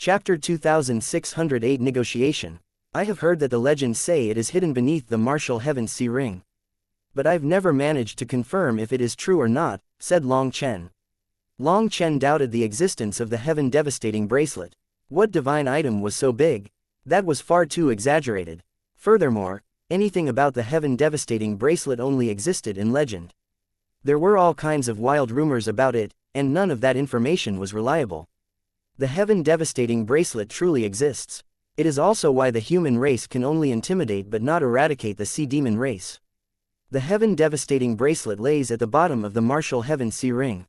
Chapter 2608 Negotiation. I have heard that the legends say it is hidden beneath the martial heaven's sea ring. But I've never managed to confirm if it is true or not, said Long Chen. Long Chen doubted the existence of the heaven-devastating bracelet. What divine item was so big? That was far too exaggerated. Furthermore, anything about the heaven-devastating bracelet only existed in legend. There were all kinds of wild rumors about it, and none of that information was reliable. The heaven-devastating bracelet truly exists. It is also why the human race can only intimidate but not eradicate the sea demon race. The heaven-devastating bracelet lays at the bottom of the martial heaven sea ring.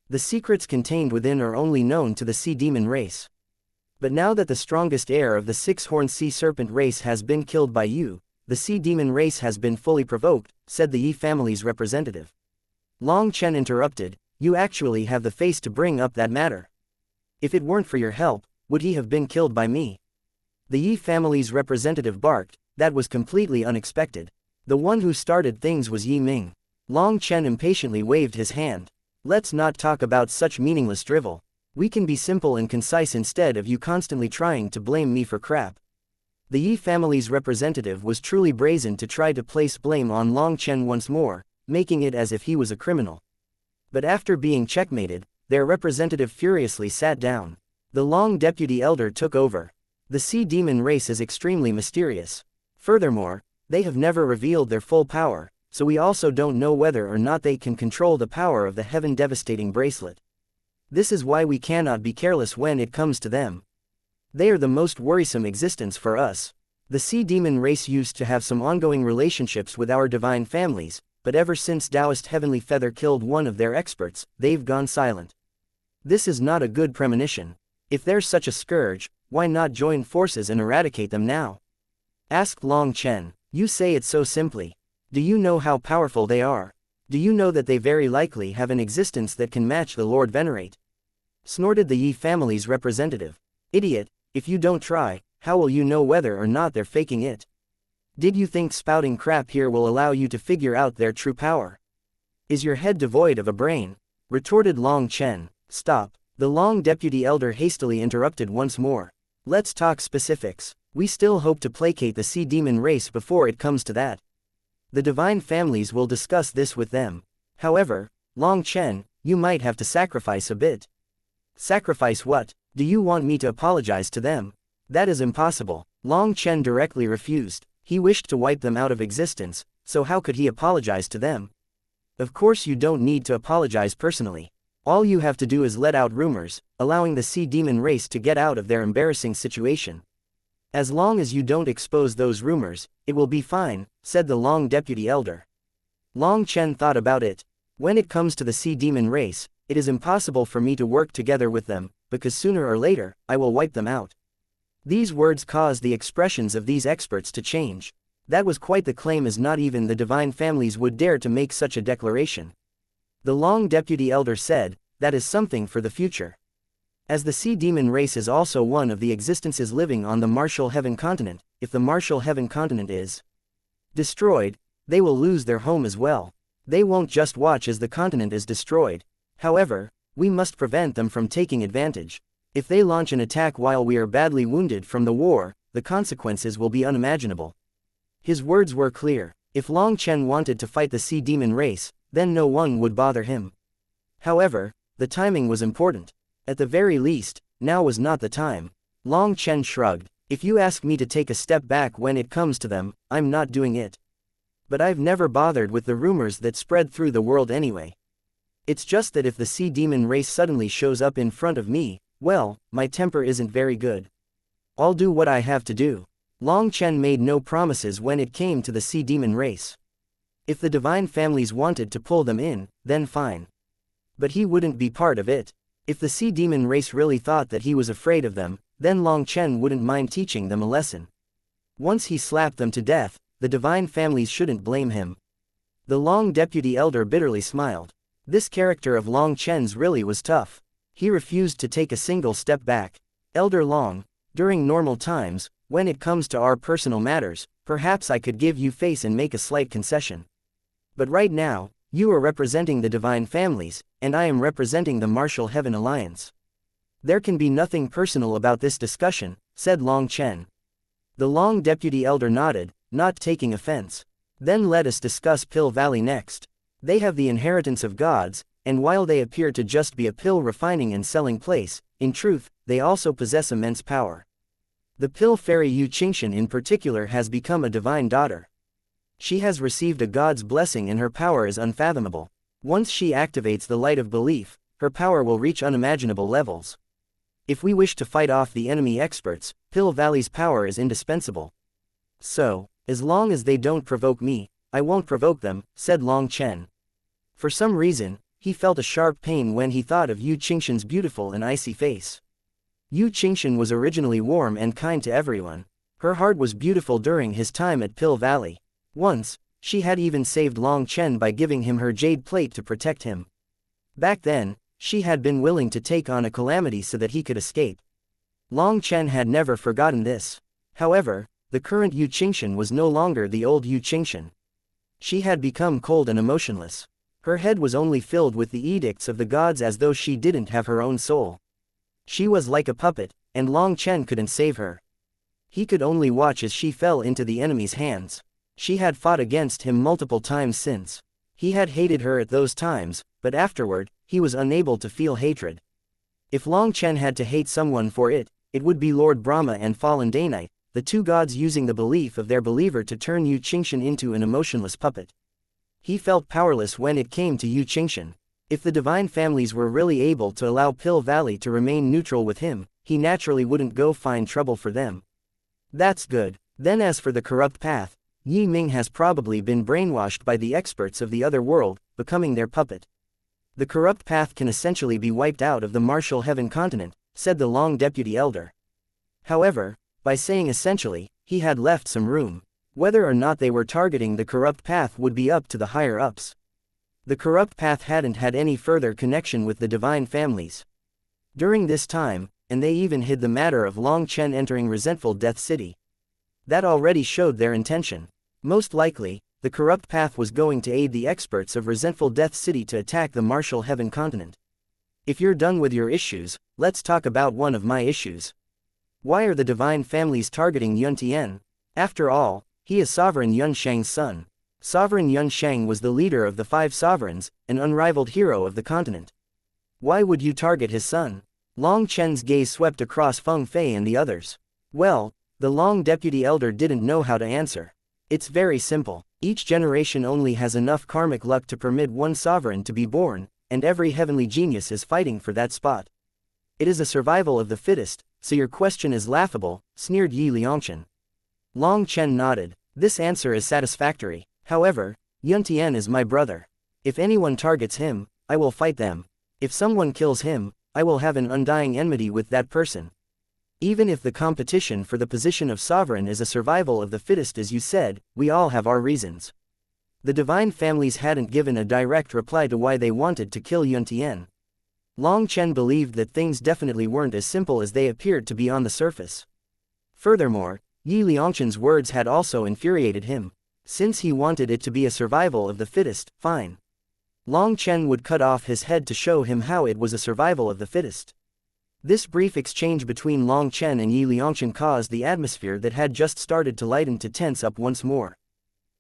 The secrets contained within are only known to the sea demon race. But now that the strongest heir of the six-horned sea serpent race has been killed by you, the sea demon race has been fully provoked, said the Yi family's representative. Long Chen interrupted, you actually have the face to bring up that matter. If it weren't for your help, would he have been killed by me? The Yi family's representative barked, that was completely unexpected. The one who started things was Yi Ming. Long Chen impatiently waved his hand. Let's not talk about such meaningless drivel. We can be simple and concise instead of you constantly trying to blame me for crap. The Yi family's representative was truly brazen to try to place blame on Long Chen once more, making it as if he was a criminal. But after being checkmated, their representative furiously sat down. The Long deputy elder took over. The sea demon race is extremely mysterious. Furthermore, they have never revealed their full power, so we also don't know whether or not they can control the power of the heaven-devastating bracelet. This is why we cannot be careless when it comes to them. They are the most worrisome existence for us. The sea demon race used to have some ongoing relationships with our divine families, but ever since Taoist Heavenly Feather killed one of their experts, they've gone silent. This is not a good premonition. If there's such a scourge, why not join forces and eradicate them now? Asked Long Chen. You say it so simply. Do you know how powerful they are? Do you know that they very likely have an existence that can match the Lord Venerate? Snorted the Yi family's representative. Idiot, if you don't try, how will you know whether or not they're faking it? Did you think spouting crap here will allow you to figure out their true power? Is your head devoid of a brain? Retorted Long Chen. Stop. The Long deputy elder hastily interrupted once more. Let's talk specifics. We still hope to placate the sea demon race before it comes to that. The divine families will discuss this with them. However, Long Chen, you might have to sacrifice a bit. Sacrifice what? Do you want me to apologize to them? That is impossible. Long Chen directly refused. He wished to wipe them out of existence, so how could he apologize to them? Of course you don't need to apologize personally. All you have to do is let out rumors, allowing the sea demon race to get out of their embarrassing situation. As long as you don't expose those rumors, it will be fine, said the Long deputy elder. Long Chen thought about it. When it comes to the sea demon race, it is impossible for me to work together with them, because sooner or later, I will wipe them out. These words caused the expressions of these experts to change. That was quite the claim, as not even the divine families would dare to make such a declaration. The Long deputy elder said, that is something for the future. As the sea demon race is also one of the existences living on the martial heaven continent, if the martial heaven continent is destroyed, they will lose their home as well. They won't just watch as the continent is destroyed. However, we must prevent them from taking advantage. If they launch an attack while we are badly wounded from the war, the consequences will be unimaginable. His words were clear. If Long Chen wanted to fight the sea demon race, then no one would bother him. However, the timing was important. At the very least, now was not the time. Long Chen shrugged. If you ask me to take a step back when it comes to them, I'm not doing it. But I've never bothered with the rumors that spread through the world anyway. It's just that if the sea demon race suddenly shows up in front of me, well, my temper isn't very good. I'll do what I have to do. Long Chen made no promises when it came to the sea demon race. If the divine families wanted to pull them in, then fine. But he wouldn't be part of it. If the sea demon race really thought that he was afraid of them, then Long Chen wouldn't mind teaching them a lesson. Once he slapped them to death, the divine families shouldn't blame him. The Long deputy elder bitterly smiled. This character of Long Chen's really was tough. He refused to take a single step back. Elder Long, during normal times, when it comes to our personal matters, perhaps I could give you face and make a slight concession. But right now, you are representing the divine families, and I am representing the Martial Heaven Alliance. There can be nothing personal about this discussion, said Long Chen. The Long deputy elder nodded, not taking offense. Then let us discuss Pill Valley next. They have the inheritance of gods, and while they appear to just be a pill refining and selling place, in truth, they also possess immense power. The pill fairy Yu Qingshan in particular has become a divine daughter. She has received a god's blessing and her power is unfathomable. Once she activates the light of belief, her power will reach unimaginable levels. If we wish to fight off the enemy experts, Pill Valley's power is indispensable. So, as long as they don't provoke me, I won't provoke them, said Long Chen. For some reason, he felt a sharp pain when he thought of Yu Qingshan's beautiful and icy face. Yu Qingshan was originally warm and kind to everyone. Her heart was beautiful during his time at Pill Valley. Once, she had even saved Long Chen by giving him her jade plate to protect him. Back then, she had been willing to take on a calamity so that he could escape. Long Chen had never forgotten this. However, the current Yu Qingshan was no longer the old Yu Qingshan. She had become cold and emotionless. Her head was only filled with the edicts of the gods as though she didn't have her own soul. She was like a puppet, and Long Chen couldn't save her. He could only watch as she fell into the enemy's hands. She had fought against him multiple times since. He had hated her at those times, but afterward, he was unable to feel hatred. If Long Chen had to hate someone for it, it would be Lord Brahma and Fallen Day Knight, the two gods using the belief of their believer to turn Yu Qingshan into an emotionless puppet. He felt powerless when it came to Yu Qingshan. If the divine families were really able to allow Pill Valley to remain neutral with him, he naturally wouldn't go find trouble for them. That's good. Then as for the corrupt path, Yi Ming has probably been brainwashed by the experts of the other world, becoming their puppet. The corrupt path can essentially be wiped out of the martial heaven continent, said the Long deputy elder. However, by saying essentially, he had left some room. Whether or not they were targeting the corrupt path would be up to the higher-ups. The corrupt path hadn't had any further connection with the divine families. During this time, and they even hid the matter of Long Chen entering resentful Death City. That already showed their intention. Most likely, the corrupt path was going to aid the experts of resentful Death City to attack the martial heaven continent. If you're done with your issues, let's talk about one of my issues. Why are the divine families targeting Yun Tian? After all, he is Sovereign Yun Shang's son. Sovereign Yun Shang was the leader of the five sovereigns, an unrivaled hero of the continent. Why would you target his son? Long Chen's gaze swept across Feng Fei and the others. Well, the Long deputy elder didn't know how to answer. It's very simple. Each generation only has enough karmic luck to permit one sovereign to be born, and every heavenly genius is fighting for that spot. It is a survival of the fittest, so your question is laughable, sneered Yi Liangchen. Long Chen nodded. This answer is satisfactory. However, Yun Tian is my brother. If anyone targets him, I will fight them. If someone kills him, I will have an undying enmity with that person. Even if the competition for the position of sovereign is a survival of the fittest as you said, we all have our reasons. The divine families hadn't given a direct reply to why they wanted to kill Yun Tian. Long Chen believed that things definitely weren't as simple as they appeared to be on the surface. Furthermore, Yi Liangchen's words had also infuriated him. Since he wanted it to be a survival of the fittest, fine. Long Chen would cut off his head to show him how it was a survival of the fittest. This brief exchange between Long Chen and Yi Liangchen caused the atmosphere that had just started to lighten to tense up once more.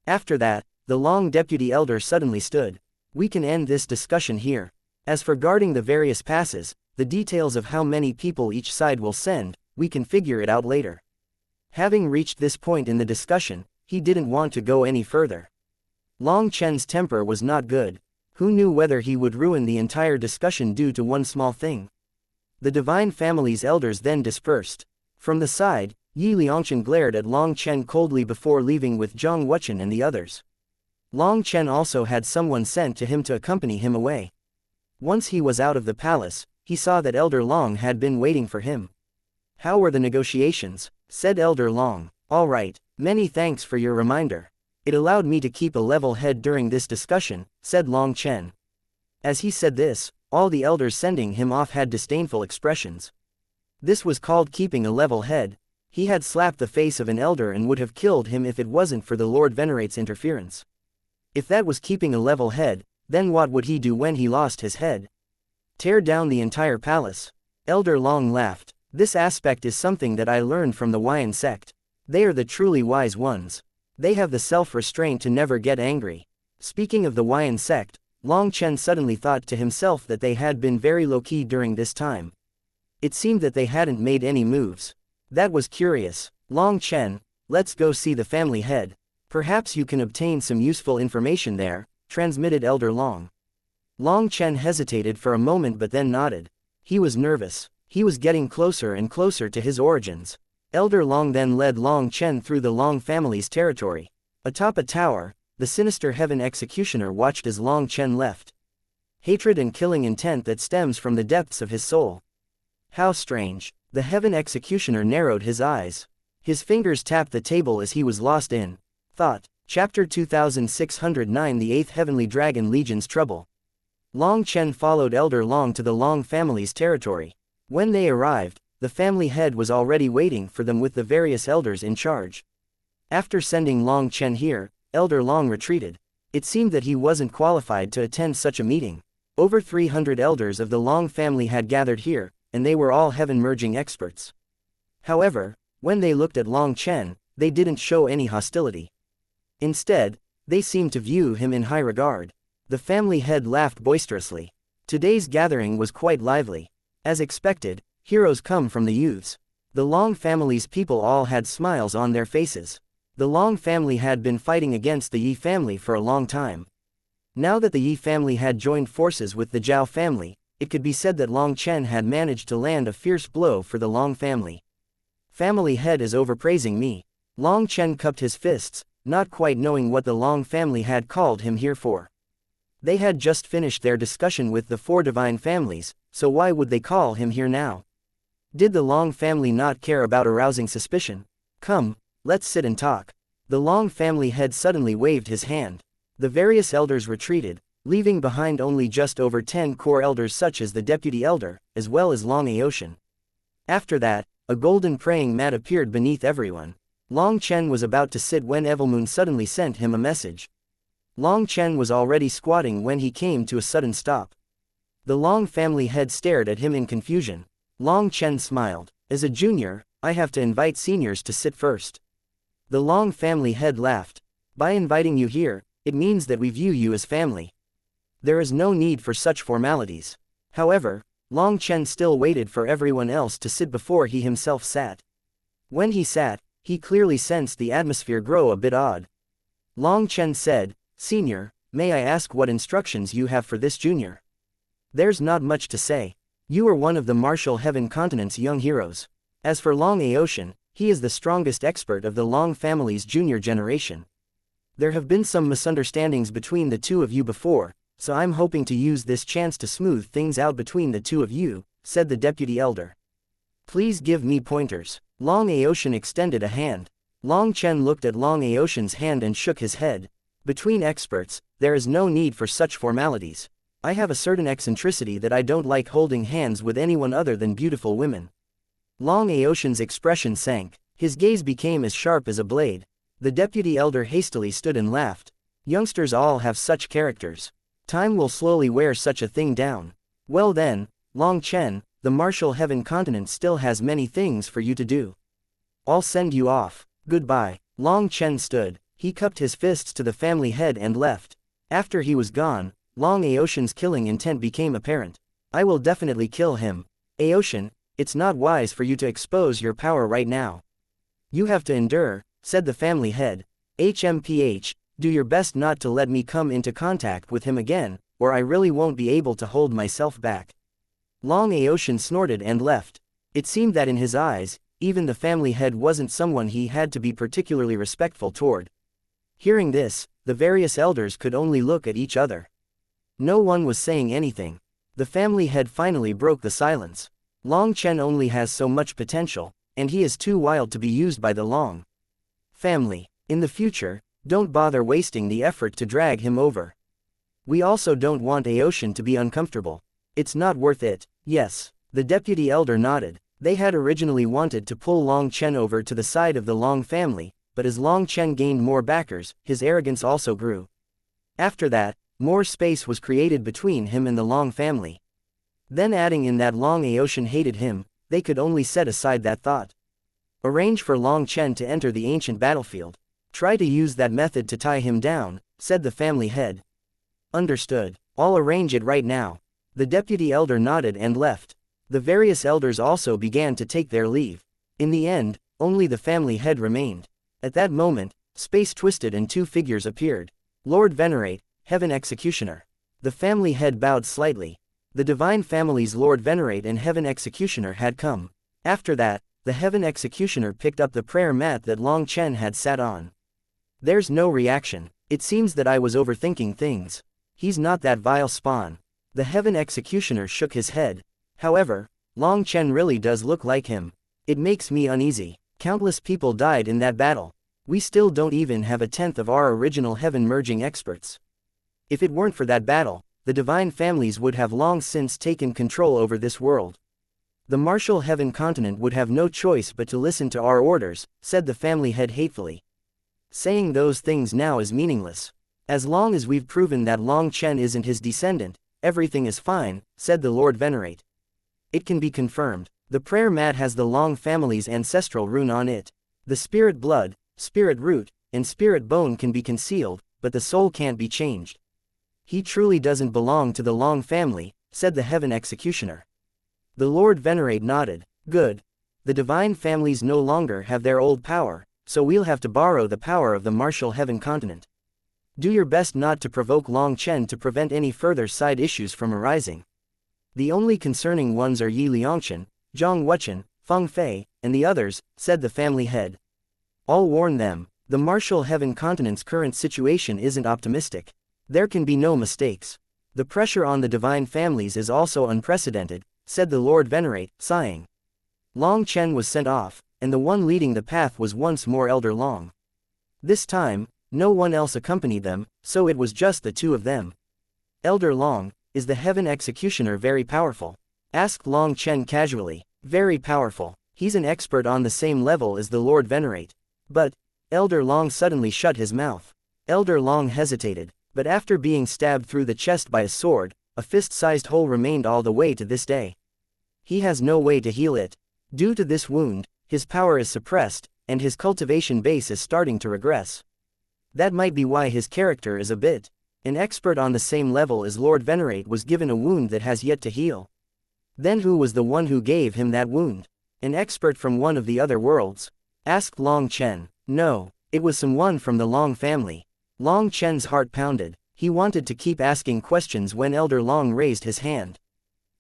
After that, the Long deputy elder suddenly stood. We can end this discussion here. As for guarding the various passes, the details of how many people each side will send, we can figure it out later. Having reached this point in the discussion, he didn't want to go any further. Long Chen's temper was not good. Who knew whether he would ruin the entire discussion due to one small thing? The divine family's elders then dispersed. From the side, Yi Liangchen glared at Long Chen coldly before leaving with Zhang Wuchen and the others. Long Chen also had someone sent to him to accompany him away. Once he was out of the palace, he saw that Elder Long had been waiting for him. How were the negotiations? Said Elder Long. All right, many thanks for your reminder. It allowed me to keep a level head during this discussion, said Long Chen. As he said this, all the elders sending him off had disdainful expressions. This was called keeping a level head. He had slapped the face of an elder and would have killed him if it wasn't for the Lord Venerate's interference. If that was keeping a level head, then what would he do when he lost his head? Tear down the entire palace. Elder Long laughed. This aspect is something that I learned from the Huayan sect. They are the truly wise ones. They have the self-restraint to never get angry. Speaking of the Huayan sect, Long Chen suddenly thought to himself that they had been very low-key during this time. It seemed that they hadn't made any moves. That was curious. Long Chen, let's go see the family head. Perhaps you can obtain some useful information there, transmitted Elder Long. Long Chen hesitated for a moment but then nodded. He was nervous. He was getting closer and closer to his origins. Elder Long then led Long Chen through the Long family's territory. Atop a tower, the sinister Heaven Executioner watched as Long Chen left. Hatred and killing intent that stems from the depths of his soul. How strange. The Heaven Executioner narrowed his eyes. His fingers tapped the table as he was lost in thought. Chapter 2609 The Eighth Heavenly Dragon Legion's Trouble. Long Chen followed Elder Long to the Long family's territory. When they arrived, the family head was already waiting for them with the various elders in charge. After sending Long Chen here, Elder Long retreated. It seemed that he wasn't qualified to attend such a meeting. Over 300 elders of the Long family had gathered here, and they were all heaven-merging experts. However, when they looked at Long Chen, they didn't show any hostility. Instead, they seemed to view him in high regard. The family head laughed boisterously. Today's gathering was quite lively. As expected, heroes come from the youths. The Long family's people all had smiles on their faces. The Long family had been fighting against the Yi family for a long time. Now that the Yi family had joined forces with the Zhao family, it could be said that Long Chen had managed to land a fierce blow for the Long family. Family head is overpraising me. Long Chen cupped his fists, not quite knowing what the Long family had called him here for. They had just finished their discussion with the four divine families, so why would they call him here now? Did the Long family not care about arousing suspicion? Come, let's sit and talk. The Long family head suddenly waved his hand. The various elders retreated, leaving behind only just over 10 core elders such as the deputy elder, as well as Long Aoshan. After that, a golden praying mat appeared beneath everyone. Long Chen was about to sit when Evilmoon suddenly sent him a message. Long Chen was already squatting when he came to a sudden stop. The Long family head stared at him in confusion. Long Chen smiled. As a junior, I have to invite seniors to sit first. The Long family head laughed. By inviting you here, it means that we view you as family. There is no need for such formalities. However, Long Chen still waited for everyone else to sit before he himself sat. When he sat, he clearly sensed the atmosphere grow a bit odd. Long Chen said, "Senior, may I ask what instructions you have for this junior?" "There's not much to say. You are one of the martial heaven continent's young heroes. As for Long Aoshan, he is the strongest expert of the Long family's junior generation. There have been some misunderstandings between the two of you before, so I'm hoping to use this chance to smooth things out between the two of you," said the deputy elder. "Please give me pointers." Long Aoshan extended a hand. Long Chen looked at Long Aoshan's hand and shook his head. "Between experts, there is no need for such formalities. I have a certain eccentricity that I don't like holding hands with anyone other than beautiful women." Long Aoshan's expression sank. His gaze became as sharp as a blade. The deputy elder hastily stood and laughed. "Youngsters all have such characters. Time will slowly wear such a thing down. Well then, Long Chen, the martial heaven continent still has many things for you to do. I'll send you off. Goodbye." Long Chen stood. He cupped his fists to the family head and left. After he was gone, Long Aoshan's killing intent became apparent. "I will definitely kill him. Aoshan, it's not wise for you to expose your power right now. You have to endure," said the family head. "HMPH, do your best not to let me come into contact with him again, or I really won't be able to hold myself back." Long Aoshan snorted and left. It seemed that in his eyes, even the family head wasn't someone he had to be particularly respectful toward. Hearing this, the various elders could only look at each other. No one was saying anything. The family head finally broke the silence. Long Chen only has so much potential, and he is too wild to be used by the Long family. In the future, don't bother wasting the effort to drag him over. We also don't want Aoshan to be uncomfortable. It's not worth it. Yes. The deputy elder nodded. They had originally wanted to pull Long Chen over to the side of the Long family, but as Long Chen gained more backers, his arrogance also grew. After that, more space was created between him and the Long family. Then adding in that Long Aotian hated him, they could only set aside that thought. Arrange for Long Chen to enter the ancient battlefield. Try to use that method to tie him down, said the family head. Understood. I'll arrange it right now. The deputy elder nodded and left. The various elders also began to take their leave. In the end, only the family head remained. At that moment, space twisted and two figures appeared. Lord Venerate, Heaven Executioner. The family head bowed slightly. The divine family's Lord Venerate and Heaven Executioner had come. After that, the Heaven Executioner picked up the prayer mat that Long Chen had sat on. There's no reaction. It seems that I was overthinking things. He's not that vile spawn. The Heaven Executioner shook his head. However, Long Chen really does look like him. It makes me uneasy. Countless people died in that battle. We still don't even have a tenth of our original heaven merging experts. If it weren't for that battle, the divine families would have long since taken control over this world. The martial heaven continent would have no choice but to listen to our orders, said the family head hatefully. Saying those things now is meaningless. As long as we've proven that Long Chen isn't his descendant, everything is fine, said the Lord Venerate. It can be confirmed. The prayer mat has the Long family's ancestral rune on it. The spirit blood, spirit root, and spirit bone can be concealed, but the soul can't be changed. He truly doesn't belong to the Long family, said the Heaven Executioner. The Lord Venerate nodded. Good. The divine families no longer have their old power, so we'll have to borrow the power of the martial heaven continent. Do your best not to provoke Long Chen to prevent any further side issues from arising. The only concerning ones are Yi Liangchen, Zhang Wuchen, Feng Fei, and the others, said the family head. I'll warn them. The martial heaven continent's current situation isn't optimistic. There can be no mistakes. The pressure on the divine families is also unprecedented, said the Lord Venerate, sighing. Long Chen was sent off, and the one leading the path was once more Elder Long. This time, no one else accompanied them, so it was just the two of them. Elder Long, is the Heaven Executioner very powerful? Asked Long Chen casually. Very powerful. He's an expert on the same level as the Lord Venerate. But, Elder Long suddenly shut his mouth. Elder Long hesitated, but after being stabbed through the chest by a sword, a fist-sized hole remained all the way to this day. He has no way to heal it. Due to this wound, his power is suppressed, and his cultivation base is starting to regress. That might be why his character is a bit. An expert on the same level as Lord Venerate was given a wound that has yet to heal. Then who was the one who gave him that wound? An expert from one of the other worlds? Asked Long Chen. No, it was someone from the Long family. Long Chen's heart pounded. He wanted to keep asking questions when Elder Long raised his hand.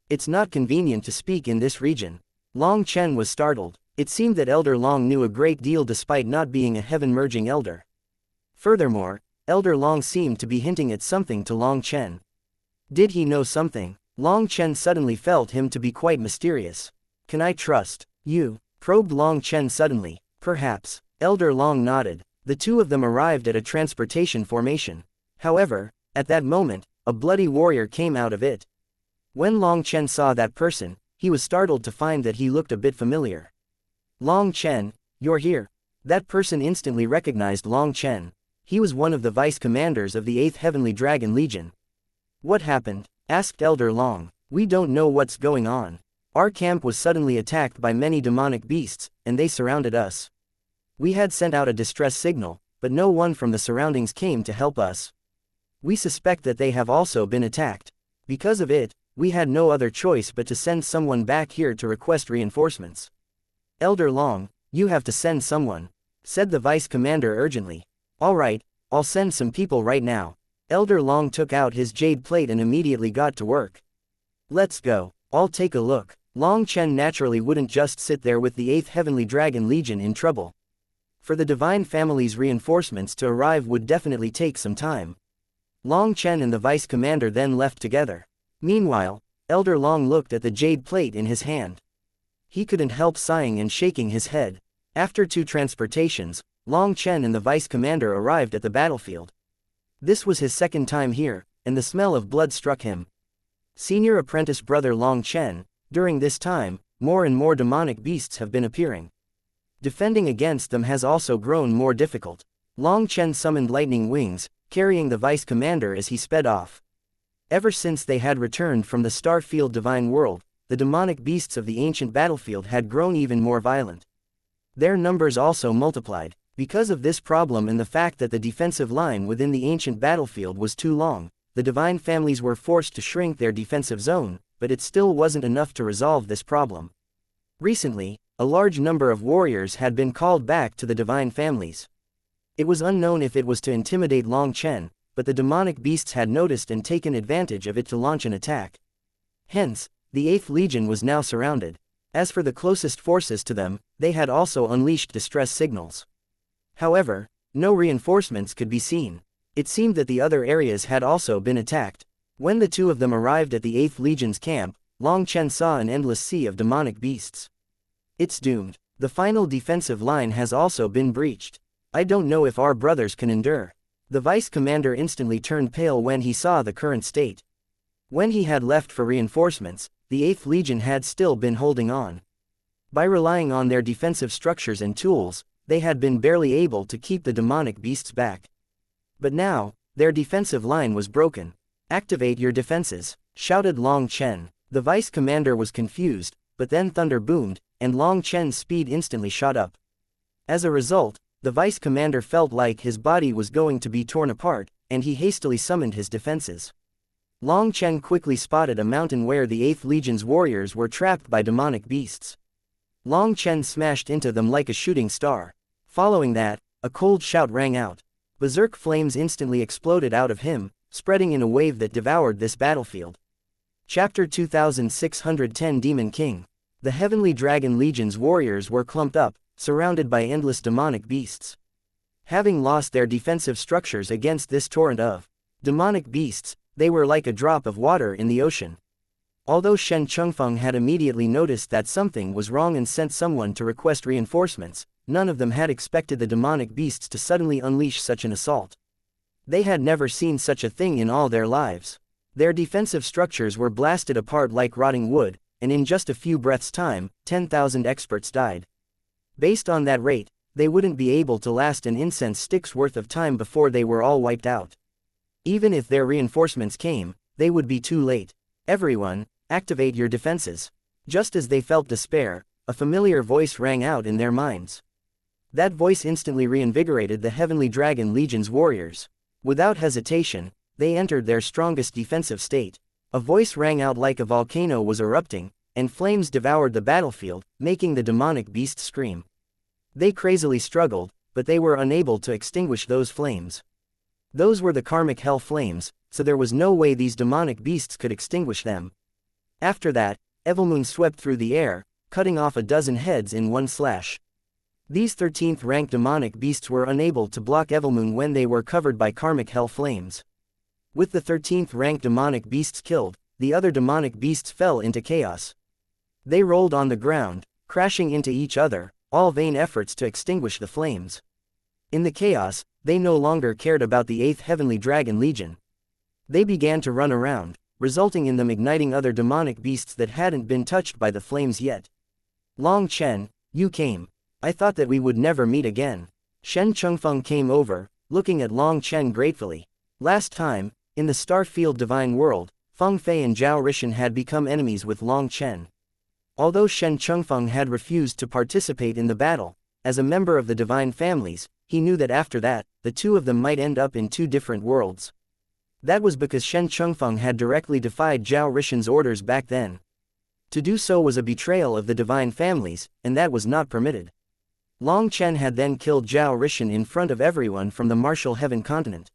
It's not convenient to speak in this region. Long Chen was startled. It seemed that Elder Long knew a great deal despite not being a heaven-merging elder. Furthermore, Elder Long seemed to be hinting at something to Long Chen. Did he know something? Long Chen suddenly felt him to be quite mysterious. Can I trust you? Probed Long Chen suddenly. Perhaps. Elder Long nodded. The two of them arrived at a transportation formation. However, at that moment, a bloody warrior came out of it. When Long Chen saw that person, he was startled to find that he looked a bit familiar. Long Chen, you're here. That person instantly recognized Long Chen. He was one of the vice commanders of the 8th Heavenly Dragon Legion. What happened? Asked Elder Long. We don't know what's going on. Our camp was suddenly attacked by many demonic beasts, and they surrounded us. We had sent out a distress signal, but no one from the surroundings came to help us. We suspect that they have also been attacked. Because of it, we had no other choice but to send someone back here to request reinforcements. Elder Long, you have to send someone, said the vice commander urgently. All right, I'll send some people right now. Elder Long took out his jade plate and immediately got to work. Let's go. I'll take a look. Long Chen naturally wouldn't just sit there with the 8th Heavenly Dragon Legion in trouble. For the divine family's reinforcements to arrive would definitely take some time. Long Chen and the vice commander then left together. Meanwhile, Elder Long looked at the jade plate in his hand. He couldn't help sighing and shaking his head. After 2 transportations, Long Chen and the vice commander arrived at the battlefield. This was his second time here, and the smell of blood struck him. Senior apprentice brother Long Chen, during this time, more and more demonic beasts have been appearing. Defending against them has also grown more difficult. Long Chen summoned lightning wings, carrying the vice commander as he sped off. Ever since they had returned from the Starfield Divine World, the demonic beasts of the ancient battlefield had grown even more violent. Their numbers also multiplied. Because of this problem and the fact that the defensive line within the ancient battlefield was too long, the divine families were forced to shrink their defensive zone, but it still wasn't enough to resolve this problem. Recently, a large number of warriors had been called back to the divine families. It was unknown if it was to intimidate Long Chen, but the demonic beasts had noticed and taken advantage of it to launch an attack. Hence, the 8th Legion was now surrounded. As for the closest forces to them, they had also unleashed distress signals. However, no reinforcements could be seen. It seemed that the other areas had also been attacked. When the two of them arrived at the 8th Legion's camp, Long Chen saw an endless sea of demonic beasts. It's doomed. The final defensive line has also been breached. I don't know if our brothers can endure. The vice commander instantly turned pale when he saw the current state. When he had left for reinforcements, the 8th Legion had still been holding on. By relying on their defensive structures and tools, they had been barely able to keep the demonic beasts back. But now, their defensive line was broken. "Activate your defenses," shouted Long Chen. The vice commander was confused, but then thunder boomed, and Long Chen's speed instantly shot up. As a result, the vice commander felt like his body was going to be torn apart, and he hastily summoned his defenses. Long Chen quickly spotted a mountain where the 8th Legion's warriors were trapped by demonic beasts. Long Chen smashed into them like a shooting star. Following that, a cold shout rang out. Berserk flames instantly exploded out of him, spreading in a wave that devoured this battlefield. Chapter 2610 Demon King. The Heavenly Dragon Legion's warriors were clumped up, surrounded by endless demonic beasts. Having lost their defensive structures against this torrent of demonic beasts, they were like a drop of water in the ocean. Although Shen Chengfeng had immediately noticed that something was wrong and sent someone to request reinforcements, none of them had expected the demonic beasts to suddenly unleash such an assault. They had never seen such a thing in all their lives. Their defensive structures were blasted apart like rotting wood, and in just a few breaths' time, 10,000 experts died. Based on that rate, they wouldn't be able to last an incense stick's worth of time before they were all wiped out. Even if their reinforcements came, they would be too late. "Everyone, activate your defenses." Just as they felt despair, a familiar voice rang out in their minds. That voice instantly reinvigorated the Heavenly Dragon Legion's warriors. Without hesitation, they entered their strongest defensive state. A voice rang out like a volcano was erupting, and flames devoured the battlefield, making the demonic beasts scream. They crazily struggled, but they were unable to extinguish those flames. Those were the karmic hell flames, so there was no way these demonic beasts could extinguish them. After that, Evilmoon swept through the air, cutting off a dozen heads in one slash. These 13th ranked demonic beasts were unable to block Evilmoon when they were covered by karmic hell flames. With the 13th ranked demonic beasts killed, the other demonic beasts fell into chaos. They rolled on the ground, crashing into each other, all vain efforts to extinguish the flames. In the chaos, they no longer cared about the 8th Heavenly Dragon Legion. They began to run around, resulting in them igniting other demonic beasts that hadn't been touched by the flames yet. "Long Chen, you came. I thought that we would never meet again." Shen Chengfeng came over, looking at Long Chen gratefully. Last time, in the Starfield Divine World, Feng Fei and Zhao Rishan had become enemies with Long Chen. Although Shen Chengfeng had refused to participate in the battle, as a member of the divine families, he knew that after that, the two of them might end up in two different worlds. That was because Shen Chengfeng had directly defied Zhao Rishan's orders back then. To do so was a betrayal of the divine families, and that was not permitted. Long Chen had then killed Zhao Rishan in front of everyone from the Martial Heaven continent.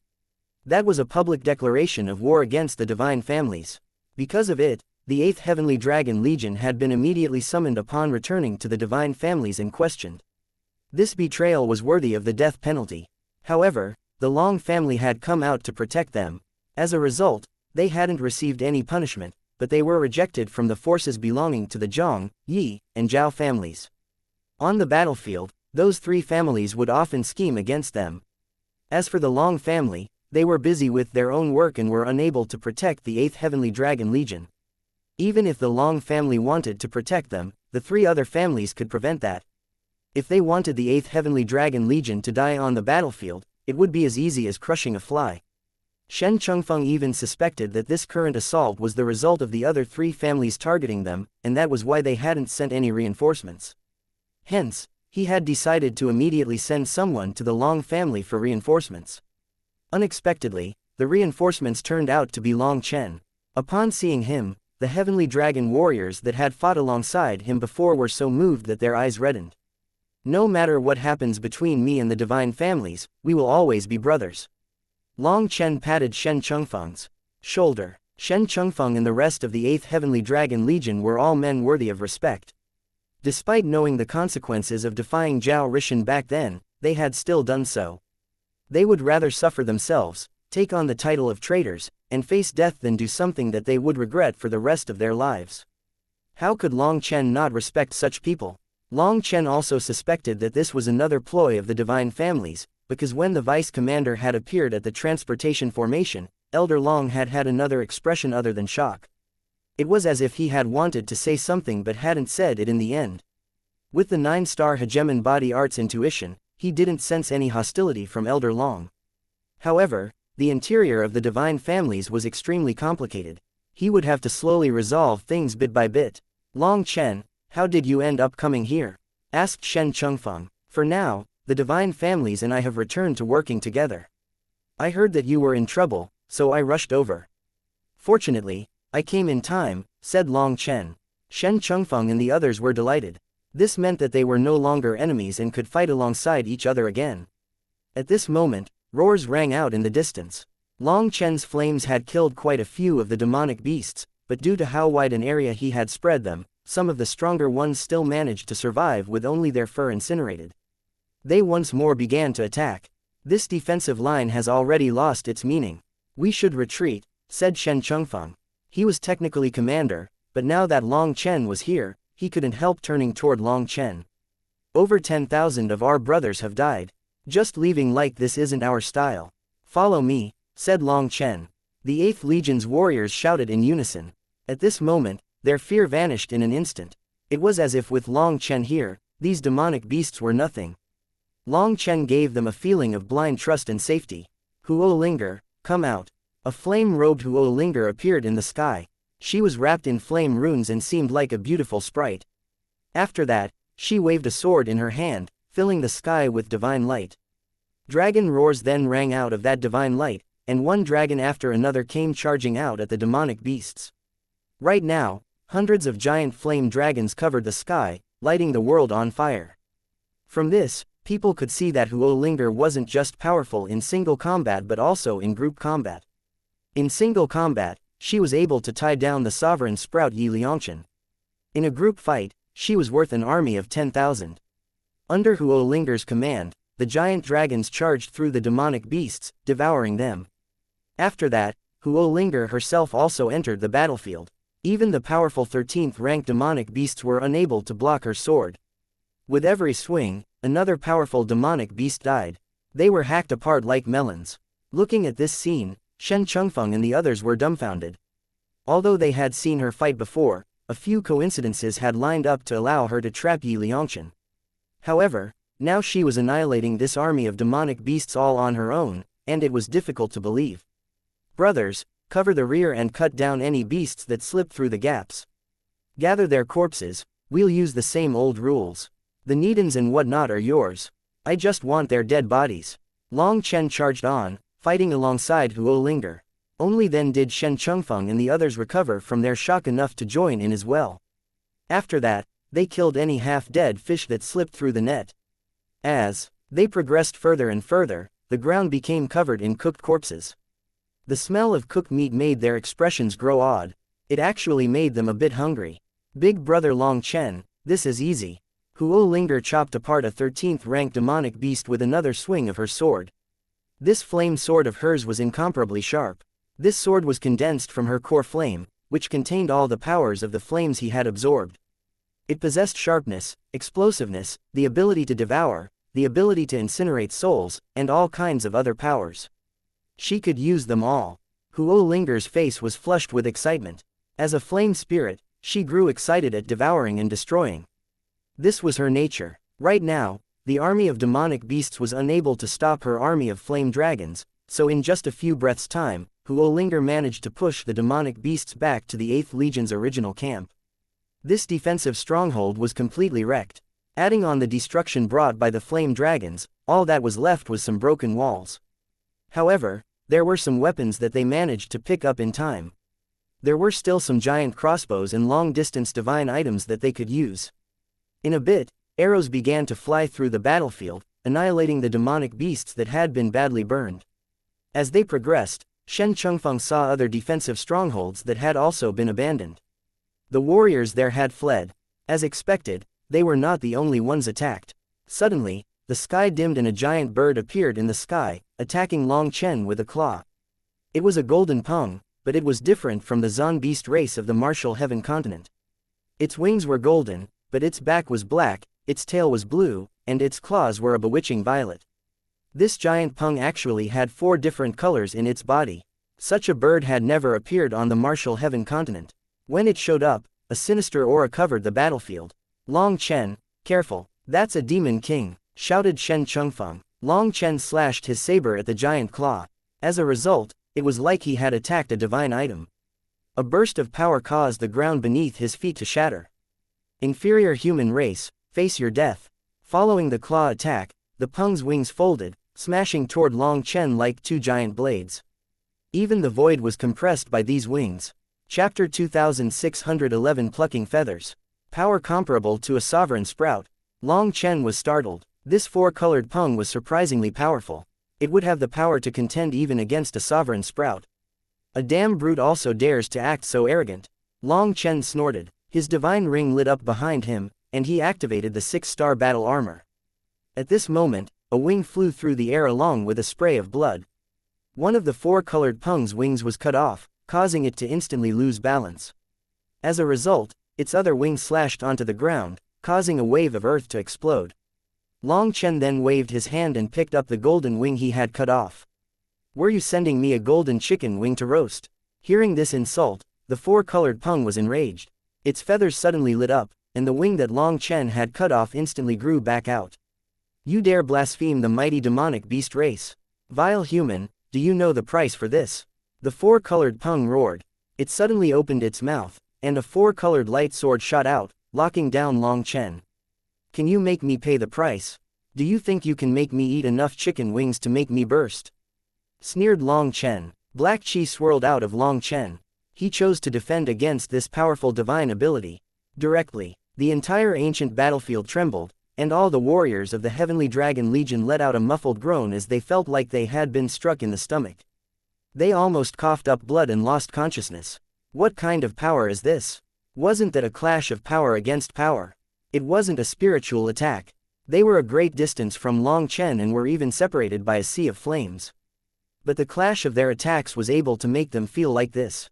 That was a public declaration of war against the divine families. Because of it, the 8th Heavenly Dragon Legion had been immediately summoned upon returning to the divine families and questioned. This betrayal was worthy of the death penalty. However, the Long family had come out to protect them. As a result, they hadn't received any punishment, but they were rejected from the forces belonging to the Zhang, Yi, and Zhao families. On the battlefield, those three families would often scheme against them. As for the Long family, they were busy with their own work and were unable to protect the 8th Heavenly Dragon Legion. Even if the Long family wanted to protect them, the three other families could prevent that. If they wanted the 8th Heavenly Dragon Legion to die on the battlefield, it would be as easy as crushing a fly. Shen Chengfeng even suspected that this current assault was the result of the other three families targeting them, and that was why they hadn't sent any reinforcements. Hence, he had decided to immediately send someone to the Long family for reinforcements. Unexpectedly, the reinforcements turned out to be Long Chen. Upon seeing him, the heavenly dragon warriors that had fought alongside him before were so moved that their eyes reddened. No matter what happens between me and the divine families, we will always be brothers. Long Chen patted Shen Chengfeng's shoulder. Shen Chengfeng and the rest of the 8th Heavenly Dragon Legion were all men worthy of respect. Despite knowing the consequences of defying Zhao Rishan back then, they had still done so. They would rather suffer themselves, take on the title of traitors, and face death than do something that they would regret for the rest of their lives. How could Long Chen not respect such people? Long Chen also suspected that this was another ploy of the divine families, because when the vice commander had appeared at the transportation formation, Elder Long had had another expression other than shock. It was as if he had wanted to say something but hadn't said it in the end. With the 9-star hegemon body arts intuition, he didn't sense any hostility from Elder Long. However, the interior of the divine families was extremely complicated. He would have to slowly resolve things bit by bit. Long Chen, how did you end up coming here? Asked Shen Chengfeng. For now, the divine families and I have returned to working together. I heard that you were in trouble, so I rushed over. Fortunately, I came in time, said Long Chen. Shen Chengfeng and the others were delighted. This meant that they were no longer enemies and could fight alongside each other again. At this moment, roars rang out in the distance. Long Chen's flames had killed quite a few of the demonic beasts, but due to how wide an area he had spread them, some of the stronger ones still managed to survive with only their fur incinerated. They once more began to attack. This defensive line has already lost its meaning. We should retreat, said Shen Chengfeng. He was technically commander, but now that Long Chen was here, he couldn't help turning toward Long Chen. Over 10,000 of our brothers have died. Just leaving like this isn't our style. Follow me, said Long Chen. The 8th Legion's warriors shouted in unison. At this moment, their fear vanished in an instant. It was as if with Long Chen here, these demonic beasts were nothing. Long Chen gave them a feeling of blind trust and safety. Huo Linger, come out. A flame-robed Huo Linger appeared in the sky. She was wrapped in flame runes and seemed like a beautiful sprite. After that, she waved a sword in her hand, filling the sky with divine light. Dragon roars then rang out of that divine light, and one dragon after another came charging out at the demonic beasts. Right now, hundreds of giant flame dragons covered the sky, lighting the world on fire. From this, people could see that Huo Linger wasn't just powerful in single combat but also in group combat. In single combat, she was able to tie down the sovereign sprout Yi Liangchen. In a group fight, she was worth an army of 10,000. Under Huo Linger's command, the giant dragons charged through the demonic beasts, devouring them. After that, Huo Linger herself also entered the battlefield. Even the powerful 13th-ranked demonic beasts were unable to block her sword. With every swing, another powerful demonic beast died. They were hacked apart like melons. Looking at this scene, Shen Chengfeng and the others were dumbfounded. Although they had seen her fight before, a few coincidences had lined up to allow her to trap Yi Liangchen. However, now she was annihilating this army of demonic beasts all on her own, and it was difficult to believe. Brothers, cover the rear and cut down any beasts that slip through the gaps. Gather their corpses, we'll use the same old rules. The Nidans and whatnot are yours. I just want their dead bodies. Long Chen charged on, fighting alongside Huo Linger. Only then did Shen Chengfeng and the others recover from their shock enough to join in as well. After that, they killed any half-dead fish that slipped through the net. As they progressed further and further, the ground became covered in cooked corpses. The smell of cooked meat made their expressions grow odd. It actually made them a bit hungry. Big brother Long Chen, this is easy. Huo Linger chopped apart a 13th-ranked demonic beast with another swing of her sword. This flame sword of hers was incomparably sharp. This sword was condensed from her core flame, which contained all the powers of the flames he had absorbed. It possessed sharpness, explosiveness, the ability to devour, the ability to incinerate souls, and all kinds of other powers. She could use them all. Huo Linger's face was flushed with excitement. As a flame spirit, she grew excited at devouring and destroying. This was her nature. Right now, the army of demonic beasts was unable to stop her army of flame dragons, So in just a few breaths' time, Huolinger managed to push the demonic beasts back to the 8th Legion's original camp. This defensive stronghold was completely wrecked. Adding on the destruction brought by the flame dragons, all that was left was some broken walls. However, there were some weapons that they managed to pick up in time. There were still some giant crossbows and long-distance divine items that they could use. In a bit, arrows began to fly through the battlefield, annihilating the demonic beasts that had been badly burned. As they progressed, Shen Chengfeng saw other defensive strongholds that had also been abandoned. The warriors there had fled. As expected, they were not the only ones attacked. Suddenly, the sky dimmed and a giant bird appeared in the sky, attacking Long Chen with a claw. It was a golden pung, but it was different from the Zan beast race of the martial heaven continent. Its wings were golden, but its back was black, its tail was blue, and its claws were a bewitching violet. This giant pung actually had 4 different colors in its body. Such a bird had never appeared on the martial heaven continent. When it showed up, a sinister aura covered the battlefield. Long Chen, careful, that's a demon king, shouted Shen Chengfeng. Long Chen slashed his saber at the giant claw. As a result, it was like he had attacked a divine item. A burst of power caused the ground beneath his feet to shatter. Inferior human race, face your death. Following the claw attack, the pung's wings folded, smashing toward Long Chen like 2 giant blades. Even the void was compressed by these wings. Chapter 2611 Plucking Feathers. Power comparable to a sovereign sprout. Long Chen was startled. This 4-colored pung was surprisingly powerful. It would have the power to contend even against a sovereign sprout. A damn brute also dares to act so arrogant. Long Chen snorted. His divine ring lit up behind him, and he activated the 6-star battle armor. At this moment, a wing flew through the air along with a spray of blood. One of the 4-colored pung's wings was cut off, causing it to instantly lose balance. As a result, its other wing slashed onto the ground, causing a wave of earth to explode. Long Chen then waved his hand and picked up the golden wing he had cut off. Were you sending me a golden chicken wing to roast? Hearing this insult, the 4-colored pung was enraged. Its feathers suddenly lit up, and the wing that Long Chen had cut off instantly grew back out. You dare blaspheme the mighty demonic beast race? Vile human, do you know the price for this? The 4-colored pung roared. It suddenly opened its mouth, and a 4-colored light sword shot out, locking down Long Chen. Can you make me pay the price? Do you think you can make me eat enough chicken wings to make me burst? Sneered Long Chen. Black chi swirled out of Long Chen. He chose to defend against this powerful divine ability. Directly, the entire ancient battlefield trembled, and all the warriors of the Heavenly Dragon Legion let out a muffled groan as they felt like they had been struck in the stomach. They almost coughed up blood and lost consciousness. What kind of power is this? Wasn't that a clash of power against power? It wasn't a spiritual attack. They were a great distance from Long Chen and were even separated by a sea of flames. But the clash of their attacks was able to make them feel like this.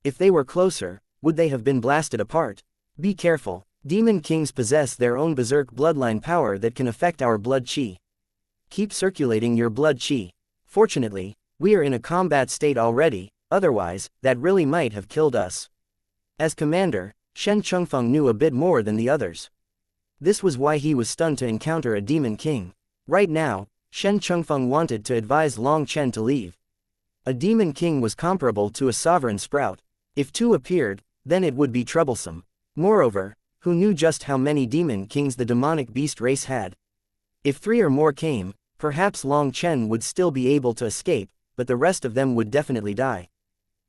If they were closer, would they have been blasted apart? Be careful. Demon kings possess their own berserk bloodline power that can affect our blood chi. Keep circulating your blood chi. Fortunately, we are in a combat state already, otherwise, that really might have killed us. As commander, Shen Chengfeng knew a bit more than the others. This was why he was stunned to encounter a demon king. Right now, Shen Chengfeng wanted to advise Long Chen to leave. A demon king was comparable to a sovereign sprout. If 2 appeared, then it would be troublesome. Moreover, who knew just how many demon kings the demonic beast race had? If 3 or more came, perhaps Long Chen would still be able to escape, but the rest of them would definitely die.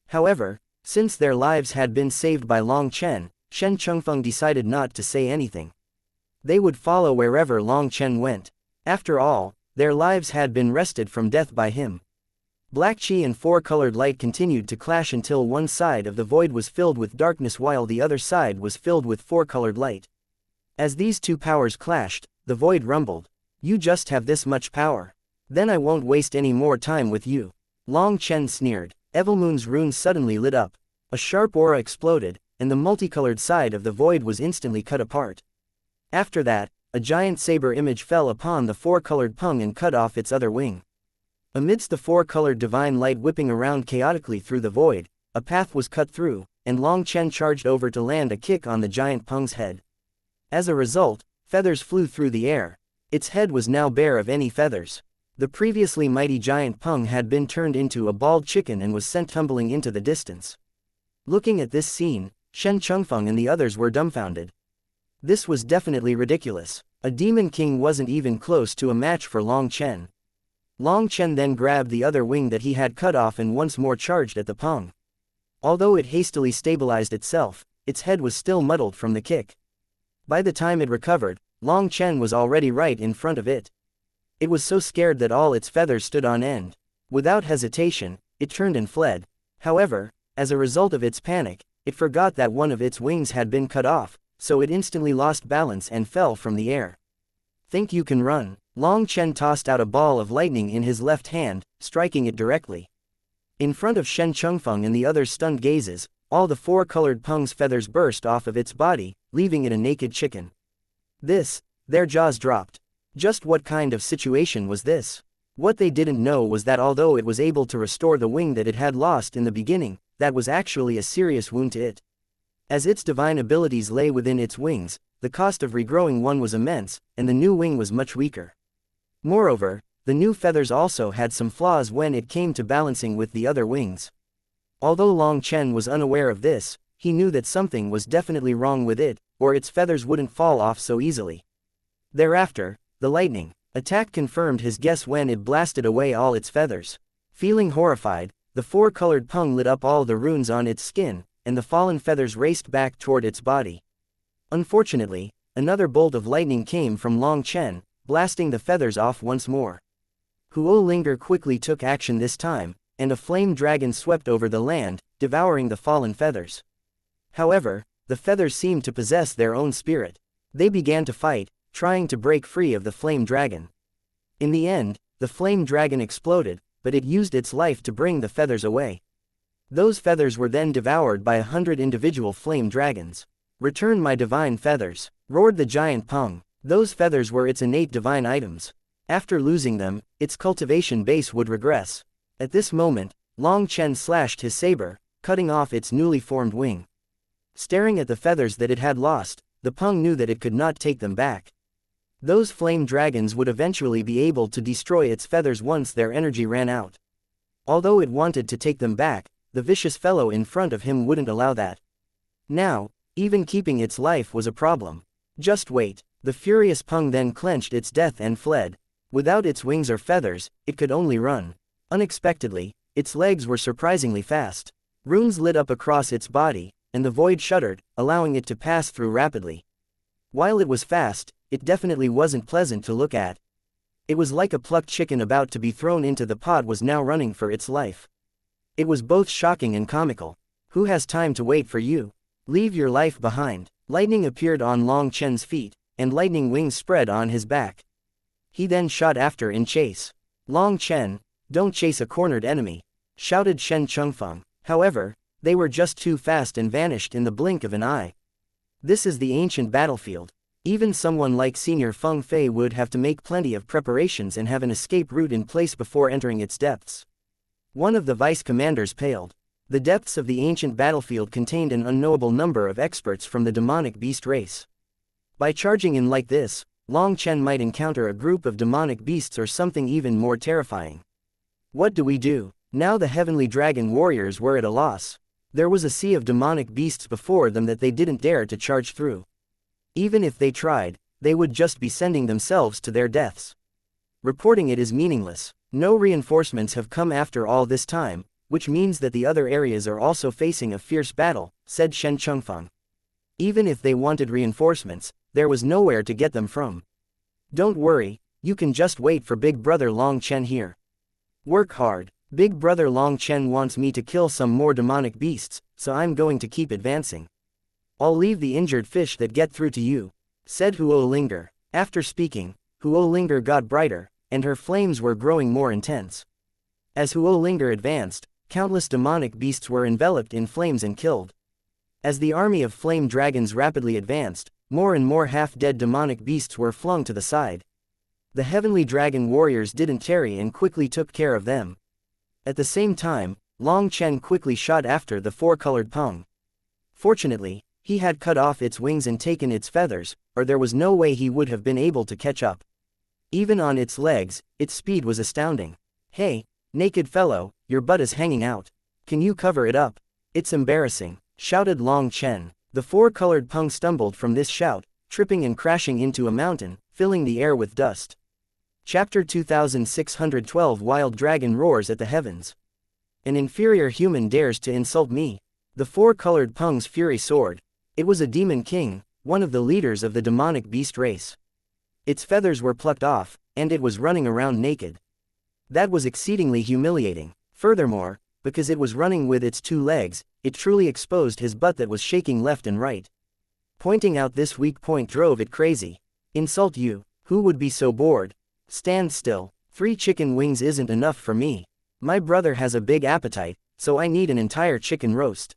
However, since their lives had been saved by Long Chen, Shen Chengfeng decided not to say anything. They would follow wherever Long Chen went. After all, their lives had been wrested from death by him. Black chi and 4-colored light continued to clash until one side of the void was filled with darkness while the other side was filled with 4-colored light. As these 2 powers clashed, the void rumbled. You just have this much power. Then I won't waste any more time with you. Long Chen sneered. Evilmoon's runes suddenly lit up. A sharp aura exploded, and the multicolored side of the void was instantly cut apart. After that, a giant saber image fell upon the 4-colored pung and cut off its other wing. Amidst the 4-colored divine light whipping around chaotically through the void, a path was cut through, and Long Chen charged over to land a kick on the giant pung's head. As a result, feathers flew through the air. Its head was now bare of any feathers. The previously mighty giant Peng had been turned into a bald chicken and was sent tumbling into the distance. Looking at this scene, Shen Chengfeng and the others were dumbfounded. This was definitely ridiculous. A demon king wasn't even close to a match for Long Chen. Long Chen then grabbed the other wing that he had cut off and once more charged at the Peng. Although it hastily stabilized itself, its head was still muddled from the kick. By the time it recovered, Long Chen was already right in front of it. It was so scared that all its feathers stood on end. Without hesitation, it turned and fled. However, as a result of its panic, it forgot that one of its wings had been cut off, so it instantly lost balance and fell from the air. Think you can run? Long Chen tossed out a ball of lightning in his left hand, striking it directly. In front of Shen Chengfeng and the others' stunned gazes, all the four-colored Peng's feathers burst off of its body, leaving it a naked chicken. Their jaws dropped. Just what kind of situation was this? What they didn't know was that although it was able to restore the wing that it had lost in the beginning, that was actually a serious wound to it. As its divine abilities lay within its wings, the cost of regrowing one was immense, and the new wing was much weaker. Moreover, the new feathers also had some flaws when it came to balancing with the other wings. Although Long Chen was unaware of this, he knew that something was definitely wrong with it, or its feathers wouldn't fall off so easily. Thereafter, the lightning attack confirmed his guess when it blasted away all its feathers. Feeling horrified, the four-colored Peng lit up all the runes on its skin, and the fallen feathers raced back toward its body. Unfortunately, another bolt of lightning came from Long Chen, blasting the feathers off once more. Huo Linger quickly took action this time, and a flame dragon swept over the land, devouring the fallen feathers. However, the feathers seemed to possess their own spirit. They began to fight, trying to break free of the flame dragon. In the end, the flame dragon exploded, but it used its life to bring the feathers away. Those feathers were then devoured by 100 individual flame dragons. "Return my divine feathers," roared the giant Peng. Those feathers were its innate divine items. After losing them, its cultivation base would regress. At this moment, Long Chen slashed his saber, cutting off its newly formed wing. Staring at the feathers that it had lost, the Peng knew that it could not take them back. Those flame dragons would eventually be able to destroy its feathers once their energy ran out. Although it wanted to take them back, the vicious fellow in front of him wouldn't allow that. Now, even keeping its life was a problem. Just wait. The furious Peng then clenched its death and fled. Without its wings or feathers, it could only run. Unexpectedly, its legs were surprisingly fast. Runes lit up across its body, and the void shuddered, allowing it to pass through rapidly. While it was fast, it definitely wasn't pleasant to look at. It was like a plucked chicken about to be thrown into the pot was now running for its life. It was both shocking and comical. Who has time to wait for you? Leave your life behind. Lightning appeared on Long Chen's feet, and lightning wings spread on his back. He then shot after in chase. "Long Chen, don't chase a cornered enemy," shouted Shen Chengfeng. However, they were just too fast and vanished in the blink of an eye. This is the ancient battlefield. Even someone like Senior Feng Fei would have to make plenty of preparations and have an escape route in place before entering its depths. One of the vice commanders paled. The depths of the ancient battlefield contained an unknowable number of experts from the demonic beast race. By charging in like this, Long Chen might encounter a group of demonic beasts or something even more terrifying. What do we do? Now the heavenly dragon warriors were at a loss. There was a sea of demonic beasts before them that they didn't dare to charge through. Even if they tried, they would just be sending themselves to their deaths. Reporting it is meaningless. No reinforcements have come after all this time, which means that the other areas are also facing a fierce battle, said Shen Chengfeng. Even if they wanted reinforcements, there was nowhere to get them from. Don't worry, you can just wait for Big Brother Long Chen here. Work hard. Big Brother Long Chen wants me to kill some more demonic beasts, so I'm going to keep advancing. I'll leave the injured fish that get through to you, said Huo Linger. After speaking, Huo Linger got brighter, and her flames were growing more intense. As Huo Linger advanced, countless demonic beasts were enveloped in flames and killed. As the army of flame dragons rapidly advanced, more and more half-dead demonic beasts were flung to the side. The heavenly dragon warriors didn't tarry and quickly took care of them. At the same time, Long Chen quickly shot after the four-colored Peng. Fortunately, he had cut off its wings and taken its feathers, or there was no way he would have been able to catch up. Even on its legs, its speed was astounding. Hey, naked fellow, your butt is hanging out. Can you cover it up? It's embarrassing, shouted Long Chen. The four-colored Peng stumbled from this shout, tripping and crashing into a mountain, filling the air with dust. Chapter 2612 Wild Dragon roars at the heavens. An inferior human dares to insult me. The four-colored Peng's fury soared. It was a demon king, one of the leaders of the demonic beast race. Its feathers were plucked off, and it was running around naked. That was exceedingly humiliating. Furthermore, because it was running with its two legs, it truly exposed his butt that was shaking left and right. Pointing out this weak point drove it crazy. Insult you? Who would be so bored? Stand still. 3 chicken wings isn't enough for me. My brother has a big appetite, so I need an entire chicken roast.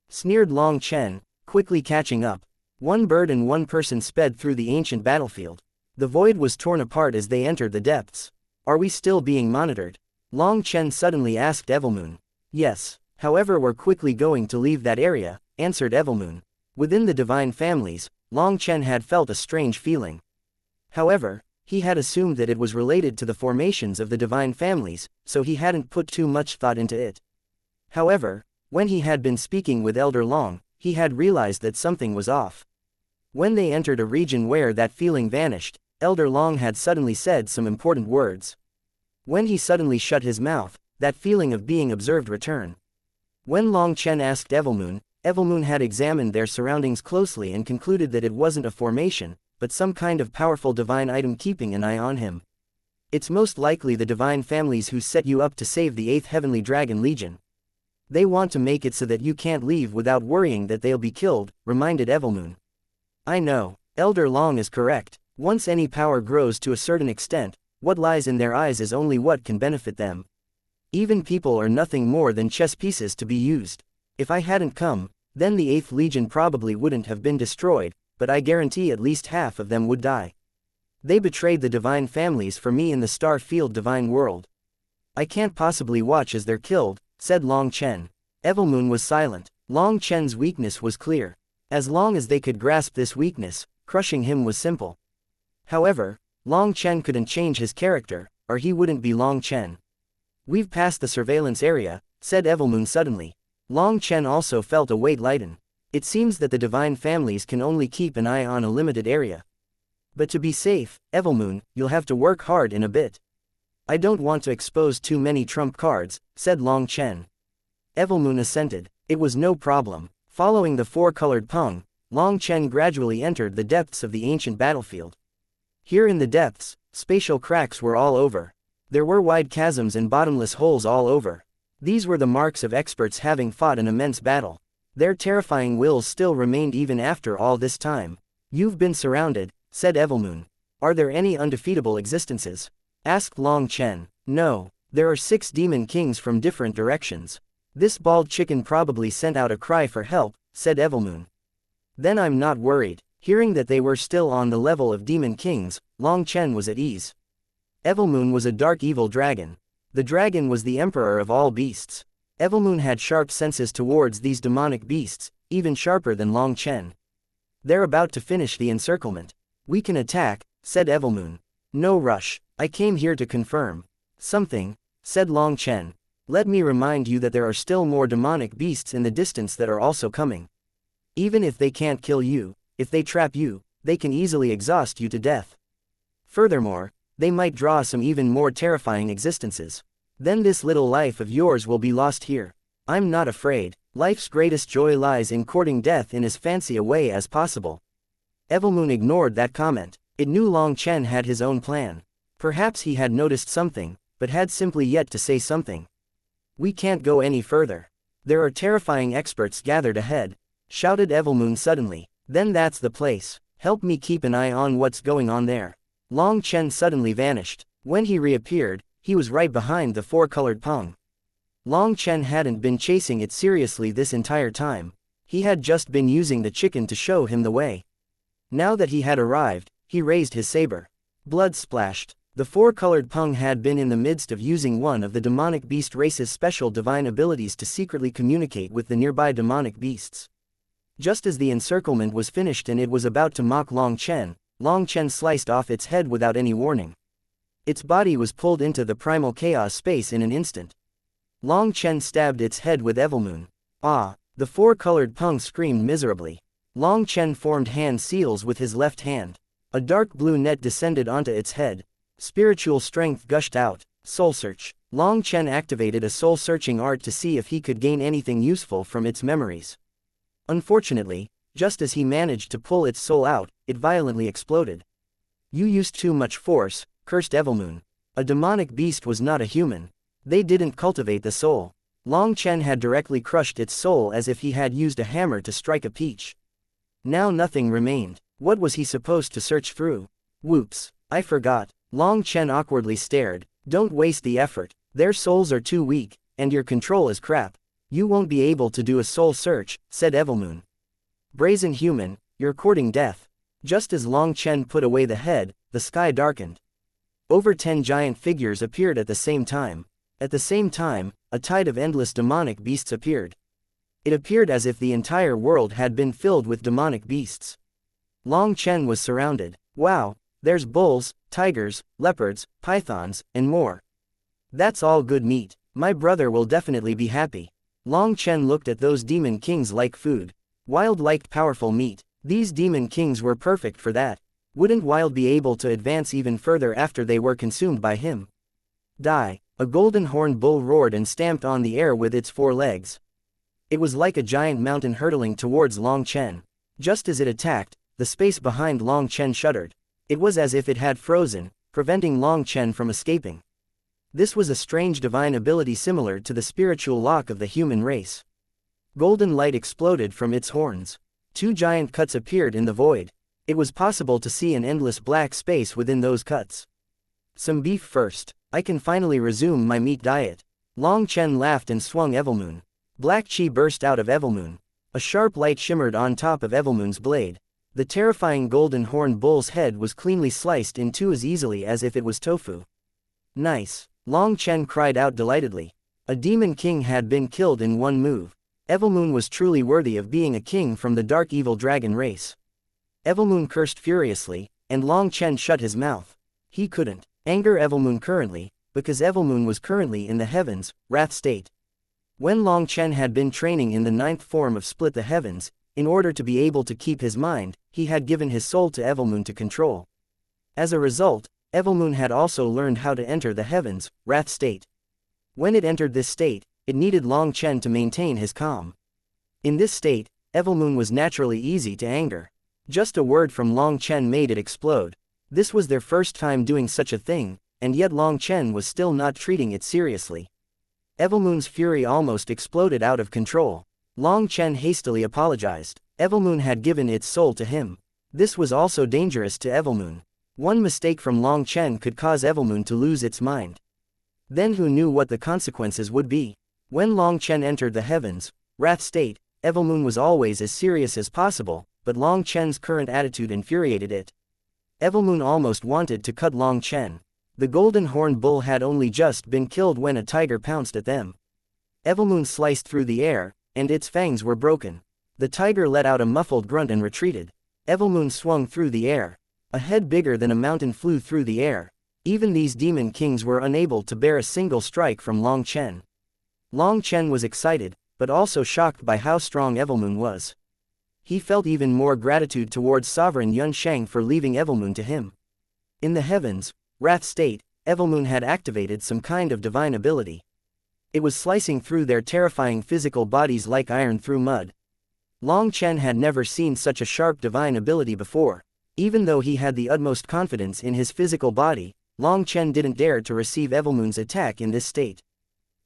Sneered Long Chen, quickly catching up. One bird and one person sped through the ancient battlefield. The void was torn apart as they entered the depths. Are we still being monitored? Long Chen suddenly asked Evilmoon. Yes, however we're quickly going to leave that area, answered Evilmoon. Within the divine families, Long Chen had felt a strange feeling. However, he had assumed that it was related to the formations of the divine families, so he hadn't put too much thought into it. However, when he had been speaking with Elder Long, he had realized that something was off. When they entered a region where that feeling vanished, Elder Long had suddenly said some important words. When he suddenly shut his mouth, that feeling of being observed returned. When Long Chen asked Evilmoon, Evilmoon had examined their surroundings closely and concluded that it wasn't a formation, but some kind of powerful divine item keeping an eye on him. It's most likely the divine families who set you up to save the 8th Heavenly Dragon Legion. They want to make it so that you can't leave without worrying that they'll be killed, reminded Evilmoon. I know, Elder Long is correct. Once any power grows to a certain extent, what lies in their eyes is only what can benefit them. Even people are nothing more than chess pieces to be used. If I hadn't come, then the 8th Legion probably wouldn't have been destroyed, but I guarantee at least half of them would die. They betrayed the divine families for me in the star-field divine world. I can't possibly watch as they're killed, said Long Chen. Evilmoon was silent. Long Chen's weakness was clear. As long as they could grasp this weakness, crushing him was simple. However, Long Chen couldn't change his character, or he wouldn't be Long Chen. We've passed the surveillance area, said Evilmoon suddenly. Long Chen also felt a weight lighten. It seems that the divine families can only keep an eye on a limited area. But to be safe, Evilmoon, you'll have to work hard in a bit. I don't want to expose too many trump cards, said Long Chen. Evilmoon assented. It was no problem. Following the four-colored Peng, Long Chen gradually entered the depths of the ancient battlefield. Here in the depths, spatial cracks were all over. There were wide chasms and bottomless holes all over. These were the marks of experts having fought an immense battle. Their terrifying wills still remained even after all this time. You've been surrounded, said Evilmoon. Are there any undefeatable existences? Asked Long Chen. No, there are 6 demon kings from different directions. This bald chicken probably sent out a cry for help, said Evilmoon. Then I'm not worried. Hearing that they were still on the level of demon kings, Long Chen was at ease. Evilmoon was a dark evil dragon. The dragon was the emperor of all beasts. Evilmoon had sharp senses towards these demonic beasts, even sharper than Long Chen. They're about to finish the encirclement. We can attack, said Evilmoon. No rush, I came here to confirm something, said Long Chen. Let me remind you that there are still more demonic beasts in the distance that are also coming. Even if they can't kill you, if they trap you, they can easily exhaust you to death. Furthermore, they might draw some even more terrifying existences. Then this little life of yours will be lost here. I'm not afraid. Life's greatest joy lies in courting death in as fancy a way as possible. Evilmoon ignored that comment. It knew Long Chen had his own plan. Perhaps he had noticed something, but had simply yet to say something. We can't go any further. There are terrifying experts gathered ahead, shouted Evilmoon suddenly. Then that's the place. Help me keep an eye on what's going on there. Long Chen suddenly vanished. When he reappeared, he was right behind the four-colored Peng. Long Chen hadn't been chasing it seriously this entire time. He had just been using the chicken to show him the way. Now that he had arrived, he raised his saber. Blood splashed. The four-colored Peng had been in the midst of using one of the demonic beast race's special divine abilities to secretly communicate with the nearby demonic beasts. Just as the encirclement was finished and it was about to mock Long Chen sliced off its head without any warning. Its body was pulled into the primal chaos space in an instant. Long Chen stabbed its head with Evilmoon. Ah! The four-colored Peng screamed miserably. Long Chen formed hand seals with his left hand. A dark blue net descended onto its head. Spiritual strength gushed out. Soul Search. Long Chen activated a soul-searching art to see if he could gain anything useful from its memories. Unfortunately, just as he managed to pull its soul out, it violently exploded. You used too much force, cursed Evilmoon. A demonic beast was not a human. They didn't cultivate the soul. Long Chen had directly crushed its soul as if he had used a hammer to strike a peach. Now nothing remained. What was he supposed to search through? Whoops, I forgot. Long Chen awkwardly stared. Don't waste the effort. Their souls are too weak, and your control is crap. You won't be able to do a soul search, said Evilmoon. Brazen human, you're courting death. Just as Long Chen put away the head, the sky darkened. Over 10 giant figures appeared at the same time. At the same time, a tide of endless demonic beasts appeared. It appeared as if the entire world had been filled with demonic beasts. Long Chen was surrounded. Wow, there's bulls, tigers, leopards, pythons, and more. That's all good meat. My brother will definitely be happy. Long Chen looked at those demon kings like food. Wild liked powerful meat. These demon kings were perfect for that. Wouldn't Wild be able to advance even further after they were consumed by him? Die! A golden horned bull roared and stamped on the air with its 4 legs. It was like a giant mountain hurtling towards Long Chen. Just as it attacked, the space behind Long Chen shuddered. It was as if it had frozen, preventing Long Chen from escaping. This was a strange divine ability similar to the spiritual lock of the human race. Golden light exploded from its horns. 2 giant cuts appeared in the void. It was possible to see an endless black space within those cuts. Some beef first. I can finally resume my meat diet. Long Chen laughed and swung Evilmoon. Black chi burst out of Evilmoon. A sharp light shimmered on top of Evilmoon's blade. The terrifying golden horned bull's head was cleanly sliced in 2 as easily as if it was tofu. Nice. Long Chen cried out delightedly. A demon king had been killed in 1 move. Evilmoon was truly worthy of being a king from the dark evil dragon race. Evilmoon cursed furiously, and Long Chen shut his mouth. He couldn't anger Evilmoon currently, because Evilmoon was currently in the heavens, wrath state. When Long Chen had been training in the 9th form of Split the Heavens, in order to be able to keep his mind, he had given his soul to Evilmoon to control. As a result, Evilmoon had also learned how to enter the heavens, wrath state. When it entered this state, it needed Long Chen to maintain his calm. In this state, Evilmoon was naturally easy to anger. Just a word from Long Chen made it explode. This was their first time doing such a thing, and yet Long Chen was still not treating it seriously. Evilmoon's fury almost exploded out of control. Long Chen hastily apologized. Evilmoon had given its soul to him. This was also dangerous to Evilmoon. One mistake from Long Chen could cause Evilmoon to lose its mind. Then who knew what the consequences would be? When Long Chen entered the heavens, wrath state, Evilmoon was always as serious as possible, but Long Chen's current attitude infuriated it. Evilmoon almost wanted to cut Long Chen. The golden horned bull had only just been killed when a tiger pounced at them. Evilmoon sliced through the air, and its fangs were broken. The tiger let out a muffled grunt and retreated. Evilmoon swung through the air. A head bigger than a mountain flew through the air. Even these demon kings were unable to bear a single strike from Long Chen. Long Chen was excited, but also shocked by how strong Evilmoon was. He felt even more gratitude towards Sovereign Yun Shang for leaving Evilmoon to him. In the heavens, wrath state, Evilmoon had activated some kind of divine ability. It was slicing through their terrifying physical bodies like iron through mud. Long Chen had never seen such a sharp divine ability before. Even though he had the utmost confidence in his physical body, Long Chen didn't dare to receive Evilmoon's attack in this state.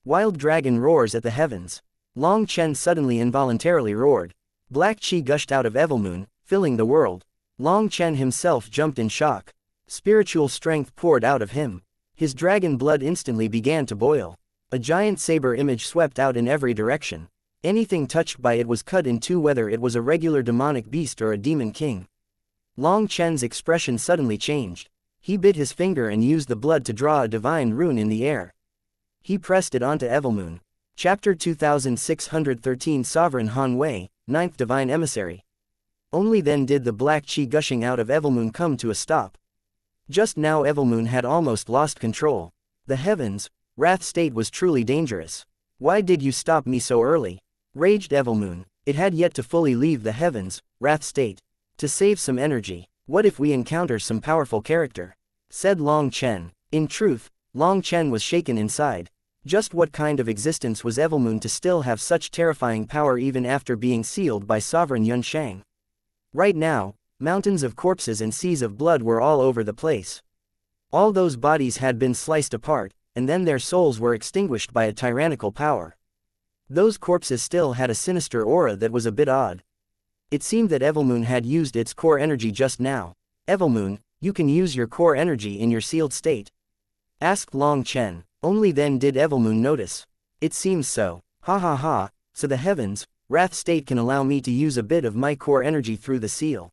Wild dragon roars at the heavens. Long Chen suddenly involuntarily roared. Black chi gushed out of Evilmoon, filling the world. Long Chen himself jumped in shock. Spiritual strength poured out of him. His dragon blood instantly began to boil. A giant saber image swept out in every direction. Anything touched by it was cut in 2, whether it was a regular demonic beast or a demon king. Long Chen's expression suddenly changed. He bit his finger and used the blood to draw a divine rune in the air. He pressed it onto Evilmoon. Chapter 2613 Sovereign Han Wei, 9th Divine Emissary. Only then did the black chi gushing out of Evilmoon come to a stop. Just now Evilmoon had almost lost control. The heavens, wrath state was truly dangerous. Why did you stop me so early? Raged Evilmoon. It had yet to fully leave the heavens, wrath state. To save some energy. What if we encounter some powerful character? Said Long Chen. In truth, Long Chen was shaken inside. Just what kind of existence was Evilmoon to still have such terrifying power even after being sealed by Sovereign Yunshang? Right now, mountains of corpses and seas of blood were all over the place. All those bodies had been sliced apart, and then their souls were extinguished by a tyrannical power. Those corpses still had a sinister aura that was a bit odd. It seemed that Evilmoon had used its core energy just now. Evilmoon, you can use your core energy in your sealed state? Asked Long Chen. Only then did Evilmoon notice. It seems so. Ha ha ha, so the heavens, wrath state can allow me to use a bit of my core energy through the seal.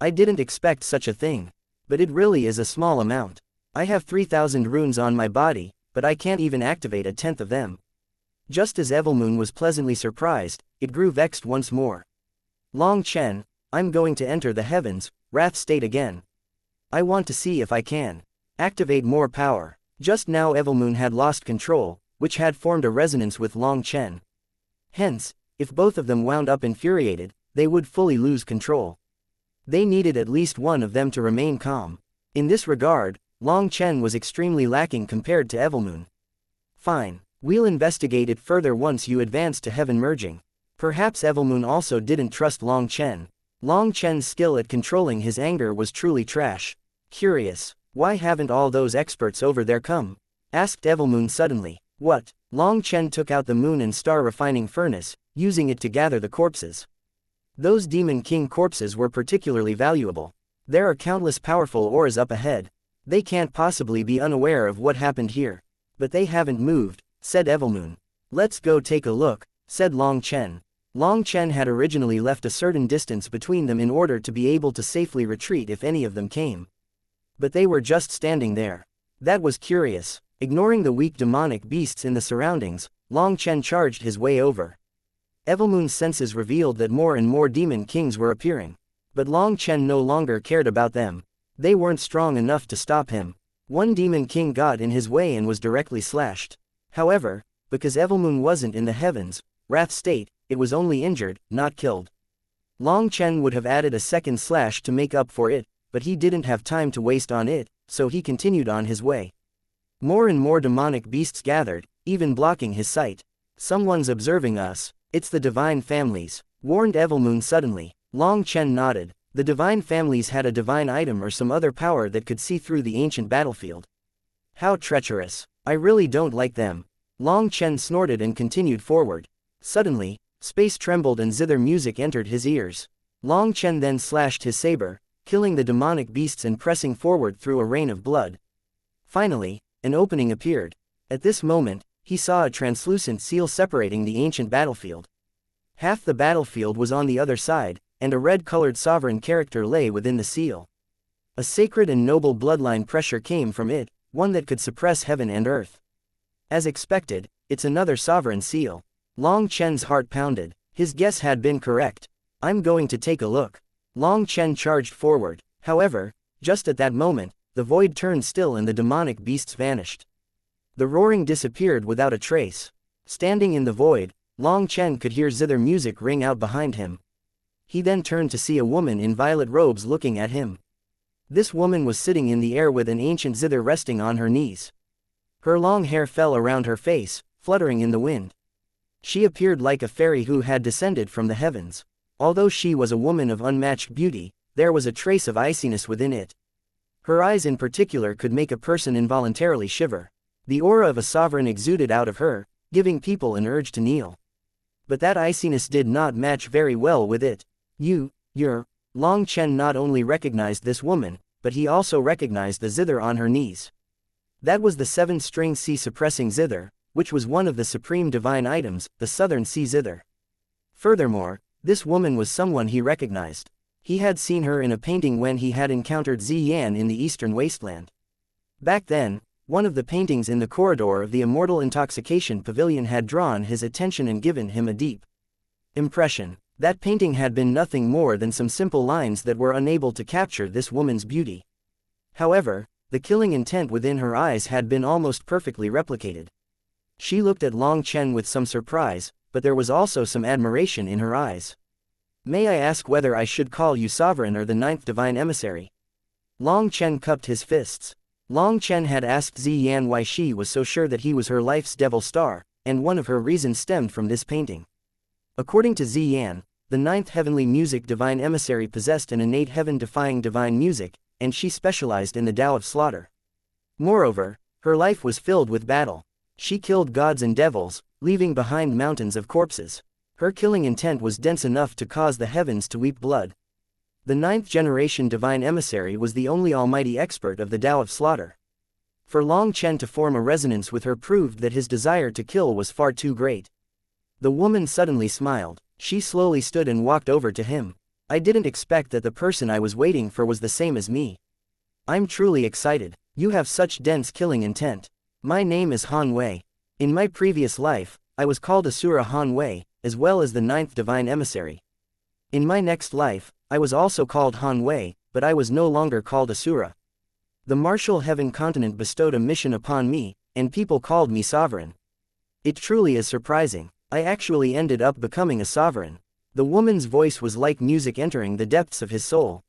I didn't expect such a thing. But it really is a small amount. I have 3,000 runes on my body, but I can't even activate a tenth of them. Just as Evilmoon was pleasantly surprised, it grew vexed once more. Long Chen, I'm going to enter the heavens, wrath state again. I want to see if I can activate more power. Just now Evilmoon had lost control, which had formed a resonance with Long Chen. Hence, if both of them wound up infuriated, they would fully lose control. They needed at least one of them to remain calm. In this regard, Long Chen was extremely lacking compared to Evilmoon. Fine, we'll investigate it further once you advance to heaven merging. Perhaps Evilmoon also didn't trust Long Chen. Long Chen's skill at controlling his anger was truly trash. Curious, why haven't all those experts over there come? Asked Evilmoon suddenly. What? Long Chen took out the moon and star refining furnace, using it to gather the corpses. Those Demon King corpses were particularly valuable. There are countless powerful auras up ahead. They can't possibly be unaware of what happened here. But they haven't moved, said Evilmoon. Let's go take a look, said Long Chen. Long Chen had originally left a certain distance between them in order to be able to safely retreat if any of them came. But they were just standing there. That was curious. Ignoring the weak demonic beasts in the surroundings, Long Chen charged his way over. Evilmoon's senses revealed that more and more demon kings were appearing. But Long Chen no longer cared about them. They weren't strong enough to stop him. One demon king got in his way and was directly slashed. However, because Evilmoon wasn't in the heavens, wrath state, it was only injured, not killed. Long Chen would have added a second slash to make up for it, but he didn't have time to waste on it, so he continued on his way. More and more demonic beasts gathered, even blocking his sight. Someone's observing us. It's the divine families, warned Evilmoon suddenly. Long Chen nodded. The divine families had a divine item or some other power that could see through the ancient battlefield. How treacherous. I really don't like them. Long Chen snorted and continued forward. Suddenly, space trembled and zither music entered his ears. Long Chen then slashed his saber, killing the demonic beasts and pressing forward through a rain of blood. Finally, an opening appeared. At this moment, he saw a translucent seal separating the ancient battlefield. Half the battlefield was on the other side, and a red-colored sovereign character lay within the seal. A sacred and noble bloodline pressure came from it, one that could suppress heaven and earth. As expected, it's another sovereign seal. Long Chen's heart pounded. His guess had been correct. I'm going to take a look. Long Chen charged forward. However, just at that moment, the void turned still and the demonic beasts vanished. The roaring disappeared without a trace. Standing in the void, Long Chen could hear zither music ring out behind him. He then turned to see a woman in violet robes looking at him. This woman was sitting in the air with an ancient zither resting on her knees. Her long hair fell around her face, fluttering in the wind. She appeared like a fairy who had descended from the heavens. Although she was a woman of unmatched beauty, there was a trace of iciness within it. Her eyes in particular could make a person involuntarily shiver. The aura of a sovereign exuded out of her, giving people an urge to kneel. But that iciness did not match very well with it. Long Chen not only recognized this woman, but he also recognized the zither on her knees. That was the 7-string sea suppressing zither, which was one of the supreme divine items, the southern sea zither. Furthermore, this woman was someone he recognized. He had seen her in a painting when he had encountered Ziyan in the eastern wasteland. Back then, one of the paintings in the corridor of the Immortal Intoxication Pavilion had drawn his attention and given him a deep impression. That painting had been nothing more than some simple lines that were unable to capture this woman's beauty. However, the killing intent within her eyes had been almost perfectly replicated. She looked at Long Chen with some surprise, but there was also some admiration in her eyes. "May I ask whether I should call you sovereign or the ninth divine emissary?" Long Chen cupped his fists. Long Chen had asked Ziyan why she was so sure that he was her life's devil star, and one of her reasons stemmed from this painting. According to Ziyan, the ninth heavenly music divine emissary possessed an innate heaven-defying divine music, and she specialized in the Tao of slaughter. Moreover, her life was filled with battle. She killed gods and devils, leaving behind mountains of corpses. Her killing intent was dense enough to cause the heavens to weep blood. The ninth generation divine emissary was the only almighty expert of the Tao of slaughter. For Long Chen to form a resonance with her proved that his desire to kill was far too great. The woman suddenly smiled. She slowly stood and walked over to him. "I didn't expect that the person I was waiting for was the same as me. I'm truly excited. You have such dense killing intent. My name is Han Wei. In my previous life, I was called Asura Han Wei, as well as the ninth divine emissary. In my next life, I was also called Han Wei, but I was no longer called Asura. The martial heaven continent bestowed a mission upon me, and people called me sovereign. It truly is surprising. I actually ended up becoming a sovereign." The woman's voice was like music entering the depths of his soul.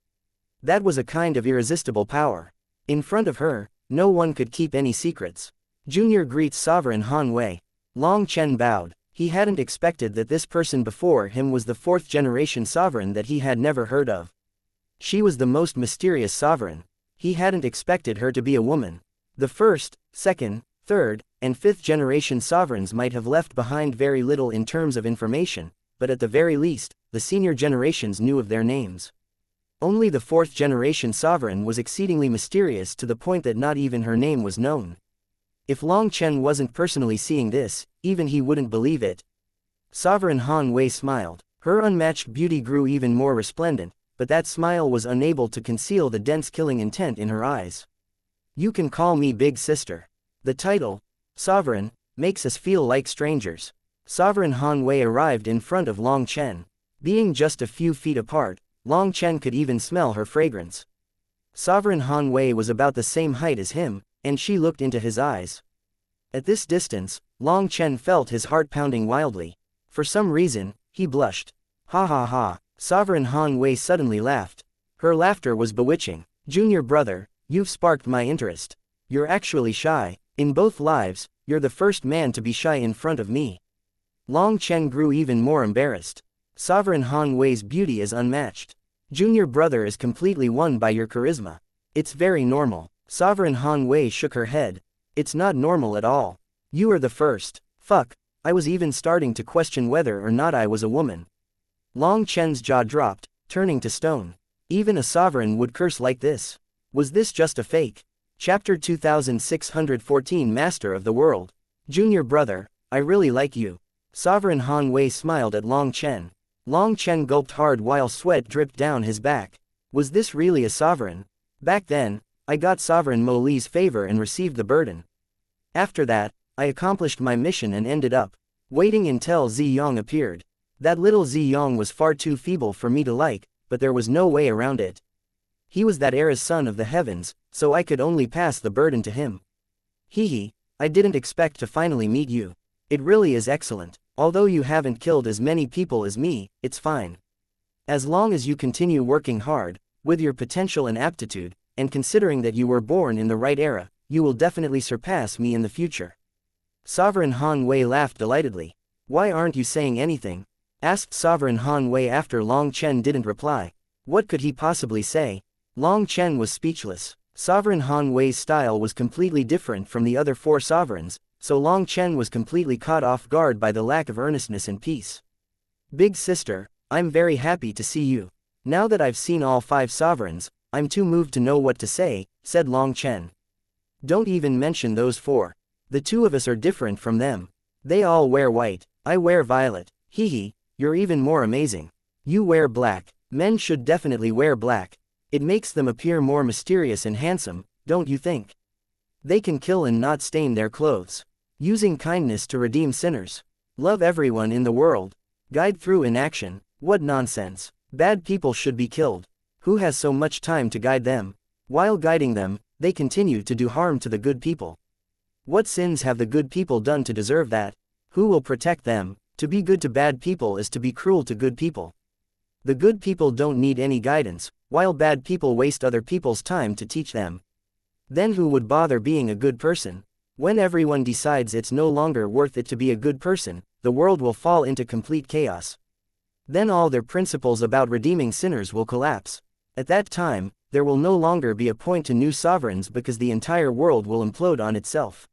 That was a kind of irresistible power. In front of her, no one could keep any secrets. "Junior greets Sovereign Han Wei." Long Chen bowed. He hadn't expected that this person before him was the fourth generation sovereign that he had never heard of. She was the most mysterious sovereign. He hadn't expected her to be a woman. The first, second, third, and fifth generation sovereigns might have left behind very little in terms of information, but at the very least, the senior generations knew of their names. Only the fourth generation sovereign was exceedingly mysterious to the point that not even her name was known. If Long Chen wasn't personally seeing this, even he wouldn't believe it. Sovereign Han Wei smiled. Her unmatched beauty grew even more resplendent, but that smile was unable to conceal the dense killing intent in her eyes. "You can call me Big Sister. The title, Sovereign, makes us feel like strangers." Sovereign Han Wei arrived in front of Long Chen. Being just a few feet apart, Long Chen could even smell her fragrance. Sovereign Han Wei was about the same height as him, and she looked into his eyes. At this distance, Long Chen felt his heart pounding wildly. For some reason, he blushed. "Ha ha ha." Sovereign Han Wei suddenly laughed. Her laughter was bewitching. "Junior brother, you've sparked my interest. You're actually shy. In both lives, you're the first man to be shy in front of me." Long Chen grew even more embarrassed. Sovereign Han Wei's beauty is unmatched. "Junior brother is completely won by your charisma. It's very normal." Sovereign Han Wei shook her head. "It's not normal at all. You are the first. Fuck, I was even starting to question whether or not I was a woman." Long Chen's jaw dropped, turning to stone. Even a sovereign would curse like this. Was this just a fake? Chapter 2614 Master of the World. "Junior brother, I really like you." Sovereign Han Wei smiled at Long Chen. Long Chen gulped hard while sweat dripped down his back. Was this really a sovereign? "Back then, I got Sovereign Mo Li's favor and received the burden. After that, I accomplished my mission and ended up waiting until Ziyang appeared. That little Ziyang was far too feeble for me to like, but there was no way around it. He was that era's son of the heavens, so I could only pass the burden to him. Hehe, I didn't expect to finally meet you. It really is excellent. Although you haven't killed as many people as me, it's fine. As long as you continue working hard, with your potential and aptitude, and considering that you were born in the right era, you will definitely surpass me in the future." Sovereign Han Wei laughed delightedly. "Why aren't you saying anything?" asked Sovereign Han Wei after Long Chen didn't reply. What could he possibly say? Long Chen was speechless. Sovereign Han Wei's style was completely different from the other four sovereigns, so Long Chen was completely caught off guard by the lack of earnestness and peace. "Big sister, I'm very happy to see you. Now that I've seen all five sovereigns, I'm too moved to know what to say," said Long Chen. "Don't even mention those four. The two of us are different from them. They all wear white. I wear violet. Hehe, you're even more amazing. You wear black. Men should definitely wear black. It makes them appear more mysterious and handsome, don't you think? They can kill and not stain their clothes. Using kindness to redeem sinners. Love everyone in the world. Guide through inaction. What nonsense. Bad people should be killed. Who has so much time to guide them? While guiding them, they continue to do harm to the good people. What sins have the good people done to deserve that? Who will protect them? To be good to bad people is to be cruel to good people. The good people don't need any guidance, while bad people waste other people's time to teach them. Then who would bother being a good person? When everyone decides it's no longer worth it to be a good person, the world will fall into complete chaos. Then all their principles about redeeming sinners will collapse. At that time, there will no longer be a point to new sovereigns because the entire world will implode on itself.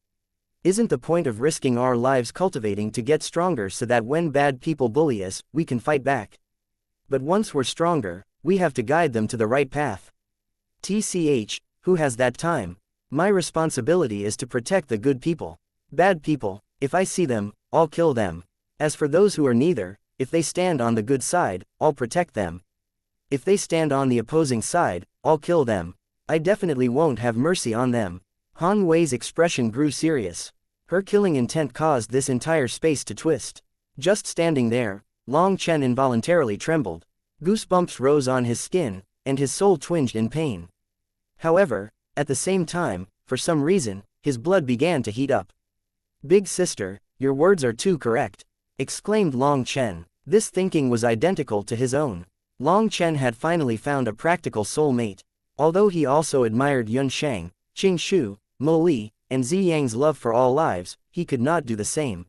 Isn't the point of risking our lives cultivating to get stronger so that when bad people bully us, we can fight back? But once we're stronger, we have to guide them to the right path. TCH, who has that time? My responsibility is to protect the good people. Bad people, if I see them, I'll kill them. As for those who are neither, if they stand on the good side, I'll protect them. If they stand on the opposing side, I'll kill them. I definitely won't have mercy on them. Han Wei's expression grew serious. Her killing intent caused this entire space to twist. Just standing there, Long Chen involuntarily trembled. Goosebumps rose on his skin, and his soul twinged in pain. However, at the same time, for some reason, his blood began to heat up. "Big sister, your words are too correct," exclaimed Long Chen. This thinking was identical to his own. Long Chen had finally found a practical soulmate. Although he also admired Yun Shang, Qing Shu, Mo Li, and Zi Yang's love for all lives, he could not do the same.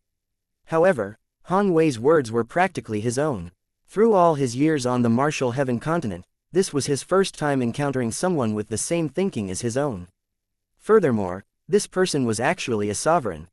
However, Han Wei's words were practically his own. Through all his years on the martial heaven continent, this was his first time encountering someone with the same thinking as his own. Furthermore, this person was actually a sovereign.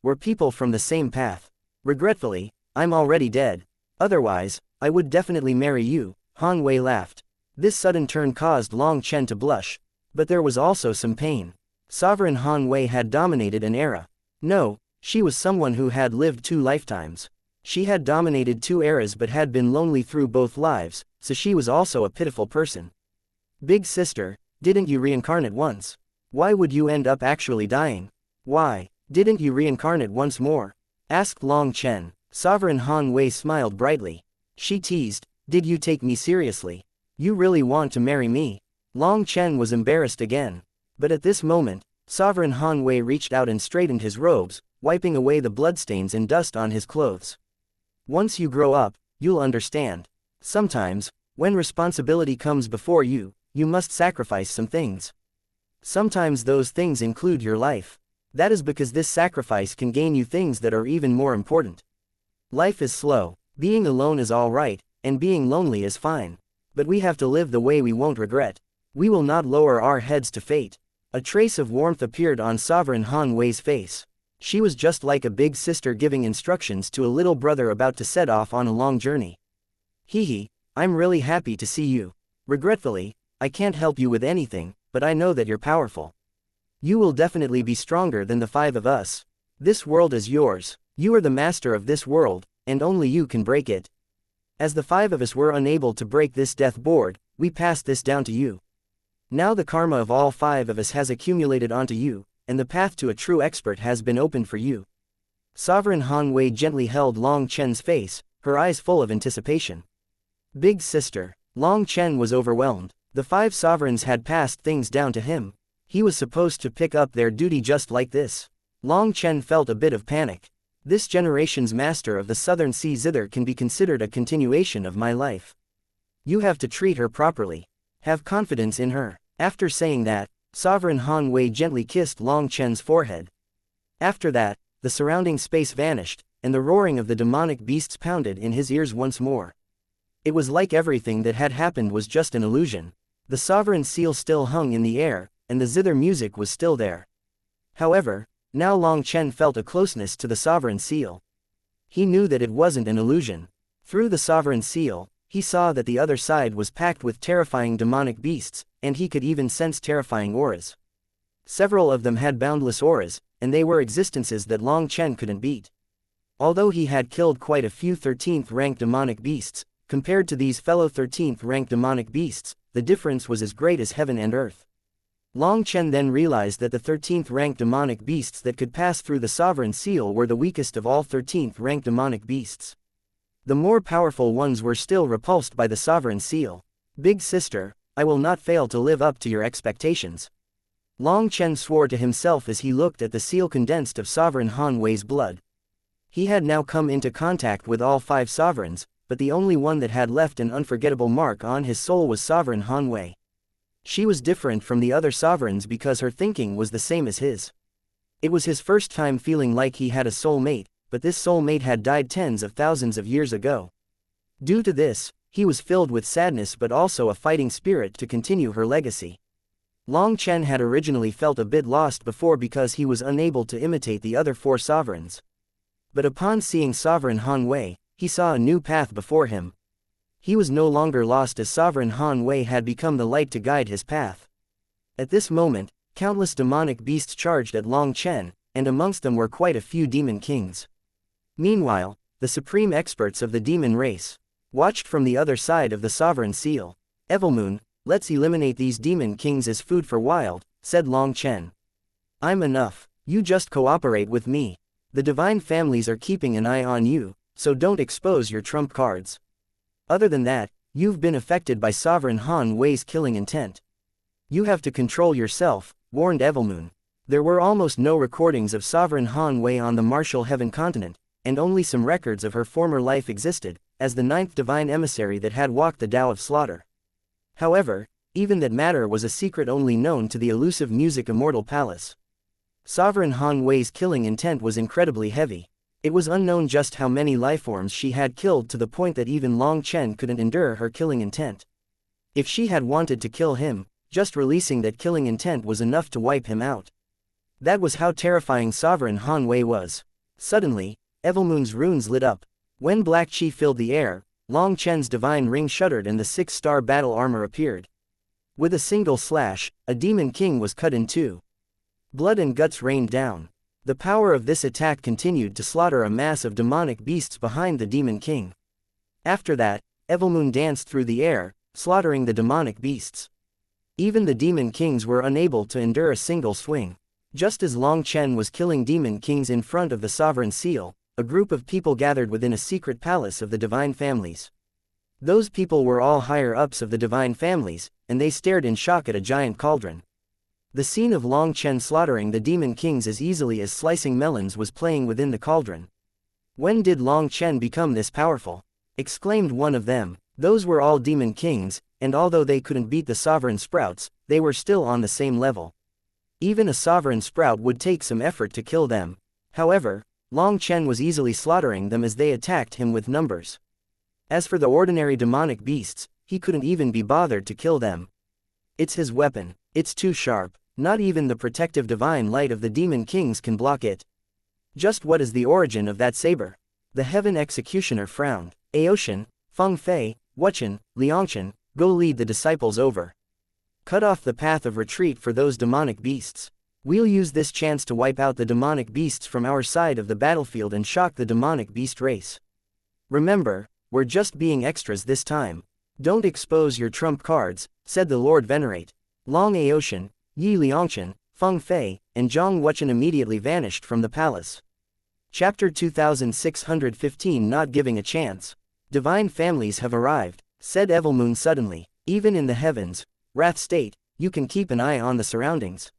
We're people from the same path. Regretfully, I'm already dead. Otherwise, I would definitely marry you, Han Wei laughed. This sudden turn caused Long Chen to blush. But there was also some pain. Sovereign Han Wei had dominated an era. No, she was someone who had lived 2 lifetimes. She had dominated 2 eras but had been lonely through both lives, so she was also a pitiful person. Big sister, didn't you reincarnate once? Why would you end up actually dying? Why didn't you reincarnate once more? Asked Long Chen. Sovereign Han Wei smiled brightly. She teased, did you take me seriously? You really want to marry me? Long Chen was embarrassed again. But at this moment, Sovereign Han Wei reached out and straightened his robes, wiping away the bloodstains and dust on his clothes. Once you grow up, you'll understand. Sometimes, when responsibility comes before you, you must sacrifice some things. Sometimes those things include your life. That is because this sacrifice can gain you things that are even more important. Life is slow. Being alone is alright, and being lonely is fine. But we have to live the way we won't regret. We will not lower our heads to fate. A trace of warmth appeared on Sovereign Han Wei's face. She was just like a big sister giving instructions to a little brother about to set off on a long journey. I'm really happy to see you. Regretfully, I can't help you with anything, but I know that you're powerful. You will definitely be stronger than the 5 of us. This world is yours. You are the master of this world, and only you can break it. As the 5 of us were unable to break this death board, we passed this down to you. Now the karma of all 5 of us has accumulated onto you, and the path to a true expert has been opened for you. Sovereign Han Wei gently held Long Chen's face, her eyes full of anticipation. Big sister. Long Chen was overwhelmed. The 5 sovereigns had passed things down to him. He was supposed to pick up their duty just like this. Long Chen felt a bit of panic. This generation's master of the Southern Sea Zither can be considered a continuation of my life. You have to treat her properly. Have confidence in her. After saying that, Sovereign Han Wei gently kissed Long Chen's forehead. After that, the surrounding space vanished, and the roaring of the demonic beasts pounded in his ears once more. It was like everything that had happened was just an illusion. The sovereign seal still hung in the air, and the zither music was still there. However, now Long Chen felt a closeness to the sovereign seal. He knew that it wasn't an illusion. Through the sovereign seal, he saw that the other side was packed with terrifying demonic beasts, and he could even sense terrifying auras. Several of them had boundless auras, and they were existences that Long Chen couldn't beat. Although he had killed quite a few 13th-ranked demonic beasts, compared to these fellow 13th-ranked demonic beasts, the difference was as great as heaven and earth. Long Chen then realized that the 13th-ranked demonic beasts that could pass through the sovereign seal were the weakest of all 13th-ranked demonic beasts. The more powerful ones were still repulsed by the sovereign seal. Big sister, I will not fail to live up to your expectations. Long Chen swore to himself as he looked at the seal condensed of Sovereign Han Wei's blood. He had now come into contact with all 5 sovereigns, but the only one that had left an unforgettable mark on his soul was Sovereign Han Wei. She was different from the other sovereigns because her thinking was the same as his. It was his first time feeling like he had a soulmate, but this soulmate had died tens of thousands of years ago. Due to this, he was filled with sadness but also a fighting spirit to continue her legacy. Long Chen had originally felt a bit lost before because he was unable to imitate the other 4 sovereigns. But upon seeing Sovereign Han Wei, he saw a new path before him. He was no longer lost as Sovereign Han Wei had become the light to guide his path. At this moment, countless demonic beasts charged at Long Chen, and amongst them were quite a few demon kings. Meanwhile, the supreme experts of the demon race watched from the other side of the sovereign seal. Evilmoon, let's eliminate these demon kings as food for wild, said Long Chen. I'm enough, you just cooperate with me. The divine families are keeping an eye on you, so don't expose your trump cards. Other than that, you've been affected by Sovereign Han Wei's killing intent. You have to control yourself, warned Evilmoon. There were almost no recordings of Sovereign Han Wei on the Martial Heaven continent, and only some records of her former life existed, as the 9th divine emissary that had walked the Tao of Slaughter. However, even that matter was a secret only known to the elusive music immortal palace. Sovereign Han Wei's killing intent was incredibly heavy. It was unknown just how many lifeforms she had killed to the point that even Long Chen couldn't endure her killing intent. If she had wanted to kill him, just releasing that killing intent was enough to wipe him out. That was how terrifying Sovereign Han Wei was. Suddenly, Evilmoon's runes lit up. When black chi filled the air, Long Chen's divine ring shuddered and the 6-star battle armor appeared. With a single slash, a demon king was cut in 2. Blood and guts rained down. The power of this attack continued to slaughter a mass of demonic beasts behind the demon king. After that, Evilmoon danced through the air, slaughtering the demonic beasts. Even the demon kings were unable to endure a single swing. Just as Long Chen was killing demon kings in front of the sovereign seal, a group of people gathered within a secret palace of the divine families. Those people were all higher-ups of the divine families, and they stared in shock at a giant cauldron. The scene of Long Chen slaughtering the demon kings as easily as slicing melons was playing within the cauldron. When did Long Chen become this powerful? Exclaimed one of them. Those were all demon kings, and although they couldn't beat the sovereign sprouts, they were still on the same level. Even a sovereign sprout would take some effort to kill them. However, Long Chen was easily slaughtering them as they attacked him with numbers. As for the ordinary demonic beasts, he couldn't even be bothered to kill them. It's his weapon. It's too sharp. Not even the protective divine light of the demon kings can block it. Just what is the origin of that saber? The heaven executioner frowned. Aoshin, Feng Fei, Wuxian, Liangshan, go lead the disciples over. Cut off the path of retreat for those demonic beasts. We'll use this chance to wipe out the demonic beasts from our side of the battlefield and shock the demonic beast race. Remember, we're just being extras this time. Don't expose your trump cards, said the Lord Venerate. Long Aoshin, Yi Liangshan, Feng Fei, and Zhang Wuxian immediately vanished from the palace. Chapter 2615 Not Giving a Chance. Divine families have arrived, said Evilmoon suddenly. Even in the heavens, Wrath State, you can keep an eye on the surroundings.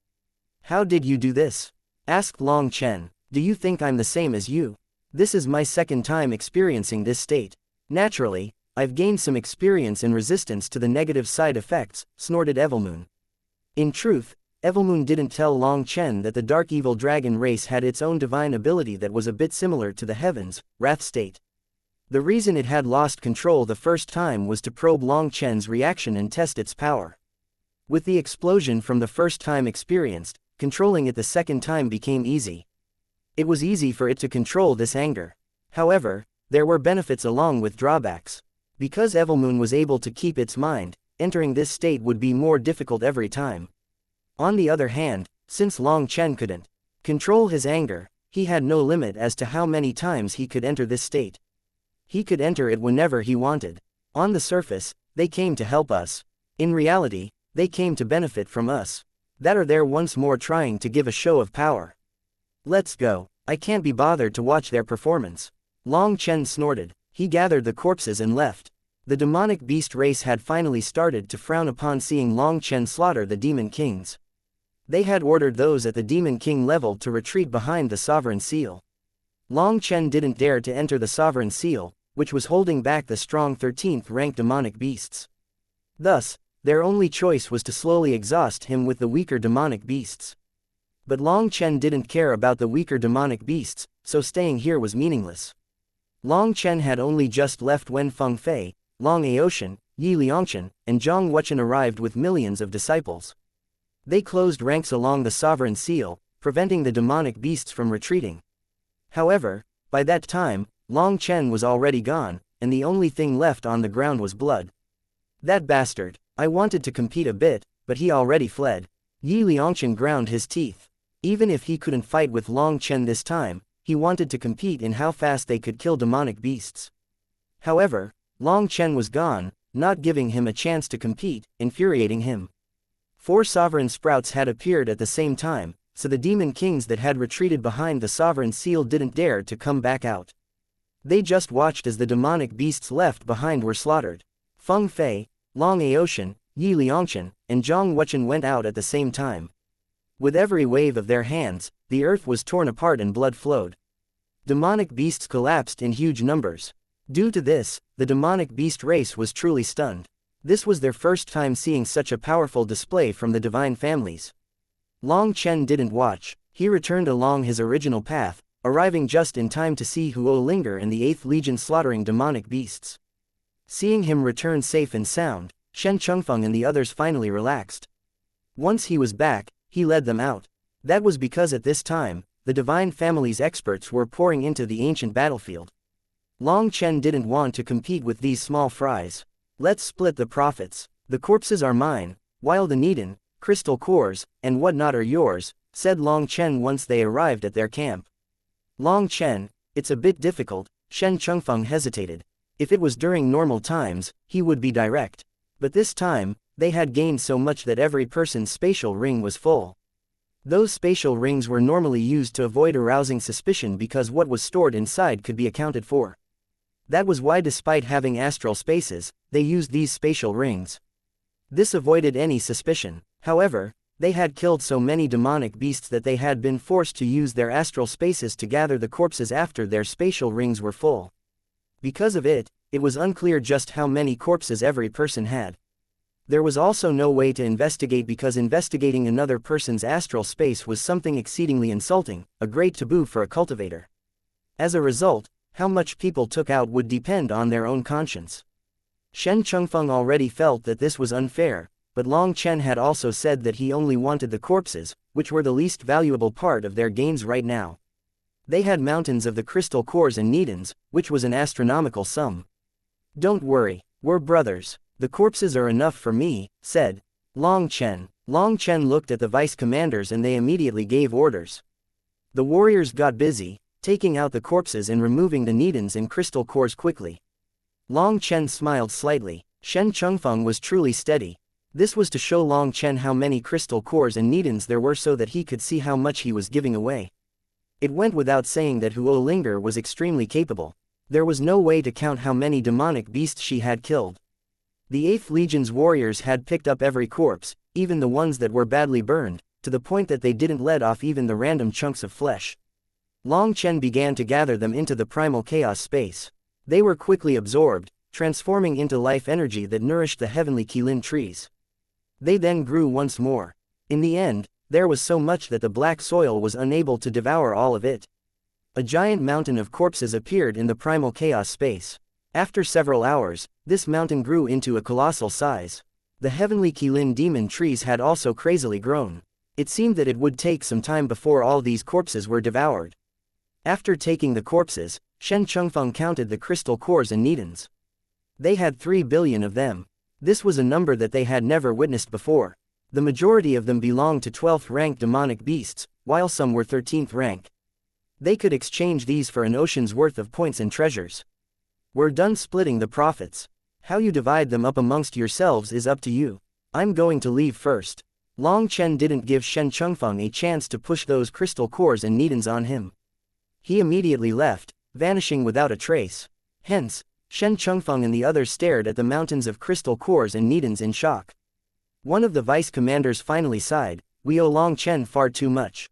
How did you do this? Asked Long Chen. Do you think I'm the same as you? This is my second time experiencing this state. Naturally, I've gained some experience in resistance to the negative side effects, snorted Evilmoon. In truth, Evilmoon didn't tell Long Chen that the dark evil dragon race had its own divine ability that was a bit similar to the heavens, Wrath State. The reason it had lost control the first time was to probe Long Chen's reaction and test its power. With the explosion from the first time experienced, controlling it the second time became easy. It was easy for it to control this anger. However, there were benefits along with drawbacks. Because Evilmoon was able to keep its mind, entering this state would be more difficult every time. On the other hand, since Long Chen couldn't control his anger, he had no limit as to how many times he could enter this state. He could enter it whenever he wanted. On the surface, they came to help us. In reality, they came to benefit from us. That are there once more trying to give a show of power. Let's go. I can't be bothered to watch their performance. Long Chen snorted. He gathered the corpses and left. The demonic beast race had finally started to frown upon seeing Long Chen slaughter the demon kings. They had ordered those at the demon king level to retreat behind the sovereign seal. Long Chen didn't dare to enter the sovereign seal, which was holding back the strong 13th rank demonic beasts. Thus, their only choice was to slowly exhaust him with the weaker demonic beasts. But Long Chen didn't care about the weaker demonic beasts, so staying here was meaningless. Long Chen had only just left when Feng Fei, Long Aoshan, Yi Liangchen, and Zhang Wuchen arrived with millions of disciples. They closed ranks along the sovereign seal, preventing the demonic beasts from retreating. However, by that time, Long Chen was already gone, and the only thing left on the ground was blood. That bastard! I wanted to compete a bit, but he already fled. Yi Liangchen ground his teeth. Even if he couldn't fight with Long Chen this time, he wanted to compete in how fast they could kill demonic beasts. However, Long Chen was gone, not giving him a chance to compete, infuriating him. 4 sovereign sprouts had appeared at the same time, so the demon kings that had retreated behind the sovereign seal didn't dare to come back out. They just watched as the demonic beasts left behind were slaughtered. Feng Fei, Long Aoshan, Yi Liangchen, and Zhang Wuchen went out at the same time. With every wave of their hands, the earth was torn apart and blood flowed. Demonic beasts collapsed in huge numbers. Due to this, the demonic beast race was truly stunned. This was their first time seeing such a powerful display from the divine families. Long Chen didn't watch, he returned along his original path, arriving just in time to see Huo Linger and the 8th Legion slaughtering demonic beasts. Seeing him return safe and sound, Shen Chengfeng and the others finally relaxed. Once he was back, he led them out. That was because at this time, the divine family's experts were pouring into the ancient battlefield. Long Chen didn't want to compete with these small fries. Let's split the profits. The corpses are mine, while the Neden, crystal cores, and whatnot are yours, said Long Chen once they arrived at their camp. Long Chen, it's a bit difficult, Shen Chengfeng hesitated. If it was during normal times, he would be direct. But this time, they had gained so much that every person's spatial ring was full. Those spatial rings were normally used to avoid arousing suspicion because what was stored inside could be accounted for. That was why despite having astral spaces, they used these spatial rings. This avoided any suspicion. However, they had killed so many demonic beasts that they had been forced to use their astral spaces to gather the corpses after their spatial rings were full. Because of it, it was unclear just how many corpses every person had. There was also no way to investigate because investigating another person's astral space was something exceedingly insulting, a great taboo for a cultivator. As a result, how much people took out would depend on their own conscience. Shen Chengfeng already felt that this was unfair, but Long Chen had also said that he only wanted the corpses, which were the least valuable part of their gains right now. They had mountains of the crystal cores and Nedens, which was an astronomical sum. Don't worry, we're brothers. The corpses are enough for me, said Long Chen. Long Chen looked at the vice commanders and they immediately gave orders. The warriors got busy, taking out the corpses and removing the Nedens and crystal cores quickly. Long Chen smiled slightly. Shen Chengfeng was truly steady. This was to show Long Chen how many crystal cores and Nedens there were so that he could see how much he was giving away. It went without saying that Huo Linger was extremely capable. There was no way to count how many demonic beasts she had killed. The 8th Legion's warriors had picked up every corpse, even the ones that were badly burned, to the point that they didn't let off even the random chunks of flesh. Long Chen began to gather them into the primal chaos space. They were quickly absorbed, transforming into life energy that nourished the heavenly Qilin trees. They then grew once more. In the end, there was so much that the black soil was unable to devour all of it. A giant mountain of corpses appeared in the primal chaos space. After several hours, this mountain grew into a colossal size. The heavenly Qilin demon trees had also crazily grown. It seemed that it would take some time before all these corpses were devoured. After taking the corpses, Shen Chengfeng counted the crystal cores and Nedens. They had 3 billion of them. This was a number that they had never witnessed before. The majority of them belonged to 12th rank demonic beasts, while some were 13th rank. They could exchange these for an ocean's worth of points and treasures. We're done splitting the profits. How you divide them up amongst yourselves is up to you. I'm going to leave first. Long Chen didn't give Shen Chengfeng a chance to push those crystal cores and Nedens on him. He immediately left, vanishing without a trace. Hence, Shen Chengfeng and the others stared at the mountains of crystal cores and needles in shock. One of the vice commanders finally sighed, "We owe Long Chen far too much.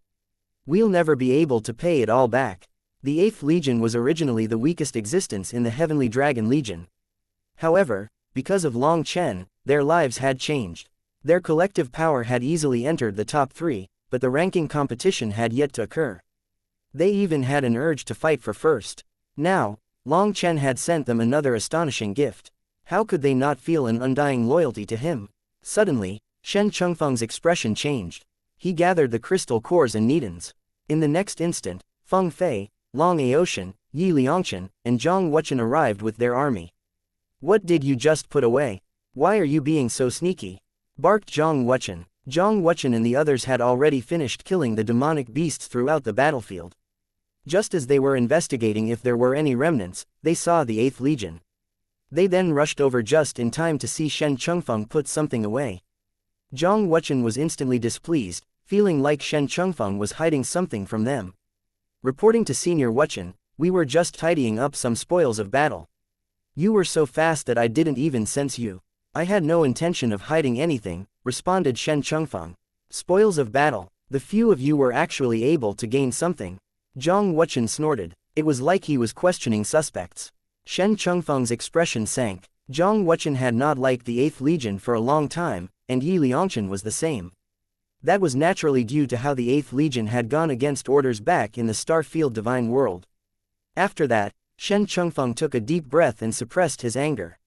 We'll never be able to pay it all back." The 8th Legion was originally the weakest existence in the Heavenly Dragon Legion. However, because of Long Chen, their lives had changed. Their collective power had easily entered the top 3, but the ranking competition had yet to occur. They even had an urge to fight for first. Now, Long Chen had sent them another astonishing gift. How could they not feel an undying loyalty to him? Suddenly, Shen Chengfeng's expression changed. He gathered the crystal cores and needles. In the next instant, Feng Fei, Long Aoshan, Yi Liangchen, and Zhang Wuchen arrived with their army. "What did you just put away? Why are you being so sneaky?" barked Zhang Wuchen. Zhang Wuchen and the others had already finished killing the demonic beasts throughout the battlefield. Just as they were investigating if there were any remnants, they saw the 8th Legion. They then rushed over just in time to see Shen Chengfeng put something away. Zhang Wuchen was instantly displeased, feeling like Shen Chengfeng was hiding something from them. Reporting to Senior Wuchen, "We were just tidying up some spoils of battle. You were so fast that I didn't even sense you." "I had no intention of hiding anything," responded Shen Chengfeng. "Spoils of battle? The few of you were actually able to gain something." Zhang Wuchen snorted. It was like he was questioning suspects. Shen Chengfeng's expression sank. Zhang Wuchen had not liked the 8th Legion for a long time, and Yi Liangchen was the same. That was naturally due to how the 8th Legion had gone against orders back in the Starfield Divine World. After that, Shen Chengfeng took a deep breath and suppressed his anger.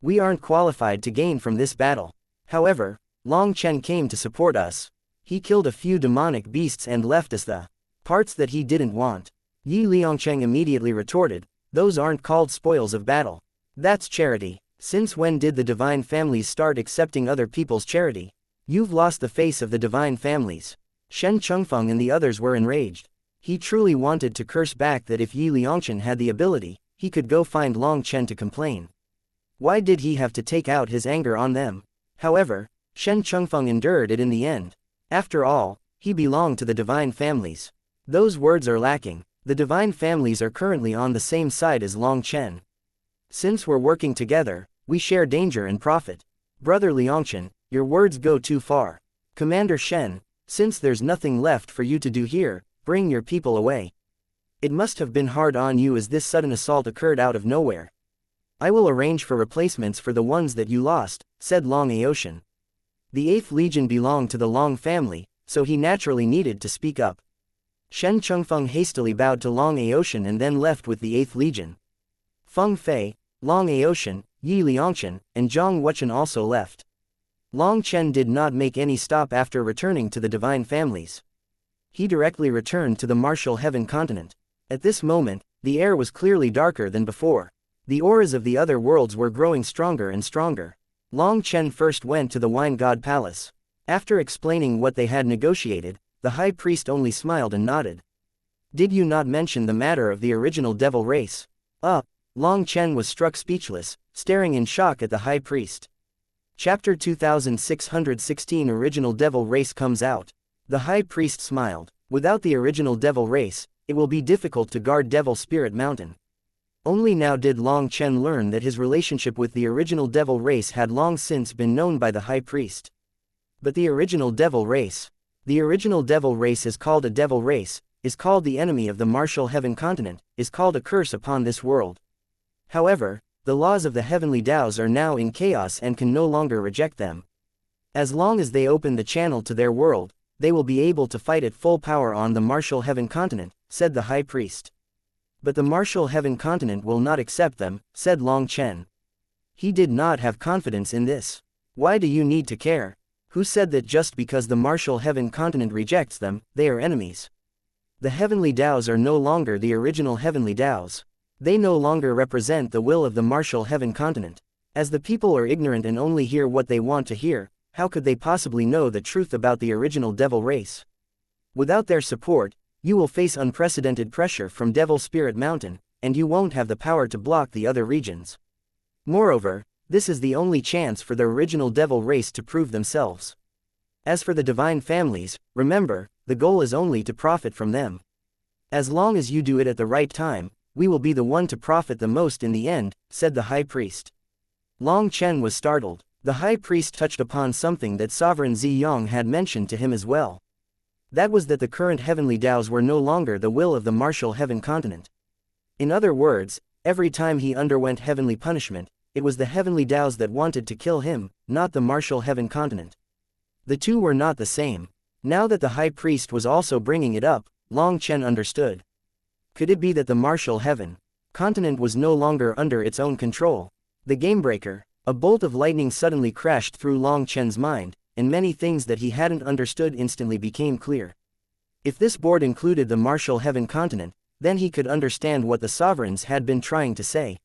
"We aren't qualified to gain from this battle. However, Long Chen came to support us. He killed a few demonic beasts and left us the parts that he didn't want." Yi Liangcheng immediately retorted, "Those aren't called spoils of battle. That's charity. Since when did the divine families start accepting other people's charity? You've lost the face of the divine families." Shen Chengfeng and the others were enraged. He truly wanted to curse back that if Yi Liangchen had the ability, he could go find Long Chen to complain. Why did he have to take out his anger on them? However, Shen Chengfeng endured it in the end. After all, he belonged to the divine families. Those words are lacking. The divine families are currently on the same side as Long Chen. Since we're working together, we share danger and profit. Brother Liangchen, your words go too far. Commander Shen, since there's nothing left for you to do here, bring your people away. It must have been hard on you as this sudden assault occurred out of nowhere. I will arrange for replacements for the ones that you lost, said Long Aoshan. The 8th Legion belonged to the Long family, so he naturally needed to speak up. Shen Chengfeng hastily bowed to Long Aoshan and then left with the 8th Legion. Feng Fei, Long Aoshan, Yi Liangchen, and Zhang Wuchen also left. Long Chen did not make any stop after returning to the divine families. He directly returned to the martial heaven continent. At this moment, the air was clearly darker than before. The auras of the other worlds were growing stronger and stronger. Long Chen first went to the Wine God Palace. After explaining what they had negotiated, the high priest only smiled and nodded. Did you not mention the matter of the original devil race? Long Chen was struck speechless, staring in shock at the high priest. Chapter 2616 Original Devil Race comes out. The high priest smiled. Without the original devil race, it will be difficult to guard Devil Spirit Mountain. Only now did Long Chen learn that his relationship with the original devil race had long since been known by the high priest. But the original devil race. The original devil race is called a devil race, is called the enemy of the martial heaven continent, is called a curse upon this world. However, the laws of the heavenly Taos are now in chaos and can no longer reject them. As long as they open the channel to their world, they will be able to fight at full power on the martial heaven continent, said the high priest. But the martial heaven continent will not accept them, said Long Chen. He did not have confidence in this. Why do you need to care? Who said that just because the martial heaven continent rejects them, they are enemies? The heavenly Taos are no longer the original heavenly Taos. They no longer represent the will of the martial heaven continent. As the people are ignorant and only hear what they want to hear, how could they possibly know the truth about the original devil race? Without their support, you will face unprecedented pressure from Devil Spirit Mountain, and you won't have the power to block the other regions. Moreover, this is the only chance for the original devil race to prove themselves. As for the divine families, remember, the goal is only to profit from them. As long as you do it at the right time, we will be the one to profit the most in the end, said the high priest. Long Chen was startled. The high priest touched upon something that Sovereign Ziyang had mentioned to him as well. That was that the current heavenly Daos were no longer the will of the martial heaven continent. In other words, every time he underwent heavenly punishment, it was the heavenly Daos that wanted to kill him, not the martial heaven continent. The two were not the same. Now that the high priest was also bringing it up, Long Chen understood. Could it be that the martial heaven continent was no longer under its own control? The Gamebreaker. A bolt of lightning suddenly crashed through Long Chen's mind, and many things that he hadn't understood instantly became clear. If this board included the martial heaven continent, then he could understand what the sovereigns had been trying to say.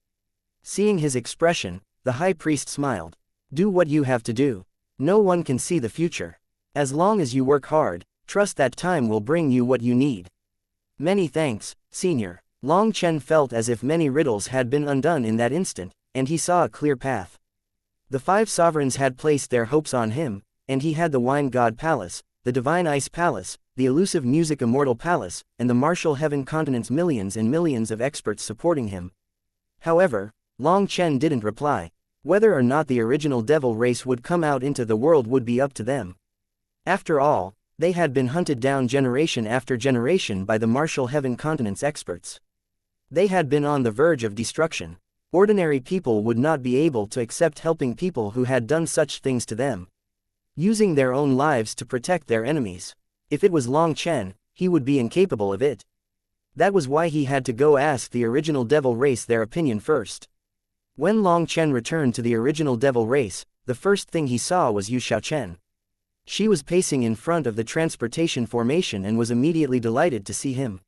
Seeing his expression, the high priest smiled. Do what you have to do. No one can see the future. As long as you work hard, trust that time will bring you what you need. Many thanks, Senior. Long Chen felt as if many riddles had been undone in that instant, and he saw a clear path. The 5 sovereigns had placed their hopes on him, and he had the Wine God Palace, the Divine Ice Palace, the Elusive Music Immortal Palace, and the Martial Heaven Continent's millions and millions of experts supporting him. However, Long Chen didn't reply. Whether or not the original devil race would come out into the world would be up to them. After all, they had been hunted down generation after generation by the Martial Heaven Continent's experts. They had been on the verge of destruction. Ordinary people would not be able to accept helping people who had done such things to them, using their own lives to protect their enemies. If it was Long Chen, he would be incapable of it. That was why he had to go ask the original devil race their opinion first. When Long Chen returned to the original devil race, the first thing he saw was Yu Xiaochen. She was pacing in front of the transportation formation and was immediately delighted to see him.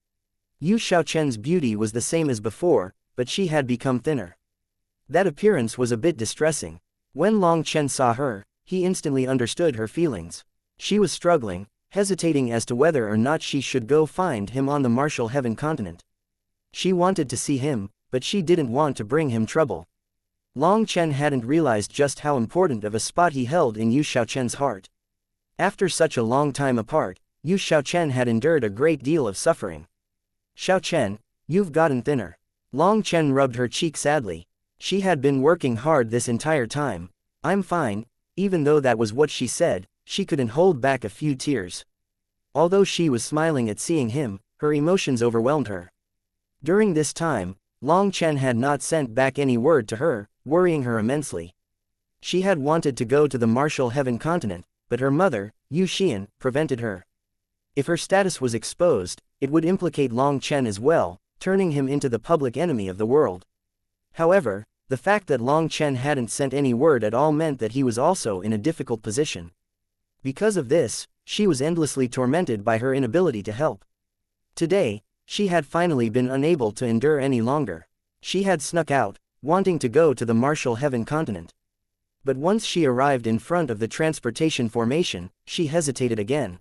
Yu Xiaochen's beauty was the same as before, but she had become thinner. That appearance was a bit distressing. When Long Chen saw her, he instantly understood her feelings. She was struggling, hesitating as to whether or not she should go find him on the Martial Heaven continent. She wanted to see him, but she didn't want to bring him trouble. Long Chen hadn't realized just how important of a spot he held in Yu Xiaochen's heart. After such a long time apart, Yu Xiaochen had endured a great deal of suffering. Xiaochen, you've gotten thinner. Long Chen rubbed her cheek sadly. She had been working hard this entire time. I'm fine. Even though that was what she said, she couldn't hold back a few tears. Although she was smiling at seeing him, her emotions overwhelmed her. During this time, Long Chen had not sent back any word to her, worrying her immensely. She had wanted to go to the Martial Heaven continent, but her mother, Yu Xian, prevented her. If her status was exposed, it would implicate Long Chen as well, turning him into the public enemy of the world. However, the fact that Long Chen hadn't sent any word at all meant that he was also in a difficult position. Because of this, she was endlessly tormented by her inability to help. Today, she had finally been unable to endure any longer. She had snuck out, wanting to go to the Martial Heaven continent. But once she arrived in front of the transportation formation, she hesitated again.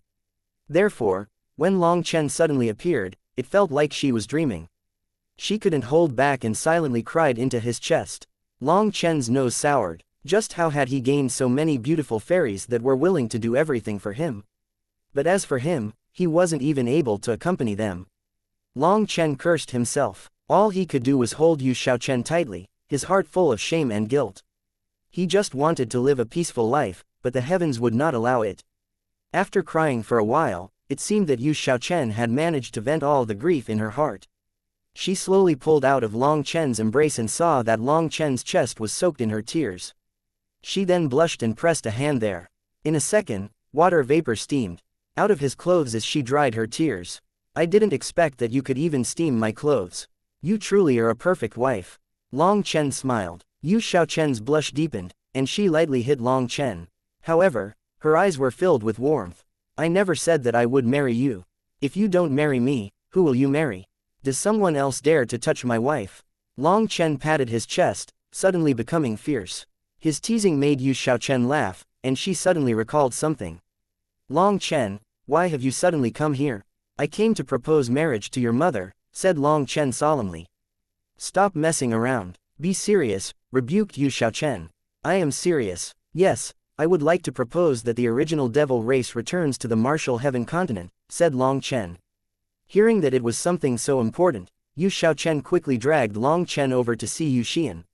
Therefore, when Long Chen suddenly appeared, it felt like she was dreaming. She couldn't hold back and silently cried into his chest. Long Chen's nose soured. Just how had he gained so many beautiful fairies that were willing to do everything for him? But as for him, he wasn't even able to accompany them. Long Chen cursed himself. All he could do was hold Yu Xiaochen tightly, his heart full of shame and guilt. He just wanted to live a peaceful life, but the heavens would not allow it. After crying for a while, it seemed that Yu Xiaochen had managed to vent all the grief in her heart. She slowly pulled out of Long Chen's embrace and saw that Long Chen's chest was soaked in her tears. She then blushed and pressed a hand there. In a second, water vapor steamed out of his clothes as she dried her tears. I didn't expect that you could even steam my clothes. You truly are a perfect wife. Long Chen smiled. Yu Xiaochen's blush deepened, and she lightly hit Long Chen. However, her eyes were filled with warmth. I never said that I would marry you. If you don't marry me, who will you marry? Does someone else dare to touch my wife? Long Chen patted his chest, suddenly becoming fierce. His teasing made Yu Xiaochen laugh, and she suddenly recalled something. Long Chen, why have you suddenly come here? I came to propose marriage to your mother, said Long Chen solemnly. Stop messing around. Be serious, rebuked Yu Xiaochen. I am serious. Yes, I would like to propose that the original devil race returns to the Martial Heaven continent, said Long Chen. Hearing that it was something so important, Yu Xiaochen quickly dragged Long Chen over to see Yu Xian.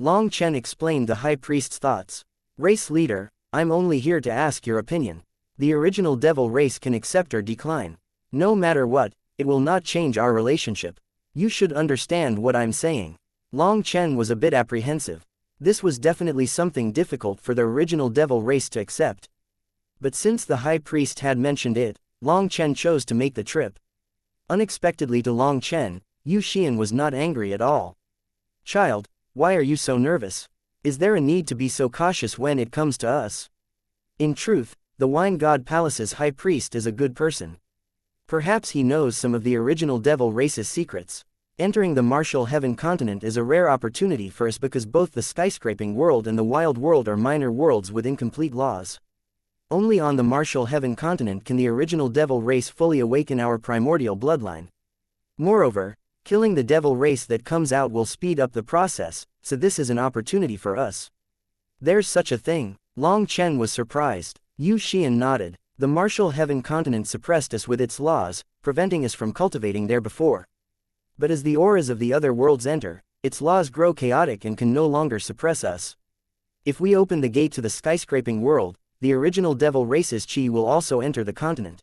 Long Chen explained the high priest's thoughts. Race leader, I'm only here to ask your opinion. The original devil race can accept or decline. No matter what, it will not change our relationship. You should understand what I'm saying. Long Chen was a bit apprehensive. This was definitely something difficult for the original devil race to accept. But since the high priest had mentioned it, Long Chen chose to make the trip. Unexpectedly to Long Chen, Yu Xian was not angry at all. Child, why are you so nervous? Is there a need to be so cautious when it comes to us? In truth, the Wine God Palace's high priest is a good person. Perhaps he knows some of the original devil race's secrets. Entering the martial heaven continent is a rare opportunity for us because both the skyscraping world and the wild world are minor worlds with incomplete laws. Only on the martial heaven continent can the original devil race fully awaken our primordial bloodline. Moreover, killing the devil race that comes out will speed up the process, so this is an opportunity for us. There's such a thing. Long Chen was surprised. Yu Xian nodded. The martial heaven continent suppressed us with its laws, preventing us from cultivating there before. But as the auras of the other worlds enter, its laws grow chaotic and can no longer suppress us. If we open the gate to the skyscraping world, the original devil race's chi will also enter the continent.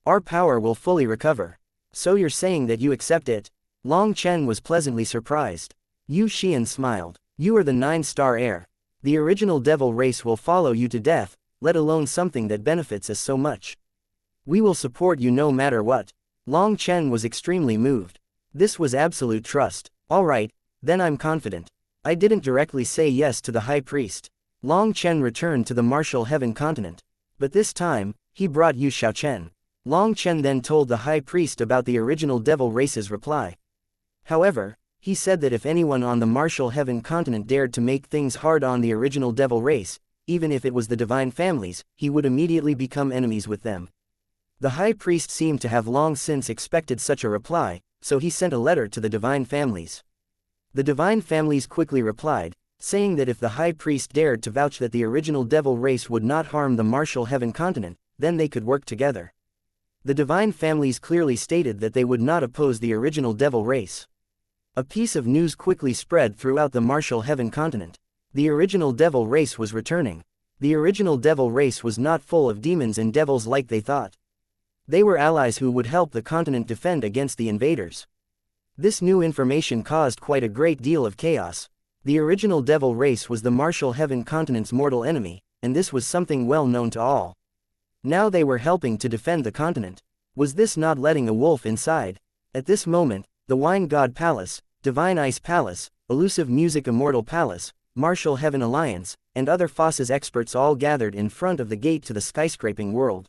Our power will fully recover. So you're saying that you accept it? Long Chen was pleasantly surprised. Yu Xian smiled. You are the 9-star heir. The original devil race will follow you to death, let alone something that benefits us so much. We will support you no matter what. Long Chen was extremely moved. This was absolute trust. Alright, then I'm confident. I didn't directly say yes to the high priest. Long Chen returned to the martial heaven continent. But this time, he brought Yu Xiaochen. Long Chen then told the high priest about the original devil race's reply. However, he said that if anyone on the martial heaven continent dared to make things hard on the original devil race, even if it was the divine families, he would immediately become enemies with them. The high priest seemed to have long since expected such a reply, so he sent a letter to the divine families. The divine families quickly replied, saying that if the high priest dared to vouch that the original devil race would not harm the martial heaven continent, then they could work together. The divine families clearly stated that they would not oppose the original devil race. A piece of news quickly spread throughout the martial heaven continent. The original devil race was returning. The original devil race was not full of demons and devils like they thought. They were allies who would help the continent defend against the invaders. This new information caused quite a great deal of chaos. The original devil race was the martial heaven continent's mortal enemy, and this was something well known to all. Now they were helping to defend the continent. Was this not letting a wolf inside? At this moment, the Wine God Palace, Divine Ice Palace, Elusive Music Immortal Palace, Martial Heaven Alliance, and other Foss's experts all gathered in front of the gate to the skyscraping world.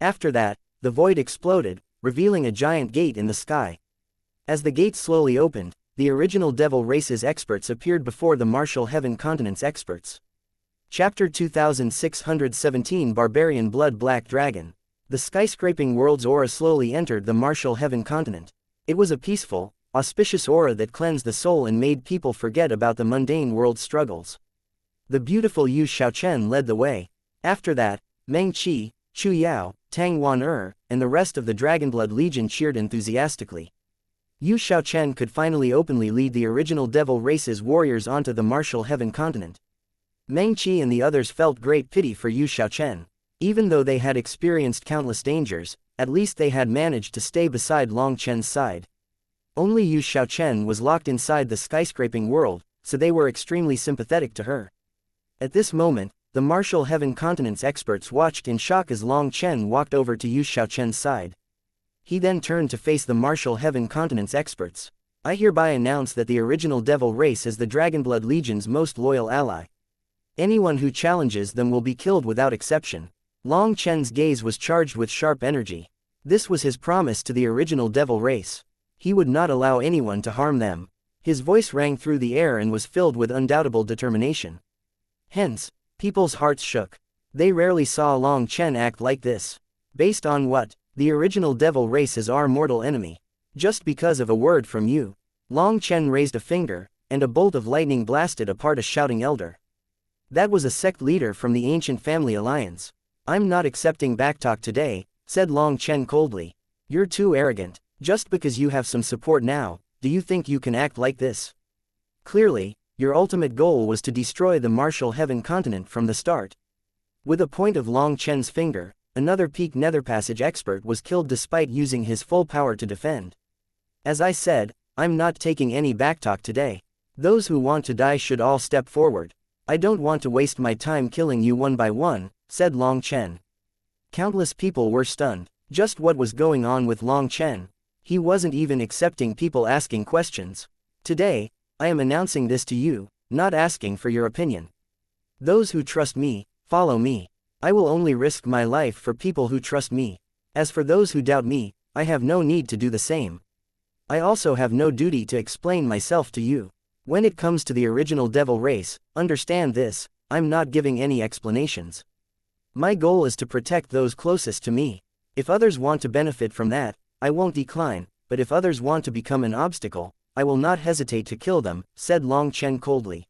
After that, the void exploded, revealing a giant gate in the sky. As the gate slowly opened, the original devil race's experts appeared before the martial heaven continent's experts. Chapter 2617 Barbarian Blood Black Dragon. The skyscraping world's aura slowly entered the martial heaven continent. It was a peaceful, auspicious aura that cleansed the soul and made people forget about the mundane world's struggles. The beautiful Yu Xiaochen led the way. After that, Meng Qi, Chu Yao, Tang Wan and the rest of the Dragonblood Legion cheered enthusiastically. Yu Xiaochen could finally openly lead the original devil race's warriors onto the martial heaven continent. Meng Qi and the others felt great pity for Yu Xiaochen. Even though they had experienced countless dangers, at least they had managed to stay beside Long Chen's side. Only Yu Xiaochen was locked inside the skyscraping world, so they were extremely sympathetic to her. At this moment, the martial heaven continent's experts watched in shock as Long Chen walked over to Yu Xiaochen's side. He then turned to face the martial heaven continent's experts. I hereby announce that the original devil race is the Dragonblood Legion's most loyal ally. Anyone who challenges them will be killed without exception. Long Chen's gaze was charged with sharp energy. This was his promise to the original devil race. He would not allow anyone to harm them. His voice rang through the air and was filled with undoubtable determination. Hence, people's hearts shook. They rarely saw Long Chen act like this. Based on what? The original devil race is our mortal enemy. Just because of a word from you. Long Chen raised a finger, and a bolt of lightning blasted apart a shouting elder. That was a sect leader from the ancient family alliance. I'm not accepting backtalk today, said Long Chen coldly. You're too arrogant. Just because you have some support now, do you think you can act like this? Clearly, your ultimate goal was to destroy the martial heaven continent from the start. With a point of Long Chen's finger, another peak netherpassage expert was killed despite using his full power to defend. As I said, I'm not taking any backtalk today. Those who want to die should all step forward. I don't want to waste my time killing you one by one, said Long Chen. Countless people were stunned. Just what was going on with Long Chen? He wasn't even accepting people asking questions. Today, I am announcing this to you, not asking for your opinion. Those who trust me, follow me. I will only risk my life for people who trust me. As for those who doubt me, I have no need to do the same. I also have no duty to explain myself to you. When it comes to the original devil race, understand this, I'm not giving any explanations. My goal is to protect those closest to me. If others want to benefit from that, I won't decline, but if others want to become an obstacle, I will not hesitate to kill them, said Long Chen coldly.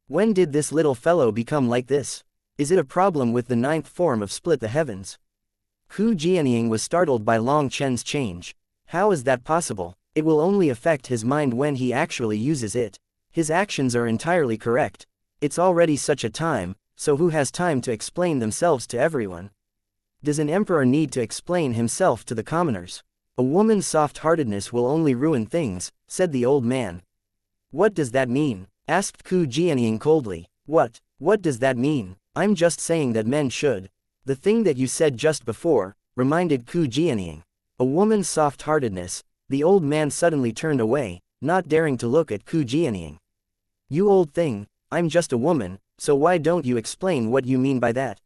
When did this little fellow become like this? Is it a problem with the ninth form of Split the Heavens? Ku Jianying was startled by Long Chen's change. How is that possible? It will only affect his mind when he actually uses it. His actions are entirely correct. It's already such a time, so who has time to explain themselves to everyone? Does an emperor need to explain himself to the commoners? A woman's soft-heartedness will only ruin things, said the old man. What does that mean? Asked Ku Jianying coldly. What does that mean? I'm just saying that men should. The thing that you said just before, reminded Ku Jianying. A woman's soft-heartedness. The old man suddenly turned away, not daring to look at Ku Jianying. You old thing, I'm just a woman, so why don't you explain what you mean by that?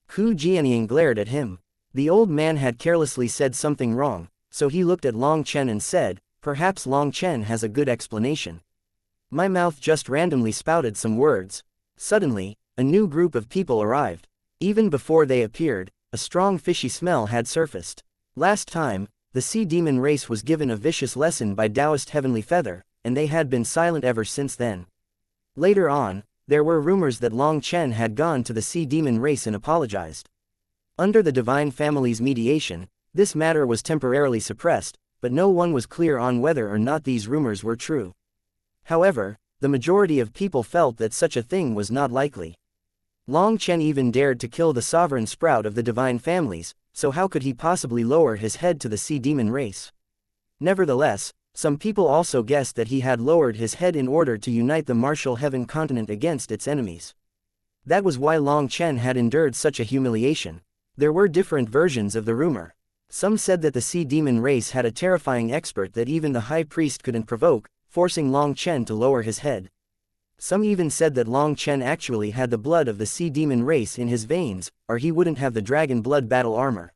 Ku Jianying glared at him. The old man had carelessly said something wrong, so he looked at Long Chen and said, perhaps Long Chen has a good explanation. My mouth just randomly spouted some words. Suddenly, a new group of people arrived. Even before they appeared, a strong fishy smell had surfaced. Last time, the sea demon race was given a vicious lesson by Taoist Heavenly Feather, and they had been silent ever since then. Later on, there were rumors that Long Chen had gone to the sea demon race and apologized. Under the divine family's mediation, this matter was temporarily suppressed, but no one was clear on whether or not these rumors were true. However, the majority of people felt that such a thing was not likely. Long Chen even dared to kill the sovereign sprout of the divine families, so how could he possibly lower his head to the sea demon race? Nevertheless, some people also guessed that he had lowered his head in order to unite the martial heaven continent against its enemies. That was why Long Chen had endured such a humiliation. There were different versions of the rumor. Some said that the sea demon race had a terrifying expert that even the high priest couldn't provoke, forcing Long Chen to lower his head. Some even said that Long Chen actually had the blood of the sea demon race in his veins, or he wouldn't have the dragon blood battle armor.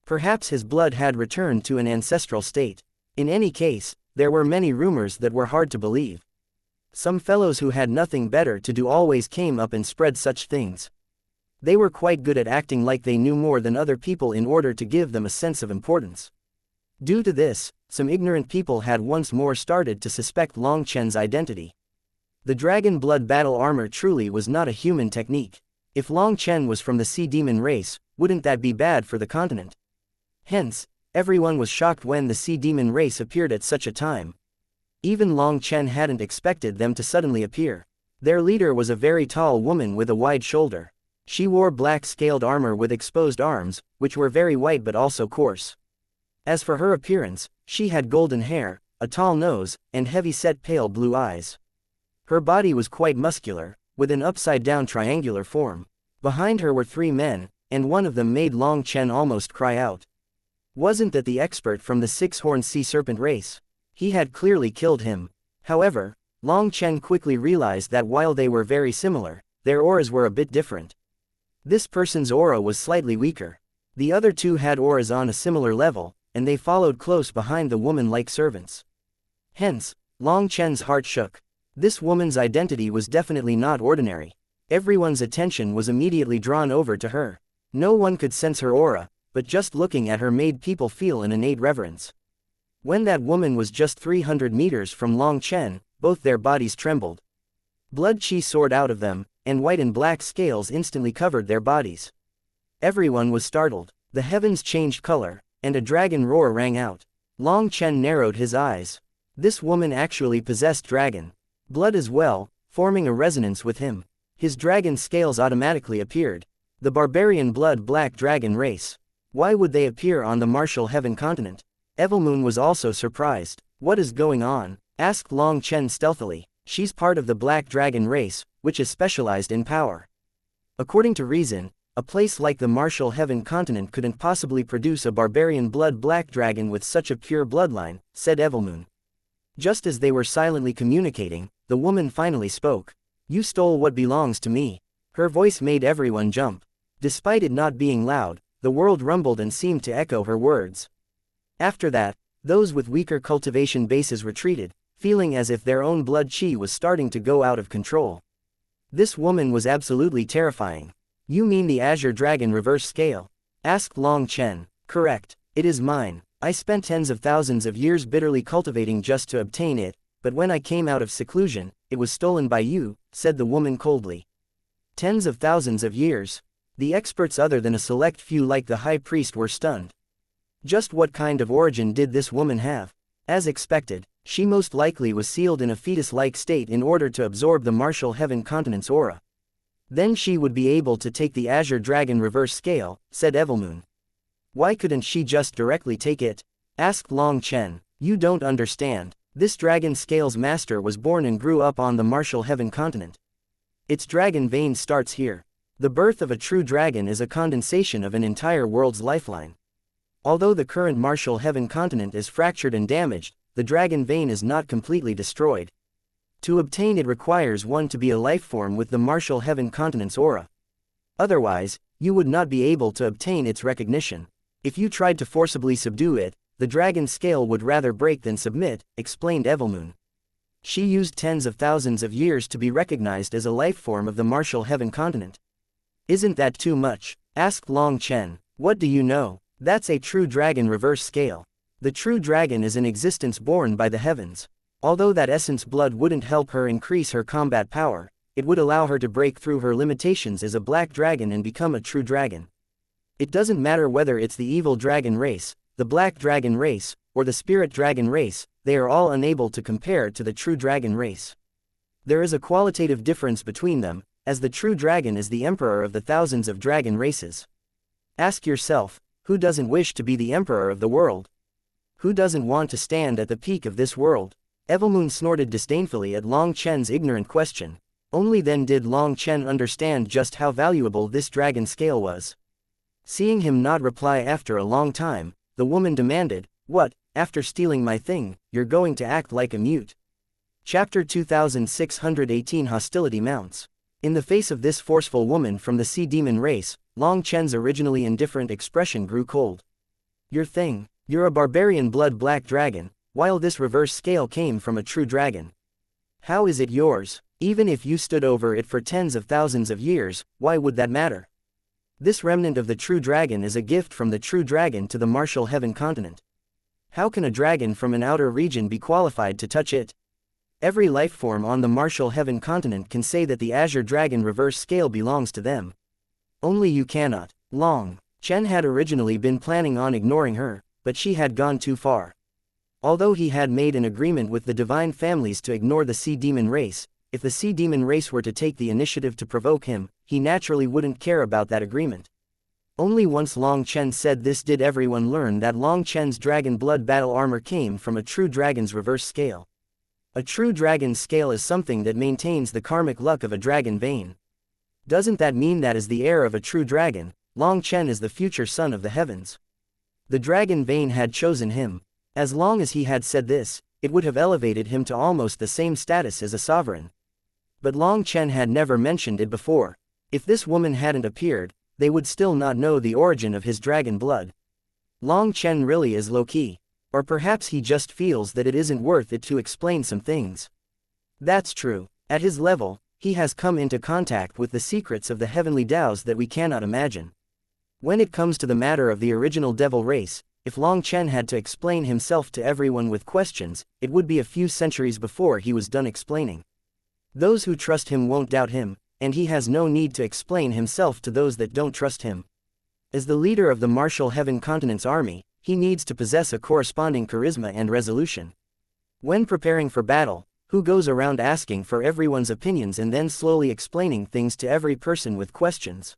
Perhaps his blood had returned to an ancestral state. In any case, there were many rumors that were hard to believe. Some fellows who had nothing better to do always came up and spread such things. They were quite good at acting like they knew more than other people in order to give them a sense of importance. Due to this, some ignorant people had once more started to suspect Long Chen's identity. The dragon blood battle armor truly was not a human technique. If Long Chen was from the sea demon race, wouldn't that be bad for the continent? Hence, everyone was shocked when the sea demon race appeared at such a time. Even Long Chen hadn't expected them to suddenly appear. Their leader was a very tall woman with a wide shoulder. She wore black scaled armor with exposed arms, which were very white but also coarse. As for her appearance, she had golden hair, a tall nose, and heavy-set pale blue eyes. Her body was quite muscular, with an upside-down triangular form. Behind her were 3 men, and one of them made Long Chen almost cry out. Wasn't that the expert from the 6-horned sea serpent race? He had clearly killed him. However, Long Chen quickly realized that while they were very similar, their auras were a bit different. This person's aura was slightly weaker. The other 2 had auras on a similar level, and they followed close behind the woman like servants. Hence, Long Chen's heart shook. This woman's identity was definitely not ordinary. Everyone's attention was immediately drawn over to her. No one could sense her aura, but just looking at her made people feel an innate reverence. When that woman was just 300 meters from Long Chen, both their bodies trembled. Blood chi soared out of them, and white and black scales instantly covered their bodies. Everyone was startled. The heavens changed color, and a dragon roar rang out. Long Chen narrowed his eyes. This woman actually possessed dragon blood as well, forming a resonance with him. His dragon scales automatically appeared. The barbarian blood black dragon race. Why would they appear on the martial heaven continent? Evilmoon was also surprised. What is going on? Asked Long Chen stealthily. She's part of the black dragon race, which is specialized in power. According to reason, a place like the martial heaven continent couldn't possibly produce a barbarian blood black dragon with such a pure bloodline, said Evilmoon. Just as they were silently communicating, the woman finally spoke. You stole what belongs to me. Her voice made everyone jump. Despite it not being loud, the world rumbled and seemed to echo her words. After that, those with weaker cultivation bases retreated, feeling as if their own blood chi was starting to go out of control. This woman was absolutely terrifying. You mean the Azure Dragon reverse scale? Asked Long Chen. Correct. It is mine. I spent tens of thousands of years bitterly cultivating just to obtain it, but when I came out of seclusion, it was stolen by you, said the woman coldly. Tens of thousands of years. The experts other than a select few like the high priest were stunned. Just what kind of origin did this woman have? As expected, she most likely was sealed in a fetus-like state in order to absorb the martial heaven continent's aura. Then she would be able to take the Azure Dragon reverse scale, said Evilmoon. Why couldn't she just directly take it? Asked Long Chen. You don't understand. This dragon scale's master was born and grew up on the martial heaven continent. Its dragon vein starts here. The birth of a true dragon is a condensation of an entire world's lifeline. Although the current martial heaven continent is fractured and damaged, the dragon vein is not completely destroyed. To obtain it requires one to be a life form with the martial heaven continent's aura. Otherwise, you would not be able to obtain its recognition. If you tried to forcibly subdue it, the dragon scale would rather break than submit, explained Evilmoon. She used tens of thousands of years to be recognized as a life form of the martial heaven continent. Isn't that too much? Asked Long Chen. What do you know? That's a true dragon reverse scale. The true dragon is an existence born by the heavens. Although that essence blood wouldn't help her increase her combat power, it would allow her to break through her limitations as a black dragon and become a true dragon. It doesn't matter whether it's the evil dragon race, the black dragon race, or the spirit dragon race, they are all unable to compare to the true dragon race. There is a qualitative difference between them, as the true dragon is the emperor of the thousands of dragon races. Ask yourself, who doesn't wish to be the emperor of the world? Who doesn't want to stand at the peak of this world? Evilmoon snorted disdainfully at Long Chen's ignorant question. Only then did Long Chen understand just how valuable this dragon scale was. Seeing him not reply after a long time, the woman demanded, What, after stealing my thing, you're going to act like a mute? Chapter 2618 Hostility mounts. In the face of this forceful woman from the sea demon race, Long Chen's originally indifferent expression grew cold. Your thing? You're a barbarian blood black dragon, while this reverse scale came from a true dragon. How is it yours? Even if you stood over it for tens of thousands of years, why would that matter? This remnant of the true dragon is a gift from the true dragon to the martial heaven continent. How can a dragon from an outer region be qualified to touch it? Every life form on the martial heaven continent can say that the Azure Dragon reverse scale belongs to them. Only you cannot. Long Chen had originally been planning on ignoring her, but she had gone too far. Although he had made an agreement with the divine families to ignore the sea demon race, if the sea demon race were to take the initiative to provoke him, he naturally wouldn't care about that agreement. Only once Long Chen said this did everyone learn that Long Chen's dragon blood battle armor came from a true dragon's reverse scale. A true dragon's scale is something that maintains the karmic luck of a dragon vein. Doesn't that mean that as the heir of a true dragon, Long Chen is the future son of the heavens? The dragon vein had chosen him. As long as he had said this, it would have elevated him to almost the same status as a sovereign. But Long Chen had never mentioned it before. If this woman hadn't appeared, they would still not know the origin of his dragon blood. Long Chen really is low-key. Or perhaps he just feels that it isn't worth it to explain some things. That's true. At his level, he has come into contact with the secrets of the heavenly Taos that we cannot imagine. When it comes to the matter of the original devil race, if Long Chen had to explain himself to everyone with questions, it would be a few centuries before he was done explaining. Those who trust him won't doubt him, and he has no need to explain himself to those that don't trust him. As the leader of the martial heaven continent's army, he needs to possess a corresponding charisma and resolution. When preparing for battle, who goes around asking for everyone's opinions and then slowly explaining things to every person with questions?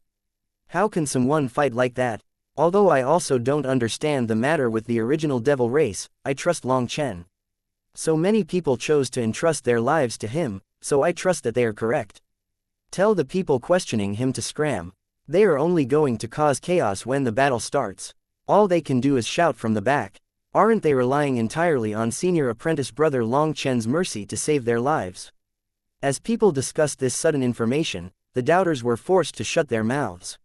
How can someone fight like that? Although I also don't understand the matter with the original devil race, I trust Long Chen. So many people chose to entrust their lives to him, so I trust that they are correct. Tell the people questioning him to scram. They are only going to cause chaos when the battle starts. All they can do is shout from the back. Aren't they relying entirely on senior apprentice brother Long Chen's mercy to save their lives? As people discussed this sudden information, the doubters were forced to shut their mouths.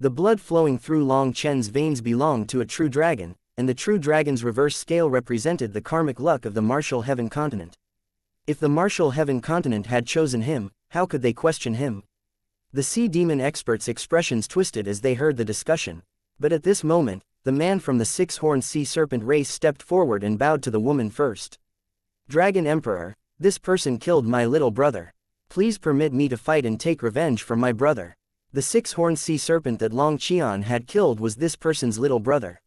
The blood flowing through Long Chen's veins belonged to a true dragon, and the true dragon's reverse scale represented the karmic luck of the martial heaven continent. If the martial heaven continent had chosen him, how could they question him? The sea demon experts' expressions twisted as they heard the discussion, but at this moment, the man from the six-horned sea serpent race stepped forward and bowed to the woman first. Dragon Emperor, this person killed my little brother. Please permit me to fight and take revenge for my brother. The six-horned sea serpent that Long Qian had killed was this person's little brother.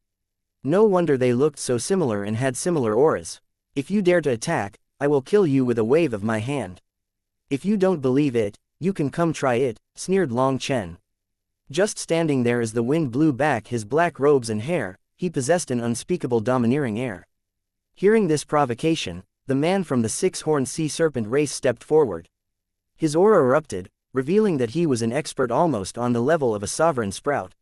No wonder they looked so similar and had similar auras. If you dare to attack, I will kill you with a wave of my hand. If you don't believe it, you can come try it, sneered Long Chen. Just standing there as the wind blew back his black robes and hair, he possessed an unspeakable domineering air. Hearing this provocation, the man from the six-horned sea serpent race stepped forward. His aura erupted, revealing that he was an expert almost on the level of a sovereign sprout.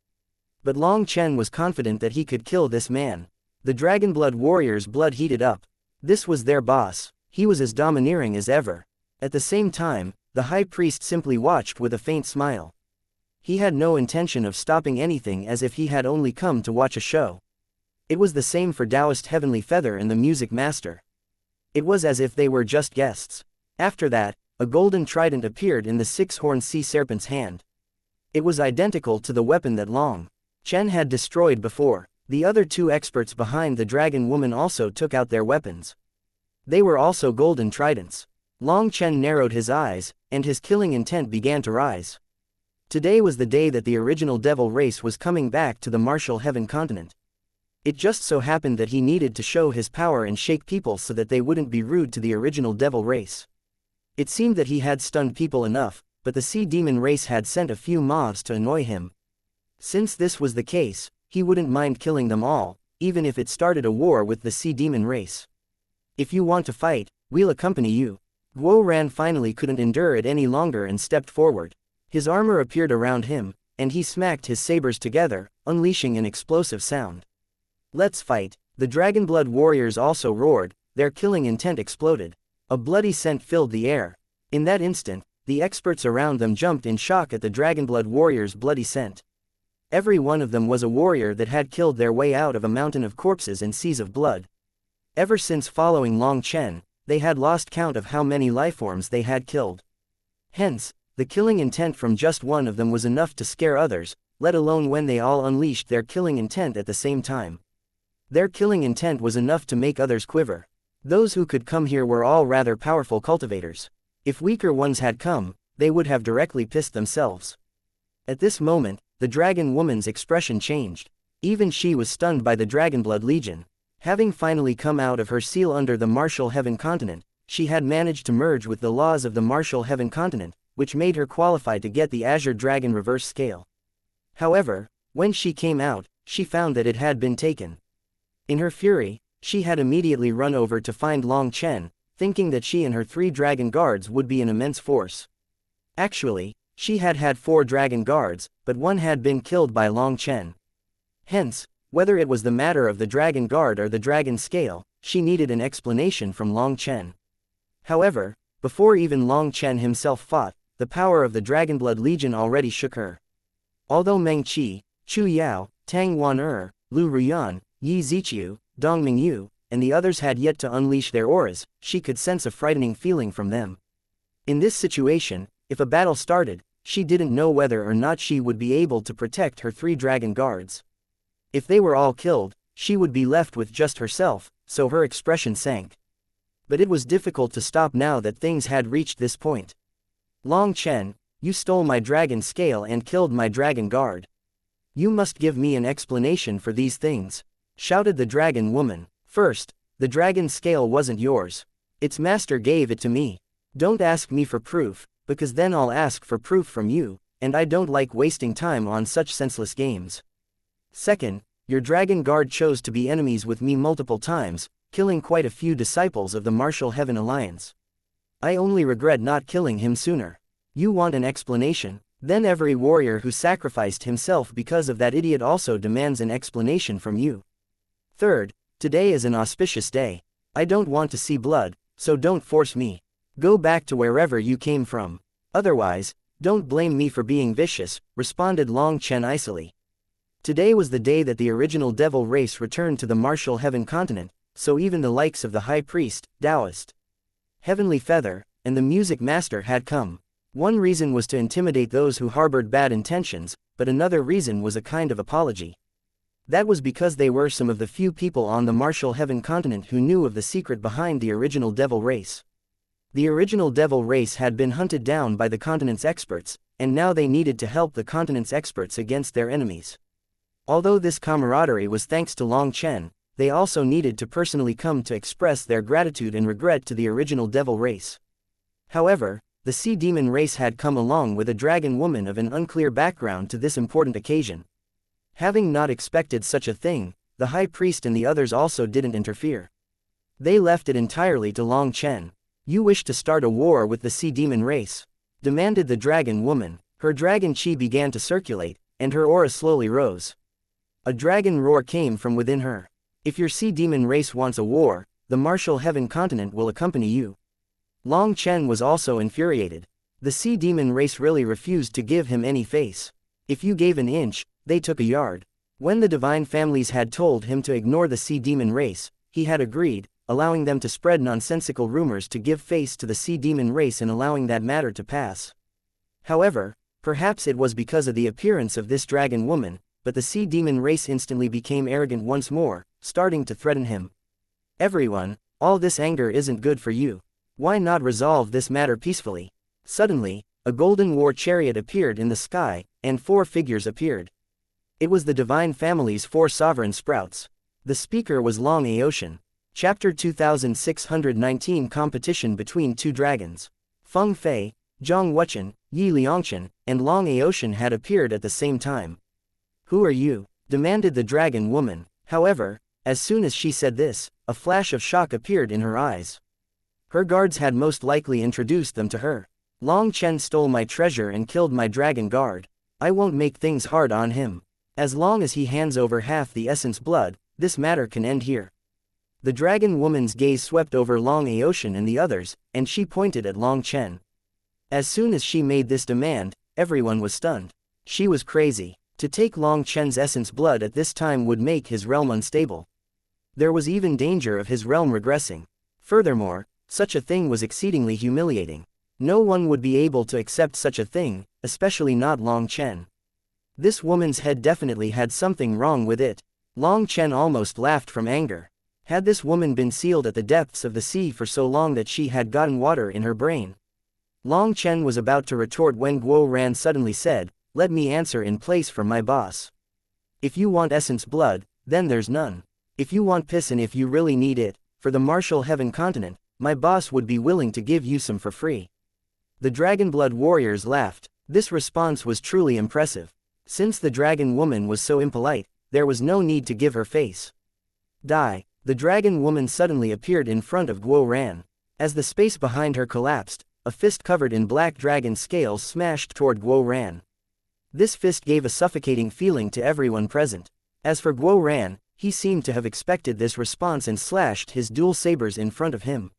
But Long Chen was confident that he could kill this man. The Dragonblood warriors' blood heated up. This was their boss. He was as domineering as ever. At the same time, the high priest simply watched with a faint smile. He had no intention of stopping anything, as if he had only come to watch a show. It was the same for Taoist Heavenly Feather and the music master. It was as if they were just guests. After that, a golden trident appeared in the six-horned sea serpent's hand. It was identical to the weapon that Long Chen had destroyed before. The other two experts behind the dragon woman also took out their weapons. They were also golden tridents. Long Chen narrowed his eyes, and his killing intent began to rise. Today was the day that the original devil race was coming back to the martial heaven continent. It just so happened that he needed to show his power and shake people so that they wouldn't be rude to the original devil race. It seemed that he had stunned people enough, but the sea demon race had sent a few mobs to annoy him. Since this was the case, he wouldn't mind killing them all, even if it started a war with the sea demon race. If you want to fight, we'll accompany you. Guo Ran finally couldn't endure it any longer and stepped forward. His armor appeared around him, and he smacked his sabers together, unleashing an explosive sound. Let's fight. The Dragonblood warriors also roared, their killing intent exploded. A bloody scent filled the air. In that instant, the experts around them jumped in shock at the Dragonblood warriors' bloody scent. Every one of them was a warrior that had killed their way out of a mountain of corpses and seas of blood. Ever since following Long Chen, they had lost count of how many lifeforms they had killed. Hence, the killing intent from just one of them was enough to scare others, let alone when they all unleashed their killing intent at the same time. Their killing intent was enough to make others quiver. Those who could come here were all rather powerful cultivators. If weaker ones had come, they would have directly pissed themselves. At this moment, the dragon woman's expression changed. Even she was stunned by the Dragonblood Legion. Having finally come out of her seal under the martial heaven continent, she had managed to merge with the laws of the martial heaven continent, which made her qualified to get the Azure Dragon reverse scale. However, when she came out, she found that it had been taken. In her fury, she had immediately run over to find Long Chen, thinking that she and her 3 dragon guards would be an immense force. Actually, she had 4 dragon guards, but one had been killed by Long Chen. Hence, whether it was the matter of the dragon guard or the dragon scale, she needed an explanation from Long Chen. However, before even Long Chen himself fought, the power of the Dragonblood Legion already shook her. Although Meng Qi, Chu Yao, Tang Wan Lu Ruyan, Yi Ziqiu, Dong Mingyu, and the others had yet to unleash their auras, she could sense a frightening feeling from them. In this situation, if a battle started, she didn't know whether or not she would be able to protect her 3 dragon guards. If they were all killed, she would be left with just herself, so her expression sank. But it was difficult to stop now that things had reached this point. Long Chen, you stole my dragon scale and killed my dragon guard. You must give me an explanation for these things. shouted the dragon woman. First, the dragon's scale wasn't yours. Its master gave it to me. Don't ask me for proof, because then I'll ask for proof from you, and I don't like wasting time on such senseless games. Second, your dragon guard chose to be enemies with me multiple times, killing quite a few disciples of the Martial Heaven Alliance. I only regret not killing him sooner. You want an explanation? Then every warrior who sacrificed himself because of that idiot also demands an explanation from you. Third, today is an auspicious day. I don't want to see blood, so don't force me. Go back to wherever you came from. Otherwise, don't blame me for being vicious, responded Long Chen icily. Today was the day that the original devil race returned to the Martial Heaven continent, so even the likes of the High Priest, Taoist, Heavenly Feather, and the Music Master had come. One reason was to intimidate those who harbored bad intentions, but another reason was a kind of apology. That was because they were some of the few people on the Martial Heaven continent who knew of the secret behind the original devil race. The original devil race had been hunted down by the continent's experts, and now they needed to help the continent's experts against their enemies. Although this camaraderie was thanks to Long Chen, they also needed to personally come to express their gratitude and regret to the original devil race. However, the sea demon race had come along with a dragon woman of an unclear background to this important occasion. Having not expected such a thing, the High Priest and the others also didn't interfere. They left it entirely to Long Chen. You wish to start a war with the sea demon race? Demanded the dragon woman. Her dragon chi began to circulate, and her aura slowly rose. A dragon roar came from within her. If your sea demon race wants a war, the Martial Heaven continent will accompany you. Long Chen was also infuriated. The sea demon race really refused to give him any face. If you gave an inch, they took a yard. When the divine families had told him to ignore the sea demon race, he had agreed, allowing them to spread nonsensical rumors to give face to the sea demon race and allowing that matter to pass. However, perhaps it was because of the appearance of this dragon woman, but the sea demon race instantly became arrogant once more, starting to threaten him. Everyone, all this anger isn't good for you. Why not resolve this matter peacefully? Suddenly, a golden war chariot appeared in the sky, and 4 figures appeared. It was the divine family's 4 sovereign sprouts. The speaker was Long Aotian. Chapter 2619 Competition between 2 dragons. Feng Fei, Zhang Wuchen, Yi Liangshan, and Long Aotian had appeared at the same time. Who are you? Demanded the dragon woman. However, as soon as she said this, a flash of shock appeared in her eyes. Her guards had most likely introduced them to her. Long Chen stole my treasure and killed my dragon guard. I won't make things hard on him. As long as he hands over half the essence blood, this matter can end here. The dragon woman's gaze swept over Long Aotian and the others, and she pointed at Long Chen. As soon as she made this demand, everyone was stunned. She was crazy. To take Long Chen's essence blood at this time would make his realm unstable. There was even danger of his realm regressing. Furthermore, such a thing was exceedingly humiliating. No one would be able to accept such a thing, especially not Long Chen. This woman's head definitely had something wrong with it. Long Chen almost laughed from anger. Had this woman been sealed at the depths of the sea for so long that she had gotten water in her brain? Long Chen was about to retort when Guo Ran suddenly said, "Let me answer in place for my boss. If you want essence blood, then there's none. If you want piss and if you really need it, for the Martial Heaven continent, my boss would be willing to give you some for free." The Dragon Blood warriors laughed. This response was truly impressive. Since the dragon woman was so impolite, there was no need to give her face. Die. The dragon woman suddenly appeared in front of Guo Ran. As the space behind her collapsed, a fist covered in black dragon scales smashed toward Guo Ran. This fist gave a suffocating feeling to everyone present. As for Guo Ran, he seemed to have expected this response and slashed his dual sabers in front of him.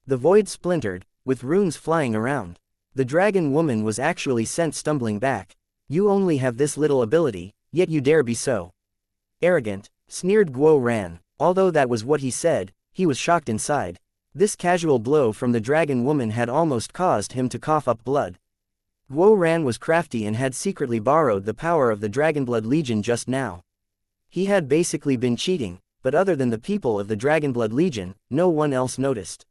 The void splintered, with runes flying around. The dragon woman was actually sent stumbling back. You only have this little ability, yet you dare be so arrogant, sneered Guo Ran. Although that was what he said, he was shocked inside. This casual blow from the dragon woman had almost caused him to cough up blood. Guo Ran was crafty and had secretly borrowed the power of the Dragonblood Legion just now. He had basically been cheating, but other than the people of the Dragonblood Legion, no one else noticed.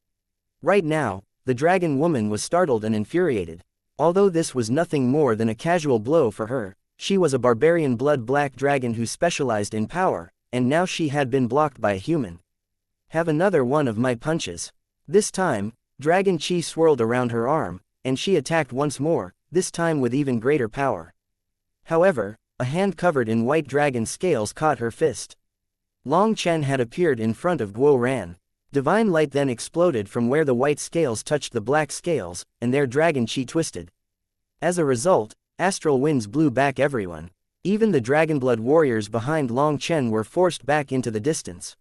Right now, the dragon woman was startled and infuriated. Although this was nothing more than a casual blow for her, she was a barbarian blood black dragon who specialized in power, and now she had been blocked by a human. Have another one of my punches. This time, dragon chi swirled around her arm, and she attacked once more, this time with even greater power. However, a hand covered in white dragon scales caught her fist. Long Chen had appeared in front of Guo Ran. Divine light then exploded from where the white scales touched the black scales, and their dragon chi twisted. As a result, astral winds blew back everyone. Even the dragonblood warriors behind Long Chen were forced back into the distance.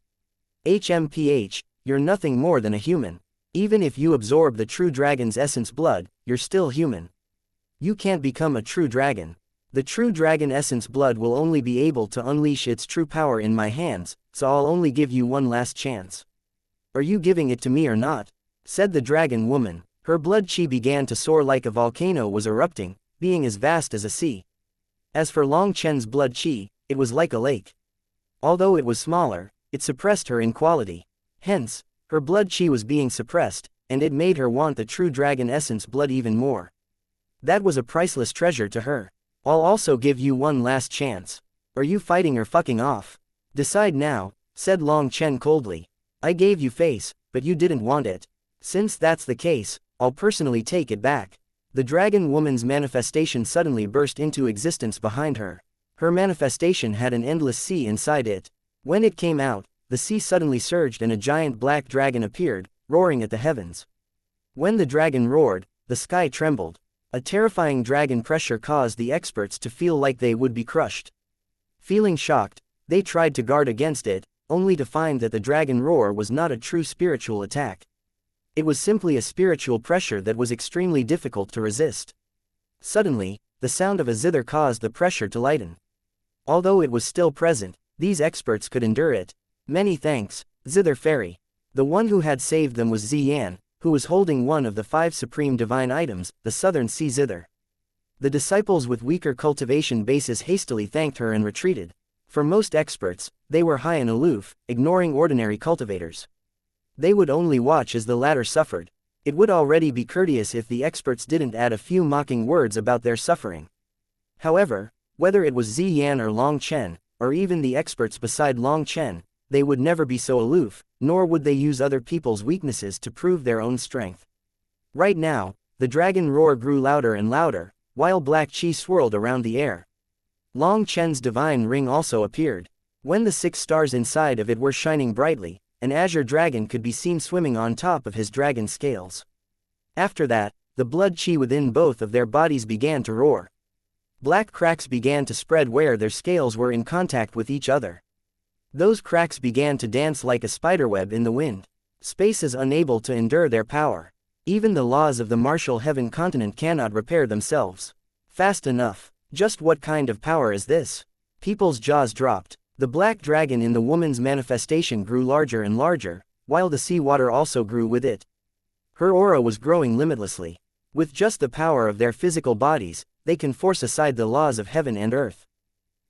HMPH, you're nothing more than a human. Even if you absorb the true dragon's essence blood, you're still human. You can't become a true dragon. The true dragon essence blood will only be able to unleash its true power in my hands, so I'll only give you one last chance. Are you giving it to me or not? Said the dragon woman. Her blood chi began to soar like a volcano was erupting, being as vast as a sea. As for Long Chen's blood chi, it was like a lake. Although it was smaller, it suppressed her in quality. Hence, her blood chi was being suppressed, and it made her want the true dragon essence blood even more. That was a priceless treasure to her. I'll also give you one last chance. Are you fighting or fucking off? Decide now, said Long Chen coldly. I gave you face, but you didn't want it. Since that's the case, I'll personally take it back. The dragon woman's manifestation suddenly burst into existence behind her. Her manifestation had an endless sea inside it. When it came out, the sea suddenly surged and a giant black dragon appeared, roaring at the heavens. When the dragon roared, the sky trembled. A terrifying dragon pressure caused the experts to feel like they would be crushed. Feeling shocked, they tried to guard against it, only to find that the dragon roar was not a true spiritual attack. It was simply a spiritual pressure that was extremely difficult to resist. Suddenly, the sound of a zither caused the pressure to lighten. Although it was still present, these experts could endure it. Many thanks, Zither Fairy. The one who had saved them was Ziyan, who was holding one of the 5 supreme divine items, the Southern Sea Zither. The disciples with weaker cultivation bases hastily thanked her and retreated. For most experts, they were high and aloof, ignoring ordinary cultivators. They would only watch as the latter suffered. It would already be courteous if the experts didn't add a few mocking words about their suffering. However, whether it was Ziyan or Long Chen, or even the experts beside Long Chen, they would never be so aloof, nor would they use other people's weaknesses to prove their own strength. Right now, the dragon roar grew louder and louder, while black chi swirled around the air. Long Chen's divine ring also appeared. When the 6 stars inside of it were shining brightly, an azure dragon could be seen swimming on top of his dragon scales. After that, the blood chi within both of their bodies began to roar. Black cracks began to spread where their scales were in contact with each other. Those cracks began to dance like a spiderweb in the wind. Space is unable to endure their power. Even the laws of the martial heaven continent cannot repair themselves. Fast enough. Just what kind of power is this? People's jaws dropped. The black dragon in the woman's manifestation grew larger and larger, while the seawater also grew with it. Her aura was growing limitlessly. With just the power of their physical bodies, they can force aside the laws of heaven and earth.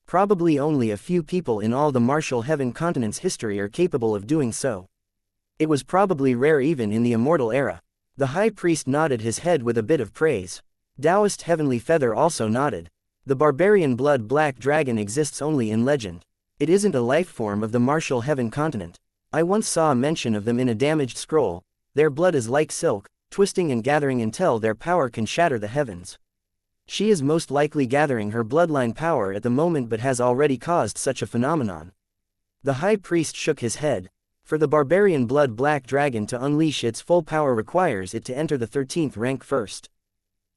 Probably only a few people in all the martial heaven continent's history are capable of doing so. It was probably rare even in the immortal era. The high priest nodded his head with a bit of praise. Taoist Heavenly Feather also nodded. The barbarian blood black dragon exists only in legend. It isn't a life form of the martial heaven continent. I once saw a mention of them in a damaged scroll. Their blood is like silk, twisting and gathering until their power can shatter the heavens. She is most likely gathering her bloodline power at the moment but has already caused such a phenomenon. The high priest shook his head. For the barbarian blood black dragon to unleash its full power requires it to enter the 13th rank first.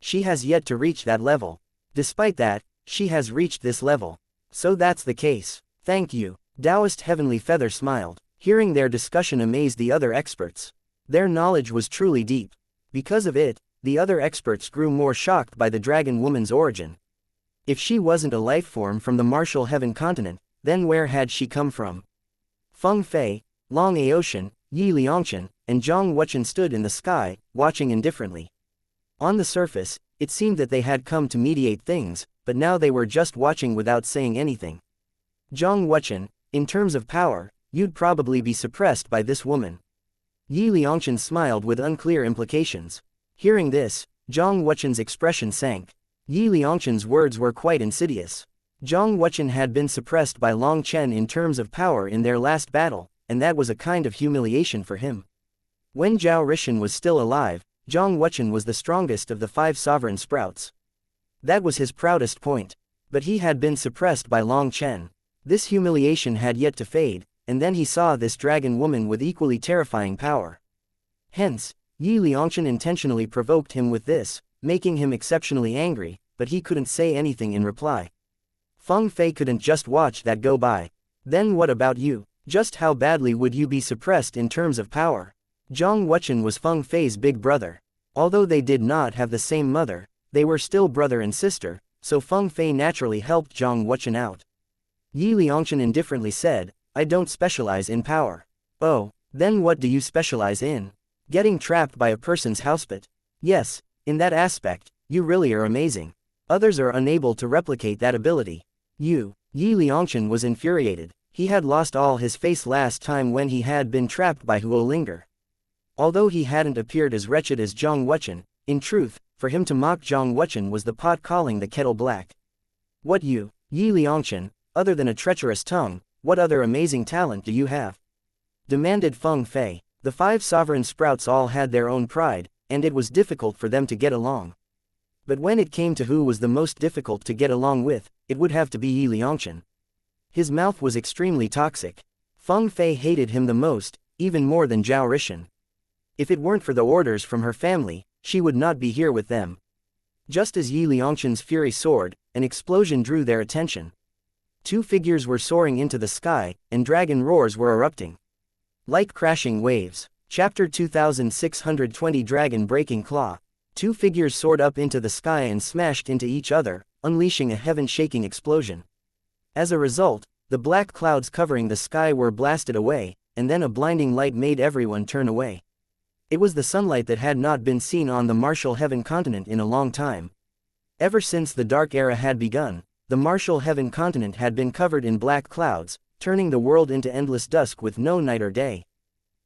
She has yet to reach that level. Despite that, she has reached this level. So that's the case. Thank you. Taoist Heavenly Feather smiled. Hearing their discussion amazed the other experts. Their knowledge was truly deep. Because of it, the other experts grew more shocked by the dragon woman's origin. If she wasn't a life form from the martial heaven continent, then where had she come from? Feng Fei, Long Aoshan, Yi Liangchen, and Zhang Wuchen stood in the sky, watching indifferently. On the surface, it seemed that they had come to mediate things, but now they were just watching without saying anything. Zhang Wuchen, in terms of power, you'd probably be suppressed by this woman. Yi Liangchen smiled with unclear implications. Hearing this, Zhang Wuchen's expression sank. Yi Liangchen's words were quite insidious. Zhang Wuchen had been suppressed by Long Chen in terms of power in their last battle, and that was a kind of humiliation for him. When Zhao Rishan was still alive, Zhang Wuchen was the strongest of the 5 sovereign sprouts. That was his proudest point. But he had been suppressed by Long Chen. This humiliation had yet to fade, and then he saw this dragon woman with equally terrifying power. Hence, Yi Liangshan intentionally provoked him with this, making him exceptionally angry, but he couldn't say anything in reply. Feng Fei couldn't just watch that go by. Then what about you? Just how badly would you be suppressed in terms of power? Zhang Wuchen was Feng Fei's big brother. Although they did not have the same mother, they were still brother and sister, so Feng Fei naturally helped Zhang Wuchen out. Yi Liangshan indifferently said, I don't specialize in power. Oh, then what do you specialize in? Getting trapped by a person's housepet. Yes, in that aspect, you really are amazing. Others are unable to replicate that ability. Yi Liangshan was infuriated. He had lost all his face last time when he had been trapped by Huolinger. Although he hadn't appeared as wretched as Zhang Wuchen, in truth, for him to mock Zhang Wuchen was the pot calling the kettle black. What Yi Liangshan, other than a treacherous tongue, what other amazing talent do you have? Demanded Feng Fei. The 5 sovereign sprouts all had their own pride, and it was difficult for them to get along. But when it came to who was the most difficult to get along with, it would have to be Yi Liangshan. His mouth was extremely toxic. Feng Fei hated him the most, even more than Zhao Rishan. If it weren't for the orders from her family, she would not be here with them. Just as Yi Liangshan's fury soared, an explosion drew their attention. 2 figures were soaring into the sky, and dragon roars were erupting. Like crashing waves. Chapter 2620 Dragon Breaking Claw. 2 figures soared up into the sky and smashed into each other, unleashing a heaven-shaking explosion. As a result, the black clouds covering the sky were blasted away, and then a blinding light made everyone turn away. It was the sunlight that had not been seen on the Martial Heaven continent in a long time. Ever since the Dark Era had begun, the Martial Heaven continent had been covered in black clouds, turning the world into endless dusk with no night or day.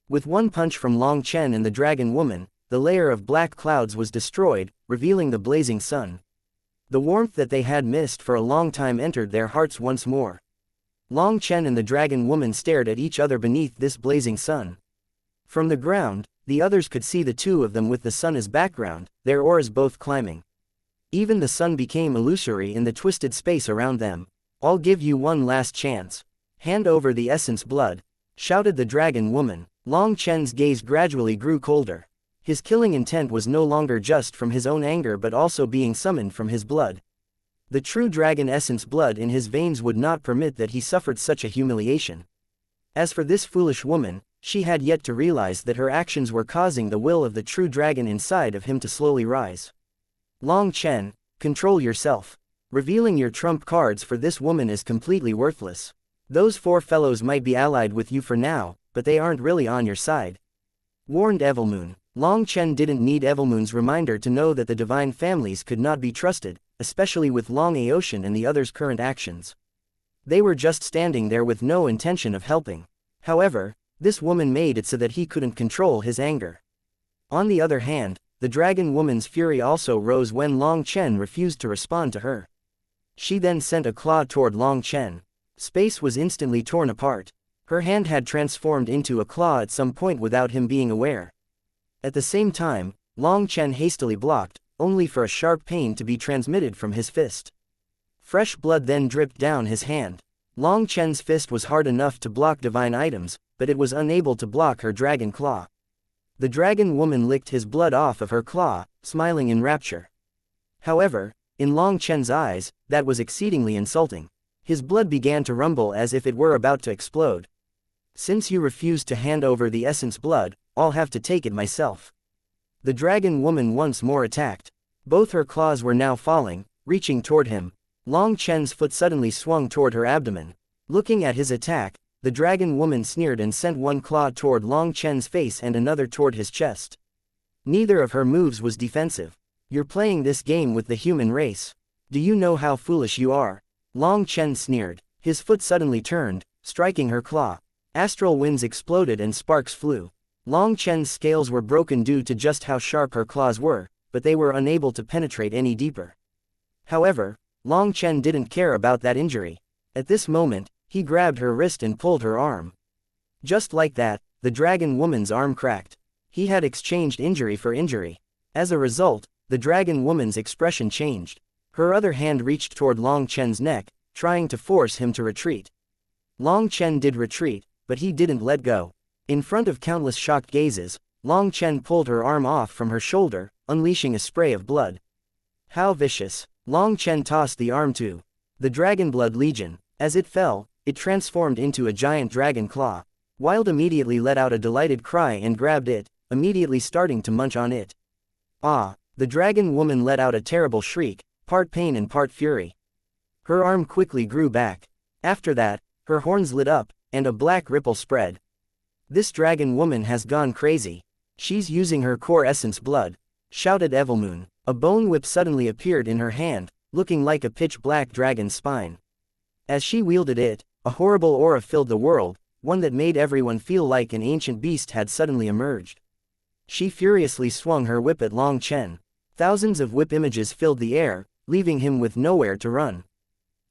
With one punch from Long Chen and the Dragon Woman, the layer of black clouds was destroyed, revealing the blazing sun. The warmth that they had missed for a long time entered their hearts once more. Long Chen and the Dragon Woman stared at each other beneath this blazing sun. From the ground, the others could see the 2 of them with the sun as background, their auras both climbing. Even the sun became illusory in the twisted space around them. I'll give you one last chance. Hand over the essence blood, shouted the Dragon Woman. Long Chen's gaze gradually grew colder. His killing intent was no longer just from his own anger but also being summoned from his blood. The true dragon essence blood in his veins would not permit that he suffered such a humiliation. As for this foolish woman, she had yet to realize that her actions were causing the will of the true dragon inside of him to slowly rise. Long Chen, control yourself. Revealing your trump cards for this woman is completely worthless. Those 4 fellows might be allied with you for now, but they aren't really on your side. Warned Evilmoon. Long Chen didn't need Evilmoon's reminder to know that the divine families could not be trusted, especially with Long Aoshan and the others' current actions. They were just standing there with no intention of helping. However, this woman made it so that he couldn't control his anger. On the other hand, the Dragon Woman's fury also rose when Long Chen refused to respond to her. She then sent a claw toward Long Chen. Space was instantly torn apart. Her hand had transformed into a claw at some point without him being aware. At the same time, Long Chen hastily blocked, only for a sharp pain to be transmitted from his fist. Fresh blood then dripped down his hand. Long Chen's fist was hard enough to block divine items, but it was unable to block her dragon claw. The Dragon Woman licked his blood off of her claw, smiling in rapture. However, in Long Chen's eyes, that was exceedingly insulting. His blood began to rumble as if it were about to explode. Since you refused to hand over the essence blood, I'll have to take it myself. The Dragon Woman once more attacked. Both her claws were now falling, reaching toward him. Long Chen's foot suddenly swung toward her abdomen. Looking at his attack, the Dragon Woman sneered and sent one claw toward Long Chen's face and another toward his chest. Neither of her moves was defensive. You're playing this game with the human race. Do you know how foolish you are? Long Chen sneered. His foot suddenly turned, striking her claw. Astral winds exploded and sparks flew. Long Chen's scales were broken due to just how sharp her claws were, but they were unable to penetrate any deeper. However, Long Chen didn't care about that injury. At this moment, he grabbed her wrist and pulled her arm. Just like that, the dragon woman's arm cracked. He had exchanged injury for injury. As a result, the dragon woman's expression changed. Her other hand reached toward Long Chen's neck, trying to force him to retreat. Long Chen did retreat, but he didn't let go. In front of countless shocked gazes, Long Chen pulled her arm off from her shoulder, unleashing a spray of blood. How vicious! Long Chen tossed the arm to the Dragon Blood Legion. As it fell, it transformed into a giant dragon claw. Wild immediately let out a delighted cry and grabbed it, immediately starting to munch on it. Ah! The dragon woman let out a terrible shriek, part pain and part fury. Her arm quickly grew back. After that, her horns lit up, and a black ripple spread. This dragon woman has gone crazy. She's using her core essence blood, shouted Evilmoon. A bone whip suddenly appeared in her hand, looking like a pitch-black dragon's spine. As she wielded it, a horrible aura filled the world, one that made everyone feel like an ancient beast had suddenly emerged. She furiously swung her whip at Long Chen. Thousands of whip images filled the air, leaving him with nowhere to run.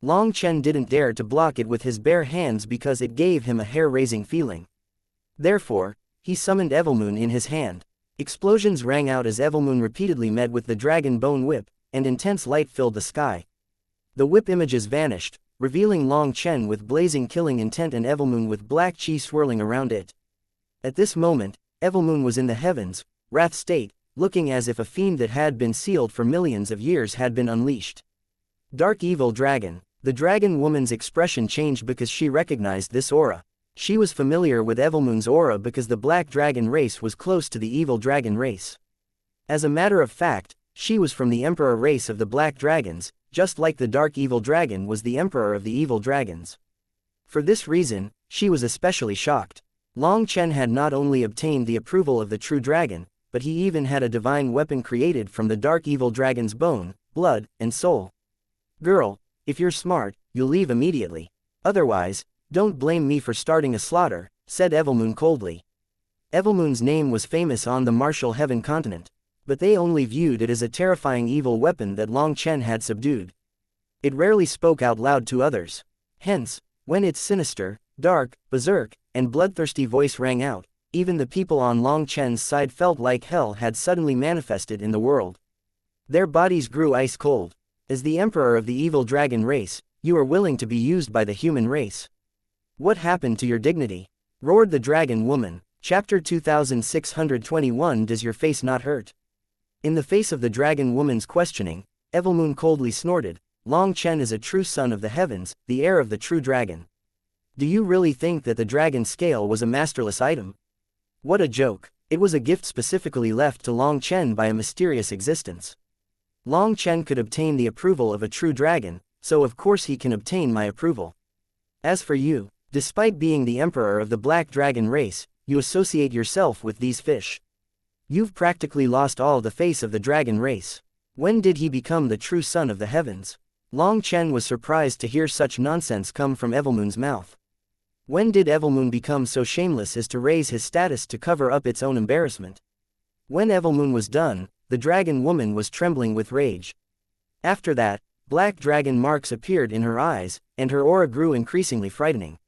Long Chen didn't dare to block it with his bare hands because it gave him a hair-raising feeling. Therefore, he summoned Evilmoon in his hand. Explosions rang out as Evilmoon repeatedly met with the dragon bone whip, and intense light filled the sky. The whip images vanished, revealing Long Chen with blazing killing intent and Evilmoon with black chi swirling around it. At this moment, Evilmoon was in the heavens, wrath state, looking as if a fiend that had been sealed for millions of years had been unleashed. Dark Evil Dragon. The dragon woman's expression changed because she recognized this aura. She was familiar with Evilmoon's aura because the Black Dragon race was close to the Evil Dragon race. As a matter of fact, she was from the Emperor race of the Black Dragons, just like the Dark Evil Dragon was the Emperor of the Evil Dragons. For this reason, she was especially shocked. Long Chen had not only obtained the approval of the true dragon, but he even had a divine weapon created from the Dark Evil Dragon's bone, blood, and soul. Girl, if you're smart, you'll leave immediately. Otherwise, don't blame me for starting a slaughter, said Evilmoon coldly. Evilmoon's name was famous on the Martial Heaven continent, but they only viewed it as a terrifying evil weapon that Long Chen had subdued. It rarely spoke out loud to others. Hence, when its sinister, dark, berserk, and bloodthirsty voice rang out, even the people on Long Chen's side felt like hell had suddenly manifested in the world. Their bodies grew ice cold. As the Emperor of the Evil Dragon race, you are willing to be used by the human race. What happened to your dignity? Roared the dragon woman. Chapter 2621. Does your face not hurt? In the face of the dragon woman's questioning, Evilmoon coldly snorted. Long Chen is a true son of the heavens, the heir of the true dragon. Do you really think that the dragon scale was a masterless item? What a joke. It was a gift specifically left to Long Chen by a mysterious existence. Long Chen could obtain the approval of a true dragon, so of course he can obtain my approval. As for you, despite being the emperor of the Black Dragon race, you associate yourself with these fish. You've practically lost all the face of the dragon race. When did he become the true son of the heavens? Long Chen was surprised to hear such nonsense come from Evilmoon's mouth. When did Evilmoon become so shameless as to raise his status to cover up its own embarrassment? When Evilmoon was done, the dragon woman was trembling with rage. After that, black dragon marks appeared in her eyes, and her aura grew increasingly frightening.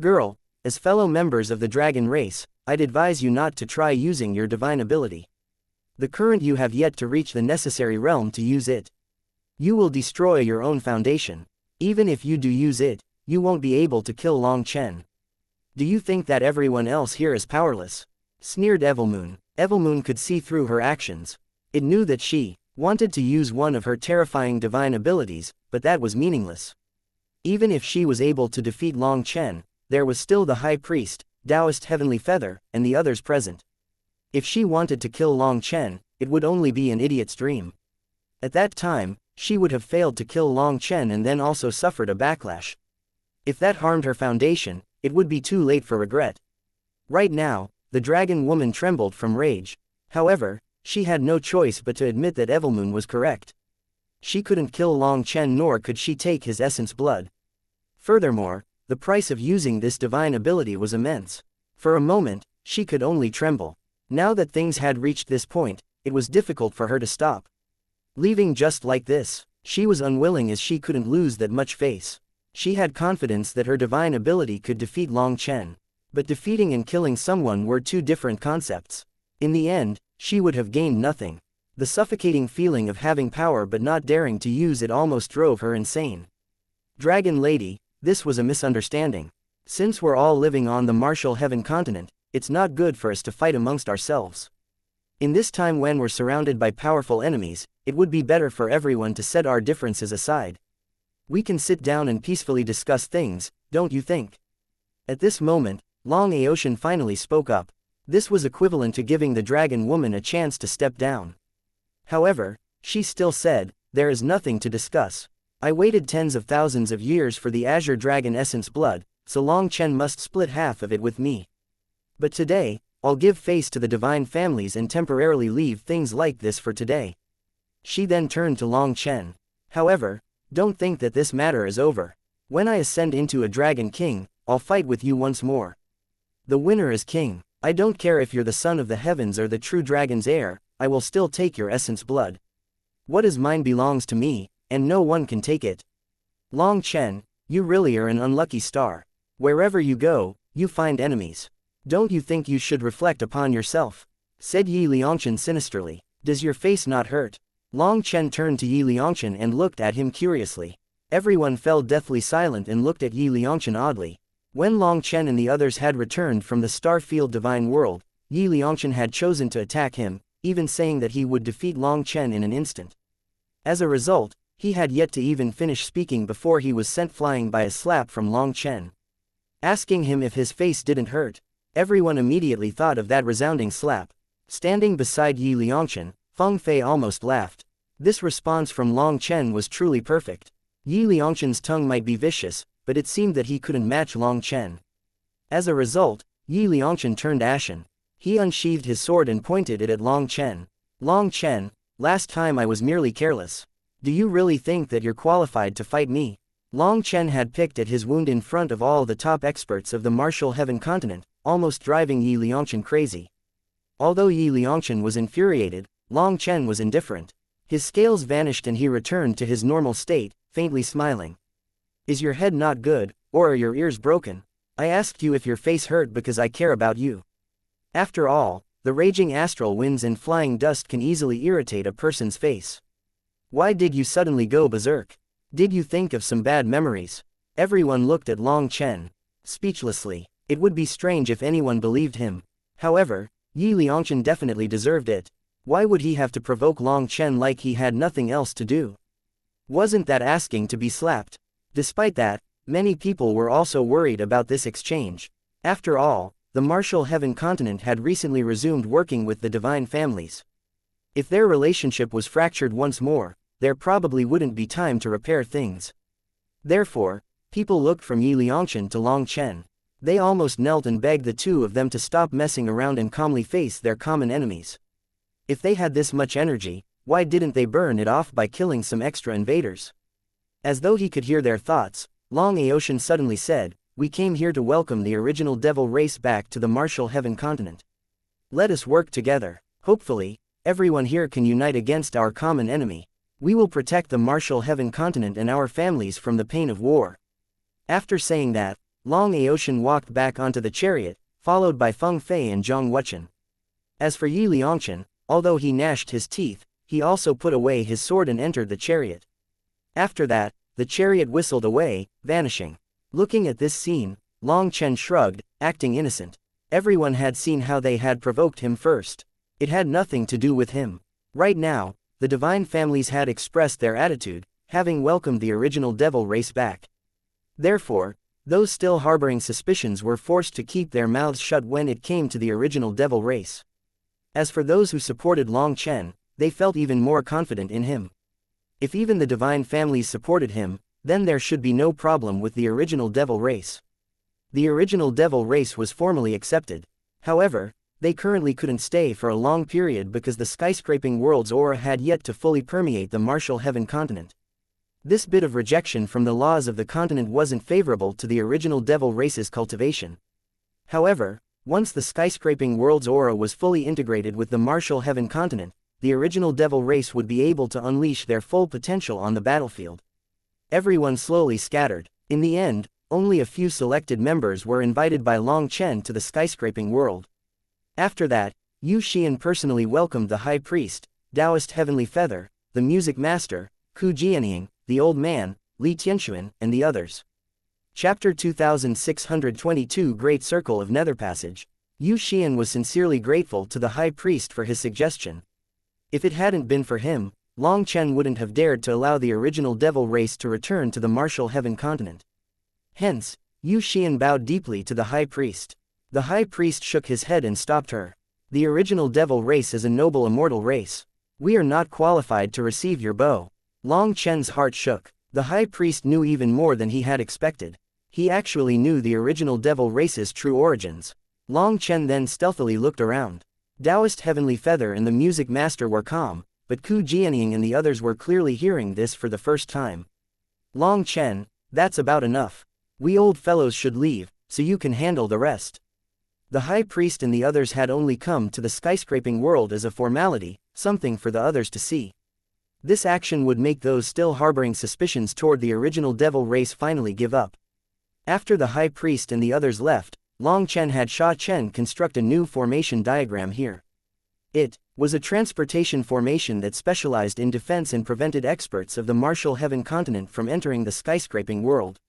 Girl, as fellow members of the dragon race, I'd advise you not to try using your divine ability. The current you have yet to reach the necessary realm to use it. You will destroy your own foundation. Even if you do use it, you won't be able to kill Long Chen. Do you think that everyone else here is powerless? Sneered Evilmoon. Evilmoon could see through her actions. It knew that she wanted to use one of her terrifying divine abilities, but that was meaningless. Even if she was able to defeat Long Chen, there was still the High Priest, Taoist Heavenly Feather, and the others present. If she wanted to kill Long Chen, it would only be an idiot's dream. At that time, she would have failed to kill Long Chen and then also suffered a backlash. If that harmed her foundation, it would be too late for regret. Right now, the dragon woman trembled from rage. However, she had no choice but to admit that Evilmoon was correct. She couldn't kill Long Chen nor could she take his essence blood. Furthermore, the price of using this divine ability was immense. For a moment, she could only tremble. Now that things had reached this point, it was difficult for her to stop. Leaving just like this, She was unwilling as she couldn't lose that much face. She had confidence that her divine ability could defeat Long Chen. But defeating and killing someone were two different concepts. In the end, she would have gained nothing. The suffocating feeling of having power but not daring to use it almost drove her insane. Dragon Lady, this was a misunderstanding. Since we're all living on the martial heaven continent, it's not good for us to fight amongst ourselves. In this time when we're surrounded by powerful enemies, it would be better for everyone to set our differences aside. We can sit down and peacefully discuss things, don't you think? At this moment, Long Aotian finally spoke up. This was equivalent to giving the dragon woman a chance to step down. However, she still said, there is nothing to discuss. I waited tens of thousands of years for the Azure Dragon Essence blood, so Long Chen must split half of it with me. But today, I'll give face to the divine families and temporarily leave things like this for today. She then turned to Long Chen. However, don't think that this matter is over. When I ascend into a Dragon King, I'll fight with you once more. The winner is king. I don't care if you're the son of the heavens or the true dragon's heir, I will still take your essence blood. What is mine belongs to me, and no one can take it. Long Chen, you really are an unlucky star. Wherever you go, you find enemies. Don't you think you should reflect upon yourself? Said Yi Liangchen sinisterly. Does your face not hurt? Long Chen turned to Yi Liangchen and looked at him curiously. Everyone fell deathly silent and looked at Yi Liangchen oddly. When Long Chen and the others had returned from the Starfield Divine World, Yi Liangchen had chosen to attack him, even saying that he would defeat Long Chen in an instant. As a result, he had yet to even finish speaking before he was sent flying by a slap from Long Chen. Asking him if his face didn't hurt. Everyone immediately thought of that resounding slap. Standing beside Yi Liangchen, Feng Fei almost laughed. This response from Long Chen was truly perfect. Yi Liangchen's tongue might be vicious, but it seemed that he couldn't match Long Chen. As a result, Yi Liangchen turned ashen. He unsheathed his sword and pointed it at Long Chen. Long Chen, last time I was merely careless. Do you really think that you're qualified to fight me? Long Chen had picked at his wound in front of all the top experts of the martial heaven continent, almost driving Yi Liangchen crazy. Although Yi Liangchen was infuriated, Long Chen was indifferent. His scales vanished and he returned to his normal state, faintly smiling. Is your head not good, or are your ears broken? I asked you if your face hurt because I care about you. After all, the raging astral winds and flying dust can easily irritate a person's face. Why did you suddenly go berserk? Did you think of some bad memories? Everyone looked at Long Chen. Speechlessly. It would be strange if anyone believed him. However, Yi Liangchen definitely deserved it. Why would he have to provoke Long Chen like he had nothing else to do? Wasn't that asking to be slapped? Despite that, many people were also worried about this exchange. After all, the martial heaven continent had recently resumed working with the divine families. If their relationship was fractured once more, there probably wouldn't be time to repair things. Therefore, people looked from Yi Liangchen to Long Chen. They almost knelt and begged the two of them to stop messing around and calmly face their common enemies. If they had this much energy, why didn't they burn it off by killing some extra invaders? As though he could hear their thoughts, Long Aotian suddenly said, we came here to welcome the original devil race back to the martial heaven continent. Let us work together. Hopefully, everyone here can unite against our common enemy. We will protect the martial heaven continent and our families from the pain of war. After saying that, Long Aotian walked back onto the chariot, followed by Feng Fei and Zhang Wuchen. As for Yi Liangchen, although he gnashed his teeth, he also put away his sword and entered the chariot. After that, the chariot whistled away, vanishing. Looking at this scene, Long Chen shrugged, acting innocent. Everyone had seen how they had provoked him first. It had nothing to do with him. Right now, the divine families had expressed their attitude, having welcomed the original devil race back. Therefore, those still harboring suspicions were forced to keep their mouths shut when it came to the original devil race. As for those who supported Long Chen, they felt even more confident in him. If even the divine families supported him, then there should be no problem with the original devil race. The original devil race was formally accepted. However, they currently couldn't stay for a long period because the skyscraping world's aura had yet to fully permeate the martial heaven continent. This bit of rejection from the laws of the continent wasn't favorable to the original devil race's cultivation. However, once the skyscraping world's aura was fully integrated with the martial heaven continent, the original devil race would be able to unleash their full potential on the battlefield. Everyone slowly scattered. In the end, only a few selected members were invited by Long Chen to the skyscraping world. After that, Yu Xian personally welcomed the High Priest, Taoist Heavenly Feather, the Music Master, Ku Jianying, the Old Man, Li Tianxuan, and the others. Chapter 2622 Great Circle of Nether Passage. Yu Xian was sincerely grateful to the High Priest for his suggestion. If it hadn't been for him, Long Chen wouldn't have dared to allow the original devil race to return to the martial heaven continent. Hence, Yu Xian bowed deeply to the High Priest. The High Priest shook his head and stopped her. The original devil race is a noble immortal race. We are not qualified to receive your bow. Long Chen's heart shook. The High Priest knew even more than he had expected. He actually knew the original devil race's true origins. Long Chen then stealthily looked around. Taoist Heavenly Feather and the Music Master were calm, but Ku Jianying and the others were clearly hearing this for the first time. Long Chen, that's about enough. We old fellows should leave, so you can handle the rest. The High Priest and the others had only come to the skyscraping world as a formality, something for the others to see. This action would make those still harboring suspicions toward the original devil race finally give up. After the High Priest and the others left, Long Chen had Sha Chen construct a new formation diagram here. It was a transportation formation that specialized in defense and prevented experts of the martial heaven continent from entering the skyscraping world.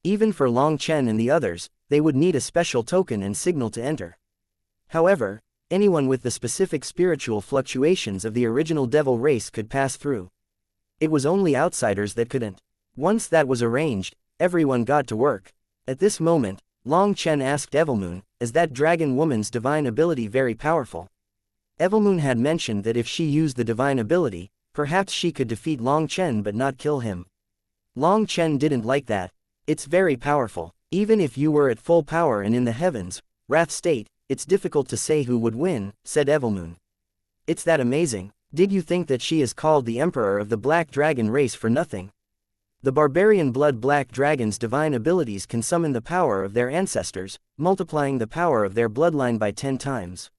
Even for Long Chen and the others, they would need a special token and signal to enter. However, anyone with the specific spiritual fluctuations of the original devil race could pass through. It was only outsiders that couldn't. Once that was arranged, everyone got to work. At this moment, Long Chen asked Evilmoon, is that dragon woman's divine ability very powerful? Evilmoon had mentioned that if she used the divine ability, perhaps she could defeat Long Chen but not kill him. Long Chen didn't like that. It's very powerful. Even if you were at full power and in the heavens, Wrath state, it's difficult to say who would win, said Evilmoon. It's that amazing. Did you think that she is called the Emperor of the Black Dragon race for nothing? The barbarian blood black dragons' divine abilities can summon the power of their ancestors, multiplying the power of their bloodline by 10 times.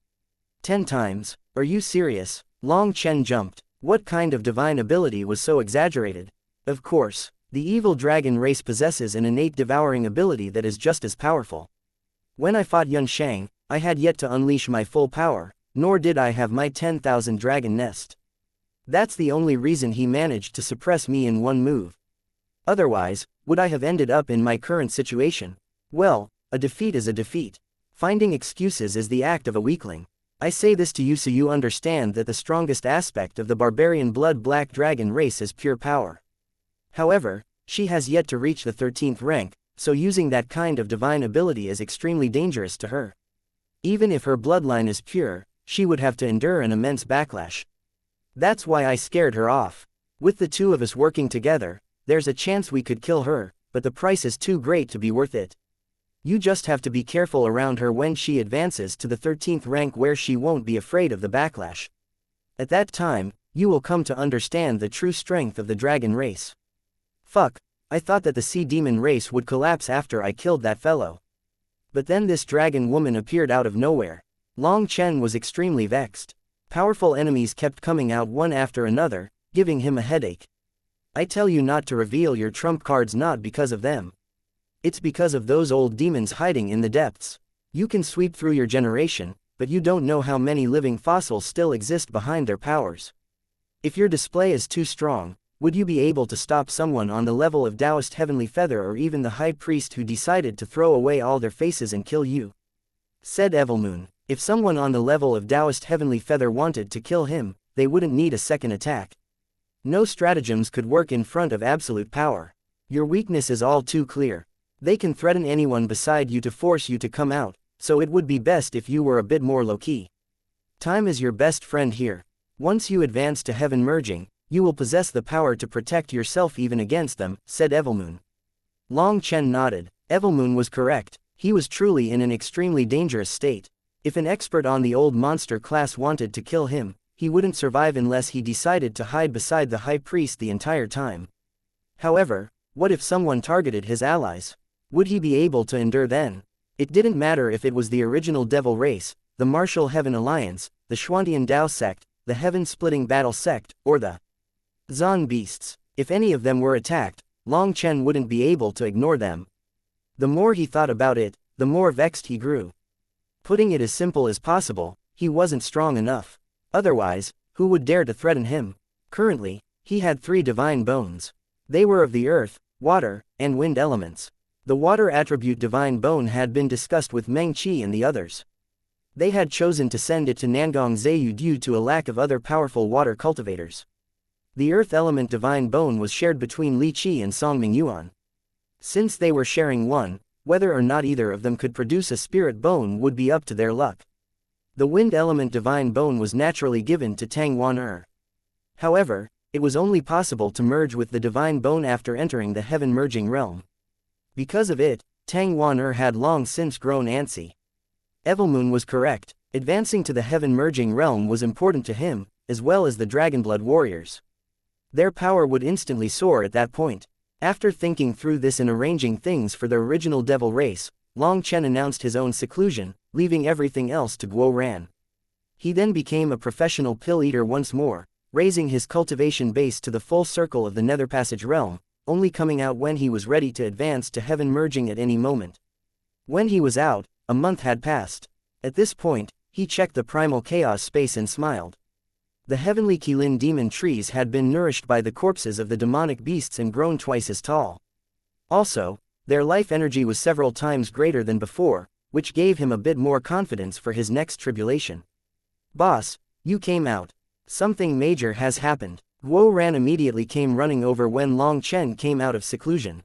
10 times? Are you serious? Long Chen jumped. What kind of divine ability was so exaggerated? Of course, the evil dragon race possesses an innate devouring ability that is just as powerful. When I fought Yun Shang, I had yet to unleash my full power, nor did I have my 10,000 dragon nest. That's the only reason he managed to suppress me in one move. Otherwise, would I have ended up in my current situation? Well, a defeat is a defeat. Finding excuses is the act of a weakling. I say this to you so you understand that the strongest aspect of the barbarian blood black dragon race is pure power. However, she has yet to reach the 13th rank, so using that kind of divine ability is extremely dangerous to her. Even if her bloodline is pure, she would have to endure an immense backlash. That's why I scared her off. With the two of us working together, there's a chance we could kill her, but the price is too great to be worth it. You just have to be careful around her when she advances to the 13th rank where she won't be afraid of the backlash. At that time, you will come to understand the true strength of the dragon race. Fuck, I thought that the sea demon race would collapse after I killed that fellow. But then this dragon woman appeared out of nowhere. Long Chen was extremely vexed. Powerful enemies kept coming out one after another, giving him a headache. I tell you not to reveal your trump cards not because of them. It's because of those old demons hiding in the depths. You can sweep through your generation, but you don't know how many living fossils still exist behind their powers. If your display is too strong, would you be able to stop someone on the level of Taoist Heavenly Feather or even the High Priest who decided to throw away all their faces and kill you? Said Evilmoon. If someone on the level of Taoist Heavenly Feather wanted to kill him, they wouldn't need a second attack. No stratagems could work in front of absolute power. Your weakness is all too clear. They can threaten anyone beside you to force you to come out, so it would be best if you were a bit more low-key. Time is your best friend here. Once you advance to heaven merging, you will possess the power to protect yourself even against them, said Evilmoon. Long Chen nodded. Evilmoon was correct. He was truly in an extremely dangerous state. If an expert on the old monster class wanted to kill him, he wouldn't survive unless he decided to hide beside the High Priest the entire time. However, what if someone targeted his allies? Would he be able to endure then? It didn't matter if it was the original devil race, the Martial Heaven Alliance, the Xuantian Dao sect, the heaven-splitting battle sect, or the Zon beasts. If any of them were attacked, Long Chen wouldn't be able to ignore them. The more he thought about it, the more vexed he grew. Putting it as simple as possible, he wasn't strong enough. Otherwise, who would dare to threaten him? Currently, he had 3 divine bones. They were of the earth, water, and wind elements. The water attribute divine bone had been discussed with Meng Qi and the others. They had chosen to send it to Nangong Zheyu due to a lack of other powerful water cultivators. The earth element divine bone was shared between Li Qi and Songming Yuan. Since they were sharing one, whether or not either of them could produce a spirit bone would be up to their luck. The wind element divine bone was naturally given to Tang Wan. However, it was only possible to merge with the divine bone after entering the heaven merging realm. Because of it, Tang Wan had long since grown antsy. Evilmoon was correct. Advancing to the heaven merging realm was important to him, as well as the Dragonblood warriors. Their power would instantly soar at that point. After thinking through this and arranging things for the original devil race, Long Chen announced his own seclusion, leaving everything else to Guo Ran. He then became a professional pill eater once more, raising his cultivation base to the full circle of the Nether Passage realm, only coming out when he was ready to advance to heaven merging at any moment. When he was out, a month had passed. At this point, he checked the primal chaos space and smiled. The heavenly Qilin demon trees had been nourished by the corpses of the demonic beasts and grown twice as tall. Also, their life energy was several times greater than before, which gave him a bit more confidence for his next tribulation. "Boss, you came out. Something major has happened." Guo Ran immediately came running over when Long Chen came out of seclusion.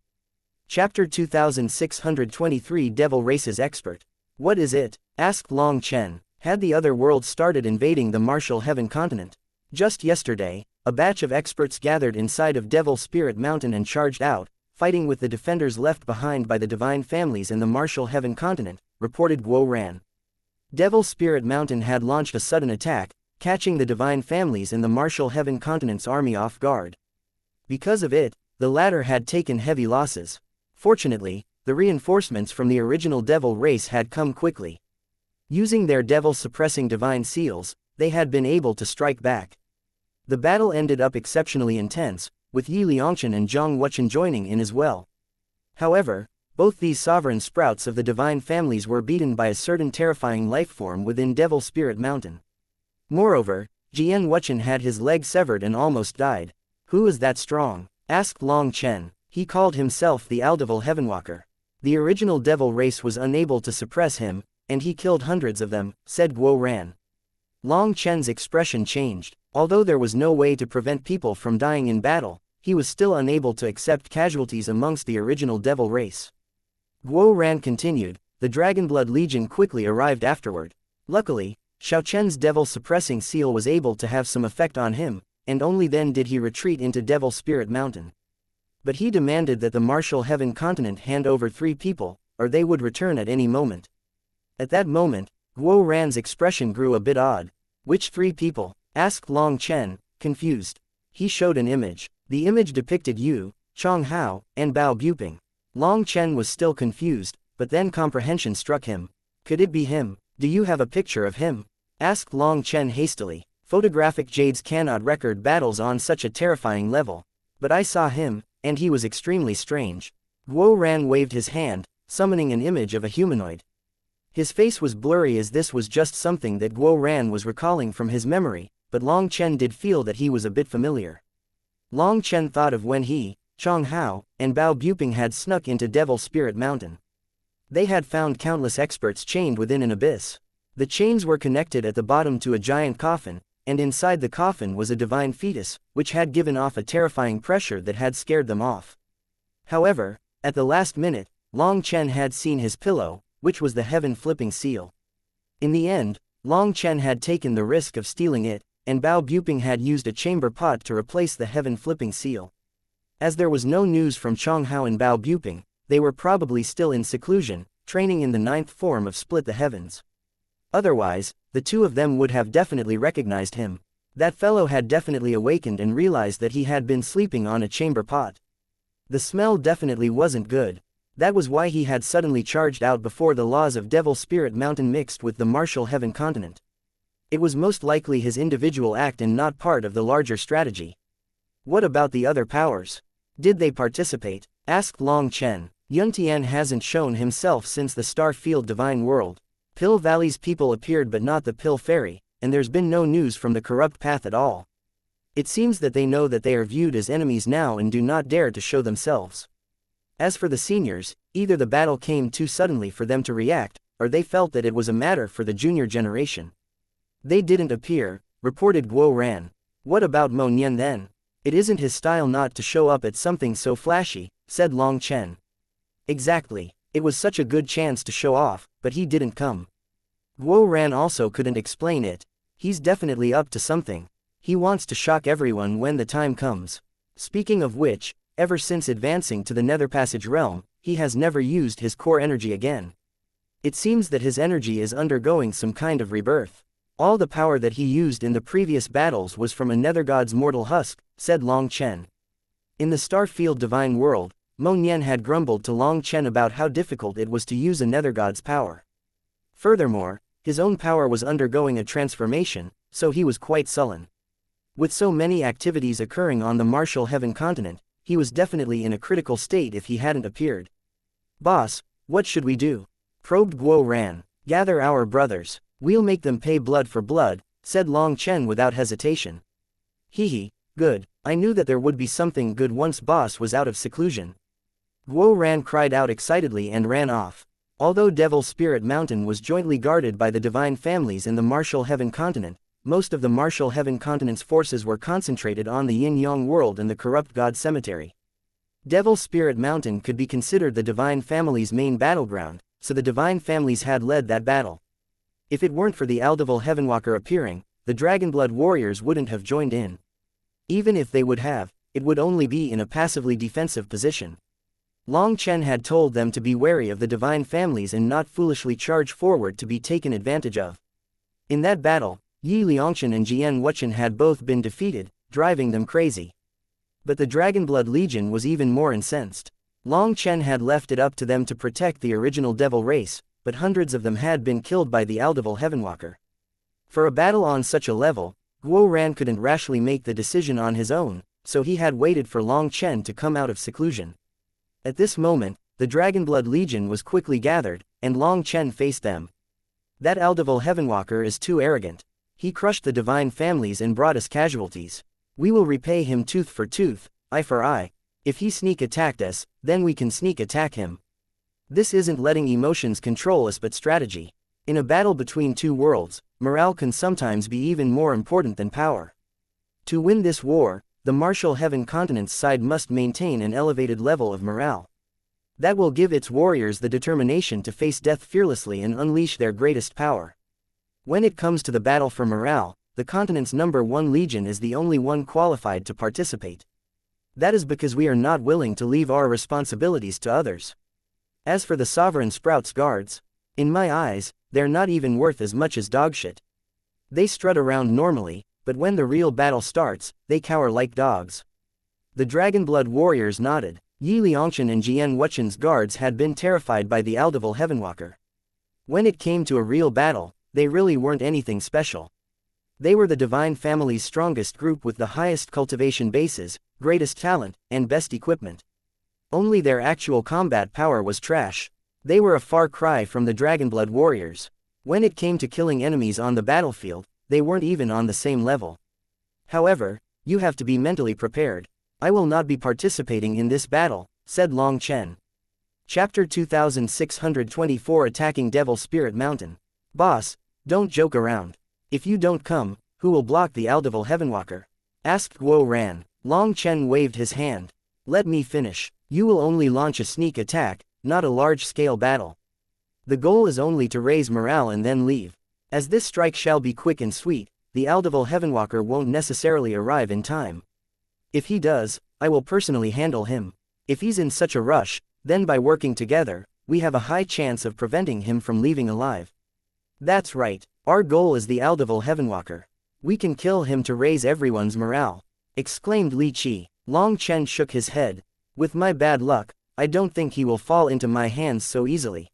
Chapter 2623 Devil Races Expert. "What is it?" asked Long Chen. Had the other world started invading the martial heaven continent? Just yesterday, a batch of experts gathered inside of Devil Spirit Mountain and charged out, fighting with the defenders left behind by the divine families in the martial heaven continent, reported Guo Ran. Devil Spirit Mountain had launched a sudden attack, catching the divine families in the martial heaven continent's army off guard. Because of it, the latter had taken heavy losses. Fortunately, the reinforcements from the original devil race had come quickly. Using their devil-suppressing divine seals, they had been able to strike back. The battle ended up exceptionally intense, with Yi Liangchen and Zhang Wuchen joining in as well. However, both these sovereign sprouts of the divine families were beaten by a certain terrifying lifeform within Devil Spirit Mountain. Moreover, Jian Wuchen had his leg severed and almost died. "Who is that strong?" asked Long Chen. He called himself the Aldevil Heavenwalker. "The original devil race was unable to suppress him, and he killed hundreds of them," said Guo Ran. Long Chen's expression changed. Although there was no way to prevent people from dying in battle, he was still unable to accept casualties amongst the original devil race. Guo Ran continued, "The Dragonblood Legion quickly arrived afterward. Luckily, Xiao Chen's devil-suppressing seal was able to have some effect on him, and only then did he retreat into Devil Spirit Mountain. But he demanded that the martial heaven continent hand over 3 people, or they would return at any moment." At that moment, Guo Ran's expression grew a bit odd. "Which 3 people?" asked Long Chen, confused. He showed an image. The image depicted Yu, Chong Hao, and Bao Buping. Long Chen was still confused, but then comprehension struck him. "Could it be him? Do you have a picture of him?" asked Long Chen hastily. "Photographic jades cannot record battles on such a terrifying level. But I saw him, and he was extremely strange." Guo Ran waved his hand, summoning an image of a humanoid. His face was blurry as this was just something that Guo Ran was recalling from his memory, but Long Chen did feel that he was a bit familiar. Long Chen thought of when he, Chong Hao, and Bao Buping had snuck into Devil Spirit Mountain. They had found countless experts chained within an abyss. The chains were connected at the bottom to a giant coffin, and inside the coffin was a divine fetus, which had given off a terrifying pressure that had scared them off. However, at the last minute, Long Chen had seen his pillow, which was the heaven-flipping seal. In the end, Long Chen had taken the risk of stealing it, and Bao Buping had used a chamber pot to replace the heaven-flipping seal. As there was no news from Chong Hao and Bao Buping, they were probably still in seclusion, training in the 9th form of Split the Heavens. Otherwise, the 2 of them would have definitely recognized him. That fellow had definitely awakened and realized that he had been sleeping on a chamber pot. The smell definitely wasn't good. That was why he had suddenly charged out before the laws of Devil Spirit Mountain mixed with the martial heaven continent. It was most likely his individual act and not part of the larger strategy. What about the other powers? Did they participate? Asked Long Chen. Yuntian hasn't shown himself since the Starfield Divine World. Pill Valley's people appeared but not the Pill Fairy, and there's been no news from the corrupt path at all. It seems that they know that they are viewed as enemies now and do not dare to show themselves. As for the seniors, either the battle came too suddenly for them to react, or they felt that it was a matter for the junior generation. They didn't appear, reported Guo Ran. What about Mo Nian then? It isn't his style not to show up at something so flashy, said Long Chen. Exactly, it was such a good chance to show off, but he didn't come. Guo Ran also couldn't explain it. He's definitely up to something. He wants to shock everyone when the time comes. Speaking of which, ever since advancing to the Nether Passage realm, he has never used his core energy again. It seems that his energy is undergoing some kind of rebirth. All the power that he used in the previous battles was from a Nether God's mortal husk, said Long Chen. In the Starfield Divine World, Mo Nian had grumbled to Long Chen about how difficult it was to use a Nether God's power. Furthermore, his own power was undergoing a transformation, so he was quite sullen. With so many activities occurring on the Martial Heaven continent, he was definitely in a critical state if he hadn't appeared. Boss, what should we do? Probed Guo Ran. Gather our brothers. We'll make them pay blood for blood, said Long Chen without hesitation. Hehe, good, I knew that there would be something good once boss was out of seclusion. Guo Ran cried out excitedly and ran off. Although Devil Spirit Mountain was jointly guarded by the divine families in the Martial Heaven continent, most of the Martial Heaven continent's forces were concentrated on the Yin-Yang world and the Corrupt God Cemetery. Devil Spirit Mountain could be considered the divine family's main battleground, so the divine families had led that battle. If it weren't for the Aldevil Heavenwalker appearing, the Dragonblood warriors wouldn't have joined in. Even if they would have, it would only be in a passively defensive position. Long Chen had told them to be wary of the divine families and not foolishly charge forward to be taken advantage of. In that battle, Yi Liangshan and Jian Wuchen had both been defeated, driving them crazy. But the Dragonblood Legion was even more incensed. Long Chen had left it up to them to protect the original devil race, but hundreds of them had been killed by the Aldevil Heavenwalker. For a battle on such a level, Guo Ran couldn't rashly make the decision on his own, so he had waited for Long Chen to come out of seclusion. At this moment, the Dragonblood Legion was quickly gathered, and Long Chen faced them. That Aldevil Heavenwalker is too arrogant. He crushed the divine families and brought us casualties. We will repay him tooth for tooth, eye for eye. If he sneak attacked us, then we can sneak attack him. This isn't letting emotions control us but strategy. In a battle between two worlds, morale can sometimes be even more important than power. To win this war, the Martial Heaven continent's side must maintain an elevated level of morale. That will give its warriors the determination to face death fearlessly and unleash their greatest power. When it comes to the battle for morale, the continent's #1 legion is the only one qualified to participate. That is because we are not willing to leave our responsibilities to others. As for the Sovereign Sprout's guards, in my eyes, they're not even worth as much as dogshit. They strut around normally, but when the real battle starts, they cower like dogs. The Dragonblood warriors nodded. Yi Liangshan and Jian Wuchen's guards had been terrified by the Aldevil Heavenwalker. When it came to a real battle, they really weren't anything special. They were the divine family's strongest group with the highest cultivation bases, greatest talent, and best equipment. Only their actual combat power was trash. They were a far cry from the Dragonblood warriors. When it came to killing enemies on the battlefield, they weren't even on the same level. However, you have to be mentally prepared. I will not be participating in this battle, said Long Chen. Chapter 2624 Attacking Devil Spirit Mountain. Boss, don't joke around. If you don't come, who will block the Aldevil Heavenwalker? Asked Guo Ran. Long Chen waved his hand. Let me finish. You will only launch a sneak attack, not a large-scale battle. The goal is only to raise morale and then leave. As this strike shall be quick and sweet, the Aldevil Heavenwalker won't necessarily arrive in time. If he does, I will personally handle him. If he's in such a rush, then by working together, we have a high chance of preventing him from leaving alive. That's right, our goal is the Aldevil Heavenwalker. We can kill him to raise everyone's morale, exclaimed Li Qi. Long Chen shook his head. With my bad luck, I don't think he will fall into my hands so easily.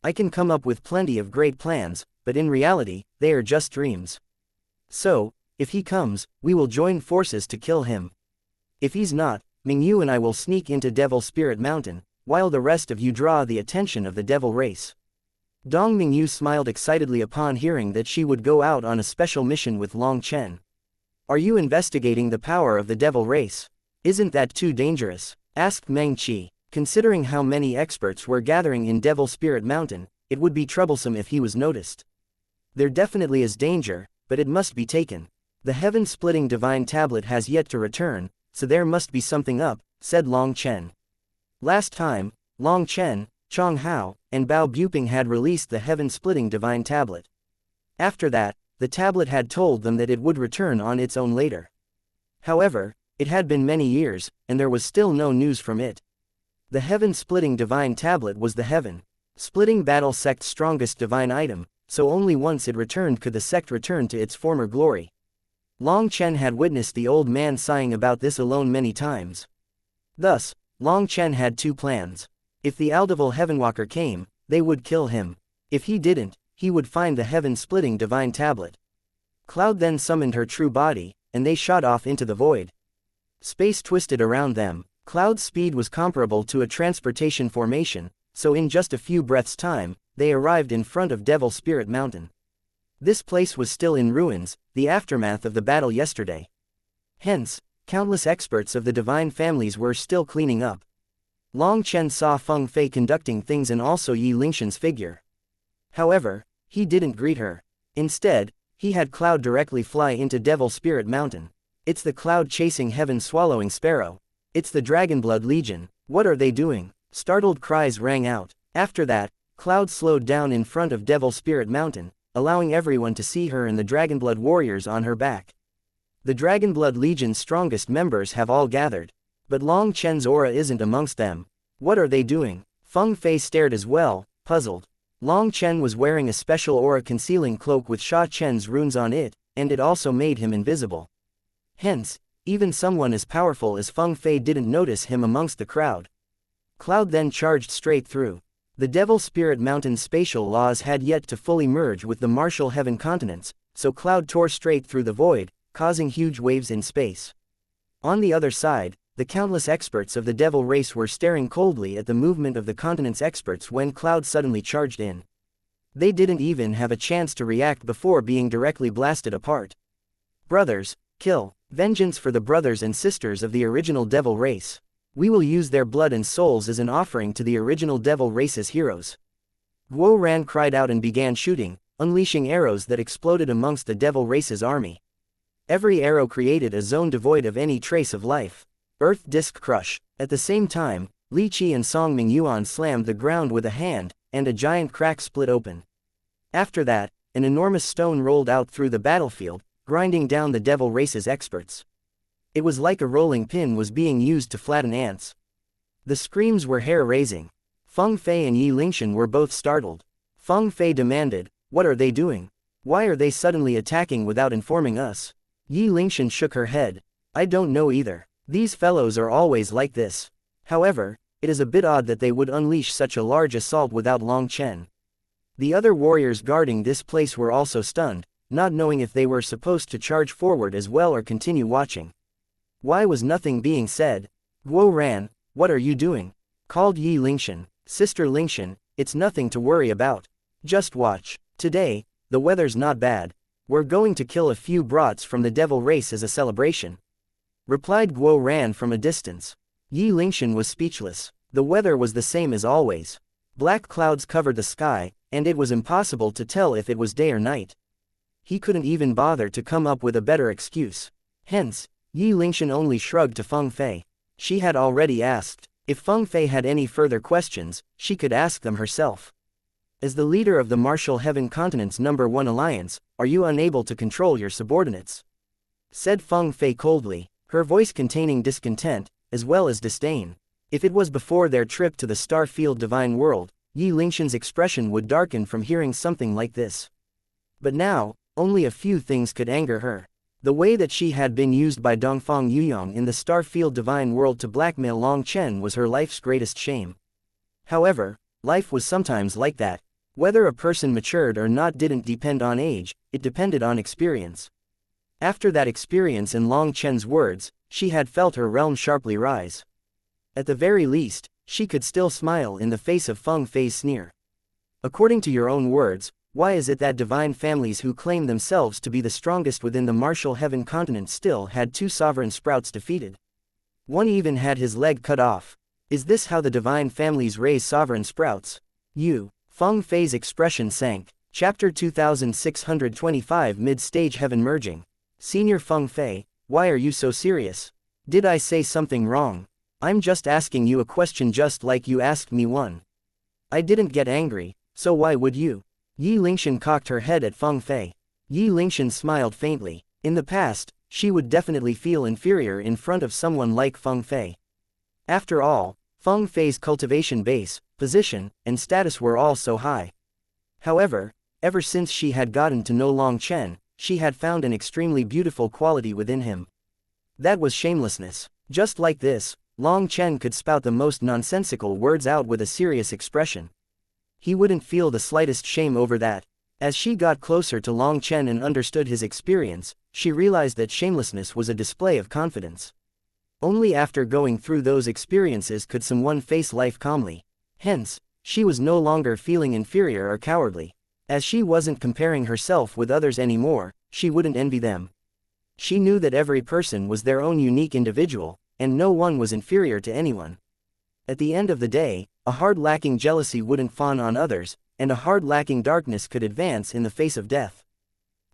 I can come up with plenty of great plans, but in reality, they are just dreams. So, if he comes, we will join forces to kill him. If he's not, Mingyu and I will sneak into Devil Spirit Mountain, while the rest of you draw the attention of the devil race. Dong Mingyu smiled excitedly upon hearing that she would go out on a special mission with Long Chen. Are you investigating the power of the devil race? Isn't that too dangerous? Asked Meng Qi. Considering how many experts were gathering in Devil Spirit Mountain, it would be troublesome if he was noticed. There definitely is danger, but it must be taken. The heaven-splitting divine tablet has yet to return, so there must be something up, said Long Chen. Last time, Long Chen, Chong Hao, and Bao Buping had released the heaven-splitting divine tablet. After that, the tablet had told them that it would return on its own later. However, it had been many years, and there was still no news from it. The heaven-splitting divine tablet was the heaven-splitting battle sect's strongest divine item, so only once it returned could the sect return to its former glory. Long Chen had witnessed the old man sighing about this alone many times. Thus, Long Chen had two plans. If the Aldevil Heavenwalker came, they would kill him. If he didn't, he would find the heaven-splitting divine tablet. Cloud then summoned her true body, and they shot off into the void. Space twisted around them. Cloud's speed was comparable to a transportation formation, so in just a few breaths' time, they arrived in front of Devil Spirit Mountain. This place was still in ruins, the aftermath of the battle yesterday. Hence, countless experts of the divine families were still cleaning up. Long Chen saw Feng Fei conducting things and also Yi Lingshan's figure. However, he didn't greet her. Instead, he had Cloud directly fly into Devil Spirit Mountain. It's the cloud-chasing heaven-swallowing sparrow. It's the Dragonblood Legion. What are they doing? Startled cries rang out. After that, Cloud slowed down in front of Devil Spirit Mountain, allowing everyone to see her and the Dragonblood warriors on her back. The Dragonblood Legion's strongest members have all gathered. But Long Chen's aura isn't amongst them. What are they doing? Feng Fei stared as well, puzzled. Long Chen was wearing a special aura-concealing cloak with Sha Chen's runes on it, and it also made him invisible. Hence, even someone as powerful as Feng Fei didn't notice him amongst the crowd. Cloud then charged straight through. The Devil Spirit Mountain's spatial laws had yet to fully merge with the martial heaven continents, so Cloud tore straight through the void, causing huge waves in space. On the other side, the countless experts of the devil race were staring coldly at the movement of the continent's experts when Cloud suddenly charged in. They didn't even have a chance to react before being directly blasted apart. Brothers, kill. Vengeance for the brothers and sisters of the original devil race. We will use their blood and souls as an offering to the original devil race's heroes. Guo Ran cried out and began shooting, unleashing arrows that exploded amongst the devil race's army. Every arrow created a zone devoid of any trace of life. Earth Disc Crush. At the same time, Li Qi and Song Mingyuan slammed the ground with a hand, and a giant crack split open. After that, an enormous stone rolled out through the battlefield, grinding down the devil race's experts. It was like a rolling pin was being used to flatten ants. The screams were hair-raising. Feng Fei and Yi Lingshan were both startled. Feng Fei demanded, "What are they doing? Why are they suddenly attacking without informing us?" Yi Lingshan shook her head. "I don't know either. These fellows are always like this. However, it is a bit odd that they would unleash such a large assault without Long Chen." The other warriors guarding this place were also stunned, not knowing if they were supposed to charge forward as well or continue watching. Why was nothing being said? Guo Ran, "What are you doing?" called Yi Lingshan. "Sister Lingshan, it's nothing to worry about. Just watch. Today, the weather's not bad. We're going to kill a few brats from the devil race as a celebration," replied Guo Ran from a distance. Yi Lingshan was speechless. The weather was the same as always. Black clouds covered the sky, and it was impossible to tell if it was day or night. He couldn't even bother to come up with a better excuse. Hence, Yi Lingshan only shrugged to Feng Fei. She had already asked. If Feng Fei had any further questions, she could ask them herself. As the leader of the Martial Heaven Continent's #1 alliance, are you unable to control your subordinates? Said Feng Fei coldly, her voice containing discontent, as well as disdain. If it was before their trip to the Starfield Divine World, Yi Lingshan's expression would darken from hearing something like this. But now, only a few things could anger her. The way that she had been used by Dongfang Yuyong in the Starfield Divine World to blackmail Long Chen was her life's greatest shame. However, life was sometimes like that. Whether a person matured or not didn't depend on age, it depended on experience. After that experience and Long Chen's words, she had felt her realm sharply rise. At the very least, she could still smile in the face of Feng Fei's sneer. According to your own words, why is it that divine families who claim themselves to be the strongest within the martial heaven continent still had 2 sovereign sprouts defeated? One even had his leg cut off. Is this how the divine families raise sovereign sprouts? Feng Fei's expression sank. Chapter 2625 Mid-Stage Heaven Merging. Senior Feng Fei, why are you so serious? Did I say something wrong? I'm just asking you a question just like you asked me one. I didn't get angry, so why would you? Yi Lingshan cocked her head at Feng Fei. Yi Lingshan smiled faintly. In the past, she would definitely feel inferior in front of someone like Feng Fei. After all, Feng Fei's cultivation base, position, and status were all so high. However, ever since she had gotten to know Long Chen, she had found an extremely beautiful quality within him. That was shamelessness. Just like this, Long Chen could spout the most nonsensical words out with a serious expression. He wouldn't feel the slightest shame over that. As she got closer to Long Chen and understood his experience, she realized that shamelessness was a display of confidence. Only after going through those experiences could someone face life calmly. Hence, she was no longer feeling inferior or cowardly. As she wasn't comparing herself with others anymore, she wouldn't envy them. She knew that every person was their own unique individual, and no one was inferior to anyone. At the end of the day, a heart-lacking jealousy wouldn't fawn on others, and a heart-lacking darkness could advance in the face of death.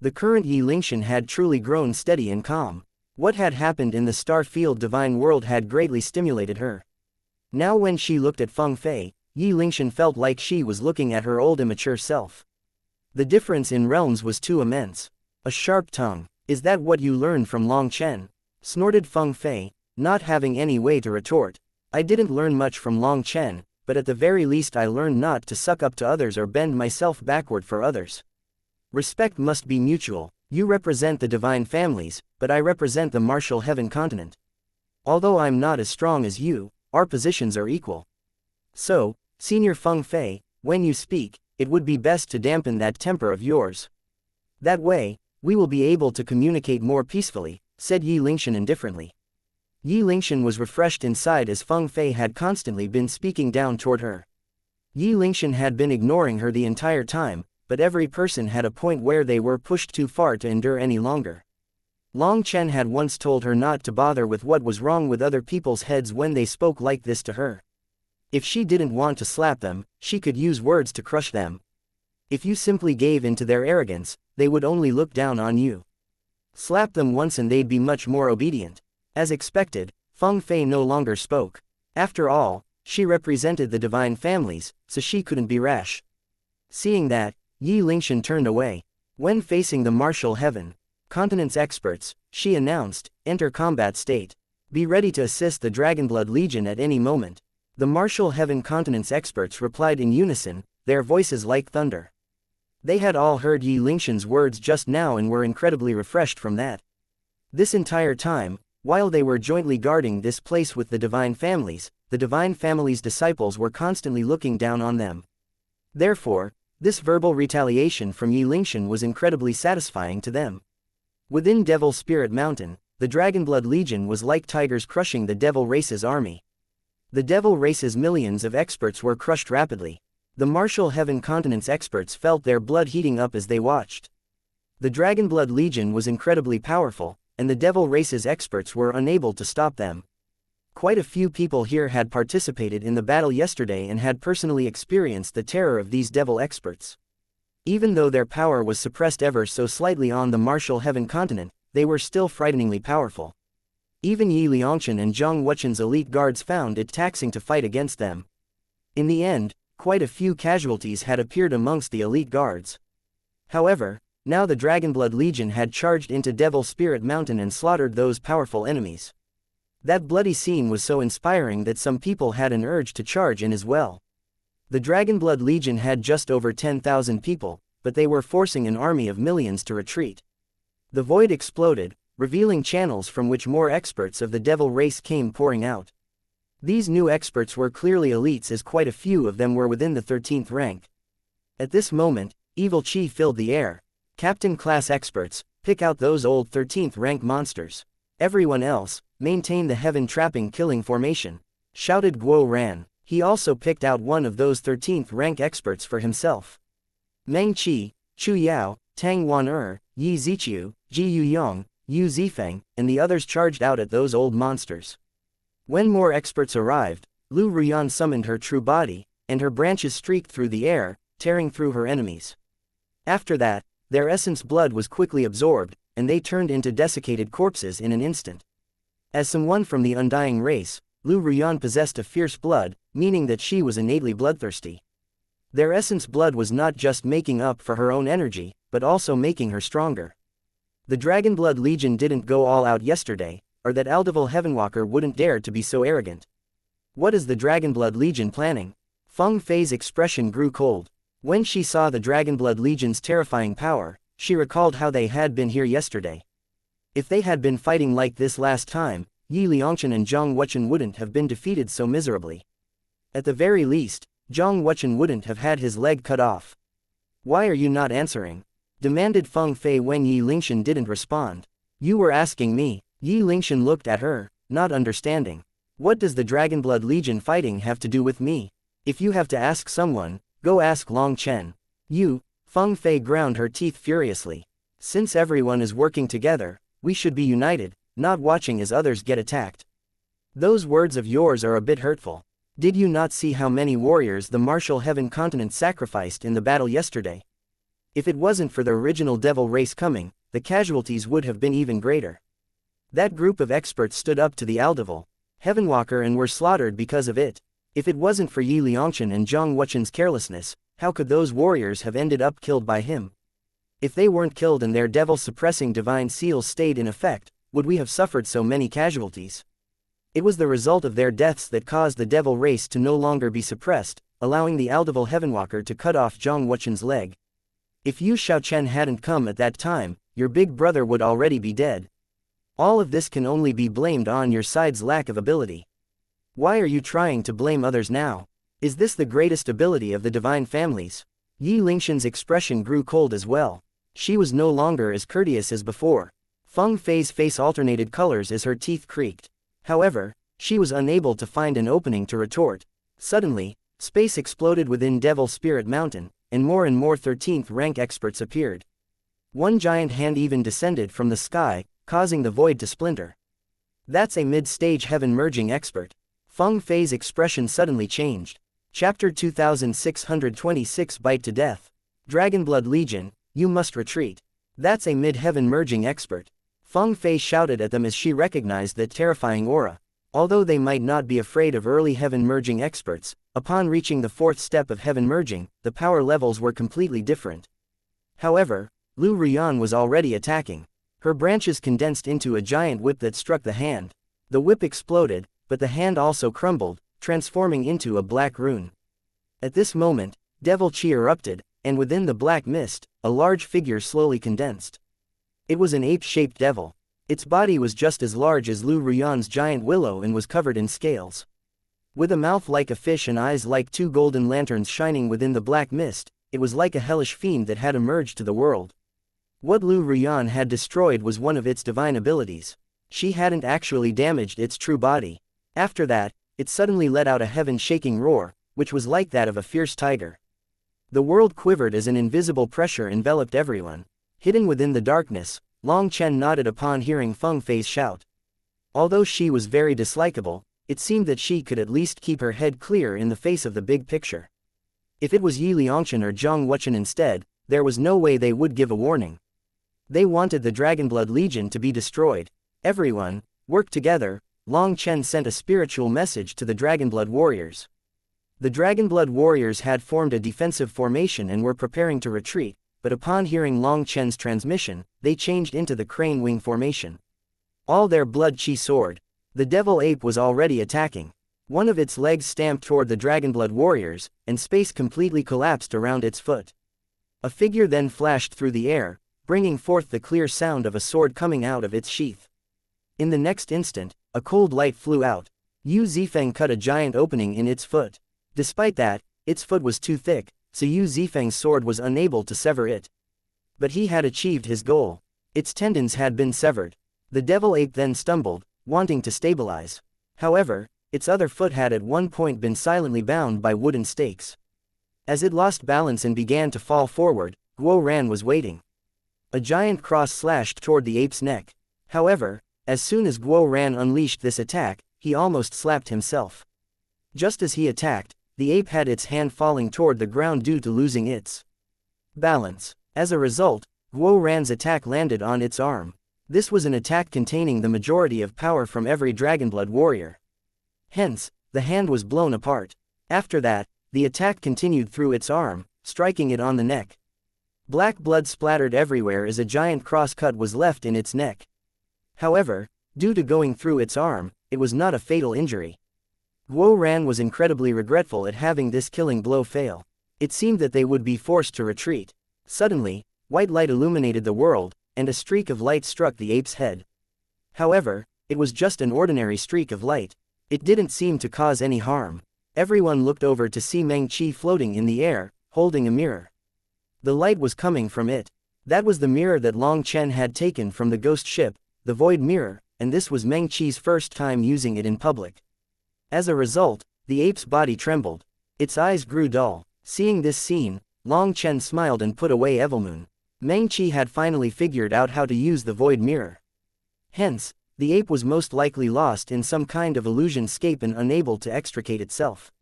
The current Yi Lingshan had truly grown steady and calm. What had happened in the star-field divine world had greatly stimulated her. Now when she looked at Feng Fei, Yi Lingshan felt like she was looking at her old immature self. The difference in realms was too immense. A sharp tongue. Is that what you learned from Long Chen? Snorted Feng Fei, not having any way to retort. I didn't learn much from Long Chen, but at the very least I learned not to suck up to others or bend myself backward for others. Respect must be mutual. You represent the divine families, but I represent the martial heaven continent. Although I'm not as strong as you, our positions are equal. So, Senior Feng Fei, when you speak, it would be best to dampen that temper of yours. That way, we will be able to communicate more peacefully, said Yi Lingshan indifferently. Yi Lingshan was refreshed inside as Feng Fei had constantly been speaking down toward her. Yi Lingshan had been ignoring her the entire time, but every person had a point where they were pushed too far to endure any longer. Long Chen had once told her not to bother with what was wrong with other people's heads when they spoke like this to her. If she didn't want to slap them, she could use words to crush them. If you simply gave in to their arrogance, they would only look down on you. Slap them once and they'd be much more obedient. As expected, Feng Fei no longer spoke. After all, she represented the divine families, so she couldn't be rash. Seeing that, Yi Lingshan turned away. When facing the martial heaven continent's experts, she announced, "Enter combat state. Be ready to assist the Dragonblood Legion at any moment." The martial heaven continent's experts replied in unison, their voices like thunder. They had all heard Yi Lingshan's words just now and were incredibly refreshed from that. This entire time, while they were jointly guarding this place with the divine families, the divine families' disciples were constantly looking down on them. Therefore, this verbal retaliation from Yi Lingshan was incredibly satisfying to them. Within Devil Spirit Mountain, the Dragonblood Legion was like tigers crushing the Devil Race's army. The Devil Race's millions of experts were crushed rapidly. The martial heaven continent's experts felt their blood heating up as they watched. The Dragonblood Legion was incredibly powerful, and the Devil Race's experts were unable to stop them. Quite a few people here had participated in the battle yesterday and had personally experienced the terror of these devil experts. Even though their power was suppressed ever so slightly on the martial heaven continent, they were still frighteningly powerful. Even Yi Liangshan and Zhang Wuchen's elite guards found it taxing to fight against them. In the end, quite a few casualties had appeared amongst the elite guards. However, now the Dragonblood Legion had charged into Devil Spirit Mountain and slaughtered those powerful enemies. That bloody scene was so inspiring that some people had an urge to charge in as well. The Dragonblood Legion had just over 10,000 people, but they were forcing an army of millions to retreat. The void exploded, revealing channels from which more experts of the Devil Race came pouring out. These new experts were clearly elites as quite a few of them were within the 13th rank. At this moment, evil chi filled the air. Captain class experts, Pick out those old 13th rank monsters. Everyone else, maintain the heaven trapping killing formation, shouted Guo Ran. He also picked out one of those 13th rank experts for himself. Meng Qi, Chu Yao, Tang Wan Yi Ziqiu, Ji Yuyong, Yu Zifeng, and the others charged out at those old monsters. When more experts arrived, Lu Ruyan summoned her true body, and her branches streaked through the air, tearing through her enemies. After that, their essence blood was quickly absorbed, and they turned into desiccated corpses in an instant. As someone from the undying race, Lu Ruyan possessed a fierce blood, meaning that she was innately bloodthirsty. Their essence blood was not just making up for her own energy, but also making her stronger. The Dragon Blood Legion didn't go all out yesterday, or that Aldeval Heavenwalker wouldn't dare to be so arrogant. What is the Dragon Blood Legion planning? Feng Fei's expression grew cold. When she saw the Dragon Blood Legion's terrifying power, she recalled how they had been here yesterday. If they had been fighting like this last time, Yi Liangchen and Zhang Wuchen wouldn't have been defeated so miserably. At the very least, Zhang Wuchen wouldn't have had his leg cut off. Why are you not answering? Demanded Feng Fei when Yi Lingshan didn't respond. You were asking me. Yi Lingshan looked at her, not understanding. What does the Dragon Blood Legion fighting have to do with me? If you have to ask someone, go ask Long Chen. You, Feng Fei ground her teeth furiously. Since everyone is working together, we should be united, not watching as others get attacked. Those words of yours are a bit hurtful. Did you not see how many warriors the martial heaven continent sacrificed in the battle yesterday? If it wasn't for the original devil race coming, the casualties would have been even greater. That group of experts stood up to the Aldeval Heavenwalker and were slaughtered because of it. If it wasn't for Yi Liangchen and Zhang Wuchen's carelessness, how could those warriors have ended up killed by him? If they weren't killed and their devil-suppressing divine seals stayed in effect, would we have suffered so many casualties? It was the result of their deaths that caused the devil race to no longer be suppressed, allowing the Aldeval Heavenwalker to cut off Zhang Wuchen's leg. If Yu Shaochen hadn't come at that time, your big brother would already be dead. All of this can only be blamed on your side's lack of ability. Why are you trying to blame others now? Is this the greatest ability of the divine families? Yi Lingshan's expression grew cold as well. She was no longer as courteous as before. Feng Fei's face alternated colors as her teeth creaked. However, she was unable to find an opening to retort. Suddenly, space exploded within Devil Spirit Mountain, and more 13th rank experts appeared. One giant hand even descended from the sky, causing the void to splinter. That's a mid-stage heaven merging expert. Feng Fei's expression suddenly changed. Chapter 2626 Bite to Death. Dragon Blood Legion, you must retreat. That's a mid-heaven merging expert. Feng Fei shouted at them as she recognized that terrifying aura. Although they might not be afraid of early heaven merging experts, upon reaching the fourth step of heaven merging, the power levels were completely different. However, Lu Ruyan was already attacking. Her branches condensed into a giant whip that struck the hand. The whip exploded, but the hand also crumbled, transforming into a black rune. At this moment, devil chi erupted, and within the black mist, a large figure slowly condensed. It was an ape-shaped devil. Its body was just as large as Lu Ruyan's giant willow and was covered in scales. With a mouth like a fish and eyes like two golden lanterns shining within the black mist, it was like a hellish fiend that had emerged to the world. What Lu Ruyan had destroyed was one of its divine abilities. She hadn't actually damaged its true body. After that, it suddenly let out a heaven-shaking roar, which was like that of a fierce tiger. The world quivered as an invisible pressure enveloped everyone. Hidden within the darkness, Long Chen nodded upon hearing Feng Fei's shout. Although she was very dislikable, it seemed that she could at least keep her head clear in the face of the big picture. If it was Yi Liangchen or Zhang Wuchen instead, there was no way they would give a warning. They wanted the Dragon Blood Legion to be destroyed. Everyone, work together. Long Chen sent a spiritual message to the Dragonblood warriors. The Dragonblood warriors had formed a defensive formation and were preparing to retreat, but upon hearing Long Chen's transmission, they changed into the crane wing formation. All their blood chi soared. The devil ape was already attacking. One of its legs stamped toward the Dragonblood warriors, and space completely collapsed around its foot. A figure then flashed through the air, bringing forth the clear sound of a sword coming out of its sheath. In the next instant, a cold light flew out. Yu Zifeng cut a giant opening in its foot. Despite that, its foot was too thick, so Yu Zifeng's sword was unable to sever it. But he had achieved his goal. Its tendons had been severed. The devil ape then stumbled, wanting to stabilize. However, its other foot had at one point been silently bound by wooden stakes. As it lost balance and began to fall forward, Guo Ran was waiting. A giant cross slashed toward the ape's neck. However, as soon as Guo Ran unleashed this attack, he almost slapped himself. Just as he attacked, the ape had its hand falling toward the ground due to losing its balance. As a result, Guo Ran's attack landed on its arm. This was an attack containing the majority of power from every Dragonblood warrior. Hence, the hand was blown apart. After that, the attack continued through its arm, striking it on the neck. Black blood splattered everywhere as a giant cross cut was left in its neck. However, due to going through its arm, it was not a fatal injury. Guo Ran was incredibly regretful at having this killing blow fail. It seemed that they would be forced to retreat. Suddenly, white light illuminated the world, and a streak of light struck the ape's head. However, it was just an ordinary streak of light. It didn't seem to cause any harm. Everyone looked over to see Meng Qi floating in the air, holding a mirror. The light was coming from it. That was the mirror that Long Chen had taken from the ghost ship, the Void Mirror, and this was Meng Qi's first time using it in public. As a result, the ape's body trembled. Its eyes grew dull. Seeing this scene, Long Chen smiled and put away Evilmoon. Meng Qi had finally figured out how to use the Void Mirror. Hence, the ape was most likely lost in some kind of illusion scape and unable to extricate itself.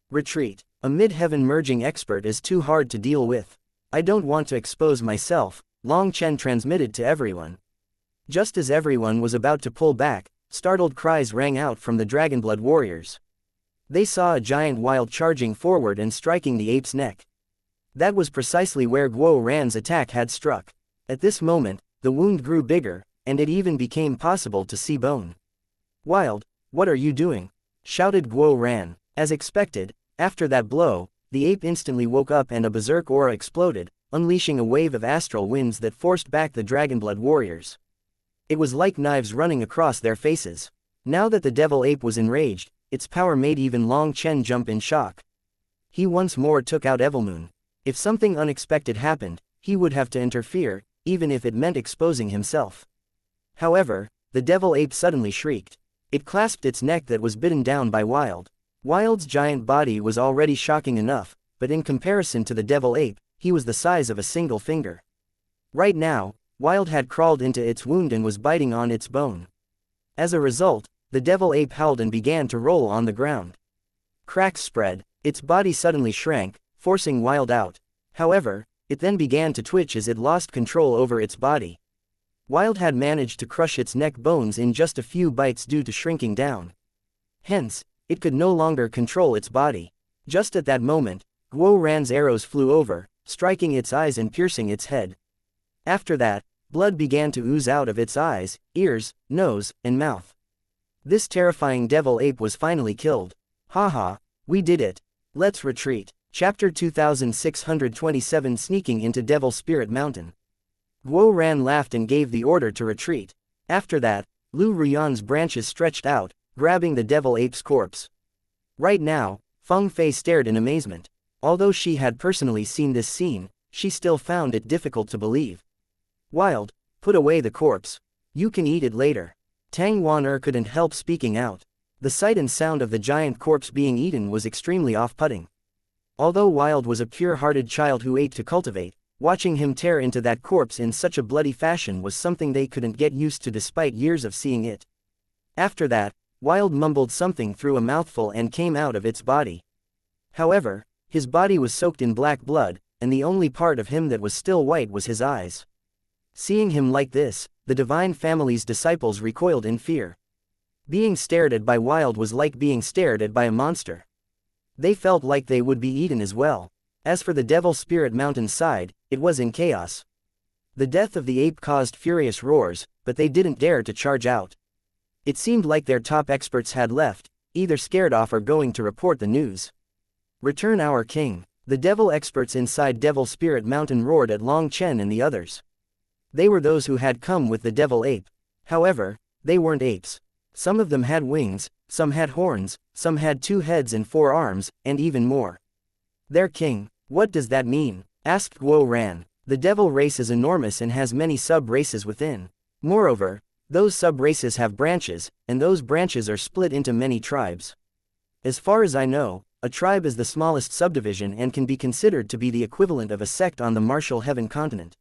Retreat. A mid-heaven merging expert is too hard to deal with. I don't want to expose myself, Long Chen transmitted to everyone. Just as everyone was about to pull back, startled cries rang out from the Dragonblood warriors. They saw a giant wild charging forward and striking the ape's neck. That was precisely where Guo Ran's attack had struck. At this moment, the wound grew bigger, and it even became possible to see bone. "Wild, what are you doing?" shouted Guo Ran. As expected, after that blow, the ape instantly woke up and a berserk aura exploded, unleashing a wave of astral winds that forced back the Dragonblood warriors. It was like knives running across their faces. Now that the devil ape was enraged, its power made even Long Chen jump in shock. He once more took out Evilmoon. If something unexpected happened, he would have to interfere, even if it meant exposing himself. However, the devil ape suddenly shrieked. It clasped its neck that was bitten down by Wild. Wild's giant body was already shocking enough, but in comparison to the devil ape, he was the size of a single finger. Right now, Wild had crawled into its wound and was biting on its bone. As a result, the devil ape howled and began to roll on the ground. Cracks spread. Its body suddenly shrank, forcing Wild out. However, it then began to twitch as it lost control over its body. Wild had managed to crush its neck bones in just a few bites due to shrinking down. Hence, it could no longer control its body. Just at that moment, Guo Ran's arrows flew over, striking its eyes and piercing its head. After that, blood began to ooze out of its eyes, ears, nose, and mouth. This terrifying devil ape was finally killed. Haha, we did it. Let's retreat. Chapter 2627 Sneaking into Devil Spirit Mountain. Guo Ran laughed and gave the order to retreat. After that, Lu Ruyan's branches stretched out, grabbing the devil ape's corpse. Right now, Feng Fei stared in amazement. Although she had personally seen this scene, she still found it difficult to believe. Wild, put away the corpse. You can eat it later. Tang Wan couldn't help speaking out. The sight and sound of the giant corpse being eaten was extremely off-putting. Although Wild was a pure-hearted child who ate to cultivate, watching him tear into that corpse in such a bloody fashion was something they couldn't get used to despite years of seeing it. After that, Wild mumbled something through a mouthful and came out of its body. However, his body was soaked in black blood, and the only part of him that was still white was his eyes. Seeing him like this, the Divine Family's disciples recoiled in fear. Being stared at by Wild was like being stared at by a monster. They felt like they would be eaten as well. As for the Devil Spirit Mountain side, it was in chaos. The death of the ape caused furious roars, but they didn't dare to charge out. It seemed like their top experts had left, either scared off or going to report the news. Return our king. The devil experts inside Devil Spirit Mountain roared at Long Chen and the others. They were those who had come with the devil ape. However, they weren't apes. Some of them had wings, some had horns, some had 2 heads and 4 arms, and even more. Their king. What does that mean? Asked Guo Ran. The devil race is enormous and has many sub-races within. Moreover, those sub-races have branches, and those branches are split into many tribes. As far as I know, a tribe is the smallest subdivision and can be considered to be the equivalent of a sect on the martial heaven continent.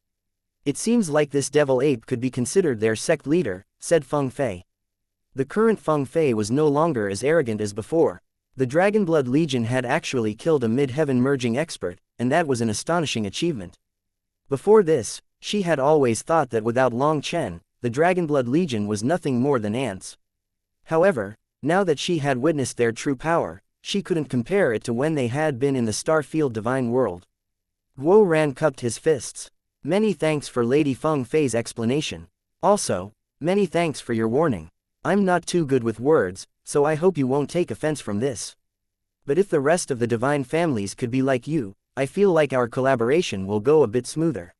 It seems like this devil ape could be considered their sect leader, said Feng Fei. The current Feng Fei was no longer as arrogant as before. The Dragonblood Legion had actually killed a mid-heaven merging expert, and that was an astonishing achievement. Before this, she had always thought that without Long Chen, the Dragonblood Legion was nothing more than ants. However, now that she had witnessed their true power, she couldn't compare it to when they had been in the Starfield Divine World. Guo Ran cupped his fists. Many thanks for Lady Feng Fei's explanation. Also, many thanks for your warning. I'm not too good with words, so I hope you won't take offense from this. But if the rest of the divine families could be like you, I feel like our collaboration will go a bit smoother.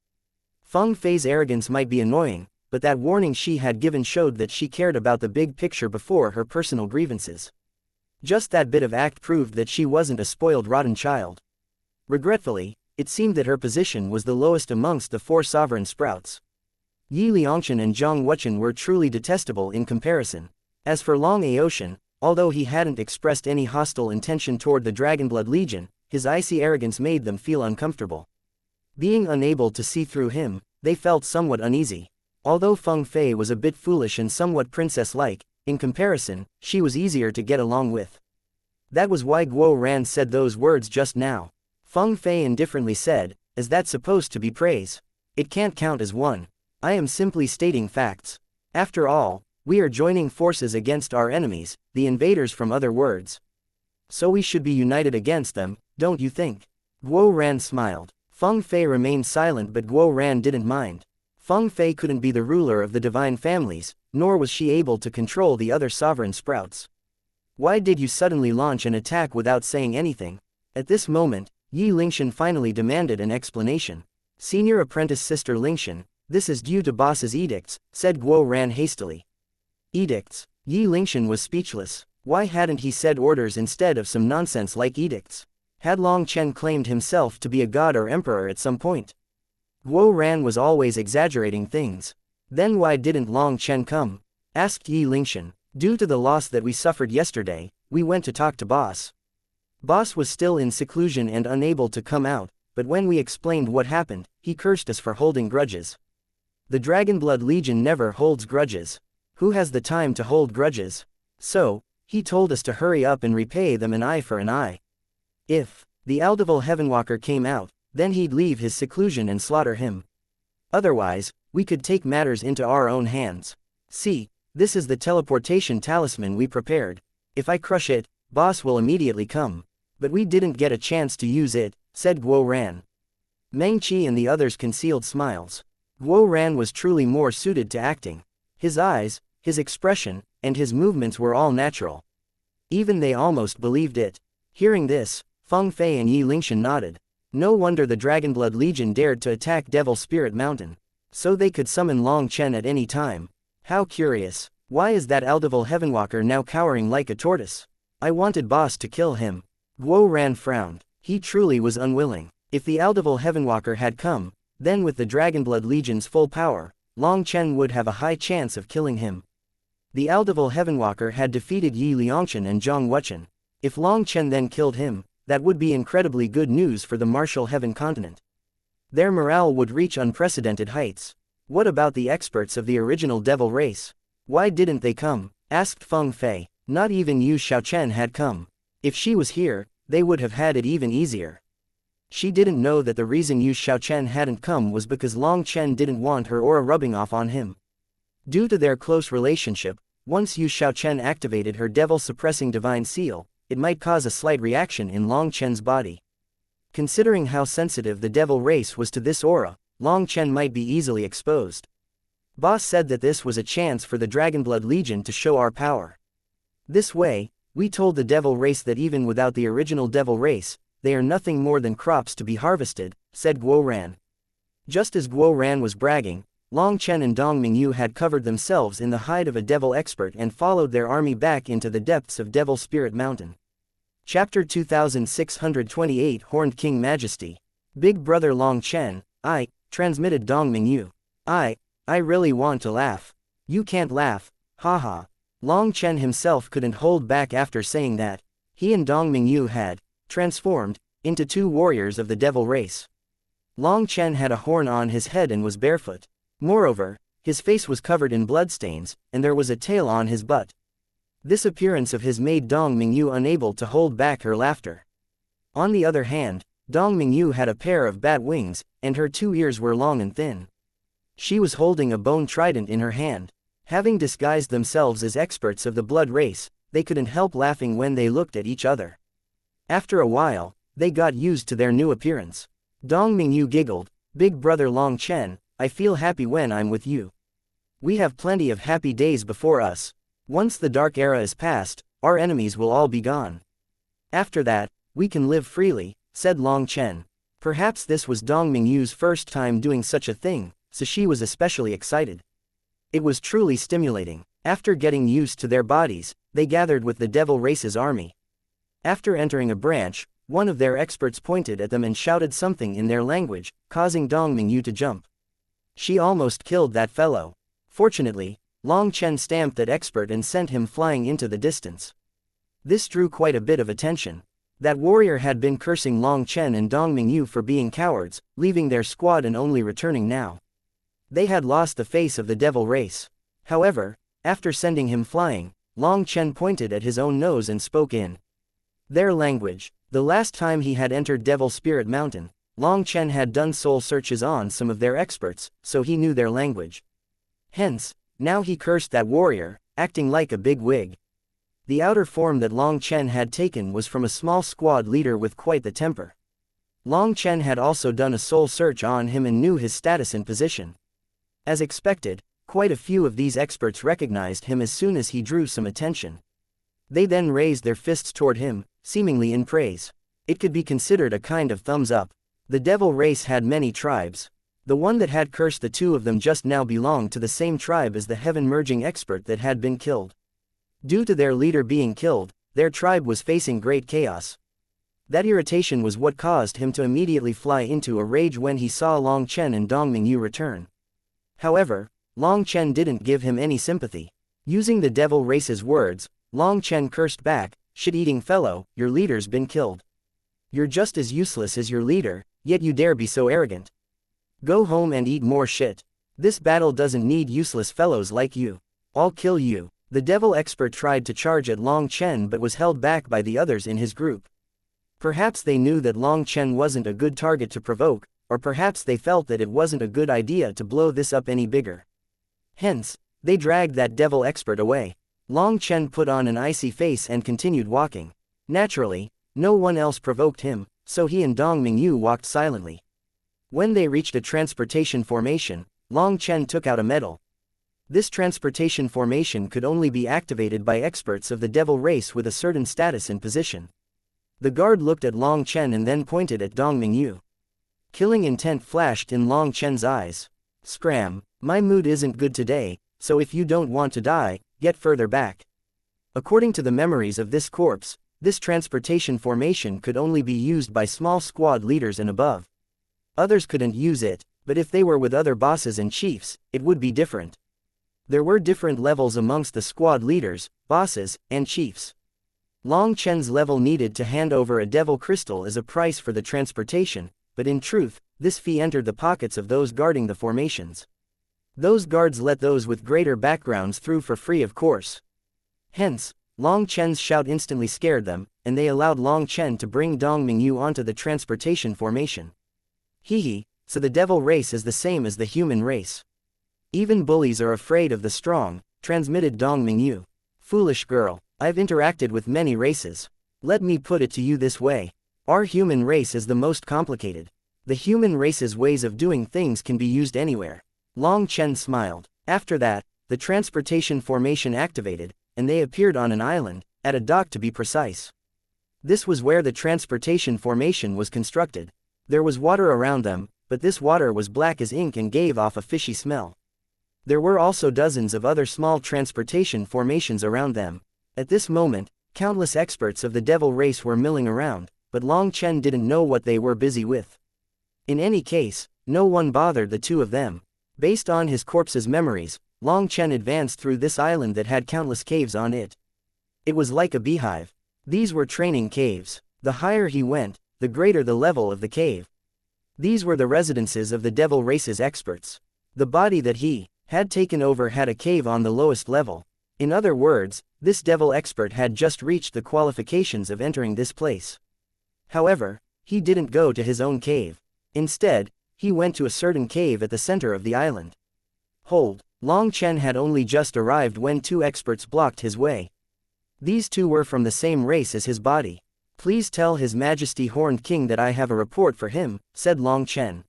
Feng Fei's arrogance might be annoying, but that warning she had given showed that she cared about the big picture before her personal grievances. Just that bit of act proved that she wasn't a spoiled rotten child. Regretfully, it seemed that her position was the lowest amongst the four sovereign sprouts. Yi Liangchen and Zhang Wuchen were truly detestable in comparison. As for Long Aoshan, although he hadn't expressed any hostile intention toward the Dragonblood Legion, his icy arrogance made them feel uncomfortable. Being unable to see through him, they felt somewhat uneasy. Although Feng Fei was a bit foolish and somewhat princess-like, in comparison, she was easier to get along with. That was why Guo Ran said those words just now. Feng Fei indifferently said, "Is that supposed to be praise? It can't count as one. I am simply stating facts. After all, we are joining forces against our enemies, the invaders from other words. So we should be united against them, don't you think?" Guo Ran smiled. Feng Fei remained silent, but Guo Ran didn't mind. Feng Fei couldn't be the ruler of the divine families, nor was she able to control the other sovereign sprouts. Why did you suddenly launch an attack without saying anything? At this moment, Yi Lingshan finally demanded an explanation. Senior apprentice Sister Lingshan, this is due to boss's edicts, said Guo Ran hastily. Edicts? Yi Lingshan was speechless. Why hadn't he said orders instead of some nonsense like edicts? Had Long Chen claimed himself to be a god or emperor at some point? Guo Ran was always exaggerating things. Then why didn't Long Chen come? Asked Yi Lingshan. Due to the loss that we suffered yesterday, we went to talk to boss. Boss was still in seclusion and unable to come out, but when we explained what happened, he cursed us for holding grudges. The Dragonblood Legion never holds grudges. Who has the time to hold grudges? So, he told us to hurry up and repay them an eye for an eye. If the Aldeval Heavenwalker came out, then he'd leave his seclusion and slaughter him. Otherwise, we could take matters into our own hands. See, this is the teleportation talisman we prepared. If I crush it, boss will immediately come. But we didn't get a chance to use it, said Guo Ran. Meng Qi and the others concealed smiles. Guo Ran was truly more suited to acting. His eyes, his expression, and his movements were all natural. Even they almost believed it. Hearing this, Feng Fei and Yi Lingshan nodded. No wonder the Dragonblood Legion dared to attack Devil Spirit Mountain. So they could summon Long Chen at any time. How curious. Why is that Aldeval Heavenwalker now cowering like a tortoise? I wanted boss to kill him. Guo Ran frowned. He truly was unwilling. If the Aldeval Heavenwalker had come, then with the Dragonblood Legion's full power, Long Chen would have a high chance of killing him. The Aldeval Heavenwalker had defeated Yi Liangchen and Zhang Wuchen. If Long Chen then killed him, that would be incredibly good news for the martial heaven continent. Their morale would reach unprecedented heights. What about the experts of the original devil race? Why didn't they come? Asked Feng Fei. Not even Yu Xiaochen had come. If she was here, they would have had it even easier. She didn't know that the reason Yu Xiaochen hadn't come was because Long Chen didn't want her aura rubbing off on him. Due to their close relationship, once Yu Xiaochen activated her devil-suppressing divine seal, it might cause a slight reaction in Long Chen's body. Considering how sensitive the devil race was to this aura, Long Chen might be easily exposed. Boss said that this was a chance for the Dragonblood Legion to show our power. This way, we told the devil race that even without the original devil race, they are nothing more than crops to be harvested, said Guo Ran. Just as Guo Ran was bragging, Long Chen and Dong Mingyu had covered themselves in the hide of a devil expert and followed their army back into the depths of Devil Spirit Mountain. Chapter 2628 Horned King Majesty. Big Brother Long Chen, I, transmitted Dong Mingyu. I really want to laugh. You can't laugh, haha. Long Chen himself couldn't hold back after saying that. He and Dong Mingyu had transformed into two warriors of the devil race. Long Chen had a horn on his head and was barefoot. Moreover, his face was covered in bloodstains, and there was a tail on his butt. This appearance of his made Dong Mingyu unable to hold back her laughter. On the other hand, Dong Mingyu had a pair of bat wings, and her two ears were long and thin. She was holding a bone trident in her hand. Having disguised themselves as experts of the blood race, they couldn't help laughing when they looked at each other. After a while, they got used to their new appearance. Dong Mingyu giggled, "Big brother Long Chen, I feel happy when I'm with you. We have plenty of happy days before us. Once the dark era is past, our enemies will all be gone. After that, we can live freely," said Long Chen. Perhaps this was Dong Mingyu's first time doing such a thing, so she was especially excited. It was truly stimulating. After getting used to their bodies, they gathered with the devil race's army. After entering a branch, one of their experts pointed at them and shouted something in their language, causing Dong Mingyu to jump. She almost killed that fellow. Fortunately, Long Chen stamped that expert and sent him flying into the distance. This drew quite a bit of attention. That warrior had been cursing Long Chen and Dong Mingyu for being cowards, leaving their squad and only returning now. They had lost the face of the devil race. However, after sending him flying, Long Chen pointed at his own nose and spoke in their language. The last time he had entered Devil Spirit Mountain, Long Chen had done soul searches on some of their experts, so he knew their language. Hence, now he cursed that warrior, acting like a big wig. The outer form that Long Chen had taken was from a small squad leader with quite the temper. Long Chen had also done a soul search on him and knew his status and position. As expected, quite a few of these experts recognized him as soon as he drew some attention. They then raised their fists toward him, seemingly in praise. It could be considered a kind of thumbs up. The devil race had many tribes. The one that had cursed the two of them just now belonged to the same tribe as the heaven-merging expert that had been killed. Due to their leader being killed, their tribe was facing great chaos. That irritation was what caused him to immediately fly into a rage when he saw Long Chen and Dong Mingyu return. However, Long Chen didn't give him any sympathy. Using the devil race's words, Long Chen cursed back, "Shit-eating fellow, your leader's been killed. You're just as useless as your leader, yet you dare be so arrogant. Go home and eat more shit. This battle doesn't need useless fellows like you. I'll kill you." The devil expert tried to charge at Long Chen but was held back by the others in his group. Perhaps they knew that Long Chen wasn't a good target to provoke, or perhaps they felt that it wasn't a good idea to blow this up any bigger. Hence, they dragged that devil expert away. Long Chen put on an icy face and continued walking. Naturally, no one else provoked him, so he and Dong Mingyu walked silently. When they reached a transportation formation, Long Chen took out a medal. This transportation formation could only be activated by experts of the devil race with a certain status and position. The guard looked at Long Chen and then pointed at Dong Mingyu. Killing intent flashed in Long Chen's eyes. "Scram, my mood isn't good today, so if you don't want to die, get further back." According to the memories of this corpse, this transportation formation could only be used by small squad leaders and above. Others couldn't use it, but if they were with other bosses and chiefs, it would be different. There were different levels amongst the squad leaders, bosses, and chiefs. Long Chen's level needed to hand over a devil crystal as a price for the transportation, but in truth, this fee entered the pockets of those guarding the formations. Those guards let those with greater backgrounds through for free, of course. Hence, Long Chen's shout instantly scared them, and they allowed Long Chen to bring Dong Mingyu onto the transportation formation. Hehe, so the devil race is the same as the human race. Even bullies are afraid of the strong, transmitted Dong Mingyu. Foolish girl, I've interacted with many races. Let me put it to you this way. Our human race is the most complicated. The human race's ways of doing things can be used anywhere. Long Chen smiled. After that, the transportation formation activated, and they appeared on an island, at a dock to be precise. This was where the transportation formation was constructed. There was water around them, but this water was black as ink and gave off a fishy smell. There were also dozens of other small transportation formations around them. At this moment, countless experts of the devil race were milling around, but Long Chen didn't know what they were busy with. In any case, no one bothered the two of them. Based on his corpse's memories, Long Chen advanced through this island that had countless caves on it. It was like a beehive. These were training caves. The higher he went, the greater the level of the cave. These were the residences of the devil race's experts. The body that he had taken over had a cave on the lowest level. In other words, this devil expert had just reached the qualifications of entering this place. However, he didn't go to his own cave. Instead, he went to a certain cave at the center of the island. Hold, Long Chen had only just arrived when two experts blocked his way. These two were from the same race as his body. Please tell His Majesty Horned King that I have a report for him, said Long Chen.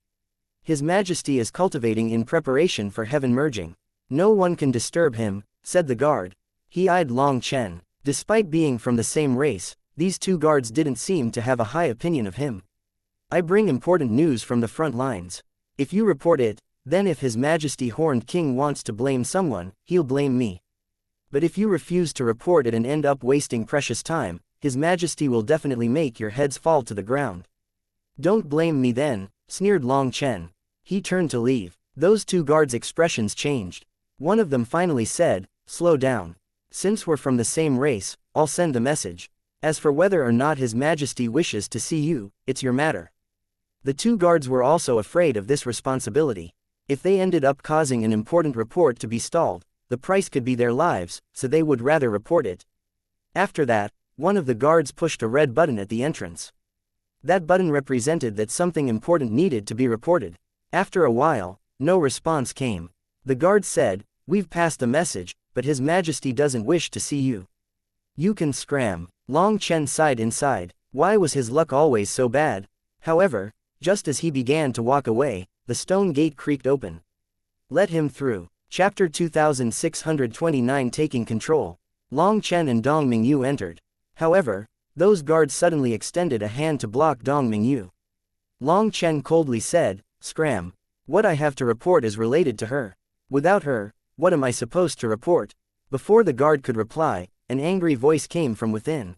His Majesty is cultivating in preparation for heaven merging. No one can disturb him, said the guard. He eyed Long Chen. Despite being from the same race, these two guards didn't seem to have a high opinion of him. I bring important news from the front lines. If you report it, then if His Majesty Horned King wants to blame someone, he'll blame me. But if you refuse to report it and end up wasting precious time, His Majesty will definitely make your heads fall to the ground. Don't blame me then, sneered Long Chen. He turned to leave. Those two guards' expressions changed. One of them finally said, slow down. Since we're from the same race, I'll send the message. As for whether or not His Majesty wishes to see you, it's your matter. The two guards were also afraid of this responsibility. If they ended up causing an important report to be stalled, the price could be their lives, so they would rather report it. After that, one of the guards pushed a red button at the entrance. That button represented that something important needed to be reported. After a while, no response came. The guard said, we've passed the message, but His Majesty doesn't wish to see you. You can scram. Long Chen sighed inside. Why was his luck always so bad? However, just as he began to walk away, the stone gate creaked open. Let him through. Chapter 2629 Taking Control. Long Chen and Dong Mingyu entered. However, those guards suddenly extended a hand to block Dong Mingyu. Long Chen coldly said, scram. What I have to report is related to her. Without her, what am I supposed to report? Before the guard could reply, an angry voice came from within.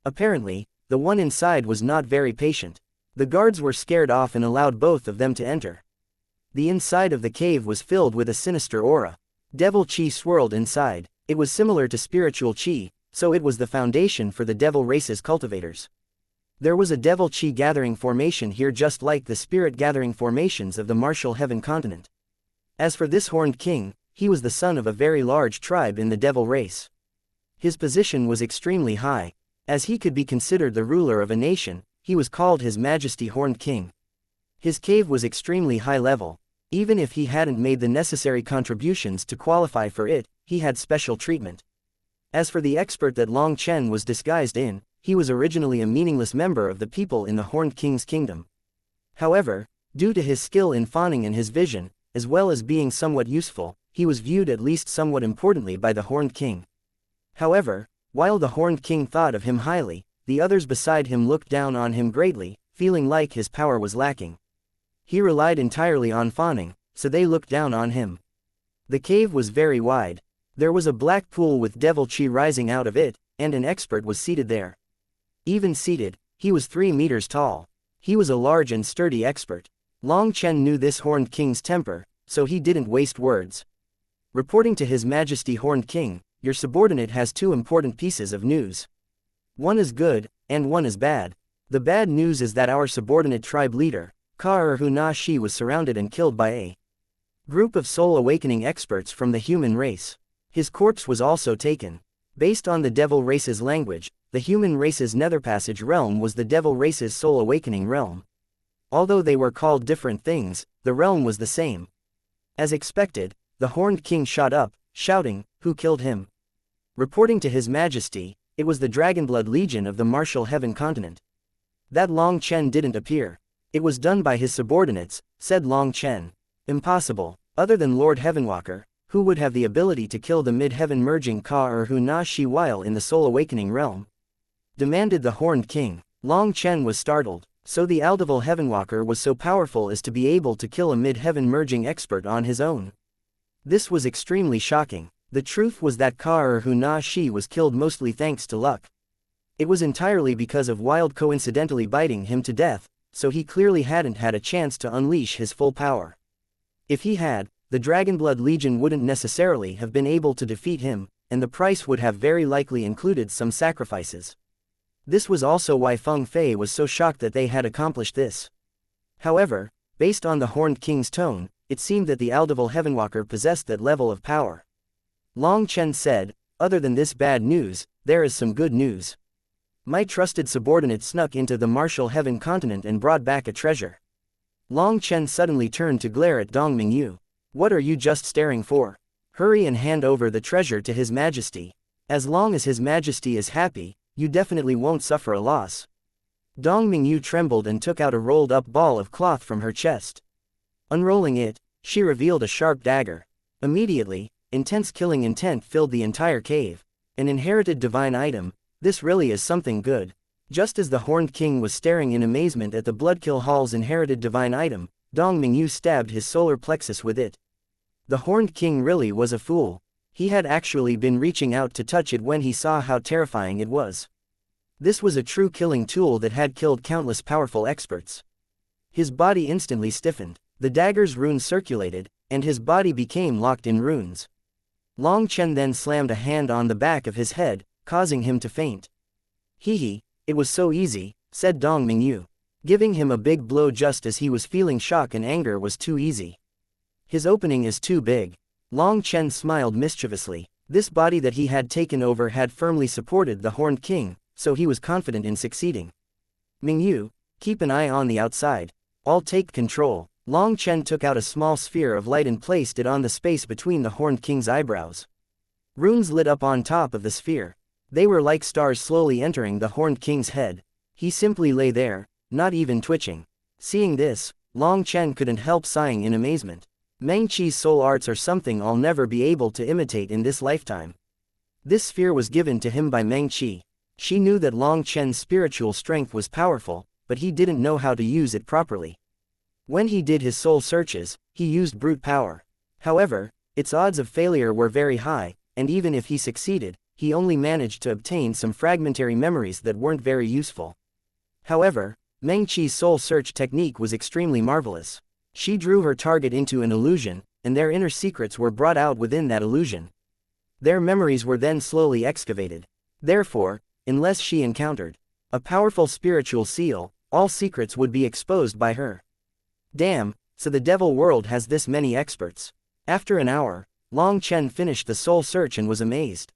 Apparently, the one inside was not very patient. The guards were scared off and allowed both of them to enter. The inside of the cave was filled with a sinister aura. Devil chi swirled inside. It was similar to spiritual chi, so it was the foundation for the devil race's cultivators. There was a devil chi gathering formation here just like the spirit gathering formations of the martial heaven continent. As for this Horned King, he was the son of a very large tribe in the devil race. His position was extremely high. As he could be considered the ruler of a nation, he was called His Majesty Horned King. His cave was extremely high level. Even if he hadn't made the necessary contributions to qualify for it, he had special treatment. As for the expert that Long Chen was disguised in, he was originally a meaningless member of the people in the Horned King's kingdom. However, due to his skill in fawning and his vision, as well as being somewhat useful, he was viewed at least somewhat importantly by the Horned King. However, while the Horned King thought of him highly, the others beside him looked down on him greatly, feeling like his power was lacking. He relied entirely on fawning, so they looked down on him. The cave was very wide. There was a black pool with devil chi rising out of it, and an expert was seated there. Even seated, he was 3 meters tall. He was a large and sturdy expert. Long Chen knew this Horned King's temper, so he didn't waste words. Reporting to His Majesty Horned King, your subordinate has 2 important pieces of news. One is good, and one is bad. The bad news is that our subordinate tribe leader, Ka-er-hu Na-shi, was surrounded and killed by a group of soul awakening experts from the human race. His corpse was also taken. Based on the devil race's language, the human race's nether passage realm was the devil race's soul awakening realm. Although they were called different things, the realm was the same. As expected, the Horned King shot up, shouting, who killed him? Reporting to His Majesty, it was the Dragonblood Legion of the martial heaven continent. That Long Chen didn't appear. It was done by his subordinates, said Long Chen. Impossible. Other than Lord Heavenwalker, who would have the ability to kill the mid-heaven merging Ka-er-hu Na-shi while in the soul awakening realm? Demanded the Horned King. Long Chen was startled. So the Aldeval Heavenwalker was so powerful as to be able to kill a mid-heaven merging expert on his own. This was extremely shocking. The truth was that Ka-er-hu Na-shi was killed mostly thanks to luck. It was entirely because of Wild coincidentally biting him to death, so he clearly hadn't had a chance to unleash his full power. If he had, the Dragonblood Legion wouldn't necessarily have been able to defeat him, and the price would have very likely included some sacrifices. This was also why Feng Fei was so shocked that they had accomplished this. However, based on the Horned King's tone, it seemed that the Aldeval Heavenwalker possessed that level of power. Long Chen said, "Other than this bad news, there is some good news. My trusted subordinate snuck into the Martial Heaven continent and brought back a treasure." Long Chen suddenly turned to glare at Dong Mingyu. "What are you just staring for? Hurry and hand over the treasure to His Majesty. As long as His Majesty is happy, you definitely won't suffer a loss." Dong Mingyu trembled and took out a rolled-up ball of cloth from her chest. Unrolling it, she revealed a sharp dagger. Immediately, intense killing intent filled the entire cave. An inherited divine item, this really is something good. Just as the Horned King was staring in amazement at the Bloodkill Hall's inherited divine item, Dong Mingyu stabbed his solar plexus with it. The Horned King really was a fool. He had actually been reaching out to touch it when he saw how terrifying it was. This was a true killing tool that had killed countless powerful experts. His body instantly stiffened, the dagger's runes circulated, and his body became locked in runes. Long Chen then slammed a hand on the back of his head, causing him to faint. "Hee, it was so easy," said Dong Mingyu. Giving him a big blow just as he was feeling shock and anger was too easy. "His opening is too big." Long Chen smiled mischievously. This body that he had taken over had firmly supported the Horned King, so he was confident in succeeding. "Mingyu, keep an eye on the outside. I'll take control." Long Chen took out a small sphere of light and placed it on the space between the Horned King's eyebrows. Runes lit up on top of the sphere. They were like stars slowly entering the Horned King's head. He simply lay there, not even twitching. Seeing this, Long Chen couldn't help sighing in amazement. Meng Qi's soul arts are something I'll never be able to imitate in this lifetime. This sphere was given to him by Meng Qi. She knew that Long Chen's spiritual strength was powerful, but he didn't know how to use it properly. When he did his soul searches, he used brute power. However, its odds of failure were very high, and even if he succeeded, he only managed to obtain some fragmentary memories that weren't very useful. However, Meng Qi's soul search technique was extremely marvelous. She drew her target into an illusion, and their inner secrets were brought out within that illusion. Their memories were then slowly excavated. Therefore, unless she encountered a powerful spiritual seal, all secrets would be exposed by her. Damn, so the devil world has this many experts. After an hour, Long Chen finished the soul search and was amazed.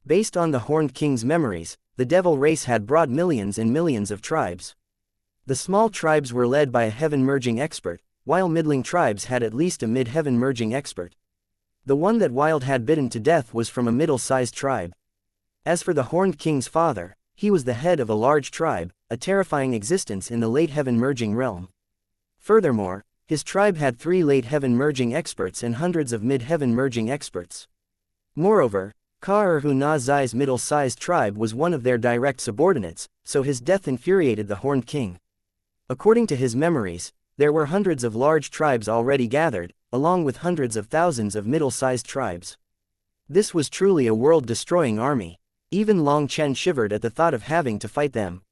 Based on the Horned King's memories, the devil race had brought millions and millions of tribes. The small tribes were led by a heaven-merging expert, while middling tribes had at least a mid-heaven merging expert. The one that Wild had bitten to death was from a middle-sized tribe. As for the Horned King's father, he was the head of a large tribe, a terrifying existence in the late heaven merging realm. Furthermore, his tribe had 3 late heaven merging experts and hundreds of mid-heaven merging experts. Moreover, Ka-Erhu Na Zai's middle-sized tribe was one of their direct subordinates, so his death infuriated the Horned King. According to his memories, there were hundreds of large tribes already gathered, along with hundreds of thousands of middle-sized tribes. This was truly a world-destroying army. Even Long Chen shivered at the thought of having to fight them.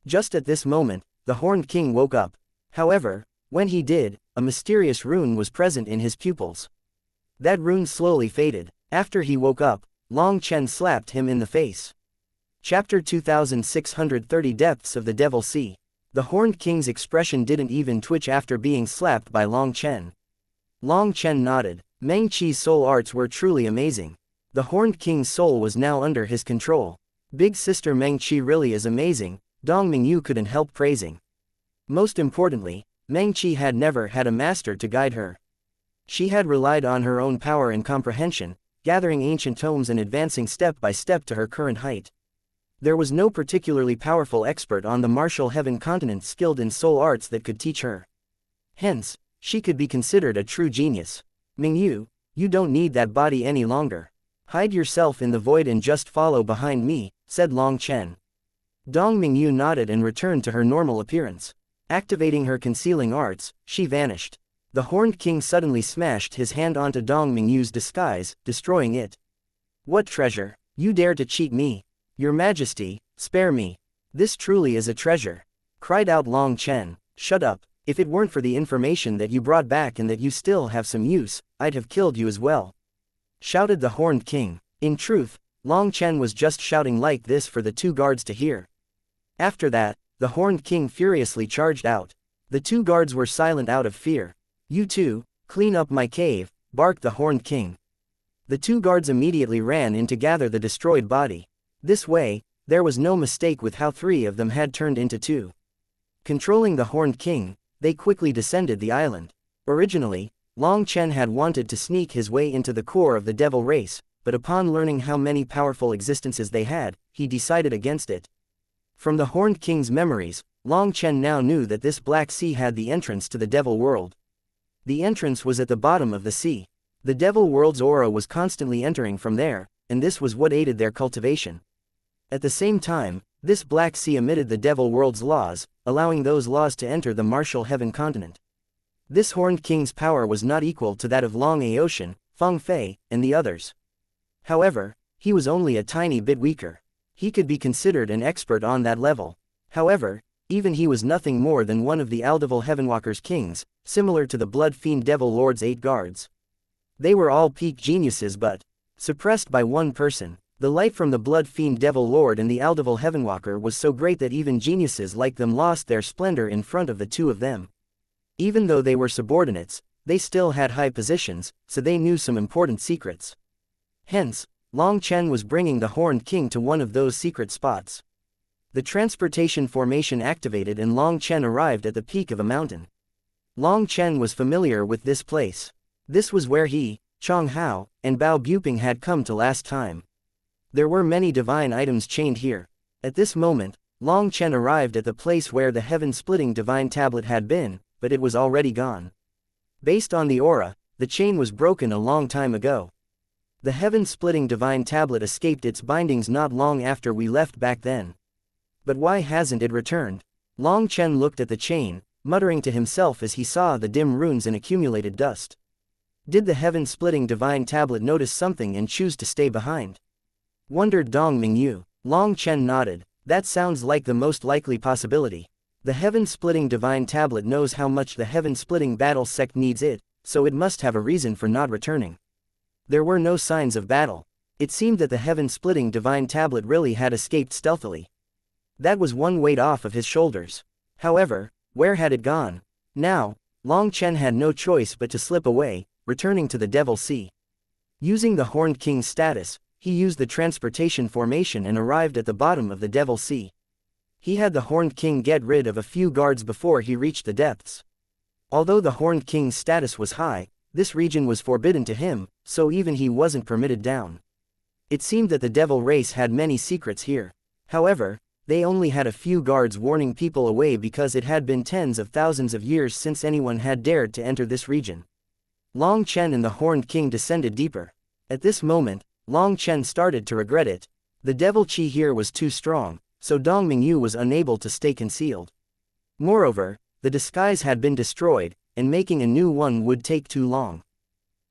Just at this moment, the Horned King woke up. However, when he did, a mysterious rune was present in his pupils. That rune slowly faded. After he woke up, Long Chen slapped him in the face. Chapter 2630 Depths of the Devil Sea. The Horned King's expression didn't even twitch after being slapped by Long Chen. Long Chen nodded. Meng Qi's soul arts were truly amazing. The Horned King's soul was now under his control. Big sister Meng Qi really is amazing, Dong Mingyu couldn't help praising. Most importantly, Meng Qi had never had a master to guide her. She had relied on her own power and comprehension, gathering ancient tomes and advancing step by step to her current height. There was no particularly powerful expert on the Martial Heaven continent skilled in soul arts that could teach her. Hence, she could be considered a true genius. Mingyu, you don't need that body any longer. Hide yourself in the void and just follow behind me, said Long Chen. Dong Mingyu nodded and returned to her normal appearance. Activating her concealing arts, she vanished. The Horned King suddenly smashed his hand onto Dong Mingyu's disguise, destroying it. What treasure? You dare to cheat me? Your Majesty, spare me. This truly is a treasure. cried out Long Chen. "Shut up. If it weren't for the information that you brought back and that you still have some use, I'd have killed you as well," shouted the Horned King. In truth, Long Chen was just shouting like this for the two guards to hear. After that, the Horned King furiously charged out. The two guards were silent out of fear. "You two, clean up my cave," barked the Horned King. The two guards immediately ran in to gather the destroyed body. This way, there was no mistake with how three of them had turned into two. Controlling the Horned King, they quickly descended the island. Originally, Long Chen had wanted to sneak his way into the core of the devil race, but upon learning how many powerful existences they had, he decided against it. From the Horned King's memories, Long Chen now knew that this Black Sea had the entrance to the devil world. The entrance was at the bottom of the sea. The devil world's aura was constantly entering from there, and this was what aided their cultivation. At the same time, this Black Sea emitted the devil world's laws, allowing those laws to enter the martial heaven continent. This Horned King's power was not equal to that of Long Aocean, Feng Fei, and the others. However, he was only a tiny bit weaker. He could be considered an expert on that level. However, even he was nothing more than one of the Aldevil Heavenwalker's kings, similar to the Blood Fiend Devil Lord's 8 guards. They were all peak geniuses but suppressed by one person. The light from the Blood Fiend Devil Lord and the Aldevil Heavenwalker was so great that even geniuses like them lost their splendor in front of the two of them. Even though they were subordinates, they still had high positions, so they knew some important secrets. Hence, Long Chen was bringing the Horned King to one of those secret spots. The transportation formation activated and Long Chen arrived at the peak of a mountain. Long Chen was familiar with this place. This was where he, Chong Hao, and Bao Buping had come to last time. There were many divine items chained here. At this moment, Long Chen arrived at the place where the heaven-splitting divine tablet had been, but it was already gone. Based on the aura, the chain was broken a long time ago. The heaven-splitting divine tablet escaped its bindings not long after we left back then. But why hasn't it returned? Long Chen looked at the chain, muttering to himself as he saw the dim runes and accumulated dust. Did the heaven-splitting divine tablet notice something and choose to stay behind? Wondered Dong Mingyu. Long Chen nodded. That sounds like the most likely possibility. The heaven-splitting divine tablet knows how much the heaven-splitting battle sect needs it, so it must have a reason for not returning. There were no signs of battle. It seemed that the heaven-splitting divine tablet really had escaped stealthily. That was one weight off of his shoulders. However, where had it gone? Now, Long Chen had no choice but to slip away, returning to the Devil Sea. Using the Horned King's status, he used the transportation formation and arrived at the bottom of the Devil Sea. He had the Horned King get rid of a few guards before he reached the depths. Although the Horned King's status was high, this region was forbidden to him, so even he wasn't permitted down. It seemed that the devil race had many secrets here. However, they only had a few guards warning people away because it had been tens of thousands of years since anyone had dared to enter this region. Long Chen and the Horned King descended deeper. At this moment, Long Chen started to regret it. The devil chi here was too strong, so Dong Mingyu was unable to stay concealed. Moreover, the disguise had been destroyed, and making a new one would take too long.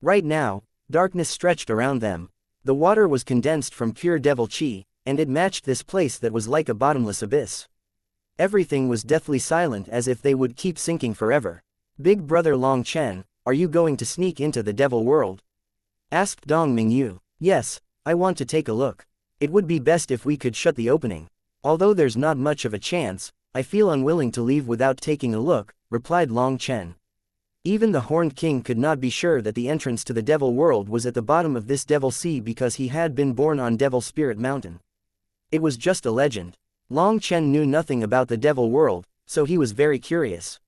Right now, darkness stretched around them. The water was condensed from pure devil chi, and it matched this place that was like a bottomless abyss. Everything was deathly silent as if they would keep sinking forever. "Big brother Long Chen, are you going to sneak into the devil world?" asked Dong Mingyu. "Yes, I want to take a look. It would be best if we could shut the opening. Although there's not much of a chance, I feel unwilling to leave without taking a look," replied Long Chen. Even the Horned King could not be sure that the entrance to the devil world was at the bottom of this devil sea because he had been born on Devil Spirit Mountain. It was just a legend. Long Chen knew nothing about the devil world, so he was very curious.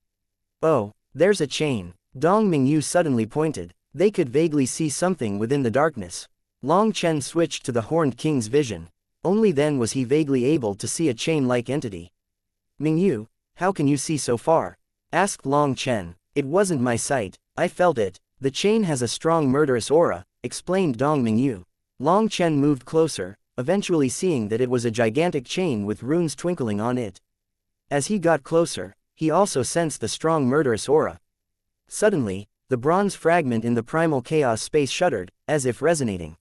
"Oh, there's a chain." Dong Mingyu suddenly pointed. They could vaguely see something within the darkness. Long Chen switched to the Horned King's vision. Only then was he vaguely able to see a chain-like entity. "Mingyu, how can you see so far?" asked Long Chen. "It wasn't my sight, I felt it. The chain has a strong murderous aura," explained Dong Mingyu. Long Chen moved closer, eventually seeing that it was a gigantic chain with runes twinkling on it. As he got closer, he also sensed the strong murderous aura. Suddenly, the bronze fragment in the primal chaos space shuddered, as if resonating.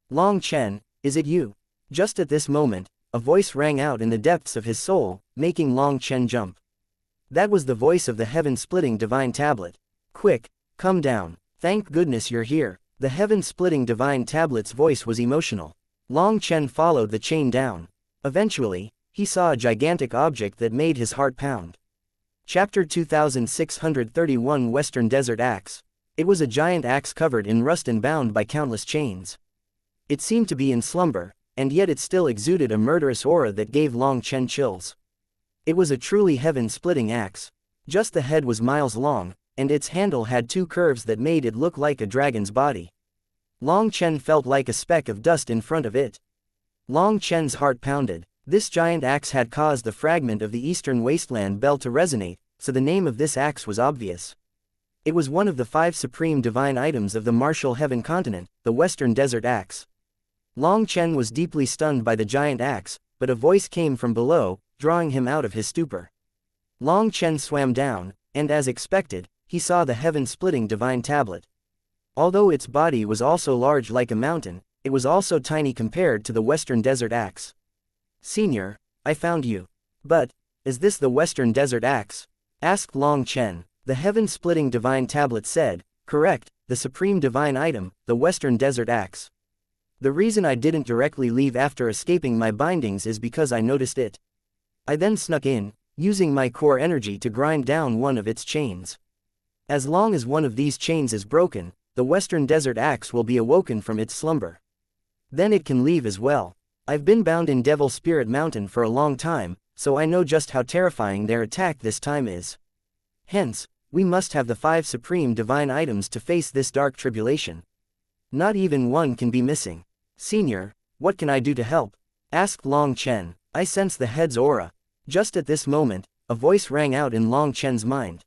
"Long Chen, is it you?" Just at this moment, a voice rang out in the depths of his soul, making Long Chen jump. That was the voice of the heaven-splitting divine tablet. "Quick, come down. Thank goodness you're here." The heaven-splitting divine tablet's voice was emotional. Long Chen followed the chain down. Eventually, he saw a gigantic object that made his heart pound. Chapter 2631 Western Desert Axe. It was a giant axe covered in rust and bound by countless chains. It seemed to be in slumber, and yet it still exuded a murderous aura that gave Long Chen chills. It was a truly heaven-splitting axe. Just the head was miles long, and its handle had two curves that made it look like a dragon's body. Long Chen felt like a speck of dust in front of it. Long Chen's heart pounded. This giant axe had caused the fragment of the eastern wasteland bell to resonate, so the name of this axe was obvious. It was one of the 5 supreme divine items of the martial heaven continent, the Western Desert Axe. Long Chen was deeply stunned by the giant axe, but a voice came from below, drawing him out of his stupor. Long Chen swam down, and as expected, he saw the heaven-splitting divine tablet. Although its body was also large like a mountain, it was also tiny compared to the Western Desert Axe. "Senior, I found you. But, is this the Western Desert Axe?" asked Long Chen. The heaven-splitting divine tablet said, "Correct, the supreme divine item, the Western Desert Axe. The reason I didn't directly leave after escaping my bindings is because I noticed it. I then snuck in, using my core energy to grind down one of its chains. As long as one of these chains is broken, the Western Desert Axe will be awoken from its slumber. Then it can leave as well. I've been bound in Devil Spirit Mountain for a long time, so I know just how terrifying their attack this time is. Hence, we must have the 5 supreme divine items to face this dark tribulation. Not even one can be missing. Senior, what can I do to help?" asked Long Chen. "I sense the head's aura." Just at this moment, a voice rang out in Long Chen's mind.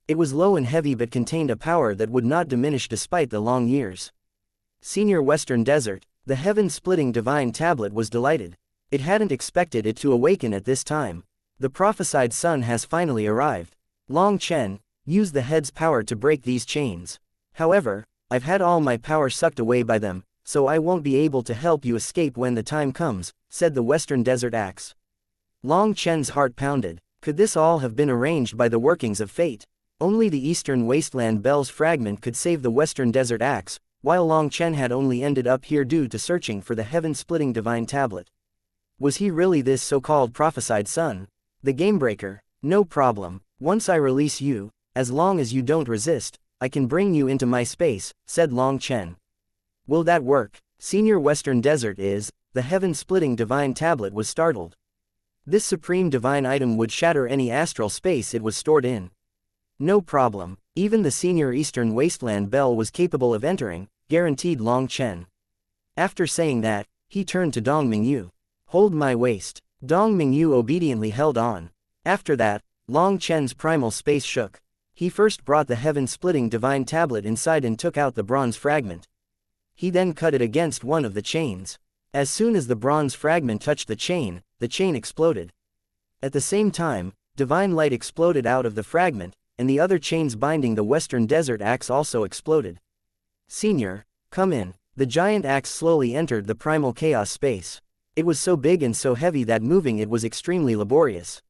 It was low and heavy but contained a power that would not diminish despite the long years. "Senior Western Desert." The heaven-splitting divine tablet was delighted. It hadn't expected it to awaken at this time. The prophesied sun has finally arrived. Long Chen, use the head's power to break these chains. However, I've had all my power sucked away by them, so I won't be able to help you escape when the time comes, said the Western Desert Axe. Long Chen's heart pounded. Could this all have been arranged by the workings of fate? Only the Eastern Wasteland Bell's fragment could save the Western Desert Axe, while Long Chen had only ended up here due to searching for the heaven-splitting divine tablet. Was he really this so-called prophesied son? The Gamebreaker? No problem. Once I release you, as long as you don't resist, I can bring you into my space, said Long Chen. Will that work? Senior Western Desert is, the heaven-splitting divine tablet was startled. This supreme divine item would shatter any astral space it was stored in. No problem. Even the senior Eastern Wasteland Bell was capable of entering, guaranteed Long Chen. After saying that, he turned to Dong Mingyu. Hold my waist. Dong Mingyu obediently held on. After that, Long Chen's primal space shook. He first brought the heaven-splitting divine tablet inside and took out the bronze fragment. He then cut it against one of the chains. As soon as the bronze fragment touched the chain exploded. At the same time, divine light exploded out of the fragment, and the other chains binding the Western Desert Axe also exploded. Senior, come in. The giant axe slowly entered the primal chaos space. It was so big and so heavy that moving it was extremely laborious.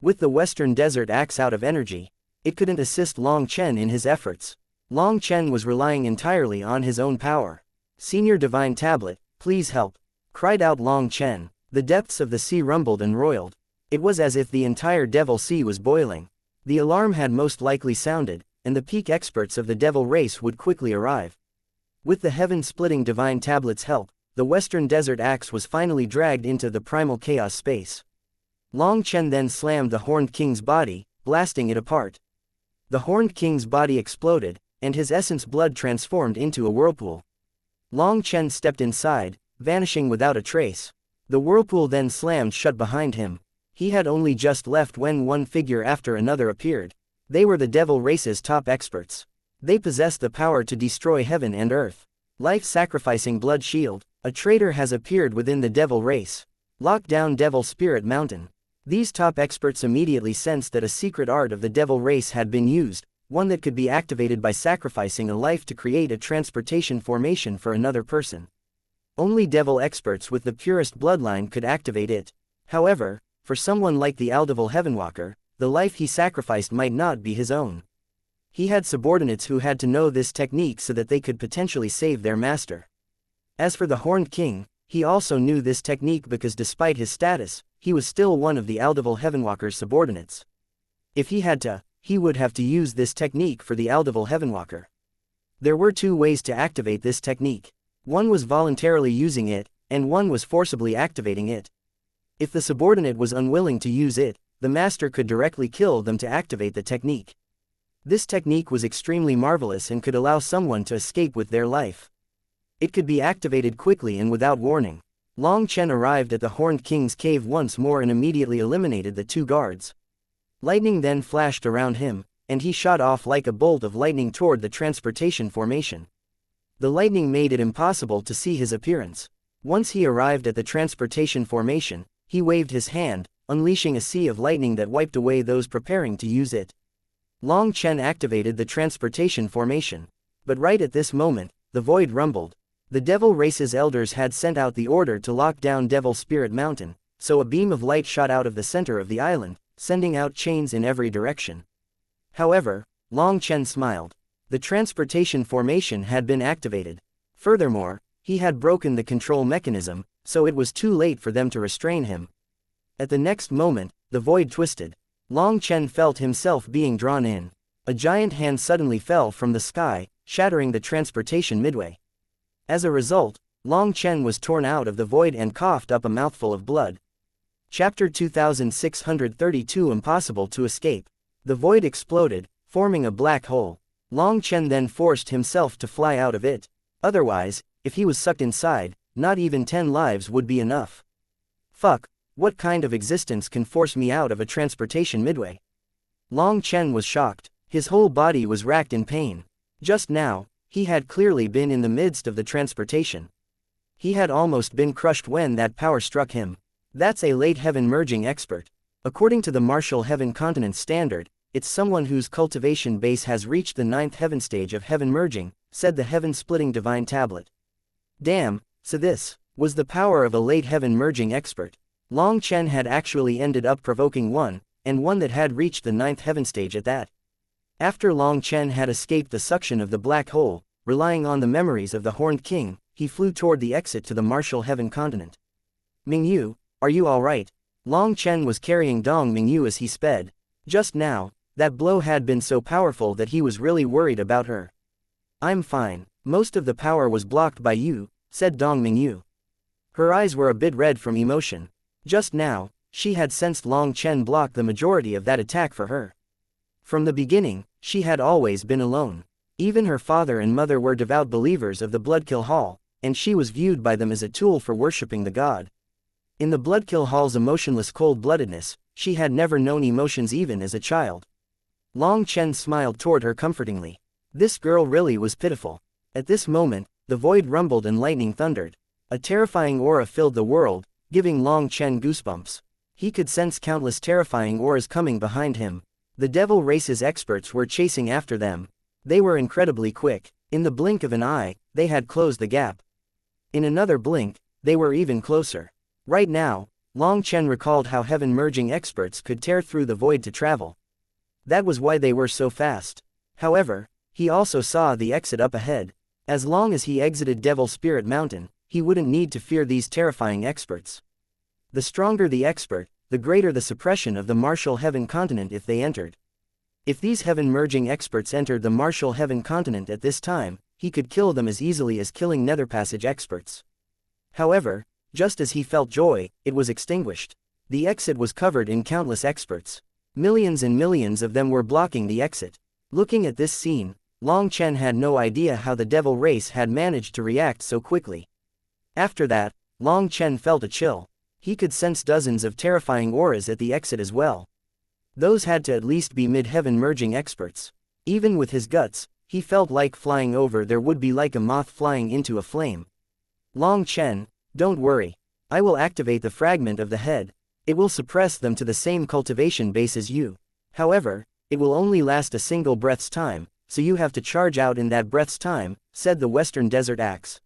With the Western Desert Axe out of energy, it couldn't assist Long Chen in his efforts. Long Chen was relying entirely on his own power. Senior Divine Tablet, please help, cried out Long Chen. The depths of the sea rumbled and roiled. It was as if the entire Devil Sea was boiling. The alarm had most likely sounded, and the peak experts of the Devil race would quickly arrive. With the heaven-splitting divine tablet's help, the Western Desert Axe was finally dragged into the primal chaos space. Long Chen then slammed the Horned King's body, blasting it apart. The Horned King's body exploded, and his essence blood transformed into a whirlpool. Long Chen stepped inside, vanishing without a trace. The whirlpool then slammed shut behind him. He had only just left when one figure after another appeared. They were the Devil race's top experts. They possessed the power to destroy heaven and earth. Life-sacrificing Blood Shield, a traitor has appeared within the Devil race. Lock down Devil Spirit Mountain. These top experts immediately sensed that a secret art of the Devil race had been used, one that could be activated by sacrificing a life to create a transportation formation for another person. Only Devil experts with the purest bloodline could activate it. However, for someone like the Aldival Heavenwalker, the life he sacrificed might not be his own. He had subordinates who had to know this technique so that they could potentially save their master. As for the Horned King, he also knew this technique because despite his status, he was still one of the Aldival Heavenwalker's subordinates. If he had to, he would have to use this technique for the Aldival Heavenwalker. There were two ways to activate this technique. One was voluntarily using it, and one was forcibly activating it. If the subordinate was unwilling to use it, the master could directly kill them to activate the technique. This technique was extremely marvelous and could allow someone to escape with their life. It could be activated quickly and without warning. Long Chen arrived at the Horned King's cave once more and immediately eliminated the two guards. Lightning then flashed around him, and he shot off like a bolt of lightning toward the transportation formation. The lightning made it impossible to see his appearance. Once he arrived at the transportation formation, he waved his hand, unleashing a sea of lightning that wiped away those preparing to use it. Long Chen activated the transportation formation. But right at this moment, the void rumbled. The Devil Race's elders had sent out the order to lock down Devil Spirit Mountain, so a beam of light shot out of the center of the island, sending out chains in every direction. However, Long Chen smiled. The transportation formation had been activated. Furthermore, he had broken the control mechanism, so it was too late for them to restrain him. At the next moment, the void twisted. Long Chen felt himself being drawn in. A giant hand suddenly fell from the sky, shattering the transportation midway. As a result, Long Chen was torn out of the void and coughed up a mouthful of blood. Chapter 2632 Impossible to Escape. The void exploded, forming a black hole. Long Chen then forced himself to fly out of it. Otherwise, if he was sucked inside, not even 10 lives would be enough. Fuck, what kind of existence can force me out of a transportation midway? Long Chen was shocked. His whole body was racked in pain. Just now, he had clearly been in the midst of the transportation. He had almost been crushed when that power struck him. That's a late heaven merging expert. According to the martial heaven continent standard, it's someone whose cultivation base has reached the 9th heaven stage of heaven merging, said the heaven-splitting divine tablet. Damn, so this was the power of a late heaven merging expert. Long Chen had actually ended up provoking one, and one that had reached the 9th heaven stage at that. After Long Chen had escaped the suction of the black hole, relying on the memories of the Horned King, he flew toward the exit to the martial heaven continent. Mingyu, are you alright? Long Chen was carrying Dong Mingyu as he sped. Just now, that blow had been so powerful that he was really worried about her. I'm fine. Most of the power was blocked by you, said Dong Mingyu. Her eyes were a bit red from emotion. Just now, she had sensed Long Chen block the majority of that attack for her. From the beginning, she had always been alone. Even her father and mother were devout believers of the Bloodkill Hall, and she was viewed by them as a tool for worshipping the god. In the Bloodkill Hall's emotionless cold-bloodedness, she had never known emotions even as a child. Long Chen smiled toward her comfortingly. This girl really was pitiful. At this moment, the void rumbled and lightning thundered. A terrifying aura filled the world, giving Long Chen goosebumps. He could sense countless terrifying auras coming behind him. The Devil Race's experts were chasing after them. They were incredibly quick. In the blink of an eye, they had closed the gap. In another blink, they were even closer. Right now, Long Chen recalled how heaven-merging experts could tear through the void to travel. That was why they were so fast. However, he also saw the exit up ahead. As long as he exited Devil Spirit Mountain, he wouldn't need to fear these terrifying experts. The stronger the expert, the greater the suppression of the martial heaven continent if they entered. If these heaven-merging experts entered the martial heaven continent at this time, he could kill them as easily as killing Nether Passage experts. However, just as he felt joy, it was extinguished. The exit was covered in countless experts. Millions and millions of them were blocking the exit. Looking at this scene, Long Chen had no idea how the Devil Race had managed to react so quickly. After that, Long Chen felt a chill. He could sense dozens of terrifying auras at the exit as well. Those had to at least be mid-heaven merging experts. Even with his guts, he felt like flying over there would be like a moth flying into a flame. Long Chen, don't worry. I will activate the fragment of the head. It will suppress them to the same cultivation base as you. However, it will only last a single breath's time, so you have to charge out in that breath's time, said the Western Desert Axe.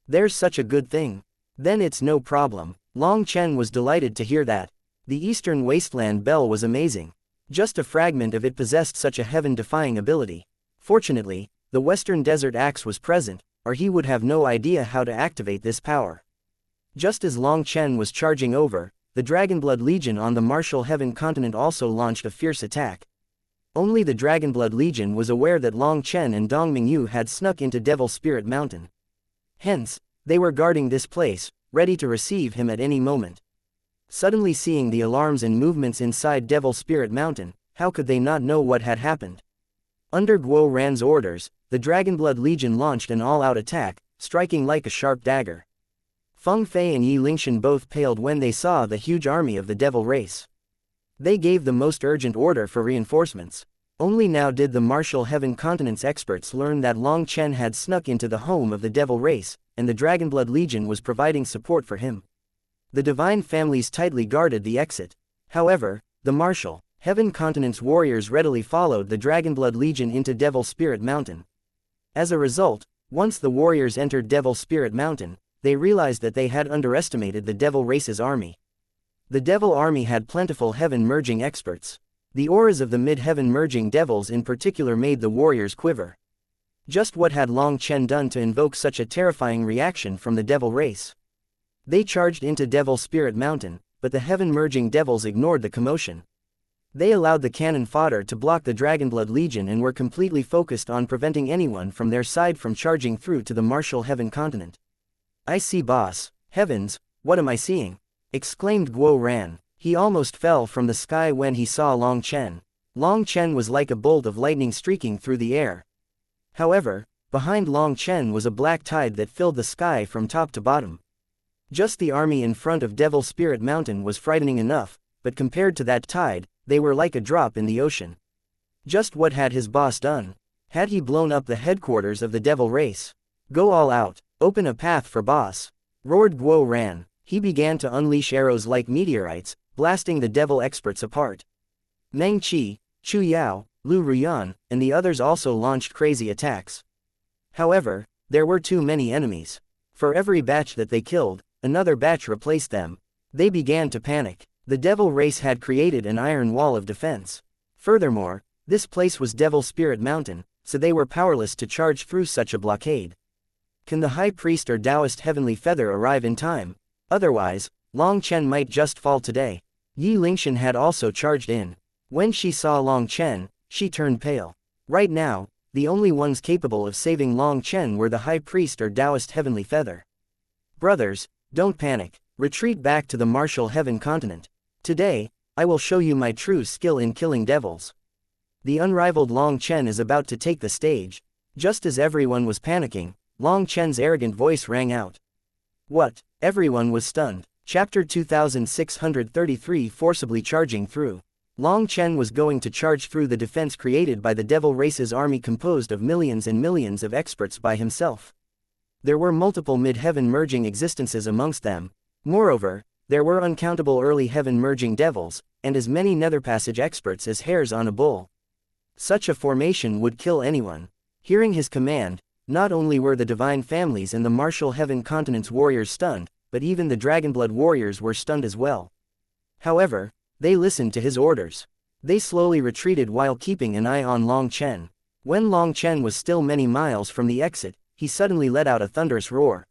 There's such a good thing. Then it's no problem. Long Chen was delighted to hear that. The Eastern Wasteland bell was amazing. Just a fragment of it possessed such a heaven-defying ability. Fortunately, the Western Desert Axe was present, or he would have no idea how to activate this power. Just as Long Chen was charging over, the Dragonblood Legion on the Martial Heaven continent also launched a fierce attack. Only the Dragonblood Legion was aware that Long Chen and Dong Mingyu had snuck into Devil Spirit Mountain. Hence, they were guarding this place, ready to receive him at any moment. Suddenly seeing the alarms and movements inside Devil Spirit Mountain, how could they not know what had happened? Under Guo Ran's orders, the Dragonblood Legion launched an all-out attack, striking like a sharp dagger. Feng Fei and Yi Lingshan both paled when they saw the huge army of the Devil race. They gave the most urgent order for reinforcements. Only now did the Martial Heaven Continent's experts learn that Long Chen had snuck into the home of the Devil race, and the Dragonblood Legion was providing support for him. The divine families tightly guarded the exit. However, the Martial Heaven Continent's warriors readily followed the Dragonblood Legion into Devil Spirit Mountain. As a result, once the warriors entered Devil Spirit Mountain, they realized that they had underestimated the Devil race's army. The Devil army had plentiful heaven-merging experts. The auras of the mid-heaven merging devils in particular made the warriors quiver. Just what had Long Chen done to invoke such a terrifying reaction from the Devil race? They charged into Devil Spirit Mountain, but the heaven-merging devils ignored the commotion. They allowed the cannon fodder to block the Dragonblood Legion and were completely focused on preventing anyone from their side from charging through to the Martial Heaven continent. "I see, boss. Heavens, what am I seeing?" exclaimed Guo Ran. He almost fell from the sky when he saw Long Chen. Long Chen was like a bolt of lightning streaking through the air. However, behind Long Chen was a black tide that filled the sky from top to bottom. Just the army in front of Devil Spirit Mountain was frightening enough, but compared to that tide, they were like a drop in the ocean. Just what had his boss done? Had he blown up the headquarters of the Devil race? "Go all out, open a path for boss," roared Guo Ran. He began to unleash arrows like meteorites, blasting the Devil experts apart. Meng Qi, Chu Yao, Lu Ruyan, and the others also launched crazy attacks. However, there were too many enemies. For every batch that they killed, another batch replaced them. They began to panic. The Devil race had created an iron wall of defense. Furthermore, this place was Devil Spirit Mountain, so they were powerless to charge through such a blockade. Can the High Priest or Taoist Heavenly Feather arrive in time? Otherwise, Long Chen might just fall today. Yi Lingshan had also charged in. When she saw Long Chen, she turned pale. Right now, the only ones capable of saving Long Chen were the High Priest or Taoist Heavenly Feather. "Brothers, don't panic. Retreat back to the Martial Heaven continent. Today, I will show you my true skill in killing devils." The unrivaled Long Chen is about to take the stage. Just as everyone was panicking, Long Chen's arrogant voice rang out. "What?" Everyone was stunned. Chapter 2633 Forcibly charging through. Long Chen was going to charge through the defense created by the Devil race's army composed of millions and millions of experts by himself. There were multiple mid-heaven merging existences amongst them. Moreover, there were uncountable early heaven merging devils, and as many nether passage experts as hairs on a bull. Such a formation would kill anyone. Hearing his command, not only were the divine families and the Martial Heaven continent's warriors stunned, but even the Dragonblood warriors were stunned as well. However, they listened to his orders. They slowly retreated while keeping an eye on Long Chen. When Long Chen was still many miles from the exit, he suddenly let out a thunderous roar.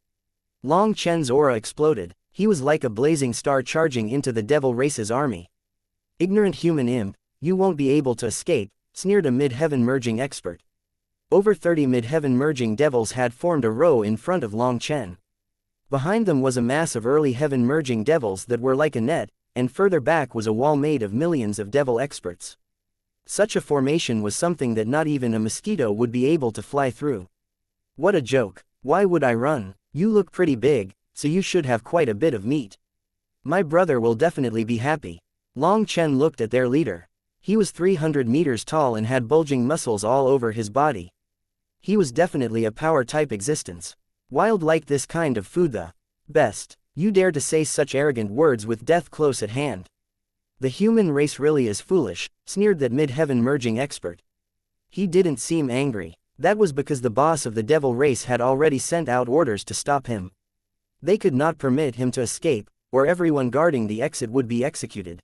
Long Chen's aura exploded. He was like a blazing star charging into the Devil race's army. "Ignorant human imp, you won't be able to escape," sneered a mid-heaven merging expert. Over 30 mid-heaven merging devils had formed a row in front of Long Chen. Behind them was a mass of early heaven merging devils that were like a net, and further back was a wall made of millions of devil experts. Such a formation was something that not even a mosquito would be able to fly through. "What a joke. Why would I run? You look pretty big, so you should have quite a bit of meat. My brother will definitely be happy." Long Chen looked at their leader. He was 300 meters tall and had bulging muscles all over his body. He was definitely a power-type existence. Wild like this kind of food the best. You dare to say such arrogant words with death close at hand. "The human race really is foolish," sneered that mid-heaven merging expert. He didn't seem angry. That was because the boss of the Devil race had already sent out orders to stop him. They could not permit him to escape, or everyone guarding the exit would be executed.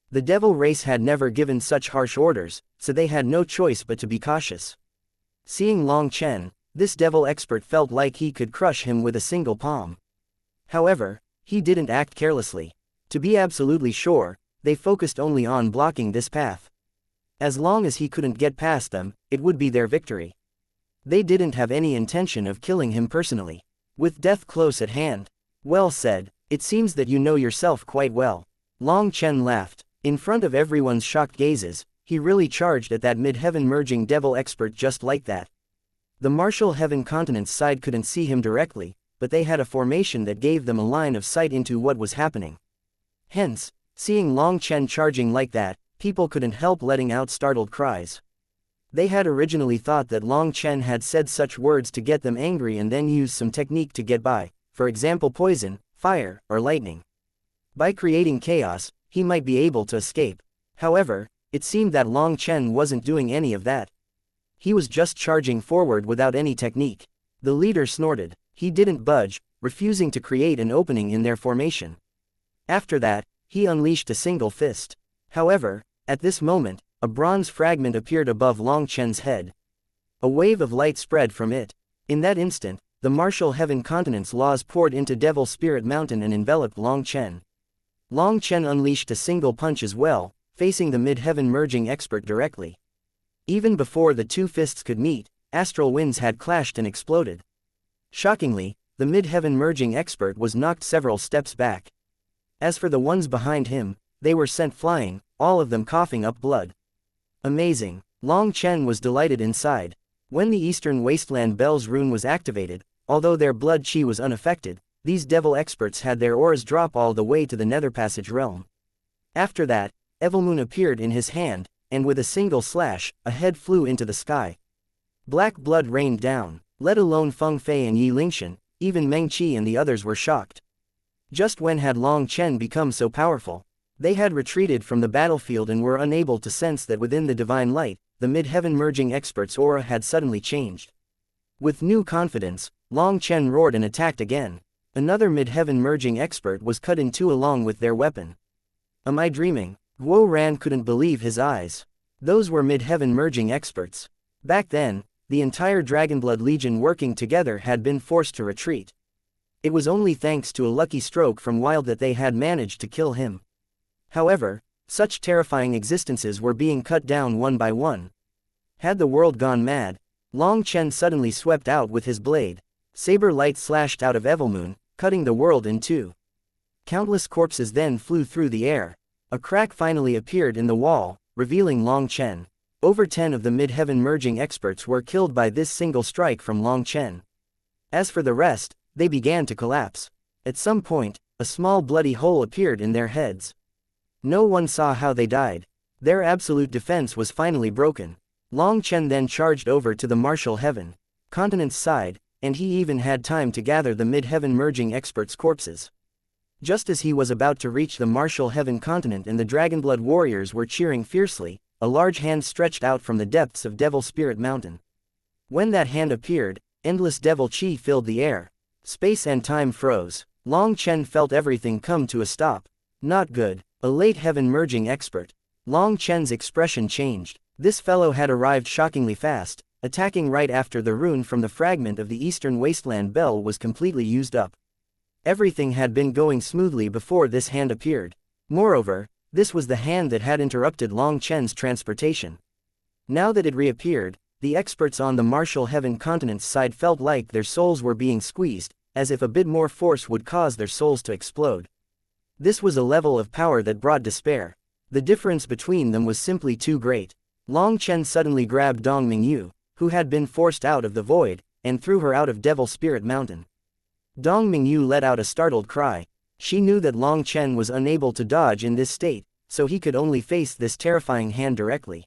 The devil race had never given such harsh orders, so they had no choice but to be cautious. Seeing Long Chen, this devil expert felt like he could crush him with a single palm. However, he didn't act carelessly. To be absolutely sure, they focused only on blocking this path. As long as he couldn't get past them, it would be their victory. They didn't have any intention of killing him personally. With death close at hand. Well said, it seems that you know yourself quite well. Long Chen laughed. In front of everyone's shocked gazes, he really charged at that mid-heaven merging devil expert just like that. The martial heaven continent's side couldn't see him directly, but they had a formation that gave them a line of sight into what was happening. Hence, seeing Long Chen charging like that, people couldn't help letting out startled cries. They had originally thought that Long Chen had said such words to get them angry and then used some technique to get by, for example poison, fire, or lightning. By creating chaos, he might be able to escape. However, it seemed that Long Chen wasn't doing any of that. He was just charging forward without any technique. The leader snorted. He didn't budge, refusing to create an opening in their formation. After that, he unleashed a single fist. However, at this moment, a bronze fragment appeared above Long Chen's head. A wave of light spread from it. In that instant, the martial heaven continent's laws poured into Devil Spirit Mountain and enveloped Long Chen. Long Chen unleashed a single punch as well, facing the mid-heaven merging expert directly. Even before the two fists could meet, astral winds had clashed and exploded. Shockingly, the mid-heaven merging expert was knocked several steps back. As for the ones behind him, they were sent flying, all of them coughing up blood. Amazing. Long Chen was delighted inside. When the Eastern Wasteland Bell's rune was activated, although their blood chi was unaffected, these devil experts had their auras drop all the way to the Nether Passage realm. After that, Evilmoon appeared in his hand, and with a single slash, a head flew into the sky. Black blood rained down, let alone Feng Fei and Yi Lingshan, even Meng Qi and the others were shocked. Just when had Long Chen become so powerful? They had retreated from the battlefield and were unable to sense that within the divine light, the mid-heaven merging expert's aura had suddenly changed. With new confidence, Long Chen roared and attacked again. Another mid-heaven merging expert was cut in two along with their weapon. Am I dreaming? Guo Ran couldn't believe his eyes. Those were mid-heaven merging experts. Back then, the entire Dragonblood Legion working together had been forced to retreat. It was only thanks to a lucky stroke from Wild that they had managed to kill him. However, such terrifying existences were being cut down one by one. Had the world gone mad? Long Chen suddenly swept out with his blade. Saber light slashed out of Evilmoon, cutting the world in two. Countless corpses then flew through the air. A crack finally appeared in the wall, revealing Long Chen. Over 10 of the mid-heaven merging experts were killed by this single strike from Long Chen. As for the rest, they began to collapse. At some point, a small bloody hole appeared in their heads. No one saw how they died. Their absolute defense was finally broken. Long Chen then charged over to the martial heaven continent's side, and he even had time to gather the mid-heaven merging experts' corpses. Just as he was about to reach the martial heaven continent and the Dragonblood warriors were cheering fiercely, a large hand stretched out from the depths of Devil Spirit Mountain. When that hand appeared, endless devil chi filled the air. Space and time froze. Long Chen felt everything come to a stop. Not good. A late heaven merging expert. Long Chen's expression changed. This fellow had arrived shockingly fast, attacking right after the rune from the fragment of the Eastern Wasteland Bell was completely used up. Everything had been going smoothly before this hand appeared. Moreover, this was the hand that had interrupted Long Chen's transportation. Now that it reappeared, the experts on the martial heaven continent's side felt like their souls were being squeezed, as if a bit more force would cause their souls to explode. This was a level of power that brought despair. The difference between them was simply too great. Long Chen suddenly grabbed Dong Mingyu, who had been forced out of the void, and threw her out of Devil Spirit Mountain. Dong Mingyu let out a startled cry. She knew that Long Chen was unable to dodge in this state, so he could only face this terrifying hand directly.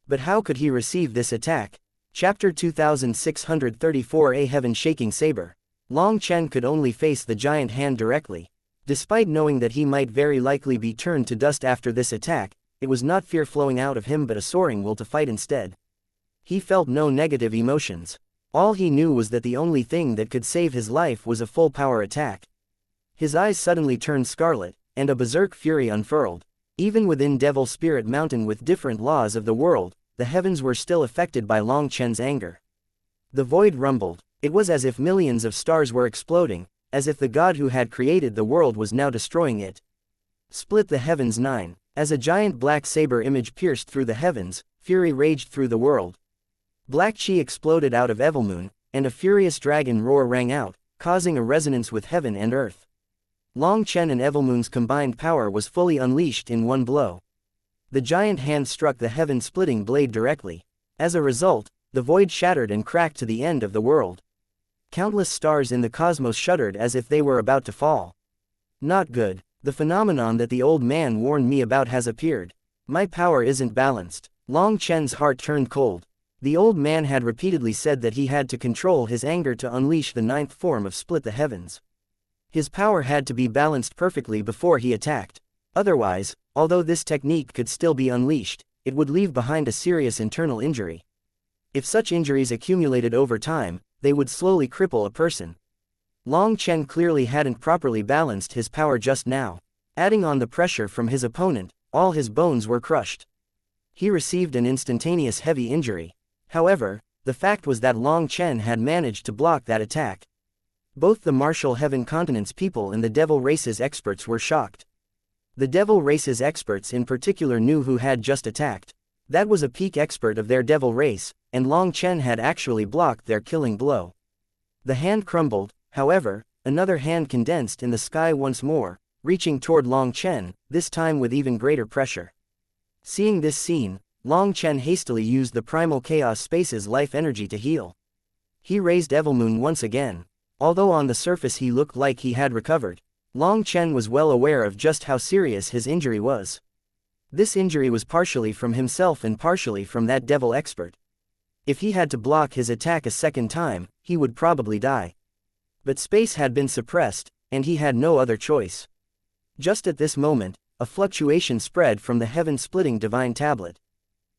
But how could he receive this attack? Chapter 2634 A Heaven-Shaking Saber. Long Chen could only face the giant hand directly. Despite knowing that he might very likely be turned to dust after this attack, it was not fear flowing out of him but a soaring will to fight instead. He felt no negative emotions. All he knew was that the only thing that could save his life was a full power attack. His eyes suddenly turned scarlet, and a berserk fury unfurled. Even within Devil Spirit Mountain with different laws of the world, the heavens were still affected by Long Chen's anger. The void rumbled. It was as if millions of stars were exploding, as if the god who had created the world was now destroying it. Split the heavens 9. As a giant black saber image pierced through the heavens, fury raged through the world. Black chi exploded out of Evilmoon, and a furious dragon roar rang out, causing a resonance with heaven and earth. Long Chen and Evilmoon's combined power was fully unleashed in one blow. The giant hand struck the heaven-splitting blade directly. As a result, the void shattered and cracked to the end of the world. Countless stars in the cosmos shuddered as if they were about to fall. Not good. The phenomenon that the old man warned me about has appeared. My power isn't balanced. Long Chen's heart turned cold. The old man had repeatedly said that he had to control his anger to unleash the 9th form of Split the Heavens. His power had to be balanced perfectly before he attacked. Otherwise, although this technique could still be unleashed, it would leave behind a serious internal injury. If such injuries accumulated over time, they would slowly cripple a person. Long Chen clearly hadn't properly balanced his power just now. Adding on the pressure from his opponent, all his bones were crushed. He received an instantaneous heavy injury. However, the fact was that Long Chen had managed to block that attack. Both the Martial Heaven Continent's people and the Devil Race's experts were shocked. The Devil Race's experts in particular knew who had just attacked. That was a peak expert of their Devil Race, and Long Chen had actually blocked their killing blow. The hand crumbled, however, another hand condensed in the sky once more, reaching toward Long Chen, this time with even greater pressure. Seeing this scene, Long Chen hastily used the Primal Chaos Space's life energy to heal. He raised Evilmoon once again. Although on the surface he looked like he had recovered, Long Chen was well aware of just how serious his injury was. This injury was partially from himself and partially from that devil expert. If he had to block his attack a second time, he would probably die. But space had been suppressed, and he had no other choice. Just at this moment, a fluctuation spread from the heaven-splitting divine tablet.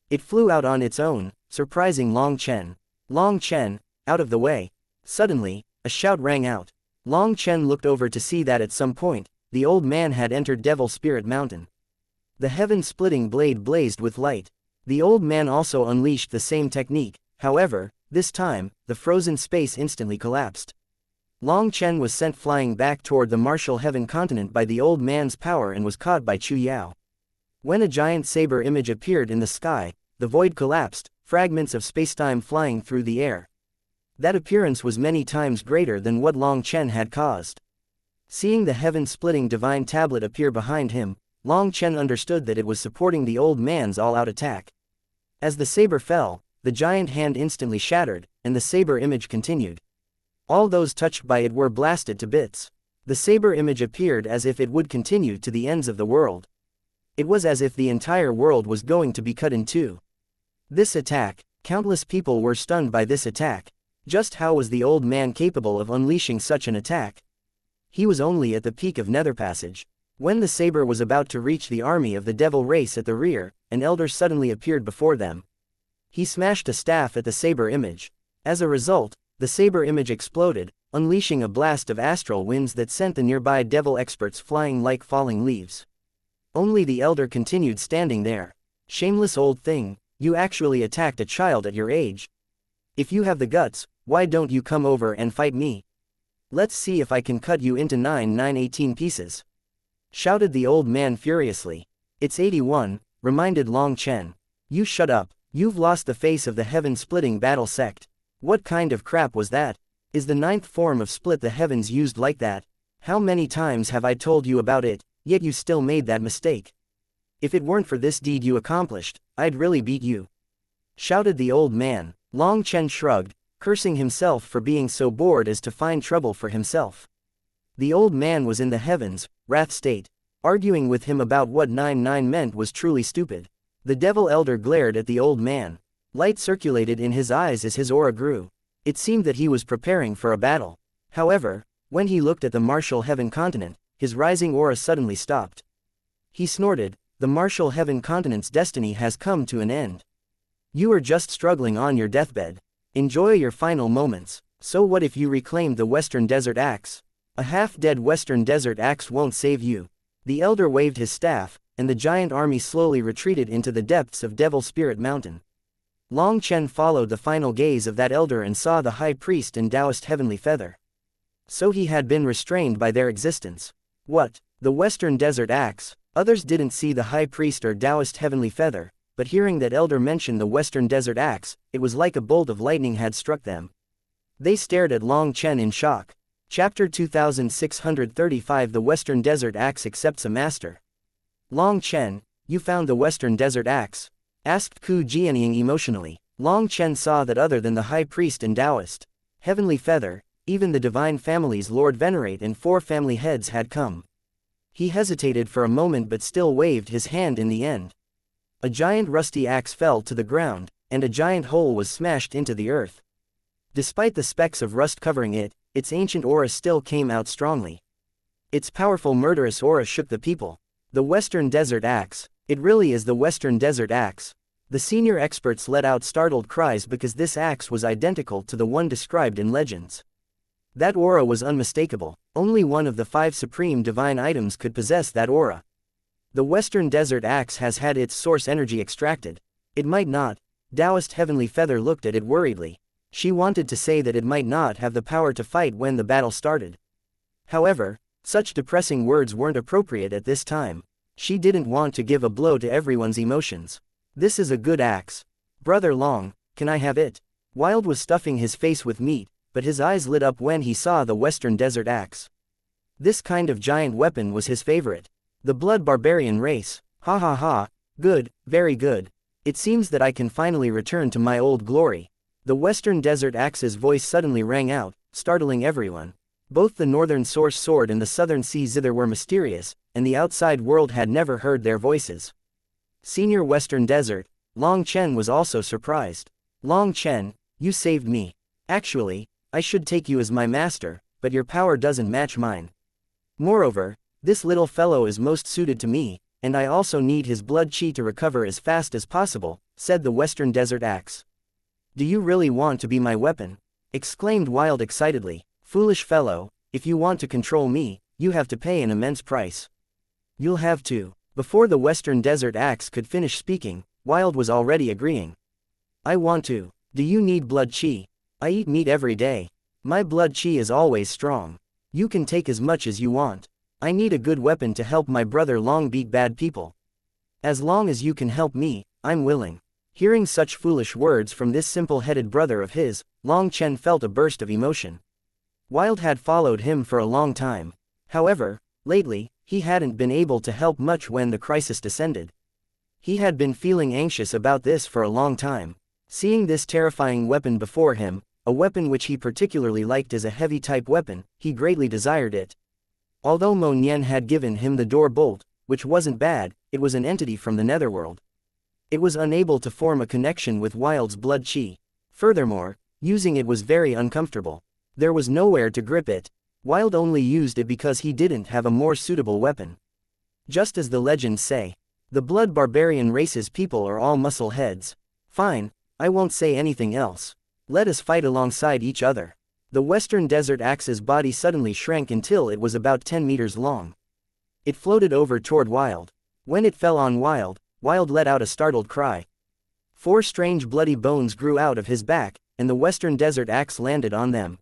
It flew out on its own, surprising Long Chen. Long Chen, out of the way. Suddenly, a shout rang out. Long Chen looked over to see that at some point, the old man had entered Devil Spirit Mountain. The heaven-splitting blade blazed with light. The old man also unleashed the same technique, however, this time, the frozen space instantly collapsed. Long Chen was sent flying back toward the Martial Heaven Continent by the old man's power and was caught by Chu Yao. When a giant saber image appeared in the sky, the void collapsed, fragments of spacetime flying through the air. That appearance was many times greater than what Long Chen had caused. Seeing the heaven-splitting divine tablet appear behind him, Long Chen understood that it was supporting the old man's all-out attack. As the saber fell, the giant hand instantly shattered, and the saber image continued. All those touched by it were blasted to bits. The saber image appeared as if it would continue to the ends of the world. It was as if the entire world was going to be cut in two. This attack, countless people were stunned by this attack. Just how was the old man capable of unleashing such an attack? He was only at the peak of Nether Passage. When the saber was about to reach the army of the Devil Race at the rear, an elder suddenly appeared before them. He smashed a staff at the saber image. As a result, the saber image exploded, unleashing a blast of astral winds that sent the nearby devil experts flying like falling leaves. Only the elder continued standing there. Shameless old thing, you actually attacked a child at your age. If you have the guts, why don't you come over and fight me? Let's see if I can cut you into 18 pieces. Shouted the old man furiously. It's 81, reminded Long Chen. You shut up, you've lost the face of the heaven-splitting battle sect. What kind of crap was that? Is the 9th form of Split the Heavens used like that? How many times have I told you about it, yet you still made that mistake? If it weren't for this deed you accomplished, I'd really beat you. Shouted the old man. Long Chen shrugged, cursing himself for being so bored as to find trouble for himself. The old man was in the heavens, wrath state. Arguing with him about what 99 meant was truly stupid. The devil elder glared at the old man. Light circulated in his eyes as his aura grew. It seemed that he was preparing for a battle. However, when he looked at the Martial Heaven Continent, his rising aura suddenly stopped. He snorted, the Martial Heaven Continent's destiny has come to an end. You are just struggling on your deathbed. Enjoy your final moments. So what if you reclaimed the Western Desert Axe? A half-dead western desert axe won't save you. The elder waved his staff, and the giant army slowly retreated into the depths of Devil Spirit Mountain. Long Chen followed the final gaze of that elder and saw the high priest and Taoist heavenly feather. So he had been restrained by their existence. What? The western desert axe? Others didn't see the high priest or Taoist heavenly feather, but hearing that elder mention the western desert axe, it was like a bolt of lightning had struck them. They stared at Long Chen in shock. Chapter 2635 The Western Desert Axe Accepts a Master. Long Chen, you found the Western Desert Axe? Asked Ku Jianying emotionally. Long Chen saw that other than the High Priest and Taoist Heavenly Feather, even the Divine Family's Lord Venerate and 4 family heads had come. He hesitated for a moment but still waved his hand in the end. A giant rusty axe fell to the ground, and a giant hole was smashed into the earth. Despite the specks of rust covering it, its ancient aura still came out strongly. Its powerful murderous aura shook the people. The Western Desert Axe. It really is the Western Desert Axe. The senior experts let out startled cries because this axe was identical to the one described in legends. That aura was unmistakable. Only one of the 5 supreme divine items could possess that aura. The Western Desert Axe has had its source energy extracted. It might not. Taoist Heavenly Feather looked at it worriedly. She wanted to say that it might not have the power to fight when the battle started. However, such depressing words weren't appropriate at this time. She didn't want to give a blow to everyone's emotions. This is a good axe. Brother Long, can I have it? Wild was stuffing his face with meat, but his eyes lit up when he saw the Western Desert Axe. This kind of giant weapon was his favorite. The Blood Barbarian race. Ha ha ha. Good, very good. It seems that I can finally return to my old glory. The Western Desert Axe's voice suddenly rang out, startling everyone. Both the Northern Source Sword and the Southern Sea Zither were mysterious, and the outside world had never heard their voices. Senior Western Desert, Long Chen was also surprised. Long Chen, you saved me. Actually, I should take you as my master, but your power doesn't match mine. Moreover, this little fellow is most suited to me, and I also need his blood chi to recover as fast as possible, said the Western Desert Axe. Do you really want to be my weapon? Exclaimed Wild excitedly. Foolish fellow, if you want to control me, you have to pay an immense price. You'll have to. Before the Western Desert Axe could finish speaking, Wild was already agreeing. I want to. Do you need blood chi? I eat meat every day. My blood chi is always strong. You can take as much as you want. I need a good weapon to help my brother Long beat bad people. As long as you can help me, I'm willing. Hearing such foolish words from this simple-headed brother of his, Long Chen felt a burst of emotion. Wild had followed him for a long time. However, lately, he hadn't been able to help much when the crisis descended. He had been feeling anxious about this for a long time. Seeing this terrifying weapon before him, a weapon which he particularly liked as a heavy-type weapon, he greatly desired it. Although Mo Nian had given him the door bolt, which wasn't bad, it was an entity from the netherworld. It was unable to form a connection with Wild's blood chi. Furthermore, using it was very uncomfortable. There was nowhere to grip it. Wild only used it because he didn't have a more suitable weapon. Just as the legends say, the Blood Barbarian race's people are all muscle heads. Fine, I won't say anything else. Let us fight alongside each other. The Western Desert Axe's body suddenly shrank until it was about 10 meters long. It floated over toward Wild. When it fell on Wild, Wild let out a startled cry. 4 strange bloody bones grew out of his back, and the Western Desert Axe landed on them.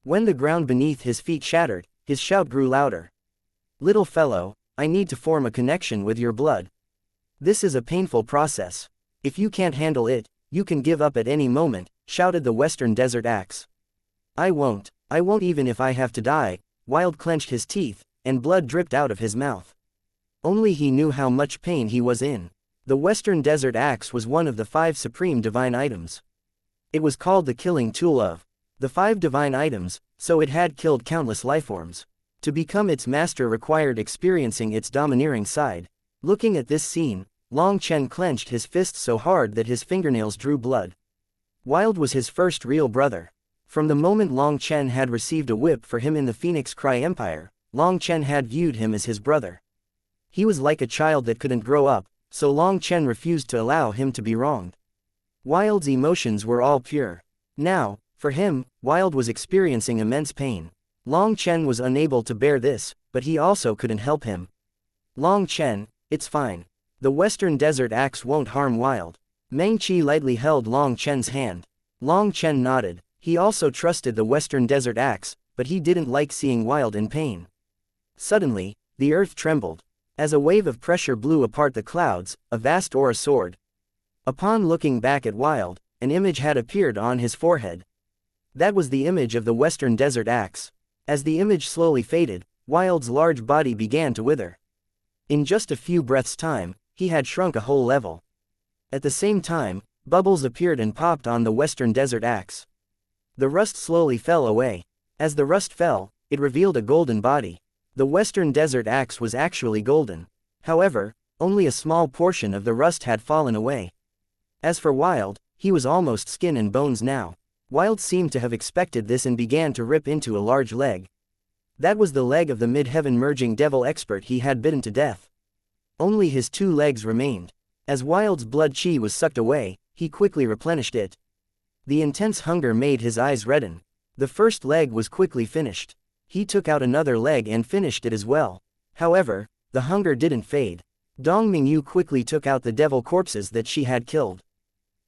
When the ground beneath his feet shattered, his shout grew louder. Little fellow, I need to form a connection with your blood. This is a painful process. If you can't handle it, you can give up at any moment, shouted the Western Desert Axe. I won't even if I have to die. Wild clenched his teeth, and blood dripped out of his mouth. Only he knew how much pain he was in. The Western Desert Axe was one of the 5 supreme divine items. It was called the killing tool of the 5 divine items, so it had killed countless lifeforms. To become its master required experiencing its domineering side. Looking at this scene, Long Chen clenched his fists so hard that his fingernails drew blood. Wild was his first real brother. From the moment Long Chen had received a whip for him in the Phoenix Cry Empire, Long Chen had viewed him as his brother. He was like a child that couldn't grow up, so Long Chen refused to allow him to be wronged. Wild's emotions were all pure. Now, for him, Wild was experiencing immense pain. Long Chen was unable to bear this, but he also couldn't help him. Long Chen, it's fine. The Western Desert Axe won't harm Wild. Meng Qi lightly held Long Chen's hand. Long Chen nodded. He also trusted the Western Desert Axe, but he didn't like seeing Wild in pain. Suddenly, the earth trembled. As a wave of pressure blew apart the clouds, a vast aura soared. Upon looking back at Wild, an image had appeared on his forehead. That was the image of the Western Desert Axe. As the image slowly faded, Wild's large body began to wither. In just a few breaths' time, he had shrunk a whole level. At the same time, bubbles appeared and popped on the Western Desert Axe. The rust slowly fell away. As the rust fell, it revealed a golden body. The Western Desert Axe was actually golden. However, only a small portion of the rust had fallen away. As for Wild, he was almost skin and bones now. Wild seemed to have expected this and began to rip into a large leg. That was the leg of the mid-heaven merging devil expert he had bitten to death. Only his 2 legs remained. As Wild's blood chi was sucked away, he quickly replenished it. The intense hunger made his eyes redden. The first leg was quickly finished. He took out another leg and finished it as well. However, the hunger didn't fade. Dong Mingyu quickly took out the devil corpses that she had killed.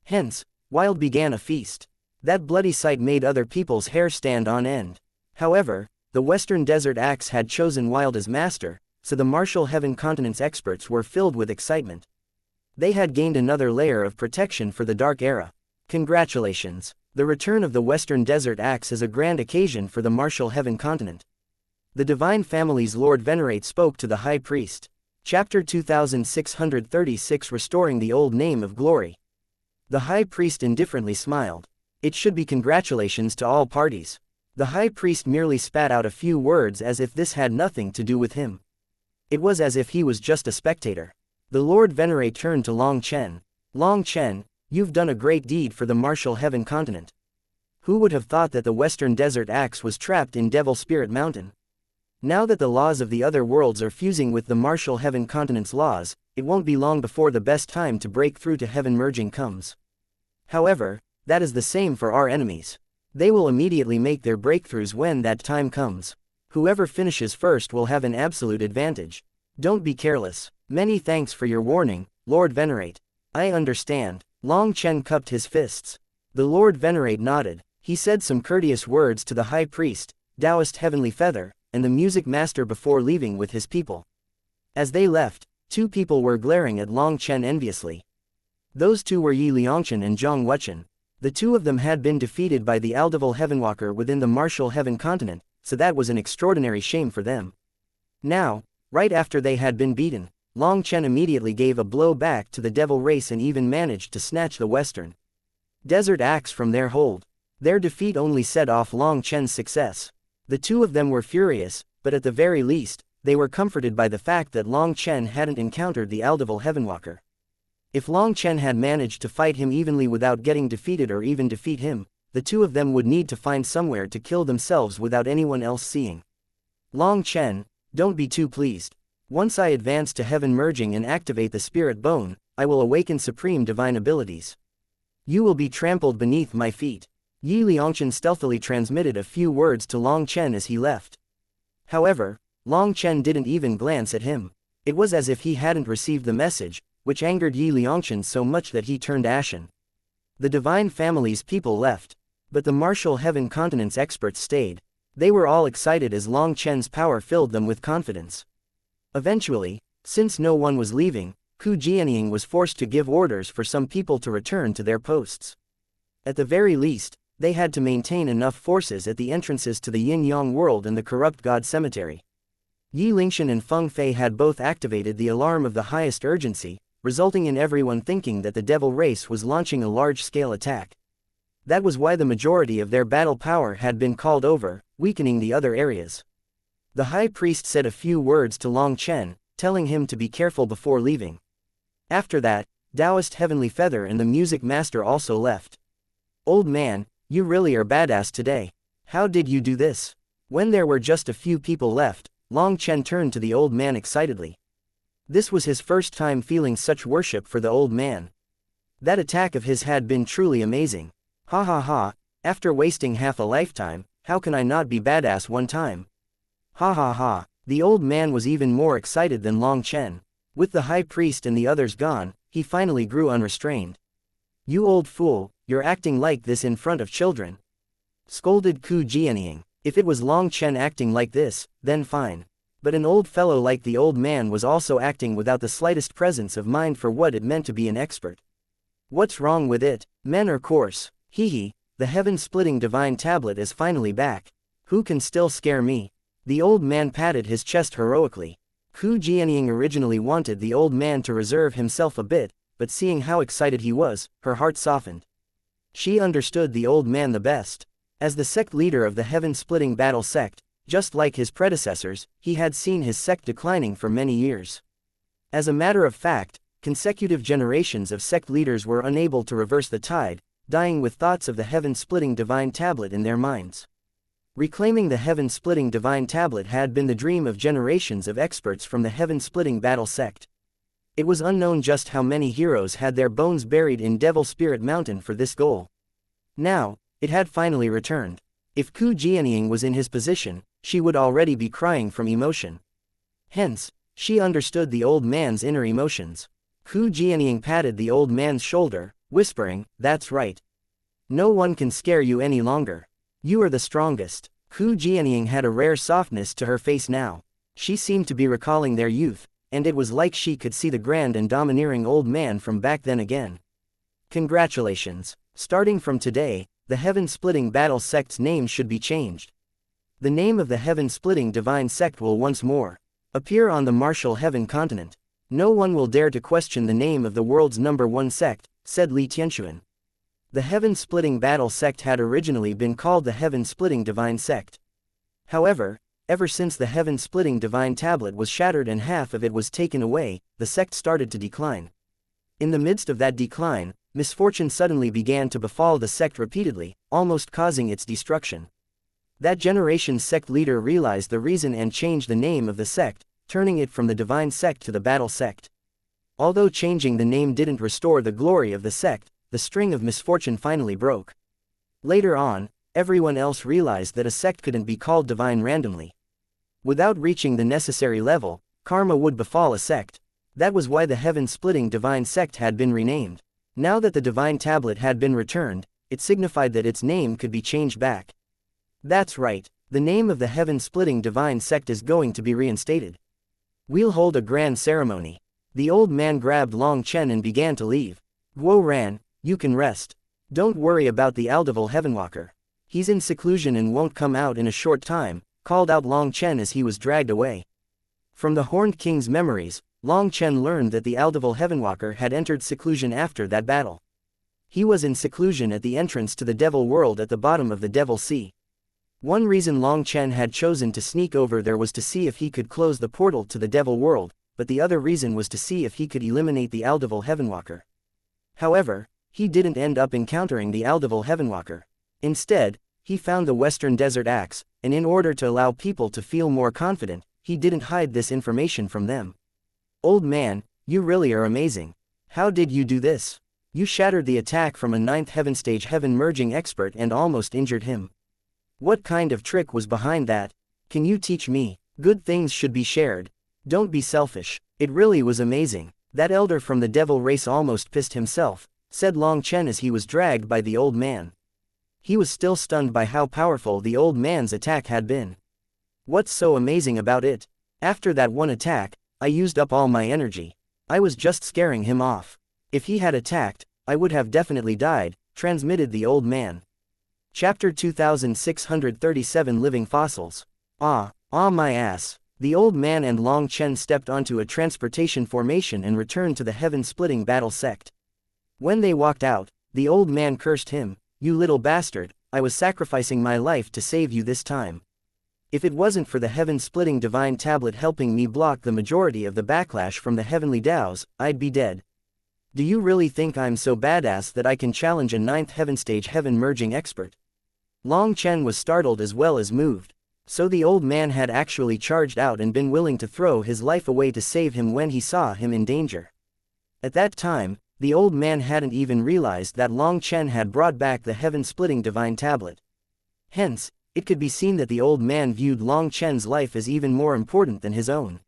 Hence, Wild began a feast. That bloody sight made other people's hair stand on end. However, the Western Desert Axe had chosen Wild as master, so the martial heaven continent's experts were filled with excitement. They had gained another layer of protection for the Dark Era. Congratulations! The return of the Western Desert Axe is a grand occasion for the martial heaven continent. The Divine Family's Lord Venerate spoke to the High Priest. Chapter 2636 Restoring the Old Name of Glory. The High Priest indifferently smiled. It should be congratulations to all parties. The High Priest merely spat out a few words as if this had nothing to do with him. It was as if he was just a spectator. The Lord Venerate turned to Long Chen. Long Chen, you've done a great deed for the martial heaven continent. Who would have thought that the Western Desert Axe was trapped in Devil Spirit Mountain? Now that the laws of the other worlds are fusing with the martial heaven continent's laws, it won't be long before the best time to break through to heaven merging comes. However, that is the same for our enemies. They will immediately make their breakthroughs when that time comes. Whoever finishes first will have an absolute advantage. Don't be careless. Many thanks for your warning, Lord Venerate. I understand. Long Chen cupped his fists. The Lord Venerate nodded. He said some courteous words to the High Priest, Taoist Heavenly Feather, and the Music Master before leaving with his people. As they left, 2 people were glaring at Long Chen enviously. Those 2 were Yi Liangchen and Zhang Wuchen. The 2 of them had been defeated by the Aldevil Heavenwalker within the martial heaven continent, so that was an extraordinary shame for them. Now, right after they had been beaten, Long Chen immediately gave a blow back to the devil race and even managed to snatch the Western Desert Axe from their hold. Their defeat only set off Long Chen's success. The 2 of them were furious, but at the very least, they were comforted by the fact that Long Chen hadn't encountered the Aldevil Heavenwalker. If Long Chen had managed to fight him evenly without getting defeated or even defeat him, the 2 of them would need to find somewhere to kill themselves without anyone else seeing. Long Chen, don't be too pleased. Once I advance to heaven merging and activate the spirit bone, I will awaken supreme divine abilities. You will be trampled beneath my feet. Yi Liangchen stealthily transmitted a few words to Long Chen as he left. However, Long Chen didn't even glance at him. It was as if he hadn't received the message, which angered Yi Liangchen so much that he turned ashen. The Divine Family's people left, but the martial heaven continent's experts stayed. They were all excited as Long Chen's power filled them with confidence. Eventually, since no one was leaving, Ku Jianying was forced to give orders for some people to return to their posts. At the very least, they had to maintain enough forces at the entrances to the Yin-Yang world and the corrupt god cemetery. Yi Lingshan and Feng Fei had both activated the alarm of the highest urgency, resulting in everyone thinking that the devil race was launching a large-scale attack. That was why the majority of their battle power had been called over, weakening the other areas. The High Priest said a few words to Long Chen, telling him to be careful before leaving. After that, Taoist Heavenly Feather and the Music Master also left. Old man, you really are badass today. How did you do this? When there were just a few people left, Long Chen turned to the old man excitedly. This was his first time feeling such worship for the old man. That attack of his had been truly amazing. Ha ha ha, after wasting half a lifetime, how can I not be badass one time? Ha ha ha. The old man was even more excited than Long Chen. With the high priest and the others gone, he finally grew unrestrained. You old fool, you're acting like this in front of children, scolded Ku Jianying. If it was Long Chen acting like this, then fine. But an old fellow like the old man was also acting without the slightest presence of mind for what it meant to be an expert. What's wrong with it? Men are coarse. Hee hee, the heaven-splitting divine tablet is finally back. Who can still scare me? The old man patted his chest heroically. Ku Jianying originally wanted the old man to reserve himself a bit, but seeing how excited he was, her heart softened. She understood the old man the best. As the sect leader of the heaven-splitting battle sect, just like his predecessors, he had seen his sect declining for many years. As a matter of fact, consecutive generations of sect leaders were unable to reverse the tide, dying with thoughts of the heaven-splitting divine tablet in their minds. Reclaiming the heaven-splitting divine tablet had been the dream of generations of experts from the heaven-splitting battle sect. It was unknown just how many heroes had their bones buried in Devil Spirit Mountain for this goal. Now, it had finally returned. If Ku Jianying was in his position, she would already be crying from emotion. Hence, she understood the old man's inner emotions. Ku Jianying patted the old man's shoulder, whispering, "That's right. No one can scare you any longer. You are the strongest." Ku Jianying had a rare softness to her face now. She seemed to be recalling their youth, and it was like she could see the grand and domineering old man from back then again. Congratulations. Starting from today, the heaven-splitting battle sect's name should be changed. The name of the heaven-splitting divine sect will once more appear on the martial heaven continent. No one will dare to question the name of the world's #1 sect, said Li Tianxuan. The heaven-splitting battle sect had originally been called the heaven-splitting divine sect. However, ever since the heaven-splitting divine tablet was shattered and half of it was taken away, the sect started to decline. In the midst of that decline, misfortune suddenly began to befall the sect repeatedly, almost causing its destruction. That generation's sect leader realized the reason and changed the name of the sect, turning it from the divine sect to the battle sect. Although changing the name didn't restore the glory of the sect, the string of misfortune finally broke. Later on, everyone else realized that a sect couldn't be called divine randomly. Without reaching the necessary level, karma would befall a sect. That was why the heaven-splitting divine sect had been renamed. Now that the divine tablet had been returned, it signified that its name could be changed back. That's right, the name of the heaven-splitting divine sect is going to be reinstated. We'll hold a grand ceremony. The old man grabbed Long Chen and began to leave. Guo Ran, you can rest. Don't worry about the Aldevil Heavenwalker. He's in seclusion and won't come out in a short time, called out Long Chen as he was dragged away. From the Horned King's memories, Long Chen learned that the Aldevil Heavenwalker had entered seclusion after that battle. He was in seclusion at the entrance to the Devil World at the bottom of the Devil Sea. One reason Long Chen had chosen to sneak over there was to see if he could close the portal to the Devil World, but the other reason was to see if he could eliminate the Aldevil Heavenwalker. However, he didn't end up encountering the Aldevil Heavenwalker. Instead, he found the Western Desert Axe, and in order to allow people to feel more confident, he didn't hide this information from them. Old man, you really are amazing. How did you do this? You shattered the attack from a 9th heaven stage heaven merging expert and almost injured him. What kind of trick was behind that? Can you teach me? Good things should be shared. Don't be selfish. It really was amazing. That elder from the devil race almost pissed himself, said Long Chen as he was dragged by the old man. He was still stunned by how powerful the old man's attack had been. What's so amazing about it? After that one attack, I used up all my energy. I was just scaring him off. If he had attacked, I would have definitely died, transmitted the old man. Chapter 2637 Living Fossils. Ah my ass. The old man and Long Chen stepped onto a transportation formation and returned to the heaven-splitting battle sect. When they walked out, the old man cursed him, "You little bastard, I was sacrificing my life to save you this time. If it wasn't for the heaven-splitting divine tablet helping me block the majority of the backlash from the heavenly Daos, I'd be dead. Do you really think I'm so badass that I can challenge a 9th heaven stage heaven merging expert?" Long Chen was startled as well as moved. So the old man had actually charged out and been willing to throw his life away to save him when he saw him in danger. At that time, the old man hadn't even realized that Long Chen had brought back the heaven-splitting divine tablet. Hence, It could be seen that the old man viewed Long Chen's life as even more important than his own.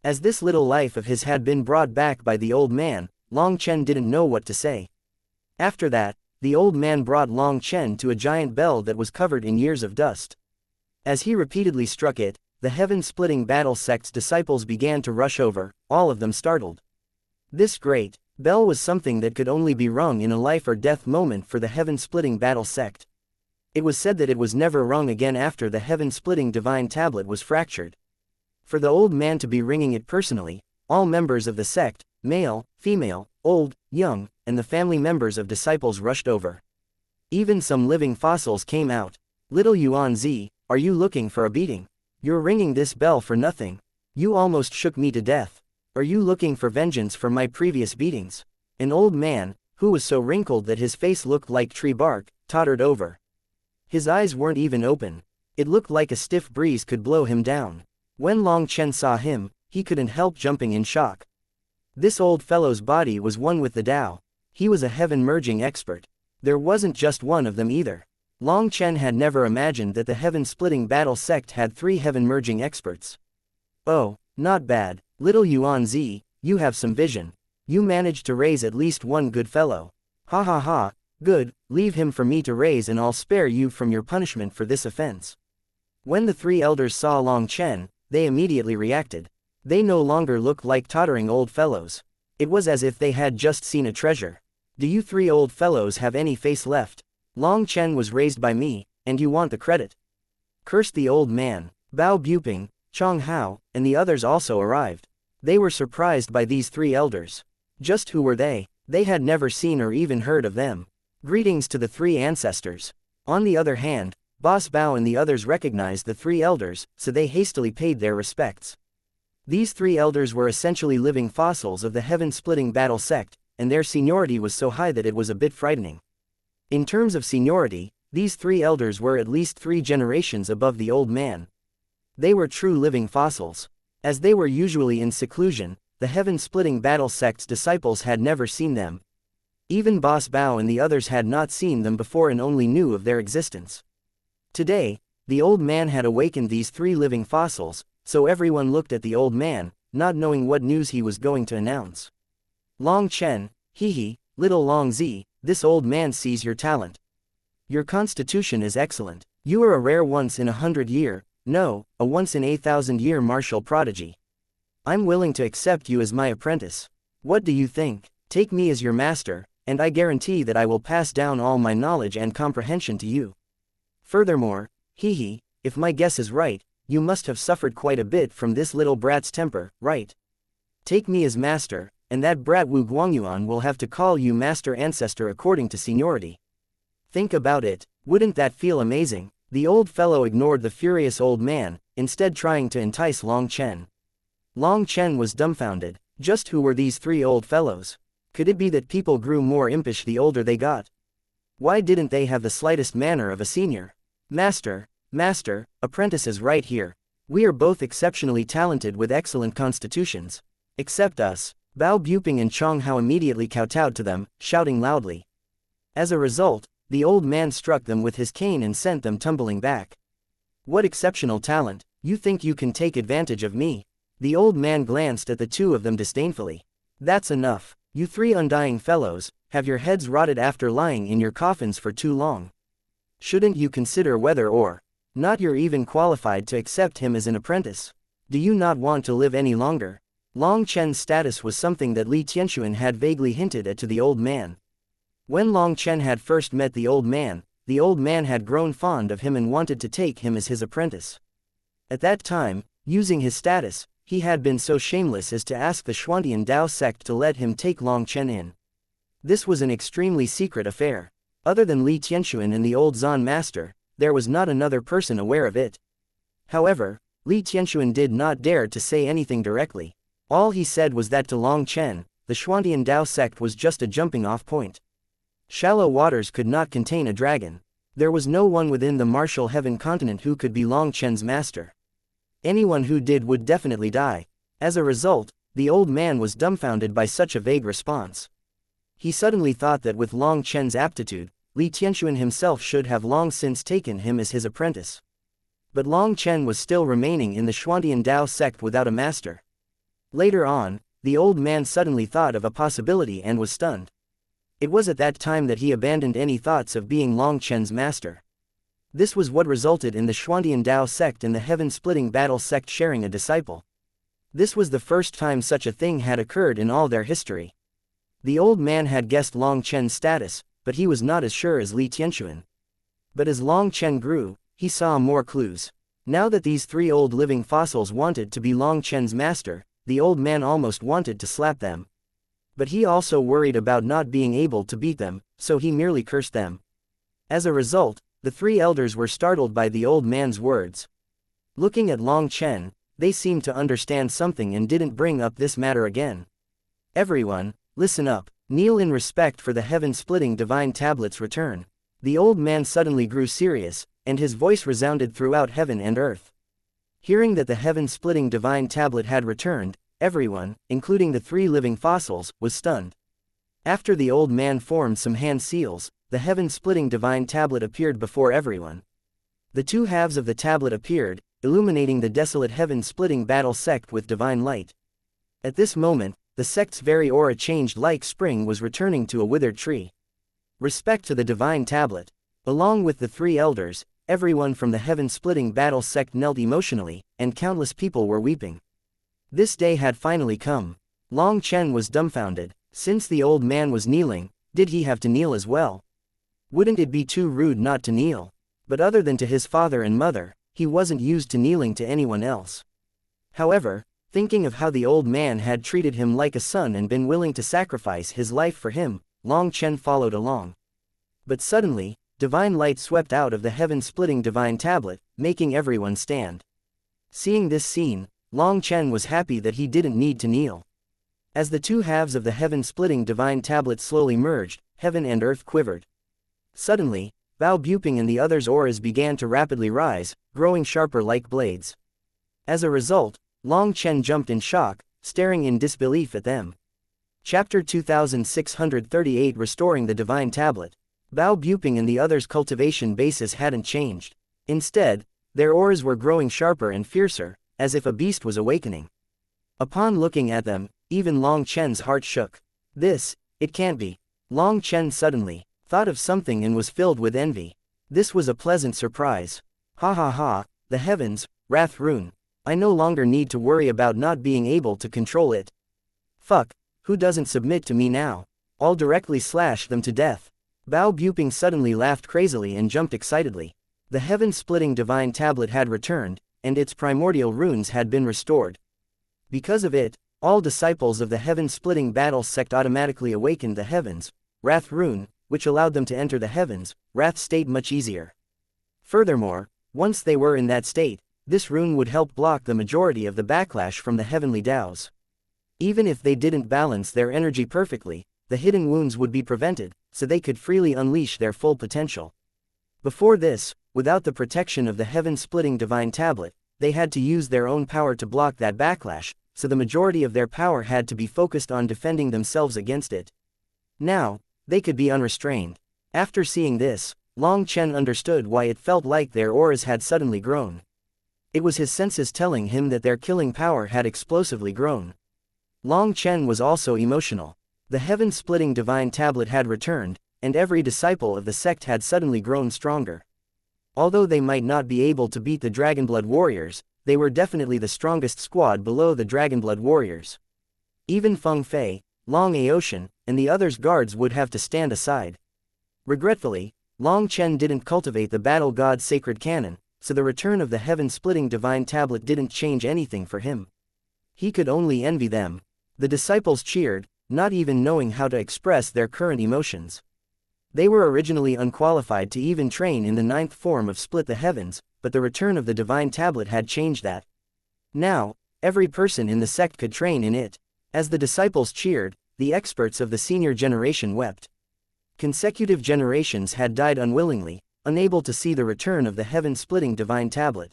As this little life of his had been brought back by the old man, Long Chen didn't know what to say. After that, the old man brought Long Chen to a giant bell that was covered in years of dust. As he repeatedly struck it, the heaven-splitting battle sect's disciples began to rush over, all of them startled. This great bell was something that could only be rung in a life-or-death moment for the heaven-splitting battle sect. It was said that it was never rung again after the heaven-splitting divine tablet was fractured. For the old man to be ringing it personally, all members of the sect, male, female, old, young, and the family members of disciples rushed over. Even some living fossils came out. Little Yuan Zi, are you looking for a beating? You're ringing this bell for nothing. You almost shook me to death. Are you looking for vengeance for my previous beatings? An old man, who was so wrinkled that his face looked like tree bark, tottered over. His eyes weren't even open. It looked like a stiff breeze could blow him down. When Long Chen saw him, he couldn't help jumping in shock. This old fellow's body was one with the Tao. He was a heaven-merging expert. There wasn't just one of them either. Long Chen had never imagined that the heaven-splitting battle sect had 3 heaven-merging experts. Oh, not bad, little Yuan Zi, you have some vision. You managed to raise at least one good fellow. Ha ha ha, good, leave him for me to raise and I'll spare you from your punishment for this offense. When the 3 elders saw Long Chen, they immediately reacted. They no longer looked like tottering old fellows. It was as if they had just seen a treasure. Do you 3 old fellows have any face left? Long Chen was raised by me, and you want the credit? Cursed the old man. Bao Buping, Chong Hao, and the others also arrived. They were surprised by these 3 elders. Just who were they? They had never seen or even heard of them. Greetings to the 3 ancestors. On the other hand, Boss Bao and the others recognized the 3 elders, so they hastily paid their respects. These 3 elders were essentially living fossils of the heaven-splitting battle sect, and their seniority was so high that it was a bit frightening. In terms of seniority, these 3 elders were at least 3 generations above the old man. They were true living fossils. As they were usually in seclusion, the heaven-splitting battle sect's disciples had never seen them. Even Boss Bao and the others had not seen them before and only knew of their existence. Today, the old man had awakened these 3 living fossils, so everyone looked at the old man, not knowing what news he was going to announce. Long Chen, hee, little Long Zi, this old man sees your talent. Your constitution is excellent. You are a rare once-in-100-year, no, a once-in-a-thousand-year martial prodigy. I'm willing to accept you as my apprentice. What do you think? Take me as your master, and I guarantee that I will pass down all my knowledge and comprehension to you. Furthermore, if my guess is right, you must have suffered quite a bit from this little brat's temper, right? Take me as master, and that brat Wu Guangyuan will have to call you master ancestor according to seniority. Think about it, wouldn't that feel amazing? The old fellow ignored the furious old man, instead trying to entice Long Chen. Long Chen was dumbfounded. Just who were these 3 old fellows? Could it be that people grew more impish the older they got? Why didn't they have the slightest manner of a senior? Master, apprentice is right here. We are both exceptionally talented with excellent constitutions. Except us. Bao Buping and Chong Hao immediately kowtowed to them, shouting loudly. As a result, the old man struck them with his cane and sent them tumbling back. What exceptional talent, you think you can take advantage of me? The old man glanced at the 2 of them disdainfully. That's enough, you 3 undying fellows, have your heads rotted after lying in your coffins for too long. Shouldn't you consider whether or not you're even qualified to accept him as an apprentice? Do you not want to live any longer? Long Chen's status was something that Li Tianxuan had vaguely hinted at to the old man. When Long Chen had first met the old man had grown fond of him and wanted to take him as his apprentice. At that time, using his status, he had been so shameless as to ask the Xuantian Dao sect to let him take Long Chen in. This was an extremely secret affair. Other than Li Tianxuan and the old Zan master, there was not another person aware of it. However, Li Tianxuan did not dare to say anything directly. All he said was that to Long Chen, the Xuantian Dao sect was just a jumping-off point. Shallow waters could not contain a dragon. There was no one within the martial heaven continent who could be Long Chen's master. Anyone who did would definitely die. As a result, the old man was dumbfounded by such a vague response. He suddenly thought that with Long Chen's aptitude, Li Tianxuan himself should have long since taken him as his apprentice. But Long Chen was still remaining in the Xuantian Dao sect without a master. Later on, the old man suddenly thought of a possibility and was stunned. It was at that time that he abandoned any thoughts of being Long Chen's master. This was what resulted in the Xuantian Dao sect and the heaven-splitting battle sect sharing a disciple. This was the first time such a thing had occurred in all their history. The old man had guessed Long Chen's status, but he was not as sure as Li Tianxuan. But as Long Chen grew, he saw more clues. Now that these three old living fossils wanted to be Long Chen's master, the old man almost wanted to slap them. But he also worried about not being able to beat them, so he merely cursed them. As a result, the three elders were startled by the old man's words. Looking at Long Chen, they seemed to understand something and didn't bring up this matter again. Everyone, listen up, kneel in respect for the heaven-splitting divine tablet's return. The old man suddenly grew serious, and his voice resounded throughout heaven and earth. Hearing that the heaven-splitting divine tablet had returned, everyone, including the three living fossils, was stunned. After the old man formed some hand seals, the heaven-splitting divine tablet appeared before everyone. The two halves of the tablet appeared, illuminating the desolate heaven-splitting battle sect with divine light. At this moment, the sect's very aura changed like spring was returning to a withered tree. Respect to the divine tablet. Along with the three elders, everyone from the heaven-splitting battle sect knelt emotionally, and countless people were weeping. This day had finally come. Long Chen was dumbfounded. Since the old man was kneeling, did he have to kneel as well? Wouldn't it be too rude not to kneel? But other than to his father and mother, he wasn't used to kneeling to anyone else. However, thinking of how the old man had treated him like a son and been willing to sacrifice his life for him, Long Chen followed along. But suddenly, divine light swept out of the heaven-splitting divine tablet, making everyone stand. Seeing this scene, Long Chen was happy that he didn't need to kneel. As the two halves of the heaven-splitting divine tablet slowly merged, heaven and earth quivered. Suddenly, Bao Buping and the others' auras began to rapidly rise, growing sharper like blades. As a result, Long Chen jumped in shock, staring in disbelief at them. Chapter 2638 Restoring the Divine Tablet. Bao Buping and the others' cultivation bases hadn't changed. Instead, their auras were growing sharper and fiercer, as if a beast was awakening. Upon looking at them, even Long Chen's heart shook. It can't be. Long Chen suddenly thought of something and was filled with envy. This was a pleasant surprise. Ha ha ha, the heavens, Wrath Rune. I no longer need to worry about not being able to control it. Fuck, who doesn't submit to me now? I'll directly slash them to death. Bao Buping suddenly laughed crazily and jumped excitedly. The heaven-splitting divine tablet had returned, and its primordial runes had been restored. Because of it, all disciples of the heaven-splitting battle sect automatically awakened the heavens, Wrath Rune, which allowed them to enter the heavens, Wrath state much easier. Furthermore, once they were in that state, this rune would help block the majority of the backlash from the heavenly Daos. Even if they didn't balance their energy perfectly, the hidden wounds would be prevented, so they could freely unleash their full potential. Before this, without the protection of the heaven-splitting divine tablet, they had to use their own power to block that backlash, so the majority of their power had to be focused on defending themselves against it. Now, they could be unrestrained. After seeing this, Long Chen understood why it felt like their auras had suddenly grown. It was his senses telling him that their killing power had explosively grown. Long Chen was also emotional. The heaven-splitting divine tablet had returned, and every disciple of the sect had suddenly grown stronger. Although they might not be able to beat the Dragonblood warriors, they were definitely the strongest squad below the Dragonblood warriors. Even Feng Fei, Long Aotian, and the others' guards would have to stand aside. Regretfully, Long Chen didn't cultivate the battle god's sacred cannon, so the return of the heaven-splitting divine tablet didn't change anything for him. He could only envy them. The disciples cheered, not even knowing how to express their current emotions. They were originally unqualified to even train in the 9th form of Split the Heavens, but the return of the divine tablet had changed that. Now, every person in the sect could train in it. As the disciples cheered, the experts of the senior generation wept. Consecutive generations had died unwillingly, unable to see the return of the heaven-splitting divine tablet.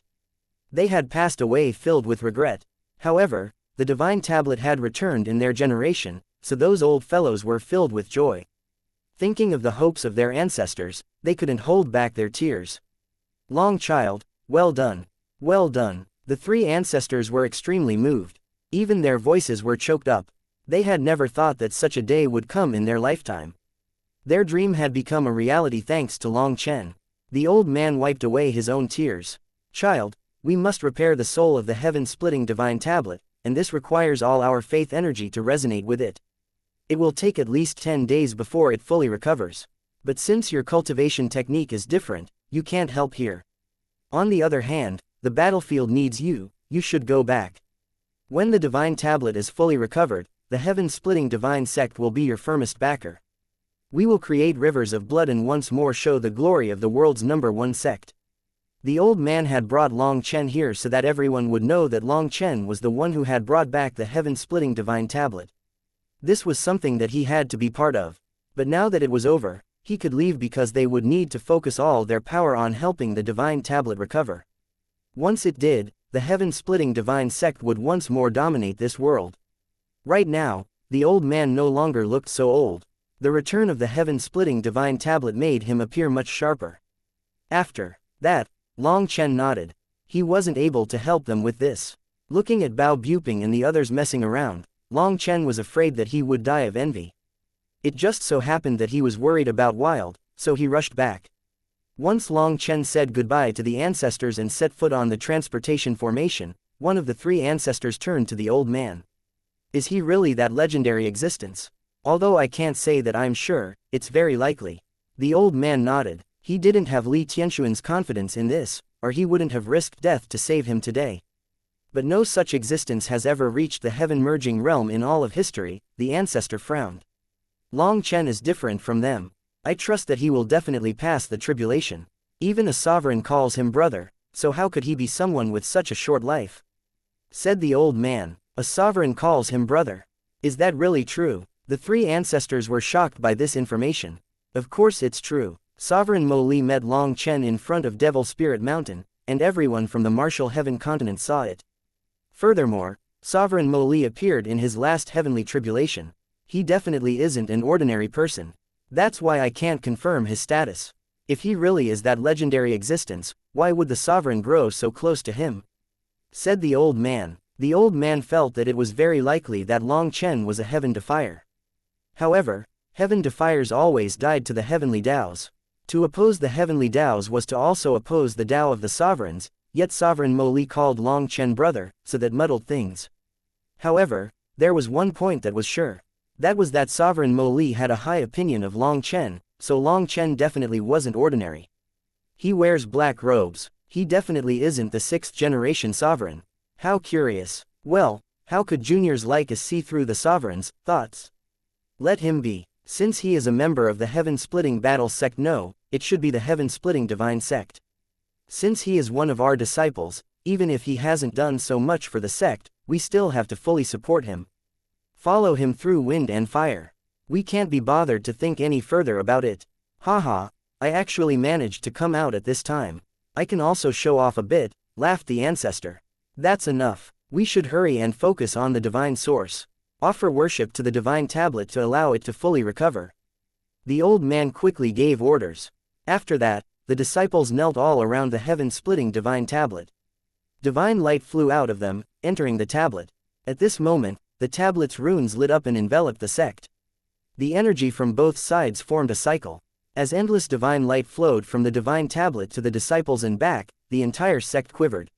They had passed away filled with regret. However, the divine tablet had returned in their generation, so those old fellows were filled with joy. Thinking of the hopes of their ancestors, they couldn't hold back their tears. Long child, well done. Well done. The three ancestors were extremely moved. Even their voices were choked up. They had never thought that such a day would come in their lifetime. Their dream had become a reality thanks to Long Chen. The old man wiped away his own tears. Child, we must repair the soul of the heaven-splitting divine tablet, and this requires all our faith energy to resonate with it. It will take at least 10 days before it fully recovers. But since your cultivation technique is different, you can't help here. On the other hand, the battlefield needs you, you should go back. When the divine tablet is fully recovered, the heaven-splitting divine sect will be your firmest backer. We will create rivers of blood and once more show the glory of the world's #1 sect. The old man had brought Long Chen here so that everyone would know that Long Chen was the one who had brought back the heaven-splitting divine tablet. This was something that he had to be part of. But now that it was over, he could leave because they would need to focus all their power on helping the divine tablet recover. Once it did, the heaven-splitting divine sect would once more dominate this world. Right now, the old man no longer looked so old. The return of the heaven-splitting divine tablet made him appear much sharper. After that, Long Chen nodded. He wasn't able to help them with this. Looking at Bao Buping and the others messing around, Long Chen was afraid that he would die of envy. It just so happened that he was worried about Wild, so he rushed back. Once Long Chen said goodbye to the ancestors and set foot on the transportation formation, one of the three ancestors turned to the old man. Is he really that legendary existence? Although I can't say that I'm sure, it's very likely. The old man nodded. He didn't have Li Tianxuan's confidence in this, or he wouldn't have risked death to save him today. But no such existence has ever reached the heaven-merging realm in all of history, the ancestor frowned. Long Chen is different from them. I trust that he will definitely pass the tribulation. Even a sovereign calls him brother, so how could he be someone with such a short life? Said the old man. A sovereign calls him brother. Is that really true? The three ancestors were shocked by this information. Of course it's true. Sovereign Mo Li met Long Chen in front of Devil Spirit Mountain, and everyone from the martial heaven continent saw it. Furthermore, Sovereign Mo Li appeared in his last heavenly tribulation. He definitely isn't an ordinary person. That's why I can't confirm his status. If he really is that legendary existence, why would the sovereign grow so close to him? Said the old man. The old man felt that it was very likely that Long Chen was a heaven defier. However, heaven defiers always died to the heavenly Taos. To oppose the heavenly Taos was to also oppose the Tao of the sovereigns, yet Sovereign Mo Li called Long Chen brother, so that muddled things. However, there was one point that was sure. That was that Sovereign Mo Li had a high opinion of Long Chen, so Long Chen definitely wasn't ordinary. He wears black robes. He definitely isn't the 6th generation sovereign. How curious. Well, how could juniors like us see through the sovereign's thoughts? Let him be. Since he is a member of the heaven-splitting battle sect, no, it should be the heaven-splitting divine sect. Since he is one of our disciples, even if he hasn't done so much for the sect, we still have to fully support him. Follow him through wind and fire. We can't be bothered to think any further about it. Haha, I actually managed to come out at this time. I can also show off a bit, laughed the ancestor. That's enough. We should hurry and focus on the divine source. Offer worship to the divine tablet to allow it to fully recover. The old man quickly gave orders. After that, the disciples knelt all around the heaven-splitting divine tablet. Divine light flew out of them, entering the tablet. At this moment, the tablet's runes lit up and enveloped the sect. The energy from both sides formed a cycle. As endless divine light flowed from the divine tablet to the disciples and back, the entire sect quivered.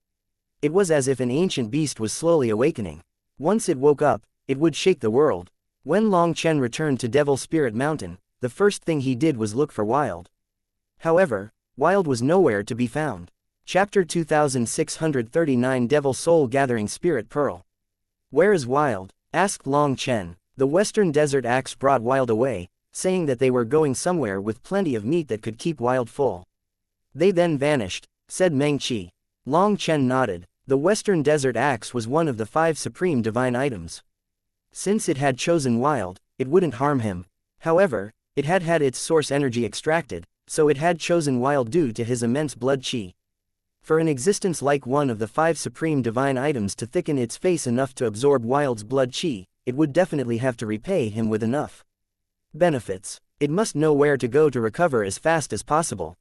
It was as if an ancient beast was slowly awakening. Once it woke up, it would shake the world. When Long Chen returned to Devil Spirit Mountain, the first thing he did was look for Wild. However, Wild was nowhere to be found. Chapter 2639 Devil Soul Gathering Spirit Pearl. Where is Wild? Asked Long Chen. The Western Desert Axe brought Wild away, saying that they were going somewhere with plenty of meat that could keep Wild full. They then vanished, said Meng Qi. Long Chen nodded. The Western Desert Axe was one of the 5 supreme divine items. Since it had chosen Wild, it wouldn't harm him. However, it had had its source energy extracted, so it had chosen Wild due to his immense blood qi. For an existence like one of the 5 supreme divine items to thicken its face enough to absorb Wild's blood qi, it would definitely have to repay him with enough benefits. It must know where to go to recover as fast as possible.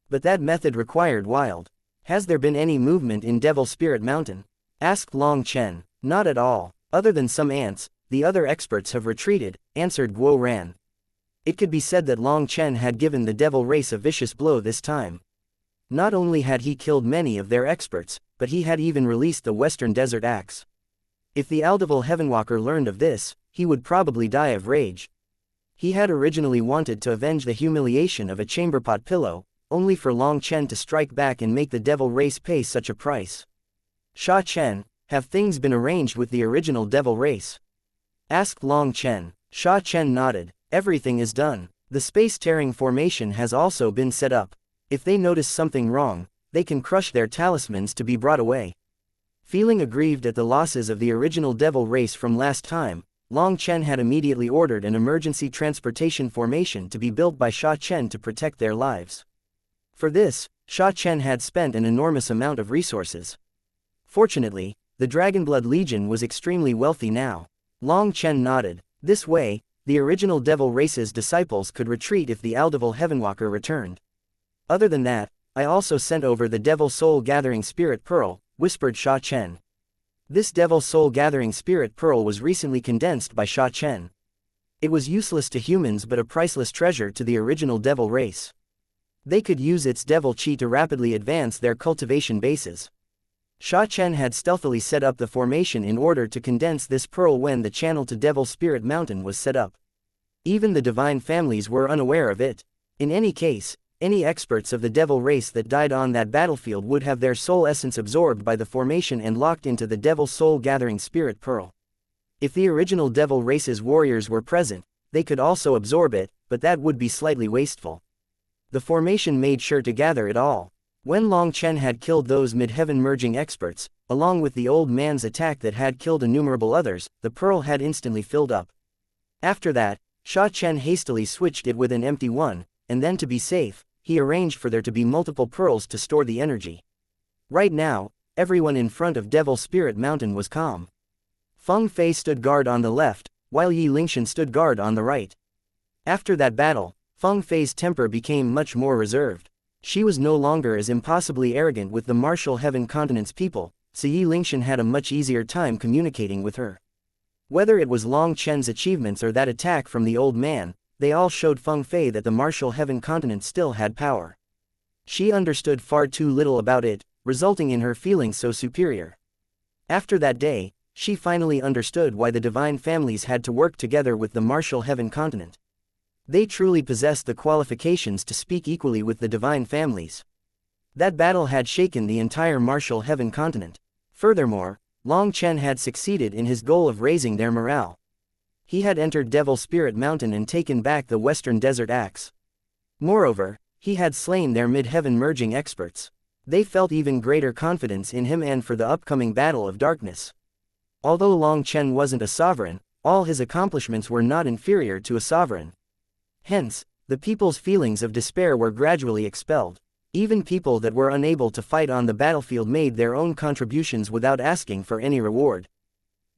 But that method required wild. Has there been any movement in Devil Spirit Mountain? Asked Long Chen. Not at all. Other than some ants, the other experts have retreated, answered Guo Ran. It could be said that Long Chen had given the devil race a vicious blow this time. Not only had he killed many of their experts, but he had even released the Western Desert Axe. If the Aldeval Heavenwalker learned of this, he would probably die of rage. He had originally wanted to avenge the humiliation of a chamberpot pillow, only for Long Chen to strike back and make the devil race pay such a price. Sha Chen, have things been arranged with the original devil race? Asked Long Chen. Sha Chen nodded. Everything is done. The space-tearing formation has also been set up. If they notice something wrong, they can crush their talismans to be brought away. Feeling aggrieved at the losses of the original devil race from last time, Long Chen had immediately ordered an emergency transportation formation to be built by Sha Chen to protect their lives. For this, Sha Chen had spent an enormous amount of resources. Fortunately, the Dragonblood Legion was extremely wealthy now. Long Chen nodded. This way, the original devil race's disciples could retreat if the Aldeval Heavenwalker returned. Other than that, I also sent over the Devil Soul Gathering Spirit Pearl, whispered Sha Chen. This Devil Soul Gathering Spirit Pearl was recently condensed by Sha Chen. It was useless to humans but a priceless treasure to the original devil race. They could use its devil chi to rapidly advance their cultivation bases. Sha Chen had stealthily set up the formation in order to condense this pearl when the channel to Devil Spirit Mountain was set up. Even the divine families were unaware of it. In any case, any experts of the devil race that died on that battlefield would have their soul essence absorbed by the formation and locked into the Devil Soul Gathering Spirit Pearl. If the original devil race's warriors were present, they could also absorb it, but that would be slightly wasteful. The formation made sure to gather it all. When Long Chen had killed those mid-heaven merging experts, along with the old man's attack that had killed innumerable others, the pearl had instantly filled up. After that, Sha Chen hastily switched it with an empty one, and then to be safe, he arranged for there to be multiple pearls to store the energy. Right now, everyone in front of Devil Spirit Mountain was calm. Feng Fei stood guard on the left, while Yi Lingshan stood guard on the right. After that battle, Feng Fei's temper became much more reserved. She was no longer as impossibly arrogant with the Martial Heaven Continent's people, so Yi Lingshan had a much easier time communicating with her. Whether it was Long Chen's achievements or that attack from the old man, they all showed Feng Fei that the Martial Heaven Continent still had power. She understood far too little about it, resulting in her feeling so superior. After that day, she finally understood why the divine families had to work together with the Martial Heaven Continent. They truly possessed the qualifications to speak equally with the divine families. That battle had shaken the entire Martial Heaven Continent. Furthermore, Long Chen had succeeded in his goal of raising their morale. He had entered Devil Spirit Mountain and taken back the Western Desert Axe. Moreover, he had slain their mid-heaven merging experts. They felt even greater confidence in him and for the upcoming Battle of Darkness. Although Long Chen wasn't a sovereign, all his accomplishments were not inferior to a sovereign. Hence, the people's feelings of despair were gradually expelled. Even people that were unable to fight on the battlefield made their own contributions without asking for any reward.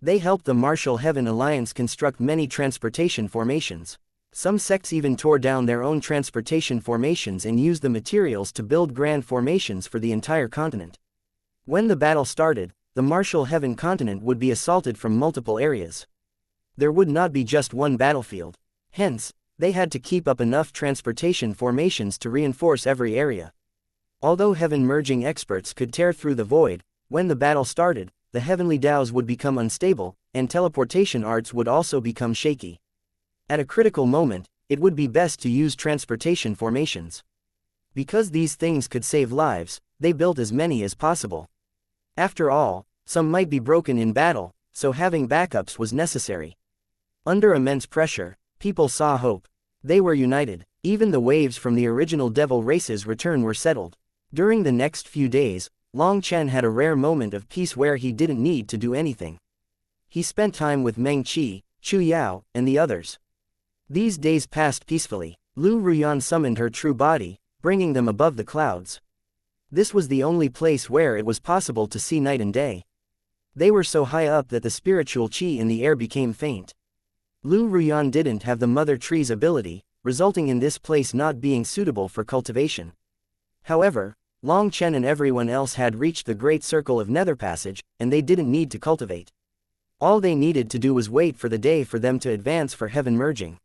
They helped the Martial Heaven Alliance construct many transportation formations. Some sects even tore down their own transportation formations and used the materials to build grand formations for the entire continent. When the battle started, the Martial Heaven Continent would be assaulted from multiple areas. There would not be just one battlefield. Hence, they had to keep up enough transportation formations to reinforce every area. Although heaven merging experts could tear through the void, when the battle started, the heavenly Daos would become unstable, and teleportation arts would also become shaky. At a critical moment, it would be best to use transportation formations. Because these things could save lives, they built as many as possible. After all, some might be broken in battle, so having backups was necessary. Under immense pressure, people saw hope. They were united. Even the waves from the original devil race's return were settled. During the next few days, Long Chen had a rare moment of peace where he didn't need to do anything. He spent time with Meng Qi, Chu Yao, and the others. These days passed peacefully. Lu Ruyan summoned her true body, bringing them above the clouds. This was the only place where it was possible to see night and day. They were so high up that the spiritual qi in the air became faint. Lu Ruyan didn't have the Mother Tree's ability, resulting in this place not being suitable for cultivation. However, Long Chen and everyone else had reached the great circle of Nether Passage, and they didn't need to cultivate. All they needed to do was wait for the day for them to advance for heaven merging.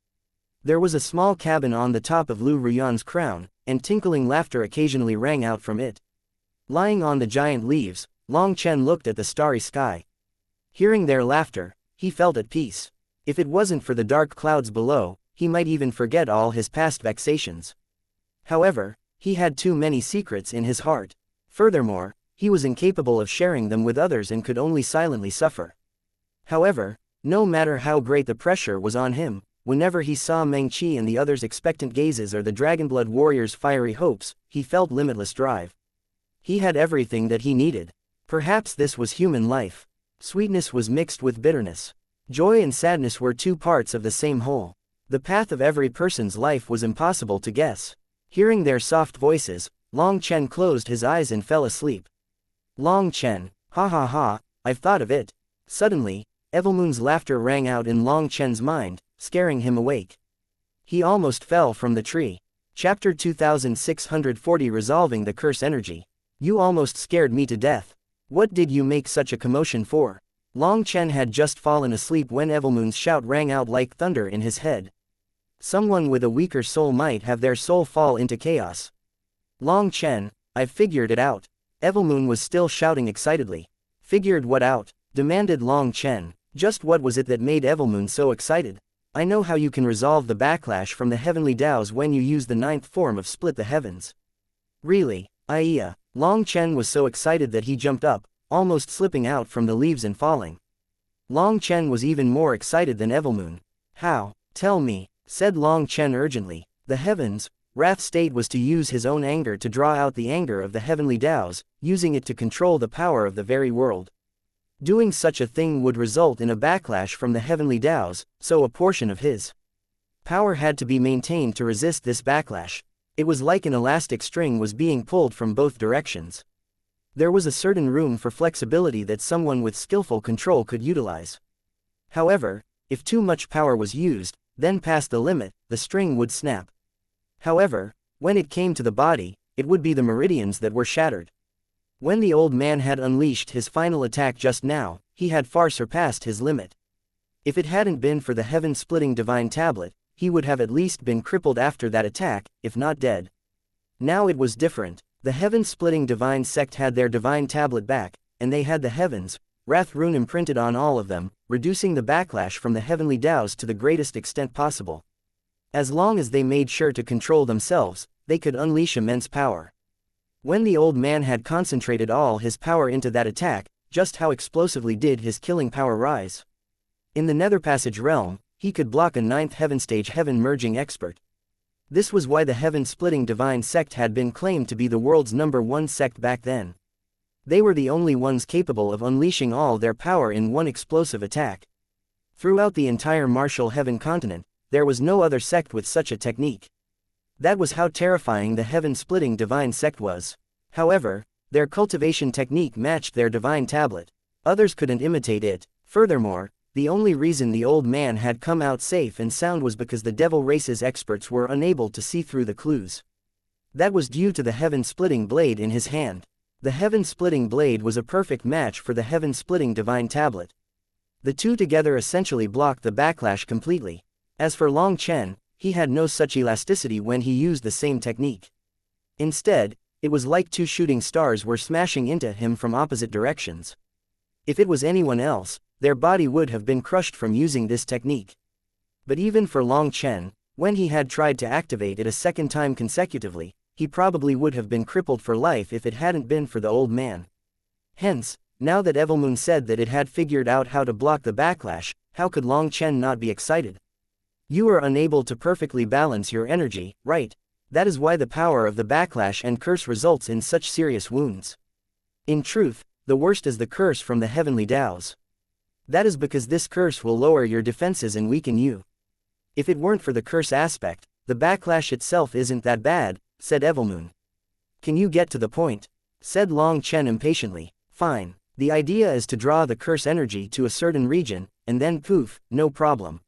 There was a small cabin on the top of Lu Ruyan's crown, and tinkling laughter occasionally rang out from it. Lying on the giant leaves, Long Chen looked at the starry sky. Hearing their laughter, he felt at peace. If it wasn't for the dark clouds below, he might even forget all his past vexations. However, he had too many secrets in his heart. Furthermore, he was incapable of sharing them with others and could only silently suffer. However, no matter how great the pressure was on him, whenever he saw Meng Qi and the others' expectant gazes or the Dragonblood warriors' fiery hopes, he felt limitless drive. He had everything that he needed. Perhaps this was human life. Sweetness was mixed with bitterness. Joy and sadness were two parts of the same whole. The path of every person's life was impossible to guess. Hearing their soft voices, Long Chen closed his eyes and fell asleep. Long Chen, ha ha ha, I've thought of it. Suddenly, Evilmoon's laughter rang out in Long Chen's mind, scaring him awake. He almost fell from the tree. Chapter 2640 Resolving the Curse Energy. You almost scared me to death. What did you make such a commotion for? Long Chen had just fallen asleep when Evilmoon's shout rang out like thunder in his head. Someone with a weaker soul might have their soul fall into chaos. Long Chen, I've figured it out. Evilmoon was still shouting excitedly. Figured what out? Demanded Long Chen. Just what was it that made Evilmoon so excited? I know how you can resolve the backlash from the heavenly Taos when you use the 9th form of Split the Heavens. Really? Iya. Long Chen was so excited that he jumped up, almost slipping out from the leaves and falling. Long Chen was even more excited than Evilmoon. How? Tell me, said Long Chen urgently. The heavens, wrath state was to use his own anger to draw out the anger of the heavenly Taos, using it to control the power of the very world. Doing such a thing would result in a backlash from the heavenly Taos, so a portion of his power had to be maintained to resist this backlash. It was like an elastic string was being pulled from both directions. There was a certain room for flexibility that someone with skillful control could utilize. However, if too much power was used, then past the limit, the string would snap. However, when it came to the body, it would be the meridians that were shattered. When the old man had unleashed his final attack just now, he had far surpassed his limit. If it hadn't been for the heaven-splitting divine tablet, he would have at least been crippled after that attack, if not dead. Now it was different. The heaven-splitting divine sect had their divine tablet back, and they had the heavens, wrath rune imprinted on all of them, reducing the backlash from the heavenly Taos to the greatest extent possible. As long as they made sure to control themselves, they could unleash immense power. When the old man had concentrated all his power into that attack, just how explosively did his killing power rise? In the Nether Passage realm, he could block a 9th heaven stage heaven merging expert. This was why the heaven-splitting divine sect had been claimed to be the world's #1 sect back then. They were the only ones capable of unleashing all their power in one explosive attack. Throughout the entire martial heaven continent, there was no other sect with such a technique. That was how terrifying the heaven-splitting divine sect was. However, their cultivation technique matched their divine tablet. Others couldn't imitate it. Furthermore, the only reason the old man had come out safe and sound was because the devil race's experts were unable to see through the clues. That was due to the heaven-splitting blade in his hand. The heaven-splitting blade was a perfect match for the heaven-splitting divine tablet. The two together essentially blocked the backlash completely. As for Long Chen, he had no such elasticity when he used the same technique. Instead, it was like two shooting stars were smashing into him from opposite directions. If it was anyone else, their body would have been crushed from using this technique. But even for Long Chen, when he had tried to activate it a second time consecutively, he probably would have been crippled for life if it hadn't been for the old man. Hence, now that Evilmoon said that it had figured out how to block the backlash, how could Long Chen not be excited? You are unable to perfectly balance your energy, right? That is why the power of the backlash and curse results in such serious wounds. In truth, the worst is the curse from the heavenly Taos. That is because this curse will lower your defenses and weaken you. If it weren't for the curse aspect, the backlash itself isn't that bad, said Evilmoon. Can you get to the point? Said Long Chen impatiently. Fine. The idea is to draw the curse energy to a certain region, and then poof, no problem.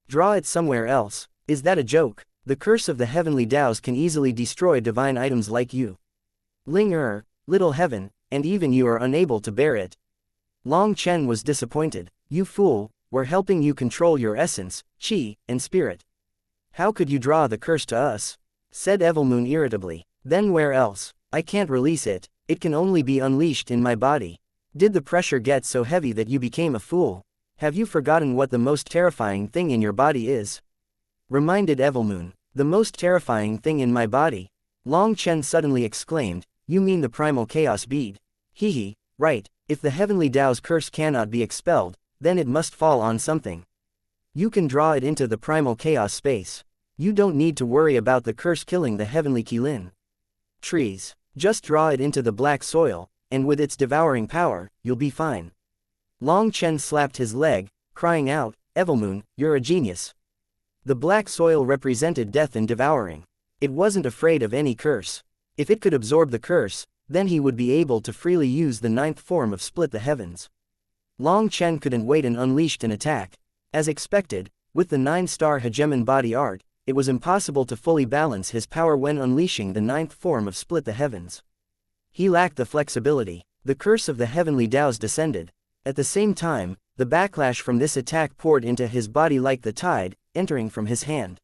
Draw it somewhere else. Is that a joke? The curse of the heavenly Taos can easily destroy divine items like you. Ling little heaven, and even you are unable to bear it. Long Chen was disappointed. You fool, we're helping you control your essence, qi, and spirit. How could you draw the curse to us? Said Evilmoon irritably. Then where else? I can't release it, it can only be unleashed in my body. Did the pressure get so heavy that you became a fool? Have you forgotten what the most terrifying thing in your body is? Reminded Evilmoon. The most terrifying thing in my body? Long Chen suddenly exclaimed, you mean the primal chaos bead? Hehe, right, if the heavenly Tao's curse cannot be expelled, then it must fall on something. You can draw it into the primal chaos space. You don't need to worry about the curse killing the heavenly Qilin. Trees. Just draw it into the black soil, and with its devouring power, you'll be fine. Long Chen slapped his leg, crying out, Evilmoon, you're a genius. The black soil represented death and devouring. It wasn't afraid of any curse. If it could absorb the curse, then he would be able to freely use the ninth form of Split the Heavens. Long Chen couldn't wait and unleashed an attack. As expected, with the 9-star hegemon body art, it was impossible to fully balance his power when unleashing the ninth form of Split the Heavens. He lacked the flexibility. The curse of the heavenly Taos descended. At the same time, the backlash from this attack poured into his body like the tide, entering from his hand.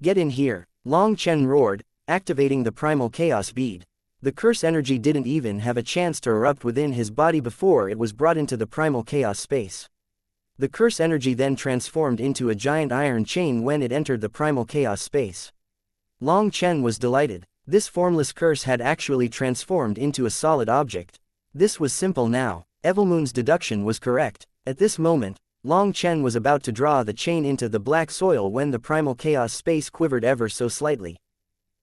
Get in here, Long Chen roared, activating the primal chaos bead. The curse energy didn't even have a chance to erupt within his body before it was brought into the primal chaos space. The curse energy then transformed into a giant iron chain when it entered the primal chaos space. Long Chen was delighted. This formless curse had actually transformed into a solid object. This was simple now. Evilmoon's deduction was correct. At this moment, Long Chen was about to draw the chain into the black soil when the primal chaos space quivered ever so slightly.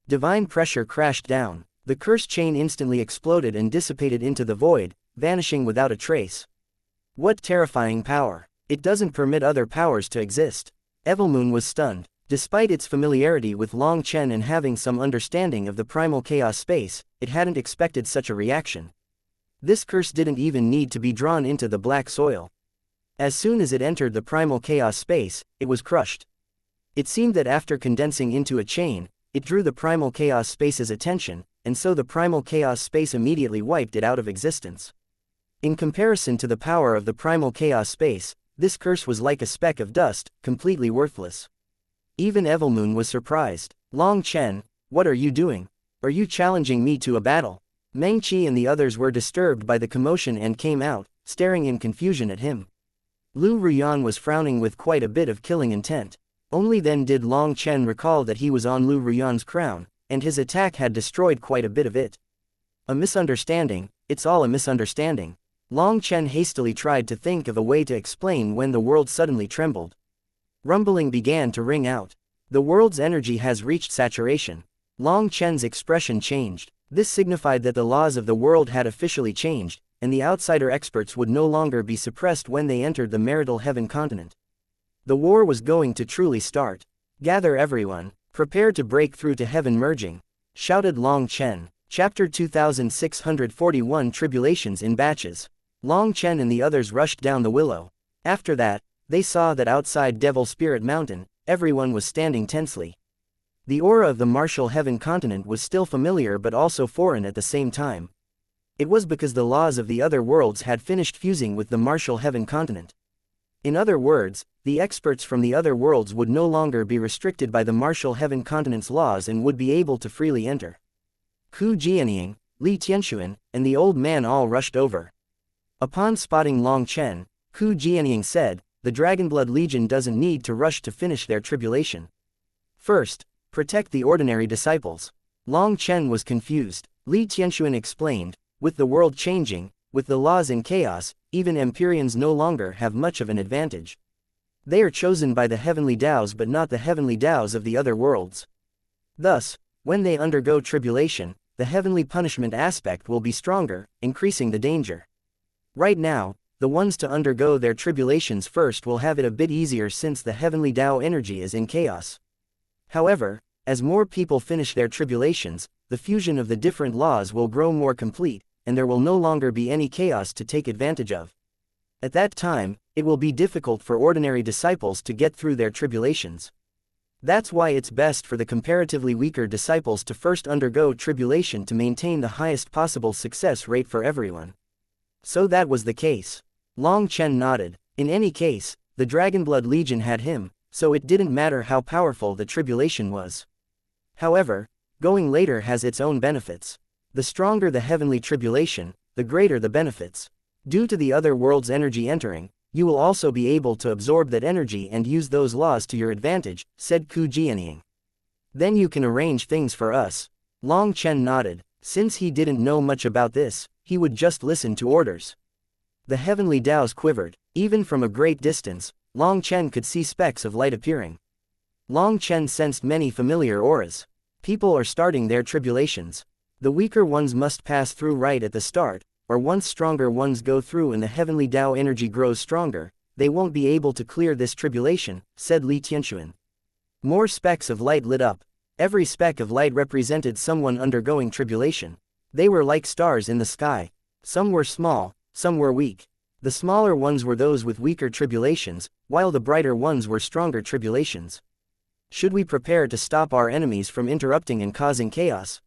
Divine pressure crashed down. The cursed chain instantly exploded and dissipated into the void, vanishing without a trace. What terrifying power! It doesn't permit other powers to exist. Evilmoon was stunned. Despite its familiarity with Long Chen and having some understanding of the primal chaos space, it hadn't expected such a reaction. This curse didn't even need to be drawn into the black soil. As soon as it entered the primal chaos space, it was crushed. It seemed that after condensing into a chain, it drew the primal chaos space's attention, and so the primal chaos space immediately wiped it out of existence. In comparison to the power of the primal chaos space, this curse was like a speck of dust, completely worthless. Even Evilmoon was surprised. Long Chen, what are you doing? Are you challenging me to a battle? Meng Qi and the others were disturbed by the commotion and came out, staring in confusion at him. Lu Ruyan was frowning with quite a bit of killing intent. Only then did Long Chen recall that he was on Lu Ruyan's crown, and his attack had destroyed quite a bit of it. A misunderstanding, it's all a misunderstanding. Long Chen hastily tried to think of a way to explain when the world suddenly trembled. Rumbling began to ring out. The world's energy has reached saturation. Long Chen's expression changed. This signified that the laws of the world had officially changed, and the outsider experts would no longer be suppressed when they entered the marital heaven continent. The war was going to truly start. Gather everyone, prepare to break through to heaven merging, shouted Long Chen. Chapter 2641 Tribulations in Batches. Long Chen and the others rushed down the willow. After that, they saw that outside Devil Spirit Mountain, everyone was standing tensely. The aura of the martial heaven continent was still familiar but also foreign at the same time. It was because the laws of the other worlds had finished fusing with the martial heaven continent. In other words, the experts from the other worlds would no longer be restricted by the martial heaven continent's laws and would be able to freely enter. Ku Jianying, Li Tianxuan, and the old man all rushed over. Upon spotting Long Chen, Ku Jianying said, "The Dragonblood Legion doesn't need to rush to finish their tribulation. First, protect the ordinary disciples." Long Chen was confused. Li Tianxuan explained, "With the world changing, with the laws in chaos, even Empyreans no longer have much of an advantage. They are chosen by the heavenly Taos but not the heavenly Taos of the other worlds. Thus, when they undergo tribulation, the heavenly punishment aspect will be stronger, increasing the danger. Right now, the ones to undergo their tribulations first will have it a bit easier since the heavenly Tao energy is in chaos. However, as more people finish their tribulations, the fusion of the different laws will grow more complete, and there will no longer be any chaos to take advantage of. At that time, it will be difficult for ordinary disciples to get through their tribulations. That's why it's best for the comparatively weaker disciples to first undergo tribulation to maintain the highest possible success rate for everyone. So that was the case. Long Chen nodded. In any case, the Dragonblood Legion had him, so it didn't matter how powerful the tribulation was. However, going later has its own benefits. The stronger the heavenly tribulation, the greater the benefits. Due to the other world's energy entering, you will also be able to absorb that energy and use those laws to your advantage, said Ku Jianying. Then you can arrange things for us. Long Chen nodded. Since he didn't know much about this, he would just listen to orders. The heavenly Taos quivered. Even from a great distance, Long Chen could see specks of light appearing. Long Chen sensed many familiar auras. People are starting their tribulations. The weaker ones must pass through right at the start, or once stronger ones go through and the heavenly Tao energy grows stronger, they won't be able to clear this tribulation, said Li Tianxuan. More specks of light lit up. Every speck of light represented someone undergoing tribulation. They were like stars in the sky. Some were small, some were weak. The smaller ones were those with weaker tribulations, while the brighter ones were stronger tribulations. Should we prepare to stop our enemies from interrupting and causing chaos?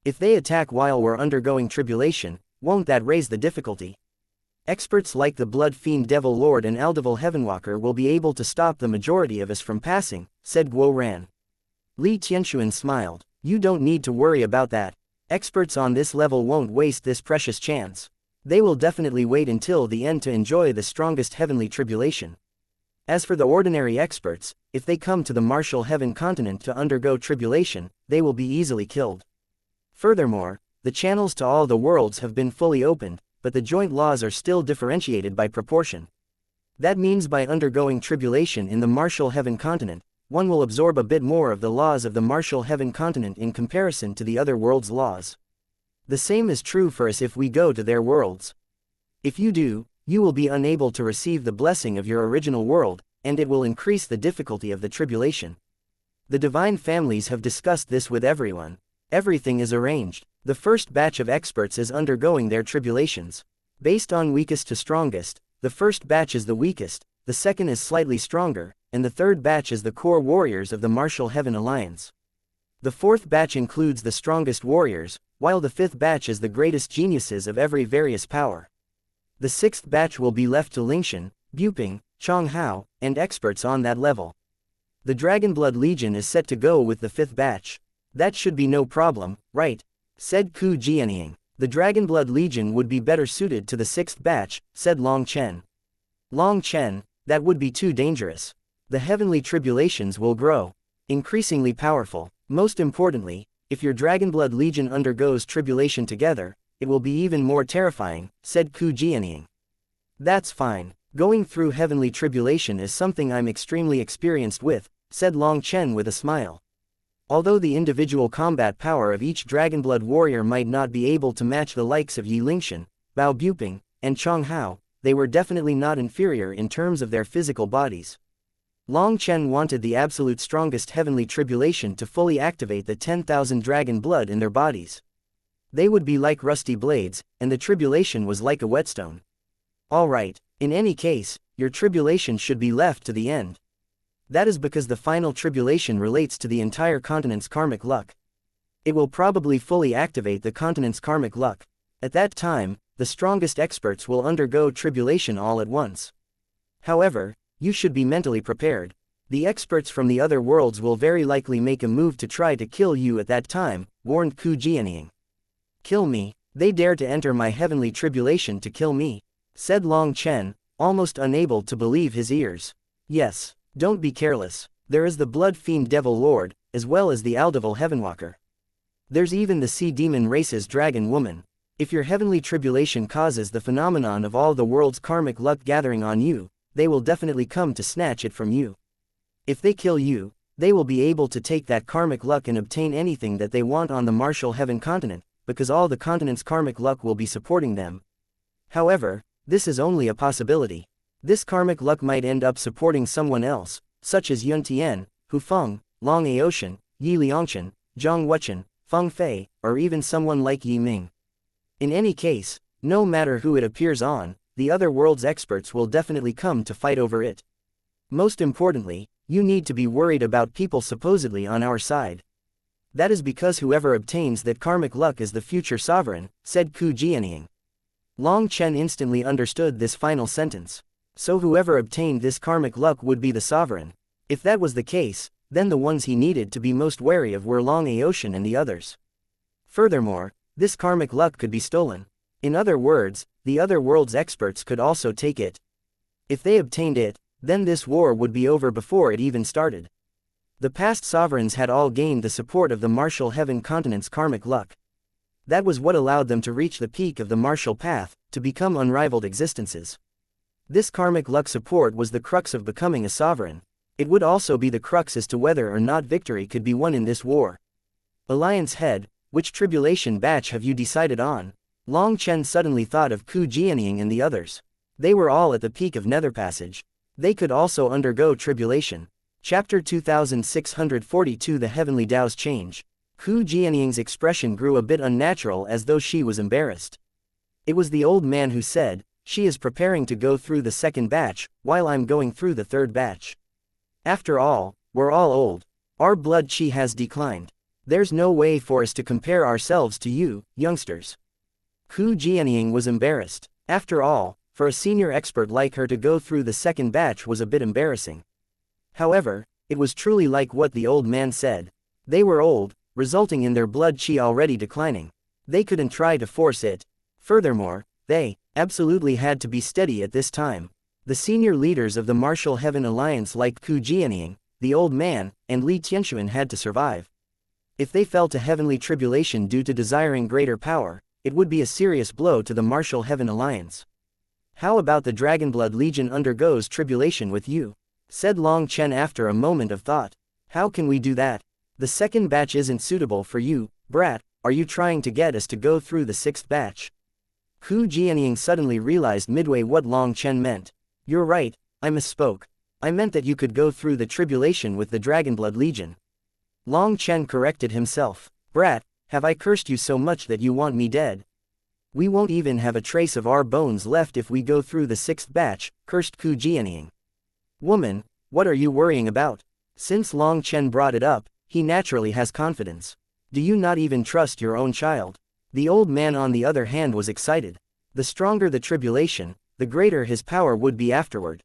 If they attack while we're undergoing tribulation, won't that raise the difficulty? Experts like the Blood Fiend Devil Lord and Aldevil Heavenwalker will be able to stop the majority of us from passing, said Guo Ran. Li Tianxuan smiled. You don't need to worry about that. Experts on this level won't waste this precious chance. They will definitely wait until the end to enjoy the strongest heavenly tribulation. As for the ordinary experts, if they come to the martial heaven continent to undergo tribulation, they will be easily killed. Furthermore, the channels to all the worlds have been fully opened, but the joint laws are still differentiated by proportion. That means by undergoing tribulation in the martial heaven continent, one will absorb a bit more of the laws of the martial heaven continent in comparison to the other worlds' laws. The same is true for us if we go to their worlds. If you do, you will be unable to receive the blessing of your original world, and it will increase the difficulty of the tribulation. The divine families have discussed this with everyone. Everything is arranged. The first batch of experts is undergoing their tribulations. Based on weakest to strongest, the first batch is the weakest, the second is slightly stronger, and the third batch is the core warriors of the Martial Heaven Alliance. The fourth batch includes the strongest warriors, while the fifth batch is the greatest geniuses of every various power. The sixth batch will be left to Lingshan, Buping, Chonghao, and experts on that level. The Dragonblood Legion is set to go with the fifth batch. That should be no problem, right? Said Ku Jianying. The Dragonblood Legion would be better suited to the sixth batch, said Long Chen. Long Chen, that would be too dangerous. The heavenly tribulations will grow increasingly powerful. Most importantly, if your Dragonblood Legion undergoes tribulation together, it will be even more terrifying, said Ku Jianying. That's fine. Going through heavenly tribulation is something I'm extremely experienced with, said Long Chen with a smile. Although the individual combat power of each Dragonblood warrior might not be able to match the likes of Yi Lingshan, Bao Buping, and Chonghao, they were definitely not inferior in terms of their physical bodies. Long Chen wanted the absolute strongest heavenly tribulation to fully activate the 10,000 dragon blood in their bodies. They would be like rusty blades, and the tribulation was like a whetstone. Alright, in any case, your tribulation should be left to the end. That is because the final tribulation relates to the entire continent's karmic luck. It will probably fully activate the continent's karmic luck. At that time, the strongest experts will undergo tribulation all at once. However, you should be mentally prepared. The experts from the other worlds will very likely make a move to try to kill you at that time, warned Ku Jianying. Kill me? They dare to enter my heavenly tribulation to kill me? Said Long Chen, almost unable to believe his ears. Yes. Don't be careless. There is the Blood Fiend Devil Lord, as well as the Aldevil Heavenwalker. There's even the Sea Demon race's Dragon Woman. If your heavenly tribulation causes the phenomenon of all the world's karmic luck gathering on you, they will definitely come to snatch it from you. If they kill you, they will be able to take that karmic luck and obtain anything that they want on the Martial Heaven continent, because all the continent's karmic luck will be supporting them. However, this is only a possibility. This karmic luck might end up supporting someone else, such as Yun Tian, Hu Feng, Long Aoshan, Yi Liangshan, Zhang Wuchen, Feng Fei, or even someone like Yi Ming. In any case, no matter who it appears on, the other world's experts will definitely come to fight over it. Most importantly, You need to be worried about people supposedly on our side. That is because whoever obtains that karmic luck is the future sovereign, said Ku Jianying. Long Chen instantly understood this final sentence. So whoever obtained this karmic luck would be the sovereign. If that was the case, then the ones he needed to be most wary of were Long Aotian and the others. Furthermore, this karmic luck could be stolen. In other words, the other world's experts could also take it. If they obtained it, then this war would be over before it even started. The past sovereigns had all gained the support of the martial heaven continent's karmic luck. That was what allowed them to reach the peak of the martial path, to become unrivaled existences. This karmic luck support was the crux of becoming a sovereign. It would also be the crux as to whether or not victory could be won in this war. Alliance head, which tribulation batch have you decided on? Long Chen suddenly thought of Ku Jianying and the others. They were all at the peak of Nether Passage. They could also undergo tribulation. Chapter 2642 The Heavenly Tao's Change. Ku Jianying's expression grew a bit unnatural as though she was embarrassed. It was the old man who said, "She is preparing to go through the second batch, while I'm going through the third batch. After all, we're all old. Our blood chi has declined. There's no way for us to compare ourselves to you, youngsters." Ku Jianying was embarrassed. After all, for a senior expert like her to go through the second batch was a bit embarrassing. However, it was truly like what the old man said. They were old, resulting in their blood chi already declining. They couldn't try to force it. Furthermore, they absolutely had to be steady at this time. The senior leaders of the Martial Heaven Alliance like Ku Jianying, the old man, and Li Tianxuan had to survive. If they fell to heavenly tribulation due to desiring greater power, it would be a serious blow to the Martial Heaven Alliance. "How about the Dragonblood Legion undergoes tribulation with you?" said Long Chen after a moment of thought. "How can we do that? The second batch isn't suitable for you, brat. Are you trying to get us to go through the sixth batch?" Ku Jianying suddenly realized midway what Long Chen meant. "You're right, I misspoke. I meant that you could go through the tribulation with the Dragonblood Legion." Long Chen corrected himself. "Brat, have I cursed you so much that you want me dead? We won't even have a trace of our bones left if we go through the sixth batch," cursed Ku Jianying. "Woman, what are you worrying about?" Since Long Chen brought it up, he naturally has confidence. "Do you not even trust your own child?" The old man on the other hand was excited. The stronger the tribulation, the greater his power would be afterward.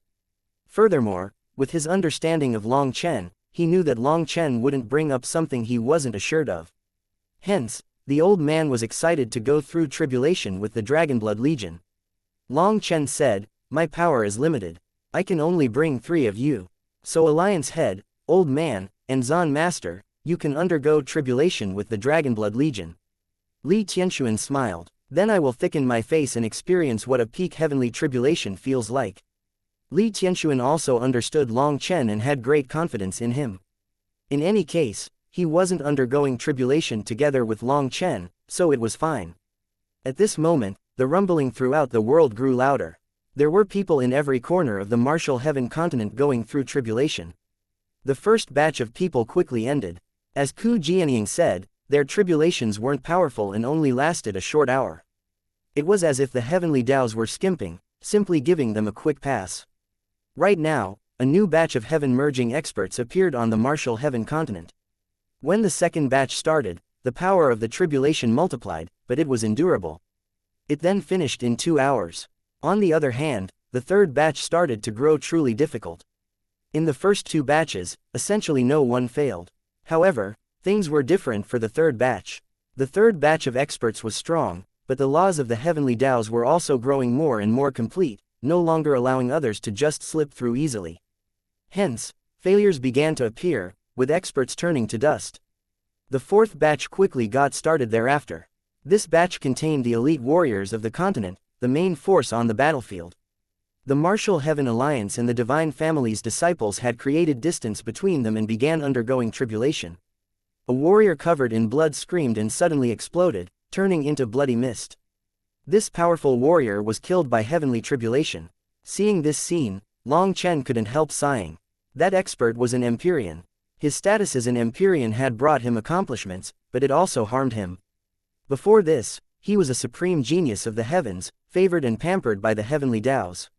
Furthermore, with his understanding of Long Chen, he knew that Long Chen wouldn't bring up something he wasn't assured of. Hence, the old man was excited to go through tribulation with the Dragonblood Legion. Long Chen said, "My power is limited. I can only bring 3 of you. So Alliance Head, Old Man, and Zon Master, you can undergo tribulation with the Dragonblood Legion." Li Tianxuan smiled. "Then I will thicken my face and experience what a peak heavenly tribulation feels like." Li Tianxuan also understood Long Chen and had great confidence in him. In any case, he wasn't undergoing tribulation together with Long Chen, so it was fine. At this moment, the rumbling throughout the world grew louder. There were people in every corner of the Martial Heaven continent going through tribulation. The first batch of people quickly ended. As Ku Jianying said, their tribulations weren't powerful and only lasted a short hour. It was as if the heavenly Taos were skimping, simply giving them a quick pass. Right now, a new batch of heaven-merging experts appeared on the Martial Heaven continent. When the second batch started, the power of the tribulation multiplied, but it was endurable. It then finished in 2 hours. On the other hand, the third batch started to grow truly difficult. In the first 2 batches, essentially no one failed. However, things were different for the third batch. The third batch of experts was strong, but the laws of the heavenly Taos were also growing more and more complete, no longer allowing others to just slip through easily. Hence, failures began to appear, with experts turning to dust. The fourth batch quickly got started thereafter. This batch contained the elite warriors of the continent, the main force on the battlefield. The Martial Heaven Alliance and the Divine Family's disciples had created distance between them and began undergoing tribulation. A warrior covered in blood screamed and suddenly exploded, turning into bloody mist. This powerful warrior was killed by heavenly tribulation. Seeing this scene, Long Chen couldn't help sighing. That expert was an Empyrean. His status as an Empyrean had brought him accomplishments, but it also harmed him. Before this, he was a supreme genius of the heavens, favored and pampered by the heavenly Taos.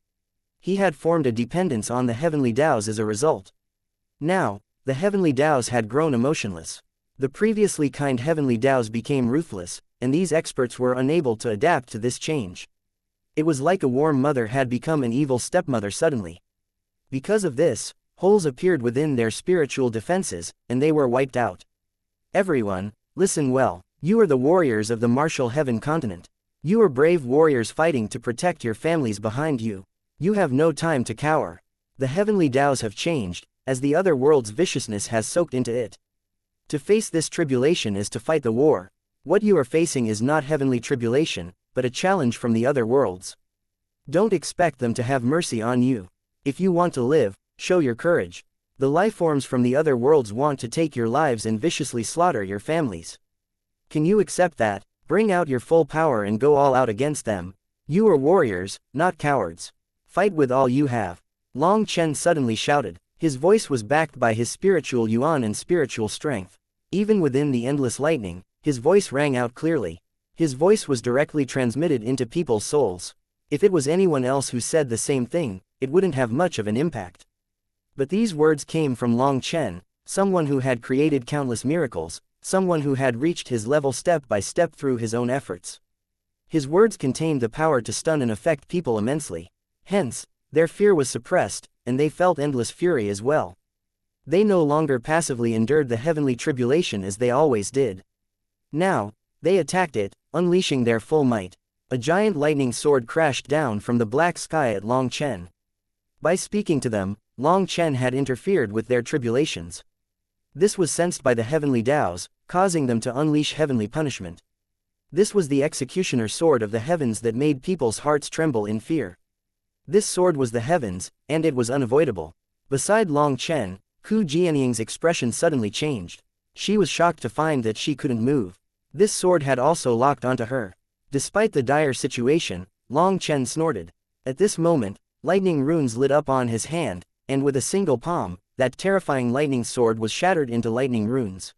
He had formed a dependence on the heavenly Taos as a result. Now, the heavenly Taos had grown emotionless. The previously kind heavenly Taos became ruthless, and these experts were unable to adapt to this change. It was like a warm mother had become an evil stepmother suddenly. Because of this, holes appeared within their spiritual defenses, and they were wiped out. Everyone, listen well. You are the warriors of the martial heaven continent. You are brave warriors fighting to protect your families behind you. You have no time to cower. The heavenly Taos have changed, as the other world's viciousness has soaked into it. To face this tribulation is to fight the war. What you are facing is not heavenly tribulation, but a challenge from the other worlds. Don't expect them to have mercy on you. If you want to live, show your courage. The lifeforms from the other worlds want to take your lives and viciously slaughter your families. Can you accept that? Bring out your full power and go all out against them. You are warriors, not cowards. Fight with all you have. Long Chen suddenly shouted. His voice was backed by his spiritual yuan and spiritual strength. Even within the endless lightning, his voice rang out clearly. His voice was directly transmitted into people's souls. If it was anyone else who said the same thing, it wouldn't have much of an impact. But these words came from Long Chen, someone who had created countless miracles, someone who had reached his level step by step through his own efforts. His words contained the power to stun and affect people immensely. Hence, their fear was suppressed, and they felt endless fury as well. They no longer passively endured the heavenly tribulation as they always did. Now, they attacked it, unleashing their full might. A giant lightning sword crashed down from the black sky at Long Chen. By speaking to them, Long Chen had interfered with their tribulations. This was sensed by the heavenly Taos, causing them to unleash heavenly punishment. This was the executioner sword of the heavens that made people's hearts tremble in fear. This sword was the heavens, and it was unavoidable. Beside Long Chen, Ku Jianying's expression suddenly changed. She was shocked to find that she couldn't move. This sword had also locked onto her. Despite the dire situation, Long Chen snorted. At this moment, lightning runes lit up on his hand, and with a single palm, that terrifying lightning sword was shattered into lightning runes.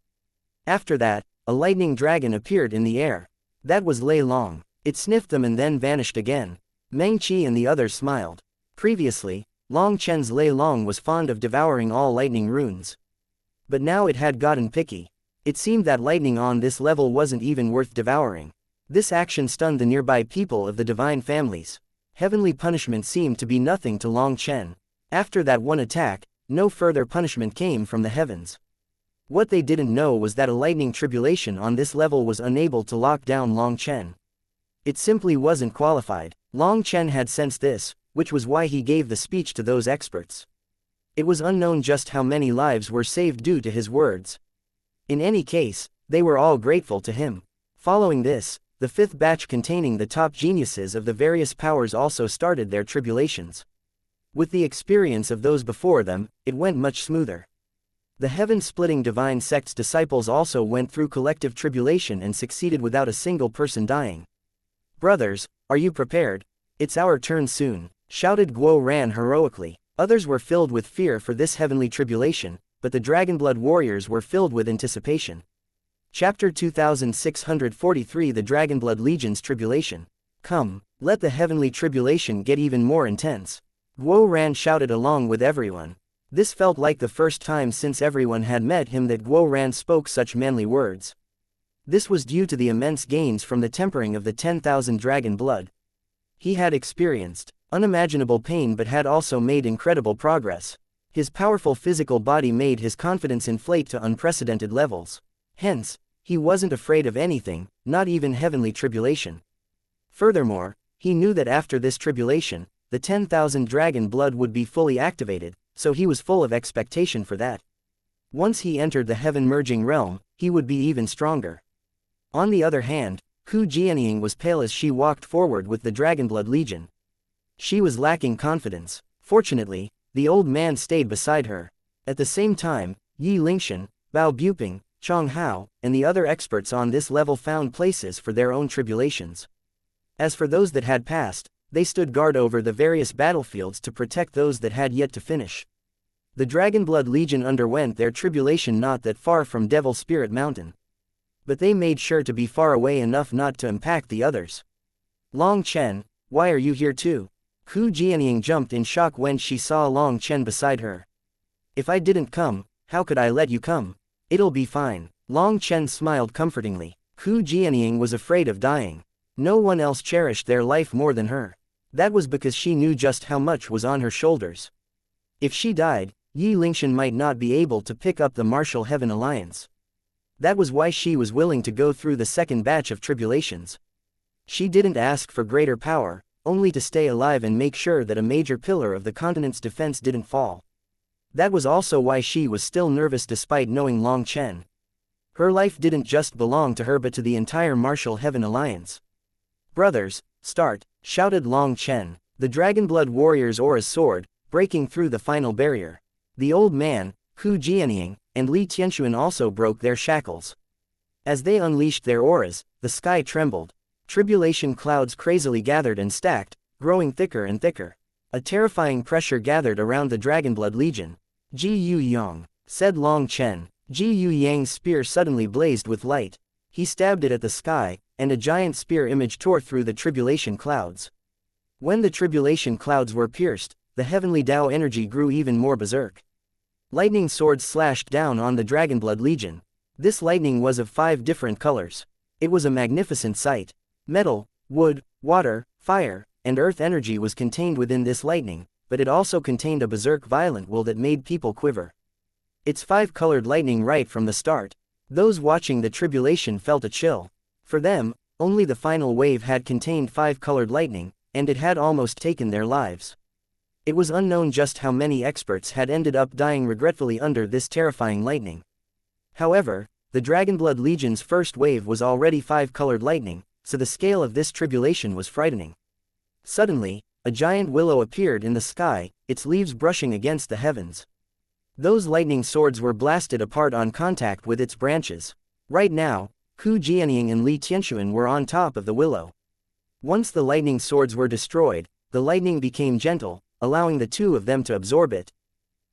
After that, a lightning dragon appeared in the air. That was Lei Long. It sniffed them and then vanished again. Meng Qi and the others smiled. Previously, Long Chen's Lei Long was fond of devouring all lightning runes. But now it had gotten picky. It seemed that lightning on this level wasn't even worth devouring. This action stunned the nearby people of the divine families. Heavenly punishment seemed to be nothing to Long Chen. After that one attack, no further punishment came from the heavens. What they didn't know was that a lightning tribulation on this level was unable to lock down Long Chen. It simply wasn't qualified. Long Chen had sensed this, which was why he gave the speech to those experts. It was unknown just how many lives were saved due to his words. In any case, they were all grateful to him. Following this, the fifth batch containing the top geniuses of the various powers also started their tribulations. With the experience of those before them, it went much smoother. The heaven-splitting divine sect's disciples also went through collective tribulation and succeeded without a single person dying. "Brothers, are you prepared? It's our turn soon," shouted Guo Ran heroically. Others were filled with fear for this heavenly tribulation, but the Dragonblood warriors were filled with anticipation. Chapter 2643 The Dragonblood Legion's Tribulation. Come, let the heavenly tribulation get even more intense. Guo Ran shouted along with everyone. This felt like the first time since everyone had met him that Guo Ran spoke such manly words. This was due to the immense gains from the tempering of the 10,000 dragon blood. He had experienced unimaginable pain but had also made incredible progress. His powerful physical body made his confidence inflate to unprecedented levels. Hence, he wasn't afraid of anything, not even heavenly tribulation. Furthermore, he knew that after this tribulation, the 10,000 dragon blood would be fully activated, so he was full of expectation for that. Once he entered the heaven-merging realm, he would be even stronger. On the other hand, Ku Jianying was pale as she walked forward with the Dragonblood Legion. She was lacking confidence. Fortunately, the old man stayed beside her. At the same time, Yi Lingshan, Bao Buping, Chong Hao, and the other experts on this level found places for their own tribulations. As for those that had passed, they stood guard over the various battlefields to protect those that had yet to finish. The Dragonblood Legion underwent their tribulation not that far from Devil Spirit Mountain. But they made sure to be far away enough not to impact the others. Long Chen, why are you here too? Ku Jianying jumped in shock when she saw Long Chen beside her. If I didn't come, how could I let you come? It'll be fine. Long Chen smiled comfortingly. Hu Jianying was afraid of dying. No one else cherished their life more than her. That was because she knew just how much was on her shoulders. If she died, Yi Lingshan might not be able to pick up the Martial Heaven Alliance. That was why she was willing to go through the second batch of tribulations. She didn't ask for greater power, only to stay alive and make sure that a major pillar of the continent's defense didn't fall. That was also why she was still nervous despite knowing Long Chen. Her life didn't just belong to her but to the entire Martial Heaven Alliance. "Brothers, start," shouted Long Chen, the Dragonblood warrior's aura's sword, breaking through the final barrier. The old man, Hu Jianying, and Li Tianxuan also broke their shackles. As they unleashed their auras, the sky trembled. Tribulation clouds crazily gathered and stacked, growing thicker and thicker. A terrifying pressure gathered around the Dragonblood Legion. "Ji Yu Yang," said Long Chen. Ji Yu Yang's spear suddenly blazed with light. He stabbed it at the sky, and a giant spear image tore through the tribulation clouds. When the tribulation clouds were pierced, the heavenly Tao energy grew even more berserk. Lightning swords slashed down on the Dragonblood Legion. This lightning was of 5 different colors. It was a magnificent sight. Metal, wood, water, fire, and earth energy was contained within this lightning, but it also contained a berserk violent will that made people quiver. It's 5-colored lightning right from the start. Those watching the tribulation felt a chill. For them, only the final wave had contained 5-colored lightning, and it had almost taken their lives. It was unknown just how many experts had ended up dying regretfully under this terrifying lightning. However, the Dragonblood Legion's first wave was already 5-colored lightning, so the scale of this tribulation was frightening. Suddenly, a giant willow appeared in the sky, its leaves brushing against the heavens. Those lightning swords were blasted apart on contact with its branches. Right now, Hu Jianying and Li Tianxuan were on top of the willow. Once the lightning swords were destroyed, the lightning became gentle, allowing the two of them to absorb it.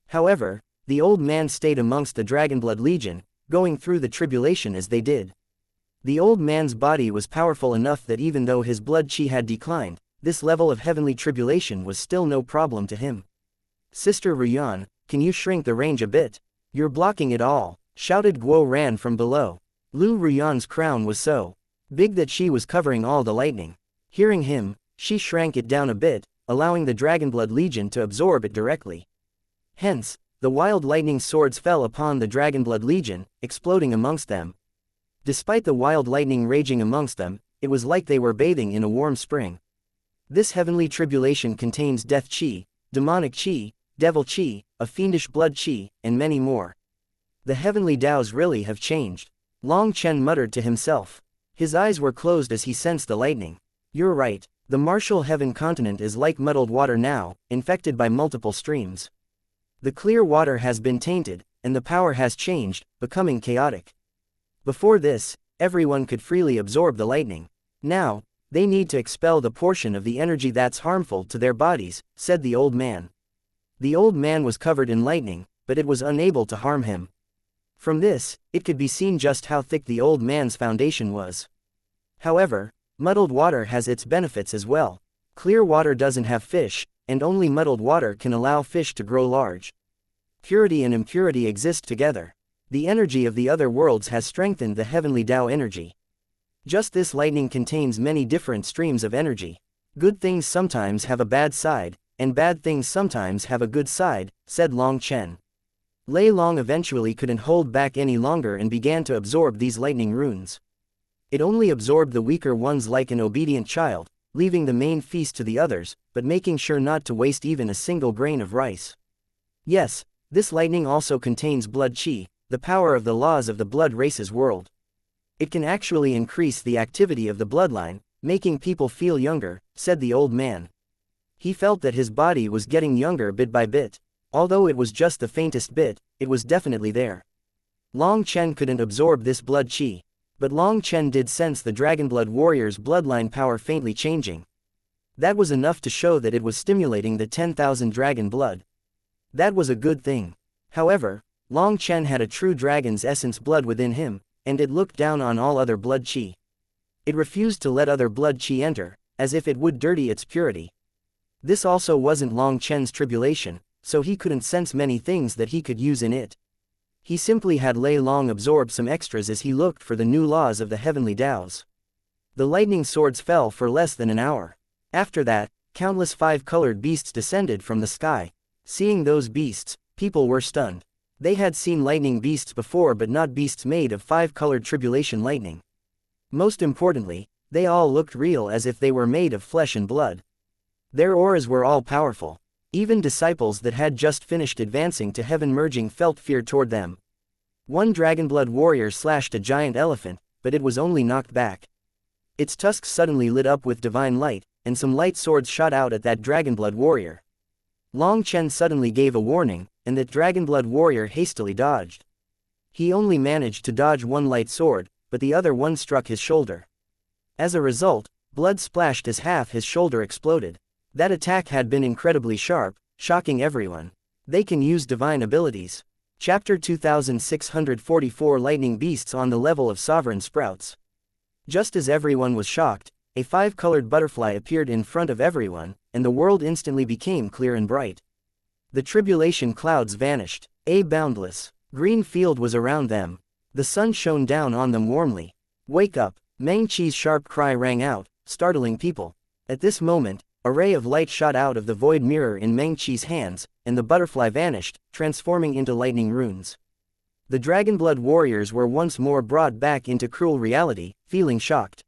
However, the old man stayed amongst the Dragonblood Legion, going through the tribulation as they did. The old man's body was powerful enough that even though his blood qi had declined, this level of heavenly tribulation was still no problem to him. "Sister Ruyan, can you shrink the range a bit? You're blocking it all," shouted Guo Ran from below. Lu Ruyan's crown was so big that she was covering all the lightning. Hearing him, she shrank it down a bit, allowing the Dragonblood Legion to absorb it directly. Hence, the wild lightning swords fell upon the Dragonblood Legion, exploding amongst them. Despite the wild lightning raging amongst them, it was like they were bathing in a warm spring. This heavenly tribulation contains death qi, demonic qi, devil qi, a fiendish blood qi, and many more. The heavenly Taos really have changed. Long Chen muttered to himself. His eyes were closed as he sensed the lightning. "You're right. The Martial Heaven continent is like muddled water now, infected by multiple streams. The clear water has been tainted, and the power has changed, becoming chaotic. Before this, everyone could freely absorb the lightning. Now, they need to expel the portion of the energy that's harmful to their bodies," said the old man. The old man was covered in lightning, but it was unable to harm him. From this, it could be seen just how thick the old man's foundation was. However, muddled water has its benefits as well. Clear water doesn't have fish, and only muddled water can allow fish to grow large. Purity and impurity exist together. The energy of the other worlds has strengthened the heavenly Tao energy. Just this lightning contains many different streams of energy. Good things sometimes have a bad side, and bad things sometimes have a good side, said Long Chen. Lei Long eventually couldn't hold back any longer and began to absorb these lightning runes. It only absorbed the weaker ones like an obedient child, leaving the main feast to the others, but making sure not to waste even a single grain of rice. Yes, this lightning also contains blood qi, the power of the laws of the blood race's world. It can actually increase the activity of the bloodline, making people feel younger, said the old man. He felt that his body was getting younger bit by bit. Although it was just the faintest bit, it was definitely there. Long Chen couldn't absorb this blood qi, but Long Chen did sense the Dragonblood warrior's bloodline power faintly changing. That was enough to show that it was stimulating the 10,000 dragon blood. That was a good thing. However, Long Chen had a true dragon's essence blood within him, and it looked down on all other blood qi. It refused to let other blood qi enter, as if it would dirty its purity. This also wasn't Long Chen's tribulation, so he couldn't sense many things that he could use in it. He simply had Lei Long absorb some extras as he looked for the new laws of the heavenly Taos. The lightning swords fell for less than an hour. After that, countless five-colored beasts descended from the sky. Seeing those beasts, people were stunned. They had seen lightning beasts before, but not beasts made of five-colored tribulation lightning. Most importantly, they all looked real, as if they were made of flesh and blood. Their auras were all powerful. Even disciples that had just finished advancing to heaven merging felt fear toward them. One dragonblood warrior slashed a giant elephant, but it was only knocked back. Its tusks suddenly lit up with divine light, and some light swords shot out at that dragonblood warrior. Long Chen suddenly gave a warning, and that dragonblood warrior hastily dodged. He only managed to dodge one light sword, but the other one struck his shoulder. As a result, blood splashed as half his shoulder exploded. That attack had been incredibly sharp, shocking everyone. They can use divine abilities. Chapter 2644 Lightning Beasts on the level of Sovereign Sprouts. Just as everyone was shocked, a five-colored butterfly appeared in front of everyone, and the world instantly became clear and bright. The tribulation clouds vanished. A boundless green field was around them. The sun shone down on them warmly. "Wake up!" Meng Qi's sharp cry rang out, startling people. At this moment, a ray of light shot out of the void mirror in Meng Qi's hands, and the butterfly vanished, transforming into lightning runes. The Dragonblood warriors were once more brought back into cruel reality, feeling shocked.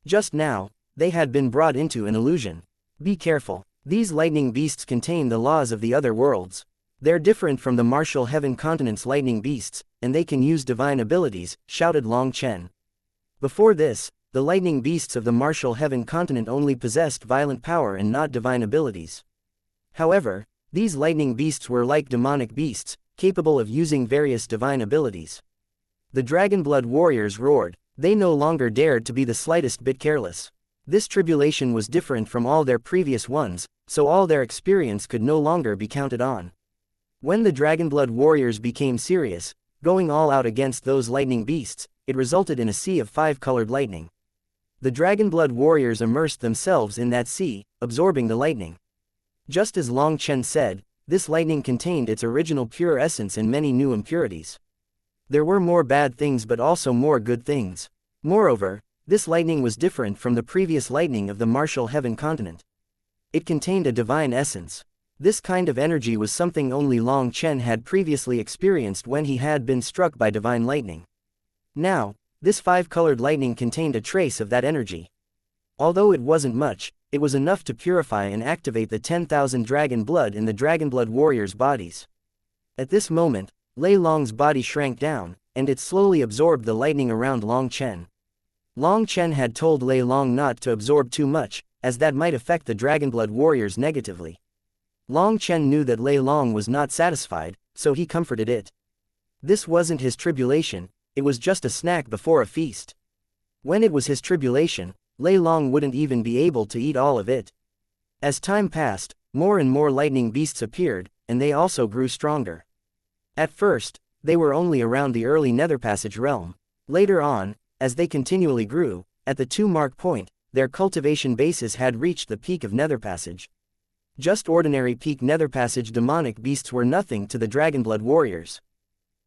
Just now, they had been brought into an illusion. Be careful. These lightning beasts contain the laws of the other worlds. They're different from the martial heaven continent's lightning beasts, and they can use divine abilities, shouted Long Chen. Before this, the lightning beasts of the martial heaven continent only possessed violent power and not divine abilities. However, these lightning beasts were like demonic beasts, capable of using various divine abilities. The Dragonblood warriors roared. They no longer dared to be the slightest bit careless. This tribulation was different from all their previous ones, so all their experience could no longer be counted on. When the Dragonblood warriors became serious, going all out against those lightning beasts, it resulted in a sea of five-colored lightning. The Dragonblood warriors immersed themselves in that sea, absorbing the lightning. Just as Long Chen said, this lightning contained its original pure essence and many new impurities. There were more bad things but also more good things. Moreover, this lightning was different from the previous lightning of the martial heaven continent. It contained a divine essence. This kind of energy was something only Long Chen had previously experienced when he had been struck by divine lightning. Now, this five-colored lightning contained a trace of that energy. Although it wasn't much, it was enough to purify and activate the 10,000 dragon blood in the Dragonblood warriors' bodies. At this moment, Lei Long's body shrank down, and it slowly absorbed the lightning around Long Chen. Long Chen had told Lei Long not to absorb too much, as that might affect the Dragonblood warriors negatively. Long Chen knew that Lei Long was not satisfied, so he comforted it. This wasn't his tribulation, it was just a snack before a feast. When it was his tribulation, Lei Long wouldn't even be able to eat all of it. As time passed, more and more lightning beasts appeared, and they also grew stronger. At first, they were only around the early Nether Passage realm. Later on, as they continually grew, at the 2-mark point, their cultivation bases had reached the peak of Nether Passage. Just ordinary peak Nether Passage demonic beasts were nothing to the Dragonblood warriors.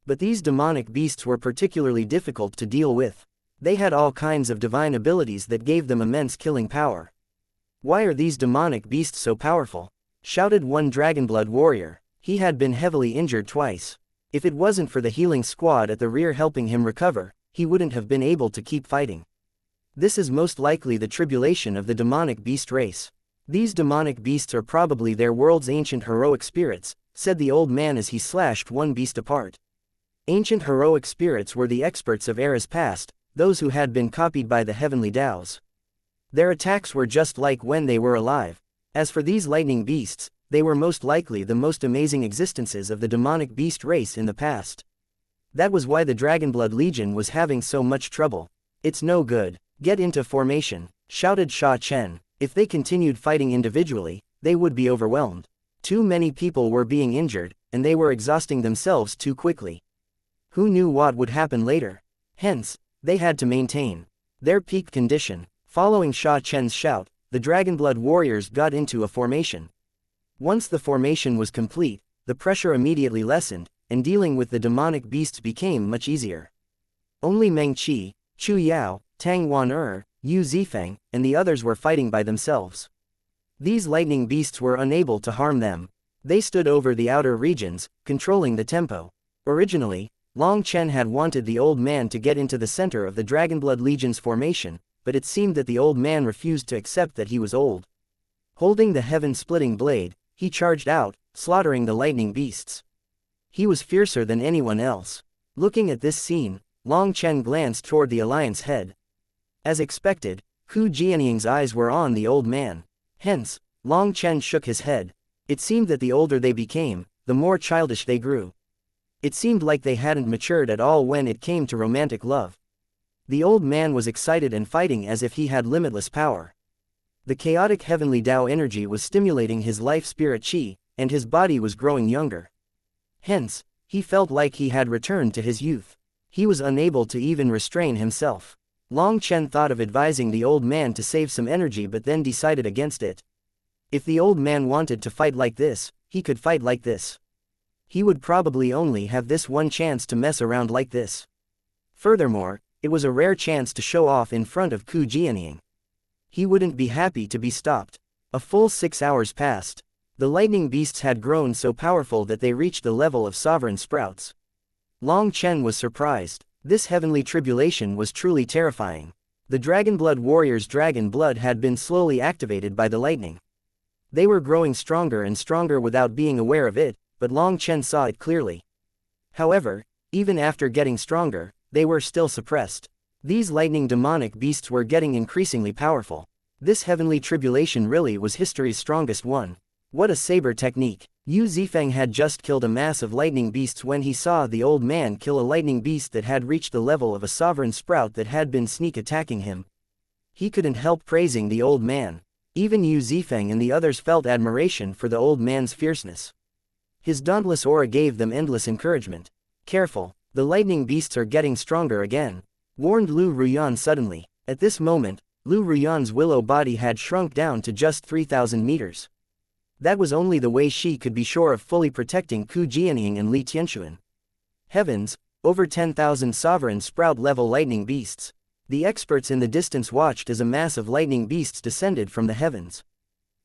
But these demonic beasts were particularly difficult to deal with. They had all kinds of divine abilities that gave them immense killing power. "Why are these demonic beasts so powerful?" shouted one Dragonblood warrior. He had been heavily injured twice. If it wasn't for the healing squad at the rear helping him recover, he wouldn't have been able to keep fighting. This is most likely the tribulation of the demonic beast race. These demonic beasts are probably their world's ancient heroic spirits, said the old man as he slashed one beast apart. Ancient heroic spirits were the experts of eras past, those who had been copied by the heavenly Taos. Their attacks were just like when they were alive. As for these lightning beasts, they were most likely the most amazing existences of the demonic beast race in the past. That was why the Dragonblood Legion was having so much trouble. "It's no good. Get into formation," shouted Sha Chen. If they continued fighting individually, they would be overwhelmed. Too many people were being injured, and they were exhausting themselves too quickly. Who knew what would happen later? Hence, they had to maintain their peak condition. Following Sha Chen's shout, the Dragonblood warriors got into a formation. Once the formation was complete, the pressure immediately lessened, and dealing with the demonic beasts became much easier. Only Meng Qi, Chu Yao, Tang Wan Yu Zifeng, and the others were fighting by themselves. These lightning beasts were unable to harm them. They stood over the outer regions, controlling the tempo. Originally, Long Chen had wanted the old man to get into the center of the Dragonblood Legion's formation, but it seemed that the old man refused to accept that he was old. Holding the heaven-splitting blade, he charged out, slaughtering the lightning beasts. He was fiercer than anyone else. Looking at this scene, Long Chen glanced toward the Alliance head. As expected, Hu Jianying's eyes were on the old man. Hence, Long Chen shook his head. It seemed that the older they became, the more childish they grew. It seemed like they hadn't matured at all when it came to romantic love. The old man was excited and fighting as if he had limitless power. The chaotic heavenly Tao energy was stimulating his life spirit qi, and his body was growing younger. Hence, he felt like he had returned to his youth. He was unable to even restrain himself. Long Chen thought of advising the old man to save some energy but then decided against it. If the old man wanted to fight like this, he could fight like this. He would probably only have this one chance to mess around like this. Furthermore, it was a rare chance to show off in front of Ku Jianying. He wouldn't be happy to be stopped. A full 6 hours passed. The lightning beasts had grown so powerful that they reached the level of sovereign sprouts. Long Chen was surprised. This heavenly tribulation was truly terrifying. The Dragonblood warriors' dragon blood had been slowly activated by the lightning. They were growing stronger and stronger without being aware of it, but Long Chen saw it clearly. However, even after getting stronger, they were still suppressed. These lightning demonic beasts were getting increasingly powerful. This heavenly tribulation really was history's strongest one. What a saber technique! Yu Zifeng had just killed a mass of lightning beasts when he saw the old man kill a lightning beast that had reached the level of a sovereign sprout that had been sneak attacking him. He couldn't help praising the old man. Even Yu Zifeng and the others felt admiration for the old man's fierceness. His dauntless aura gave them endless encouragement. Careful, the lightning beasts are getting stronger again, warned Lu Ruyan suddenly. At this moment, Lu Ruyan's willow body had shrunk down to just 3,000 meters. That was only the way she could be sure of fully protecting Ku Jianying and Li Tianxuan. Heavens, over 10,000 sovereign sprout-level lightning beasts. The experts in the distance watched as a mass of lightning beasts descended from the heavens.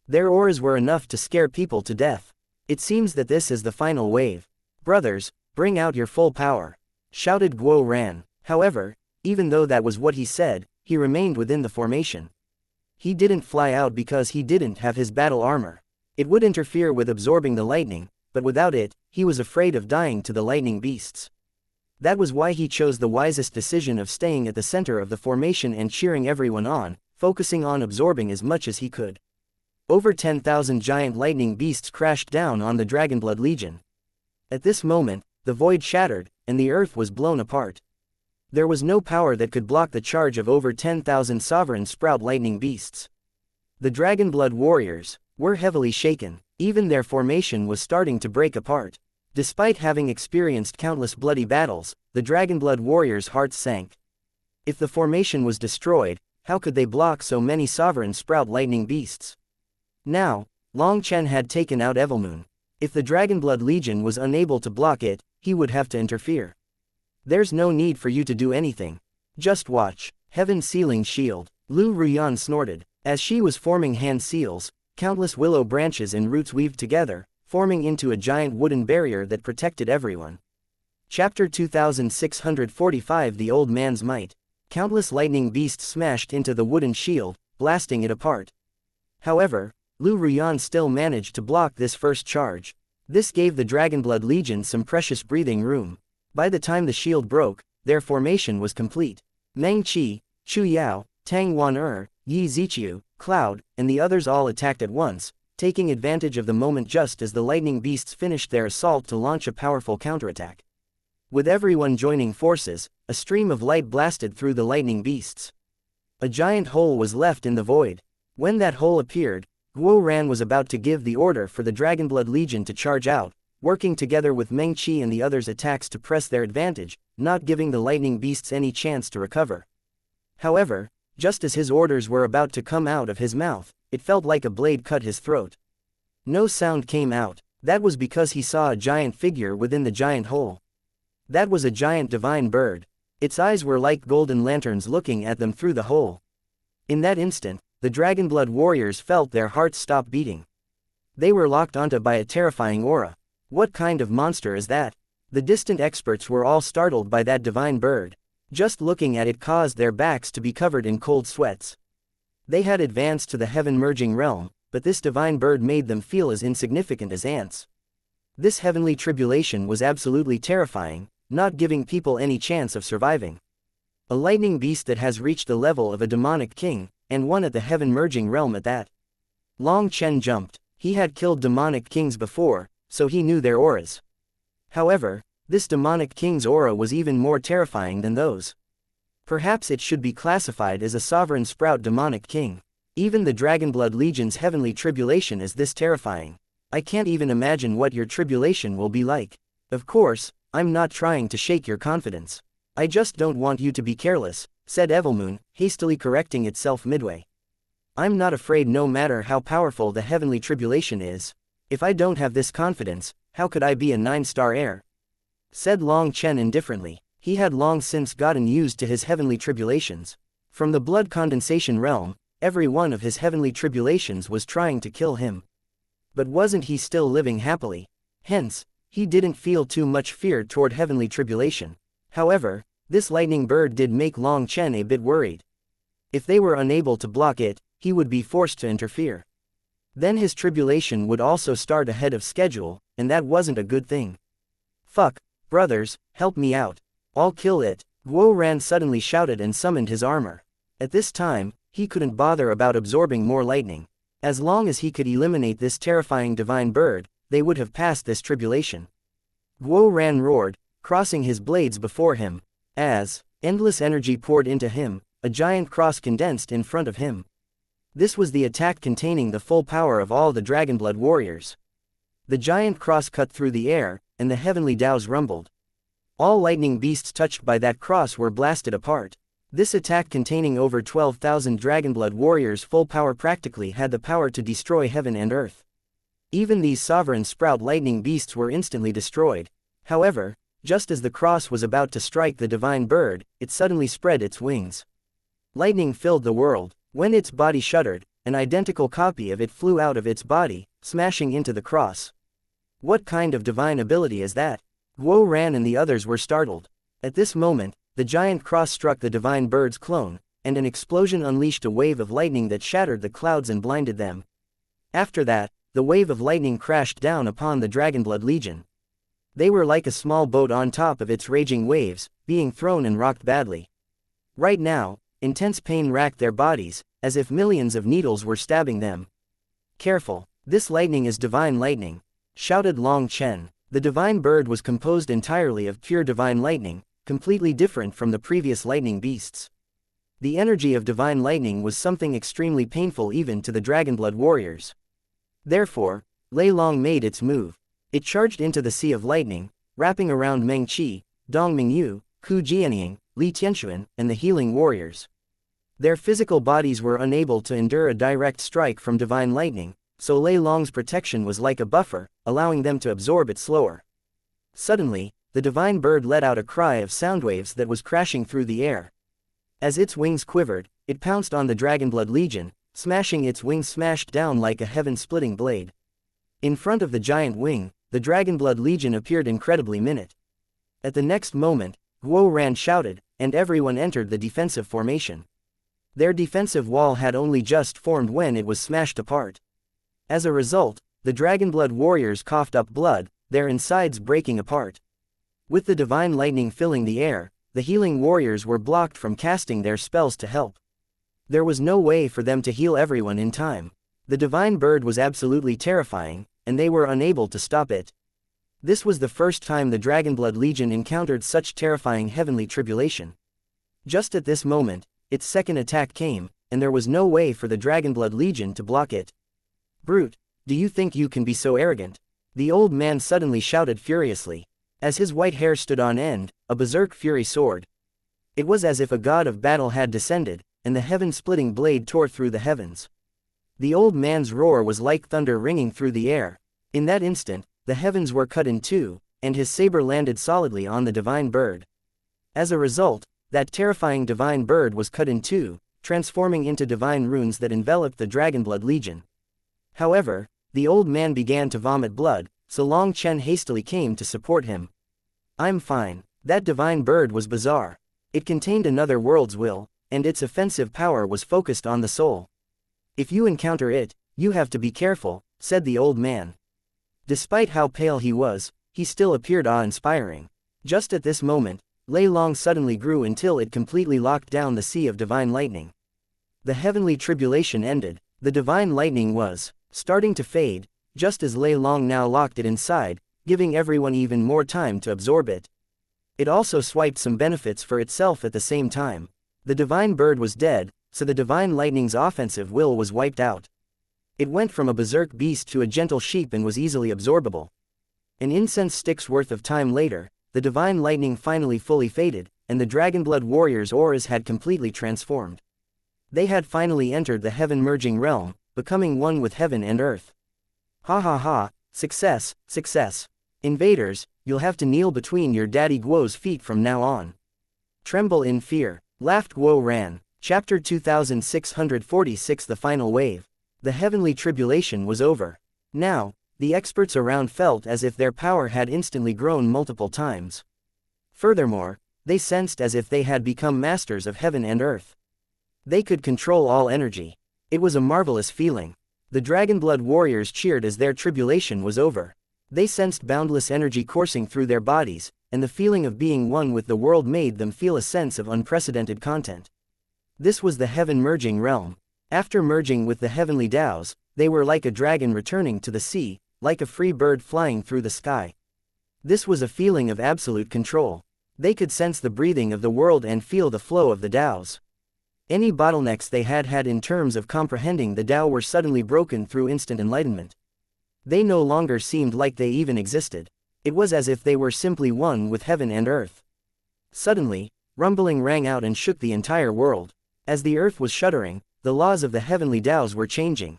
Their auras were enough to scare people to death. It seems that this is the final wave. Brothers, bring out your full power, shouted Guo Ran. However, even though that was what he said, he remained within the formation. He didn't fly out because he didn't have his battle armor. It would interfere with absorbing the lightning, but without it, he was afraid of dying to the lightning beasts. That was why he chose the wisest decision of staying at the center of the formation and cheering everyone on, focusing on absorbing as much as he could. Over 10,000 giant lightning beasts crashed down on the Dragonblood Legion. At this moment, the void shattered, and the earth was blown apart. There was no power that could block the charge of over 10,000 sovereign sprout lightning beasts. The Dragonblood warriors were heavily shaken. Even their formation was starting to break apart. Despite having experienced countless bloody battles, the Dragonblood warriors' hearts sank. If the formation was destroyed, how could they block so many sovereign sprout lightning beasts? Now, Long Chen had taken out Evilmoon. If the Dragonblood Legion was unable to block it, he would have to interfere. There's no need for you to do anything. Just watch. Heaven Sealing Shield. Lu Ruyan snorted. As she was forming hand seals, countless willow branches and roots weaved together, forming into a giant wooden barrier that protected everyone. Chapter 2645 The Old Man's Might. Countless lightning beasts smashed into the wooden shield, blasting it apart. However, Lu Ruyan still managed to block this first charge. This gave the Dragonblood Legion some precious breathing room. By the time the shield broke, their formation was complete. Meng Qi, Chu Yao, Tang Wan Yi Ziqiu, Cloud, and the others all attacked at once, taking advantage of the moment just as the lightning beasts finished their assault to launch a powerful counterattack. With everyone joining forces, a stream of light blasted through the lightning beasts. A giant hole was left in the void. When that hole appeared, Guo Ran was about to give the order for the Dragonblood Legion to charge out, working together with Meng Qi and the others' attacks to press their advantage, not giving the lightning beasts any chance to recover. However, just as his orders were about to come out of his mouth, it felt like a blade cut his throat. No sound came out. That was because he saw a giant figure within the giant hole. That was a giant divine bird. Its eyes were like golden lanterns looking at them through the hole. In that instant, the Dragonblood warriors felt their hearts stop beating. They were locked onto by a terrifying aura. What kind of monster is that? The distant experts were all startled by that divine bird. Just looking at it caused their backs to be covered in cold sweats. They had advanced to the heaven-merging realm, but this divine bird made them feel as insignificant as ants. This heavenly tribulation was absolutely terrifying, not giving people any chance of surviving. A lightning beast that has reached the level of a demonic king, and one at the heaven-merging realm at that. Long Chen jumped. He had killed demonic kings before, so he knew their auras. However, this demonic king's aura was even more terrifying than those. Perhaps it should be classified as a sovereign sprout demonic king. Even the Dragonblood Legion's heavenly tribulation is this terrifying. I can't even imagine what your tribulation will be like. Of course, I'm not trying to shake your confidence. I just don't want you to be careless, said Evilmoon, hastily correcting itself midway. I'm not afraid no matter how powerful the heavenly tribulation is. If I don't have this confidence, how could I be a 9-star heir? Said Long Chen indifferently. He had long since gotten used to his heavenly tribulations. From the blood condensation realm, every one of his heavenly tribulations was trying to kill him. But wasn't he still living happily? Hence, he didn't feel too much fear toward heavenly tribulation. However, this lightning bird did make Long Chen a bit worried. If they were unable to block it, he would be forced to interfere. Then his tribulation would also start ahead of schedule, and that wasn't a good thing. Fuck, brothers, help me out. I'll kill it, Guo Ran suddenly shouted and summoned his armor. At this time, he couldn't bother about absorbing more lightning. As long as he could eliminate this terrifying divine bird, they would have passed this tribulation. Guo Ran roared, crossing his blades before him. As endless energy poured into him, a giant cross condensed in front of him. This was the attack containing the full power of all the Dragonblood warriors. The giant cross cut through the air, and the heavenly Daos rumbled. All lightning beasts touched by that cross were blasted apart. This attack containing over 12,000 Dragonblood warriors' full power practically had the power to destroy heaven and earth. Even these sovereign sprout lightning beasts were instantly destroyed. However, just as the cross was about to strike the divine bird, it suddenly spread its wings. Lightning filled the world. When its body shuddered, an identical copy of it flew out of its body, smashing into the cross. What kind of divine ability is that? Guo Ran and the others were startled. At this moment, the giant cross struck the divine bird's clone, and an explosion unleashed a wave of lightning that shattered the clouds and blinded them. After that, the wave of lightning crashed down upon the Dragonblood Legion. They were like a small boat on top of its raging waves, being thrown and rocked badly. Right now, intense pain racked their bodies, as if millions of needles were stabbing them. Careful, this lightning is divine lightning, shouted Long Chen. The divine bird was composed entirely of pure divine lightning, completely different from the previous lightning beasts. The energy of divine lightning was something extremely painful even to the Dragonblood warriors. Therefore, Lei Long made its move. It charged into the sea of lightning, wrapping around Meng Qi, Dong Mingyu, Ku Jianying, Li Tianxuan, and the healing warriors. Their physical bodies were unable to endure a direct strike from divine lightning, so Lei Long's protection was like a buffer, allowing them to absorb it slower. Suddenly, the divine bird let out a cry of sound waves that was crashing through the air. As its wings quivered, it pounced on the Dragonblood Legion, smashing its wings smashed down like a heaven-splitting blade. In front of the giant wing, the Dragonblood Legion appeared incredibly minute. At the next moment, Guo Ran shouted, and everyone entered the defensive formation. Their defensive wall had only just formed when it was smashed apart. As a result, the Dragonblood warriors coughed up blood, their insides breaking apart. With the divine lightning filling the air, the healing warriors were blocked from casting their spells to help. There was no way for them to heal everyone in time. The divine bird was absolutely terrifying, and they were unable to stop it. This was the first time the Dragonblood Legion encountered such terrifying heavenly tribulation. Just at this moment, its second attack came, and there was no way for the Dragonblood Legion to block it. Brute, do you think you can be so arrogant? The old man suddenly shouted furiously. As his white hair stood on end, a berserk fury soared. It was as if a god of battle had descended, and the heaven-splitting blade tore through the heavens. The old man's roar was like thunder ringing through the air. In that instant, the heavens were cut in two, and his saber landed solidly on the divine bird. As a result, that terrifying divine bird was cut in two, transforming into divine runes that enveloped the Dragonblood Legion. However, the old man began to vomit blood, so Long Chen hastily came to support him. I'm fine. That divine bird was bizarre. It contained another world's will, and its offensive power was focused on the soul. If you encounter it, you have to be careful, said the old man. Despite how pale he was, he still appeared awe-inspiring. Just at this moment, Lei Long suddenly grew until it completely locked down the sea of divine lightning. The heavenly tribulation ended. The divine lightning was starting to fade, just as Lei Long now locked it inside, giving everyone even more time to absorb it. It also swiped some benefits for itself at the same time. The divine bird was dead, so the divine lightning's offensive will was wiped out. It went from a berserk beast to a gentle sheep and was easily absorbable. An incense stick's worth of time later, the divine lightning finally fully faded, and the Dragonblood warriors' auras had completely transformed. They had finally entered the heaven-merging realm, becoming one with heaven and earth. Ha ha ha, success, success. Invaders, you'll have to kneel between your daddy Guo's feet from now on. Tremble in fear, laughed Guo Ran. Chapter 2646. The final wave. The heavenly tribulation was over. Now, the experts around felt as if their power had instantly grown multiple times. Furthermore, they sensed as if they had become masters of heaven and earth. They could control all energy. It was a marvelous feeling. The Dragonblood warriors cheered as their tribulation was over. They sensed boundless energy coursing through their bodies, and the feeling of being one with the world made them feel a sense of unprecedented content. This was the heaven-merging realm. After merging with the heavenly Taos, they were like a dragon returning to the sea, like a free bird flying through the sky. This was a feeling of absolute control. They could sense the breathing of the world and feel the flow of the Taos. Any bottlenecks they had in terms of comprehending the Tao were suddenly broken through instant enlightenment. They no longer seemed like they even existed. It was as if they were simply one with heaven and earth. Suddenly, rumbling rang out and shook the entire world. As the earth was shuddering, the laws of the heavenly Taos were changing.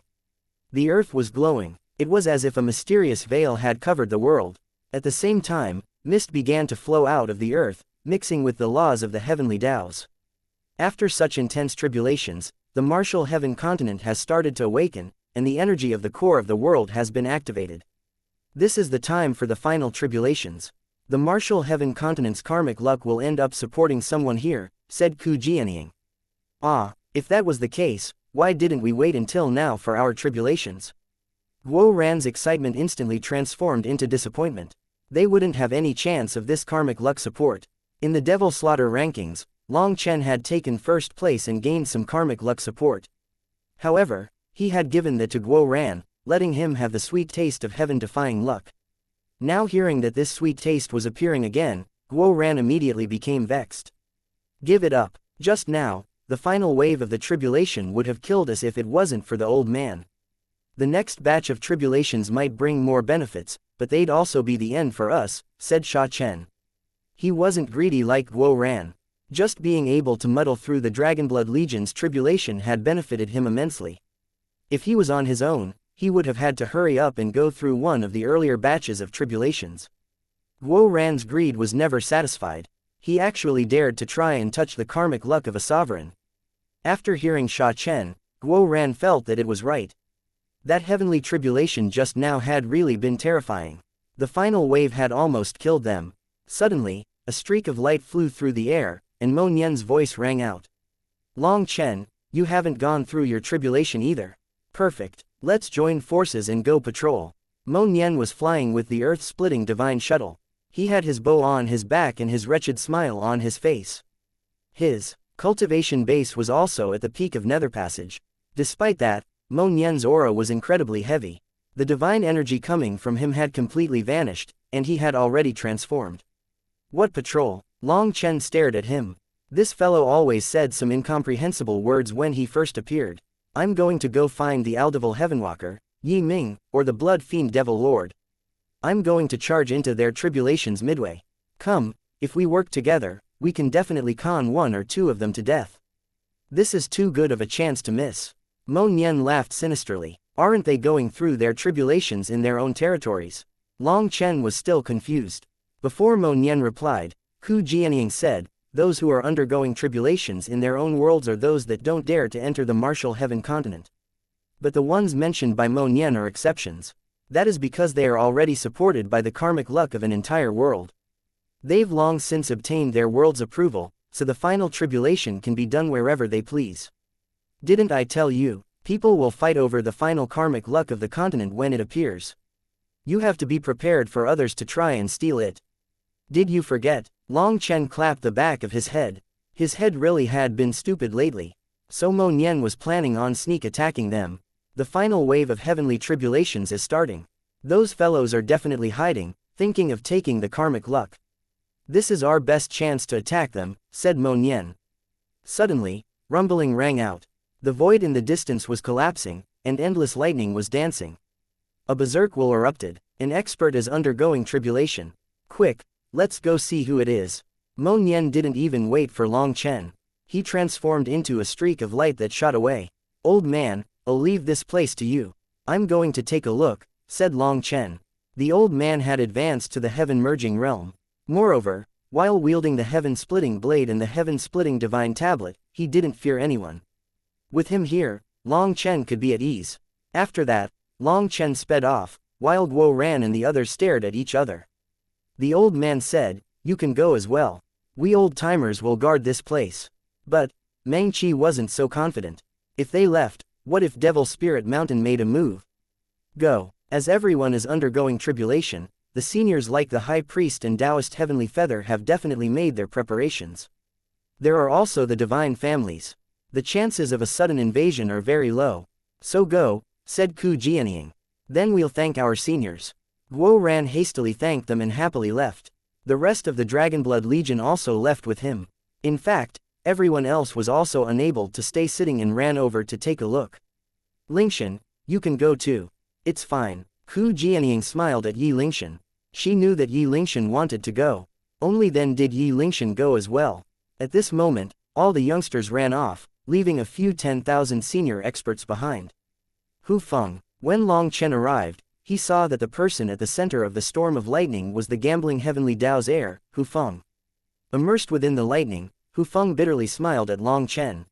The earth was glowing. It was as if a mysterious veil had covered the world. At the same time, mist began to flow out of the earth, mixing with the laws of the heavenly Taos. After such intense tribulations, the martial heaven continent has started to awaken, and the energy of the core of the world has been activated. This is the time for the final tribulations. The martial heaven continent's karmic luck will end up supporting someone here, said Ku Jianying. Ah, if that was the case, why didn't we wait until now for our tribulations? Guo Ran's excitement instantly transformed into disappointment. They wouldn't have any chance of this karmic luck support. In the Devil Slaughter rankings, Long Chen had taken first place and gained some karmic luck support. However, he had given that to Guo Ran, letting him have the sweet taste of heaven-defying luck. Now hearing that this sweet taste was appearing again, Guo Ran immediately became vexed. Give it up. Just now, the final wave of the tribulation would have killed us if it wasn't for the old man. The next batch of tribulations might bring more benefits, but they'd also be the end for us, said Sha Chen. He wasn't greedy like Guo Ran. Just being able to muddle through the Dragonblood Legion's tribulation had benefited him immensely. If he was on his own, he would have had to hurry up and go through one of the earlier batches of tribulations. Guo Ran's greed was never satisfied. He actually dared to try and touch the karmic luck of a sovereign. After hearing Sha Chen, Guo Ran felt that it was right. That heavenly tribulation just now had really been terrifying. The final wave had almost killed them. Suddenly, a streak of light flew through the air, and Mo Nian's voice rang out. Long Chen, you haven't gone through your tribulation either. Perfect. Let's join forces and go patrol. Mo Nian was flying with the earth-splitting divine shuttle. He had his bow on his back and his wretched smile on his face. His cultivation base was also at the peak of Nether Passage. Despite that, Mo Nian's aura was incredibly heavy. The divine energy coming from him had completely vanished, and he had already transformed. What patrol? Long Chen stared at him. This fellow always said some incomprehensible words when he first appeared. I'm going to go find the Aldevil Heavenwalker, Yi Ming, or the Blood Fiend Devil Lord. I'm going to charge into their tribulations midway. Come, if we work together, we can definitely con one or two of them to death. This is too good of a chance to miss. Mo Nian laughed sinisterly. Aren't they going through their tribulations in their own territories? Long Chen was still confused. Before Mo Nian replied, Ku Jianying said, those who are undergoing tribulations in their own worlds are those that don't dare to enter the martial heaven continent. But the ones mentioned by Mo Nian are exceptions. That is because they are already supported by the karmic luck of an entire world. They've long since obtained their world's approval, so the final tribulation can be done wherever they please. Didn't I tell you, people will fight over the final karmic luck of the continent when it appears. You have to be prepared for others to try and steal it. Did you forget? Long Chen clapped the back of his head. His head really had been stupid lately. So Mo Nian was planning on sneak attacking them. The final wave of heavenly tribulations is starting. Those fellows are definitely hiding, thinking of taking the karmic luck. This is our best chance to attack them, said Mo Nian. Suddenly, rumbling rang out. The void in the distance was collapsing, and endless lightning was dancing. A berserk will erupted. An expert is undergoing tribulation. Quick, let's go see who it is. Mo Nian didn't even wait for Long Chen. He transformed into a streak of light that shot away. Old man, I'll leave this place to you. I'm going to take a look, said Long Chen. The old man had advanced to the heaven-merging realm. Moreover, while wielding the heaven-splitting blade and the heaven-splitting divine tablet, he didn't fear anyone. With him here, Long Chen could be at ease. After that, Long Chen sped off, while Guo ran and the others stared at each other. The old man said, you can go as well. We old-timers will guard this place. But, Meng Qi wasn't so confident. If they left, what if Devil Spirit Mountain made a move? Go. As everyone is undergoing tribulation, the seniors like the High Priest and Taoist Heavenly Feather have definitely made their preparations. There are also the divine families. The chances of a sudden invasion are very low. So go, said Ku Jianying. Then we'll thank our seniors. Guo Ran hastily thanked them and happily left. The rest of the Dragonblood Legion also left with him. In fact, everyone else was also unable to stay sitting and ran over to take a look. Lingshan, you can go too. It's fine. Ku Jianying smiled at Yi Lingshan. She knew that Yi Lingshan wanted to go. Only then did Yi Lingshan go as well. At this moment, all the youngsters ran off, leaving a few 10,000 senior experts behind. Hu Feng. When Long Chen arrived, he saw that the person at the center of the storm of lightning was the gambling heavenly Dao's heir, Hu Feng. Immersed within the lightning, Hu Feng bitterly smiled at Long Chen.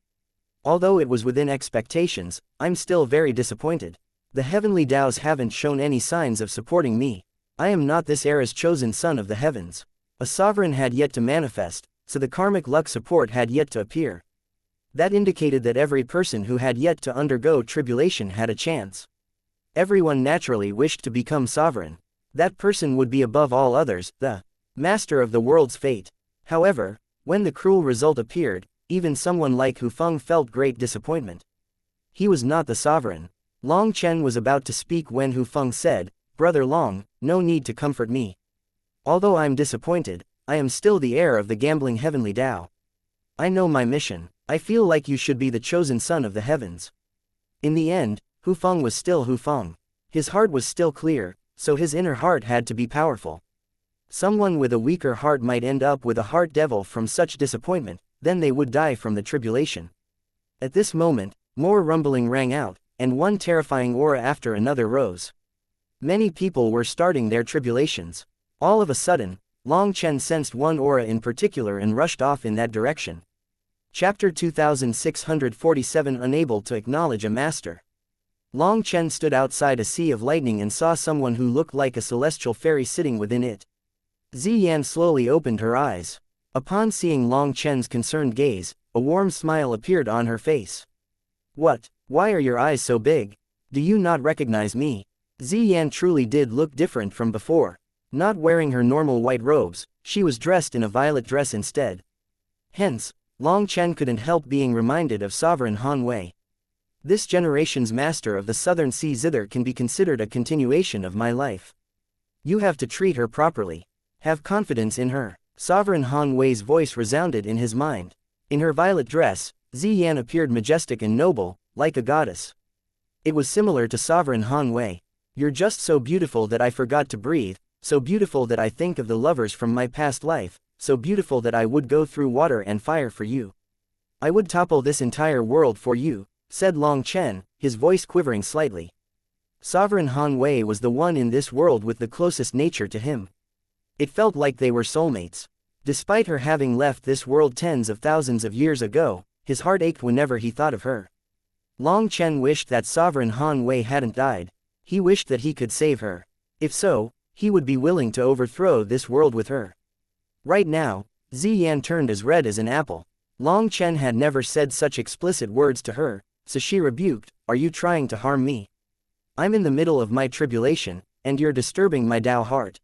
Although it was within expectations, I'm still very disappointed. The heavenly Daos haven't shown any signs of supporting me. I am not this era's chosen son of the heavens. A sovereign had yet to manifest, so the karmic luck support had yet to appear. That indicated that every person who had yet to undergo tribulation had a chance. Everyone naturally wished to become sovereign. That person would be above all others, the master of the world's fate. However, when the cruel result appeared, even someone like Hu Feng felt great disappointment. He was not the sovereign. Long Chen was about to speak when Hu Feng said, Brother Long, no need to comfort me. Although I'm disappointed, I am still the heir of the gambling heavenly Dao. I know my mission. I feel like you should be the chosen son of the heavens. In the end, Hu Feng was still Hu Feng. His heart was still clear, so his inner heart had to be powerful. Someone with a weaker heart might end up with a heart devil from such disappointment, then they would die from the tribulation. At this moment, more rumbling rang out, and one terrifying aura after another rose. Many people were starting their tribulations. All of a sudden, Long Chen sensed one aura in particular and rushed off in that direction. Chapter 2647. Unable to acknowledge a master. Long Chen stood outside a sea of lightning and saw someone who looked like a celestial fairy sitting within it. Ziyan slowly opened her eyes. Upon seeing Long Chen's concerned gaze, a warm smile appeared on her face. What? Why are your eyes so big? Do you not recognize me? Ziyan truly did look different from before. Not wearing her normal white robes, she was dressed in a violet dress instead. Hence, Long Chen couldn't help being reminded of Sovereign Han Wei. This generation's master of the southern sea zither can be considered a continuation of my life. You have to treat her properly. Have confidence in her. Sovereign Han Wei's voice resounded in his mind. In her violet dress, Ziyan appeared majestic and noble, like a goddess. It was similar to Sovereign Han Wei. You're just so beautiful that I forgot to breathe, so beautiful that I think of the lovers from my past life, so beautiful that I would go through water and fire for you. I would topple this entire world for you, said Long Chen, his voice quivering slightly. Sovereign Han Wei was the one in this world with the closest nature to him. It felt like they were soulmates. Despite her having left this world tens of thousands of years ago, his heart ached whenever he thought of her. Long Chen wished that Sovereign Han Wei hadn't died. He wished that he could save her. If so, he would be willing to overthrow this world with her. Right now, Ziyan turned as red as an apple. Long Chen had never said such explicit words to her, so she rebuked, "Are you trying to harm me? I'm in the middle of my tribulation, and you're disturbing my Tao heart."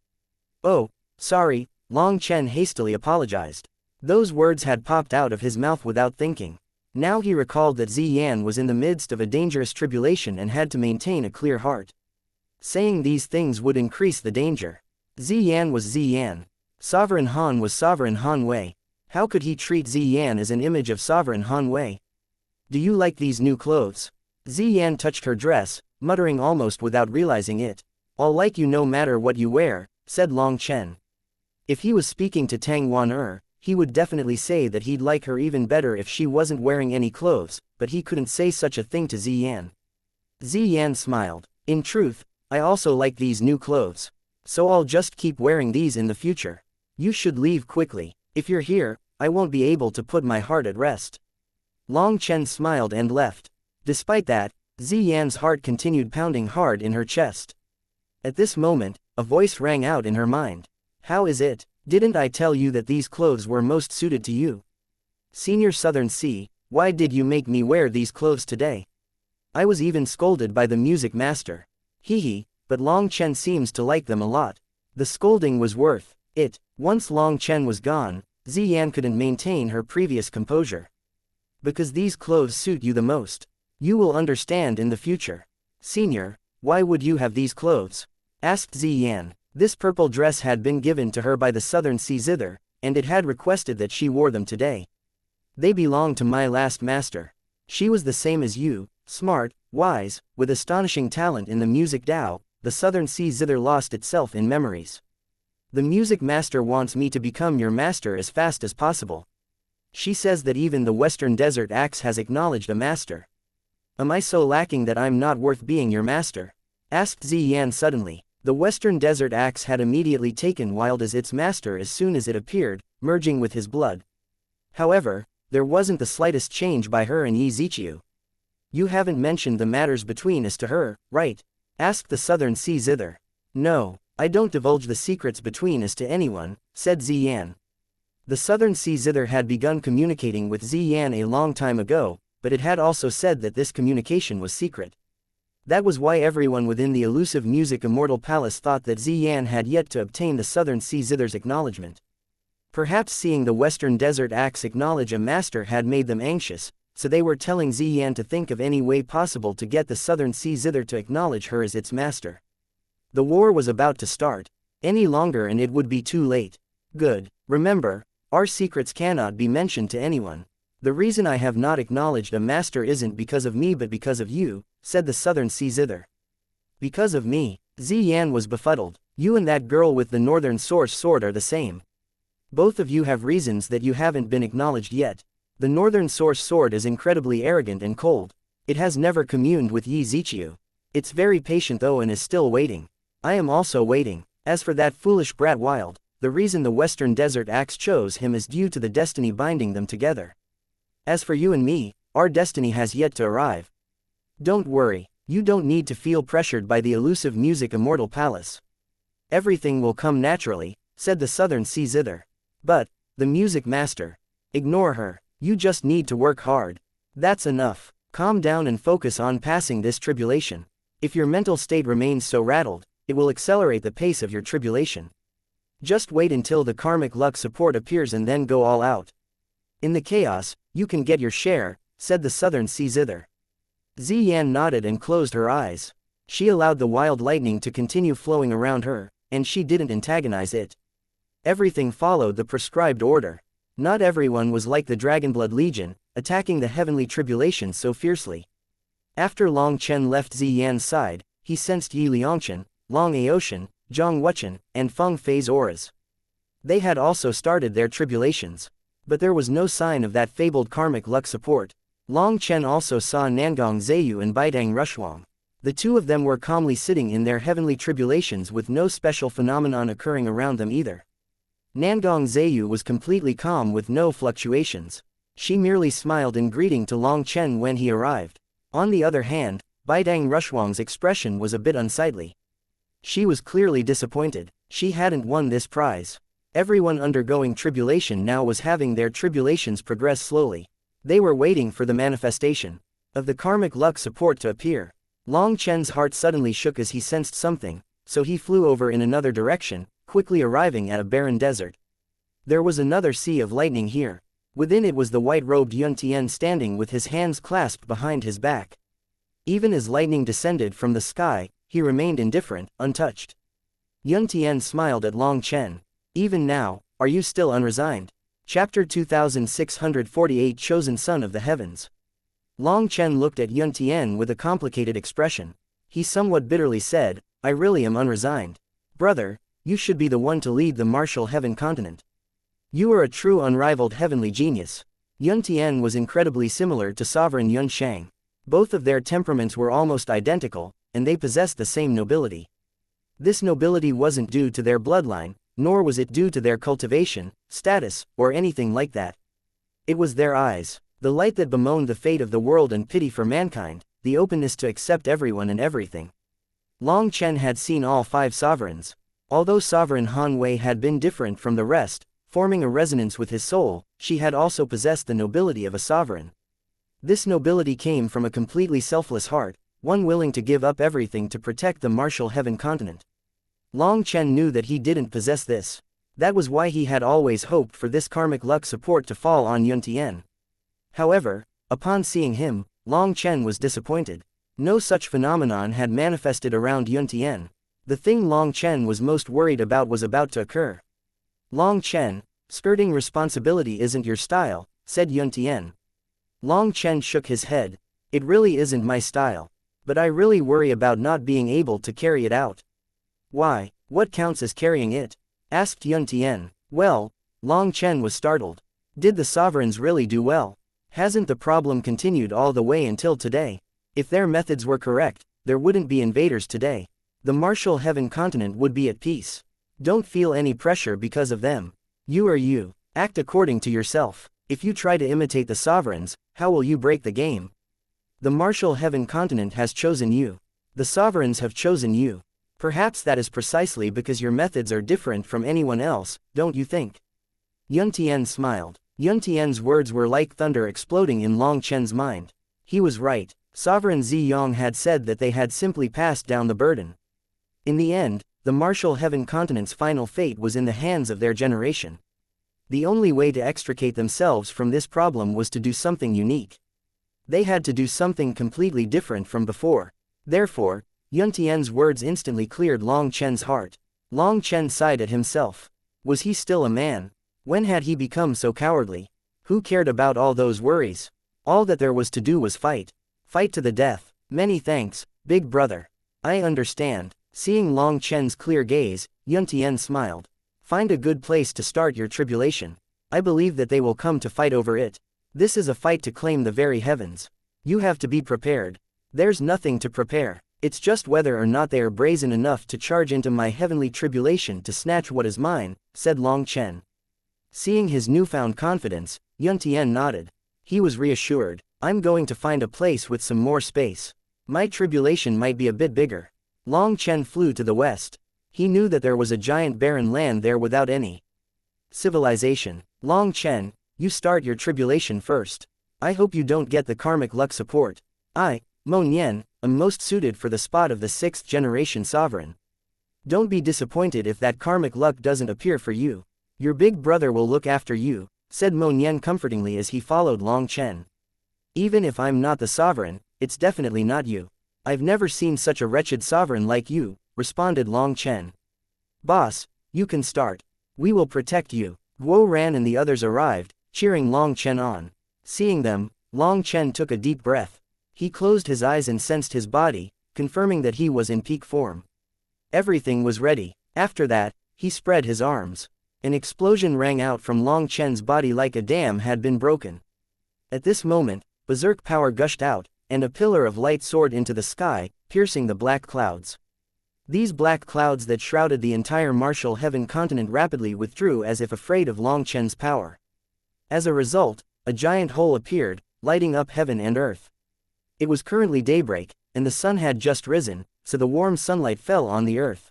"Oh, sorry," Long Chen hastily apologized. Those words had popped out of his mouth without thinking. Now he recalled that Ziyan was in the midst of a dangerous tribulation and had to maintain a clear heart. Saying these things would increase the danger. Ziyan was Ziyan. Sovereign Han was Sovereign Han Wei. How could he treat Ziyan as an image of Sovereign Han Wei? "Do you like these new clothes?" Ziyan touched her dress, muttering almost without realizing it. "I'll like you no matter what you wear," said Long Chen. If he was speaking to Tang Wan he would definitely say that he'd like her even better if she wasn't wearing any clothes, but he couldn't say such a thing to Ziyan. Ziyan smiled. "In truth, I also like these new clothes. So I'll just keep wearing these in the future. You should leave quickly. If you're here, I won't be able to put my heart at rest." Long Chen smiled and left. Despite that, Ziyan's heart continued pounding hard in her chest. At this moment, a voice rang out in her mind. "How is it? Didn't I tell you that these clothes were most suited to you? Senior Southern Sea, why did you make me wear these clothes today? I was even scolded by the music master. Hee, but Long Chen seems to like them a lot. The scolding was worth it." Once Long Chen was gone, Ziyan couldn't maintain her previous composure. "Because these clothes suit you the most. You will understand in the future." "Senior, why would you have these clothes?" asked Ziyan. This purple dress had been given to her by the Southern Sea Zither, and it had requested that she wore them today. "They belong to my last master. She was the same as you, smart, wise, with astonishing talent in the music Tao." The Southern Sea Zither lost itself in memories. "The music master wants me to become your master as fast as possible. She says that even the Western Desert Axe has acknowledged a master. Am I so lacking that I'm not worth being your master?" asked Ziyan suddenly. The Western Desert Axe had immediately taken Wild as its master as soon as it appeared, merging with his blood. However, there wasn't the slightest change by her and Yi Ziqiu. "You haven't mentioned the matters between us to her, right?" asked the Southern Sea Zither. "No, I don't divulge the secrets between us to anyone," said Ziyan. The Southern Sea Zither had begun communicating with Ziyan a long time ago, but it had also said that this communication was secret. That was why everyone within the elusive music Immortal Palace thought that Ziyan had yet to obtain the Southern Sea Zither's acknowledgement. Perhaps seeing the Western Desert Axe acknowledge a master had made them anxious, so they were telling Ziyan to think of any way possible to get the Southern Sea Zither to acknowledge her as its master. The war was about to start. Any longer and it would be too late. "Good. Remember, our secrets cannot be mentioned to anyone. The reason I have not acknowledged a master isn't because of me but because of you," said the Southern Sea Zither. "Because of me?" Ziyan was befuddled. "You and that girl with the Northern Source Sword are the same. Both of you have reasons that you haven't been acknowledged yet. The Northern Source Sword is incredibly arrogant and cold. It has never communed with Yi Ziqiu. It's very patient though and is still waiting. I am also waiting. As for that foolish brat Wild, the reason the Western Desert Axe chose him is due to the destiny binding them together. As for you and me, our destiny has yet to arrive. Don't worry, you don't need to feel pressured by the elusive music Immortal Palace. Everything will come naturally," said the Southern Sea Zither. "But, the music master. Ignore her, you just need to work hard. That's enough. Calm down and focus on passing this tribulation. If your mental state remains so rattled, it will accelerate the pace of your tribulation. Just wait until the karmic luck support appears and then go all out. In the chaos, you can get your share," said the Southern Sea Zither. Ziyan nodded and closed her eyes. She allowed the wild lightning to continue flowing around her, and she didn't antagonize it. Everything followed the prescribed order. Not everyone was like the Dragonblood Legion, attacking the heavenly tribulation so fiercely. After Long Chen left Ziyan's side, he sensed Yi Liangchen, Long Aoshan, Zhang Wuchen, and Feng Fei's auras. They had also started their tribulations. But there was no sign of that fabled karmic luck support. Long Chen also saw Nangong Zheyu and Baidang Rushuang. The two of them were calmly sitting in their heavenly tribulations with no special phenomenon occurring around them either. Nangong Zheyu was completely calm with no fluctuations. She merely smiled in greeting to Long Chen when he arrived. On the other hand, Baidang Rushuang's expression was a bit unsightly. She was clearly disappointed. She hadn't won this prize. Everyone undergoing tribulation now was having their tribulations progress slowly. They were waiting for the manifestation of the karmic luck support to appear. Long Chen's heart suddenly shook as he sensed something, so he flew over in another direction, quickly arriving at a barren desert. There was another sea of lightning here. Within it was the white-robed Yun Tian standing with his hands clasped behind his back. Even as lightning descended from the sky, he remained indifferent, untouched. Yun Tian smiled at Long Chen. Even now, are you still unresigned? Chapter 2648 Chosen Son of the Heavens. Long Chen looked at Yun Tian with a complicated expression. He somewhat bitterly said, I really am unresigned. Brother, you should be the one to lead the martial heaven continent. You are a true unrivaled heavenly genius. Yun Tian was incredibly similar to Sovereign Yun Shang. Both of their temperaments were almost identical, and they possessed the same nobility. This nobility wasn't due to their bloodline, nor was it due to their cultivation, status, or anything like that. It was their eyes, the light that bemoaned the fate of the world and pity for mankind, the openness to accept everyone and everything. Long Chen had seen all five sovereigns. Although Sovereign Han Wei had been different from the rest, forming a resonance with his soul, she had also possessed the nobility of a sovereign. This nobility came from a completely selfless heart, one willing to give up everything to protect the martial heaven continent. Long Chen knew that he didn't possess this. That was why he had always hoped for this karmic luck support to fall on Yun Tian. However, upon seeing him, Long Chen was disappointed. No such phenomenon had manifested around Yun Tian. The thing Long Chen was most worried about was about to occur. Long Chen, skirting responsibility isn't your style, said Yun Tian. Long Chen shook his head. It really isn't my style. But I really worry about not being able to carry it out. Why, what counts as carrying it? Asked Yun Tian. Well, Long Chen was startled. Did the sovereigns really do well? Hasn't the problem continued all the way until today? If their methods were correct, there wouldn't be invaders today. The martial heaven continent would be at peace. Don't feel any pressure because of them. You are you. Act according to yourself. If you try to imitate the sovereigns, how will you break the game? The martial heaven continent has chosen you. The sovereigns have chosen you. Perhaps that is precisely because your methods are different from anyone else, don't you think? Yun Tian smiled. Yun Tian's words were like thunder exploding in Long Chen's mind. He was right. Sovereign Ziyong had said that they had simply passed down the burden. In the end, the martial heaven continent's final fate was in the hands of their generation. The only way to extricate themselves from this problem was to do something unique. They had to do something completely different from before. Therefore, Yun Tian's words instantly cleared Long Chen's heart. Long Chen sighed at himself. Was he still a man? When had he become so cowardly? Who cared about all those worries? All that there was to do was fight. Fight to the death. Many thanks, big brother. I understand. Seeing Long Chen's clear gaze, Yun Tian smiled. Find a good place to start your tribulation. I believe that they will come to fight over it. This is a fight to claim the very heavens. You have to be prepared. There's nothing to prepare. It's just whether or not they are brazen enough to charge into my heavenly tribulation to snatch what is mine, said Long Chen. Seeing his newfound confidence, Yun Tian nodded. He was reassured. I'm going to find a place with some more space. My tribulation might be a bit bigger. Long Chen flew to the west. He knew that there was a giant barren land there without any civilization. Long Chen, you start your tribulation first. I hope you don't get the karmic luck support. I, Mo Nian, am most suited for the spot of the 6th generation sovereign. Don't be disappointed if that karmic luck doesn't appear for you. Your big brother will look after you, said Mo Nian comfortingly as he followed Long Chen. Even if I'm not the sovereign, it's definitely not you. I've never seen such a wretched sovereign like you, responded Long Chen. Boss, you can start. We will protect you. Guo Ran and the others arrived, cheering Long Chen on. Seeing them, Long Chen took a deep breath. He closed his eyes and sensed his body, confirming that he was in peak form. Everything was ready. After that, he spread his arms. An explosion rang out from Long Chen's body like a dam had been broken. At this moment, berserk power gushed out, and a pillar of light soared into the sky, piercing the black clouds. These black clouds that shrouded the entire martial heaven continent rapidly withdrew as if afraid of Long Chen's power. As a result, a giant hole appeared, lighting up heaven and earth. It was currently daybreak, and the sun had just risen, so the warm sunlight fell on the earth.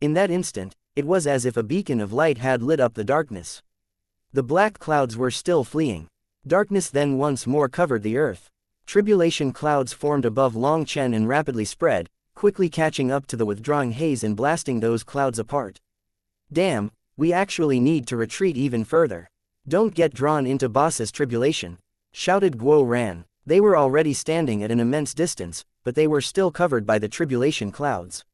In that instant, it was as if a beacon of light had lit up the darkness. The black clouds were still fleeing. Darkness then once more covered the earth. Tribulation clouds formed above Long Chen and rapidly spread, quickly catching up to the withdrawing haze and blasting those clouds apart. Damn, we actually need to retreat even further. Don't get drawn into boss's tribulation, shouted Guo Ran. They were already standing at an immense distance, but they were still covered by the tribulation clouds.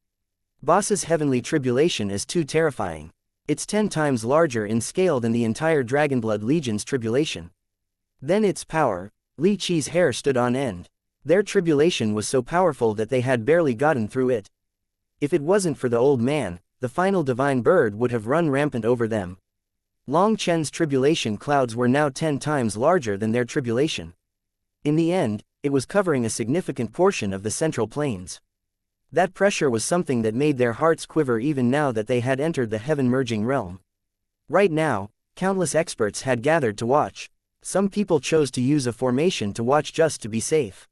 Boss's heavenly tribulation is too terrifying. It's 10 times larger in scale than the entire Dragonblood Legion's tribulation. Then its power, Li Qi's hair stood on end. Their tribulation was so powerful that they had barely gotten through it. If it wasn't for the old man, the final divine bird would have run rampant over them. Long Chen's tribulation clouds were now 10 times larger than their tribulation. In the end, it was covering a significant portion of the central plains. That pressure was something that made their hearts quiver even now that they had entered the heaven-merging realm. Right now, countless experts had gathered to watch. Some people chose to use a formation to watch just to be safe.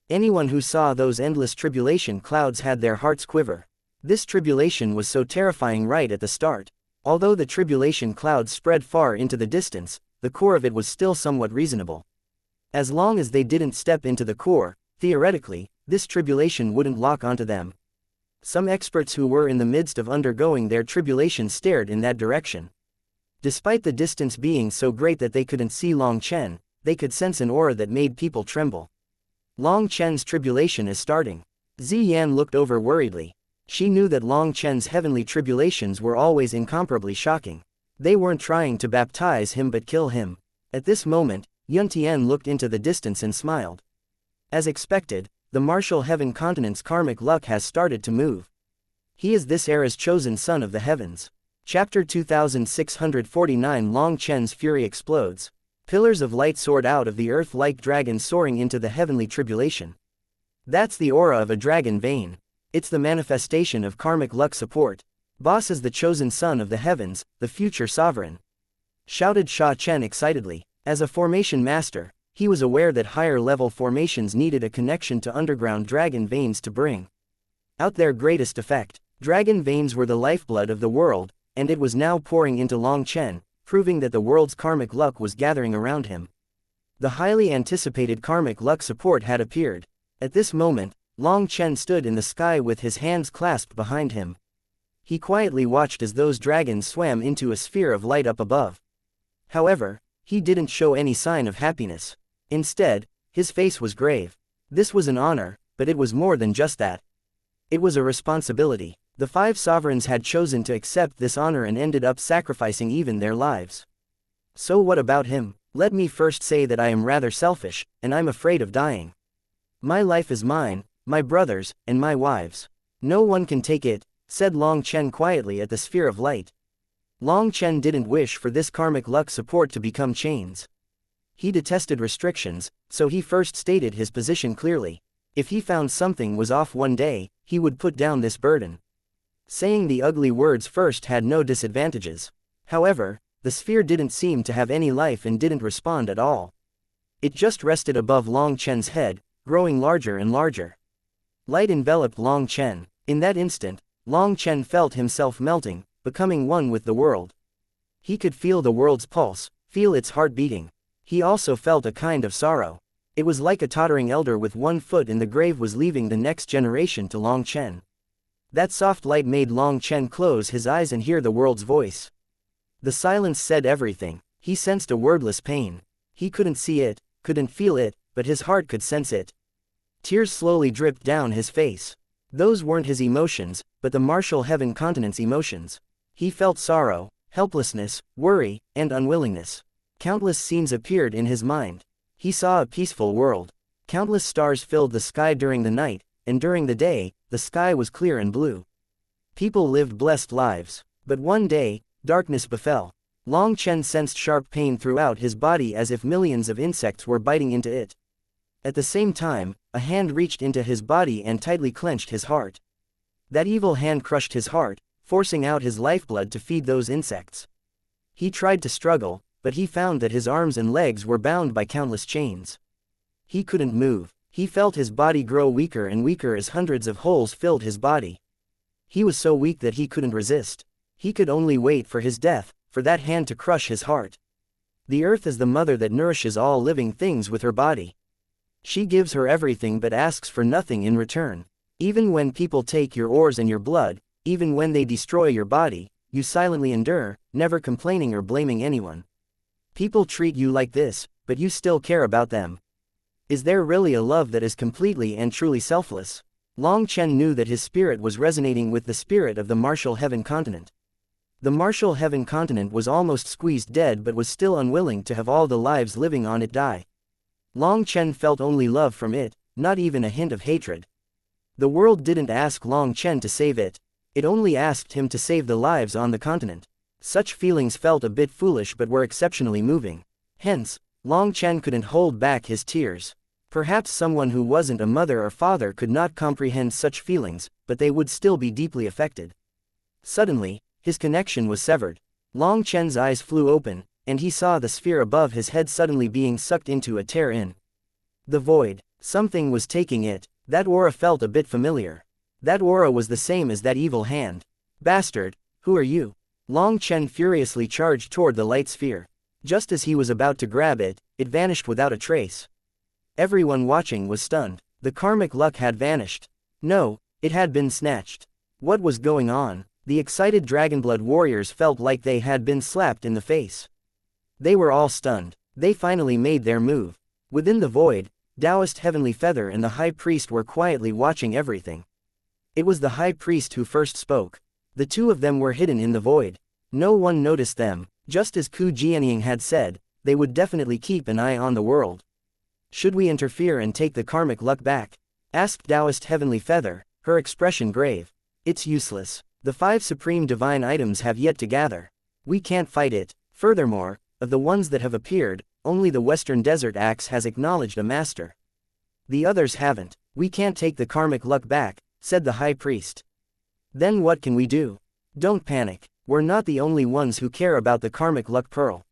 Anyone who saw those endless tribulation clouds had their hearts quiver. This tribulation was so terrifying right at the start. Although the tribulation clouds spread far into the distance, the core of it was still somewhat reasonable. As long as they didn't step into the core, theoretically, this tribulation wouldn't lock onto them. Some experts who were in the midst of undergoing their tribulation stared in that direction. Despite the distance being so great that they couldn't see Long Chen, they could sense an aura that made people tremble. Long Chen's tribulation is starting. Ziyan looked over worriedly. She knew that Long Chen's heavenly tribulations were always incomparably shocking. They weren't trying to baptize him but kill him. At this moment, Yuntian looked into the distance and smiled. As expected, the martial heaven continent's karmic luck has started to move. He is this era's chosen son of the heavens. Chapter 2649 Long Chen's fury explodes. Pillars of light soared out of the earth like dragons soaring into the heavenly tribulation. That's the aura of a dragon vein. It's the manifestation of karmic luck support. Boss is the chosen son of the heavens, the future sovereign. Shouted Sha Chen excitedly. As a formation master, he was aware that higher-level formations needed a connection to underground dragon veins to bring out their greatest effect. Dragon veins were the lifeblood of the world, and it was now pouring into Long Chen, proving that the world's karmic luck was gathering around him. The highly anticipated karmic luck support had appeared. At this moment, Long Chen stood in the sky with his hands clasped behind him. He quietly watched as those dragons swam into a sphere of light up above. However, he didn't show any sign of happiness. Instead, his face was grave. This was an honor, but it was more than just that. It was a responsibility. The 5 sovereigns had chosen to accept this honor and ended up sacrificing even their lives. So what about him? Let me first say that I am rather selfish, and I'm afraid of dying. My life is mine, my brothers, and my wives. No one can take it, said Long Chen quietly at the sphere of light. Long Chen didn't wish for this karmic luck support to become chains. He detested restrictions, so he first stated his position clearly. If he found something was off one day, he would put down this burden. Saying the ugly words first had no disadvantages. However, the sphere didn't seem to have any life and didn't respond at all. It just rested above Long Chen's head, growing larger and larger. Light enveloped Long Chen. In that instant, Long Chen felt himself melting, becoming one with the world. He could feel the world's pulse, feel its heart beating. He also felt a kind of sorrow. It was like a tottering elder with one foot in the grave was leaving the next generation to Long Chen. That soft light made Long Chen close his eyes and hear the world's voice. The silence said everything. He sensed a wordless pain. He couldn't see it, couldn't feel it, but his heart could sense it. Tears slowly dripped down his face. Those weren't his emotions, but the martial heaven continent's emotions. He felt sorrow, helplessness, worry, and unwillingness. Countless scenes appeared in his mind. He saw a peaceful world. Countless stars filled the sky during the night, and during the day, the sky was clear and blue. People lived blessed lives. But one day, darkness befell. Long Chen sensed sharp pain throughout his body as if millions of insects were biting into it. At the same time, a hand reached into his body and tightly clenched his heart. That evil hand crushed his heart, forcing out his lifeblood to feed those insects. He tried to struggle, but he found that his arms and legs were bound by countless chains. He couldn't move. He felt his body grow weaker and weaker as hundreds of holes filled his body. He was so weak that he couldn't resist. He could only wait for his death, for that hand to crush his heart. The earth is the mother that nourishes all living things with her body. She gives her everything but asks for nothing in return. Even when people take your ores and your blood, even when they destroy your body, you silently endure, never complaining or blaming anyone. People treat you like this, but you still care about them. Is there really a love that is completely and truly selfless? Long Chen knew that his spirit was resonating with the spirit of the martial heaven continent. The martial heaven continent was almost squeezed dead but was still unwilling to have all the lives living on it die. Long Chen felt only love from it, not even a hint of hatred. The world didn't ask Long Chen to save it. It only asked him to save the lives on the continent. Such feelings felt a bit foolish but were exceptionally moving. Hence, Long Chen couldn't hold back his tears. Perhaps someone who wasn't a mother or father could not comprehend such feelings, but they would still be deeply affected. Suddenly, his connection was severed. Long Chen's eyes flew open, and he saw the sphere above his head suddenly being sucked into a tear in the void. Something was taking it. That aura felt a bit familiar. That aura was the same as that evil hand. Bastard, who are you? Long Chen furiously charged toward the light sphere. Just as he was about to grab it, it vanished without a trace. Everyone watching was stunned. The karmic luck had vanished. No, it had been snatched. What was going on? The excited Dragonblood warriors felt like they had been slapped in the face. They were all stunned. They finally made their move. Within the void, Taoist Heavenly Feather and the High Priest were quietly watching everything. It was the High Priest who first spoke. The two of them were hidden in the void. No one noticed them. Just as Ku Jianying had said, they would definitely keep an eye on the world. Should we interfere and take the karmic luck back? Asked Taoist Heavenly Feather, her expression grave. It's useless. The 5 supreme divine items have yet to gather. We can't fight it. Furthermore, of the ones that have appeared, only the Western Desert Axe has acknowledged a master. The others haven't. We can't take the karmic luck back, said the High Priest. Then what can we do? Don't panic. We're not the only ones who care about the karmic luck pearl.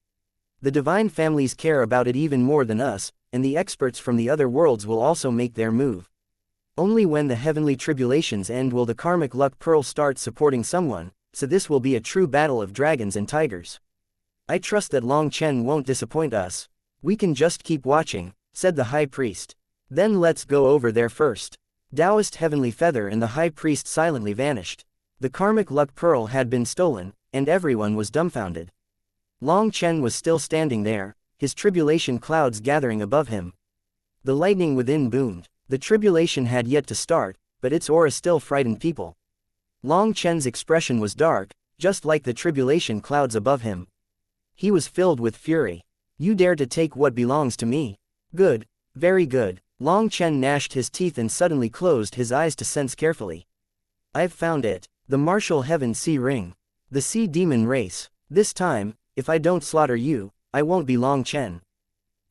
The divine families care about it even more than us, and the experts from the other worlds will also make their move. Only when the heavenly tribulations end will the karmic luck pearl start supporting someone, so this will be a true battle of dragons and tigers. I trust that Long Chen won't disappoint us. We can just keep watching, said the High Priest. Then let's go over there first. Taoist Heavenly Feather and the High Priest silently vanished. The karmic luck pearl had been stolen, and everyone was dumbfounded. Long Chen was still standing there, his tribulation clouds gathering above him. The lightning within boomed. The tribulation had yet to start, but its aura still frightened people. Long Chen's expression was dark, just like the tribulation clouds above him. He was filled with fury. You dare to take what belongs to me? Good, very good. Long Chen gnashed his teeth and suddenly closed his eyes to sense carefully. I've found it. The martial heaven sea ring. The sea demon race. This time, if I don't slaughter you, I won't be Long Chen.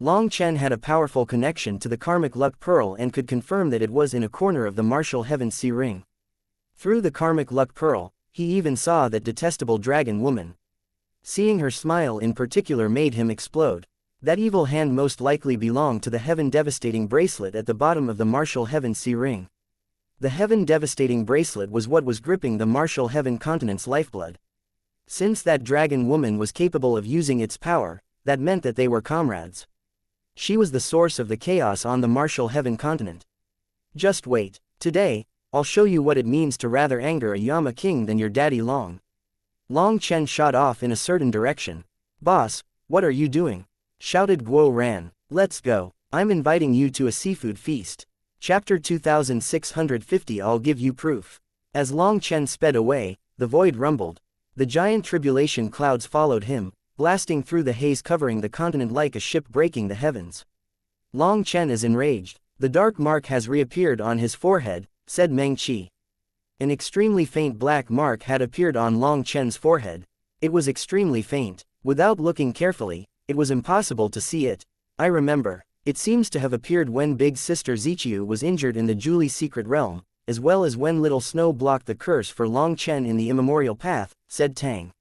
Long Chen had a powerful connection to the karmic luck pearl and could confirm that it was in a corner of the martial heaven sea ring. Through the karmic luck pearl, he even saw that detestable dragon woman. Seeing her smile in particular made him explode. That evil hand most likely belonged to the heaven devastating bracelet at the bottom of the martial heaven sea ring. The heaven devastating bracelet was what was gripping the martial heaven continent's lifeblood. Since that dragon woman was capable of using its power, that meant that they were comrades. She was the source of the chaos on the martial heaven continent. Just wait. Today, I'll show you what it means to rather anger a Yama king than your daddy Long. Long Chen shot off in a certain direction. Boss, what are you doing? Shouted Guo Ran. Let's go. I'm inviting you to a seafood feast. Chapter 2650. I'll give you proof. As Long Chen sped away, the void rumbled. The giant tribulation clouds followed him, blasting through the haze covering the continent like a ship breaking the heavens. Long Chen is enraged. The dark mark has reappeared on his forehead, said Meng Qi. An extremely faint black mark had appeared on Long Chen's forehead. It was extremely faint. Without looking carefully, it was impossible to see it. I remember. It seems to have appeared when Big Sister Zichiu was injured in the Julie's secret realm, as well as when Little Snow blocked the curse for Long Chen in the immemorial path, said Tang.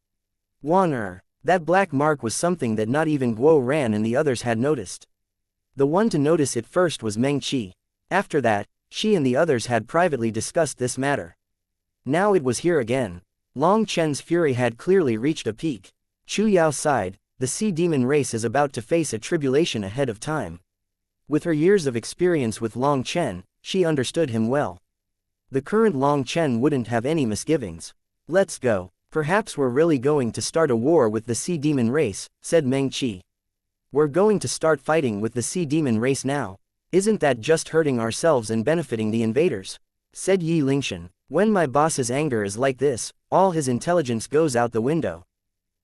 Wan that black mark was something that not even Guo Ran and the others had noticed. The one to notice it first was Meng Qi. After that, she and the others had privately discussed this matter. Now it was here again. Long Chen's fury had clearly reached a peak. Chu Yao sighed, the sea demon race is about to face a tribulation ahead of time. With her years of experience with Long Chen, she understood him well. The current Long Chen wouldn't have any misgivings. Let's go. Perhaps we're really going to start a war with the sea demon race, said Meng Qi. We're going to start fighting with the sea demon race now. Isn't that just hurting ourselves and benefiting the invaders? Said Yi Lingshan. When my boss's anger is like this, all his intelligence goes out the window.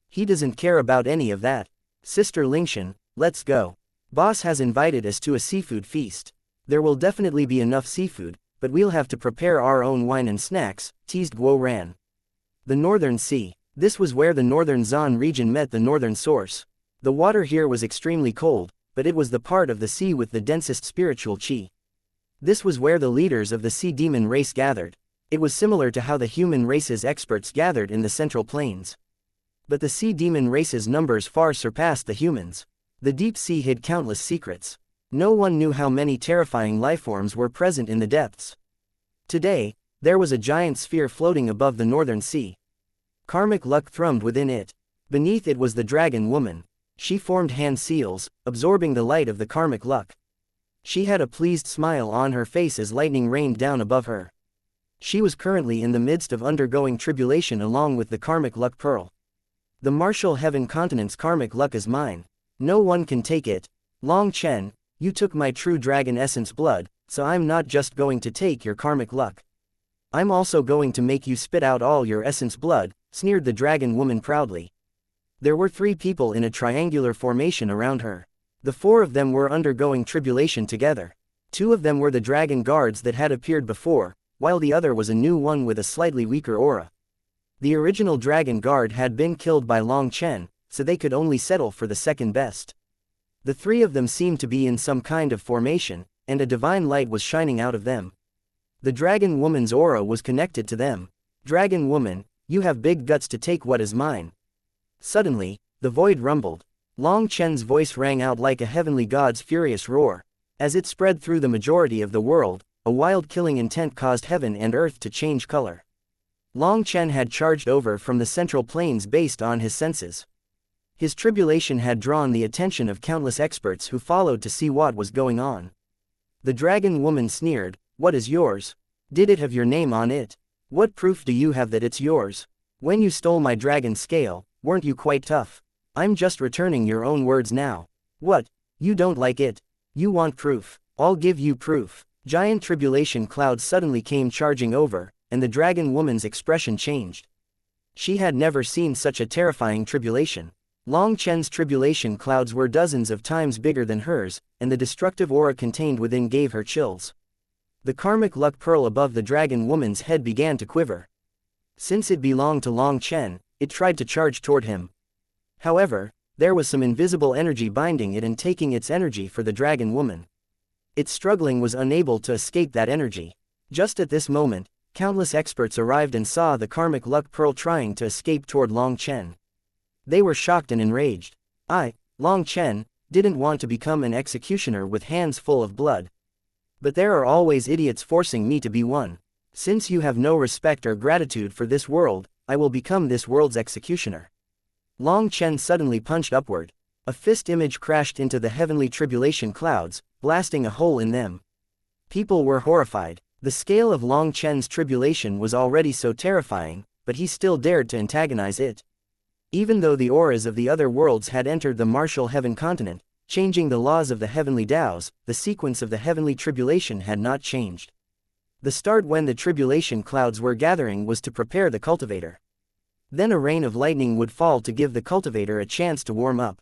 He doesn't care about any of that. Sister Lingshan, let's go. Boss has invited us to a seafood feast. There will definitely be enough seafood, but we'll have to prepare our own wine and snacks, teased Guo Ran. The Northern Sea. This was where the Northern Zan region met the Northern Source. The water here was extremely cold, but it was the part of the sea with the densest spiritual qi. This was where the leaders of the sea demon race gathered. It was similar to how the human race's experts gathered in the Central Plains. But the sea demon race's numbers far surpassed the humans. The deep sea hid countless secrets. No one knew how many terrifying lifeforms were present in the depths. Today, there was a giant sphere floating above the Northern Sea. Karmic luck thrummed within it. Beneath it was the dragon woman. She formed hand seals, absorbing the light of the karmic luck. She had a pleased smile on her face as lightning rained down above her. She was currently in the midst of undergoing tribulation along with the karmic luck pearl. The martial heaven continent's karmic luck is mine. No one can take it. Long Chen, you took my true dragon essence blood, so I'm not just going to take your karmic luck. I'm also going to make you spit out all your essence blood, sneered the dragon woman proudly. There were 3 people in a triangular formation around her. The 4 of them were undergoing tribulation together. 2 of them were the dragon guards that had appeared before, while the other was a new one with a slightly weaker aura. The original dragon guard had been killed by Long Chen, so they could only settle for the second best. The 3 of them seemed to be in some kind of formation, and a divine light was shining out of them. The dragon woman's aura was connected to them. Dragon woman, you have big guts to take what is mine. Suddenly, the void rumbled. Long Chen's voice rang out like a heavenly god's furious roar. As it spread through the majority of the world, a wild killing intent caused heaven and earth to change color. Long Chen had charged over from the Central Plains based on his senses. His tribulation had drawn the attention of countless experts who followed to see what was going on. The dragon woman sneered, "What is yours? Did it have your name on it? What proof do you have that it's yours? When you stole my dragon scale, weren't you quite tough? I'm just returning your own words now. What? You don't like it? You want proof? I'll give you proof." Giant tribulation clouds suddenly came charging over, and the dragon woman's expression changed. She had never seen such a terrifying tribulation. Long Chen's tribulation clouds were dozens of times bigger than hers, and the destructive aura contained within gave her chills. The karmic luck pearl above the dragon woman's head began to quiver. Since it belonged to Long Chen, it tried to charge toward him. However, there was some invisible energy binding it and taking its energy for the dragon woman. Its struggling was unable to escape that energy. Just at this moment, countless experts arrived and saw the karmic luck pearl trying to escape toward Long Chen. They were shocked and enraged. I, Long Chen, didn't want to become an executioner with hands full of blood. But there are always idiots forcing me to be one. Since you have no respect or gratitude for this world, I will become this world's executioner. Long Chen suddenly punched upward. A fist image crashed into the heavenly tribulation clouds, blasting a hole in them. People were horrified. The scale of Long Chen's tribulation was already so terrifying, but he still dared to antagonize it. Even though the auras of the other worlds had entered the martial heaven continent, changing the laws of the heavenly Taos, the sequence of the heavenly tribulation had not changed. The start when the tribulation clouds were gathering was to prepare the cultivator. Then a rain of lightning would fall to give the cultivator a chance to warm up.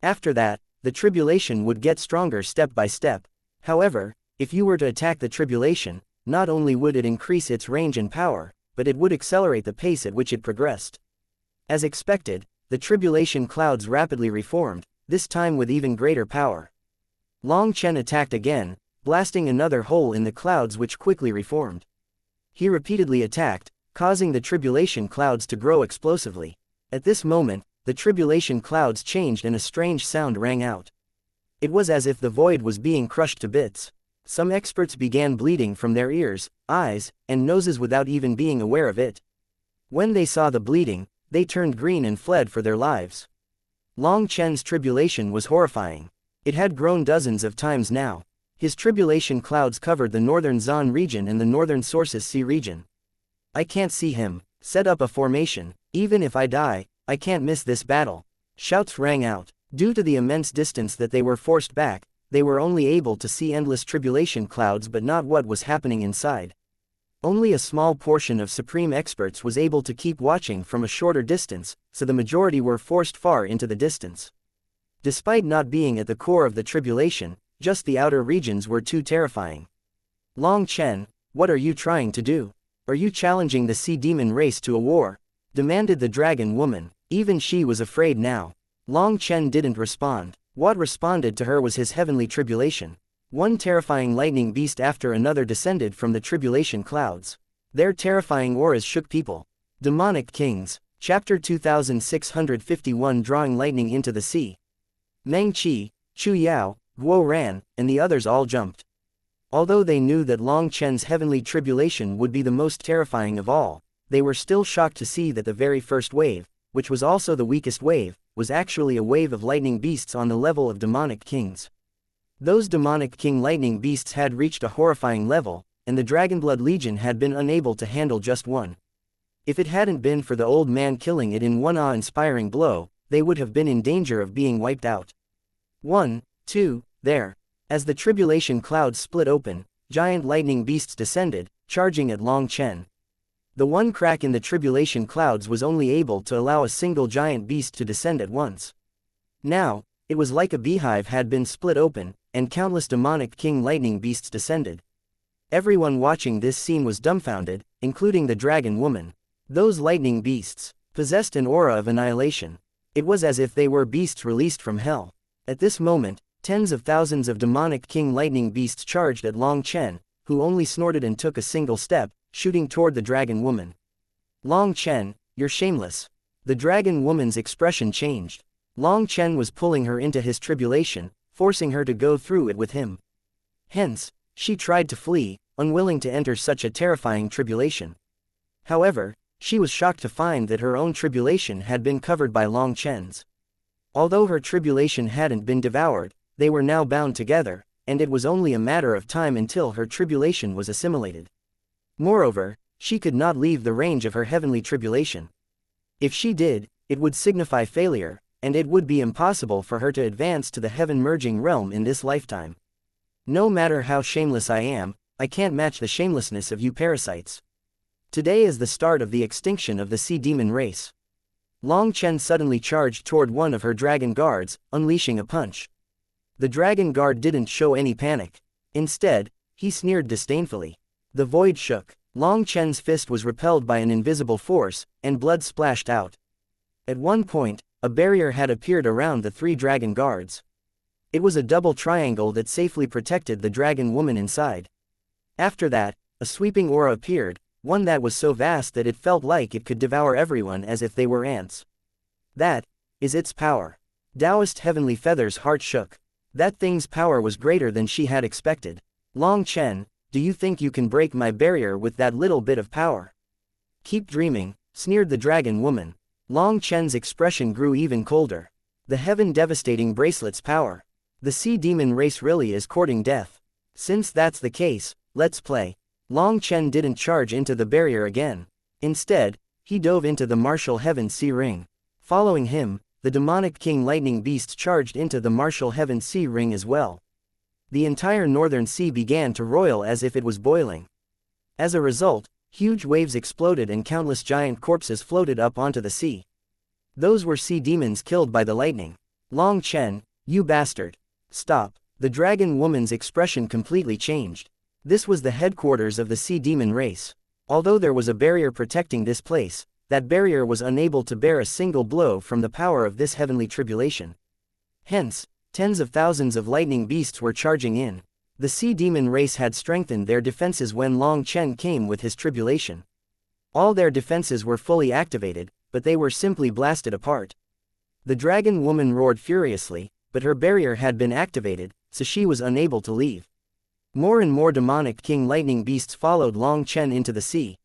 After that, the tribulation would get stronger step by step. However, if you were to attack the tribulation, not only would it increase its range and power, but it would accelerate the pace at which it progressed. As expected, the tribulation clouds rapidly reformed, this time with even greater power. Long Chen attacked again, blasting another hole in the clouds which quickly reformed. He repeatedly attacked, causing the tribulation clouds to grow explosively. At this moment, the tribulation clouds changed and a strange sound rang out. It was as if the void was being crushed to bits. Some experts began bleeding from their ears, eyes, and noses without even being aware of it. When they saw the bleeding, they turned green and fled for their lives. Long Chen's tribulation was horrifying. It had grown dozens of times now. His tribulation clouds covered the northern Zan region and the northern Sources Sea region. I can't see him. Set up a formation. Even if I die, I can't miss this battle. Shouts rang out. Due to the immense distance that they were forced back, they were only able to see endless tribulation clouds but not what was happening inside. Only a small portion of supreme experts was able to keep watching from a shorter distance, so the majority were forced far into the distance. Despite not being at the core of the tribulation, just the outer regions were too terrifying. Long Chen, what are you trying to do? Are you challenging the sea demon race to a war? Demanded the dragon woman. Even she was afraid now. Long Chen didn't respond. What responded to her was his heavenly tribulation. One terrifying lightning beast after another descended from the tribulation clouds. Their terrifying auras shook people. Demonic Kings. Chapter 2651 Drawing lightning into the sea. Meng Qi, Chu Yao, Guo Ran, and the others all jumped. Although they knew that Long Chen's heavenly tribulation would be the most terrifying of all, they were still shocked to see that the very first wave, which was also the weakest wave, was actually a wave of lightning beasts on the level of demonic kings. Those demonic king lightning beasts had reached a horrifying level, and the Dragonblood Legion had been unable to handle just one. If it hadn't been for the old man killing it in one awe-inspiring blow, they would have been in danger of being wiped out. 1, 2, there. As the tribulation clouds split open, giant lightning beasts descended, charging at Long Chen. The one crack in the tribulation clouds was only able to allow a single giant beast to descend at once. Now, it was like a beehive had been split open, and countless demonic king lightning beasts descended. Everyone watching this scene was dumbfounded, including the dragon woman. Those lightning beasts possessed an aura of annihilation. It was as if they were beasts released from hell. At this moment, tens of thousands of demonic king lightning beasts charged at Long Chen, who only snorted and took a single step, shooting toward the dragon woman. Long Chen, you're shameless. The dragon woman's expression changed. Long Chen was pulling her into his tribulation, forcing her to go through it with him. Hence, she tried to flee, unwilling to enter such a terrifying tribulation. However, she was shocked to find that her own tribulation had been covered by Long Chen's. Although her tribulation hadn't been devoured, they were now bound together, and it was only a matter of time until her tribulation was assimilated. Moreover, she could not leave the range of her heavenly tribulation. If she did, it would signify failure, and it would be impossible for her to advance to the heaven-merging realm in this lifetime. No matter how shameless I am, I can't match the shamelessness of you parasites. Today is the start of the extinction of the sea demon race. Long Chen suddenly charged toward one of her dragon guards, unleashing a punch. The dragon guard didn't show any panic. Instead, he sneered disdainfully. The void shook. Long Chen's fist was repelled by an invisible force, and blood splashed out. At one point, a barrier had appeared around the three dragon guards. It was a double triangle that safely protected the dragon woman inside. After that, a sweeping aura appeared, one that was so vast that it felt like it could devour everyone as if they were ants. That is its power. Taoist Heavenly Feather's heart shook. That thing's power was greater than she had expected. Long Chen, do you think you can break my barrier with that little bit of power? Keep dreaming, sneered the dragon woman. Long Chen's expression grew even colder. The heaven-devastating bracelet's power. The sea demon race really is courting death. Since that's the case, let's play. Long Chen didn't charge into the barrier again. Instead, he dove into the martial heaven sea ring. Following him, the demonic king lightning beast charged into the martial heaven sea ring as well. The entire northern sea began to roil as if it was boiling. As a result, huge waves exploded and countless giant corpses floated up onto the sea. Those were sea demons killed by the lightning. Long Chen, you bastard. Stop. The dragon woman's expression completely changed. This was the headquarters of the sea demon race. Although there was a barrier protecting this place, that barrier was unable to bear a single blow from the power of this heavenly tribulation. Hence, tens of thousands of lightning beasts were charging in. The sea demon race had strengthened their defenses when Long Chen came with his tribulation. All their defenses were fully activated, but they were simply blasted apart. The dragon woman roared furiously, but her barrier had been activated, so she was unable to leave. More and more demonic king lightning beasts followed Long Chen into the sea.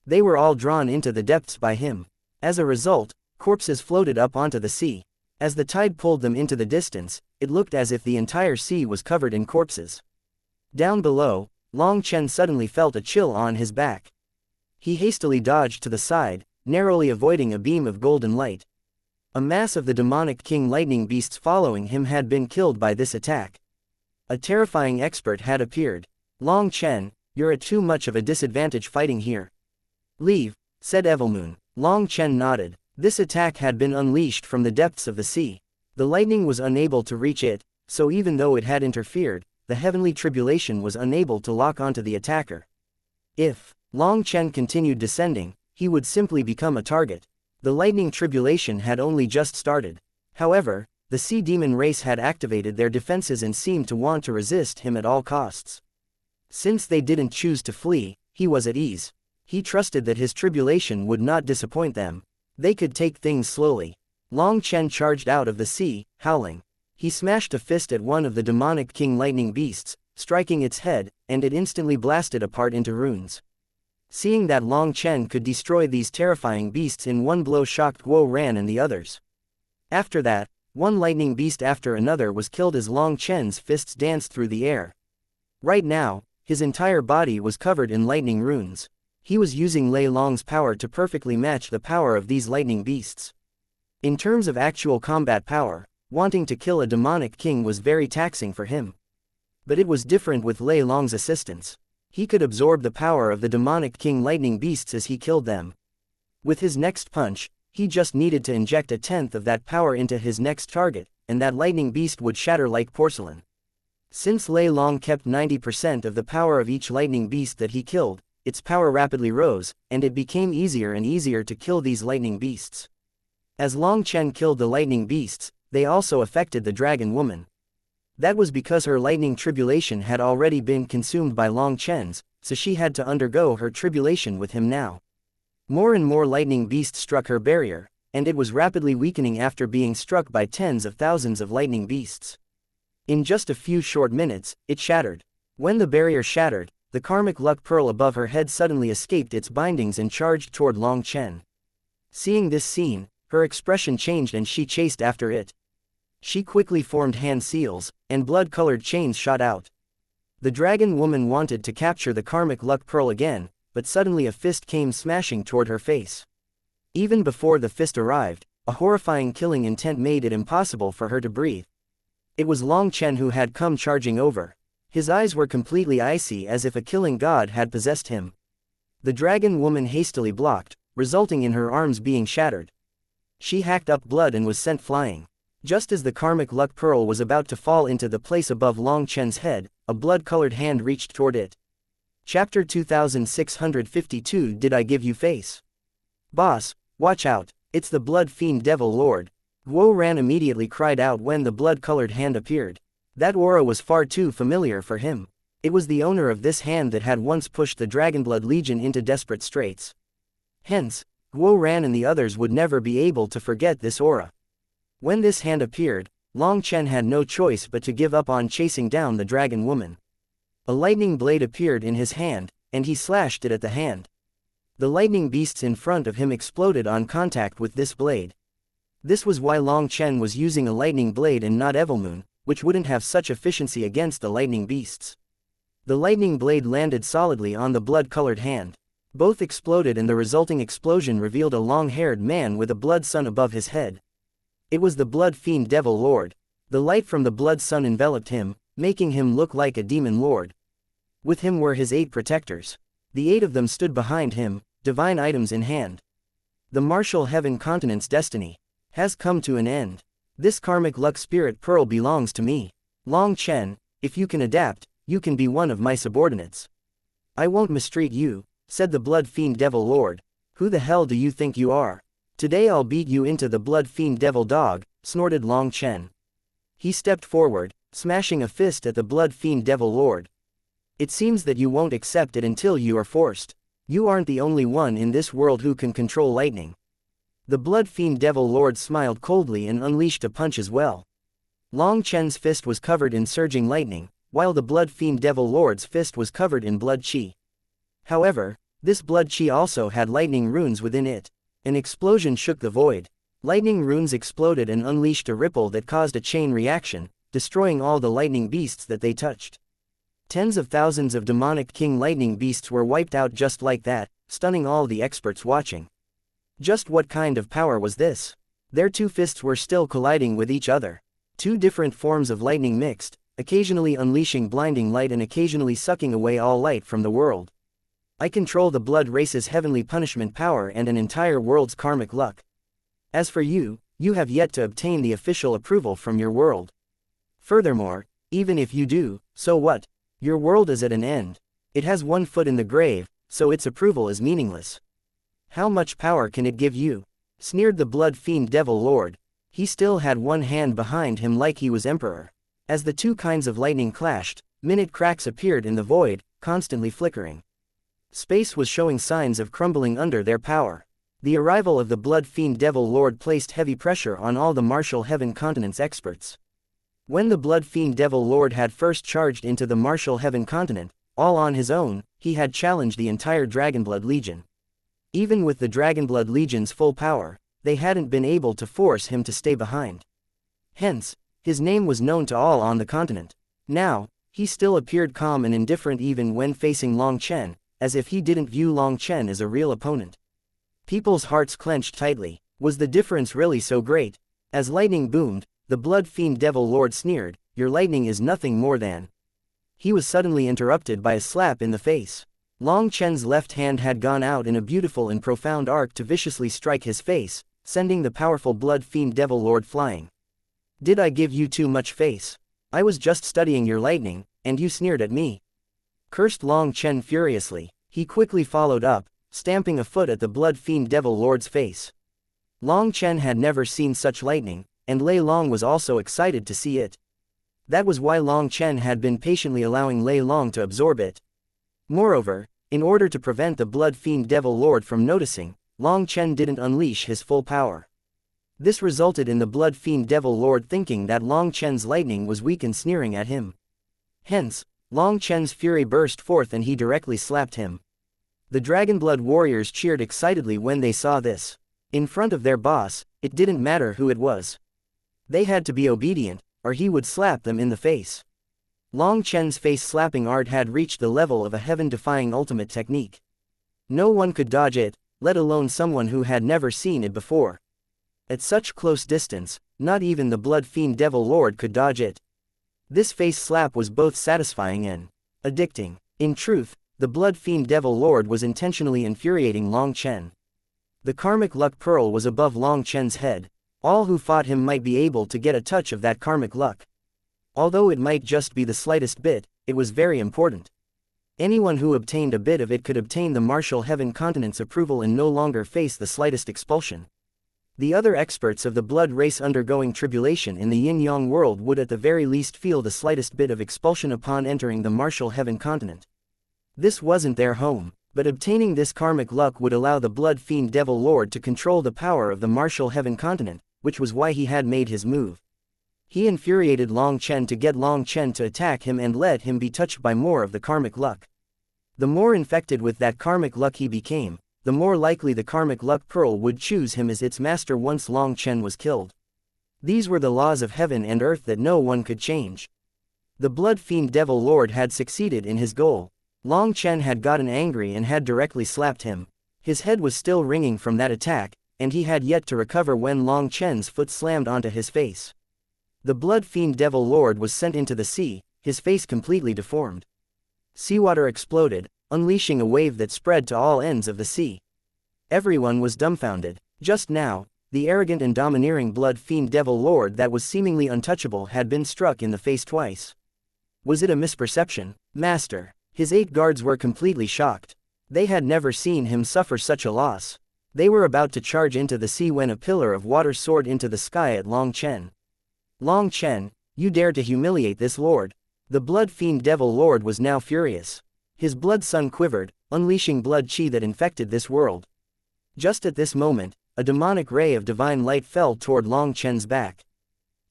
They were all drawn into the depths by him. As a result, corpses floated up onto the sea. As the tide pulled them into the distance, it looked as if the entire sea was covered in corpses. Down below, Long Chen suddenly felt a chill on his back. He hastily dodged to the side, narrowly avoiding a beam of golden light. A mass of the demonic king lightning beasts following him had been killed by this attack. A terrifying expert had appeared. Long Chen, you're at too much of a disadvantage fighting here. Leave, said Evilmoon. Long Chen nodded. This attack had been unleashed from the depths of the sea. The lightning was unable to reach it, so even though it had interfered, the heavenly tribulation was unable to lock onto the attacker. If Long Chen continued descending, he would simply become a target. The lightning tribulation had only just started. However, the sea demon race had activated their defenses and seemed to want to resist him at all costs. Since they didn't choose to flee, he was at ease. He trusted that his tribulation would not disappoint them. They could take things slowly. Long Chen charged out of the sea, howling. He smashed a fist at one of the demonic king lightning beasts, striking its head, and it instantly blasted apart into runes. Seeing that Long Chen could destroy these terrifying beasts in one blow shocked Guo Ran and the others. After that, one lightning beast after another was killed as Long Chen's fists danced through the air. Right now, his entire body was covered in lightning runes. He was using Lei Long's power to perfectly match the power of these lightning beasts. In terms of actual combat power, wanting to kill a demonic king was very taxing for him. But it was different with Lei Long's assistance. He could absorb the power of the demonic king lightning beasts as he killed them. With his next punch, he just needed to inject a tenth of that power into his next target, and that lightning beast would shatter like porcelain. Since Lei Long kept 90% of the power of each lightning beast that he killed, its power rapidly rose, and it became easier and easier to kill these lightning beasts. As Long Chen killed the lightning beasts, they also affected the dragon woman. That was because her lightning tribulation had already been consumed by Long Chen's, so she had to undergo her tribulation with him now. More and more lightning beasts struck her barrier, and it was rapidly weakening after being struck by tens of thousands of lightning beasts. In just a few short minutes, it shattered. When the barrier shattered, the karmic luck pearl above her head suddenly escaped its bindings and charged toward Long Chen. Seeing this scene, her expression changed and she chased after it. She quickly formed hand seals, and blood-colored chains shot out. The dragon woman wanted to capture the karmic luck pearl again, but suddenly a fist came smashing toward her face. Even before the fist arrived, a horrifying killing intent made it impossible for her to breathe. It was Long Chen who had come charging over. His eyes were completely icy as if a killing god had possessed him. The dragon woman hastily blocked, resulting in her arms being shattered. She hacked up blood and was sent flying. Just as the karmic luck pearl was about to fall into the place above Long Chen's head, a blood-colored hand reached toward it. Chapter 2652 Did I Give You Face? Boss, watch out, it's the blood fiend devil lord. Guo Ran immediately cried out when the blood-colored hand appeared. That aura was far too familiar for him. It was the owner of this hand that had once pushed the Dragonblood Legion into desperate straits. Hence, Guo Ran and the others would never be able to forget this aura. When this hand appeared, Long Chen had no choice but to give up on chasing down the dragon woman. A lightning blade appeared in his hand, and he slashed it at the hand. The lightning beasts in front of him exploded on contact with this blade. This was why Long Chen was using a lightning blade and not Evilmoon, which wouldn't have such efficiency against the lightning beasts. The lightning blade landed solidly on the blood-colored hand. Both exploded and the resulting explosion revealed a long-haired man with a blood sun above his head. It was the blood fiend devil lord. The light from the blood sun enveloped him, making him look like a demon lord. With him were his 8 protectors. The 8 of them stood behind him, divine items in hand. The martial heaven continent's destiny has come to an end. This karmic luck spirit pearl belongs to me. Long Chen, if you can adapt, you can be one of my subordinates. I won't mistreat you, said the blood fiend devil lord. Who the hell do you think you are? Today I'll beat you into the blood fiend devil dog, snorted Long Chen. He stepped forward, smashing a fist at the Blood Fiend Devil Lord. It seems that you won't accept it until you are forced. You aren't the only one in this world who can control lightning. The Blood Fiend Devil Lord smiled coldly and unleashed a punch as well. Long Chen's fist was covered in surging lightning, while the Blood Fiend Devil Lord's fist was covered in blood chi. However, this blood chi also had lightning runes within it. An explosion shook the void. Lightning runes exploded and unleashed a ripple that caused a chain reaction, destroying all the lightning beasts that they touched. Tens of thousands of demonic king lightning beasts were wiped out just like that, stunning all the experts watching. Just what kind of power was this? Their two fists were still colliding with each other. Two different forms of lightning mixed, occasionally unleashing blinding light and occasionally sucking away all light from the world. I control the blood race's heavenly punishment power and an entire world's karmic luck. As for you, you have yet to obtain the official approval from your world. Furthermore, even if you do, so what? Your world is at an end. It has one foot in the grave, so its approval is meaningless. How much power can it give you? Sneered the Blood Fiend Devil Lord. He still had one hand behind him like he was emperor. As the two kinds of lightning clashed, minute cracks appeared in the void, constantly flickering. Space was showing signs of crumbling under their power. The arrival of the Blood Fiend Devil Lord placed heavy pressure on all the Martial Heaven Continent's experts. When the Blood Fiend Devil Lord had first charged into the Martial Heaven Continent, all on his own, he had challenged the entire Dragonblood Legion. Even with the Dragonblood Legion's full power, they hadn't been able to force him to stay behind. Hence, his name was known to all on the continent. Now, he still appeared calm and indifferent even when facing Long Chen, as if he didn't view Long Chen as a real opponent. People's hearts clenched tightly. Was the difference really so great? As lightning boomed, the Blood Fiend Devil Lord sneered, "Your lightning is nothing more than..." He was suddenly interrupted by a slap in the face. Long Chen's left hand had gone out in a beautiful and profound arc to viciously strike his face, sending the powerful Blood Fiend Devil Lord flying. "Did I give you too much face? I was just studying your lightning, and you sneered at me," cursed Long Chen furiously. He quickly followed up, stamping a foot at the Blood Fiend Devil Lord's face. Long Chen had never seen such lightning, and Lei Long was also excited to see it. That was why Long Chen had been patiently allowing Lei Long to absorb it. Moreover, in order to prevent the Blood Fiend Devil Lord from noticing, Long Chen didn't unleash his full power. This resulted in the Blood Fiend Devil Lord thinking that Long Chen's lightning was weak and sneering at him. Hence, Long Chen's fury burst forth and he directly slapped him. The Dragonblood warriors cheered excitedly when they saw this. In front of their boss, it didn't matter who it was. They had to be obedient, or he would slap them in the face. Long Chen's face-slapping art had reached the level of a heaven-defying ultimate technique. No one could dodge it, let alone someone who had never seen it before. At such close distance, not even the Blood Fiend Devil Lord could dodge it. This face slap was both satisfying and addicting. In truth, the Blood Fiend Devil Lord was intentionally infuriating Long Chen. The karmic luck pearl was above Long Chen's head. All who fought him might be able to get a touch of that karmic luck. Although it might just be the slightest bit, it was very important. Anyone who obtained a bit of it could obtain the Martial Heaven Continent's approval and no longer face the slightest expulsion. The other experts of the blood race undergoing tribulation in the Yin-Yang world would at the very least feel the slightest bit of expulsion upon entering the Martial Heaven Continent. This wasn't their home, but obtaining this karmic luck would allow the Blood Fiend Devil Lord to control the power of the Martial Heaven Continent, which was why he had made his move. He infuriated Long Chen to get Long Chen to attack him and let him be touched by more of the karmic luck. The more infected with that karmic luck he became, the more likely the karmic luck pearl would choose him as its master once Long Chen was killed. These were the laws of heaven and earth that no one could change. The Blood Fiend Devil Lord had succeeded in his goal. Long Chen had gotten angry and had directly slapped him. His head was still ringing from that attack, and he had yet to recover when Long Chen's foot slammed onto his face. The Blood Fiend Devil Lord was sent into the sea, his face completely deformed. Seawater exploded, unleashing a wave that spread to all ends of the sea. Everyone was dumbfounded. Just now, the arrogant and domineering Blood Fiend Devil Lord that was seemingly untouchable had been struck in the face twice. Was it a misperception, Master? His 8 guards were completely shocked. They had never seen him suffer such a loss. They were about to charge into the sea when a pillar of water soared into the sky at Long Chen. Long Chen, You dare to humiliate this lord? The blood fiend devil lord was now furious. His blood sun quivered, unleashing blood chi that infected this world. Just at this moment, a demonic ray of divine light fell toward Long Chen's back.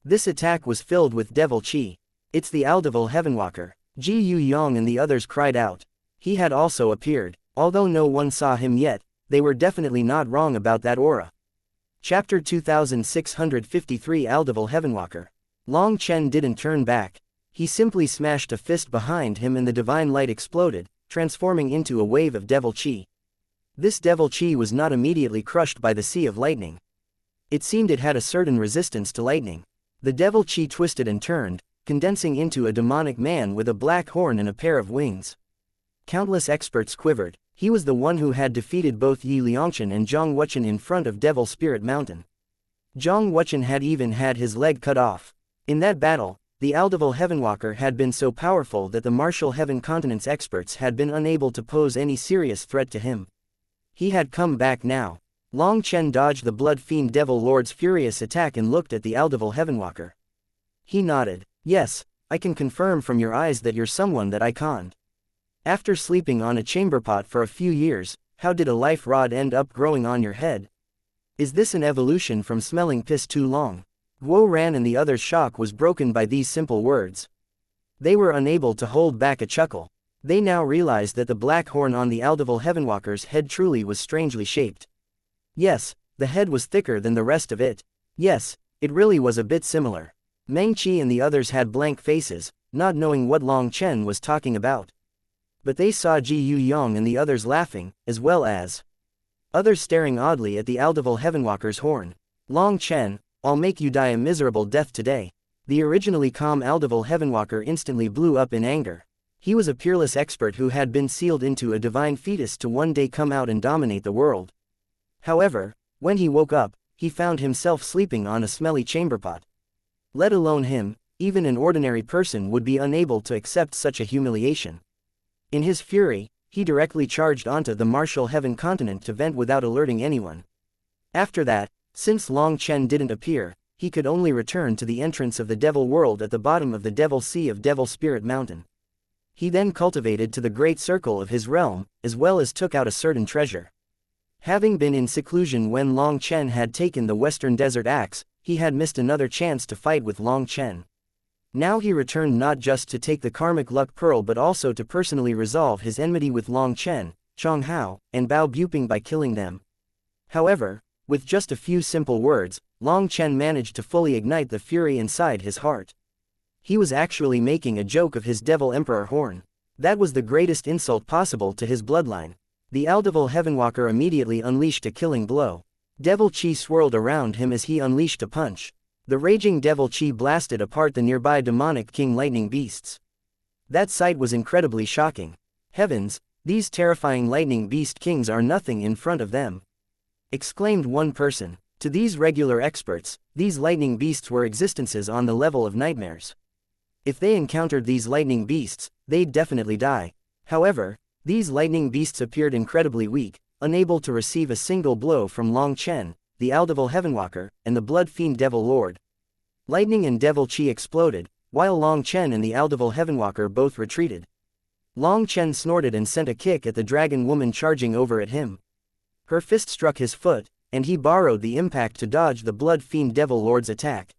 This attack was filled with devil chi. It's the Aldevil Heavenwalker. Ji Yu Yong and the others cried out. He had also appeared. Although no one saw him yet, they were definitely not wrong about that aura. Chapter 2653 Aldevil Heavenwalker. Long Chen didn't turn back. He simply smashed a fist behind him and the divine light exploded, transforming into a wave of devil chi. This devil chi was not immediately crushed by the sea of lightning. It seemed it had a certain resistance to lightning. The devil chi twisted and turned, condensing into a demonic man with a black horn and a pair of wings. Countless experts quivered. He was the one who had defeated both Yi Liangchen and Zhang Wuchen in front of Devil Spirit Mountain. Zhang Wuchen had even had his leg cut off. In that battle, the Aldevil Heavenwalker had been so powerful that the Martial Heaven Continent's experts had been unable to pose any serious threat to him. He had come back now. Long Chen dodged the Blood Fiend Devil Lord's furious attack and looked at the Aldevil Heavenwalker. He nodded. Yes, I can confirm from your eyes that you're someone that I conned. After sleeping on a chamber pot for a few years, how did a life rod end up growing on your head? Is this an evolution from smelling piss too long? Guo Ran and the others' shock was broken by these simple words. They were unable to hold back a chuckle. They now realized that the black horn on the Aldevil Heavenwalker's head truly was strangely shaped. Yes, the head was thicker than the rest of it. Yes, it really was a bit similar. Meng Qi and the others had blank faces, not knowing what Long Chen was talking about. But they saw Ji Yu Yong and the others laughing, as well as others staring oddly at the Aldevil Heavenwalker's horn. Long Chen, I'll make you die a miserable death today. The originally calm Aldevil Heavenwalker instantly blew up in anger. He was a peerless expert who had been sealed into a divine fetus to one day come out and dominate the world. However, when he woke up, he found himself sleeping on a smelly chamber pot. Let alone him, even an ordinary person would be unable to accept such a humiliation. In his fury, he directly charged onto the Martial Heaven Continent to vent without alerting anyone. After that, since Long Chen didn't appear, he could only return to the entrance of the Devil World at the bottom of the Devil Sea of Devil Spirit Mountain. He then cultivated to the great circle of his realm, as well as took out a certain treasure. Having been in seclusion when Long Chen had taken the Western Desert Axe, he had missed another chance to fight with Long Chen. Now he returned not just to take the karmic luck pearl but also to personally resolve his enmity with Long Chen, Chong Hao, and Bao Buping by killing them. However, with just a few simple words, Long Chen managed to fully ignite the fury inside his heart. He was actually making a joke of his Devil Emperor horn. That was the greatest insult possible to his bloodline. The Aldevil Heavenwalker immediately unleashed a killing blow. Devil Chi swirled around him as he unleashed a punch. The raging Devil Chi blasted apart the nearby demonic King Lightning beasts. That sight was incredibly shocking. Heavens, these terrifying Lightning Beast Kings are nothing in front of them, exclaimed one person. To these regular experts, these lightning beasts were existences on the level of nightmares. If they encountered these lightning beasts, they'd definitely die. However, these lightning beasts appeared incredibly weak, unable to receive a single blow from Long Chen, the Aldevil Heavenwalker, and the Blood Fiend Devil Lord. Lightning and Devil Chi exploded, while Long Chen and the Aldevil Heavenwalker both retreated. Long Chen snorted and sent a kick at the dragon woman charging over at him. Her fist struck his foot, and he borrowed the impact to dodge the Blood Fiend Devil Lord's attack.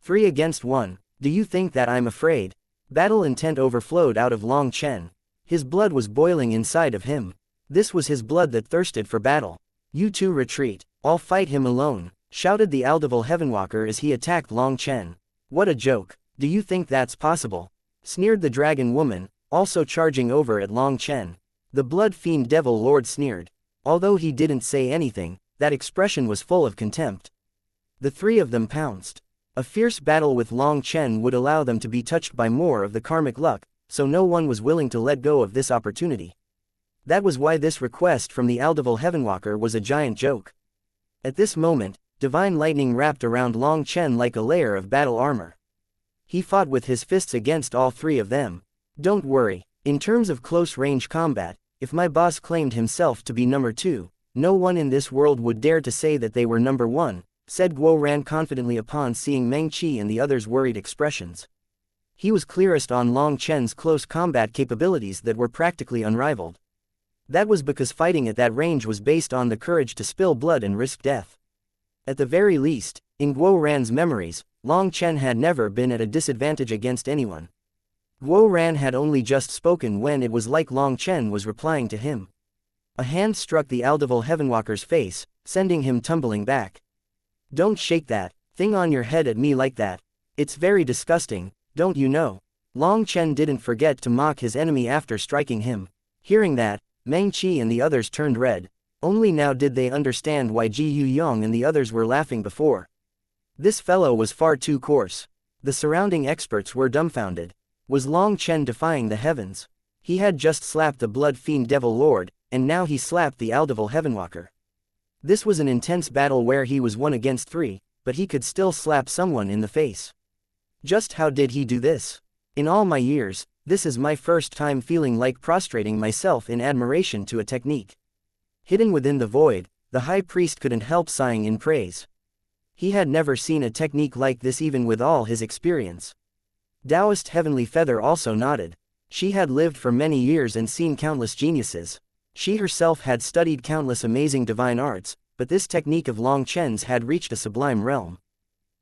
3 against 1. Do you think that I'm afraid? Battle intent overflowed out of Long Chen. His blood was boiling inside of him. This was his blood that thirsted for battle. You two retreat. I'll fight him alone, shouted the Aldevil Heavenwalker as he attacked Long Chen. What a joke. Do you think that's possible? Sneered the dragon woman, also charging over at Long Chen. The Blood Fiend Devil Lord sneered. Although he didn't say anything, that expression was full of contempt. The three of them pounced. A fierce battle with Long Chen would allow them to be touched by more of the karmic luck, so no one was willing to let go of this opportunity. That was why this request from the Aldevil Heavenwalker was a giant joke. At this moment, divine lightning wrapped around Long Chen like a layer of battle armor. He fought with his fists against all three of them. Don't worry, in terms of close-range combat, if my boss claimed himself to be number 2, no one in this world would dare to say that they were number 1, said Guo Ran confidently upon seeing Meng Qi and the others' worried expressions. He was clearest on Long Chen's close combat capabilities that were practically unrivaled. That was because fighting at that range was based on the courage to spill blood and risk death. At the very least, in Guo Ran's memories, Long Chen had never been at a disadvantage against anyone. Guo Ran had only just spoken when it was like Long Chen was replying to him. A hand struck the Aldeval Heavenwalker's face, sending him tumbling back. "Don't shake that thing on your head at me like that. It's very disgusting, don't you know?" Long Chen didn't forget to mock his enemy after striking him. Hearing that, Meng Qi and the others turned red. Only now did they understand why Ji Yuyong and the others were laughing before. This fellow was far too coarse. The surrounding experts were dumbfounded. Was Long Chen defying the heavens? He had just slapped the Blood Fiend Devil Lord, and now he slapped the Aldeval Heavenwalker. This was an intense battle where he was 1 against 3, but he could still slap someone in the face. Just how did he do this? In all my years, this is my first time feeling like prostrating myself in admiration to a technique. Hidden within the void, the high priest couldn't help sighing in praise. He had never seen a technique like this even with all his experience. Taoist Heavenly Feather also nodded. She had lived for many years and seen countless geniuses. She herself had studied countless amazing divine arts, but this technique of Long Chen's had reached a sublime realm.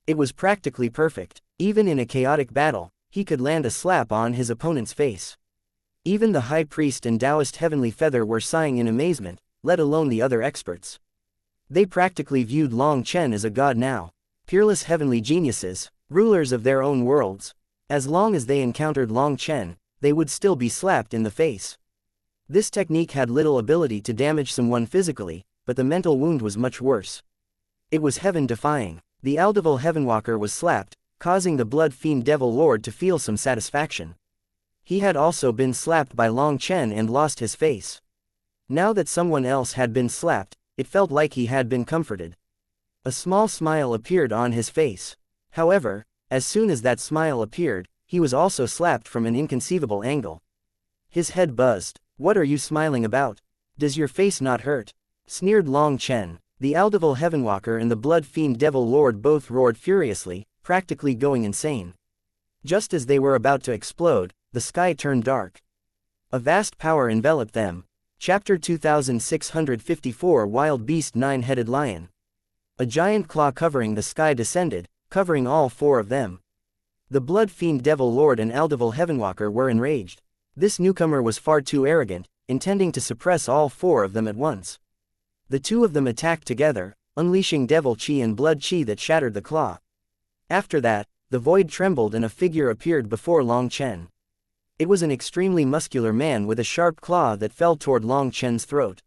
It was practically perfect. Even in a chaotic battle, he could land a slap on his opponent's face. Even the High Priest and Taoist Heavenly Feather were sighing in amazement, let alone the other experts. They practically viewed Long Chen as a god now. Peerless heavenly geniuses, rulers of their own worlds. As long as they encountered Long Chen, they would still be slapped in the face. This technique had little ability to damage someone physically, but the mental wound was much worse. It was heaven-defying. The Aldeval Heavenwalker was slapped, causing the Blood Fiend Devil Lord to feel some satisfaction. He had also been slapped by Long Chen and lost his face. Now that someone else had been slapped, it felt like he had been comforted. A small smile appeared on his face. However, as soon as that smile appeared, he was also slapped from an inconceivable angle. His head buzzed. "What are you smiling about? Does your face not hurt?" sneered Long Chen. The Aldeval Heavenwalker and the Blood Fiend Devil Lord both roared furiously, practically going insane. Just as they were about to explode, the sky turned dark. A vast power enveloped them. Chapter 2654 Wild Beast 9-Headed Lion. A giant claw covering the sky descended, covering all 4 of them. The Blood Fiend Devil Lord and Aldeval Heavenwalker were enraged. This newcomer was far too arrogant, intending to suppress all 4 of them at once. The 2 of them attacked together, unleashing devil chi and blood chi that shattered the claw. After that, the void trembled and a figure appeared before Long Chen. It was an extremely muscular man with a sharp claw that fell toward Long Chen's throat.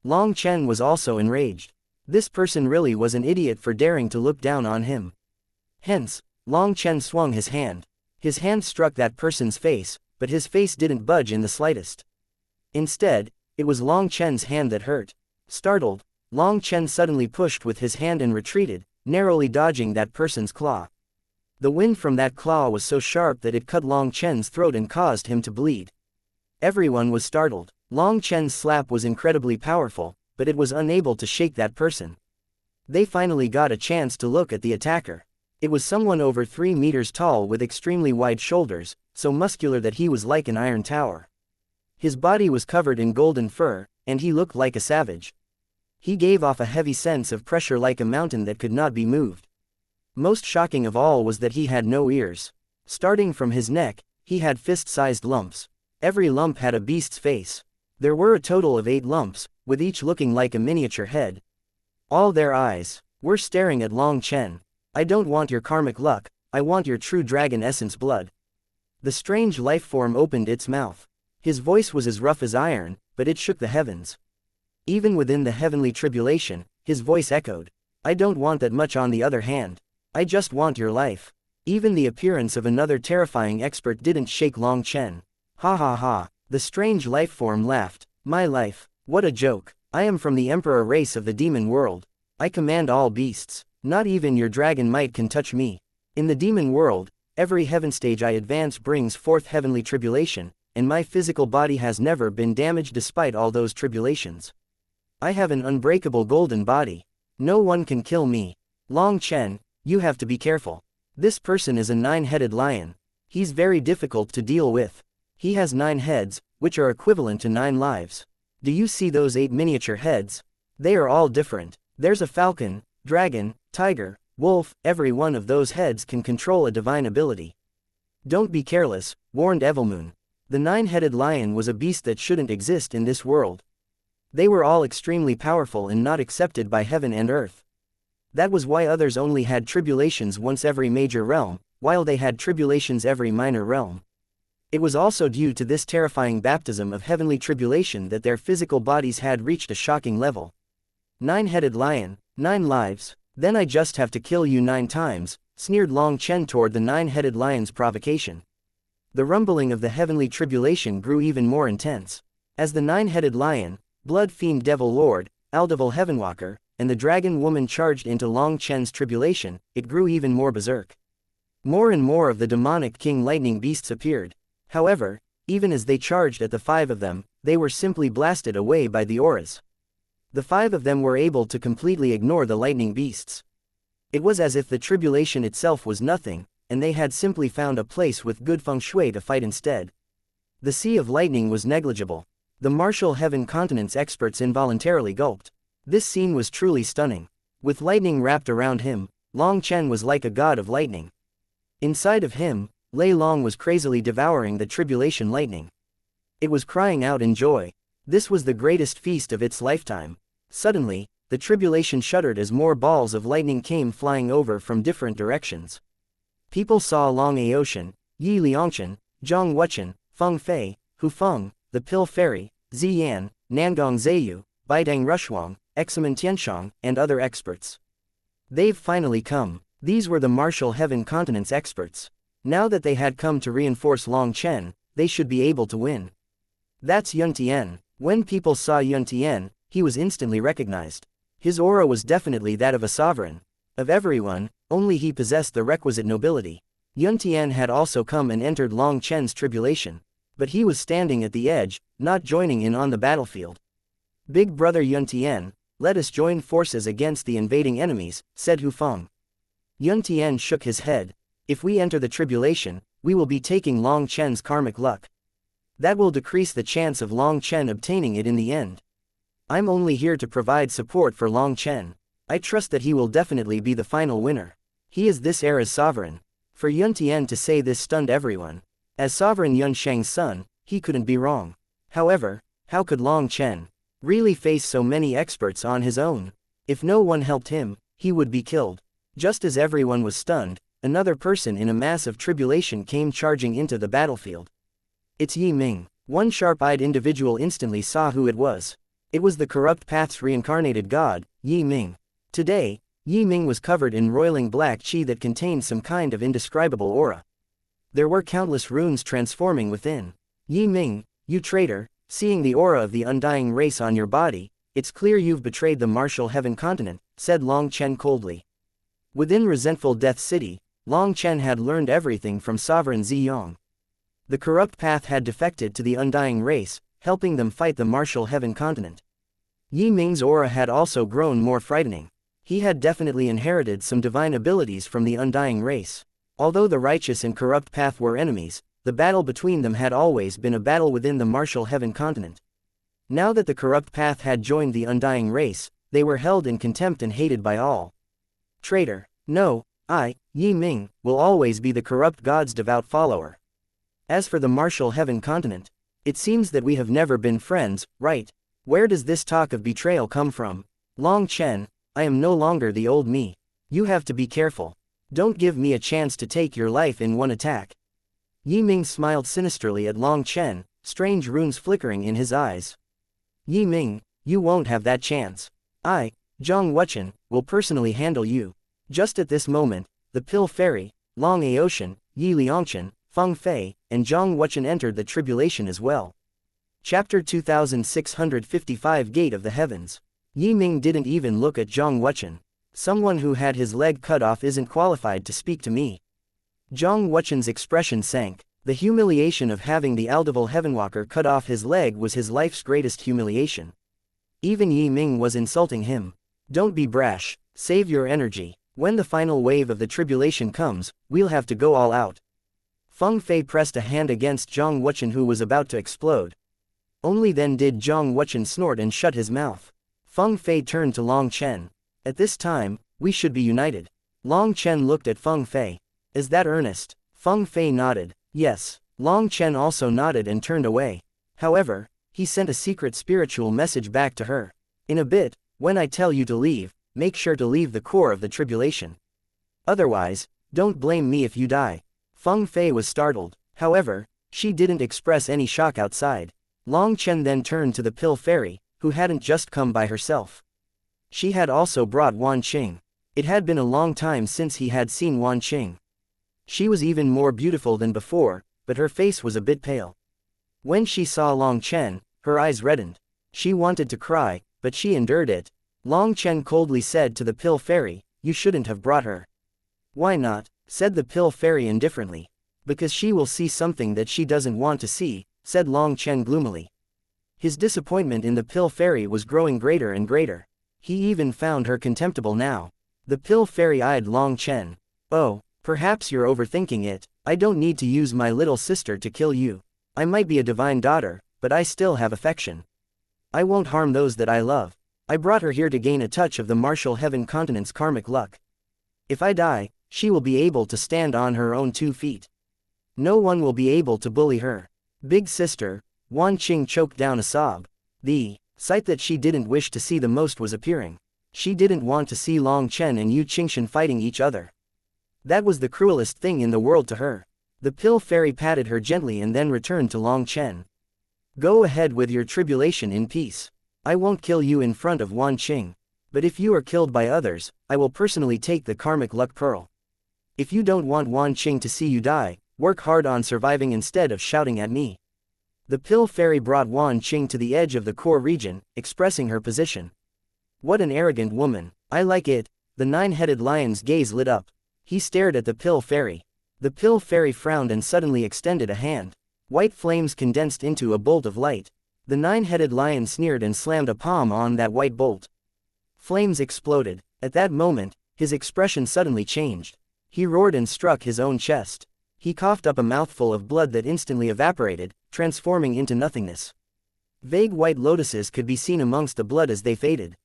Long Chen was also enraged. This person really was an idiot for daring to look down on him. Hence, Long Chen swung his hand. His hand struck that person's face, but his face didn't budge in the slightest. Instead, it was Long Chen's hand that hurt. Startled, Long Chen suddenly pushed with his hand and retreated, narrowly dodging that person's claw. The wind from that claw was so sharp that it cut Long Chen's throat and caused him to bleed. Everyone was startled. Long Chen's slap was incredibly powerful, but it was unable to shake that person. They finally got a chance to look at the attacker. It was someone over 3 meters tall with extremely wide shoulders, so muscular that he was like an iron tower. His body was covered in golden fur, and he looked like a savage. He gave off a heavy sense of pressure like a mountain that could not be moved. Most shocking of all was that he had no ears. Starting from his neck, he had fist-sized lumps. Every lump had a beast's face. There were a total of 8 lumps, with each looking like a miniature head. All their eyes were staring at Long Chen. "I don't want your karmic luck, I want your true dragon essence blood." The strange life form opened its mouth. His voice was as rough as iron, but it shook the heavens. Even within the heavenly tribulation, his voice echoed. "I don't want that much on the other hand. I just want your life." Even the appearance of another terrifying expert didn't shake Long Chen. "Ha ha ha," the strange life form laughed. "My life? What a joke. I am from the emperor race of the demon world. I command all beasts. Not even your dragon might can touch me. In the demon world, every heaven stage I advance brings forth heavenly tribulation, and my physical body has never been damaged despite all those tribulations. I have an unbreakable golden body. No one can kill me. Long Chen, you have to be careful. This person is a 9-headed lion. He's very difficult to deal with. He has 9 heads, which are equivalent to 9 lives. Do you see those 8 miniature heads? They are all different. There's a falcon, dragon, tiger, wolf, every one of those heads can control a divine ability. Don't be careless, warned Evilmoon. The 9-headed lion was a beast that shouldn't exist in this world. They were all extremely powerful and not accepted by heaven and earth. That was why others only had tribulations once every major realm, while they had tribulations every minor realm. It was also due to this terrifying baptism of heavenly tribulation that their physical bodies had reached a shocking level. 9-headed lion, 9 lives, then I just have to kill you 9 times, sneered Long Chen toward the 9-headed lion's provocation. The rumbling of the heavenly tribulation grew even more intense. As the 9-headed lion, Blood Fiend Devil Lord, Aldevil Heavenwalker, and the dragon woman charged into Long Chen's tribulation, it grew even more berserk. More and more of the demonic king lightning beasts appeared. However, even as they charged at the 5 of them, they were simply blasted away by the auras. The 5 of them were able to completely ignore the lightning beasts. It was as if the tribulation itself was nothing, and they had simply found a place with good feng shui to fight instead. The sea of lightning was negligible. The martial heaven continent's experts involuntarily gulped. This scene was truly stunning. With lightning wrapped around him, Long Chen was like a god of lightning. Inside of him, Lei Long was crazily devouring the tribulation lightning. It was crying out in joy. This was the greatest feast of its lifetime. Suddenly, the tribulation shuddered as more balls of lightning came flying over from different directions. People saw Long Aoshan, Yi Liangchen, Zhang Wuchen, Feng Fei, Hu Feng, the Pill Fairy, Ziyan, Nangong Zheyu, Baidang Rushuang, Examen Tianshang, and other experts. They've finally come. These were the martial heaven continent's experts. Now that they had come to reinforce Long Chen, they should be able to win. That's Yun Tian. When people saw Yun Tian, he was instantly recognized. His aura was definitely that of a sovereign. Of everyone, only he possessed the requisite nobility. Yun Tian had also come and entered Long Chen's tribulation. But he was standing at the edge, not joining in on the battlefield. Big brother Yun Tian, let us join forces against the invading enemies, said Hu Feng. Yun Tian shook his head. If we enter the tribulation, we will be taking Long Chen's karmic luck. That will decrease the chance of Long Chen obtaining it in the end. I'm only here to provide support for Long Chen. I trust that he will definitely be the final winner. He is this era's sovereign. For Yun Tian to say this stunned everyone. As sovereign Yun Sheng's son, he couldn't be wrong. However, how could Long Chen really face so many experts on his own? If no one helped him, he would be killed. Just as everyone was stunned, another person in a massive tribulation came charging into the battlefield. It's Yi Ming. One sharp-eyed individual instantly saw who it was. It was the corrupt path's reincarnated god, Yi Ming. Today, Yi Ming was covered in roiling black qi that contained some kind of indescribable aura. There were countless runes transforming within. Yi Ming, you traitor, seeing the aura of the undying race on your body, it's clear you've betrayed the martial heaven continent, said Long Chen coldly. Within resentful Death City, Long Chen had learned everything from Sovereign Ziyong. The corrupt path had defected to the undying race, helping them fight the martial heaven continent. Yi Ming's aura had also grown more frightening. He had definitely inherited some divine abilities from the undying race. Although the righteous and corrupt path were enemies, the battle between them had always been a battle within the martial heaven continent. Now that the corrupt path had joined the undying race, they were held in contempt and hated by all. Traitor. No, I, Yi Ming, will always be the corrupt god's devout follower. As for the martial heaven continent, it seems that we have never been friends, right? Where does this talk of betrayal come from? Long Chen, I am no longer the old me. You have to be careful. Don't give me a chance to take your life in one attack. Yi Ming smiled sinisterly at Long Chen, strange runes flickering in his eyes. Yi Ming, you won't have that chance. I, Zhang Wuchen, will personally handle you. Just at this moment, the Pill Fairy, Long Aoshan, Yi Liangchen, Feng Fei, and Zhang Wuchen entered the tribulation as well. Chapter 2655 Gate of the Heavens. Yi Ming didn't even look at Zhang Wuchen. Someone who had his leg cut off isn't qualified to speak to me. Zhang Wuchen's expression sank. The humiliation of having the Aldevil Heavenwalker cut off his leg was his life's greatest humiliation. Even Yi Ming was insulting him. Don't be brash, save your energy. When the final wave of the tribulation comes, we'll have to go all out. Feng Fei pressed a hand against Zhang Wuchen, who was about to explode. Only then did Zhang Wuchen snort and shut his mouth. Feng Fei turned to Long Chen. At this time, we should be united. Long Chen looked at Feng Fei. Is that earnest? Feng Fei nodded. Yes. Long Chen also nodded and turned away. However, he sent a secret spiritual message back to her. In a bit, when I tell you to leave, make sure to leave the core of the tribulation. Otherwise, don't blame me if you die. Feng Fei was startled. However, she didn't express any shock outside. Long Chen then turned to the Pill Fairy, who hadn't just come by herself. She had also brought Wan Qing. It had been a long time since he had seen Wan Qing. She was even more beautiful than before, but her face was a bit pale. When she saw Long Chen, her eyes reddened. She wanted to cry, but she endured it. Long Chen coldly said to the Pill Fairy, "You shouldn't have brought her." "Why not?" said the Pill Fairy indifferently. "Because she will see something that she doesn't want to see," said Long Chen gloomily. His disappointment in the Pill Fairy was growing greater and greater. He even found her contemptible now. The Pill Fairy eyed Long Chen. "Oh, perhaps you're overthinking it. I don't need to use my little sister to kill you. I might be a divine daughter, but I still have affection. I won't harm those that I love. I brought her here to gain a touch of the martial heaven continent's karmic luck. If I die, she will be able to stand on her own 2 feet. No one will be able to bully her." "Big sister," Wan Qing choked down a sob. The sight that she didn't wish to see the most was appearing. She didn't want to see Long Chen and Yu Qingshan fighting each other. That was the cruelest thing in the world to her. The Pill Fairy patted her gently and then returned to Long Chen. "Go ahead with your tribulation in peace. I won't kill you in front of Wan Qing. But if you are killed by others, I will personally take the karmic luck pearl. If you don't want Wan Qing to see you die, work hard on surviving instead of shouting at me." The Pill Fairy brought Wan Qing to the edge of the core region, expressing her position. "What an arrogant woman. I like it." The 9-headed lion's gaze lit up. He stared at the Pill Fairy. The Pill Fairy frowned and suddenly extended a hand. White flames condensed into a bolt of light. The 9-headed lion sneered and slammed a palm on that white bolt. Flames exploded. At that moment, his expression suddenly changed. He roared and struck his own chest. He coughed up a mouthful of blood that instantly evaporated, transforming into nothingness. Vague white lotuses could be seen amongst the blood as they faded.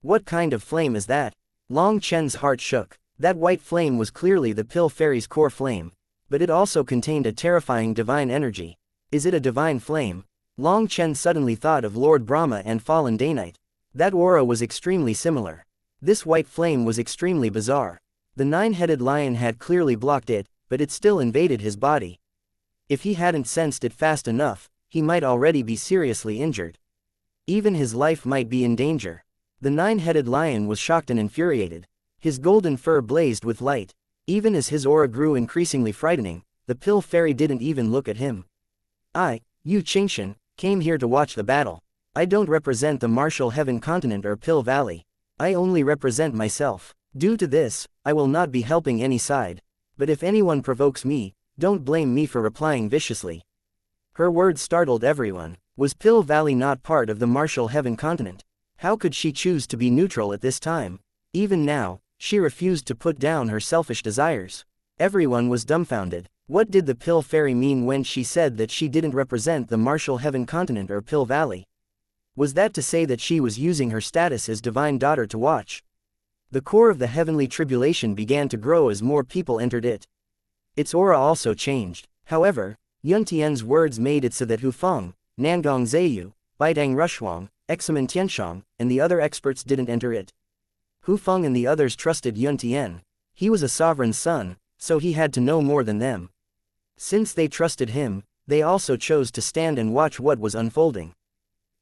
What kind of flame is that? Long Chen's heart shook. That white flame was clearly the Pill Fairy's core flame. But it also contained a terrifying divine energy. Is it a divine flame? Long Chen suddenly thought of Lord Brahma and fallen Daynite. That aura was extremely similar. This white flame was extremely bizarre. The 9-headed lion had clearly blocked it, but it still invaded his body. If he hadn't sensed it fast enough, he might already be seriously injured. Even his life might be in danger. The 9-headed lion was shocked and infuriated. His golden fur blazed with light. Even as his aura grew increasingly frightening, the Pill Fairy didn't even look at him. "I, Yu Qingshan, came here to watch the battle. I don't represent the martial heaven continent or Pill Valley. I only represent myself. Due to this, I will not be helping any side. But if anyone provokes me, don't blame me for replying viciously." Her words startled everyone. Was Pill Valley not part of the martial heaven continent? How could she choose to be neutral at this time? Even now, she refused to put down her selfish desires. Everyone was dumbfounded. What did the Pill Fairy mean when she said that she didn't represent the martial heaven continent or Pill Valley? Was that to say that she was using her status as divine daughter to watch? The core of the heavenly tribulation began to grow as more people entered it. Its aura also changed. However, Yun Tian's words made it so that Hu Feng, Nangong Zheyu, Baidang Rushuang, Examen Tianshang, and the other experts didn't enter it. Hu Feng and the others trusted Yun Tian. He was a sovereign's son, so he had to know more than them. Since they trusted him, they also chose to stand and watch what was unfolding.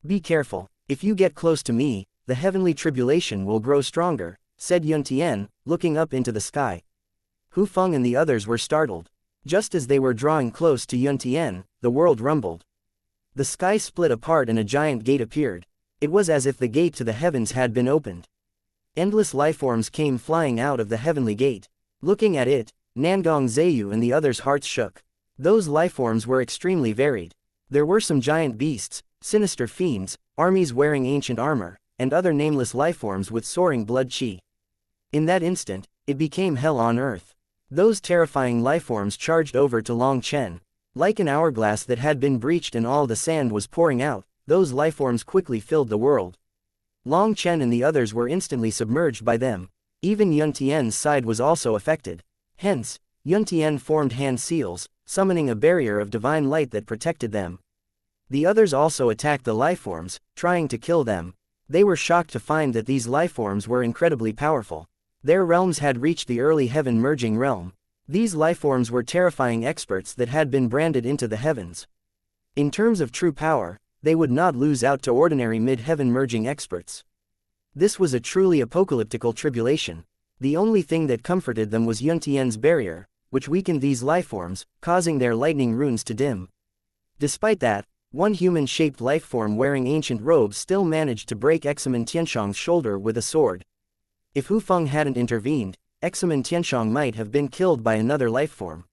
"Be careful. If you get close to me, the heavenly tribulation will grow stronger," said Yun Tian, looking up into the sky. Hu Feng and the others were startled. Just as they were drawing close to Yun Tian, the world rumbled. The sky split apart and a giant gate appeared. It was as if the gate to the heavens had been opened. Endless lifeforms came flying out of the heavenly gate. Looking at it, Nangong Zheyu and the others' hearts shook. Those lifeforms were extremely varied. There were some giant beasts, sinister fiends, armies wearing ancient armor, and other nameless lifeforms with soaring blood qi. In that instant, It became hell on earth. Those terrifying lifeforms charged over to Long Chen. Like an hourglass that had been breached and all the sand was pouring out, those lifeforms quickly filled the world. Long Chen and the others were instantly submerged by them. Even Yun Tian's side was also affected. Hence, Yun Tian formed hand seals, summoning a barrier of divine light that protected them. The others also attacked the lifeforms, trying to kill them. They were shocked to find that these lifeforms were incredibly powerful. Their realms had reached the early heaven merging realm. These lifeforms were terrifying experts that had been branded into the heavens. In terms of true power, they would not lose out to ordinary mid-heaven merging experts. This was a truly apocalyptical tribulation. The only thing that comforted them was Yun Tian's barrier, which weakened these lifeforms, causing their lightning runes to dim. Despite that, one human-shaped lifeform wearing ancient robes still managed to break Examen Tianshang's shoulder with a sword. If Hu Feng hadn't intervened, Examen Tianshang might have been killed by another lifeform.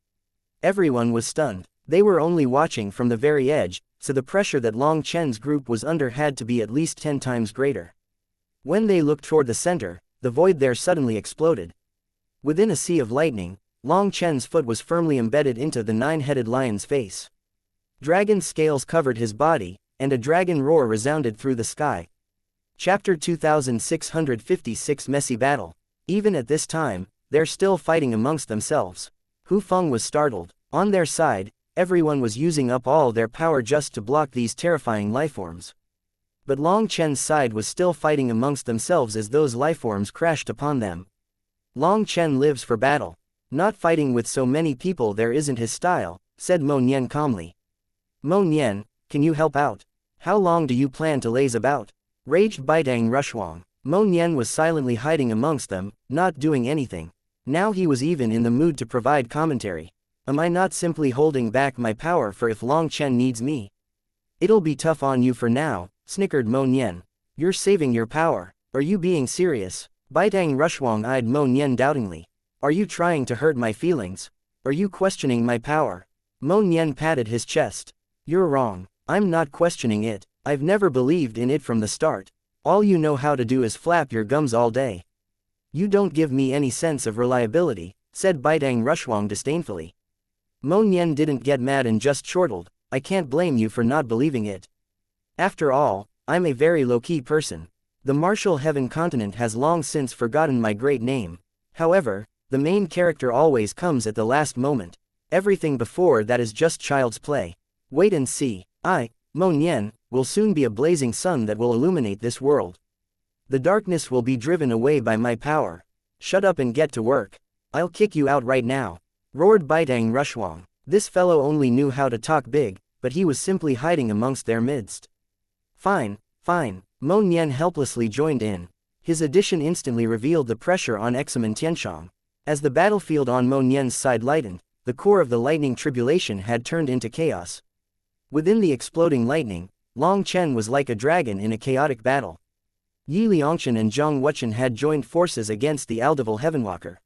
Everyone was stunned. They were only watching from the very edge, so the pressure that Long Chen's group was under had to be at least 10 times greater. When they looked toward the center, the void there suddenly exploded. Within a sea of lightning, Long Chen's foot was firmly embedded into the nine-headed lion's face. Dragon scales covered his body, and a dragon roar resounded through the sky. Chapter 2656 Messy Battle. Even at this time, they're still fighting amongst themselves. Hu Feng was startled. On their side, everyone was using up all their power just to block these terrifying lifeforms. But Long Chen's side was still fighting amongst themselves as those lifeforms crashed upon them. Long Chen lives for battle. Not fighting with so many people there isn't his style, said Mo Nian calmly. Mo Nian, can you help out? How long do you plan to laze about? Raged Baidang Rushuang. Mo Nian was silently hiding amongst them, not doing anything. Now he was even in the mood to provide commentary. Am I not simply holding back my power for if Long Chen needs me? It'll be tough on you for now, snickered Mo Nian. You're saving your power. Are you being serious? Baidang Rushuang eyed Mo Nian doubtingly. Are you trying to hurt my feelings? Are you questioning my power? Mo Nian patted his chest. You're wrong. I'm not questioning it. I've never believed in it from the start. All you know how to do is flap your gums all day. You don't give me any sense of reliability, said Baidang Rushuang disdainfully. Mo Nian didn't get mad and just chortled. I can't blame you for not believing it. After all, I'm a very low-key person. The martial heaven continent has long since forgotten my great name. However, the main character always comes at the last moment. Everything before that is just child's play. Wait and see. Mo Nian, will soon be a blazing sun that will illuminate this world. The darkness will be driven away by my power. Shut up and get to work. I'll kick you out right now, roared Baidang Rushuang. This fellow only knew how to talk big, but he was simply hiding amongst their midst. Fine, fine, Mo Nian helplessly joined in. His addition instantly revealed the pressure on Examen Tianshang. As the battlefield on Mo Nian's side lightened, the core of the lightning tribulation had turned into chaos. Within the exploding lightning, Long Chen was like a dragon in a chaotic battle. Yi Liangshan and Zhang Wuchen had joined forces against the Aldeval Heavenwalker.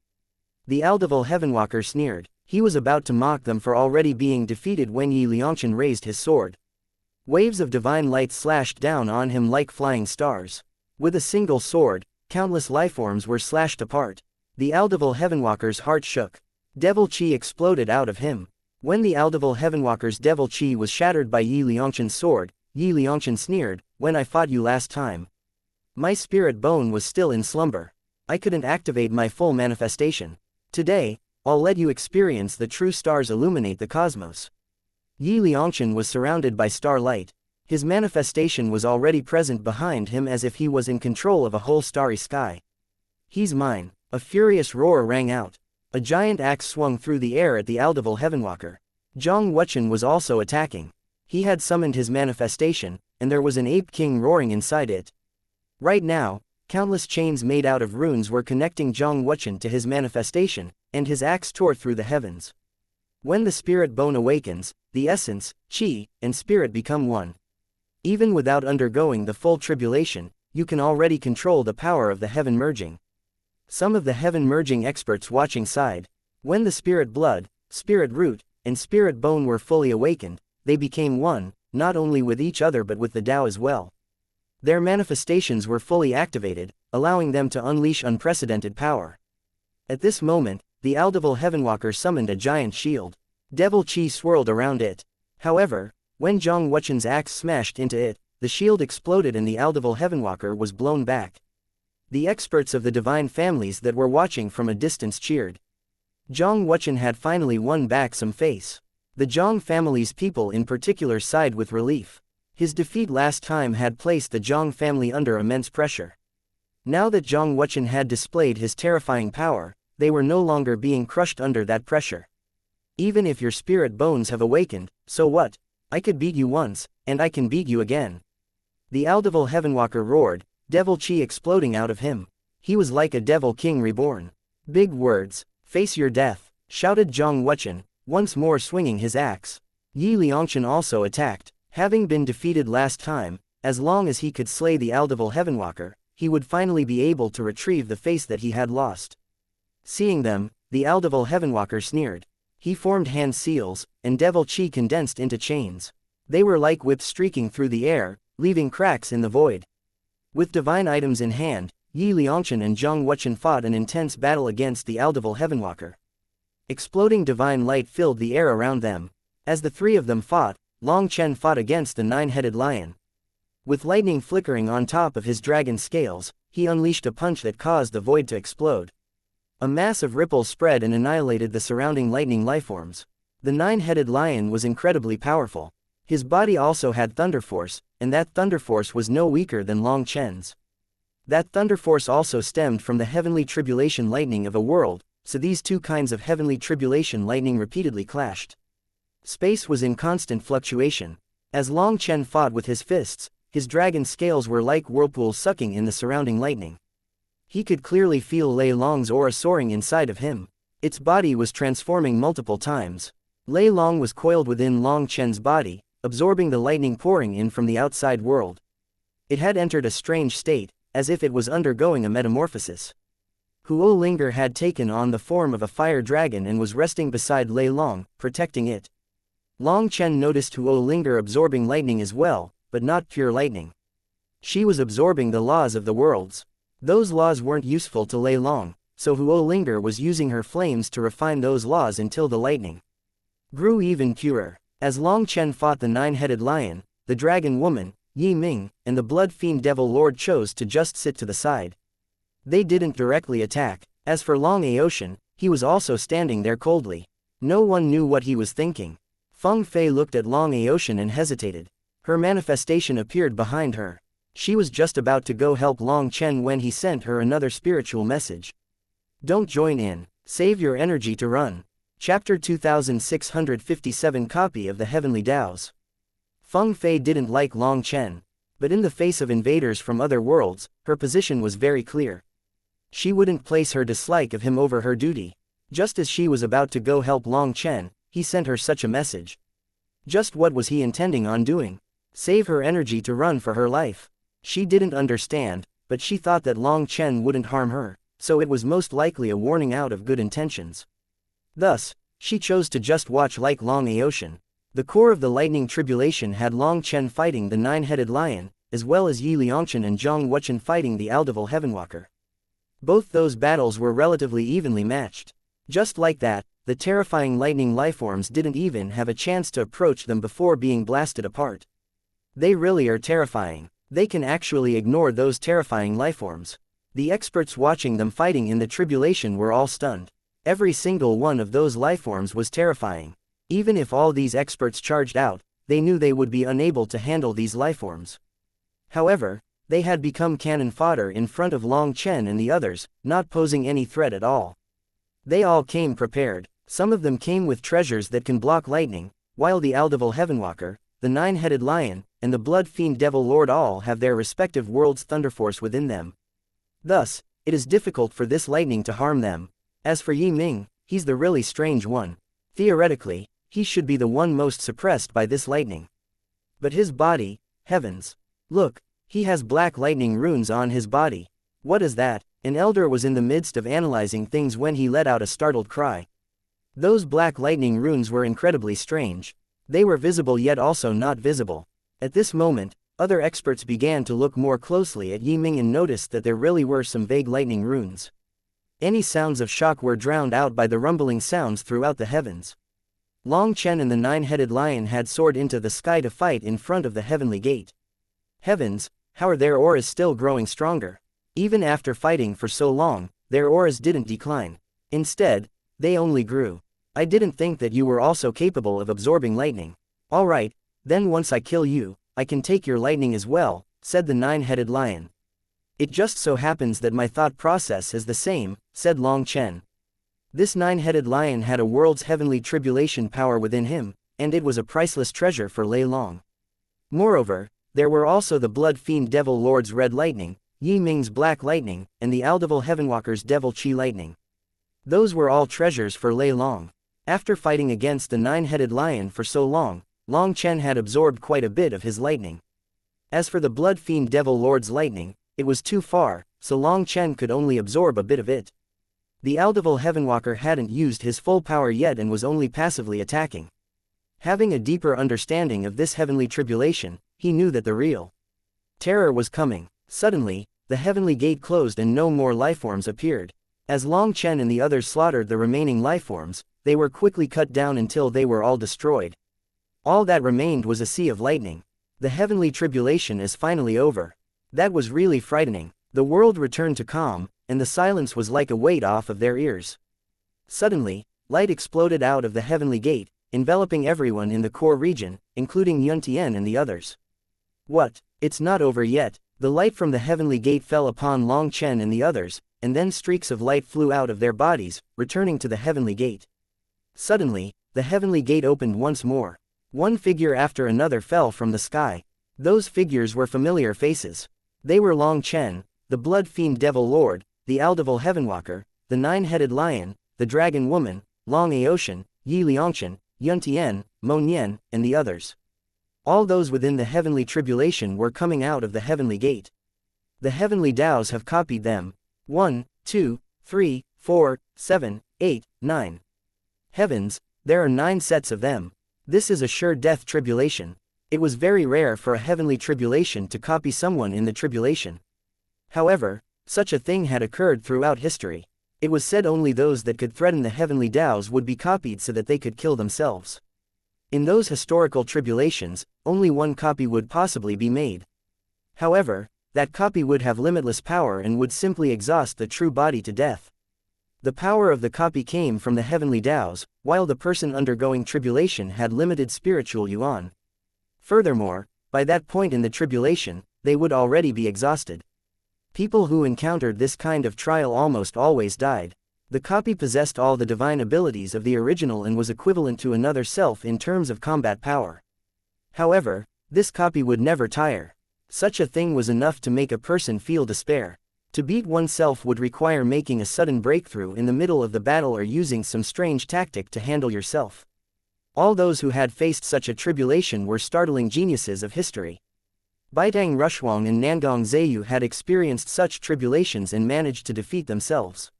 The Aldeval Heavenwalker sneered. He was about to mock them for already being defeated when Yi Liangshan raised his sword. Waves of divine light slashed down on him like flying stars. With a single sword, countless lifeforms were slashed apart. The Aldeval Heavenwalker's heart shook. Devil Chi exploded out of him. When the Aldeval Heavenwalker's devil chi was shattered by Yi Liangshan's sword, Yi Liangshan sneered, when I fought you last time, my spirit bone was still in slumber. I couldn't activate my full manifestation. Today, I'll let you experience the true stars illuminate the cosmos. Yi Liangshan was surrounded by starlight. His manifestation was already present behind him as if he was in control of a whole starry sky. He's mine. A furious roar rang out. A giant axe swung through the air at the Aldeval Heavenwalker. Zhang Wuchen was also attacking. He had summoned his manifestation, and there was an ape king roaring inside it. Right now, countless chains made out of runes were connecting Zhang Wuchen to his manifestation, and his axe tore through the heavens. When the spirit bone awakens, the essence, chi, and spirit become one. Even without undergoing the full tribulation, you can already control the power of the heaven merging. Some of the heaven merging experts watching sighed. When the spirit blood, spirit root, and spirit bone were fully awakened, they became one, not only with each other but with the Tao as well. Their manifestations were fully activated, allowing them to unleash unprecedented power. At this moment, the Aldevil Heavenwalker summoned a giant shield. Devil chi swirled around it. However, when Zhang Wuchen's axe smashed into it, the shield exploded and the Aldevil Heavenwalker was blown back. The experts of the divine families that were watching from a distance cheered. Zhang Wuchen had finally won back some face. The Zhang family's people in particular sighed with relief. His defeat last time had placed the Zhang family under immense pressure. Now that Zhang Wuchen had displayed his terrifying power, they were no longer being crushed under that pressure. Even if your spirit bones have awakened, so what? I could beat you once, and I can beat you again. The Aldevil Heavenwalker roared, devil chi exploding out of him. He was like a devil king reborn. Big words, face your death, shouted Zhang Wuchen, once more swinging his axe. Yi Liangchen also attacked. Having been defeated last time, as long as he could slay the Aldevil Heavenwalker, he would finally be able to retrieve the face that he had lost. Seeing them, the Aldevil Heavenwalker sneered. He formed hand seals, and devil chi condensed into chains. They were like whips streaking through the air, leaving cracks in the void. With divine items in hand, Yi Liangchen and Zhang Wuchen fought an intense battle against the Aldevil Heavenwalker. Exploding divine light filled the air around them. As the three of them fought, Long Chen fought against the nine-headed lion. With lightning flickering on top of his dragon scales, he unleashed a punch that caused the void to explode. A mass of ripples spread and annihilated the surrounding lightning lifeforms. The nine-headed lion was incredibly powerful. His body also had thunder force, and that thunder force was no weaker than Long Chen's. That thunder force also stemmed from the heavenly tribulation lightning of a world, so these two kinds of heavenly tribulation lightning repeatedly clashed. Space was in constant fluctuation. As Long Chen fought with his fists, his dragon scales were like whirlpools sucking in the surrounding lightning. He could clearly feel Lei Long's aura soaring inside of him. Its body was transforming multiple times. Lei Long was coiled within Long Chen's body, absorbing the lightning pouring in from the outside world. It had entered a strange state, as if it was undergoing a metamorphosis. Huo Linger had taken on the form of a fire dragon and was resting beside Lei Long, protecting it. Long Chen noticed Huo Linger absorbing lightning as well, but not pure lightning. She was absorbing the laws of the worlds. Those laws weren't useful to Lei Long, so Huo Linger was using her flames to refine those laws until the lightning grew even purer. As Long Chen fought the nine-headed lion, the dragon woman, Yi Ming, and the blood fiend devil lord chose to just sit to the side. They didn't directly attack. As for Long Aoshan, he was also standing there coldly. No one knew what he was thinking. Feng Fei looked at Long Aoshan and hesitated. Her manifestation appeared behind her. She was just about to go help Long Chen when he sent her another spiritual message. Don't join in. Save your energy to run. Chapter 2657 Copy of the Heavenly Taos. Feng Fei didn't like Long Chen. But in the face of invaders from other worlds, her position was very clear. She wouldn't place her dislike of him over her duty. Just as she was about to go help Long Chen, he sent her such a message. Just what was he intending on doing? Save her energy to run for her life. She didn't understand, but she thought that Long Chen wouldn't harm her, so it was most likely a warning out of good intentions. Thus, she chose to just watch like Long Aoshan. The core of the lightning tribulation had Long Chen fighting the nine-headed lion, as well as Yi Liangchen and Zhang Wuchen fighting the Aldevil Heavenwalker. Both those battles were relatively evenly matched. Just like that, the terrifying lightning lifeforms didn't even have a chance to approach them before being blasted apart. They really are terrifying. They can actually ignore those terrifying lifeforms. The experts watching them fighting in the tribulation were all stunned. Every single one of those lifeforms was terrifying. Even if all these experts charged out, they knew they would be unable to handle these lifeforms. However, they had become cannon fodder in front of Long Chen and the others, not posing any threat at all. They all came prepared. Some of them came with treasures that can block lightning, while the Aldevil Heavenwalker, the nine-headed lion, and the blood fiend devil lord all have their respective worlds' thunderforce within them. Thus, it is difficult for this lightning to harm them. As for Yi Ming, he's the really strange one. Theoretically, he should be the one most suppressed by this lightning. But his body, heavens. Look, he has black lightning runes on his body. What is that? An elder was in the midst of analyzing things when he let out a startled cry. Those black lightning runes were incredibly strange. They were visible yet also not visible. At this moment, other experts began to look more closely at Yi Ming and noticed that there really were some vague lightning runes. Any sounds of shock were drowned out by the rumbling sounds throughout the heavens. Long Chen and the nine-headed lion had soared into the sky to fight in front of the heavenly gate. Heavens, how are their auras still growing stronger? Even after fighting for so long, their auras didn't decline. Instead, they only grew. I didn't think that you were also capable of absorbing lightning. Alright, then once I kill you, I can take your lightning as well, said the nine-headed lion. It just so happens that my thought process is the same, said Long Chen. This nine-headed lion had a world's heavenly tribulation power within him, and it was a priceless treasure for Lei Long. Moreover, there were also the Blood Fiend Devil Lord's Red Lightning, Yi Ming's Black Lightning, and the Aldevil Heavenwalker's Devil Qi Lightning. Those were all treasures for Lei Long. After fighting against the nine-headed lion for so long, Long Chen had absorbed quite a bit of his lightning. As for the Blood Fiend Devil Lord's Lightning, it was too far, so Long Chen could only absorb a bit of it. The Aldevil Heavenwalker hadn't used his full power yet and was only passively attacking. Having a deeper understanding of this heavenly tribulation, he knew that the real terror was coming. Suddenly, the heavenly gate closed and no more lifeforms appeared. As Long Chen and the others slaughtered the remaining lifeforms, they were quickly cut down until they were all destroyed. All that remained was a sea of lightning. The heavenly tribulation is finally over. That was really frightening. The world returned to calm, and the silence was like a weight off of their ears. Suddenly, light exploded out of the heavenly gate, enveloping everyone in the core region, including Yun Tian and the others. What? It's not over yet. The light from the heavenly gate fell upon Long Chen and the others, and then streaks of light flew out of their bodies, returning to the heavenly gate. Suddenly, the heavenly gate opened once more. One figure after another fell from the sky. Those figures were familiar faces. They were Long Chen, the Blood Fiend Devil Lord, the Aldevil Heavenwalker, the Nine-Headed Lion, the Dragon Woman, Long Aotian, Yi Liangshan, Yun Tian, Mo Nian, and the others. All those within the heavenly tribulation were coming out of the heavenly gate. The heavenly Taos have copied them. 1, 2, 3, 4, 7, 8, 9. Heavens, there are 9 sets of them. This is a sure death tribulation. It was very rare for a heavenly tribulation to copy someone in the tribulation. However, such a thing had occurred throughout history. It was said only those that could threaten the heavenly Taos would be copied so that they could kill themselves. In those historical tribulations, only one copy would possibly be made. However, that copy would have limitless power and would simply exhaust the true body to death. The power of the copy came from the heavenly Taos, while the person undergoing tribulation had limited spiritual yuan. Furthermore, by that point in the tribulation, they would already be exhausted. People who encountered this kind of trial almost always died. The copy possessed all the divine abilities of the original and was equivalent to another self in terms of combat power. However, this copy would never tire. Such a thing was enough to make a person feel despair. To beat oneself would require making a sudden breakthrough in the middle of the battle or using some strange tactic to handle yourself. All those who had faced such a tribulation were startling geniuses of history. Baitang Rushuang and Nangong Zheyu had experienced such tribulations and managed to defeat themselves.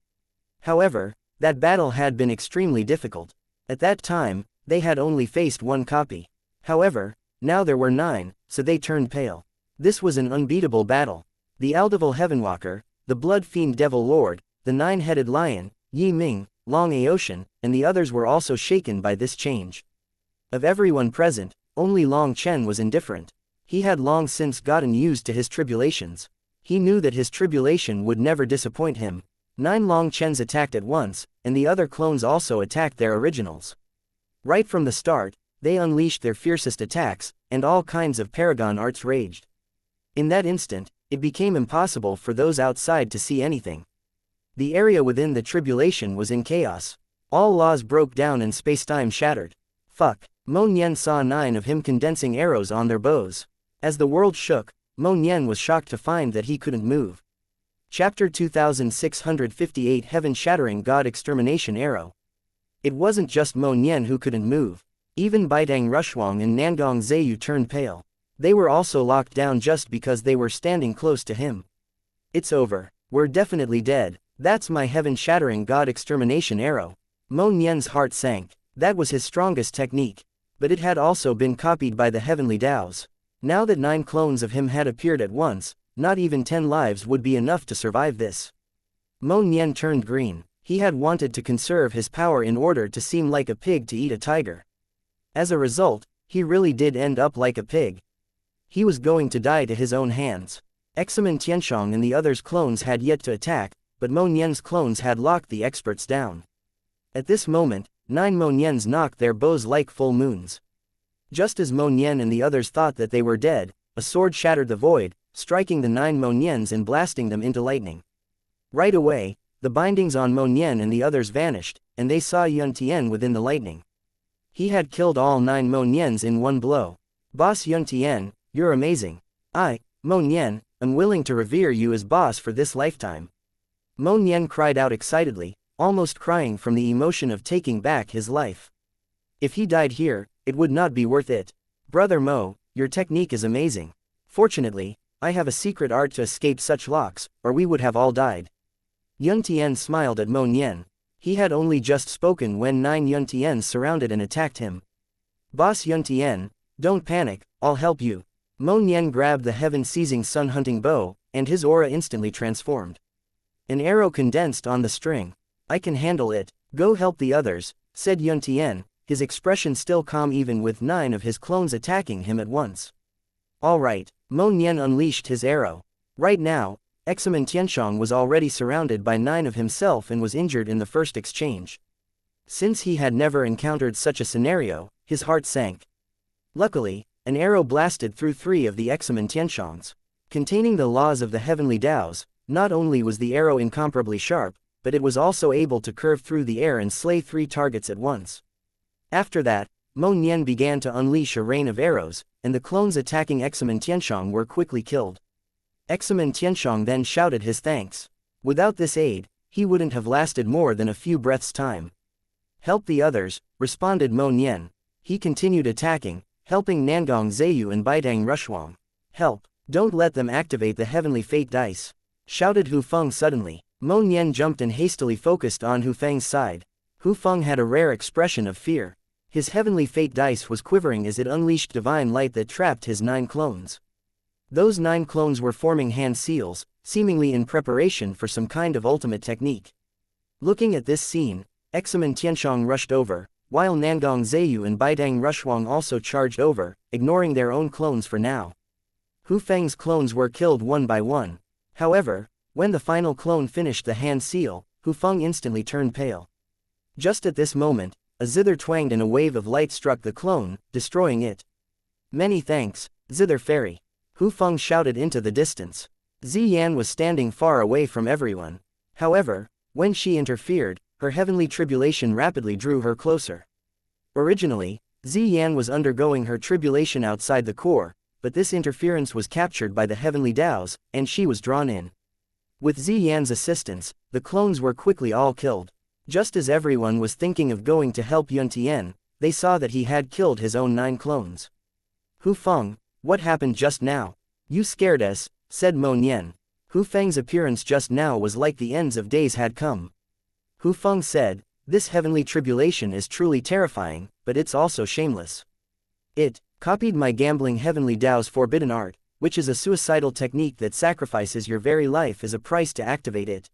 However, that battle had been extremely difficult. At that time, they had only faced one copy. However, now there were 9, so they turned pale. This was an unbeatable battle. The Aldevil Heavenwalker, the Blood Fiend Devil Lord, the Nine-Headed Lion, Yi Ming, Long Aotian, and the others were also shaken by this change. Of everyone present, only Long Chen was indifferent. He had long since gotten used to his tribulations. He knew that his tribulation would never disappoint him. 9 Long Chens attacked at once, and the other clones also attacked their originals. Right from the start, they unleashed their fiercest attacks, and all kinds of paragon arts raged. In that instant, it became impossible for those outside to see anything. The area within the tribulation was in chaos. All laws broke down and spacetime shattered. Fuck. Mo Nian saw 9 of him condensing arrows on their bows. As the world shook, Mo Nian was shocked to find that he couldn't move. Chapter 2658 Heaven-Shattering God Extermination Arrow. It wasn't just Mo Nian who couldn't move. Even Baitang Rushuang and Nangong Zheyu turned pale. They were also locked down just because they were standing close to him. It's over. We're definitely dead. That's my heaven-shattering God Extermination Arrow. Mo Nian's heart sank. That was his strongest technique. But it had also been copied by the heavenly Taos. Now that 9 clones of him had appeared at once, not even 10 lives would be enough to survive this. Mo Nian turned green. He had wanted to conserve his power in order to seem like a pig to eat a tiger. As a result, he really did end up like a pig. He was going to die to his own hands. Examen Tianshong and the others' clones had yet to attack, but Mo Nian's clones had locked the experts down. At this moment, 9 Mo Nians knocked their bows like full moons. Just as Mo Nian and the others thought that they were dead, a sword shattered the void, striking the 9 Mo Nians and blasting them into lightning. Right away, the bindings on Mo Nian and the others vanished, and they saw Yun Tian within the lightning. He had killed all 9 Mo Nians in one blow. Boss Yun Tian, you're amazing. I, Mo Nian, am willing to revere you as boss for this lifetime. Mo Nian cried out excitedly, almost crying from the emotion of taking back his life. If he died here, it would not be worth it. Brother Mo, your technique is amazing. Fortunately, I have a secret art to escape such locks, or we would have all died. Yun Tian smiled at Mo Nian. He had only just spoken when 9 Yun Tians surrounded and attacked him. Boss Yun Tian, don't panic, I'll help you. Mo Nian grabbed the heaven-seizing sun-hunting bow, and his aura instantly transformed. An arrow condensed on the string. I can handle it, go help the others, said Yun Tian, his expression still calm even with 9 of his clones attacking him at once. Alright, Mo Nian unleashed his arrow. Right now, Examen Tianshong was already surrounded by 9 of himself and was injured in the first exchange. Since he had never encountered such a scenario, his heart sank. Luckily, an arrow blasted through 3 of the Examen Tianshongs. Containing the laws of the heavenly Taos, not only was the arrow incomparably sharp, but it was also able to curve through the air and slay 3 targets at once. After that, Mo Nian began to unleash a rain of arrows, and the clones attacking Examen Tianshong were quickly killed. Examen Tianshong then shouted his thanks. Without this aid, he wouldn't have lasted more than a few breaths' time. Help the others, responded Mo Nian. He continued attacking, helping Nangong Zayu and Baidang Rushuang. Help, don't let them activate the heavenly fate dice, shouted Hu Feng suddenly. Mo Nian jumped and hastily focused on Hu Feng's side. Hu Feng had a rare expression of fear. His heavenly fate dice was quivering as it unleashed divine light that trapped his 9 clones. Those 9 clones were forming hand seals, seemingly in preparation for some kind of ultimate technique. Looking at this scene, Examen Tianshong rushed over, while Nangong Zayu and Baidang Rushuang also charged over, ignoring their own clones for now. Hu Feng's clones were killed one by one. However, when the final clone finished the hand seal, Hu Feng instantly turned pale. Just at this moment, a zither twanged and a wave of light struck the clone, destroying it. Many thanks, Zither Fairy. Hu Feng shouted into the distance. Ziyan was standing far away from everyone. However, when she interfered, her heavenly tribulation rapidly drew her closer. Originally, Ziyan was undergoing her tribulation outside the core, but this interference was captured by the heavenly Taos, and she was drawn in. With Ziyan's assistance, the clones were quickly all killed. Just as everyone was thinking of going to help Yun Tian, they saw that he had killed his own 9 clones. Hu Feng, what happened just now? You scared us, said Mo Nian. Hu Feng's appearance just now was like the ends of days had come. Hu Feng said, this heavenly tribulation is truly terrifying, but it's also shameless. It copied my gambling heavenly Tao's forbidden art, which is a suicidal technique that sacrifices your very life as a price to activate it.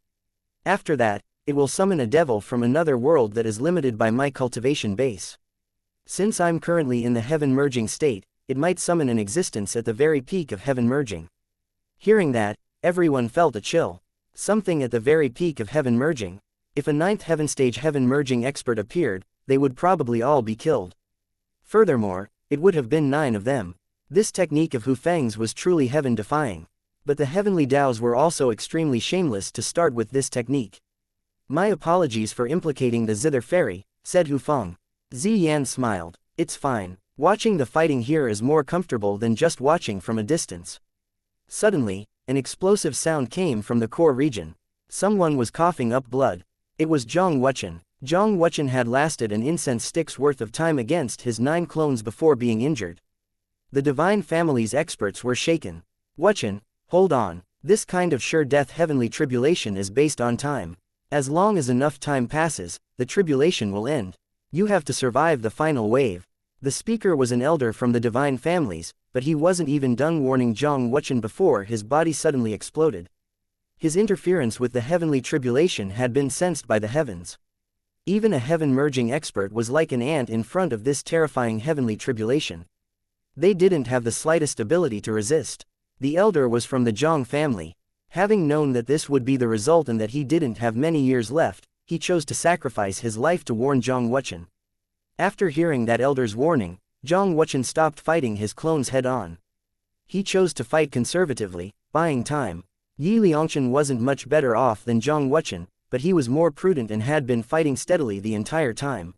After that, it will summon a devil from another world that is limited by my cultivation base. Since I'm currently in the heaven merging state, it might summon an existence at the very peak of heaven merging. Hearing that, everyone felt a chill. Something at the very peak of heaven merging. If a 9th heaven stage heaven merging expert appeared, they would probably all be killed. Furthermore, it would have been 9 of them. This technique of Hu Feng's was truly heaven-defying. But the heavenly Taos were also extremely shameless to start with this technique. My apologies for implicating the Zither Fairy, said Hu Feng. Ziyan smiled. It's fine. Watching the fighting here is more comfortable than just watching from a distance. Suddenly, an explosive sound came from the core region. Someone was coughing up blood. It was Zhang Wuchen. Zhang Wuchen had lasted an incense stick's worth of time against his 9 clones before being injured. The Divine Family's experts were shaken. Wuchen, hold on. This kind of sure death heavenly tribulation is based on time. As long as enough time passes, the tribulation will end. You have to survive the final wave. The speaker was an elder from the Divine Families, but he wasn't even done warning Zhang Wuchen before his body suddenly exploded. His interference with the heavenly tribulation had been sensed by the heavens. Even a heaven-merging expert was like an ant in front of this terrifying heavenly tribulation. They didn't have the slightest ability to resist. The elder was from the Zhang family. Having known that this would be the result and that he didn't have many years left, he chose to sacrifice his life to warn Zhang Wuchen. After hearing that elder's warning, Zhang Wuchen stopped fighting his clones head-on. He chose to fight conservatively, buying time. Yi Liangchen wasn't much better off than Zhang Wuchen, but he was more prudent and had been fighting steadily the entire time.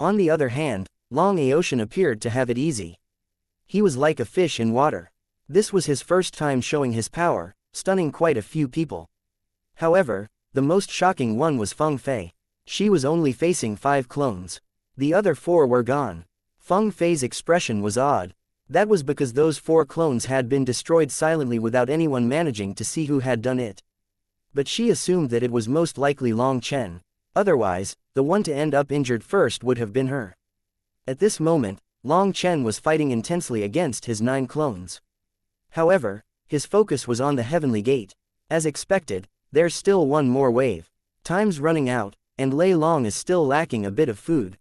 On the other hand, Long Aoshan appeared to have it easy. He was like a fish in water. This was his first time showing his power, stunning quite a few people. However, the most shocking one was Feng Fei. She was only facing 5 clones. The other 4 were gone. Feng Fei's expression was odd. That was because those 4 clones had been destroyed silently without anyone managing to see who had done it. But she assumed that it was most likely Long Chen. Otherwise, the one to end up injured first would have been her. At this moment, Long Chen was fighting intensely against his 9 clones. However, his focus was on the heavenly gate. As expected, there's still one more wave. Time's running out, and Lei Long is still lacking a bit of food.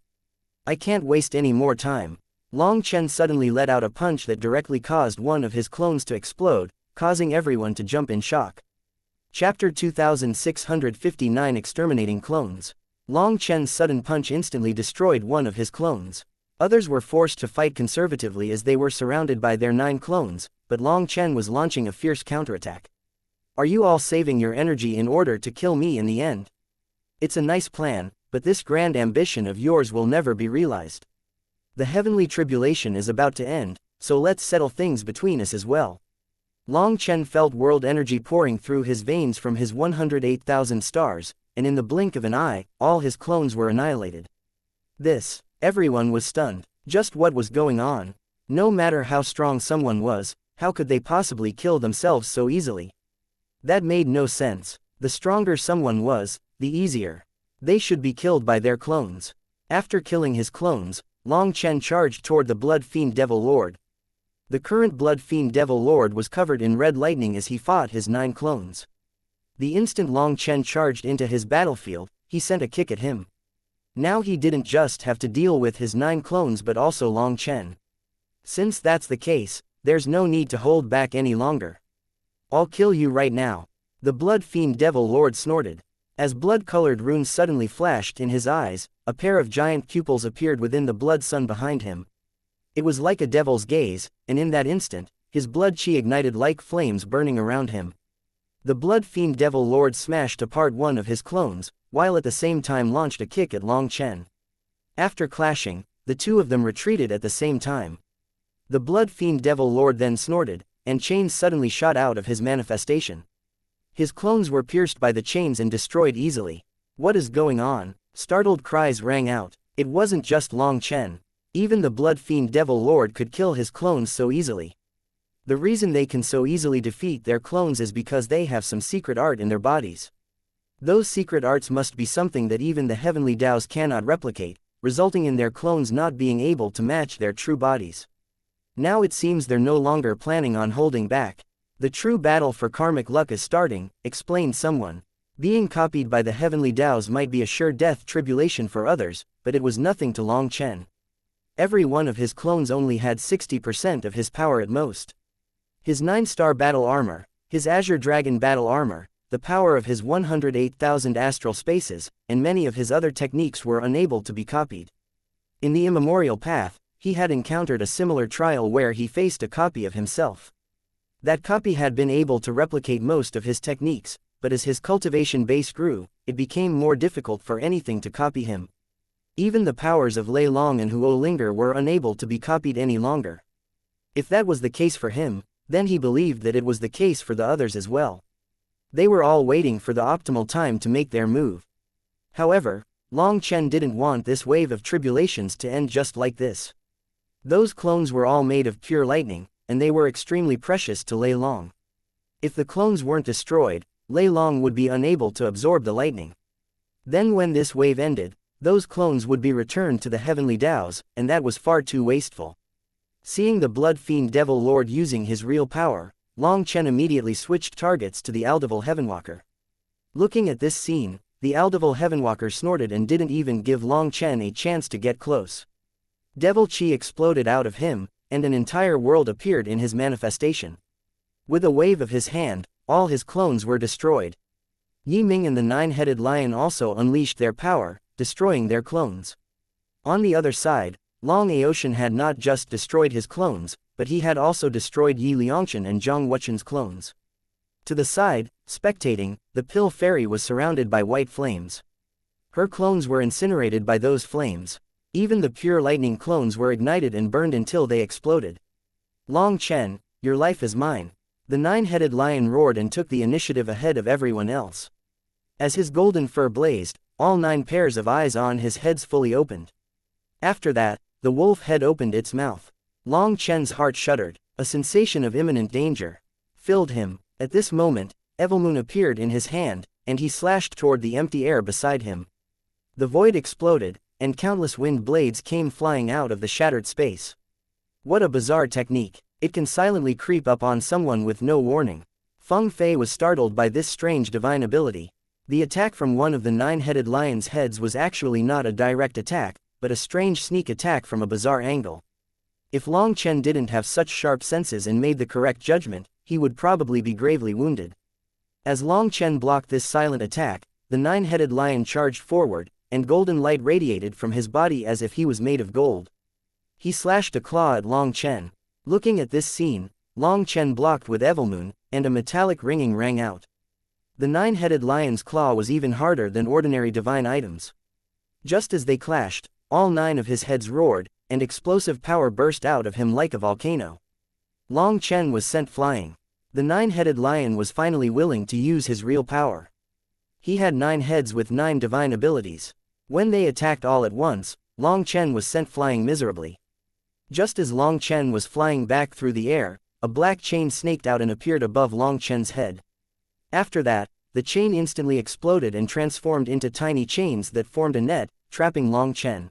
I can't waste any more time. Long Chen suddenly let out a punch that directly caused one of his clones to explode, causing everyone to jump in shock. Chapter 2659 Exterminating Clones. Long Chen's sudden punch instantly destroyed one of his clones. Others were forced to fight conservatively as they were surrounded by their 9 clones, but Long Chen was launching a fierce counterattack. Are you all saving your energy in order to kill me in the end? It's a nice plan, but this grand ambition of yours will never be realized. The heavenly tribulation is about to end, so let's settle things between us as well. Long Chen felt world energy pouring through his veins from his 108,000 stars, and in the blink of an eye, all his clones were annihilated. Everyone was stunned. Just what was going on? No matter how strong someone was, how could they possibly kill themselves so easily? That made no sense. The stronger someone was, the easier. They should be killed by their clones. After killing his clones, Long Chen charged toward the Blood Fiend Devil Lord. The current Blood Fiend Devil Lord was covered in red lightning as he fought his 9 clones. The instant Long Chen charged into his battlefield, he sent a kick at him. Now he didn't just have to deal with his 9 clones but also Long Chen. Since that's the case, there's no need to hold back any longer. I'll kill you right now. The Blood Fiend Devil Lord snorted. As blood-colored runes suddenly flashed in his eyes, a pair of giant pupils appeared within the blood sun behind him. It was like a devil's gaze, and in that instant, his blood chi ignited like flames burning around him. The Blood Fiend Devil Lord smashed apart one of his clones, while at the same time launched a kick at Long Chen. After clashing, the two of them retreated at the same time. The Blood Fiend Devil Lord then snorted, and chains suddenly shot out of his manifestation. His clones were pierced by the chains and destroyed easily. What is going on? Startled cries rang out. It wasn't just Long Chen. Even the Blood Fiend Devil Lord could kill his clones so easily. The reason they can so easily defeat their clones is because they have some secret art in their bodies. Those secret arts must be something that even the heavenly Daos cannot replicate, resulting in their clones not being able to match their true bodies. Now it seems they're no longer planning on holding back. The true battle for karmic luck is starting, explained someone. Being copied by the heavenly Daos might be a sure death tribulation for others, but it was nothing to Long Chen. Every one of his clones only had 60% of his power at most. His 9-star battle armor, his Azure Dragon battle armor, the power of his 108,000 astral spaces, and many of his other techniques were unable to be copied. In the immemorial path, he had encountered a similar trial where he faced a copy of himself. That copy had been able to replicate most of his techniques, but as his cultivation base grew, it became more difficult for anything to copy him. Even the powers of Lei Long and Huo Linger were unable to be copied any longer. If that was the case for him, then he believed that it was the case for the others as well. They were all waiting for the optimal time to make their move. However, Long Chen didn't want this wave of tribulations to end just like this. Those clones were all made of pure lightning, and they were extremely precious to Lei Long. If the clones weren't destroyed, Lei Long would be unable to absorb the lightning. Then when this wave ended, those clones would be returned to the heavenly Daos, and that was far too wasteful. Seeing the Blood Fiend Devil Lord using his real power, Long Chen immediately switched targets to the Aldevil Heavenwalker. Looking at this scene, the Aldevil Heavenwalker snorted and didn't even give Long Chen a chance to get close. Devil Chi exploded out of him, and an entire world appeared in his manifestation. With a wave of his hand, all his clones were destroyed. Yi Ming and the nine-headed lion also unleashed their power, destroying their clones. On the other side, Long Aoshan had not just destroyed his clones, but he had also destroyed Yi Liangshan and Zhang Wuchen's clones. To the side, spectating, the Pill Fairy was surrounded by white flames. Her clones were incinerated by those flames. Even the pure lightning clones were ignited and burned until they exploded. Long Chen, your life is mine. The nine-headed lion roared and took the initiative ahead of everyone else. As his golden fur blazed, all 9 pairs of eyes on his heads fully opened. After that, the wolf head opened its mouth. Long Chen's heart shuddered. A sensation of imminent danger filled him. At this moment, Evilmoon appeared in his hand, and he slashed toward the empty air beside him. The void exploded, and countless wind blades came flying out of the shattered space. What a bizarre technique. It can silently creep up on someone with no warning. Feng Fei was startled by this strange divine ability. The attack from one of the 9-headed lion's heads was actually not a direct attack, but a strange sneak attack from a bizarre angle. If Long Chen didn't have such sharp senses and made the correct judgment, he would probably be gravely wounded. As Long Chen blocked this silent attack, the 9-headed lion charged forward, and golden light radiated from his body as if he was made of gold. He slashed a claw at Long Chen. Looking at this scene, Long Chen blocked with Evilmoon, and a metallic ringing rang out. The 9-headed lion's claw was even harder than ordinary divine items. Just as they clashed, all 9 of his heads roared, and explosive power burst out of him like a volcano. Long Chen was sent flying. The 9-headed lion was finally willing to use his real power. He had 9 heads with 9 divine abilities. When they attacked all at once, Long Chen was sent flying miserably. Just as Long Chen was flying back through the air, a black chain snaked out and appeared above Long Chen's head. After that, the chain instantly exploded and transformed into tiny chains that formed a net, trapping Long Chen.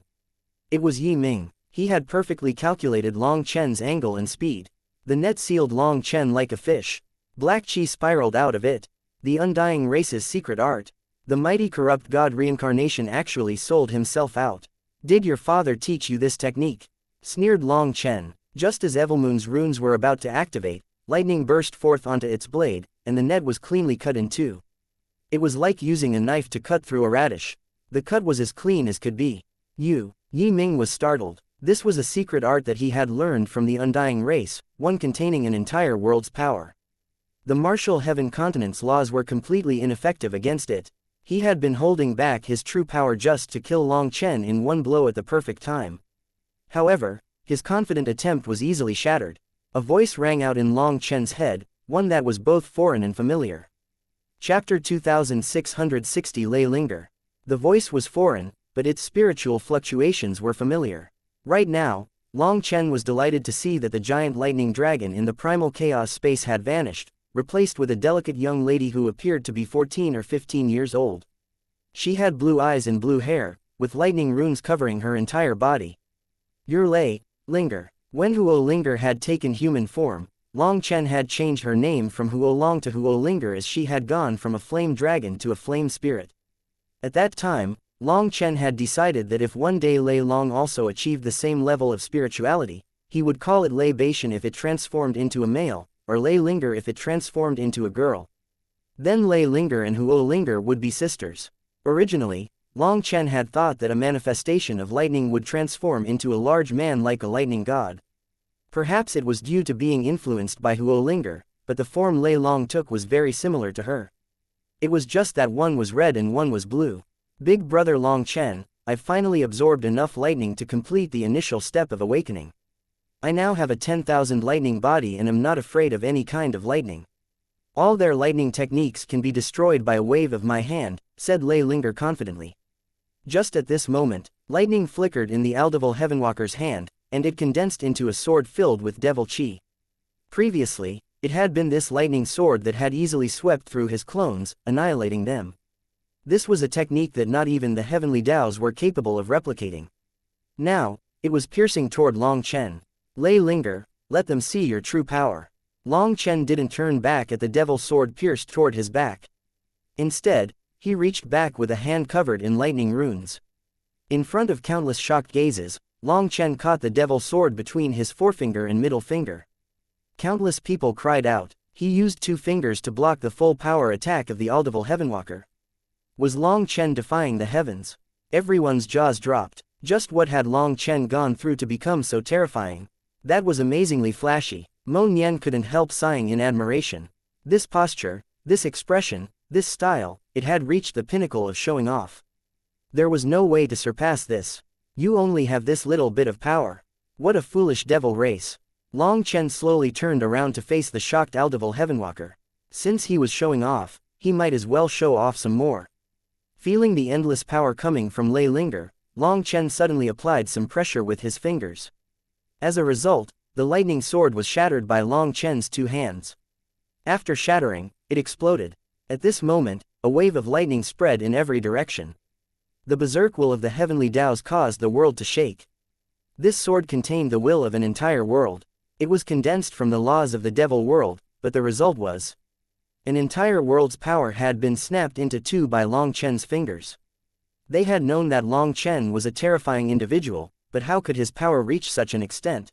It was Yi Ming. He had perfectly calculated Long Chen's angle and speed. The net sealed Long Chen like a fish. Black chi spiraled out of it. The undying race's secret art. The mighty corrupt god reincarnation actually sold himself out. Did your father teach you this technique? Sneered Long Chen. Just as Evilmoon's runes were about to activate, lightning burst forth onto its blade, and the net was cleanly cut in 2. It was like using a knife to cut through a radish. The cut was as clean as could be. Yi Ming was startled. This was a secret art that he had learned from the undying race, one containing an entire world's power. The martial heaven continent's laws were completely ineffective against it. He had been holding back his true power just to kill Long Chen in one blow at the perfect time. However, his confident attempt was easily shattered. A voice rang out in Long Chen's head, one that was both foreign and familiar. Chapter 2660 Lei Linger. The voice was foreign, but its spiritual fluctuations were familiar. Right now, Long Chen was delighted to see that the giant lightning dragon in the primal chaos space had vanished, replaced with a delicate young lady who appeared to be 14 or 15 years old. She had blue eyes and blue hair, with lightning runes covering her entire body. Your Lei Linger. When Huo Linger had taken human form, Long Chen had changed her name from Huo Long to Huo Linger as she had gone from a flame dragon to a flame spirit. At that time, Long Chen had decided that if one day Lei Long also achieved the same level of spirituality, he would call it Lei Bashan if it transformed into a male, or Lei Linger if it transformed into a girl. Then Lei Linger and Huo Linger would be sisters. Originally, Long Chen had thought that a manifestation of lightning would transform into a large man like a lightning god. Perhaps it was due to being influenced by Huo Linger, but the form Lei Long took was very similar to her. It was just that one was red and one was blue. Big brother Long Chen, I've finally absorbed enough lightning to complete the initial step of awakening. I now have a 10,000 lightning body and am not afraid of any kind of lightning. All their lightning techniques can be destroyed by a wave of my hand, said Lei Linger confidently. Just at this moment, lightning flickered in the Aldevil Heavenwalker's hand, and it condensed into a sword filled with devil chi. Previously, it had been this lightning sword that had easily swept through his clones, annihilating them. This was a technique that not even the heavenly Daos were capable of replicating. Now, it was piercing toward Long Chen. Lei Linger, let them see your true power. Long Chen didn't turn back at the devil sword pierced toward his back. Instead, he reached back with a hand covered in lightning runes. In front of countless shocked gazes, Long Chen caught the devil sword between his forefinger and middle finger. Countless people cried out. He used 2 fingers to block the full power attack of the audible Heavenwalker. Was Long Chen defying the heavens? Everyone's jaws dropped. Just what had Long Chen gone through to become so terrifying? That was amazingly flashy. Mo Nian couldn't help sighing in admiration. This posture, this expression, this style, it had reached the pinnacle of showing off. There was no way to surpass this. You only have this little bit of power. What a foolish devil race. Long Chen slowly turned around to face the shocked audible Heavenwalker. Since he was showing off, he might as well show off some more. Feeling the endless power coming from Lei Linger, Long Chen suddenly applied some pressure with his fingers. As a result, the lightning sword was shattered by Long Chen's 2 hands. After shattering, it exploded. At this moment, a wave of lightning spread in every direction. The berserk will of the heavenly Taos caused the world to shake. This sword contained the will of an entire world. It was condensed from the laws of the devil world, but the result was an entire world's power had been snapped into 2 by Long Chen's fingers. They had known that Long Chen was a terrifying individual, but how could his power reach such an extent?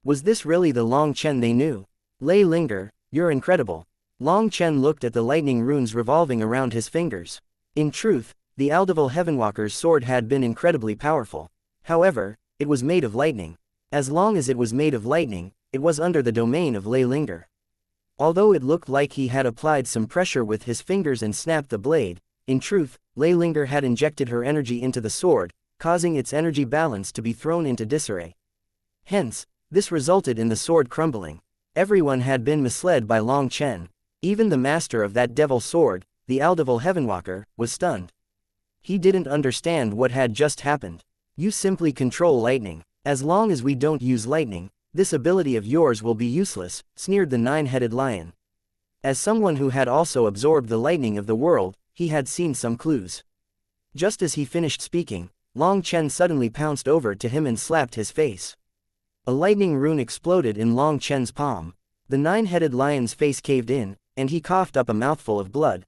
Was this really the Long Chen they knew? Lei Linger, you're incredible. Long Chen looked at the lightning runes revolving around his fingers. In truth, the audible Heavenwalker's sword had been incredibly powerful. However, it was made of lightning. As long as it was made of lightning, it was under the domain of Lei Linger. Although it looked like he had applied some pressure with his fingers and snapped the blade, in truth, Lei Linger had injected her energy into the sword, causing its energy balance to be thrown into disarray. Hence, this resulted in the sword crumbling. Everyone had been misled by Long Chen. Even the master of that devil sword, the audible Heavenwalker, was stunned. He didn't understand what had just happened. You simply control lightning. As long as we don't use lightning, this ability of yours will be useless, sneered the 9-headed lion. As someone who had also absorbed the lightning of the world, he had seen some clues. Just as he finished speaking, Long Chen suddenly pounced over to him and slapped his face. A lightning rune exploded in Long Chen's palm. The 9-headed lion's face caved in, and he coughed up a mouthful of blood.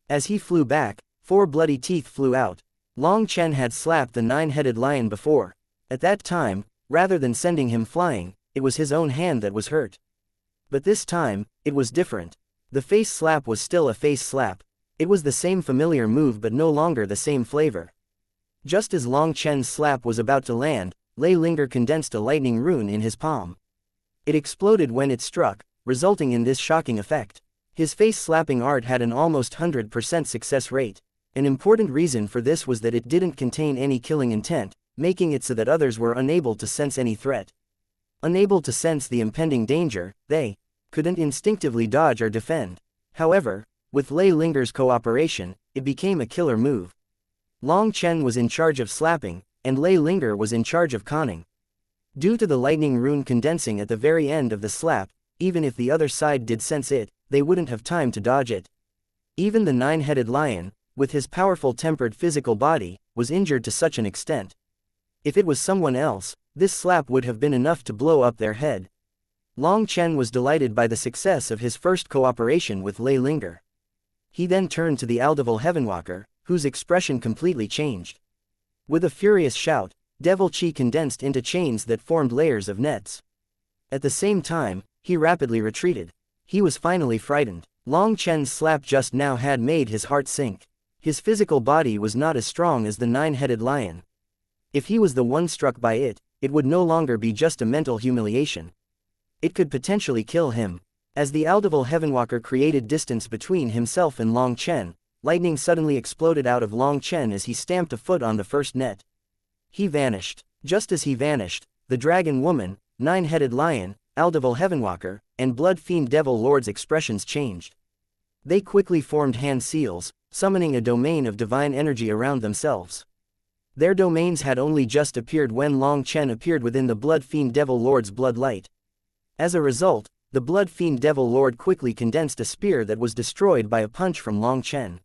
As he flew back, 4 bloody teeth flew out. Long Chen had slapped the 9-headed lion before. At that time, rather than sending him flying, it was his own hand that was hurt. But this time, it was different. The face slap was still a face slap. It was the same familiar move but no longer the same flavor. Just as Long Chen's slap was about to land, Lei Linger condensed a lightning rune in his palm. It exploded when it struck, resulting in this shocking effect. His face slapping art had an almost 100% success rate. An important reason for this was that it didn't contain any killing intent, making it so that others were unable to sense any threat. Unable to sense the impending danger, they couldn't instinctively dodge or defend. However, with Lei Linger's cooperation, it became a killer move. Long Chen was in charge of slapping, and Lei Linger was in charge of conning. Due to the lightning rune condensing at the very end of the slap, even if the other side did sense it, they wouldn't have time to dodge it. Even the 9-headed lion, with his powerful tempered physical body, was injured to such an extent. If it was someone else, this slap would have been enough to blow up their head. Long Chen was delighted by the success of his first cooperation with Lei Linger. He then turned to the audible Heavenwalker, whose expression completely changed. With a furious shout, devil chi condensed into chains that formed layers of nets. At the same time, he rapidly retreated. He was finally frightened. Long Chen's slap just now had made his heart sink. His physical body was not as strong as the 9-headed lion. If he was the one struck by it, it would no longer be just a mental humiliation. It could potentially kill him. As the audible Heavenwalker created distance between himself and Long Chen, lightning suddenly exploded out of Long Chen as he stamped a foot on the first net. He vanished. Just as he vanished, the dragon woman, 9-headed lion, audible Heavenwalker, and blood fiend devil lord's expressions changed. They quickly formed hand seals, summoning a domain of divine energy around themselves. Their domains had only just appeared when Long Chen appeared within the blood fiend devil lord's blood light. As a result, the blood fiend devil lord quickly condensed a spear that was destroyed by a punch from Long Chen.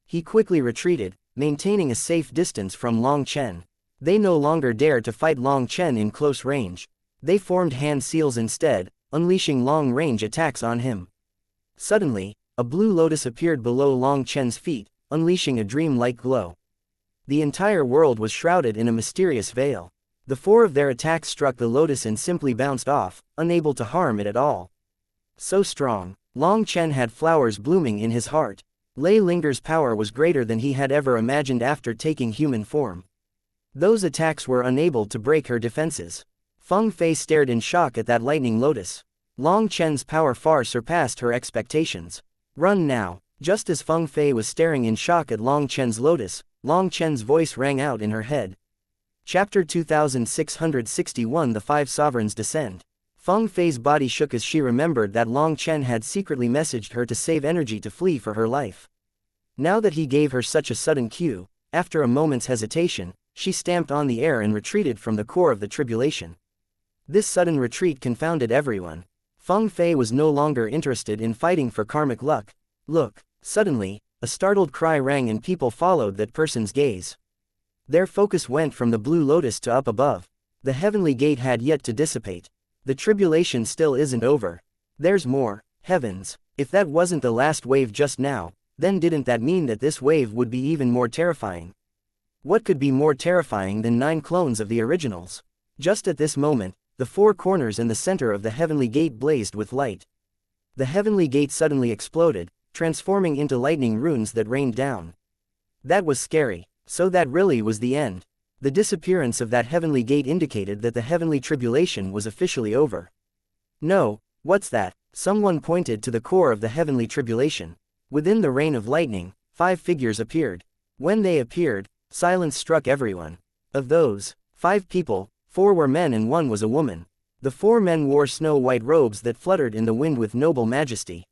He quickly retreated, maintaining a safe distance from Long Chen. They no longer dared to fight Long Chen in close range. They formed hand seals instead, unleashing long-range attacks on him. Suddenly, a blue lotus appeared below Long Chen's feet, unleashing a dream-like glow. The entire world was shrouded in a mysterious veil. The 4 of their attacks struck the lotus and simply bounced off, unable to harm it at all. So strong, Long Chen had flowers blooming in his heart. Lei Linger's power was greater than he had ever imagined after taking human form. Those attacks were unable to break her defenses. Feng Fei stared in shock at that lightning lotus. Long Chen's power far surpassed her expectations. Run now. Just as Feng Fei was staring in shock at Long Chen's lotus, Long Chen's voice rang out in her head. Chapter 2661 The 5 Sovereigns Descend. Feng Fei's body shook as she remembered that Long Chen had secretly messaged her to save energy to flee for her life. Now that he gave her such a sudden cue, after a moment's hesitation, she stamped on the air and retreated from the core of the tribulation. This sudden retreat confounded everyone. Feng Fei was no longer interested in fighting for karmic luck. Look! Suddenly, a startled cry rang and people followed that person's gaze. Their focus went from the blue lotus to up above. The heavenly gate had yet to dissipate. The tribulation still isn't over. There's more. Heavens! If that wasn't the last wave just now, then didn't that mean that this wave would be even more terrifying? What could be more terrifying than 9 clones of the originals? Just at this moment, the 4 corners and the center of the heavenly gate blazed with light. The heavenly gate suddenly exploded, transforming into lightning runes that rained down. That was scary. So that really was the end. The disappearance of that heavenly gate indicated that the heavenly tribulation was officially over. No, what's that? Someone pointed to the core of the heavenly tribulation. Within the rain of lightning, 5 figures appeared. When they appeared, silence struck everyone. Of those 5 people, 4 were men and 1 was a woman. The 4 men wore snow-white robes that fluttered in the wind with noble majesty.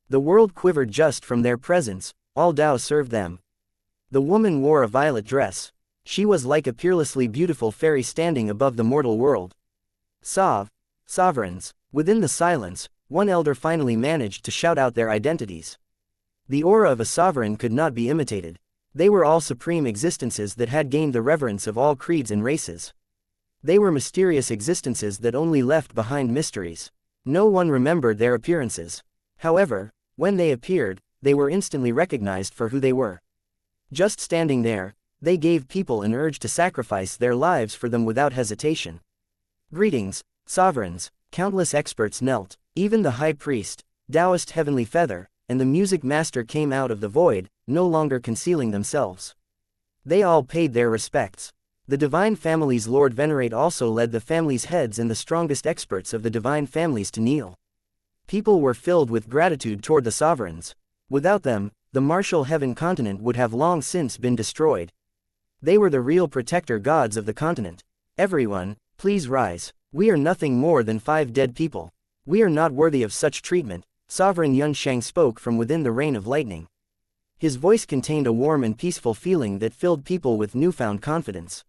The world quivered just from their presence, all Tao served them. The woman wore a violet dress. She was like a peerlessly beautiful fairy standing above the mortal world. Sovereigns. Within the silence, one elder finally managed to shout out their identities. The aura of a sovereign could not be imitated. They were all supreme existences that had gained the reverence of all creeds and races. They were mysterious existences that only left behind mysteries. No one remembered their appearances. However, when they appeared, they were instantly recognized for who they were. Just standing there, they gave people an urge to sacrifice their lives for them without hesitation. Greetings, sovereigns. Countless experts knelt. Even the high priest, Taoist Heavenly Feather, and the music master came out of the void, no longer concealing themselves. They all paid their respects. The divine family's Lord Venerate also led the family's heads and the strongest experts of the divine families to kneel. People were filled with gratitude toward the sovereigns. Without them, the martial heaven continent would have long since been destroyed. They were the real protector gods of the continent. Everyone, please rise. We are nothing more than 5 dead people. We are not worthy of such treatment. Sovereign Xianxia spoke from within the rain of lightning. His voice contained a warm and peaceful feeling that filled people with newfound confidence.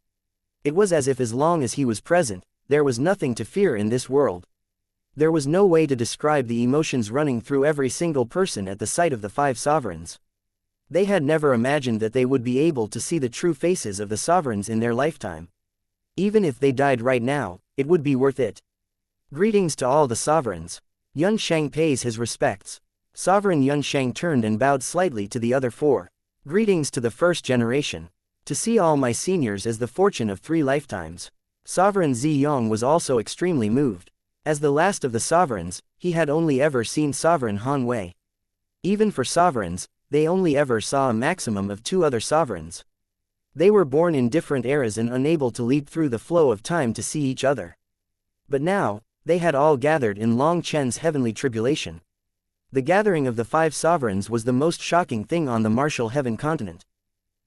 It was as if as long as he was present, there was nothing to fear in this world. There was no way to describe the emotions running through every single person at the sight of the 5 sovereigns. They had never imagined that they would be able to see the true faces of the sovereigns in their lifetime. Even if they died right now, it would be worth it. Greetings to all the sovereigns. Xianxia pays his respects. Sovereign Xianxia turned and bowed slightly to the other 4. Greetings to the first generation. To see all my seniors is the fortune of 3 lifetimes. Sovereign Ziyong was also extremely moved. As the last of the sovereigns, he had only ever seen Sovereign Han Wei. Even for sovereigns, they only ever saw a maximum of 2 other sovereigns. They were born in different eras and unable to leap through the flow of time to see each other. But now, they had all gathered in Long Chen's heavenly tribulation. The gathering of the 5 sovereigns was the most shocking thing on the martial heaven continent.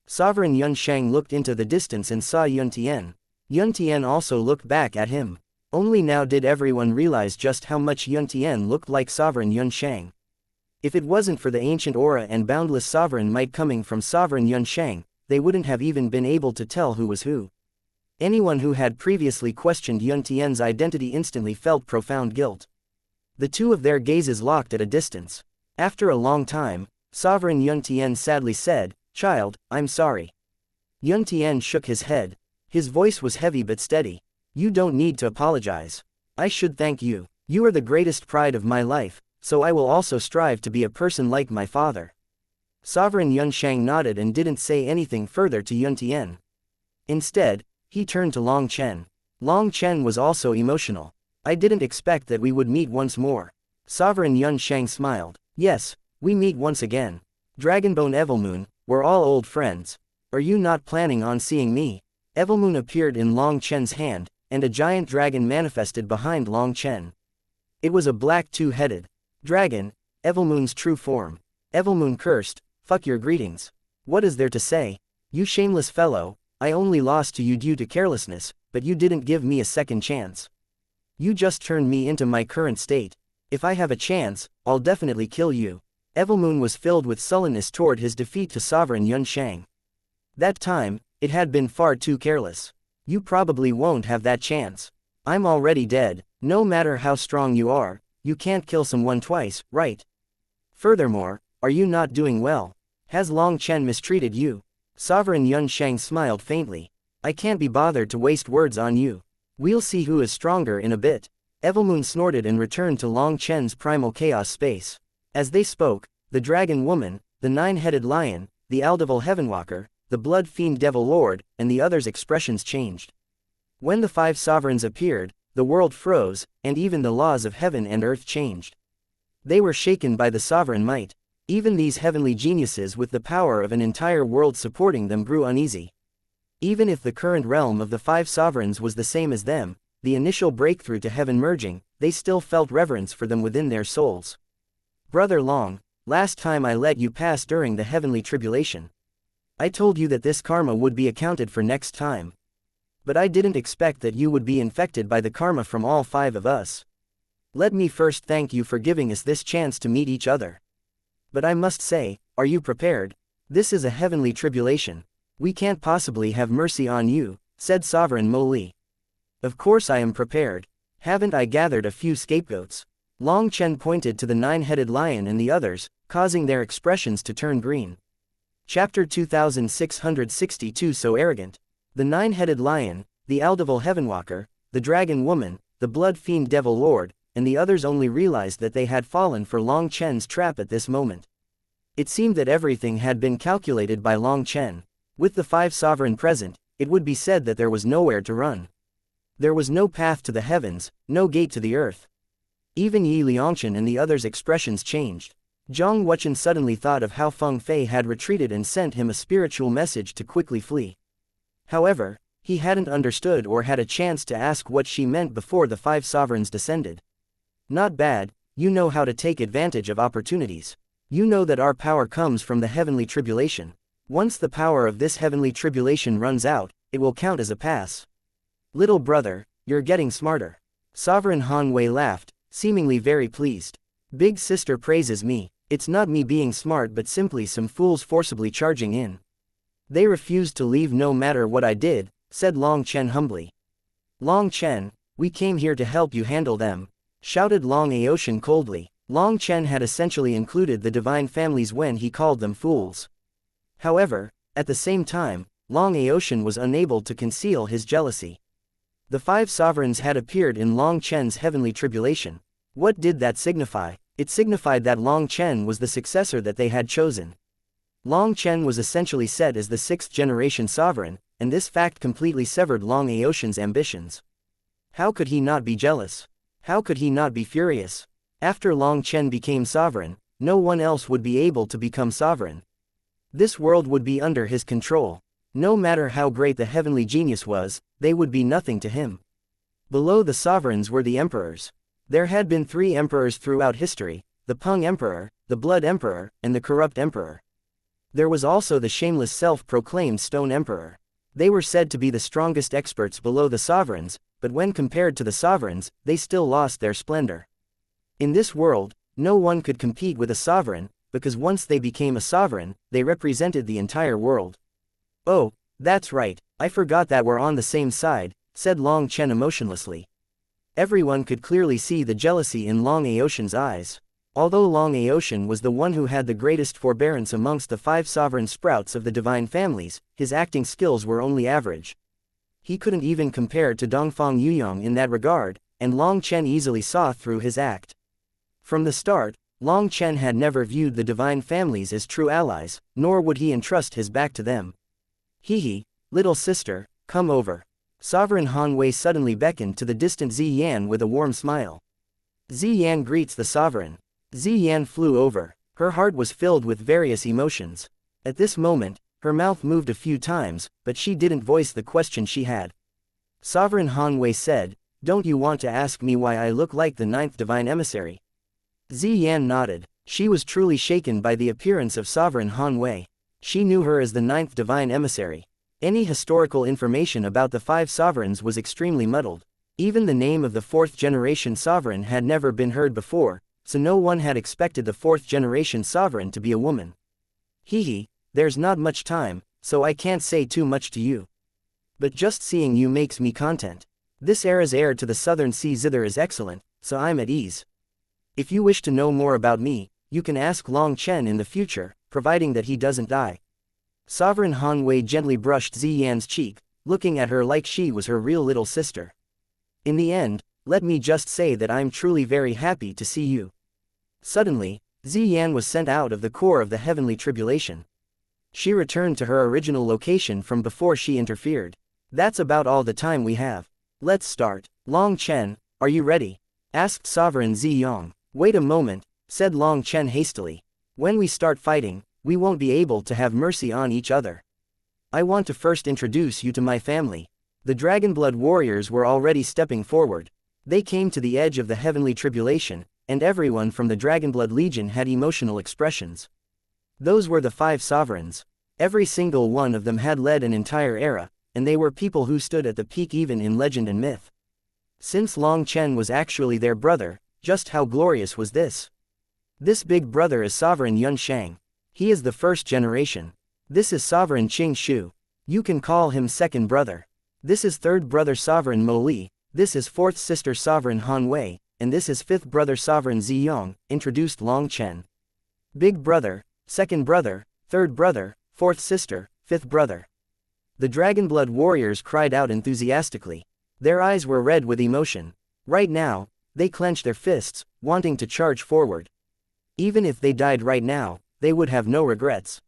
Sovereign Xianxia looked into the distance and saw Yuntian. Yuntian also looked back at him. Only now did everyone realize just how much Yuntian looked like Sovereign Xianxia. If it wasn't for the ancient aura and boundless sovereign might coming from Sovereign Xianxia, they wouldn't have even been able to tell who was who. Anyone who had previously questioned Yuntian's identity instantly felt profound guilt. The 2 of their gazes locked at a distance. After a long time, Sovereign Yuntian sadly said, "Child, I'm sorry." Yuntian shook his head. His voice was heavy but steady. "You don't need to apologize. I should thank you." You are the greatest pride of my life, so I will also strive to be a person like my father. Sovereign Yunshang nodded and didn't say anything further to Yun Tian. Instead, he turned to Long Chen. Long Chen was also emotional. I didn't expect that we would meet once more. Sovereign Yunshang smiled. Yes, we meet once again. Dragonbone Evilmoon, we're all old friends. Are you not planning on seeing me? Evilmoon appeared in Long Chen's hand, and a giant dragon manifested behind Long Chen. It was a black two-headed dragon, Evilmoon's true form. Evilmoon cursed, fuck your greetings. What is there to say? You shameless fellow, I only lost to you due to carelessness, but you didn't give me a second chance. You just turned me into my current state. If I have a chance, I'll definitely kill you. Evilmoon was filled with sullenness toward his defeat to Sovereign Yunshang. That time, it had been far too careless. You probably won't have that chance. I'm already dead. No matter how strong you are, you can't kill someone twice, right? Furthermore, are you not doing well? Has Long Chen mistreated you? Sovereign Yunshang smiled faintly. I can't be bothered to waste words on you. We'll see who is stronger in a bit. Evilmoon snorted and returned to Long Chen's primal chaos space. As they spoke, the dragon woman, the nine-headed lion, the Aldevil Heavenwalker, the blood fiend devil lord, and the others' expressions changed. When the five sovereigns appeared, the world froze, and even the laws of heaven and earth changed. They were shaken by the sovereign might. Even these heavenly geniuses with the power of an entire world supporting them grew uneasy. Even if the current realm of the five sovereigns was the same as them, the initial breakthrough to heaven merging, they still felt reverence for them within their souls. Brother Long, last time I let you pass during the heavenly tribulation. I told you that this karma would be accounted for next time. But I didn't expect that you would be infected by the karma from all five of us. Let me first thank you for giving us this chance to meet each other. But I must say, are you prepared? This is a heavenly tribulation. We can't possibly have mercy on you, said Sovereign Mo Li. Of course I am prepared. Haven't I gathered a few scapegoats? Long Chen pointed to the nine-headed lion and the others, causing their expressions to turn green. Chapter 2662 So arrogant. The nine-headed lion, the Aldevil Heavenwalker, the dragon woman, the blood fiend devil lord, and the others only realized that they had fallen for Long Chen's trap at this moment. It seemed that everything had been calculated by Long Chen. With the five sovereign present, it would be said that there was nowhere to run. There was no path to the heavens, no gate to the earth. Even Yi Liangshan and the others' expressions changed. Zhang Wuchen suddenly thought of how Feng Fei had retreated and sent him a spiritual message to quickly flee. However, he hadn't understood or had a chance to ask what she meant before the five sovereigns descended. Not bad, you know how to take advantage of opportunities. You know that our power comes from the heavenly tribulation. Once the power of this heavenly tribulation runs out, it will count as a pass. Little brother, you're getting smarter. Sovereign Han Wei laughed, seemingly very pleased. Big sister praises me. It's not me being smart but simply some fools forcibly charging in. They refused to leave no matter what I did, said Long Chen humbly. Long Chen, we came here to help you handle them, shouted Long Aoshan coldly. Long Chen had essentially included the divine families when he called them fools. However, at the same time, Long Aoshan was unable to conceal his jealousy. The five sovereigns had appeared in Long Chen's heavenly tribulation. What did that signify? It signified that Long Chen was the successor that they had chosen. Long Chen was essentially set as the sixth-generation sovereign, and this fact completely severed Long Aoshan's ambitions. How could he not be jealous? How could he not be furious? After Long Chen became sovereign, no one else would be able to become sovereign. This world would be under his control. No matter how great the heavenly genius was, they would be nothing to him. Below the sovereigns were the emperors. There had been 3 emperors throughout history, the Peng Emperor, the Blood Emperor, and the Corrupt Emperor. There was also the shameless self-proclaimed Stone Emperor. They were said to be the strongest experts below the sovereigns, but when compared to the sovereigns, they still lost their splendor. In this world, no one could compete with a sovereign, because once they became a sovereign, they represented the entire world. Oh, that's right, I forgot that we're on the same side, said Long Chen emotionlessly. Everyone could clearly see the jealousy in Long Aoshan's eyes. Although Long Aoshan was the one who had the greatest forbearance amongst the 5 sovereign sprouts of the divine families, his acting skills were only average. He couldn't even compare to Dongfang Yuyong in that regard, and Long Chen easily saw through his act. From the start, Long Chen had never viewed the divine families as true allies, nor would he entrust his back to them. Hee, little sister, come over. Sovereign Han Wei suddenly beckoned to the distant Zi Yan with a warm smile. Zi Yan greets the sovereign. Zi Yan flew over. Her heart was filled with various emotions. At this moment, her mouth moved a few times, but she didn't voice the question she had. Sovereign Han Wei said, "Don't you want to ask me why I look like the ninth divine emissary?" Zi Yan nodded. She was truly shaken by the appearance of Sovereign Han Wei. She knew her as the ninth divine emissary. Any historical information about the five sovereigns was extremely muddled. Even the name of the fourth-generation sovereign had never been heard before, so no one had expected the fourth-generation sovereign to be a woman. Hee, there's not much time, so I can't say too much to you. But just seeing you makes me content. This era's heir to the southern sea zither is excellent, so I'm at ease. If you wish to know more about me, you can ask Long Chen in the future, providing that he doesn't die. Sovereign Han Wei gently brushed Zi Yan's cheek, looking at her like she was her real little sister. In the end, let me just say that I'm truly very happy to see you. Suddenly, Zi Yan was sent out of the core of the heavenly tribulation. She returned to her original location from before she interfered. That's about all the time we have. Let's start. Long Chen, are you ready? Asked Sovereign Zi Yong. Wait a moment, said Long Chen hastily. When we start fighting, we won't be able to have mercy on each other. I want to first introduce you to my family. The Dragonblood warriors were already stepping forward. They came to the edge of the heavenly tribulation, and everyone from the Dragonblood Legion had emotional expressions. Those were the five sovereigns. Every single one of them had led an entire era, and they were people who stood at the peak even in legend and myth. Since Long Chen was actually their brother, just how glorious was this? This big brother is Sovereign Yun Shang. He is the first generation. This is Sovereign Qing Shu. You can call him second brother. This is third brother Sovereign Mo Li. This is fourth sister Sovereign Han Wei, and this is fifth brother Sovereign Zi Yong, introduced Long Chen. Big brother, second brother, third brother, fourth sister, fifth brother. The Dragonblood warriors cried out enthusiastically. Their eyes were red with emotion. Right now, they clenched their fists, wanting to charge forward. Even if they died right now, they would have no regrets.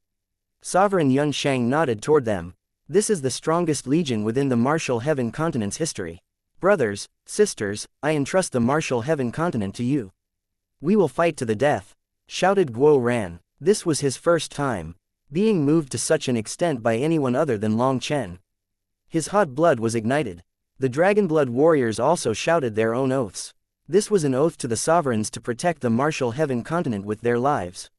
Sovereign Yun Shang nodded toward them. This is the strongest legion within the Martial Heaven continent's history. Brothers, sisters, I entrust the Martial Heaven continent to you. We will fight to the death, shouted Guo Ran. This was his first time being moved to such an extent by anyone other than Long Chen. His hot blood was ignited. The Dragonblood warriors also shouted their own oaths. This was an oath to the sovereigns to protect the Martial Heaven continent with their lives.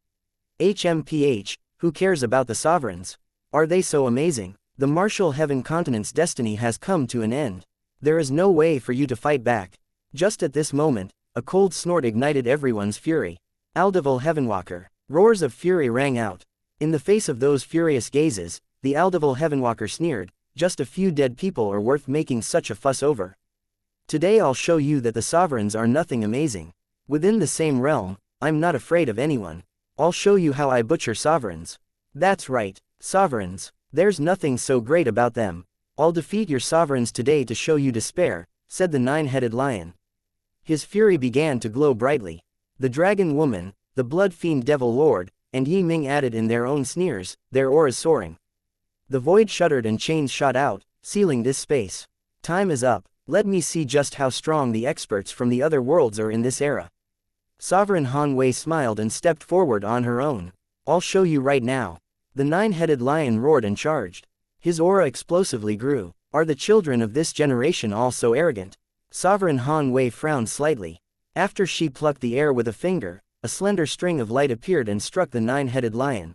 HMPH, who cares about the sovereigns? Are they so amazing? The Martial Heaven continent's destiny has come to an end. There is no way for you to fight back. Just at this moment, a cold snort ignited everyone's fury. Aldevil Heavenwalker. Roars of fury rang out. In the face of those furious gazes, the Aldevil Heavenwalker sneered, just a few dead people are worth making such a fuss over. Today I'll show you that the sovereigns are nothing amazing. Within the same realm, I'm not afraid of anyone. I'll show you how I butcher sovereigns. That's right, sovereigns. There's nothing so great about them. I'll defeat your sovereigns today to show you despair, said the nine-headed lion. His fury began to glow brightly. The dragon woman, the blood fiend devil lord, and Yi Ming added in their own sneers, their auras soaring. The void shuddered and chains shot out, sealing this space. Time is up. Let me see just how strong the experts from the other worlds are in this era. Sovereign Han Wei smiled and stepped forward on her own. I'll show you right now. The nine-headed lion roared and charged. His aura explosively grew. Are the children of this generation all so arrogant? Sovereign Han Wei frowned slightly. After she plucked the air with a finger, a slender string of light appeared and struck the nine-headed lion.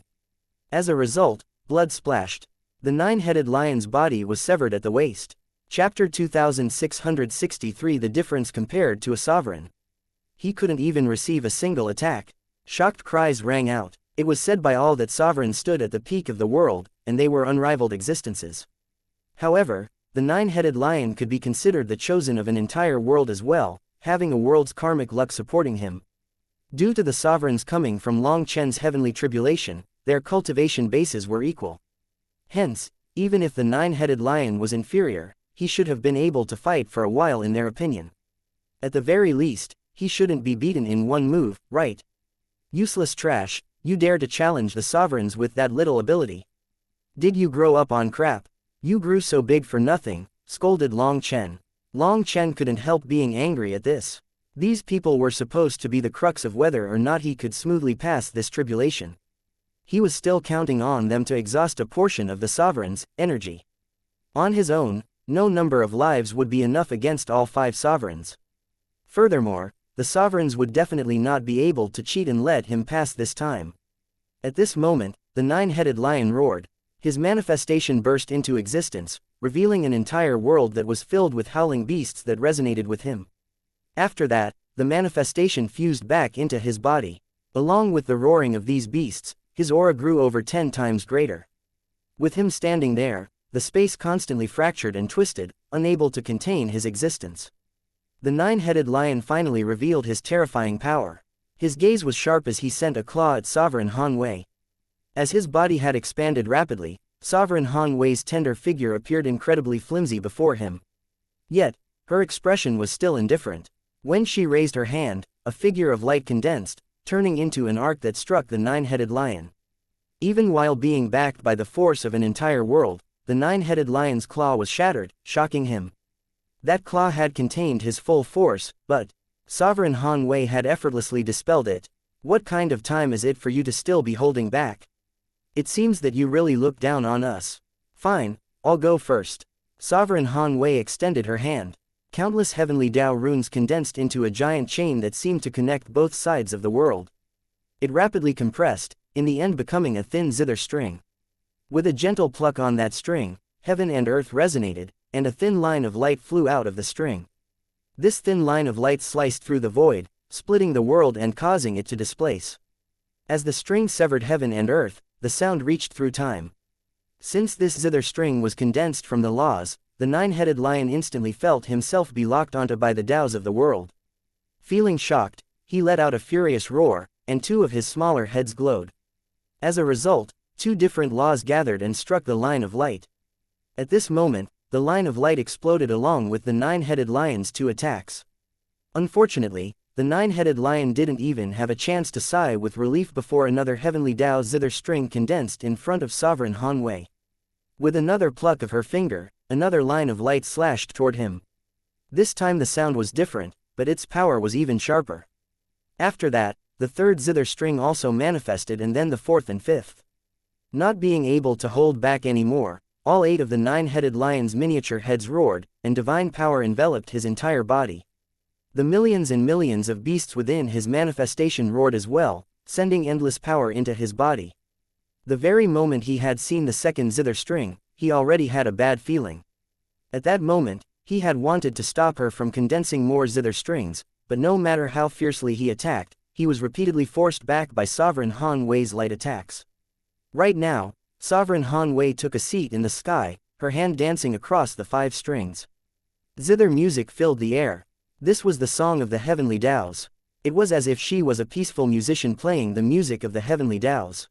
As a result, blood splashed. The nine-headed lion's body was severed at the waist. Chapter 2663 The difference compared to a sovereign. He couldn't even receive a single attack. Shocked cries rang out. It was said by all that sovereigns stood at the peak of the world, and they were unrivaled existences. However, the nine-headed lion could be considered the chosen of an entire world as well, having a world's karmic luck supporting him. Due to the sovereigns coming from Long Chen's heavenly tribulation, their cultivation bases were equal. Hence, even if the nine-headed lion was inferior, he should have been able to fight for a while in their opinion. At the very least, he shouldn't be beaten in one move, right? Useless trash, you dare to challenge the sovereigns with that little ability. Did you grow up on crap? You grew so big for nothing, scolded Long Chen. Long Chen couldn't help being angry at this. These people were supposed to be the crux of whether or not he could smoothly pass this tribulation. He was still counting on them to exhaust a portion of the sovereign's energy. On his own, no number of lives would be enough against all 5 sovereigns. Furthermore, the sovereigns would definitely not be able to cheat and let him pass this time. At this moment, the 9-headed lion roared. His manifestation burst into existence, revealing an entire world that was filled with howling beasts that resonated with him. After that, the manifestation fused back into his body. Along with the roaring of these beasts, his aura grew over 10 times greater. With him standing there, the space constantly fractured and twisted, unable to contain his existence. The 9-headed lion finally revealed his terrifying power. His gaze was sharp as he sent a claw at Sovereign Han Wei. As his body had expanded rapidly, Sovereign Han Wei's tender figure appeared incredibly flimsy before him. Yet, her expression was still indifferent. When she raised her hand, a figure of light condensed, turning into an arc that struck the 9-headed lion. Even while being backed by the force of an entire world, the 9-headed lion's claw was shattered, shocking him. That claw had contained his full force, but Sovereign Han Wei had effortlessly dispelled it. What kind of time is it for you to still be holding back? It seems that you really look down on us. Fine, I'll go first. Sovereign Han Wei extended her hand. Countless heavenly Dao runes condensed into a giant chain that seemed to connect both sides of the world. It rapidly compressed, in the end becoming a thin zither string. With a gentle pluck on that string, heaven and earth resonated, and a thin line of light flew out of the string. This thin line of light sliced through the void, splitting the world and causing it to displace. As the string severed heaven and earth, the sound reached through time. Since this zither string was condensed from the laws, the 9-headed lion instantly felt himself be locked onto by the Daos of the world. Feeling shocked, he let out a furious roar, and 2 of his smaller heads glowed. As a result, 2 different laws gathered and struck the line of light. At this moment, the line of light exploded along with the 9-headed lion's 2 attacks. Unfortunately, the 9-headed lion didn't even have a chance to sigh with relief before another heavenly Dao zither string condensed in front of Sovereign Han Wei. With another pluck of her finger, another line of light slashed toward him. This time the sound was different, but its power was even sharper. After that, the 3rd zither string also manifested, and then the 4th and 5th. Not being able to hold back anymore, all 8 of the 9-headed lion's miniature heads roared, and divine power enveloped his entire body. The millions and millions of beasts within his manifestation roared as well, sending endless power into his body. The very moment he had seen the 2nd zither string, he already had a bad feeling. At that moment, he had wanted to stop her from condensing more zither strings, but no matter how fiercely he attacked, he was repeatedly forced back by Sovereign Han Wei's light attacks. Right now, Sovereign Han Wei took a seat in the sky, her hand dancing across the 5 strings. Zither music filled the air. This was the song of the heavenly Daos. It was as if she was a peaceful musician playing the music of the heavenly Daos.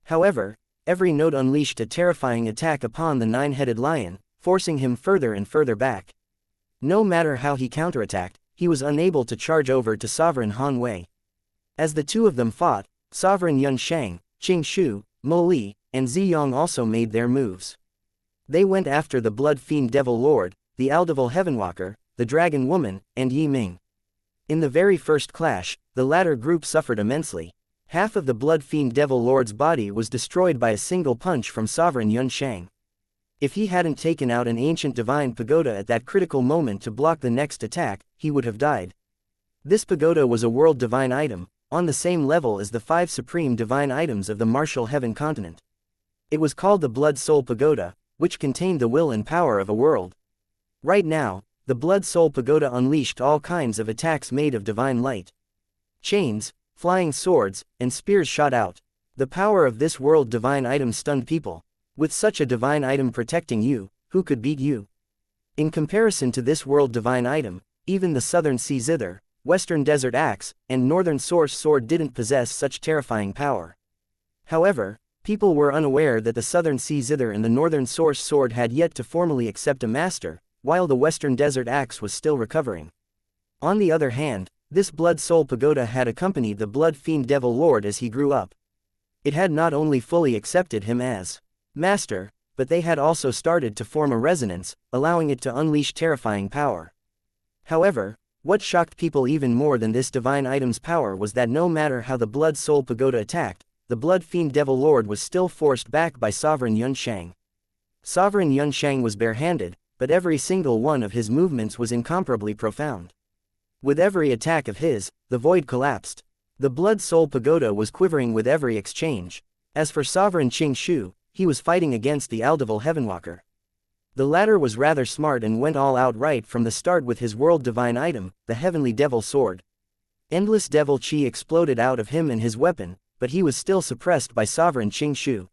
However, every note unleashed a terrifying attack upon the 9-headed lion, forcing him further and further back. No matter how he counterattacked, he was unable to charge over to Sovereign Han Wei. As the 2 of them fought, Sovereign Yun Shang, Qing Shu, Mo Li, and Ziyang also made their moves. They went after the Blood Fiend Devil Lord, the Aldevil Heavenwalker, the Dragon Woman, and Yi Ming. In the very first clash, the latter group suffered immensely. Half of the Blood Fiend Devil Lord's body was destroyed by a single punch from Sovereign Yun Shang. If he hadn't taken out an ancient divine pagoda at that critical moment to block the next attack, he would have died. This pagoda was a world divine item, on the same level as the 5 supreme divine items of the martial heaven continent. It was called the Blood Soul Pagoda, which contained the will and power of a world. Right now, the Blood Soul Pagoda unleashed all kinds of attacks made of divine light. Chains, flying swords, and spears shot out. The power of this world divine item stunned people. With such a divine item protecting you, who could beat you? In comparison to this world divine item, even the Southern Sea Zither, Western Desert Axe, and Northern Source Sword didn't possess such terrifying power. However, people were unaware that the Southern Sea Zither and the Northern Source Sword had yet to formally accept a master, while the Western Desert Axe was still recovering. On the other hand, this Blood Soul Pagoda had accompanied the Blood Fiend Devil Lord as he grew up. It had not only fully accepted him as master, but they had also started to form a resonance, allowing it to unleash terrifying power. However, what shocked people even more than this divine item's power was that no matter how the Blood Soul Pagoda attacked, the Blood Fiend Devil Lord was still forced back by Sovereign Yunshang. Sovereign Yunshang was barehanded, but every single one of his movements was incomparably profound. With every attack of his, the void collapsed. The Blood Soul Pagoda was quivering with every exchange. As for Sovereign Qing Shu, he was fighting against the Aldevil Heavenwalker. The latter was rather smart and went all out right from the start with his world divine item, the Heavenly Devil Sword. Endless devil chi exploded out of him and his weapon, but he was still suppressed by Sovereign Qing Shu.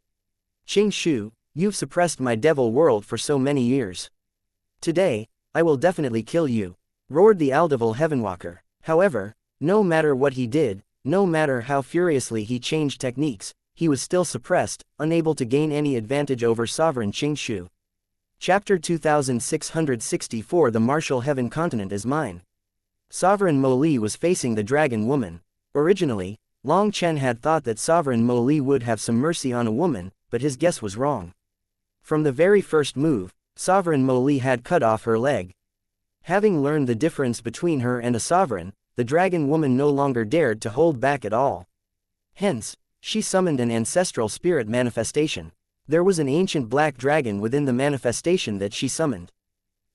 Qing Shu, you've suppressed my devil world for so many years. Today, I will definitely kill you, roared the Aldevil Heavenwalker. However, no matter what he did, no matter how furiously he changed techniques, he was still suppressed, unable to gain any advantage over Sovereign Qing Shu. Chapter 2664 The Martial Heaven Continent is mine. Sovereign Mo Li was facing the dragon woman. Originally, Long Chen had thought that Sovereign Mo Li would have some mercy on a woman, but his guess was wrong. From the very first move, Sovereign Mo Li had cut off her leg. Having learned the difference between her and a sovereign, the dragon woman no longer dared to hold back at all. Hence, she summoned an ancestral spirit manifestation. There was an ancient black dragon within the manifestation that she summoned.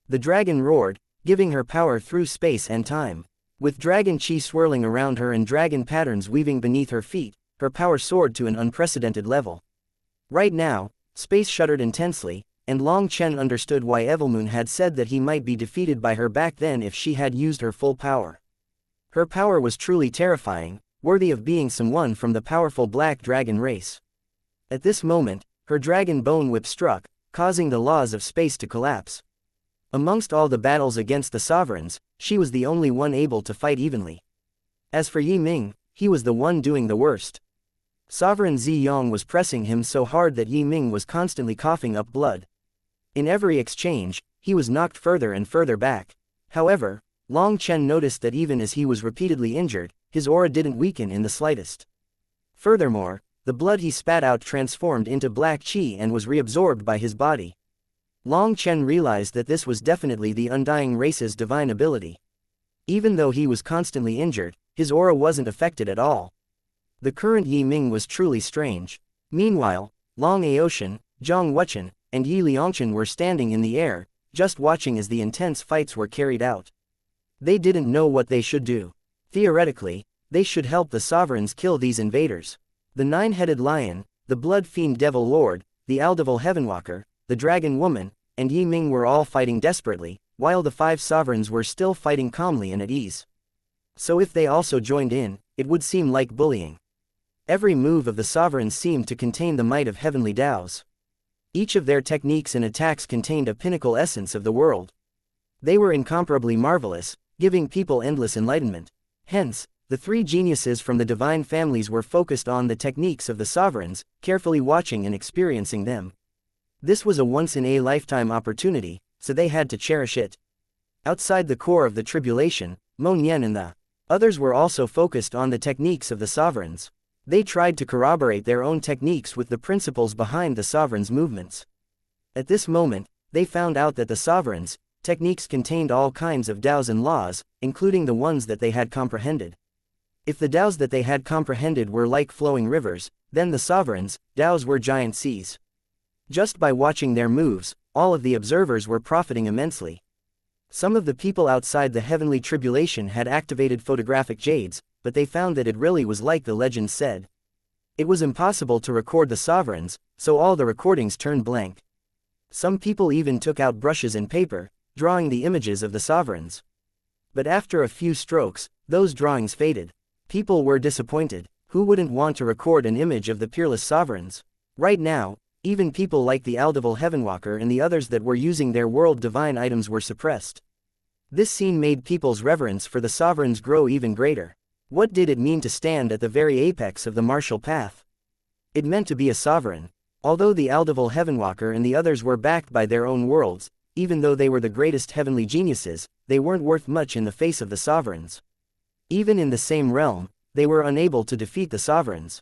The dragon roared, giving her power through space and time. With dragon chi swirling around her and dragon patterns weaving beneath her feet, her power soared to an unprecedented level. Right now, space shuddered intensely, and Long Chen understood why Evilmoon had said that he might be defeated by her back then if she had used her full power. Her power was truly terrifying, worthy of being someone from the powerful black dragon race. At this moment, her dragon bone whip struck, causing the laws of space to collapse. Amongst all the battles against the sovereigns, she was the only one able to fight evenly. As for Yi Ming, he was the one doing the worst. Sovereign Zi Yong was pressing him so hard that Yi Ming was constantly coughing up blood. In every exchange, he was knocked further and further back. However, Long Chen noticed that even as he was repeatedly injured, his aura didn't weaken in the slightest. Furthermore, the blood he spat out transformed into black chi and was reabsorbed by his body. Long Chen realized that this was definitely the Undying Race's divine ability. Even though he was constantly injured, his aura wasn't affected at all. The current Yi Ming was truly strange. Meanwhile, Long Aoshan, Zhang Wuchen, and Yi Liangchen were standing in the air, just watching as the intense fights were carried out. They didn't know what they should do. Theoretically, they should help the sovereigns kill these invaders. The nine-headed lion, the Blood Fiend Devil Lord, the Aldevil Heavenwalker, the Dragon Woman, and Yi Ming were all fighting desperately, while the five sovereigns were still fighting calmly and at ease. So if they also joined in, it would seem like bullying. Every move of the sovereigns seemed to contain the might of heavenly Taos. Each of their techniques and attacks contained a pinnacle essence of the world. They were incomparably marvelous, giving people endless enlightenment. Hence, the three geniuses from the divine families were focused on the techniques of the sovereigns, carefully watching and experiencing them. This was a once-in-a-lifetime opportunity, so they had to cherish it. Outside the core of the tribulation, Mo Nian and the others were also focused on the techniques of the sovereigns. They tried to corroborate their own techniques with the principles behind the sovereigns' movements. At this moment, they found out that the sovereigns' techniques contained all kinds of Taos and laws, including the ones that they had comprehended. If the Taos that they had comprehended were like flowing rivers, then the sovereigns' Taos were giant seas. Just by watching their moves, all of the observers were profiting immensely. Some of the people outside the heavenly tribulation had activated photographic jades, but they found that it really was like the legend said. It was impossible to record the sovereigns, so all the recordings turned blank. Some people even took out brushes and paper, drawing the images of the sovereigns. But after a few strokes, those drawings faded. People were disappointed. Who wouldn't want to record an image of the peerless sovereigns? Right now, even people like the Aldevil Heavenwalker and the others that were using their world divine items were suppressed. This scene made people's reverence for the sovereigns grow even greater. What did it mean to stand at the very apex of the martial path? It meant to be a sovereign. Although the Aldevil Heavenwalker and the others were backed by their own worlds, even though they were the greatest heavenly geniuses, they weren't worth much in the face of the sovereigns. Even in the same realm, they were unable to defeat the sovereigns.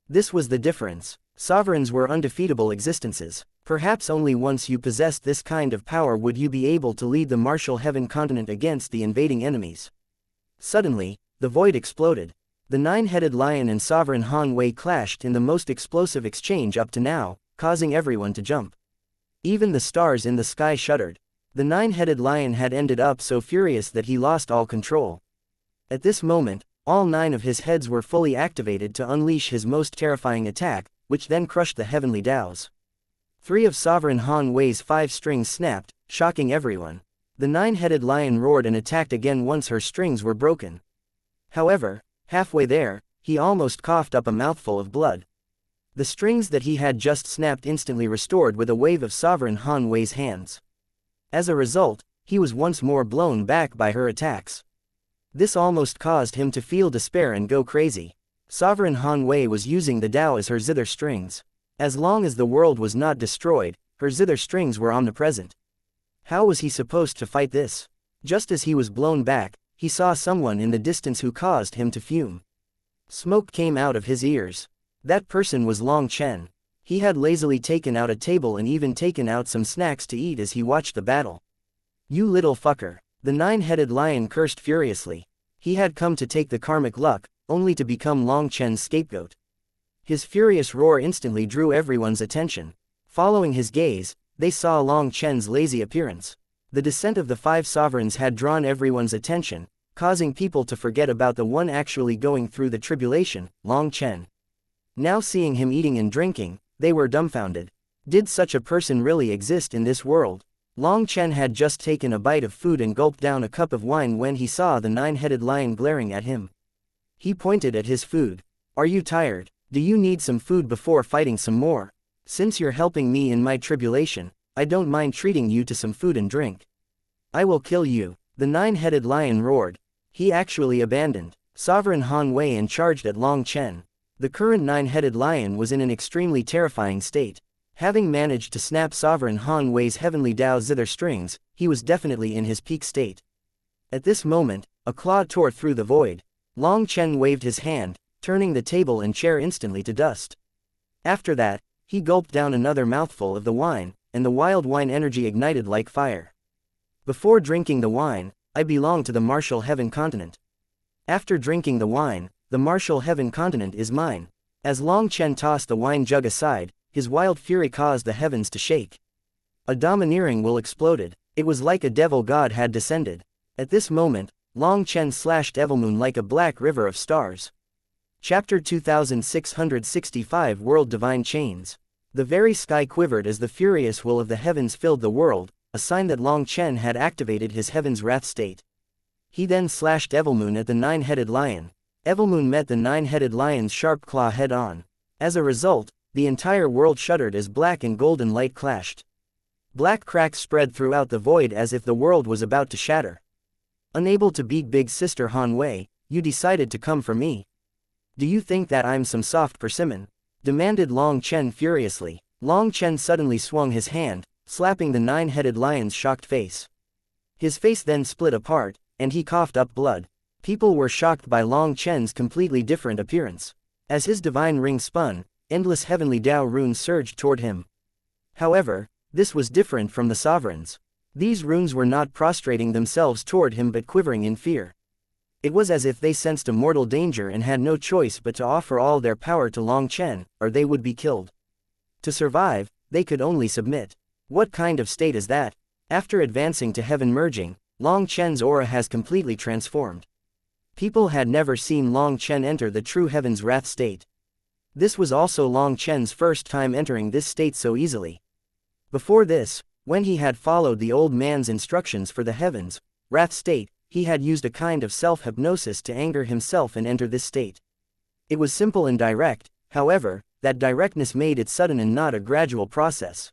This was the difference. Sovereigns were undefeatable existences. Perhaps only once you possessed this kind of power would you be able to lead the martial heaven continent against the invading enemies. Suddenly, the void exploded. The nine-headed lion and sovereign Han Wei clashed in the most explosive exchange up to now, causing everyone to jump. Even the stars in the sky shuddered. The nine-headed lion had ended up so furious that he lost all control. At this moment, all 9 of his heads were fully activated to unleash his most terrifying attack, which then crushed the heavenly Daos. 3 of Sovereign Han Wei's 5 strings snapped, shocking everyone. The nine-headed lion roared and attacked again once her strings were broken. However, halfway there, he almost coughed up a mouthful of blood. The strings that he had just snapped instantly restored with a wave of Sovereign Han Wei's hands. As a result, he was once more blown back by her attacks. This almost caused him to feel despair and go crazy. Sovereign Han Wei was using the Tao as her zither strings. As long as the world was not destroyed, her zither strings were omnipresent. How was he supposed to fight this? Just as he was blown back, he saw someone in the distance who caused him to fume. Smoke came out of his ears. That person was Long Chen. He had lazily taken out a table and even taken out some snacks to eat as he watched the battle. "You little fucker." The nine-headed lion cursed furiously. He had come to take the karmic luck, only to become Long Chen's scapegoat. His furious roar instantly drew everyone's attention. Following his gaze, they saw Long Chen's lazy appearance. The descent of the 5 sovereigns had drawn everyone's attention, causing people to forget about the one actually going through the tribulation, Long Chen. Now seeing him eating and drinking, they were dumbfounded. Did such a person really exist in this world? Long Chen had just taken a bite of food and gulped down a cup of wine when he saw the nine-headed lion glaring at him. He pointed at his food. "Are you tired? Do you need some food before fighting some more? Since you're helping me in my tribulation, I don't mind treating you to some food and drink. I will kill you." The nine-headed lion roared. He actually abandoned Sovereign Han Wei and charged at Long Chen. The current nine-headed lion was in an extremely terrifying state. Having managed to snap Sovereign Han Wei's heavenly Tao zither strings, he was definitely in his peak state. At this moment, a claw tore through the void. Long Chen waved his hand, turning the table and chair instantly to dust. After that, he gulped down another mouthful of the wine, and the wild wine energy ignited like fire. "Before drinking the wine, I belong to the martial heaven continent. After drinking the wine, the martial heaven continent is mine." As Long Chen tossed the wine jug aside, his wild fury caused the heavens to shake. A domineering will exploded. It was like a devil god had descended. At this moment, Long Chen slashed Evilmoon like a black river of stars. Chapter 2665 World Divine Chains. The very sky quivered as the furious will of the heavens filled the world, a sign that Long Chen had activated his heaven's wrath state. He then slashed Evilmoon at the nine-headed lion. Evilmoon met the nine-headed lion's sharp claw head-on. As a result, the entire world shuddered as black and golden light clashed. Black cracks spread throughout the void as if the world was about to shatter. "Unable to beat Big Sister Han Wei, you decided to come for me. Do you think that I'm some soft persimmon?" demanded Long Chen furiously. Long Chen suddenly swung his hand, slapping the nine-headed lion's shocked face. His face then split apart, and he coughed up blood. People were shocked by Long Chen's completely different appearance. As his divine ring spun, endless heavenly Tao runes surged toward him. However, this was different from the sovereigns. These runes were not prostrating themselves toward him but quivering in fear. It was as if they sensed a mortal danger and had no choice but to offer all their power to Long Chen, or they would be killed. To survive, they could only submit. What kind of state is that? After advancing to heaven merging, Long Chen's aura has completely transformed. People had never seen Long Chen enter the true heaven's wrath state. This was also Long Chen's first time entering this state so easily. Before this, when he had followed the old man's instructions for the heavens wrath state, he had used a kind of self-hypnosis to anger himself and enter this state. It was simple and direct, however, that directness made it sudden and not a gradual process.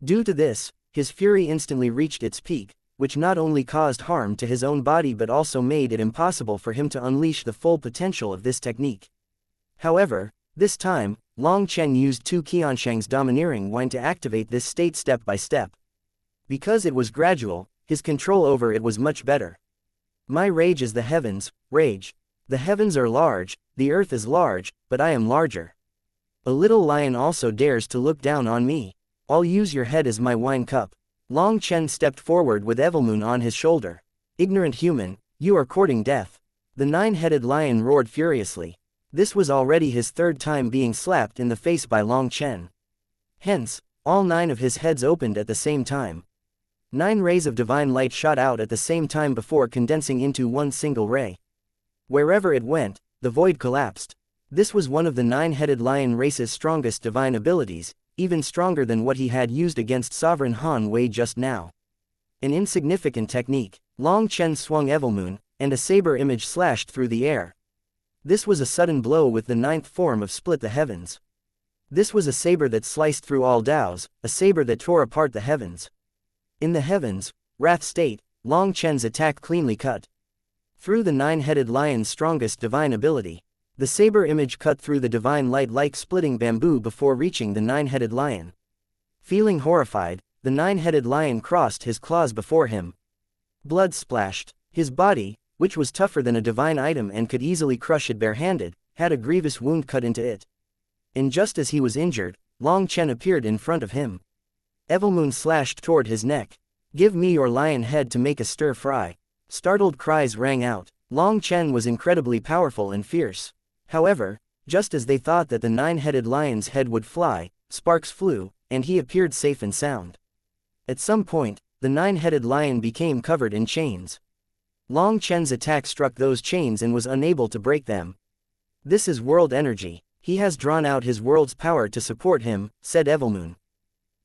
Due to this, his fury instantly reached its peak, which not only caused harm to his own body but also made it impossible for him to unleash the full potential of this technique. However, this time, Long Chen used 2 xianxiang's domineering wine to activate this state step by step. Because it was gradual, his control over it was much better. My rage is the heavens, rage. The heavens are large, the earth is large, but I am larger. A little lion also dares to look down on me. I'll use your head as my wine cup. Long Chen stepped forward with Evilmoon on his shoulder. Ignorant human, you are courting death. The nine-headed lion roared furiously. This was already his third time being slapped in the face by Long Chen. Hence, all 9 of his heads opened at the same time. 9 rays of divine light shot out at the same time before condensing into one single ray. Wherever it went, the void collapsed. This was one of the 9-headed lion race's strongest divine abilities, even stronger than what he had used against Sovereign Han Wei just now. An insignificant technique. Long Chen swung Evilmoon, and a saber image slashed through the air. This was a sudden blow with the 9th form of Split the Heavens. This was a saber that sliced through all Daos, a saber that tore apart the heavens. In the heavens, Wrath State, Long Chen's attack cleanly cut through the 9-headed lion's strongest divine ability. The saber image cut through the divine light like splitting bamboo before reaching the 9-headed lion. Feeling horrified, the 9-headed lion crossed his claws before him. Blood splashed. His body, which was tougher than a divine item and could easily crush it barehanded, had a grievous wound cut into it. And just as he was injured, Long Chen appeared in front of him. Evilmoon slashed toward his neck. Give me your lion head to make a stir fry. Startled cries rang out. Long Chen was incredibly powerful and fierce. However, just as they thought that the 9-headed lion's head would fly, sparks flew, and he appeared safe and sound. At some point, the 9-headed lion became covered in chains. Long Chen's attack struck those chains and was unable to break them. This is world energy. He has drawn out his world's power to support him, said Evilmoon.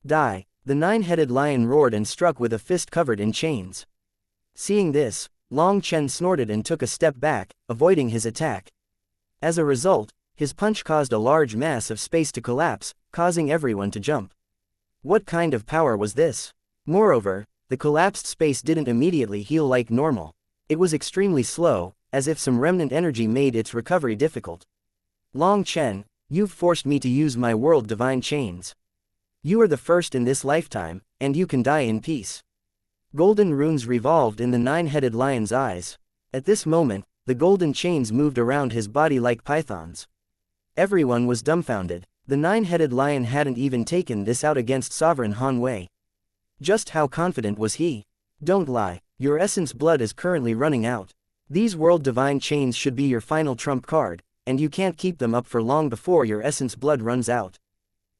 Die. The 9-headed lion roared and struck with a fist covered in chains. Seeing this, Long Chen snorted and took a step back, avoiding his attack. As a result, his punch caused a large mass of space to collapse, causing everyone to jump. What kind of power was this? Moreover, the collapsed space didn't immediately heal like normal. It was extremely slow, as if some remnant energy made its recovery difficult. Long Chen, you've forced me to use my world divine chains. You are the first in this lifetime, and you can die in peace. Golden runes revolved in the 9-headed lion's eyes. At this moment, the golden chains moved around his body like pythons. Everyone was dumbfounded. The 9-headed lion hadn't even taken this out against Sovereign Han Wei. Just how confident was he? Don't lie, your essence blood is currently running out. These world divine chains should be your final trump card, and you can't keep them up for long before your essence blood runs out.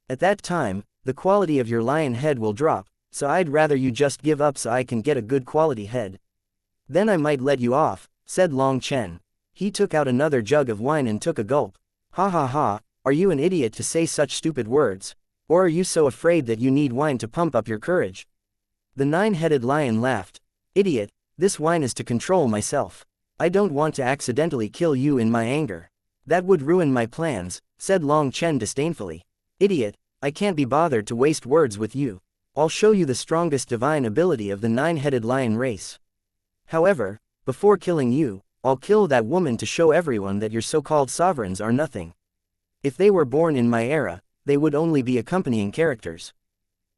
At that time, the quality of your lion head will drop, so I'd rather you just give up so I can get a good quality head. Then I might let you off, said Long Chen. He took out another jug of wine and took a gulp. Ha ha ha, are you an idiot to say such stupid words? Or are you so afraid that you need wine to pump up your courage? The 9-headed lion laughed. Idiot, this wine is to control myself. I don't want to accidentally kill you in my anger. That would ruin my plans, said Long Chen disdainfully. Idiot, I can't be bothered to waste words with you. I'll show you the strongest divine ability of the 9-headed lion race. However, before killing you, I'll kill that woman to show everyone that your so-called sovereigns are nothing. If they were born in my era, they would only be accompanying characters.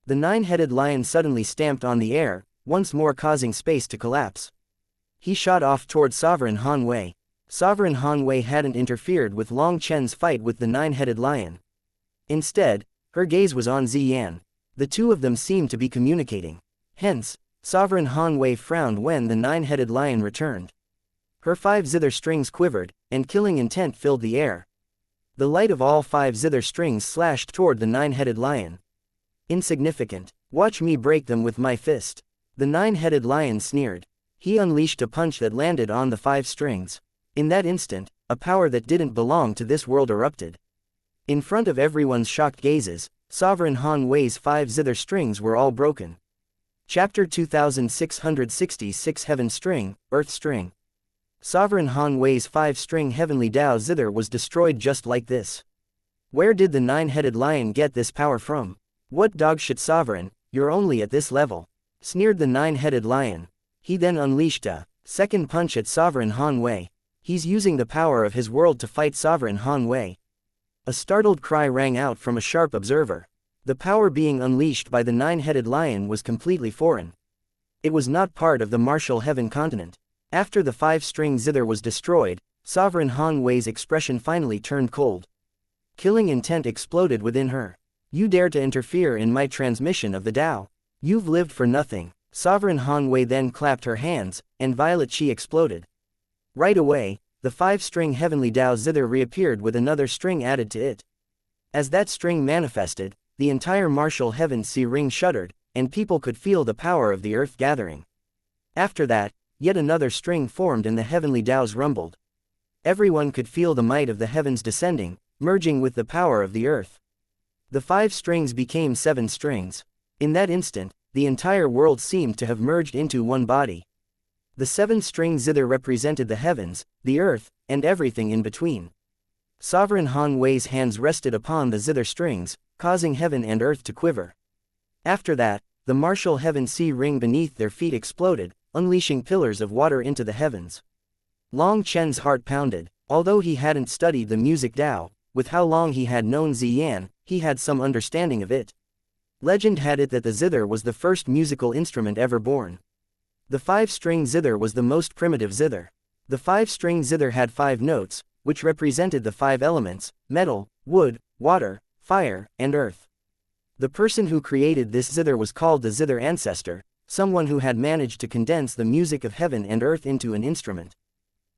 The 9-headed lion suddenly stamped on the air, once more causing space to collapse. He shot off toward Sovereign Han Wei. Sovereign Han Wei hadn't interfered with Long Chen's fight with the 9-headed lion. Instead, her gaze was on Ziyan. The two of them seemed to be communicating. Hence, Sovereign Han Wei frowned when the 9-headed lion returned. Her 5 zither strings quivered, and killing intent filled the air. The light of all 5 zither strings slashed toward the 9-headed lion. Insignificant. Watch me break them with my fist. The 9-headed lion sneered. He unleashed a punch that landed on the 5 strings. In that instant, a power that didn't belong to this world erupted. In front of everyone's shocked gazes, Sovereign Han Wei's 5 zither strings were all broken. Chapter 2666 Heaven String, Earth String. Sovereign Han Wei's 5-string Heavenly Dao Zither was destroyed just like this. Where did the 9-headed lion get this power from? What dogshit Sovereign, you're only at this level. Sneered the 9-headed lion. He then unleashed a second punch at Sovereign Han Wei. He's using the power of his world to fight Sovereign Han Wei. A startled cry rang out from a sharp observer. The power being unleashed by the nine-headed lion was completely foreign. It was not part of the martial heaven continent. After the five-string zither was destroyed, Sovereign Han Wei's expression finally turned cold. Killing intent exploded within her. You dare to interfere in my transmission of the Tao? You've lived for nothing. Sovereign Han Wei then clapped her hands, and violet chi exploded. Right away, the five-string heavenly Tao zither reappeared with another string added to it. As that string manifested, the entire martial heaven sea ring shuddered, and people could feel the power of the earth gathering. After that, yet another string formed and the heavenly Taos rumbled. Everyone could feel the might of the heavens descending, merging with the power of the earth. The five strings became seven strings. In that instant, the entire world seemed to have merged into one body. The seven-string zither represented the heavens, the earth, and everything in between. Sovereign Han Wei's hands rested upon the zither strings, causing heaven and earth to quiver. After that, the martial heaven sea ring beneath their feet exploded, unleashing pillars of water into the heavens. Long Chen's heart pounded. Although he hadn't studied the music Tao, with how long he had known Ziyan, he had some understanding of it. Legend had it that the zither was the first musical instrument ever born. The five-string zither was the most primitive zither. The five-string zither had 5 notes, which represented the 5 elements: metal, wood, water, fire, and earth. The person who created this zither was called the zither ancestor, someone who had managed to condense the music of heaven and earth into an instrument.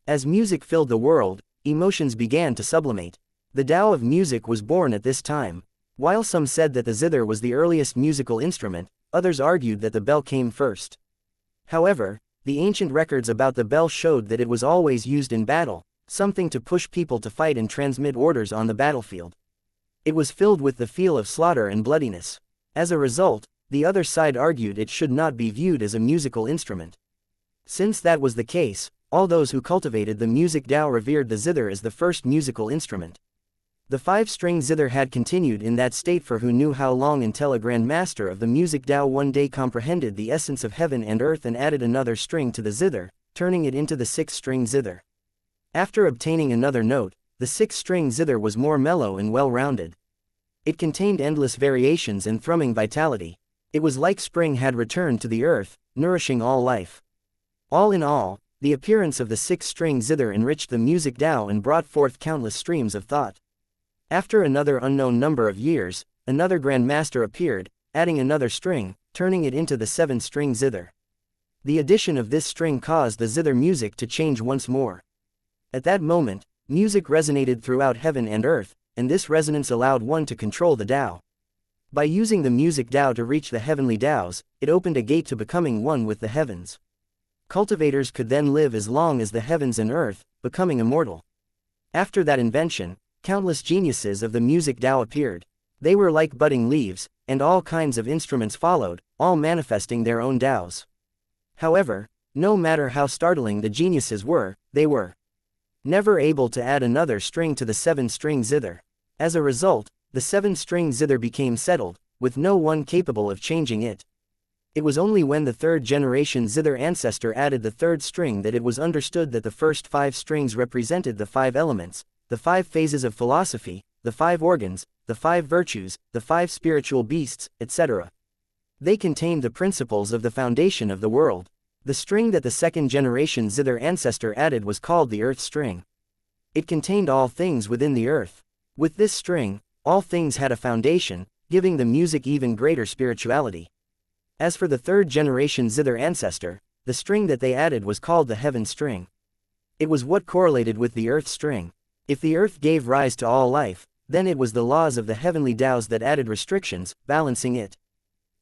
As music filled the world, emotions began to sublimate. The Tao of music was born at this time. While some said that the zither was the earliest musical instrument, others argued that the bell came first. However, the ancient records about the bell showed that it was always used in battle, something to push people to fight and transmit orders on the battlefield. It was filled with the feel of slaughter and bloodiness. As a result, the other side argued it should not be viewed as a musical instrument. Since that was the case, all those who cultivated the music Tao revered the zither as the first musical instrument. The five-string zither had continued in that state for who knew how long until a Grand Master of the music Tao one day comprehended the essence of heaven and earth and added another string to the zither, turning it into the six-string zither. After obtaining another note, the six-string zither was more mellow and well-rounded. It contained endless variations and thrumming vitality. It was like spring had returned to the earth, nourishing all life. All in all, the appearance of the six-string zither enriched the music Tao and brought forth countless streams of thought. After another unknown number of years, another Grand Master appeared, adding another string, turning it into the seven-string zither. The addition of this string caused the zither music to change once more. At that moment, music resonated throughout heaven and earth, and this resonance allowed one to control the Tao. By using the music Tao to reach the heavenly Taos, it opened a gate to becoming one with the heavens. Cultivators could then live as long as the heavens and earth, becoming immortal. After that invention, countless geniuses of the music Tao appeared. They were like budding leaves, and all kinds of instruments followed, all manifesting their own Taos. However, no matter how startling the geniuses were, they were never able to add another string to the seven-string zither. As a result, the seven-string zither became settled, with no one capable of changing it. It was only when the third-generation zither ancestor added the third string that it was understood that the first 5 strings represented the 5 elements, the 5 phases of philosophy, the 5 organs, the 5 virtues, the 5 spiritual beasts, etc. They contained the principles of the foundation of the world. The string that the second-generation zither ancestor added was called the earth string. It contained all things within the earth. With this string, all things had a foundation, giving the music even greater spirituality. As for the third-generation zither ancestor, the string that they added was called the heaven string. It was what correlated with the earth string. If the earth gave rise to all life, then it was the laws of the heavenly Taos that added restrictions, balancing it.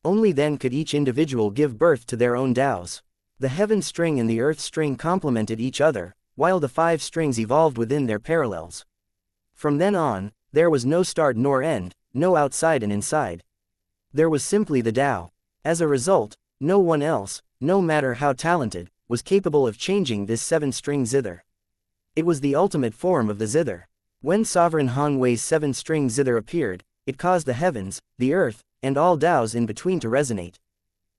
Only then could each individual give birth to their own Taos. The heaven string and the earth string complemented each other, while the 5 strings evolved within their parallels. From then on, there was no start nor end, no outside and inside. There was simply the Tao. As a result, no one else, no matter how talented, was capable of changing this 7-string zither. It was the ultimate form of the zither. When Sovereign Han Wei's 7-string zither appeared, it caused the heavens, the earth, and all Taos in between to resonate.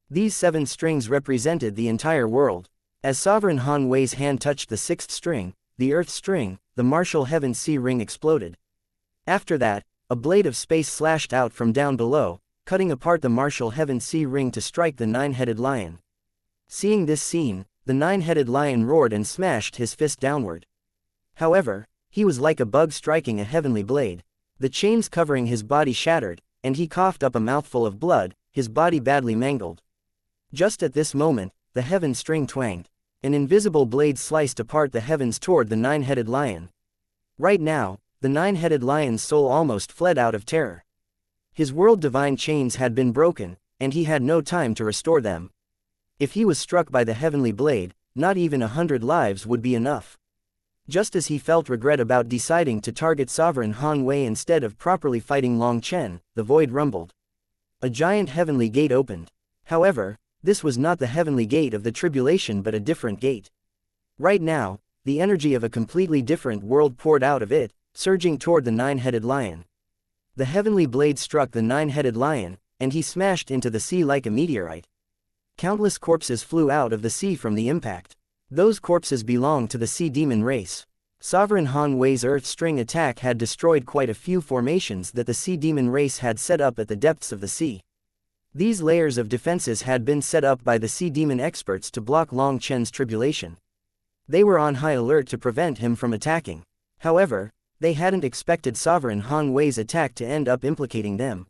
These 7 strings represented the entire world. As Sovereign Han Wei's hand touched the 6th string, the earth string, the martial heaven sea ring exploded. After that, a blade of space slashed out from down below, cutting apart the martial heaven sea ring to strike the nine-headed lion. Seeing this scene, the nine-headed lion roared and smashed his fist downward. However, he was like a bug striking a heavenly blade. The chains covering his body shattered, and he coughed up a mouthful of blood, his body badly mangled. Just at this moment, the heaven string twanged. An invisible blade sliced apart the heavens toward the nine-headed lion. Right now, the nine-headed lion's soul almost fled out of terror. His world-divine chains had been broken, and he had no time to restore them. If he was struck by the heavenly blade, not even 100 lives would be enough. Just as he felt regret about deciding to target Sovereign Han Wei instead of properly fighting Long Chen, the void rumbled. A giant heavenly gate opened. However, this was not the heavenly gate of the tribulation but a different gate. Right now, the energy of a completely different world poured out of it, surging toward the nine-headed lion. The heavenly blade struck the nine-headed lion, and he smashed into the sea like a meteorite. Countless corpses flew out of the sea from the impact. Those corpses belonged to the sea demon race. Sovereign Han Wei's earth string attack had destroyed quite a few formations that the sea demon race had set up at the depths of the sea. These layers of defenses had been set up by the sea demon experts to block Long Chen's tribulation. They were on high alert to prevent him from attacking. However, they hadn't expected Sovereign Han Wei's attack to end up implicating them.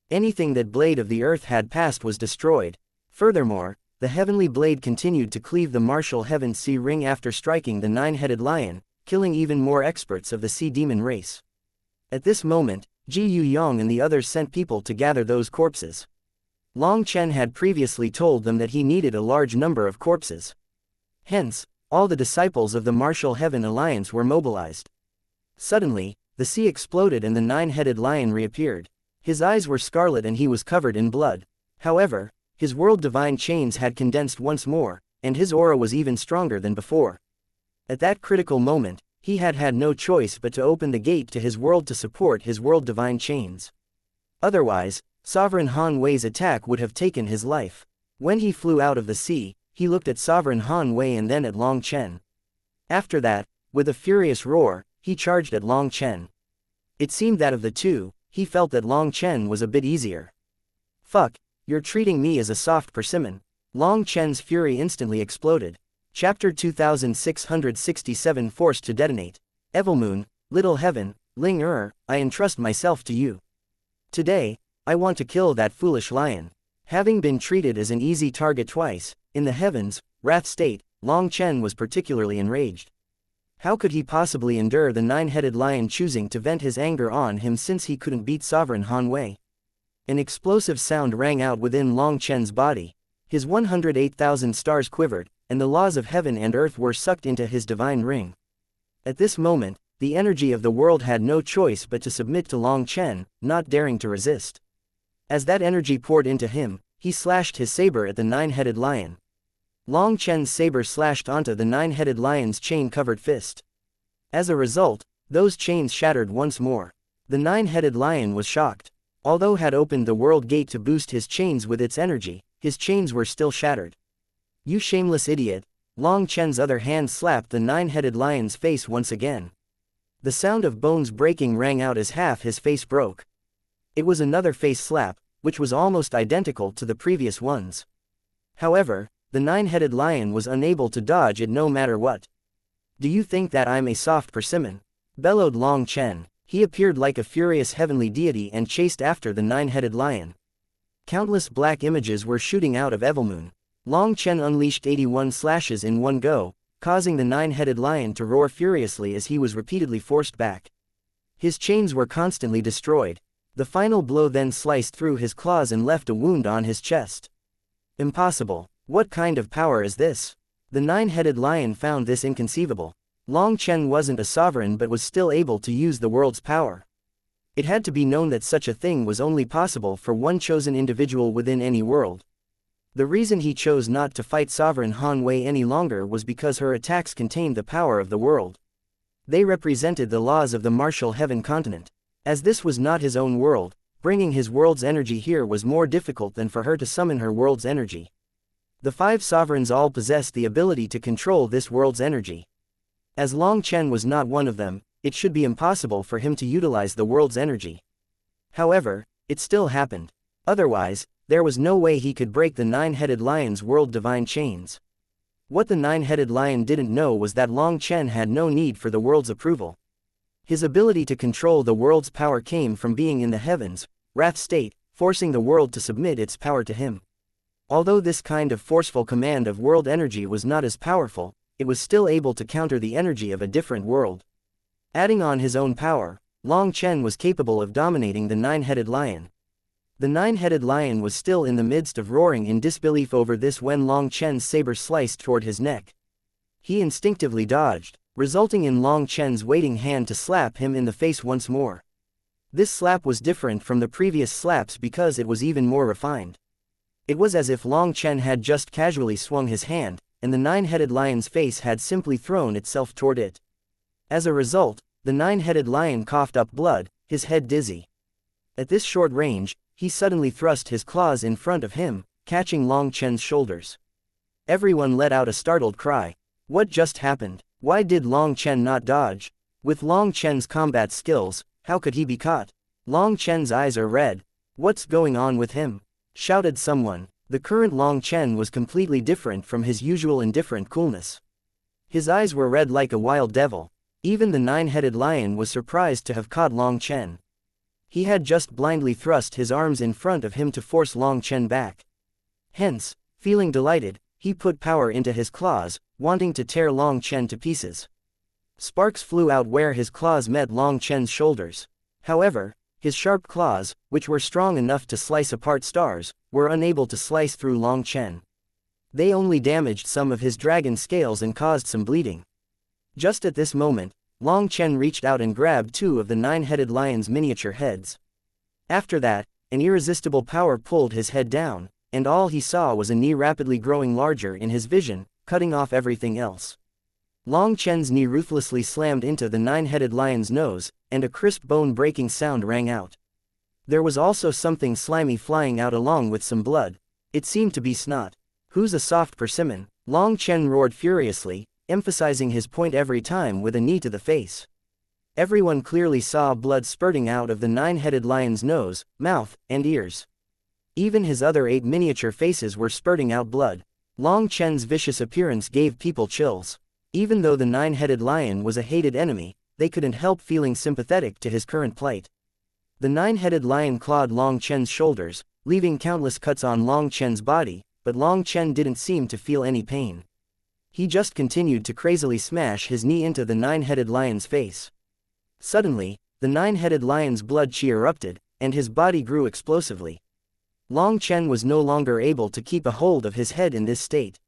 Anything that Blade of the Earth had passed was destroyed. Furthermore, the heavenly blade continued to cleave the martial heaven sea ring after striking the nine-headed lion, killing even more experts of the sea demon race. At this moment, Ji Yuyong and the others sent people to gather those corpses. Long Chen had previously told them that he needed a large number of corpses. Hence, all the disciples of the Martial Heaven Alliance were mobilized. Suddenly, the sea exploded and the nine-headed lion reappeared. His eyes were scarlet and he was covered in blood. However, his world-divine chains had condensed once more, and his aura was even stronger than before. At that critical moment, he had had no choice but to open the gate to his world to support his world-divine chains. Otherwise, Sovereign Han Wei's attack would have taken his life. When he flew out of the sea, he looked at Sovereign Han Wei and then at Long Chen. After that, with a furious roar, he charged at Long Chen. It seemed that of the two, he felt that Long Chen was a bit easier. "Fuck, you're treating me as a soft persimmon." Long Chen's fury instantly exploded. Chapter 2667 Forced to detonate. Evilmoon, Little Heaven, Ling I entrust myself to you. Today, I want to kill that foolish lion. Having been treated as an easy target twice, in the heavens, wrath state, Long Chen was particularly enraged. How could he possibly endure the nine-headed lion choosing to vent his anger on him since he couldn't beat Sovereign Han Wei? An explosive sound rang out within Long Chen's body. His 108,000 stars quivered, and the laws of heaven and earth were sucked into his divine ring. At this moment, the energy of the world had no choice but to submit to Long Chen, not daring to resist. As that energy poured into him, he slashed his saber at the nine-headed lion. Long Chen's saber slashed onto the nine-headed lion's chain-covered fist. As a result, those chains shattered once more. The nine-headed lion was shocked. Although had opened the world gate to boost his chains with its energy, his chains were still shattered. "You shameless idiot!" Long Chen's other hand slapped the nine-headed lion's face once again. The sound of bones breaking rang out as half his face broke. It was another face slap, which was almost identical to the previous ones. However, the nine-headed lion was unable to dodge it no matter what. "Do you think that I'm a soft persimmon?" bellowed Long Chen. He appeared like a furious heavenly deity and chased after the nine-headed lion. Countless black images were shooting out of Evilmoon. Long Chen unleashed 81 slashes in one go, causing the nine-headed lion to roar furiously as he was repeatedly forced back. His chains were constantly destroyed. The final blow then sliced through his claws and left a wound on his chest. "Impossible. What kind of power is this?" The nine-headed lion found this inconceivable. Long Chen wasn't a sovereign but was still able to use the world's power. It had to be known that such a thing was only possible for one chosen individual within any world. The reason he chose not to fight Sovereign Han Wei any longer was because her attacks contained the power of the world. They represented the laws of the Martial Heaven continent. As this was not his own world, bringing his world's energy here was more difficult than for her to summon her world's energy. The five sovereigns all possessed the ability to control this world's energy. As Long Chen was not one of them, it should be impossible for him to utilize the world's energy. However, it still happened. Otherwise, there was no way he could break the nine-headed lion's world divine chains. What the nine-headed lion didn't know was that Long Chen had no need for the world's approval. His ability to control the world's power came from being in the heavens, wrath state, forcing the world to submit its power to him. Although this kind of forceful command of world energy was not as powerful, it was still able to counter the energy of a different world. Adding on his own power, Long Chen was capable of dominating the nine-headed lion. The nine-headed lion was still in the midst of roaring in disbelief over this when Long Chen's saber sliced toward his neck. He instinctively dodged, resulting in Long Chen's waiting hand to slap him in the face once more. This slap was different from the previous slaps because it was even more refined. It was as if Long Chen had just casually swung his hand, and the nine-headed lion's face had simply thrown itself toward it. As a result, the nine-headed lion coughed up blood, his head dizzy. At this short range, he suddenly thrust his claws in front of him, catching Long Chen's shoulders. Everyone let out a startled cry. What just happened? Why did Long Chen not dodge? With Long Chen's combat skills, how could he be caught? Long Chen's eyes are red. What's going on with him? Shouted someone. The current Long Chen was completely different from his usual indifferent coolness. His eyes were red like a wild devil. Even the nine-headed lion was surprised to have caught Long Chen. He had just blindly thrust his arms in front of him to force Long Chen back. Hence, feeling delighted, he put power into his claws, wanting to tear Long Chen to pieces. Sparks flew out where his claws met Long Chen's shoulders. However, his sharp claws, which were strong enough to slice apart stars, were unable to slice through Long Chen. They only damaged some of his dragon scales and caused some bleeding. Just at this moment, Long Chen reached out and grabbed two of the nine-headed lion's miniature heads. After that, an irresistible power pulled his head down, and all he saw was a knee rapidly growing larger in his vision, cutting off everything else. Long Chen's knee ruthlessly slammed into the nine-headed lion's nose, and a crisp bone-breaking sound rang out. There was also something slimy flying out along with some blood. It seemed to be snot. Who's a soft persimmon? Long Chen roared furiously, emphasizing his point every time with a knee to the face. Everyone clearly saw blood spurting out of the nine-headed lion's nose, mouth, and ears. Even his other 8 miniature faces were spurting out blood. Long Chen's vicious appearance gave people chills. Even though the nine-headed lion was a hated enemy, they couldn't help feeling sympathetic to his current plight. The nine-headed lion clawed Long Chen's shoulders, leaving countless cuts on Long Chen's body, but Long Chen didn't seem to feel any pain. He just continued to crazily smash his knee into the nine-headed lion's face. Suddenly, the nine-headed lion's blood chi erupted, and his body grew explosively. Long Chen was no longer able to keep a hold of his head in this state.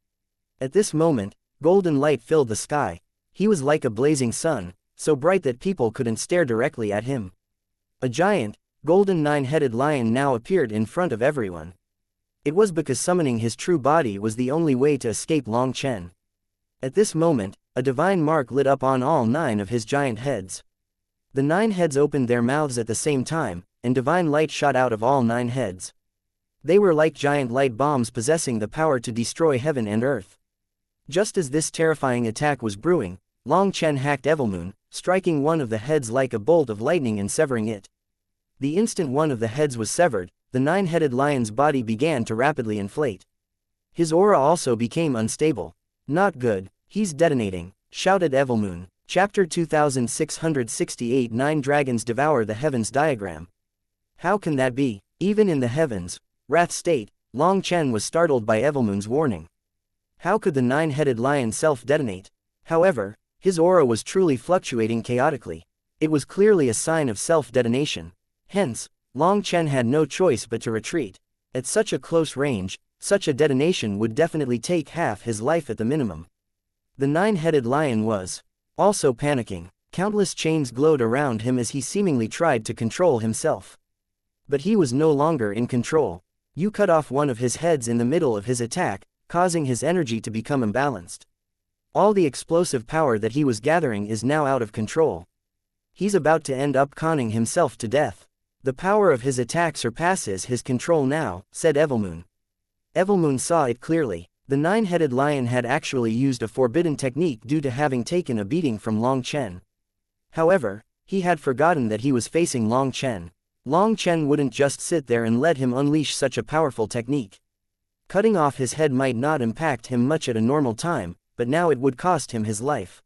At this moment, golden light filled the sky. He was like a blazing sun, so bright that people couldn't stare directly at him. A giant, golden nine-headed lion now appeared in front of everyone. It was because summoning his true body was the only way to escape Long Chen. At this moment, a divine mark lit up on all 9 of his giant heads. The 9 heads opened their mouths at the same time, and divine light shot out of all 9 heads. They were like giant light bombs possessing the power to destroy heaven and earth. Just as this terrifying attack was brewing, Long Chen hacked Evilmoon, striking one of the heads like a bolt of lightning and severing it. The instant one of the heads was severed, the nine-headed lion's body began to rapidly inflate. His aura also became unstable. Not good, he's detonating, shouted Evilmoon. Chapter 2668 9 Dragons Devour the Heavens Diagram. How can that be? Even in the heavens, wrath state, Long Chen was startled by Evilmoon's warning. How could the nine-headed lion self-detonate? However, his aura was truly fluctuating chaotically. It was clearly a sign of self-detonation. Hence, Long Chen had no choice but to retreat. At such a close range, such a detonation would definitely take half his life at the minimum. The nine-headed lion was also panicking. Countless chains glowed around him as he seemingly tried to control himself. But he was no longer in control. You cut off one of his heads in the middle of his attack, causing his energy to become imbalanced. All the explosive power that he was gathering is now out of control. He's about to end up conning himself to death. The power of his attack surpasses his control now, said Evilmoon. Evilmoon saw it clearly. The nine-headed lion had actually used a forbidden technique due to having taken a beating from Long Chen. However, he had forgotten that he was facing Long Chen. Long Chen wouldn't just sit there and let him unleash such a powerful technique. Cutting off his head might not impact him much at a normal time, but now it would cost him his life.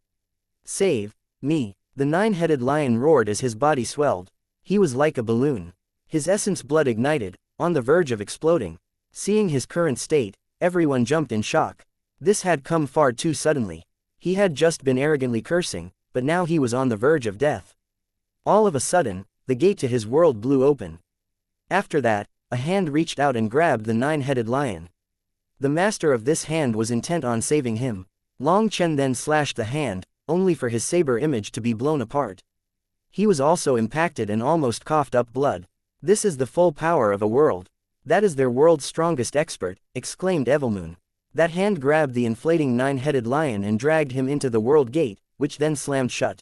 Save me! The nine-headed lion roared as his body swelled. He was like a balloon. His essence blood ignited, on the verge of exploding. Seeing his current state, everyone jumped in shock. This had come far too suddenly. He had just been arrogantly cursing, but now he was on the verge of death. All of a sudden, the gate to his world blew open. After that, a hand reached out and grabbed the nine-headed lion. The master of this hand was intent on saving him. Long Chen then slashed the hand, only for his saber image to be blown apart. He was also impacted and almost coughed up blood. This is the full power of a world. That is their world's strongest expert, exclaimed Evilmoon. That hand grabbed the inflating nine-headed lion and dragged him into the world gate, which then slammed shut.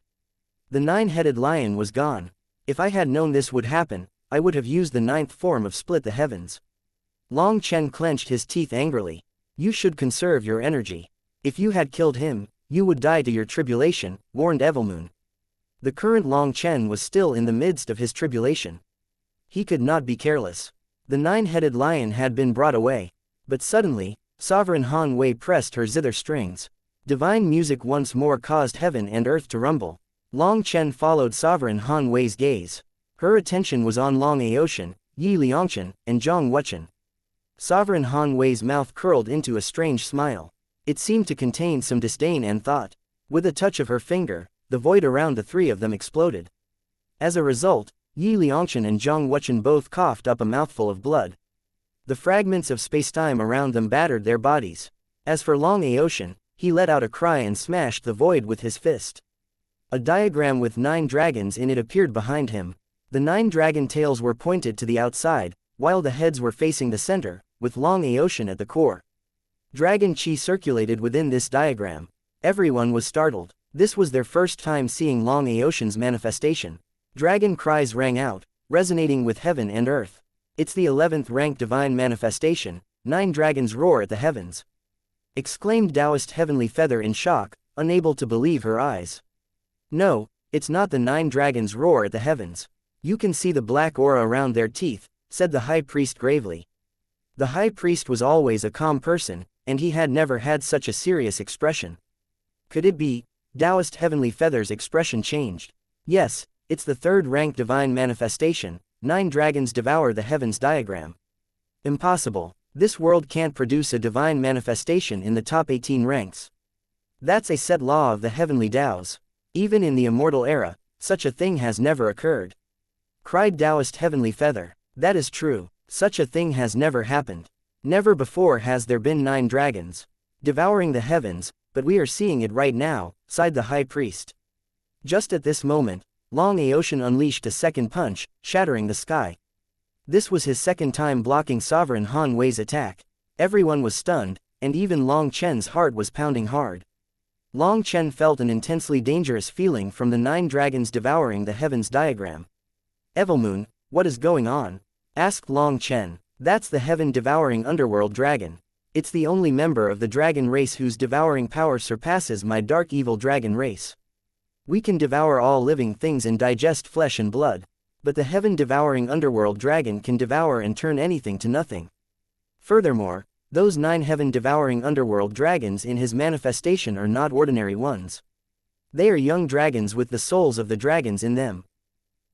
The nine-headed lion was gone. If I had known this would happen, I would have used the ninth form of Split the Heavens. Long Chen clenched his teeth angrily. You should conserve your energy. If you had killed him, you would die to your tribulation, warned Evilmoon. The current Long Chen was still in the midst of his tribulation. He could not be careless. The nine-headed lion had been brought away. But suddenly, Sovereign Han Wei pressed her zither strings. Divine music once more caused heaven and earth to rumble. Long Chen followed Sovereign Han Wei's gaze. Her attention was on Long Aoshan, Yi Liangchen, and Zhang Wuchen. Sovereign Han Wei's mouth curled into a strange smile. It seemed to contain some disdain and thought. With a touch of her finger, the void around the three of them exploded. As a result, Yi Liangchen and Zhang Wuchen both coughed up a mouthful of blood. The fragments of spacetime around them battered their bodies. As for Long Aoshan, he let out a cry and smashed the void with his fist. A diagram with 9 dragons in it appeared behind him. The 9 dragon tails were pointed to the outside, while the heads were facing the center, with Long Aoshan at the core. Dragon chi circulated within this diagram. Everyone was startled. This was their first time seeing Long Aoshan's manifestation. Dragon cries rang out, resonating with heaven and earth. It's the 11th rank divine manifestation. 9 dragons roar at the heavens. Exclaimed Taoist Heavenly Feather in shock, unable to believe her eyes. No, it's not the 9 dragons roar at the heavens. You can see the black aura around their teeth, said the high priest gravely. The high priest was always a calm person, and he had never had such a serious expression. Could it be? Taoist Heavenly Feather's expression changed. Yes, it's the 3rd rank divine manifestation. 9 dragons devour the heavens diagram. Impossible. This world can't produce a divine manifestation in the top 18 ranks. That's a set law of the heavenly Taos. Even in the immortal era, such a thing has never occurred. Cried Taoist Heavenly Feather. That is true. Such a thing has never happened. Never before has there been 9 dragons devouring the heavens, but we are seeing it right now, sighed the high priest. Just at this moment, Long Aoshan unleashed a second punch, shattering the sky. This was his second time blocking Sovereign Han Wei's attack. Everyone was stunned, and even Long Chen's heart was pounding hard. Long Chen felt an intensely dangerous feeling from the 9 dragons devouring the heavens diagram. Evilmoon, what is going on? Asked Long Chen. That's the heaven-devouring underworld dragon. It's the only member of the dragon race whose devouring power surpasses my dark evil dragon race. We can devour all living things and digest flesh and blood. But the heaven-devouring underworld dragon can devour and turn anything to nothing. Furthermore, those 9 heaven-devouring underworld dragons in his manifestation are not ordinary ones. They are young dragons with the souls of the dragons in them.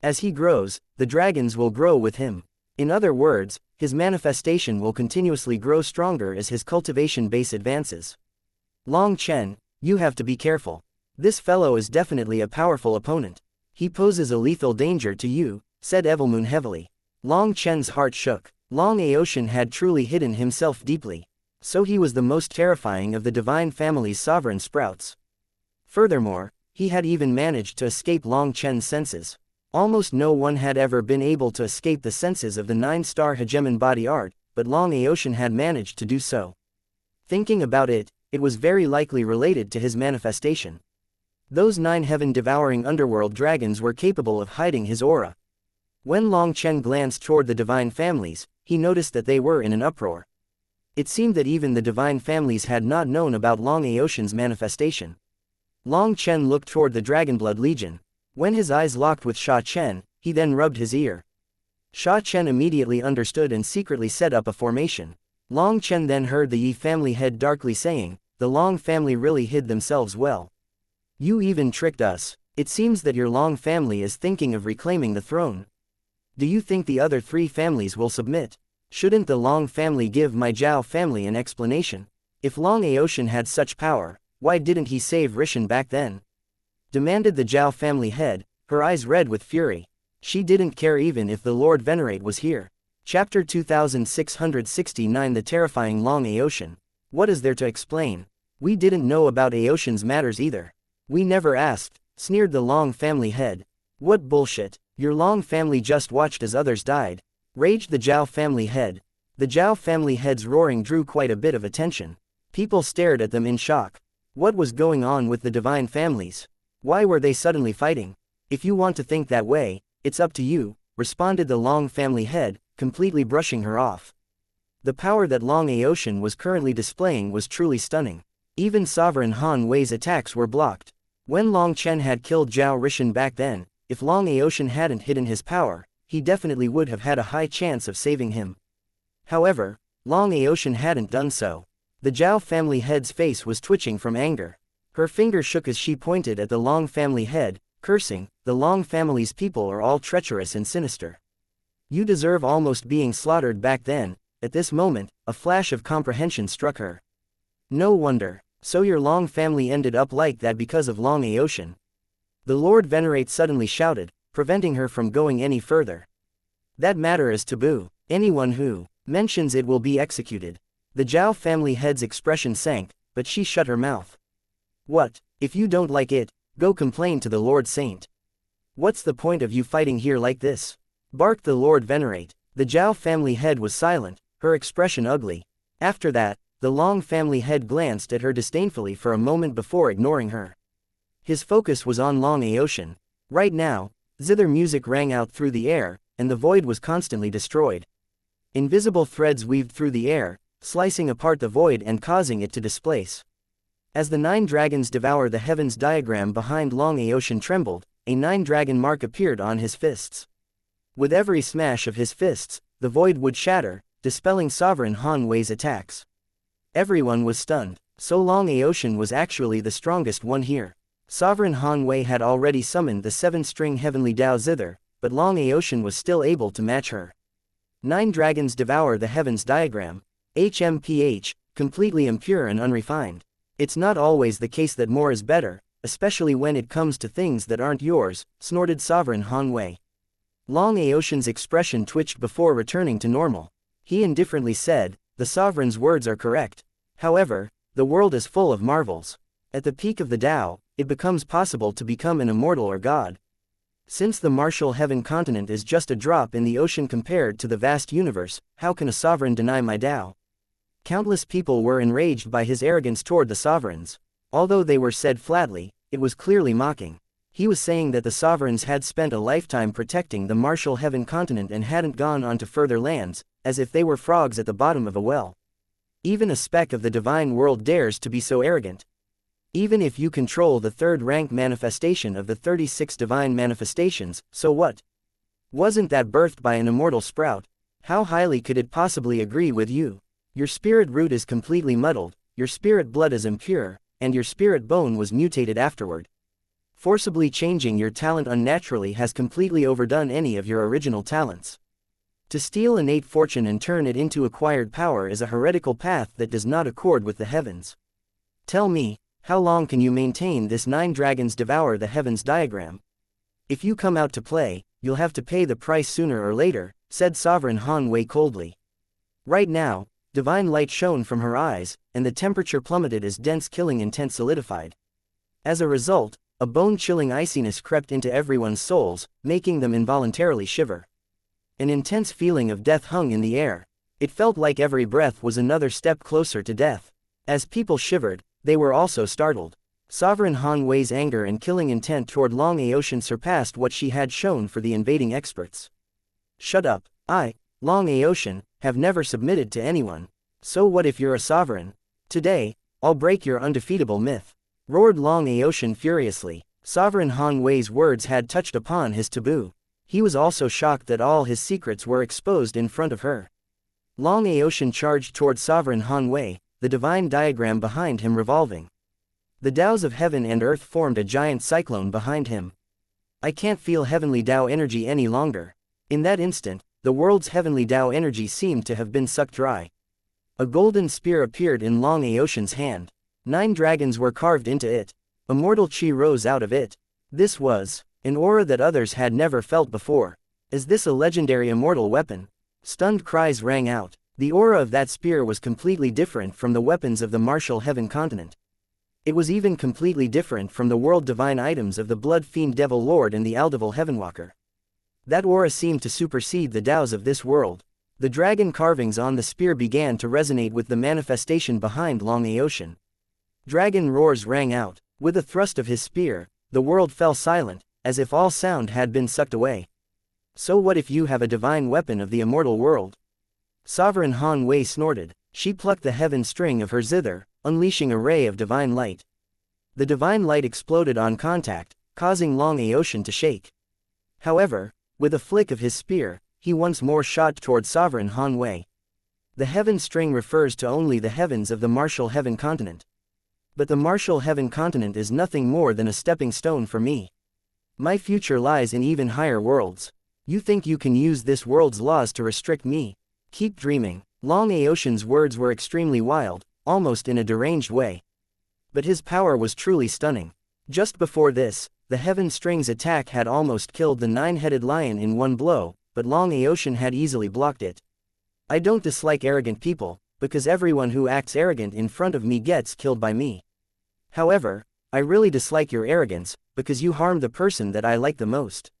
As he grows, the dragons will grow with him. In other words, his manifestation will continuously grow stronger as his cultivation base advances. Long Chen, you have to be careful. This fellow is definitely a powerful opponent. He poses a lethal danger to you, said Evilmoon heavily. Long Chen's heart shook. Long Aoshan had truly hidden himself deeply. So he was the most terrifying of the divine family's sovereign sprouts. Furthermore, he had even managed to escape Long Chen's senses. Almost no one had ever been able to escape the senses of the 9-star hegemon body art, but Long Aoshan had managed to do so. Thinking about it, it was very likely related to his manifestation. Those 9 heaven-devouring underworld dragons were capable of hiding his aura. When Long Chen glanced toward the divine families, he noticed that they were in an uproar. It seemed that even the divine families had not known about Long Aoshan's manifestation. Long Chen looked toward the Dragonblood Legion. When his eyes locked with Sha Chen, he then rubbed his ear. Sha Chen immediately understood and secretly set up a formation. Long Chen then heard the Yi family head darkly saying, "The Long family really hid themselves well. You even tricked us. It seems that your Long family is thinking of reclaiming the throne. Do you think the other 3 families will submit? Shouldn't the Long family give my Zhao family an explanation? If Long Aoshan had such power, why didn't he save Rishan back then?" demanded the Zhao family head, her eyes red with fury. She didn't care even if the Lord Venerate was here. Chapter 2669 The Terrifying Long Aoshan. What is there to explain? We didn't know about Aoshan's matters either. We never asked, sneered the Long family head. What bullshit. Your Long family just watched as others died, raged the Zhao family head. The Zhao family head's roaring drew quite a bit of attention. People stared at them in shock. What was going on with the divine families? Why were they suddenly fighting? If you want to think that way, it's up to you, responded the Long family head, completely brushing her off. The power that Long Aoshan was currently displaying was truly stunning. Even Sovereign Han Wei's attacks were blocked. When Long Chen had killed Zhao Rishan back then, if Long Aoshan hadn't hidden his power, he definitely would have had a high chance of saving him. However, Long Aoshan hadn't done so. The Zhao family head's face was twitching from anger. Her finger shook as she pointed at the Long family head, cursing, "The Long family's people are all treacherous and sinister. You deserve almost being slaughtered back then." At this moment, a flash of comprehension struck her. No wonder. So your Long family ended up like that because of Long Aoshan. The Lord Venerate suddenly shouted, preventing her from going any further. That matter is taboo. Anyone who mentions it will be executed. The Zhao family head's expression sank, but she shut her mouth. What? If you don't like it, go complain to the Lord Saint. What's the point of you fighting here like this? Barked the Lord Venerate. The Zhao family head was silent, her expression ugly. After that, the Long family head glanced at her disdainfully for a moment before ignoring her. His focus was on Long Aoshan. Right now, zither music rang out through the air, and the void was constantly destroyed. Invisible threads weaved through the air, slicing apart the void and causing it to displace. As the 9 dragons devour the heavens diagram behind Long Aoshan trembled, a 9-dragon mark appeared on his fists. With every smash of his fists, the void would shatter, dispelling Sovereign Han Wei's attacks. Everyone was stunned. So Long Aoshan was actually the strongest one here. Sovereign Han Wei had already summoned the 7-string heavenly Dao zither, but Long Aoshan was still able to match her. 9 dragons devour the heavens diagram. HMPH, completely impure and unrefined. It's not always the case that more is better, especially when it comes to things that aren't yours, snorted Sovereign Han Wei. Long Aoshan's expression twitched before returning to normal. He indifferently said, "The Sovereign's words are correct. However, the world is full of marvels. At the peak of the Tao, it becomes possible to become an immortal or god. Since the martial heaven continent is just a drop in the ocean compared to the vast universe, how can a sovereign deny my Tao?" Countless people were enraged by his arrogance toward the sovereigns. Although they were said flatly, it was clearly mocking. He was saying that the sovereigns had spent a lifetime protecting the martial heaven continent and hadn't gone on to further lands, as if they were frogs at the bottom of a well. Even a speck of the divine world dares to be so arrogant. Even if you control the 3rd-rank manifestation of the 36 divine manifestations, so what? Wasn't that birthed by an immortal sprout? How highly could it possibly agree with you? Your spirit root is completely muddled, your spirit blood is impure, and your spirit bone was mutated afterward. Forcibly changing your talent unnaturally has completely overdone any of your original talents. To steal innate fortune and turn it into acquired power is a heretical path that does not accord with the heavens. Tell me, how long can you maintain this 9 dragons devour the heavens diagram? If you come out to play, you'll have to pay the price sooner or later, said Sovereign Han Wei coldly. Right now, divine light shone from her eyes, and the temperature plummeted as dense killing intent solidified. As a result, a bone-chilling iciness crept into everyone's souls, making them involuntarily shiver. An intense feeling of death hung in the air. It felt like every breath was another step closer to death. As people shivered, they were also startled. Sovereign Han Wei's anger and killing intent toward Long Aoshan surpassed what she had shown for the invading experts. Shut up. I, Long Aoshan, have never submitted to anyone. So what if you're a sovereign? Today, I'll break your undefeatable myth. Roared Long Aoshan furiously. Sovereign Han Wei's words had touched upon his taboo. He was also shocked that all his secrets were exposed in front of her. Long Aotian charged toward Sovereign Han Wei, the divine diagram behind him revolving. The Taos of heaven and earth formed a giant cyclone behind him. I can't feel heavenly Tao energy any longer. In that instant, the world's heavenly Tao energy seemed to have been sucked dry. A golden spear appeared in Long Aotian's hand. 9 dragons were carved into it. Immortal chi rose out of it. This was an aura that others had never felt before. Is this a legendary immortal weapon? Stunned cries rang out. The aura of that spear was completely different from the weapons of the martial heaven continent. It was even completely different from the world divine items of the Blood Fiend Devil Lord and the Aldevil Heavenwalker. That aura seemed to supersede the Taos of this world. The dragon carvings on the spear began to resonate with the manifestation behind Long Aotian. Dragon roars rang out. With a thrust of his spear, the world fell silent, as if all sound had been sucked away. So what if you have a divine weapon of the immortal world? Sovereign Han Wei snorted. She plucked the heaven string of her zither, unleashing a ray of divine light. The divine light exploded on contact, causing Long Aotian to shake. However, with a flick of his spear, he once more shot toward Sovereign Han Wei. The heaven string refers to only the heavens of the martial heaven continent. But the martial heaven continent is nothing more than a stepping stone for me. My future lies in even higher worlds. You think you can use this world's laws to restrict me? Keep dreaming. Long Aotian's words were extremely wild, almost in a deranged way. But his power was truly stunning. Just before this, the heaven string's attack had almost killed the 9-headed lion in one blow, but Long Aotian had easily blocked it. I don't dislike arrogant people, because everyone who acts arrogant in front of me gets killed by me. However, I really dislike your arrogance, because you harm the person that I like the most.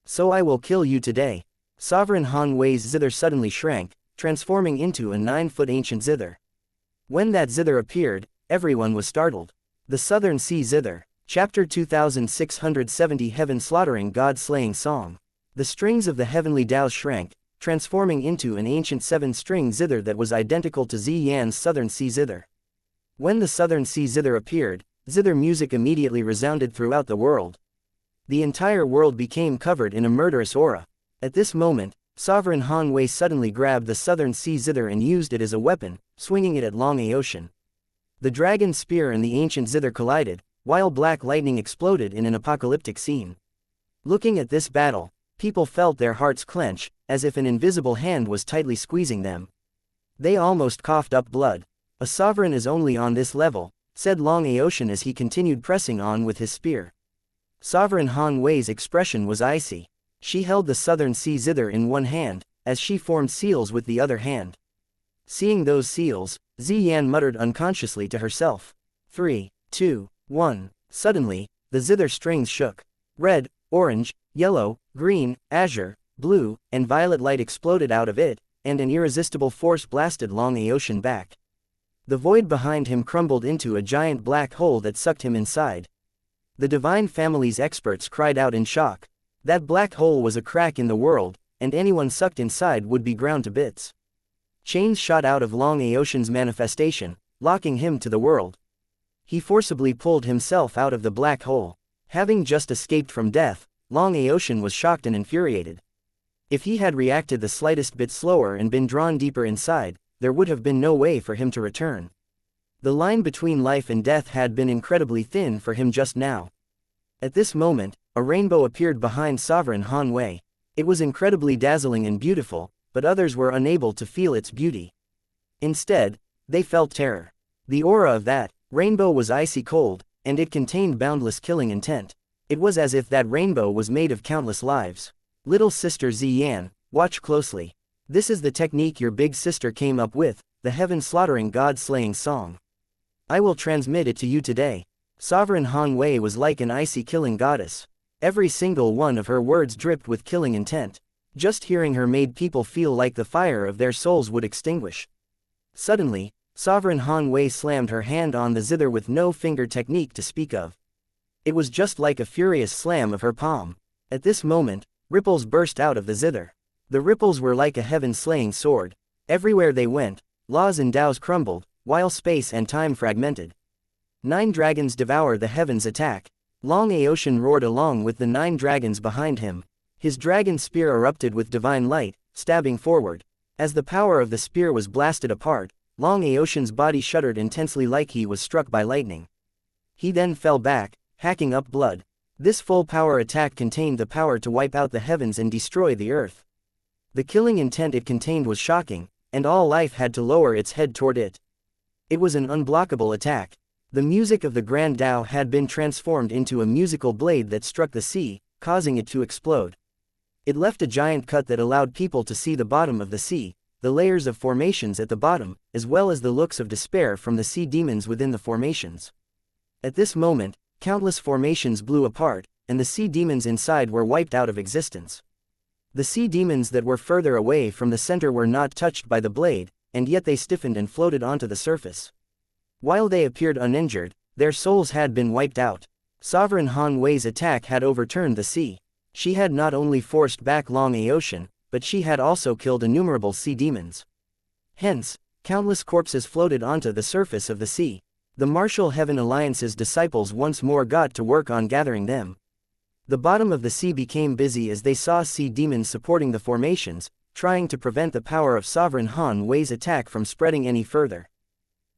So I will kill you today. Sovereign Han Wei's zither suddenly shrank, transforming into a 9-foot ancient zither. When that zither appeared, everyone was startled. The Southern Sea Zither. Chapter 2670 Heaven Slaughtering God Slaying Song. The strings of the heavenly Taos shrank, transforming into an ancient 7-string zither that was identical to Xian's Southern Sea Zither. When the Southern Sea Zither appeared, zither music immediately resounded throughout the world. The entire world became covered in a murderous aura. At this moment, Sovereign Han Wei suddenly grabbed the Southern Sea Zither and used it as a weapon, swinging it at Long Aotian. The dragon spear and the ancient zither collided, while black lightning exploded in an apocalyptic scene. Looking at this battle, people felt their hearts clench, as if an invisible hand was tightly squeezing them. They almost coughed up blood. A sovereign is only on this level, said Long Aotian as he continued pressing on with his spear. Sovereign Han Wei's expression was icy. She held the Southern Sea Zither in one hand, as she formed seals with the other hand. Seeing those seals, Xian muttered unconsciously to herself. 3, 2, 1. Suddenly, the zither strings shook. Red, orange, yellow, green, azure, blue, and violet light exploded out of it, and an irresistible force blasted Long Aotian back. The void behind him crumbled into a giant black hole that sucked him inside. The Divine Family's experts cried out in shock. That black hole was a crack in the world, and anyone sucked inside would be ground to bits. Chains shot out of Long Aotian's manifestation, locking him to the world. He forcibly pulled himself out of the black hole. Having just escaped from death, Long Aotian was shocked and infuriated. If he had reacted the slightest bit slower and been drawn deeper inside, there would have been no way for him to return. The line between life and death had been incredibly thin for him just now. At this moment, a rainbow appeared behind Sovereign Han Wei. It was incredibly dazzling and beautiful, but others were unable to feel its beauty. Instead, they felt terror. The aura of that rainbow was icy cold, and it contained boundless killing intent. It was as if that rainbow was made of countless lives. Little sister Xian, watch closely. This is the technique your big sister came up with, the heaven slaughtering God slaying song. I will transmit it to you today. Sovereign Han Wei was like an icy killing goddess. Every single one of her words dripped with killing intent. Just hearing her made people feel like the fire of their souls would extinguish. Suddenly, Sovereign Han Wei slammed her hand on the zither with no finger technique to speak of. It was just like a furious slam of her palm. At this moment, ripples burst out of the zither. The ripples were like a heaven-slaying sword. Everywhere they went, laws and Taos crumbled, while space and time fragmented. 9 dragons devour the heavens attack. Long Aotian roared along with the 9 dragons behind him. His dragon spear erupted with divine light, stabbing forward. As the power of the spear was blasted apart, Long Aotian's body shuddered intensely like he was struck by lightning. He then fell back, hacking up blood. This full-power attack contained the power to wipe out the heavens and destroy the earth. The killing intent it contained was shocking, and all life had to lower its head toward it. It was an unblockable attack. The music of the Grand Tao had been transformed into a musical blade that struck the sea, causing it to explode. It left a giant cut that allowed people to see the bottom of the sea, the layers of formations at the bottom, as well as the looks of despair from the sea demons within the formations. At this moment, countless formations blew apart, and the sea demons inside were wiped out of existence. The sea demons that were further away from the center were not touched by the blade, and yet they stiffened and floated onto the surface. While they appeared uninjured, their souls had been wiped out. Sovereign Han Wei's attack had overturned the sea. She had not only forced back Long Aotian, but she had also killed innumerable sea demons. Hence, countless corpses floated onto the surface of the sea. The Martial Heaven Alliance's disciples once more got to work on gathering them. The bottom of the sea became busy as they saw sea demons supporting the formations, trying to prevent the power of Sovereign Han Wei's attack from spreading any further.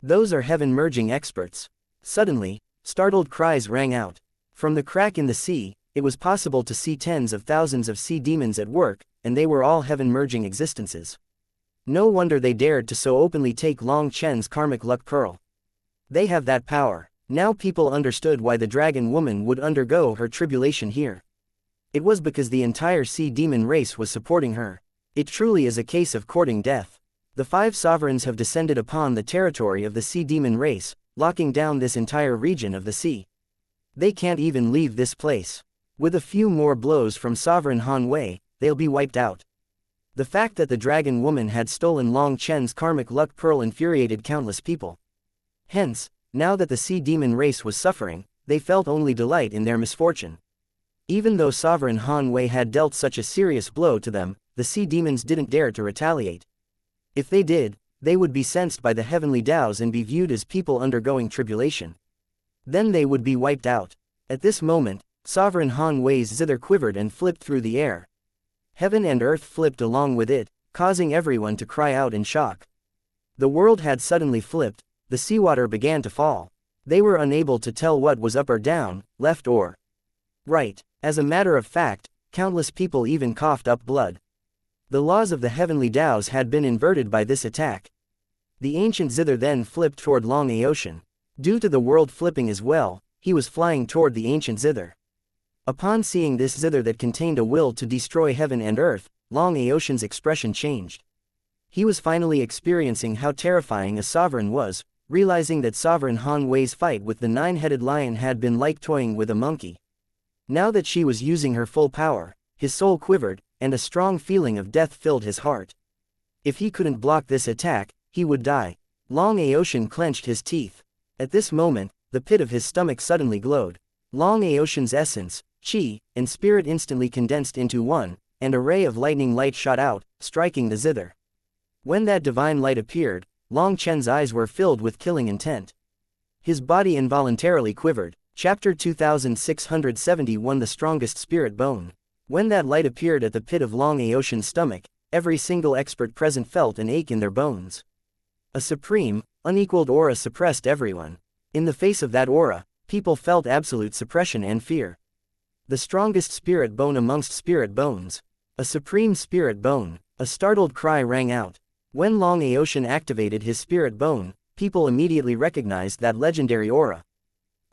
Those are heaven-merging experts. Suddenly, startled cries rang out. From the crack in the sea, it was possible to see tens of thousands of sea demons at work, and they were all heaven-merging existences. No wonder they dared to so openly take Long Chen's karmic luck pearl. They have that power. Now people understood why the dragon woman would undergo her tribulation here. It was because the entire sea demon race was supporting her. It truly is a case of courting death. The 5 sovereigns have descended upon the territory of the sea demon race, locking down this entire region of the sea. They can't even leave this place. With a few more blows from Sovereign Han Wei, they'll be wiped out. The fact that the dragon woman had stolen Long Chen's karmic luck pearl infuriated countless people. Hence, now that the sea demon race was suffering, they felt only delight in their misfortune. Even though Sovereign Han Wei had dealt such a serious blow to them, the sea demons didn't dare to retaliate. If they did, they would be sensed by the heavenly Taos and be viewed as people undergoing tribulation. Then they would be wiped out. At this moment, Sovereign Han Wei's zither quivered and flipped through the air. Heaven and earth flipped along with it, causing everyone to cry out in shock. The world had suddenly flipped, the seawater began to fall. They were unable to tell what was up or down, left or right. As a matter of fact, countless people even coughed up blood. The laws of the heavenly Taos had been inverted by this attack. The ancient zither then flipped toward Long Aotian. Due to the world flipping as well, he was flying toward the ancient zither. Upon seeing this zither that contained a will to destroy heaven and earth, Long Aotian's expression changed. He was finally experiencing how terrifying a sovereign was, realizing that Sovereign Han Wei's fight with the 9-headed lion had been like toying with a monkey. Now that she was using her full power, his soul quivered, and a strong feeling of death filled his heart. If he couldn't block this attack, he would die. Long Aotian clenched his teeth. At this moment, the pit of his stomach suddenly glowed. Long Aotian's essence, chi, and spirit instantly condensed into one, and a ray of lightning light shot out, striking the zither. When that divine light appeared, Long Chen's eyes were filled with killing intent. His body involuntarily quivered. Chapter 2671 The Strongest Spirit Bone. When that light appeared at the pit of Long Aotian's stomach, every single expert present felt an ache in their bones. A supreme, unequaled aura suppressed everyone. In the face of that aura, people felt absolute suppression and fear. The strongest spirit bone amongst spirit bones. A supreme spirit bone. A startled cry rang out. When Long Aotian activated his spirit bone, people immediately recognized that legendary aura.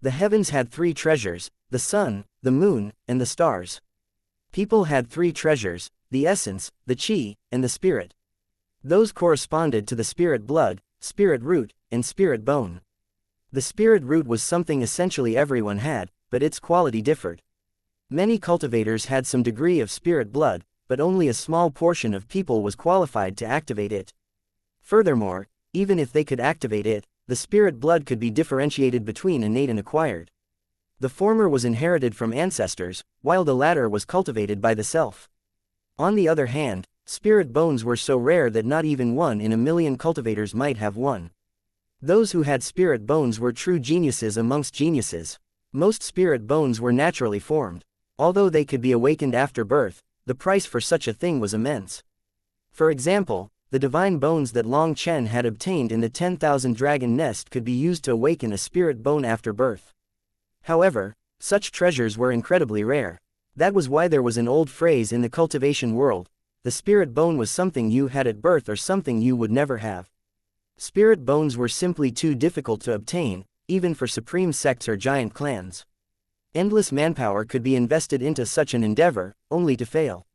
The heavens had 3 treasures, the sun, the moon, and the stars. People had 3 treasures, the essence, the chi, and the spirit. Those corresponded to the spirit blood, spirit root, and spirit bone. The spirit root was something essentially everyone had, but its quality differed. Many cultivators had some degree of spirit blood, but only a small portion of people was qualified to activate it. Furthermore, even if they could activate it, the spirit blood could be differentiated between innate and acquired. The former was inherited from ancestors, while the latter was cultivated by the self. On the other hand, spirit bones were so rare that not even 1 in a million cultivators might have one. Those who had spirit bones were true geniuses amongst geniuses. Most spirit bones were naturally formed. Although they could be awakened after birth, the price for such a thing was immense. For example, the divine bones that Long Chen had obtained in the 10,000 dragon nest could be used to awaken a spirit bone after birth. However, such treasures were incredibly rare. That was why there was an old phrase in the cultivation world: the spirit bone was something you had at birth or something you would never have. Spirit bones were simply too difficult to obtain, even for supreme sects or giant clans. Endless manpower could be invested into such an endeavor, only to fail.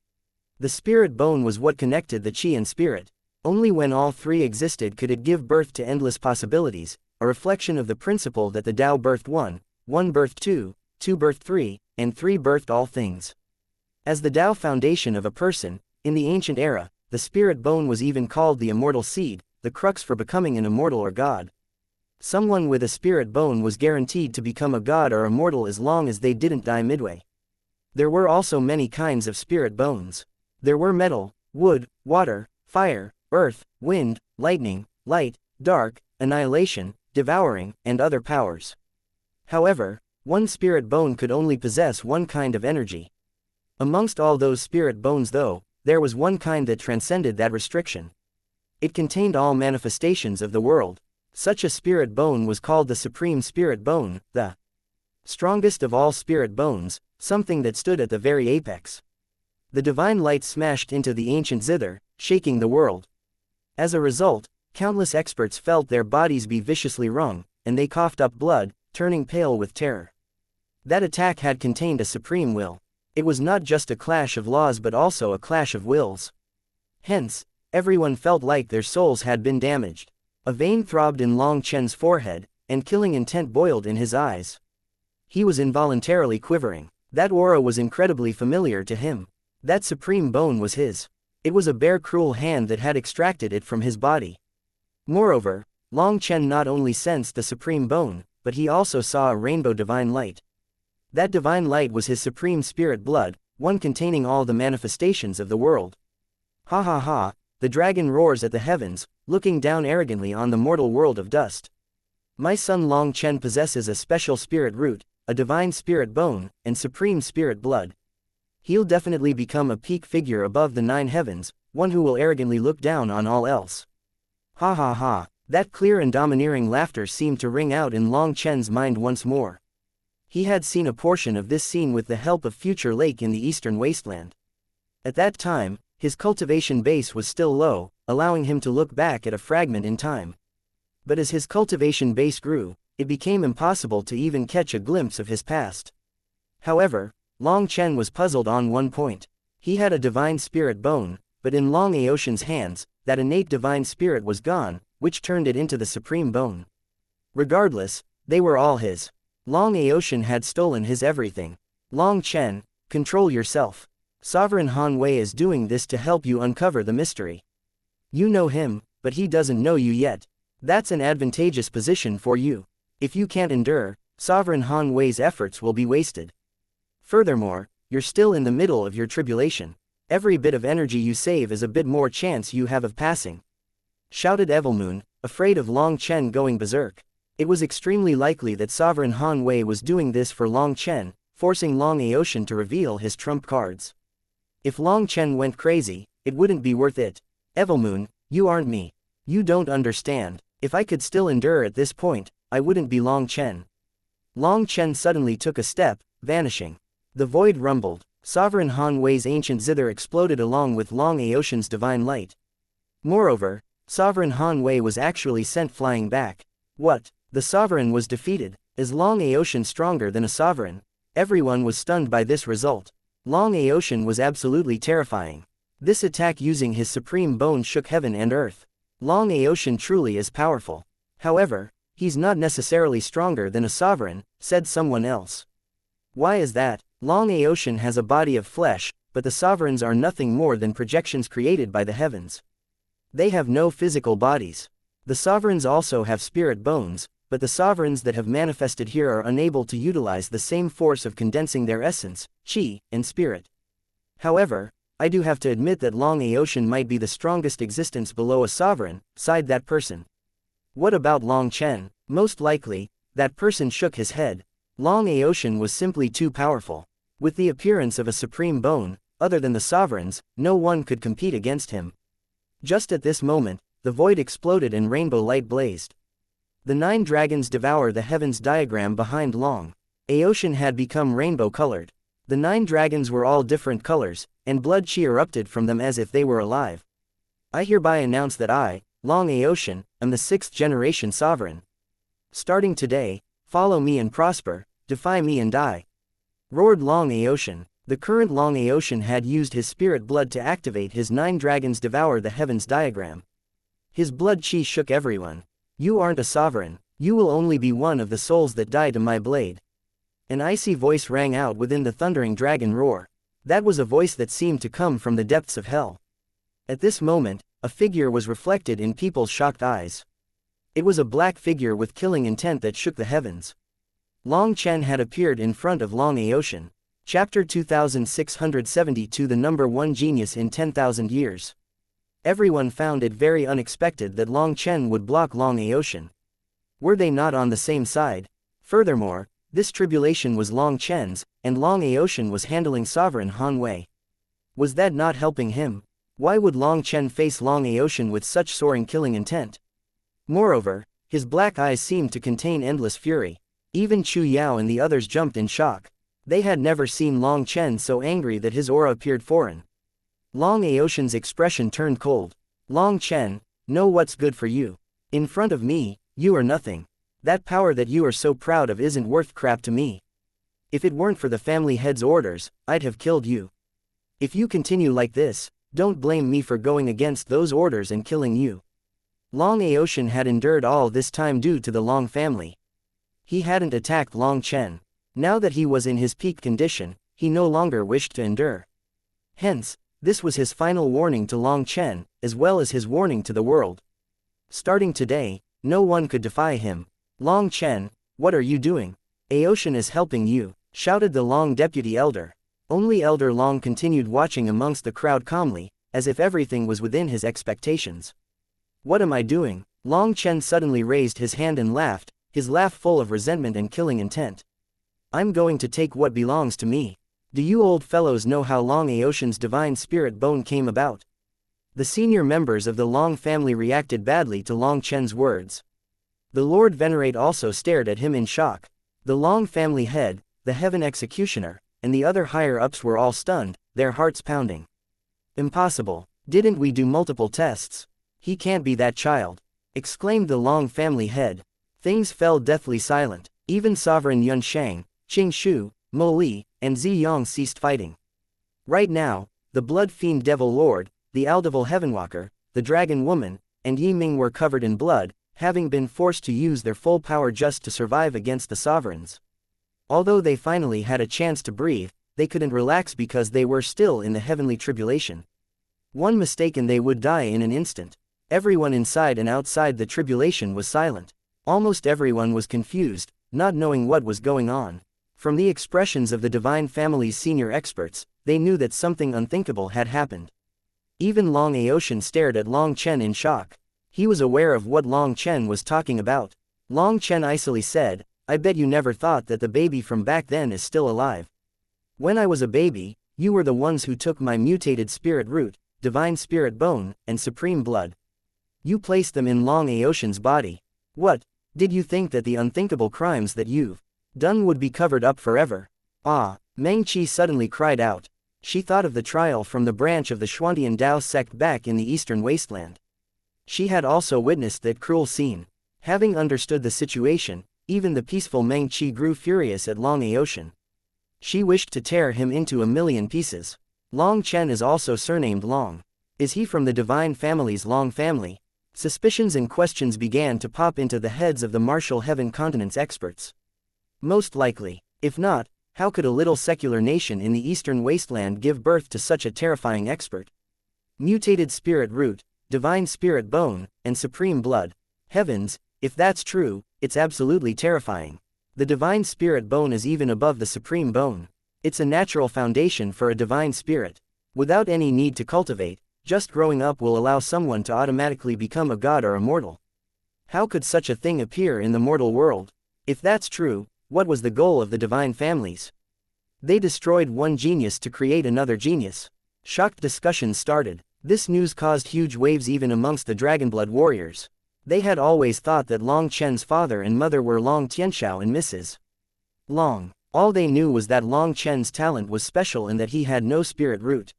The spirit bone was what connected the qi and spirit. Only when all three existed could it give birth to endless possibilities, a reflection of the principle that the Tao birthed one, one birthed two, two birthed three, and three birthed all things. As the Tao foundation of a person, in the ancient era, the spirit bone was even called the immortal seed, the crux for becoming an immortal or god. Someone with a spirit bone was guaranteed to become a god or immortal as long as they didn't die midway. There were also many kinds of spirit bones. There were metal, wood, water, fire, earth, wind, lightning, light, dark, annihilation, devouring, and other powers. However, one spirit bone could only possess one kind of energy. Amongst all those spirit bones though, there was one kind that transcended that restriction. It contained all manifestations of the world. Such a spirit bone was called the Supreme Spirit Bone, the strongest of all spirit bones, something that stood at the very apex. The divine light smashed into the ancient zither, shaking the world. As a result, countless experts felt their bodies be viciously wrung, and they coughed up blood, turning pale with terror. That attack had contained a supreme will. It was not just a clash of laws but also a clash of wills. Hence, everyone felt like their souls had been damaged. A vein throbbed in Long Chen's forehead, and killing intent boiled in his eyes. He was involuntarily quivering. That aura was incredibly familiar to him. That supreme bone was his. It was a bare cruel hand that had extracted it from his body. Moreover, Long Chen not only sensed the supreme bone, but he also saw a rainbow divine light. That divine light was his supreme spirit blood, one containing all the manifestations of the world. Ha ha ha, the dragon roars at the heavens, looking down arrogantly on the mortal world of dust. My son Long Chen possesses a special spirit root, a divine spirit bone, and supreme spirit blood. He'll definitely become a peak figure above the 9 heavens, one who will arrogantly look down on all else. Ha ha ha, that clear and domineering laughter seemed to ring out in Long Chen's mind once more. He had seen a portion of this scene with the help of Future Lake in the eastern wasteland. At that time, his cultivation base was still low, allowing him to look back at a fragment in time. But as his cultivation base grew, it became impossible to even catch a glimpse of his past. However, Long Chen was puzzled on one point. He had a divine spirit bone, but in Long Aoshan's hands, that innate divine spirit was gone, which turned it into the supreme bone. Regardless, they were all his. Long Aoshan had stolen his everything. Long Chen, control yourself. Sovereign Han Wei is doing this to help you uncover the mystery. You know him, but he doesn't know you yet. That's an advantageous position for you. If you can't endure, Sovereign Han Wei's efforts will be wasted. Furthermore, you're still in the middle of your tribulation. Every bit of energy you save is a bit more chance you have of passing. Shouted Evilmoon, afraid of Long Chen going berserk. It was extremely likely that Sovereign Han Wei was doing this for Long Chen, forcing Long Aoshan to reveal his trump cards. If Long Chen went crazy, it wouldn't be worth it. Evilmoon, you aren't me. You don't understand. If I could still endure at this point, I wouldn't be Long Chen. Long Chen suddenly took a step, vanishing. The void rumbled. Sovereign Han Wei's ancient zither exploded along with Long Aoshan's divine light. Moreover, Sovereign Han Wei was actually sent flying back. What? The sovereign was defeated. Is Long Aoshan stronger than a sovereign? Everyone was stunned by this result. Long Aoshan was absolutely terrifying. This attack using his supreme bone shook heaven and earth. Long Aoshan truly is powerful. However, he's not necessarily stronger than a sovereign, said someone else. Why is that? Long Aoshan has a body of flesh, but the sovereigns are nothing more than projections created by the heavens. They have no physical bodies. The sovereigns also have spirit bones, but the sovereigns that have manifested here are unable to utilize the same force of condensing their essence, qi, and spirit. However, I do have to admit that Long Aoshan might be the strongest existence below a sovereign, sighed that person. What about Long Chen? Most likely, that person shook his head. Long Aoshan was simply too powerful. With the appearance of a supreme bone, other than the sovereigns, no one could compete against him. Just at this moment, the void exploded and rainbow light blazed. The 9 dragons devour the heavens diagram behind Long Aotian had become rainbow-colored. The 9 dragons were all different colors, and blood chi erupted from them as if they were alive. I hereby announce that I, Long Aotian, am the 6th generation sovereign. Starting today, follow me and prosper, defy me and die. Roared Long Aotian. The current Long Aotian had used his spirit blood to activate his 9 dragons devour the heavens diagram. His blood chi shook everyone. You aren't a sovereign, you will only be one of the souls that die to my blade. An icy voice rang out within the thundering dragon roar. That was a voice that seemed to come from the depths of hell. At this moment, a figure was reflected in people's shocked eyes. It was a black figure with killing intent that shook the heavens. Long Chen had appeared in front of Long Aotian. Chapter 2672 The number 1 genius in 10,000 years. Everyone found it very unexpected that Long Chen would block Long Aotian. Were they not on the same side? Furthermore, this tribulation was Long Chen's, and Long Aotian was handling sovereign Han Wei. Was that not helping him? Why would Long Chen face Long Aotian with such soaring killing intent? Moreover, his black eyes seemed to contain endless fury. Even Chu Yao and the others jumped in shock. They had never seen Long Chen so angry that his aura appeared foreign. Long Aotian's expression turned cold. Long Chen, know what's good for you. In front of me, you are nothing. That power that you are so proud of isn't worth crap to me. If it weren't for the family head's orders, I'd have killed you. If you continue like this, don't blame me for going against those orders and killing you. Long Aotian had endured all this time due to the Long family. He hadn't attacked Long Chen. Now that he was in his peak condition, he no longer wished to endure. Hence, this was his final warning to Long Chen, as well as his warning to the world. Starting today, no one could defy him. Long Chen, what are you doing? Aotian is helping you, shouted the Long deputy elder. Only Elder Long continued watching amongst the crowd calmly, as if everything was within his expectations. What am I doing? Long Chen suddenly raised his hand and laughed, his laugh full of resentment and killing intent. I'm going to take what belongs to me. Do you old fellows know how Long Aotian's divine spirit bone came about? The senior members of the Long family reacted badly to Long Chen's words. The Lord Venerate also stared at him in shock. The Long family head, the heaven executioner, and the other higher-ups were all stunned, their hearts pounding. Impossible. Didn't we do multiple tests? He can't be that child, exclaimed the Long family head. Things fell deathly silent. Even Sovereign Yun Shang, Qing Shu, Mo Li, and Zi Yong ceased fighting. Right now, the Blood Fiend Devil Lord, the Aldevil Heavenwalker, the Dragon Woman, and Yi Ming were covered in blood, having been forced to use their full power just to survive against the sovereigns. Although they finally had a chance to breathe, they couldn't relax because they were still in the heavenly tribulation. One mistake and they would die in an instant. Everyone inside and outside the tribulation was silent. Almost everyone was confused, not knowing what was going on. From the expressions of the Divine Family's senior experts, they knew that something unthinkable had happened. Even Long Aotian stared at Long Chen in shock. He was aware of what Long Chen was talking about. Long Chen icily said, I bet you never thought that the baby from back then is still alive. When I was a baby, you were the ones who took my mutated spirit root, divine spirit bone, and supreme blood. You placed them in Long Aotian's body. What? Did you think that the unthinkable crimes that you've done would be covered up forever? Ah, Meng Qi suddenly cried out. She thought of the trial from the branch of the Xuantian Dao sect back in the eastern wasteland. She had also witnessed that cruel scene. Having understood the situation, even the peaceful Meng Qi grew furious at Long Aotian. She wished to tear him into a million pieces. Long Chen is also surnamed Long. Is he from the Divine Family's Long family? Suspicions and questions began to pop into the heads of the Martial Heaven Continent's experts. Most likely. If not, how could a little secular nation in the eastern wasteland give birth to such a terrifying expert? Mutated spirit root, divine spirit bone, and supreme blood. Heavens, if that's true, it's absolutely terrifying. The divine spirit bone is even above the supreme bone. It's a natural foundation for a divine spirit. Without any need to cultivate, just growing up will allow someone to automatically become a god or a mortal. How could such a thing appear in the mortal world? If that's true, what was the goal of the divine families? They destroyed one genius to create another genius. Shocked discussions started. This news caused huge waves even amongst the Dragonblood warriors. They had always thought that Long Chen's father and mother were Long Tianxiao and Mrs. Long. All they knew was that Long Chen's talent was special and that he had no spirit root.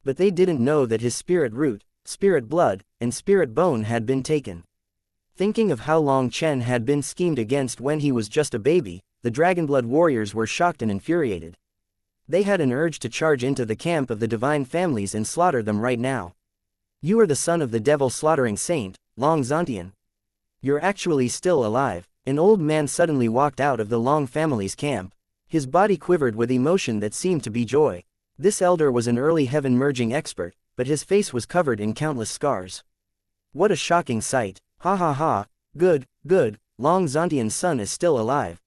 But they didn't know that his spirit root, spirit blood, and spirit bone had been taken. Thinking of how Long Chen had been schemed against when he was just a baby, the Dragonblood warriors were shocked and infuriated. They had an urge to charge into the camp of the divine families and slaughter them right now. You are the son of the devil-slaughtering saint, Long Zontian. You're actually still alive. An old man suddenly walked out of the Long family's camp. His body quivered with emotion that seemed to be joy. This elder was an early heaven-merging expert, but his face was covered in countless scars. What a shocking sight. Ha ha ha, good, Long Zontian's son is still alive.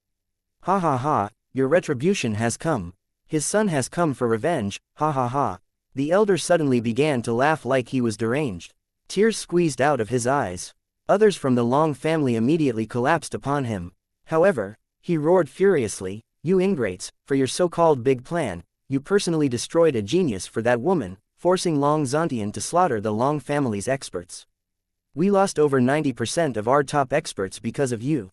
Ha ha ha, your retribution has come. His son has come for revenge, ha ha ha. The elder suddenly began to laugh like he was deranged. Tears squeezed out of his eyes. Others from the Long family immediately collapsed upon him. However, he roared furiously, you ingrates, for your so-called big plan, you personally destroyed a genius for that woman, forcing Long Zontian to slaughter the Long family's experts. We lost over 90% of our top experts because of you.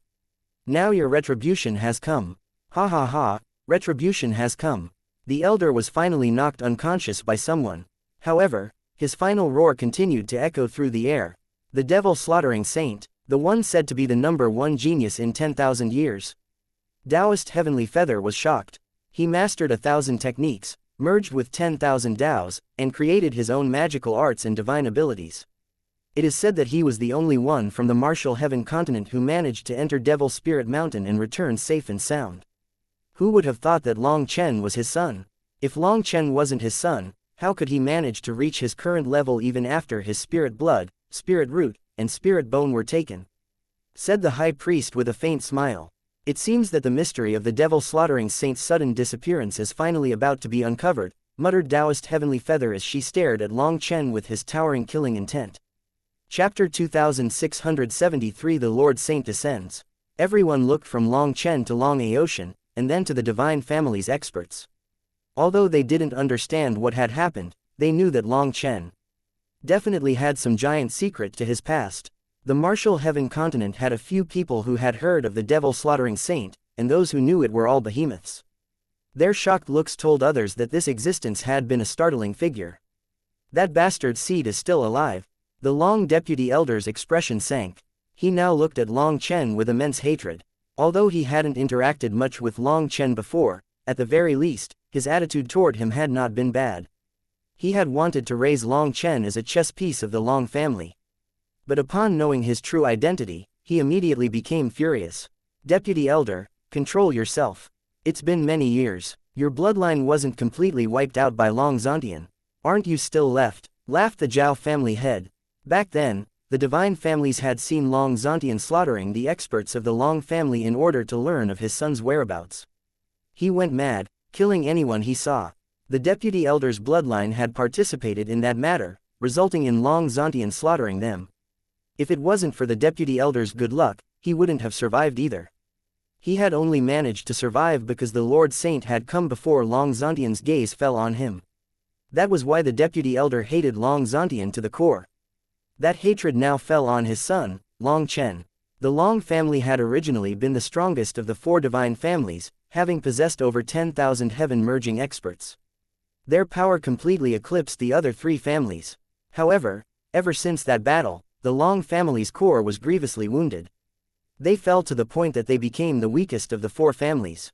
Now your retribution has come. Ha ha ha, retribution has come. The elder was finally knocked unconscious by someone. However, his final roar continued to echo through the air. The devil-slaughtering saint, the one said to be the #1 genius in 10,000 years. Taoist Heavenly Feather was shocked. He mastered 1,000 techniques, merged with 10,000 Taos, and created his own magical arts and divine abilities. It is said that he was the only one from the martial heaven continent who managed to enter Devil Spirit Mountain and return safe and sound. Who would have thought that Long Chen was his son? If Long Chen wasn't his son, how could he manage to reach his current level even after his spirit blood, spirit root, and spirit bone were taken? Said the high priest with a faint smile. It seems that the mystery of the devil-slaughtering saint's sudden disappearance is finally about to be uncovered, muttered Taoist Heavenly Feather as she stared at Long Chen with his towering killing intent. Chapter 2673 The Lord Saint Descends. Everyone looked from Long Chen to Long Aoshan, and then to the divine family's experts. Although they didn't understand what had happened, they knew that Long Chen definitely had some giant secret to his past. The martial heaven continent had a few people who had heard of the devil-slaughtering saint, and those who knew it were all behemoths. Their shocked looks told others that this existence had been a startling figure. That bastard seed is still alive. The Long deputy elder's expression sank. He now looked at Long Chen with immense hatred. Although he hadn't interacted much with Long Chen before, at the very least, his attitude toward him had not been bad. He had wanted to raise Long Chen as a chess piece of the Long family. But upon knowing his true identity, he immediately became furious. Deputy Elder, control yourself. It's been many years. Your bloodline wasn't completely wiped out by Long Zontian. Aren't you still left? Laughed the Zhao family head. Back then, the divine families had seen Long Zontian slaughtering the experts of the Long family in order to learn of his son's whereabouts. He went mad, killing anyone he saw. The deputy elder's bloodline had participated in that matter, resulting in Long Zontian slaughtering them. If it wasn't for the deputy elder's good luck, he wouldn't have survived either. He had only managed to survive because the Lord Saint had come before Long Zontian's gaze fell on him. That was why the deputy elder hated Long Zontian to the core. That hatred now fell on his son, Long Chen. The Long family had originally been the strongest of the 4 divine families, having possessed over 10,000 heaven-merging experts. Their power completely eclipsed the other 3 families. However, ever since that battle, the Long family's core was grievously wounded. They fell to the point that they became the weakest of the 4 families.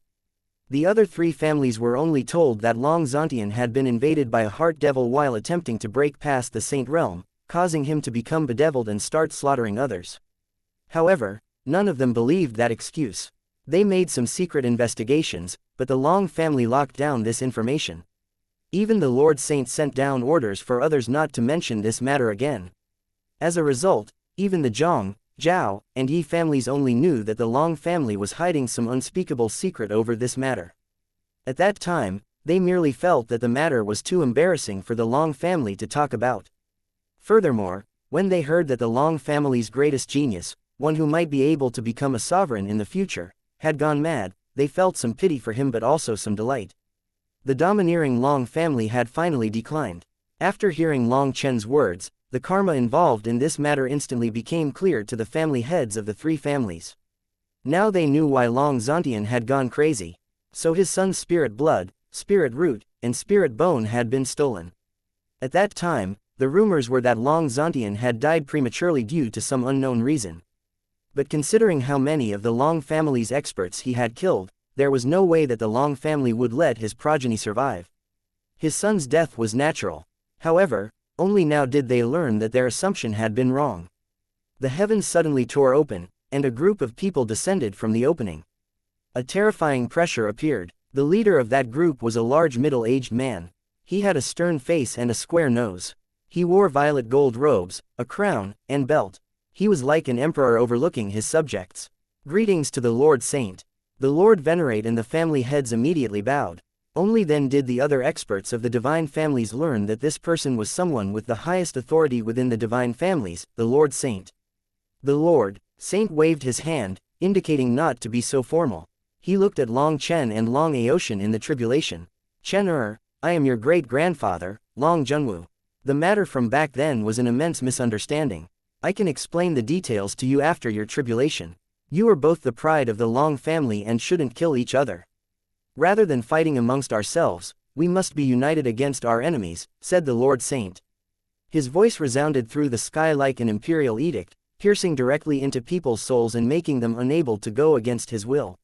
The other 3 families were only told that Long Zontian had been invaded by a heart devil while attempting to break past the Saint realm, causing him to become bedeviled and start slaughtering others. However, none of them believed that excuse. They made some secret investigations, but the Long family locked down this information. Even the Lord Saint sent down orders for others not to mention this matter again. As a result, even the Zhang, Zhao, and Yi families only knew that the Long family was hiding some unspeakable secret over this matter. At that time, they merely felt that the matter was too embarrassing for the Long family to talk about. Furthermore, when they heard that the Long family's greatest genius, one who might be able to become a sovereign in the future, had gone mad, they felt some pity for him but also some delight. The domineering Long family had finally declined. After hearing Long Chen's words, the karma involved in this matter instantly became clear to the family heads of the three families. Now they knew why Long Zontian had gone crazy. So his son's spirit blood, spirit root, and spirit bone had been stolen. At that time, the rumors were that Long Zontian had died prematurely due to some unknown reason. But considering how many of the Long family's experts he had killed, there was no way that the Long family would let his progeny survive. His son's death was natural. However, only now did they learn that their assumption had been wrong. The heavens suddenly tore open, and a group of people descended from the opening. A terrifying pressure appeared. The leader of that group was a large middle-aged man. He had a stern face and a square nose. He wore violet gold robes, a crown, and belt. He was like an emperor overlooking his subjects. Greetings to the Lord Saint. The Lord Venerate and the family heads immediately bowed. Only then did the other experts of the divine families learn that this person was someone with the highest authority within the divine families, the Lord Saint. The Lord Saint waved his hand, indicating not to be so formal. He looked at Long Chen and Long Aoshan in the tribulation. Chen I am your great-grandfather, Long Junwu. The matter from back then was an immense misunderstanding. I can explain the details to you after your tribulation. You are both the pride of the Long family and shouldn't kill each other. Rather than fighting amongst ourselves, we must be united against our enemies, said the Lord Saint. His voice resounded through the sky like an imperial edict, piercing directly into people's souls and making them unable to go against his will.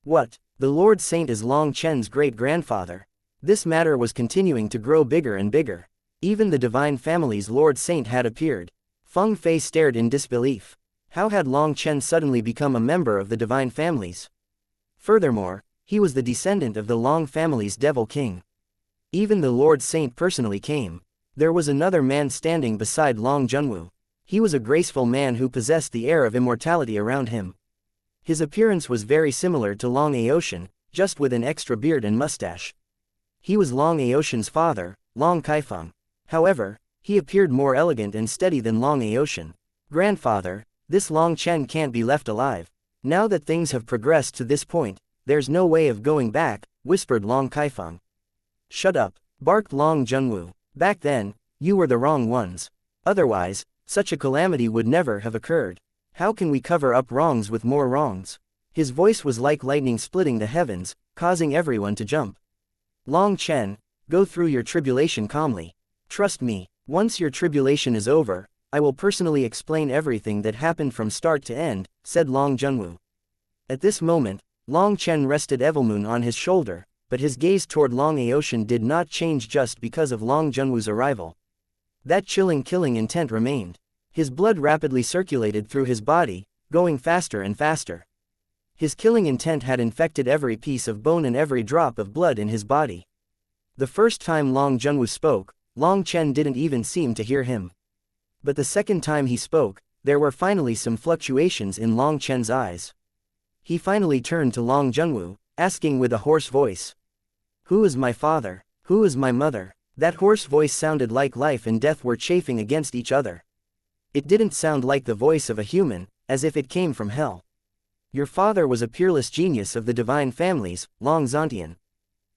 What? The Lord Saint is Long Chen's great-grandfather. This matter was continuing to grow bigger and bigger. Even the divine family's Lord Saint had appeared. Feng Fei stared in disbelief. How had Long Chen suddenly become a member of the divine families? Furthermore, he was the descendant of the Long family's devil king. Even the Lord Saint personally came. There was another man standing beside Long Junwu. He was a graceful man who possessed the air of immortality around him. His appearance was very similar to Long Aoshan, just with an extra beard and mustache. He was Long Aoshan's father, Long Kaifeng. However, he appeared more elegant and steady than Long Aoshan. Grandfather, this Long Chen can't be left alive. Now that things have progressed to this point, there's no way of going back, whispered Long Kaifeng. Shut up, barked Long Junwu. Back then, you were the wrong ones. Otherwise, such a calamity would never have occurred. How can we cover up wrongs with more wrongs? His voice was like lightning splitting the heavens, causing everyone to jump. Long Chen, go through your tribulation calmly. Trust me, once your tribulation is over, I will personally explain everything that happened from start to end, said Long Junwu. At this moment, Long Chen rested Evilmoon on his shoulder, but his gaze toward Long Aoshan did not change just because of Long Junwu's arrival. That chilling killing intent remained. His blood rapidly circulated through his body, going faster and faster. His killing intent had infected every piece of bone and every drop of blood in his body. The first time Long Junwu spoke, Long Chen didn't even seem to hear him. But the second time he spoke, there were finally some fluctuations in Long Chen's eyes. He finally turned to Long Junwu, asking with a hoarse voice. Who is my father? Who is my mother? That hoarse voice sounded like life and death were chafing against each other. It didn't sound like the voice of a human, as if it came from hell. Your father was a peerless genius of the divine families, Long Zontian.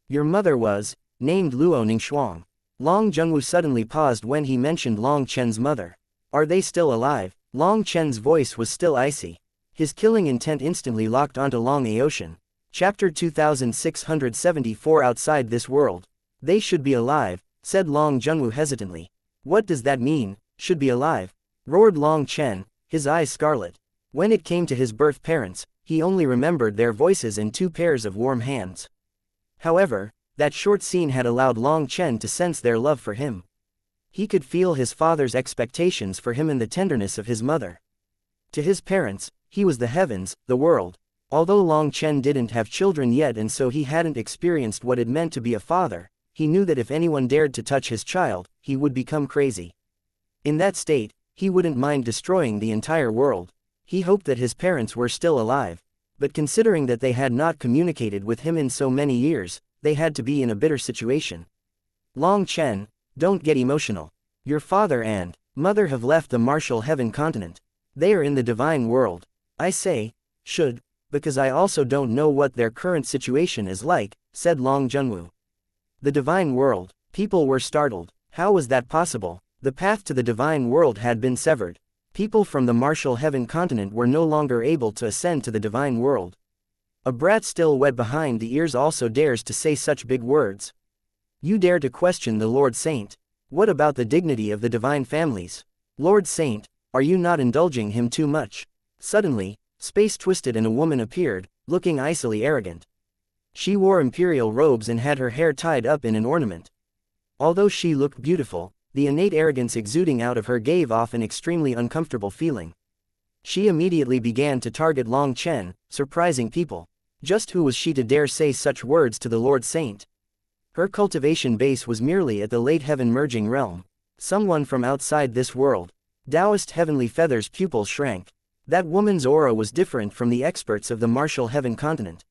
Your mother was, named Luo Ningxuang. Long Junwu suddenly paused when he mentioned Long Chen's mother. Are they still alive? Long Chen's voice was still icy. His killing intent instantly locked onto Long Aoshan. Chapter 2674 Outside this world. They should be alive, said Long Junwu hesitantly. What does that mean, should be alive? Roared Long Chen, his eyes scarlet. When it came to his birth parents, he only remembered their voices and 2 pairs of warm hands. However, that short scene had allowed Long Chen to sense their love for him. He could feel his father's expectations for him and the tenderness of his mother. To his parents, he was the heavens, the world. Although Long Chen didn't have children yet and so he hadn't experienced what it meant to be a father, he knew that if anyone dared to touch his child, he would become crazy. In that state, he wouldn't mind destroying the entire world. He hoped that his parents were still alive. But considering that they had not communicated with him in so many years, they had to be in a bitter situation. Long Chen, don't get emotional. Your father and mother have left the martial heaven continent. They are in the divine world. I say, should, because I also don't know what their current situation is like, said Long Junwu. The divine world. People were startled. How was that possible? The path to the divine world had been severed. People from the martial heaven continent were no longer able to ascend to the divine world. A brat still wet behind the ears also dares to say such big words. You dare to question the Lord Saint. What about the dignity of the divine families? Lord Saint, are you not indulging him too much? Suddenly, space twisted and a woman appeared, looking icily arrogant. She wore imperial robes and had her hair tied up in an ornament. Although she looked beautiful, the innate arrogance exuding out of her gave off an extremely uncomfortable feeling. She immediately began to target Long Chen, surprising people. Just who was she to dare say such words to the Lord Saint? Her cultivation base was merely at the late heaven merging realm. Someone from outside this world. Taoist Heavenly Feather's pupils shrank. That woman's aura was different from the experts of the martial heaven continent.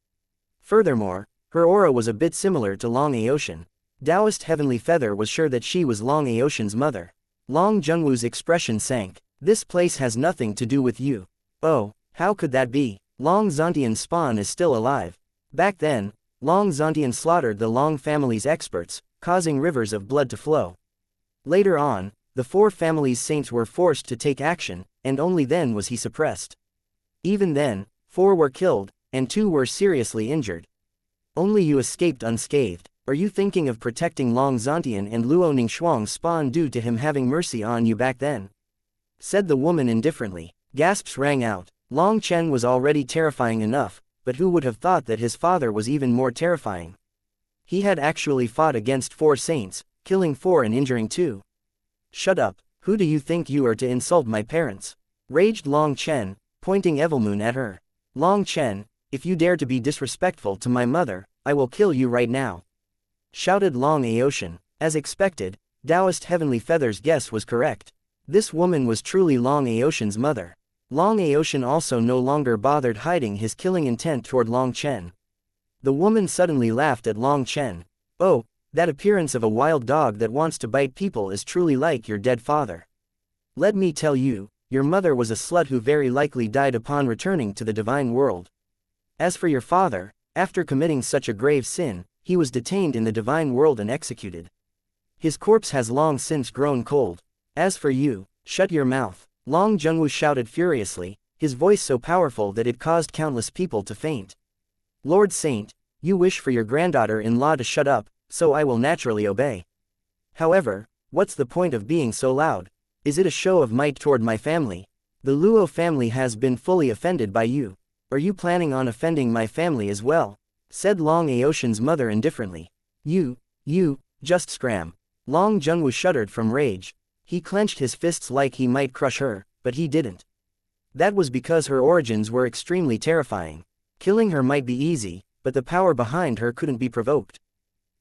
Furthermore, her aura was a bit similar to Long Aotian. Taoist Heavenly Feather was sure that she was Long Aotian's mother. Long Zhengwu's expression sank. This place has nothing to do with you. Oh, how could that be? Long Zontian's spawn is still alive. Back then, Long Zontian slaughtered the Long family's experts, causing rivers of blood to flow. Later on, the four families' saints were forced to take action, and only then was he suppressed. Even then, 4 were killed, and 2 were seriously injured. Only you escaped unscathed. Are you thinking of protecting Long Zontian and Luo Ningxuang's spawn due to him having mercy on you back then? Said the woman indifferently. Gasps rang out. Long Chen was already terrifying enough, but who would have thought that his father was even more terrifying? He had actually fought against 4 saints, killing 4 and injuring 2. Shut up, who do you think you are to insult my parents? Raged Long Chen, pointing Evilmoon at her. Long Chen, if you dare to be disrespectful to my mother, I will kill you right now. Shouted Long Aotian. As expected, Taoist Heavenly Feather's guess was correct. This woman was truly Long Aotian's mother. Long Aotian also no longer bothered hiding his killing intent toward Long Chen. The woman suddenly laughed at Long Chen. Oh, that appearance of a wild dog that wants to bite people is truly like your dead father. Let me tell you, your mother was a slut who very likely died upon returning to the divine world. As for your father, after committing such a grave sin, he was detained in the divine world and executed. His corpse has long since grown cold. As for you, shut your mouth. Long Zhengwu shouted furiously, his voice so powerful that it caused countless people to faint. Lord Saint, you wish for your granddaughter-in-law to shut up, so I will naturally obey. However, what's the point of being so loud? Is it a show of might toward my family? The Luo family has been fully offended by you. Are you planning on offending my family as well? Said Long Aotian's mother indifferently. You, just scram. Long Zhengwu shuddered from rage. He clenched his fists like he might crush her, but he didn't. That was because her origins were extremely terrifying. Killing her might be easy, but the power behind her couldn't be provoked.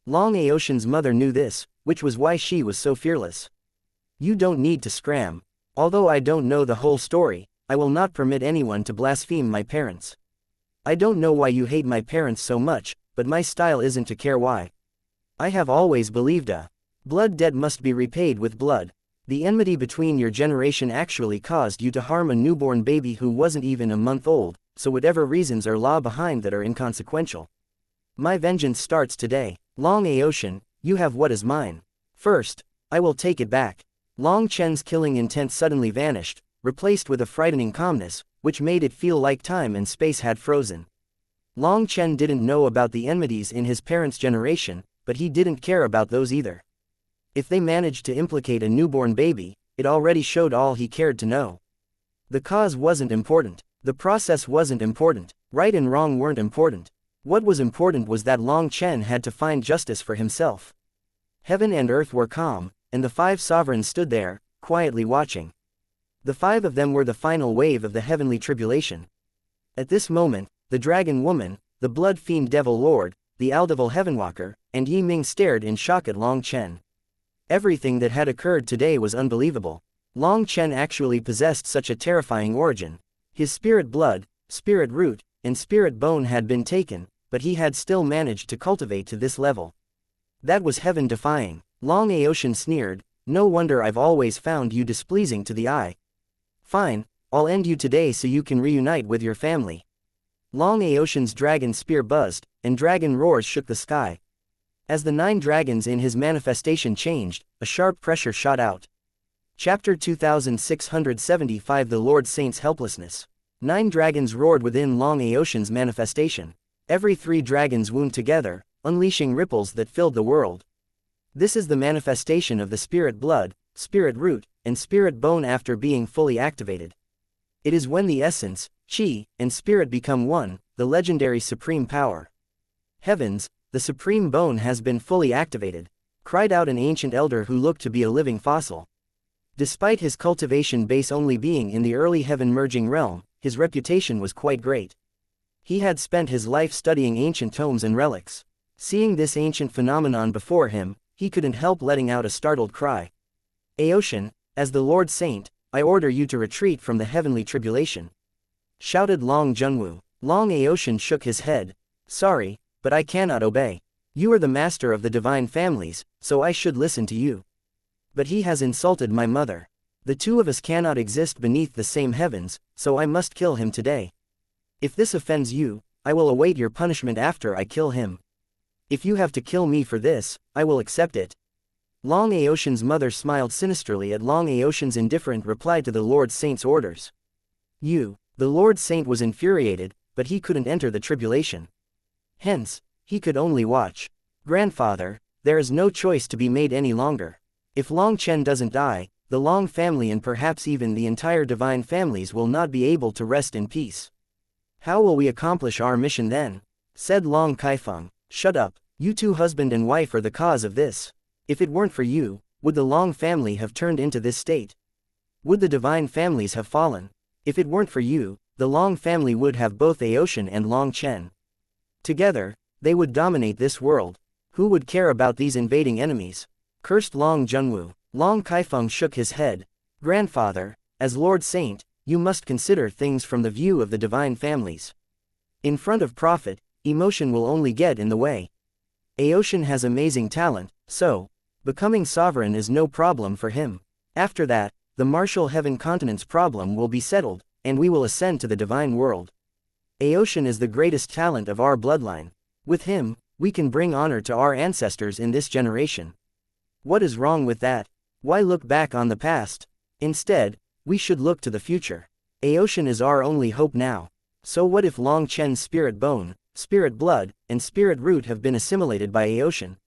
Long Aotian's mother knew this, which was why she was so fearless. You don't need to scram. Although I don't know the whole story, I will not permit anyone to blaspheme my parents. I don't know why you hate my parents so much, but my style isn't to care why. I have always believed a blood debt must be repaid with blood. The enmity between your generation actually caused you to harm a newborn baby who wasn't even a month old, so whatever reasons are law behind that are inconsequential. My vengeance starts today. Long Aotian, you have what is mine. First, I will take it back. Long Chen's killing intent suddenly vanished, replaced with a frightening calmness, which made it feel like time and space had frozen. Long Chen didn't know about the enmities in his parents' generation, but he didn't care about those either. If they managed to implicate a newborn baby, it already showed all he cared to know. The cause wasn't important. The process wasn't important. Right and wrong weren't important. What was important was that Long Chen had to find justice for himself. Heaven and earth were calm, and the 5 sovereigns stood there, quietly watching. The 5 of them were the final wave of the heavenly tribulation. At this moment, the dragon woman, the blood fiend devil lord, the Aldevil heavenwalker, and Yi Ming stared in shock at Long Chen. Everything that had occurred today was unbelievable. Long Chen actually possessed such a terrifying origin. His spirit blood, spirit root, and spirit bone had been taken, but he had still managed to cultivate to this level. That was heaven-defying. Long Aotian sneered, no wonder I've always found you displeasing to the eye. Fine, I'll end you today so you can reunite with your family. Long Aotian's dragon spear buzzed, and dragon roars shook the sky. As the 9 dragons in his manifestation changed, a sharp pressure shot out. Chapter 2675 The Lord Saint's Helplessness. 9 dragons roared within Long Aoshin's manifestation. Every 3 dragons wound together, unleashing ripples that filled the world. This is the manifestation of the spirit blood, spirit root, and spirit bone after being fully activated. It is when the essence, chi, and spirit become one, the legendary supreme power. Heavens, the supreme bone has been fully activated, cried out an ancient elder who looked to be a living fossil. Despite his cultivation base only being in the early heaven-merging realm, his reputation was quite great. He had spent his life studying ancient tomes and relics. Seeing this ancient phenomenon before him, he couldn't help letting out a startled cry. Aoshin, as the Lord Saint, I order you to retreat from the heavenly tribulation, shouted Long Junwu. Long Aoshin shook his head. Sorry, but I cannot obey. You are the master of the divine families, so I should listen to you. But he has insulted my mother. The 2 of us cannot exist beneath the same heavens, so I must kill him today. If this offends you, I will await your punishment after I kill him. If you have to kill me for this, I will accept it. Long Aoshin's mother smiled sinisterly at Long Aoshin's indifferent reply to the Lord Saint's orders. The Lord Saint was infuriated, but he couldn't enter the tribulation. Hence, he could only watch. Grandfather, there is no choice to be made any longer. If Long Chen doesn't die, the Long family and perhaps even the entire divine families will not be able to rest in peace. How will we accomplish our mission then? Said Long Kaifeng. Shut up, you 2 husband and wife are the cause of this. If it weren't for you, would the Long family have turned into this state? Would the divine families have fallen? If it weren't for you, the Long family would have both Aoshin and Long Chen. Together, they would dominate this world. Who would care about these invading enemies? Cursed Long Junwu. Long Kaifeng shook his head. Grandfather, as Lord Saint, you must consider things from the view of the divine families. In front of profit, emotion will only get in the way. Aoshin has amazing talent, so becoming sovereign is no problem for him. After that, the martial heaven continent's problem will be settled, and we will ascend to the divine world. Aoshin is the greatest talent of our bloodline. With him, we can bring honor to our ancestors in this generation. What is wrong with that? Why look back on the past? Instead, we should look to the future. Aoshin is our only hope now. So what if Long Chen's spirit bone, spirit blood, and spirit root have been assimilated by Aoshin?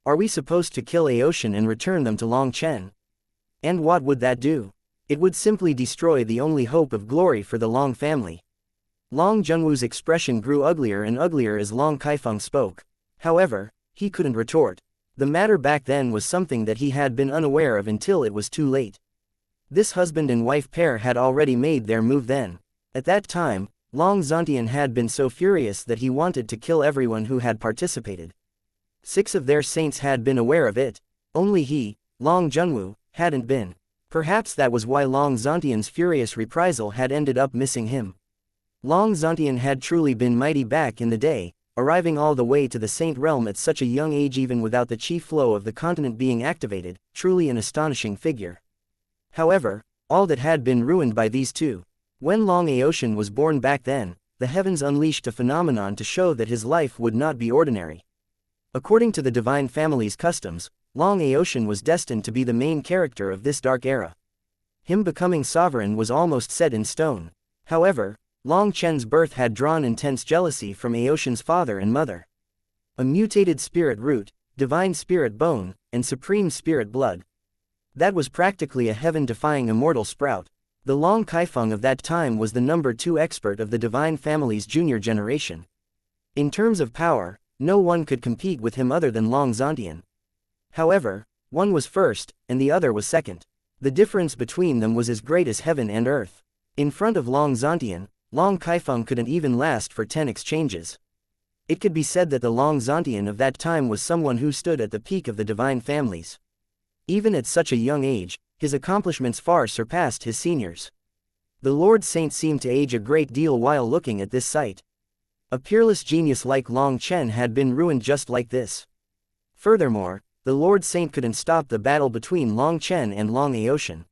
Are we supposed to kill Aoshin and return them to Long Chen? And what would that do? It would simply destroy the only hope of glory for the Long family. Long Junwu's expression grew uglier and uglier as Long Kaifeng spoke. However, he couldn't retort. The matter back then was something that he had been unaware of until it was too late. This husband and wife pair had already made their move then. At that time, Long Zontian had been so furious that he wanted to kill everyone who had participated. 6 of their saints had been aware of it. Only he, Long Junwu, hadn't been. Perhaps that was why Long Zontian's furious reprisal had ended up missing him. Long Zontian had truly been mighty back in the day, arriving all the way to the Saint Realm at such a young age even without the chi flow of the continent being activated, truly an astonishing figure. However, all that had been ruined by these 2. When Long Aoshin was born back then, the heavens unleashed a phenomenon to show that his life would not be ordinary. According to the divine family's customs, Long Aoshin was destined to be the main character of this dark era. Him becoming sovereign was almost set in stone. However, Long Chen's birth had drawn intense jealousy from Aoshin's father and mother. A mutated spirit root, divine spirit bone, and supreme spirit blood. That was practically a heaven-defying immortal sprout. The Long Kaifeng of that time was the number 2 expert of the divine family's junior generation. In terms of power, no one could compete with him other than Long Zontian. However, one was first, and the other was second. The difference between them was as great as heaven and earth. In front of Long Zontian, Long Kaifeng couldn't even last for 10 exchanges. It could be said that the Long Zontian of that time was someone who stood at the peak of the divine families. Even at such a young age, his accomplishments far surpassed his seniors. The Lord Saint seemed to age a great deal while looking at this sight. A peerless genius like Long Chen had been ruined just like this. Furthermore, the Lord Saint couldn't stop the battle between Long Chen and Long Aoshin.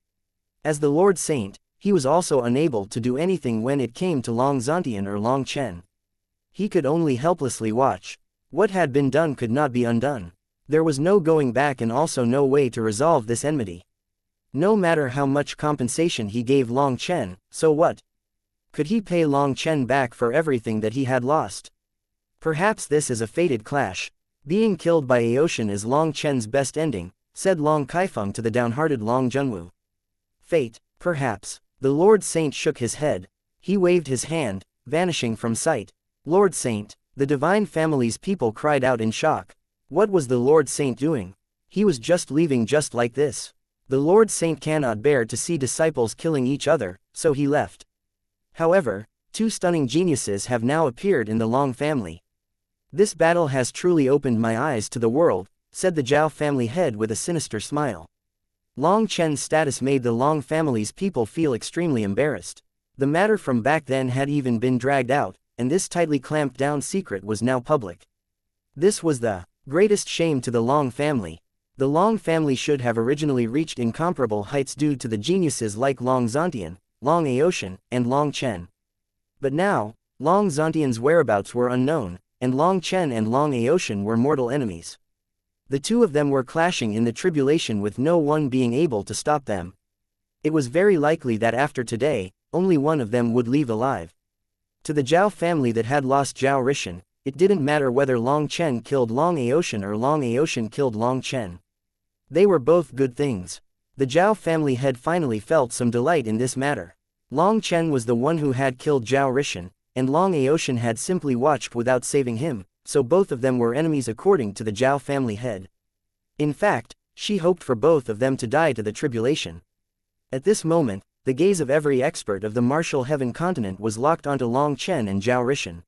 As the Lord Saint, he was also unable to do anything when it came to Long Zontian or Long Chen. He could only helplessly watch. What had been done could not be undone. There was no going back and also no way to resolve this enmity. No matter how much compensation he gave Long Chen, so what? Could he pay Long Chen back for everything that he had lost? Perhaps this is a fated clash. Being killed by Aoshin is Long Chen's best ending, said Long Kaifeng to the downhearted Long Junwu. Fate, perhaps. The Lord Saint shook his head. He waved his hand, vanishing from sight. Lord Saint, the Divine Family's people cried out in shock. What was the Lord Saint doing? He was just leaving just like this. The Lord Saint cannot bear to see disciples killing each other, so he left. However, two stunning geniuses have now appeared in the Long family. This battle has truly opened my eyes to the world, said the Zhao family head with a sinister smile. Long Chen's status made the Long family's people feel extremely embarrassed. The matter from back then had even been dragged out, and this tightly clamped down secret was now public. This was the greatest shame to the Long family. The Long family should have originally reached incomparable heights due to the geniuses like Long Zontian, Long Aoshin, and Long Chen. But now, Long Zontian's whereabouts were unknown, and Long Chen and Long Aoshin were mortal enemies. The two of them were clashing in the tribulation with no one being able to stop them. It was very likely that after today, only one of them would leave alive. To the Zhao family that had lost Zhao Rishan, it didn't matter whether Long Chen killed Long Aoshin or Long Aoshin killed Long Chen. They were both good things. The Zhao family had finally felt some delight in this matter. Long Chen was the one who had killed Zhao Rishan, and Long Aoshin had simply watched without saving him, so both of them were enemies according to the Zhao family head. In fact, she hoped for both of them to die to the tribulation. At this moment, the gaze of every expert of the martial heaven continent was locked onto Long Chen and Zhao Rishan.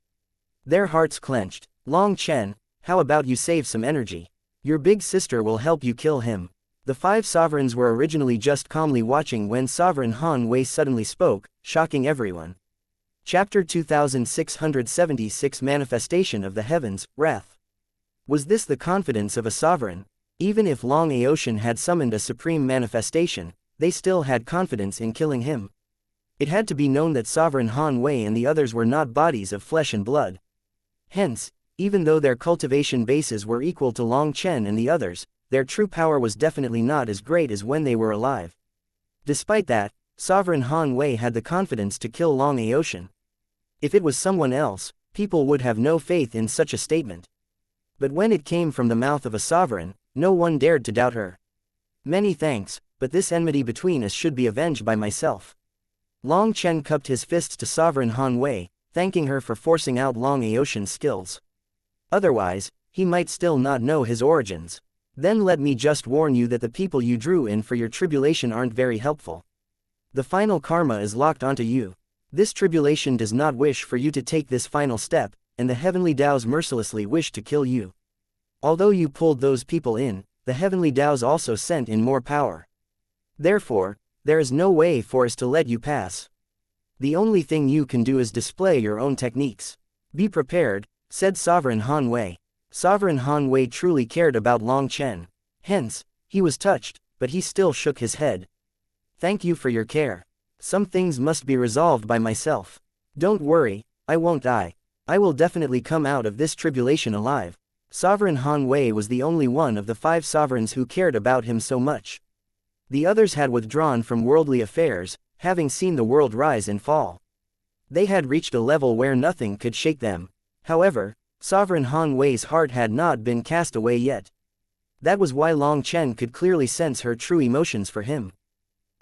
Their hearts clenched. Long Chen, how about you save some energy? Your big sister will help you kill him. The five sovereigns were originally just calmly watching when Sovereign Han Wei suddenly spoke, shocking everyone. Chapter 2676 Manifestation of the Heavens, Wrath. Was this the confidence of a sovereign? Even if Long Aoshin had summoned a supreme manifestation, they still had confidence in killing him. It had to be known that Sovereign Han Wei and the others were not bodies of flesh and blood. Hence, even though their cultivation bases were equal to Long Chen and the others, their true power was definitely not as great as when they were alive. Despite that, Sovereign Han Wei had the confidence to kill Long Aoshin. If it was someone else, people would have no faith in such a statement. But when it came from the mouth of a sovereign, no one dared to doubt her. Many thanks, but this enmity between us should be avenged by myself. Long Chen cupped his fists to Sovereign Han Wei, thanking her for forcing out Long Aoshin's skills. Otherwise, he might still not know his origins. Then let me just warn you that the people you drew in for your tribulation aren't very helpful. The final karma is locked onto you. This tribulation does not wish for you to take this final step, and the heavenly Taos mercilessly wish to kill you. Although you pulled those people in, the heavenly Taos also sent in more power. Therefore, there is no way for us to let you pass. The only thing you can do is display your own techniques. Be prepared, said Sovereign Han Wei. Sovereign Han Wei truly cared about Long Chen. Hence, he was touched, but he still shook his head. Thank you for your care. Some things must be resolved by myself. Don't worry, I won't die. I will definitely come out of this tribulation alive. Sovereign Han Wei was the only one of the five sovereigns who cared about him so much. The others had withdrawn from worldly affairs, having seen the world rise and fall. They had reached a level where nothing could shake them. However, Sovereign Han Wei's heart had not been cast away yet. That was why Long Chen could clearly sense her true emotions for him.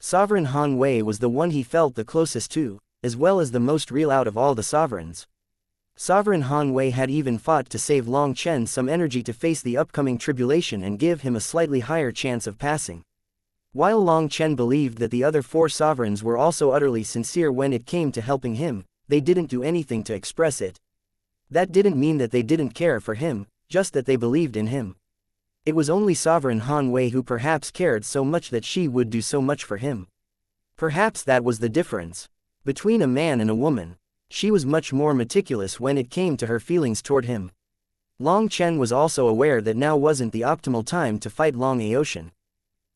Sovereign Han Wei was the one he felt the closest to, as well as the most real out of all the sovereigns. Sovereign Han Wei had even fought to save Long Chen some energy to face the upcoming tribulation and give him a slightly higher chance of passing. While Long Chen believed that the other four sovereigns were also utterly sincere when it came to helping him, they didn't do anything to express it. That didn't mean that they didn't care for him, just that they believed in him. It was only Sovereign Han Wei who perhaps cared so much that she would do so much for him. Perhaps that was the difference. Between a man and a woman, she was much more meticulous when it came to her feelings toward him. Long Chen was also aware that now wasn't the optimal time to fight Long Aoshin.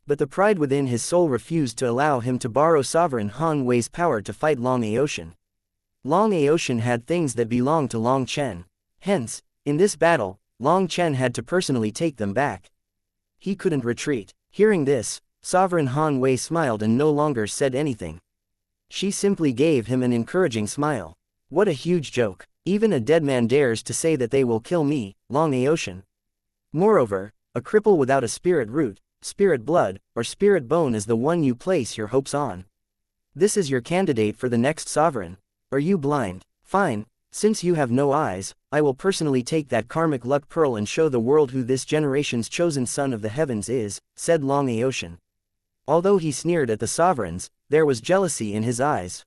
But the pride within his soul refused to allow him to borrow Sovereign Han Wei's power to fight Long Aoshin. Long Aoshin had things that belonged to Long Chen. Hence, in this battle, Long Chen had to personally take them back. He couldn't retreat. Hearing this, Sovereign Han Wei smiled and no longer said anything. She simply gave him an encouraging smile. What a huge joke. Even a dead man dares to say that they will kill me, Long Aotian. Moreover, a cripple without a spirit root, spirit blood, or spirit bone is the one you place your hopes on. This is your candidate for the next sovereign. Are you blind? Fine, since you have no eyes, I will personally take that karmic luck pearl and show the world who this generation's chosen son of the heavens is, said Long Aotian. Although he sneered at the sovereigns, there was jealousy in his eyes.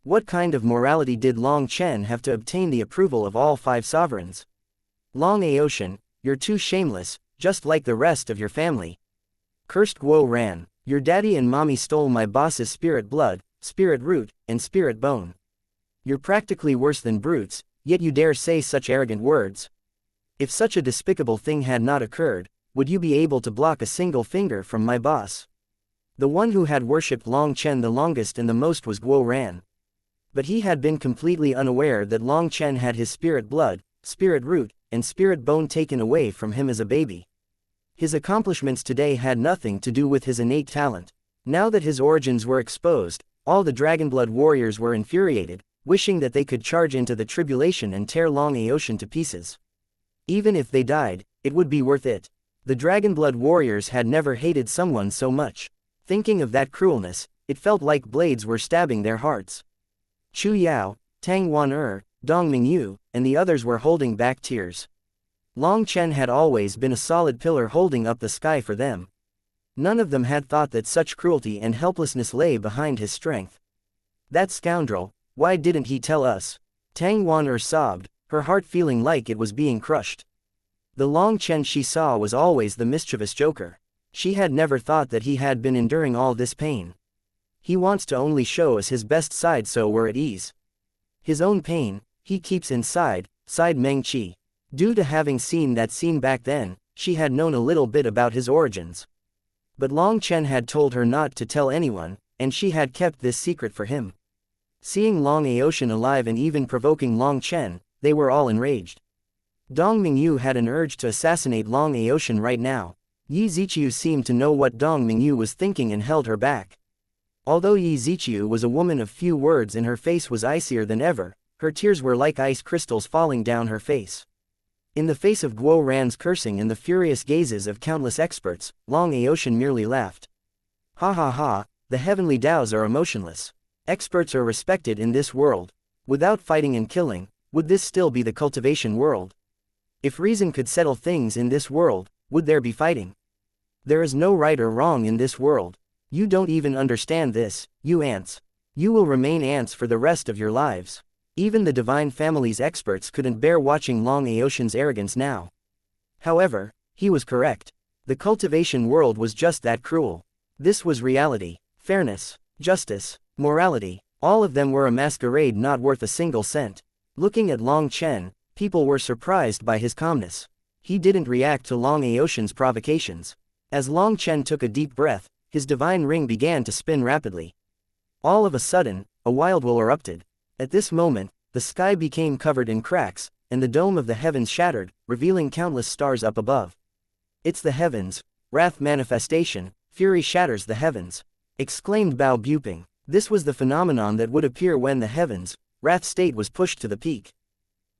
What kind of morality did Long Chen have to obtain the approval of all 5 sovereigns? Long Aotian, you're too shameless, just like the rest of your family. Cursed Guo Ran, your daddy and mommy stole my boss's spirit blood, spirit root, and spirit bone. You're practically worse than brutes, yet you dare say such arrogant words. If such a despicable thing had not occurred, would you be able to block a single finger from my boss? The one who had worshipped Long Chen the longest and the most was Guo Ran. But he had been completely unaware that Long Chen had his spirit blood, spirit root, and spirit bone taken away from him as a baby. His accomplishments today had nothing to do with his innate talent. Now that his origins were exposed, all the Dragonblood warriors were infuriated, wishing that they could charge into the tribulation and tear Long Aotian to pieces. Even if they died, it would be worth it. The Dragonblood warriors had never hated someone so much. Thinking of that cruelness, it felt like blades were stabbing their hearts. Chu Yao, Tang Wan Dong Mingyu, and the others were holding back tears. Long Chen had always been a solid pillar holding up the sky for them. None of them had thought that such cruelty and helplessness lay behind his strength. That scoundrel, why didn't he tell us? Tang Wan sobbed, her heart feeling like it was being crushed. The Long Chen she saw was always the mischievous joker. She had never thought that he had been enduring all this pain. He wants to only show us his best side so we're at ease. His own pain, he keeps inside, sighed Meng Qi. Due to having seen that scene back then, she had known a little bit about his origins. But Long Chen had told her not to tell anyone, and she had kept this secret for him. Seeing Long Aotian alive and even provoking Long Chen, they were all enraged. Dong Mingyu had an urge to assassinate Long Aotian right now. Yi Ziqiu seemed to know what Dong Mingyu was thinking and held her back. Although Yi Ziqiu was a woman of few words and her face was icier than ever, her tears were like ice crystals falling down her face. In the face of Guo Ran's cursing and the furious gazes of countless experts, Long Aotian merely laughed. Ha ha ha, the heavenly Taos are emotionless. Experts are respected in this world. Without fighting and killing, would this still be the cultivation world? If reason could settle things in this world, would there be fighting? There is no right or wrong in this world. You don't even understand this, you ants. You will remain ants for the rest of your lives. Even the Divine Family's experts couldn't bear watching Long Aotian's arrogance now. However, he was correct. The cultivation world was just that cruel. This was reality, fairness, justice, morality, all of them were a masquerade not worth a single cent. Looking at Long Chen, people were surprised by his calmness. He didn't react to Long Aotian's provocations. As Long Chen took a deep breath, his divine ring began to spin rapidly. All of a sudden, a wild will erupted. At this moment, the sky became covered in cracks, and the dome of the heavens shattered, revealing countless stars up above. It's the heavens, wrath manifestation, fury shatters the heavens, exclaimed Bao Buping. This was the phenomenon that would appear when the heavens, wrath state was pushed to the peak.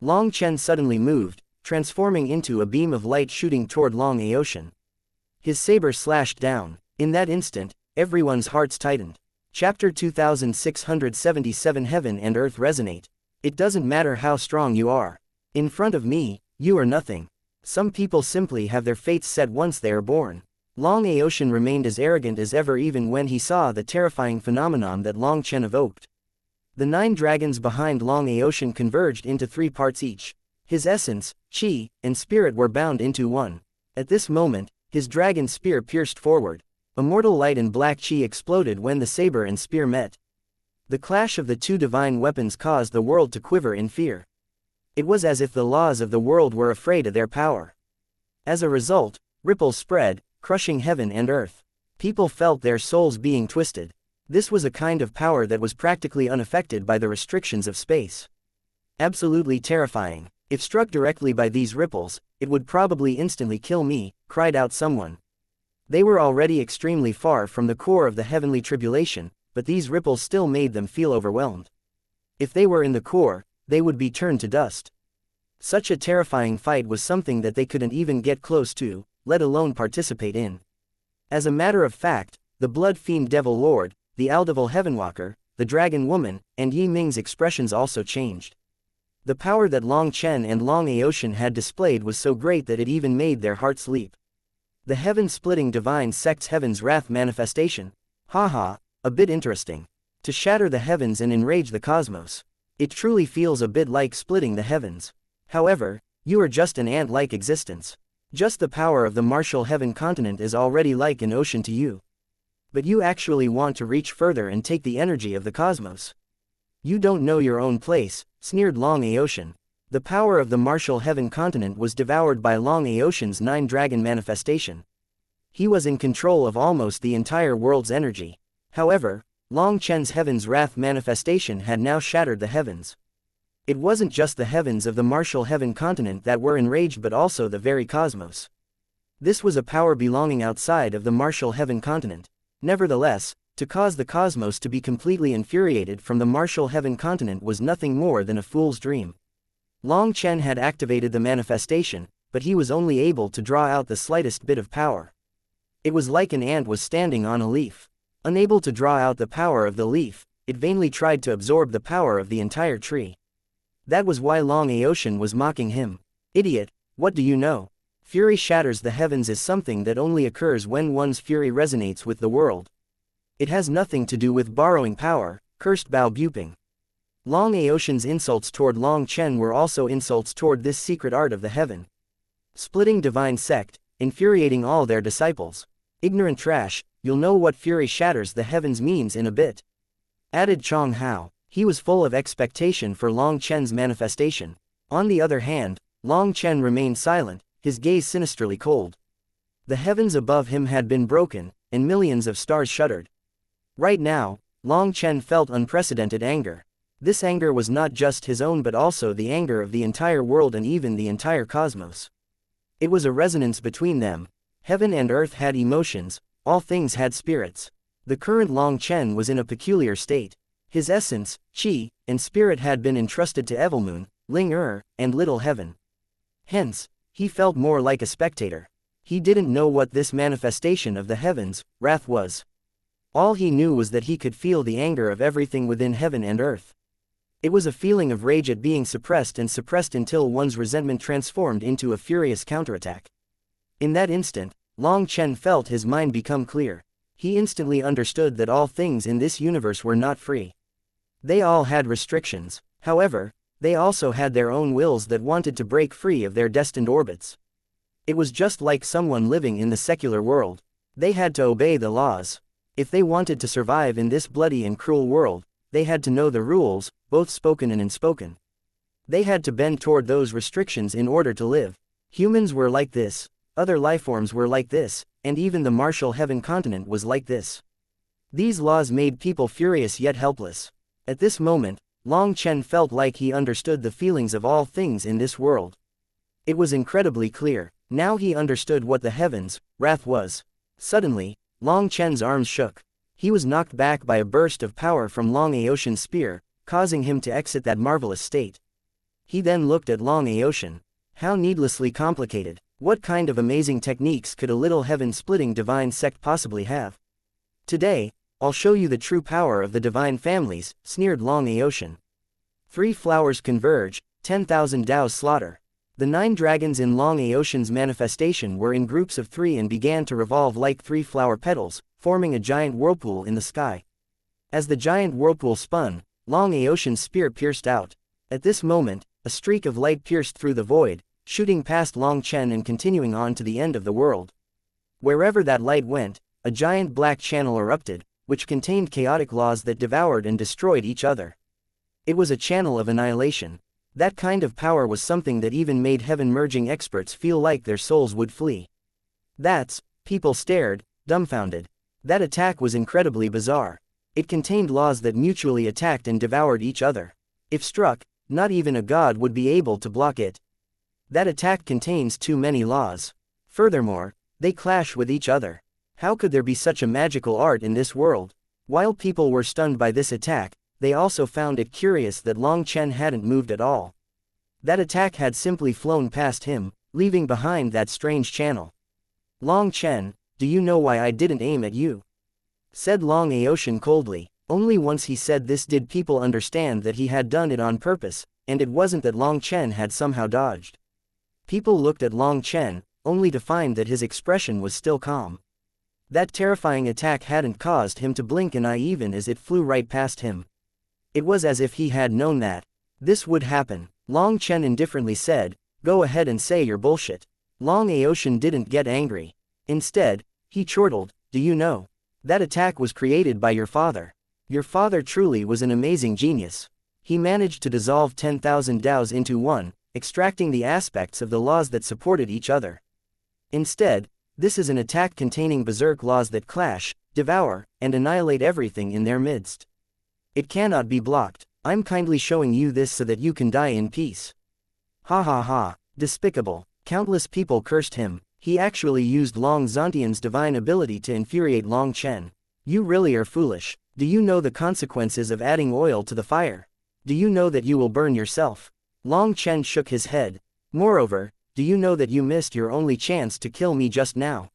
Long Chen suddenly moved, transforming into a beam of light shooting toward Long Aotian. His saber slashed down. In that instant, everyone's hearts tightened. Chapter 2677 Heaven and Earth resonate. It doesn't matter how strong you are. In front of me, you are nothing. Some people simply have their fates set once they are born. Long Aotian remained as arrogant as ever even when he saw the terrifying phenomenon that Long Chen evoked. The 9 dragons behind Long Aotian converged into 3 parts each. His essence, chi, and spirit were bound into one. At this moment, his dragon spear pierced forward. Immortal light and black chi exploded when the saber and spear met. The clash of the 2 divine weapons caused the world to quiver in fear. It was as if the laws of the world were afraid of their power. As a result, ripples spread, crushing heaven and earth. People felt their souls being twisted. This was a kind of power that was practically unaffected by the restrictions of space. Absolutely terrifying. If struck directly by these ripples, it would probably instantly kill me, cried out someone. They were already extremely far from the core of the heavenly tribulation, but these ripples still made them feel overwhelmed. If they were in the core, they would be turned to dust. Such a terrifying fight was something that they couldn't even get close to, let alone participate in. As a matter of fact, the Blood Fiend Devil Lord, the Aldevil Heavenwalker, the Dragon Woman, and Yi Ming's expressions also changed. The power that Long Chen and Long Aotian had displayed was so great that it even made their hearts leap. The heaven-splitting divine sect's heaven's wrath manifestation. Haha, a bit interesting. To shatter the heavens and enrage the cosmos. It truly feels a bit like splitting the heavens. However, you are just an ant-like existence. Just the power of the martial heaven continent is already like an ocean to you. But you actually want to reach further and take the energy of the cosmos. You don't know your own place, sneered Long Aotian. The power of the martial heaven continent was devoured by Long Aotian's 9-dragon manifestation. He was in control of almost the entire world's energy. However, Long Chen's heaven's wrath manifestation had now shattered the heavens. It wasn't just the heavens of the martial heaven continent that were enraged but also the very cosmos. This was a power belonging outside of the martial heaven continent. Nevertheless, to cause the cosmos to be completely infuriated from the martial heaven continent was nothing more than a fool's dream. Long Chen had activated the manifestation, but he was only able to draw out the slightest bit of power. It was like an ant was standing on a leaf. Unable to draw out the power of the leaf, it vainly tried to absorb the power of the entire tree. That was why Long Aotian was mocking him. Idiot, what do you know? Fury shatters the heavens is something that only occurs when one's fury resonates with the world. It has nothing to do with borrowing power, cursed Bao Buping. Long Aotian's insults toward Long Chen were also insults toward this secret art of the heaven. Splitting divine sect, infuriating all their disciples. Ignorant trash, you'll know what fury shatters the heavens means in a bit. Added Chong Hao. He was full of expectation for Long Chen's manifestation. On the other hand, Long Chen remained silent, his gaze sinisterly cold. The heavens above him had been broken, and millions of stars shuddered. Right now, Long Chen felt unprecedented anger. This anger was not just his own but also the anger of the entire world and even the entire cosmos. It was a resonance between them. Heaven and earth had emotions, all things had spirits. The current Long Chen was in a peculiar state. His essence, qi, and spirit had been entrusted to Evilmoon, Ling and Little Heaven. Hence, he felt more like a spectator. He didn't know what this manifestation of the heavens, wrath was. All he knew was that he could feel the anger of everything within heaven and earth. It was a feeling of rage at being suppressed and suppressed until one's resentment transformed into a furious counterattack. In that instant, Long Chen felt his mind become clear. He instantly understood that all things in this universe were not free. They all had restrictions. However, they also had their own wills that wanted to break free of their destined orbits. It was just like someone living in the secular world. They had to obey the laws. If they wanted to survive in this bloody and cruel world, they had to know the rules, both spoken and unspoken. They had to bend toward those restrictions in order to live. Humans were like this, other lifeforms were like this, and even the martial heaven continent was like this. These laws made people furious yet helpless. At this moment, Long Chen felt like he understood the feelings of all things in this world. It was incredibly clear. Now he understood what the heavens, wrath was. Suddenly, Long Chen's arms shook. He was knocked back by a burst of power from Long Aotian's spear, causing him to exit that marvelous state. He then looked at Long Aotian. How needlessly complicated. What kind of amazing techniques could a little heaven-splitting divine sect possibly have? Today, I'll show you the true power of the divine families, sneered Long Aotian. 3 flowers converge, 10,000 Daos slaughter. The 9 dragons in Long Aotian's manifestation were in groups of 3 and began to revolve like 3 flower petals, forming a giant whirlpool in the sky. As the giant whirlpool spun, Long Aotian's spear pierced out. At this moment, a streak of light pierced through the void, shooting past Long Chen and continuing on to the end of the world. Wherever that light went, a giant black channel erupted, which contained chaotic laws that devoured and destroyed each other. It was a channel of annihilation. That kind of power was something that even made heaven-merging experts feel like their souls would flee. People stared, dumbfounded. That attack was incredibly bizarre. It contained laws that mutually attacked and devoured each other. If struck, not even a god would be able to block it, That attack contains too many laws. Furthermore, they clash with each other. How could there be such a magical art in this world? While people were stunned by this attack, they also found it curious that Long Chen hadn't moved at all. That attack had simply flown past him, leaving behind that strange channel. Long Chen, do you know why I didn't aim at you? Said Long Aoshan coldly. Only once he said this did people understand that he had done it on purpose, and it wasn't that Long Chen had somehow dodged. People looked at Long Chen, only to find that his expression was still calm. That terrifying attack hadn't caused him to blink an eye even as it flew right past him. It was as if he had known that this would happen. Long Chen indifferently said, "Go ahead and say your bullshit." Long Aoshan didn't get angry. Instead, he chortled, "Do you know? That attack was created by your father. Your father truly was an amazing genius. He managed to dissolve 10,000 Daos into one, extracting the aspects of the laws that supported each other. Instead, this is an attack containing berserk laws that clash, devour, and annihilate everything in their midst. It cannot be blocked. I'm kindly showing you this so that you can die in peace." Ha ha ha, despicable. Countless people cursed him. He actually used Long Zontian's divine ability to infuriate Long Chen. You really are foolish. Do you know the consequences of adding oil to the fire? Do you know that you will burn yourself? Long Chen shook his head. Moreover, do you know that you missed your only chance to kill me just now?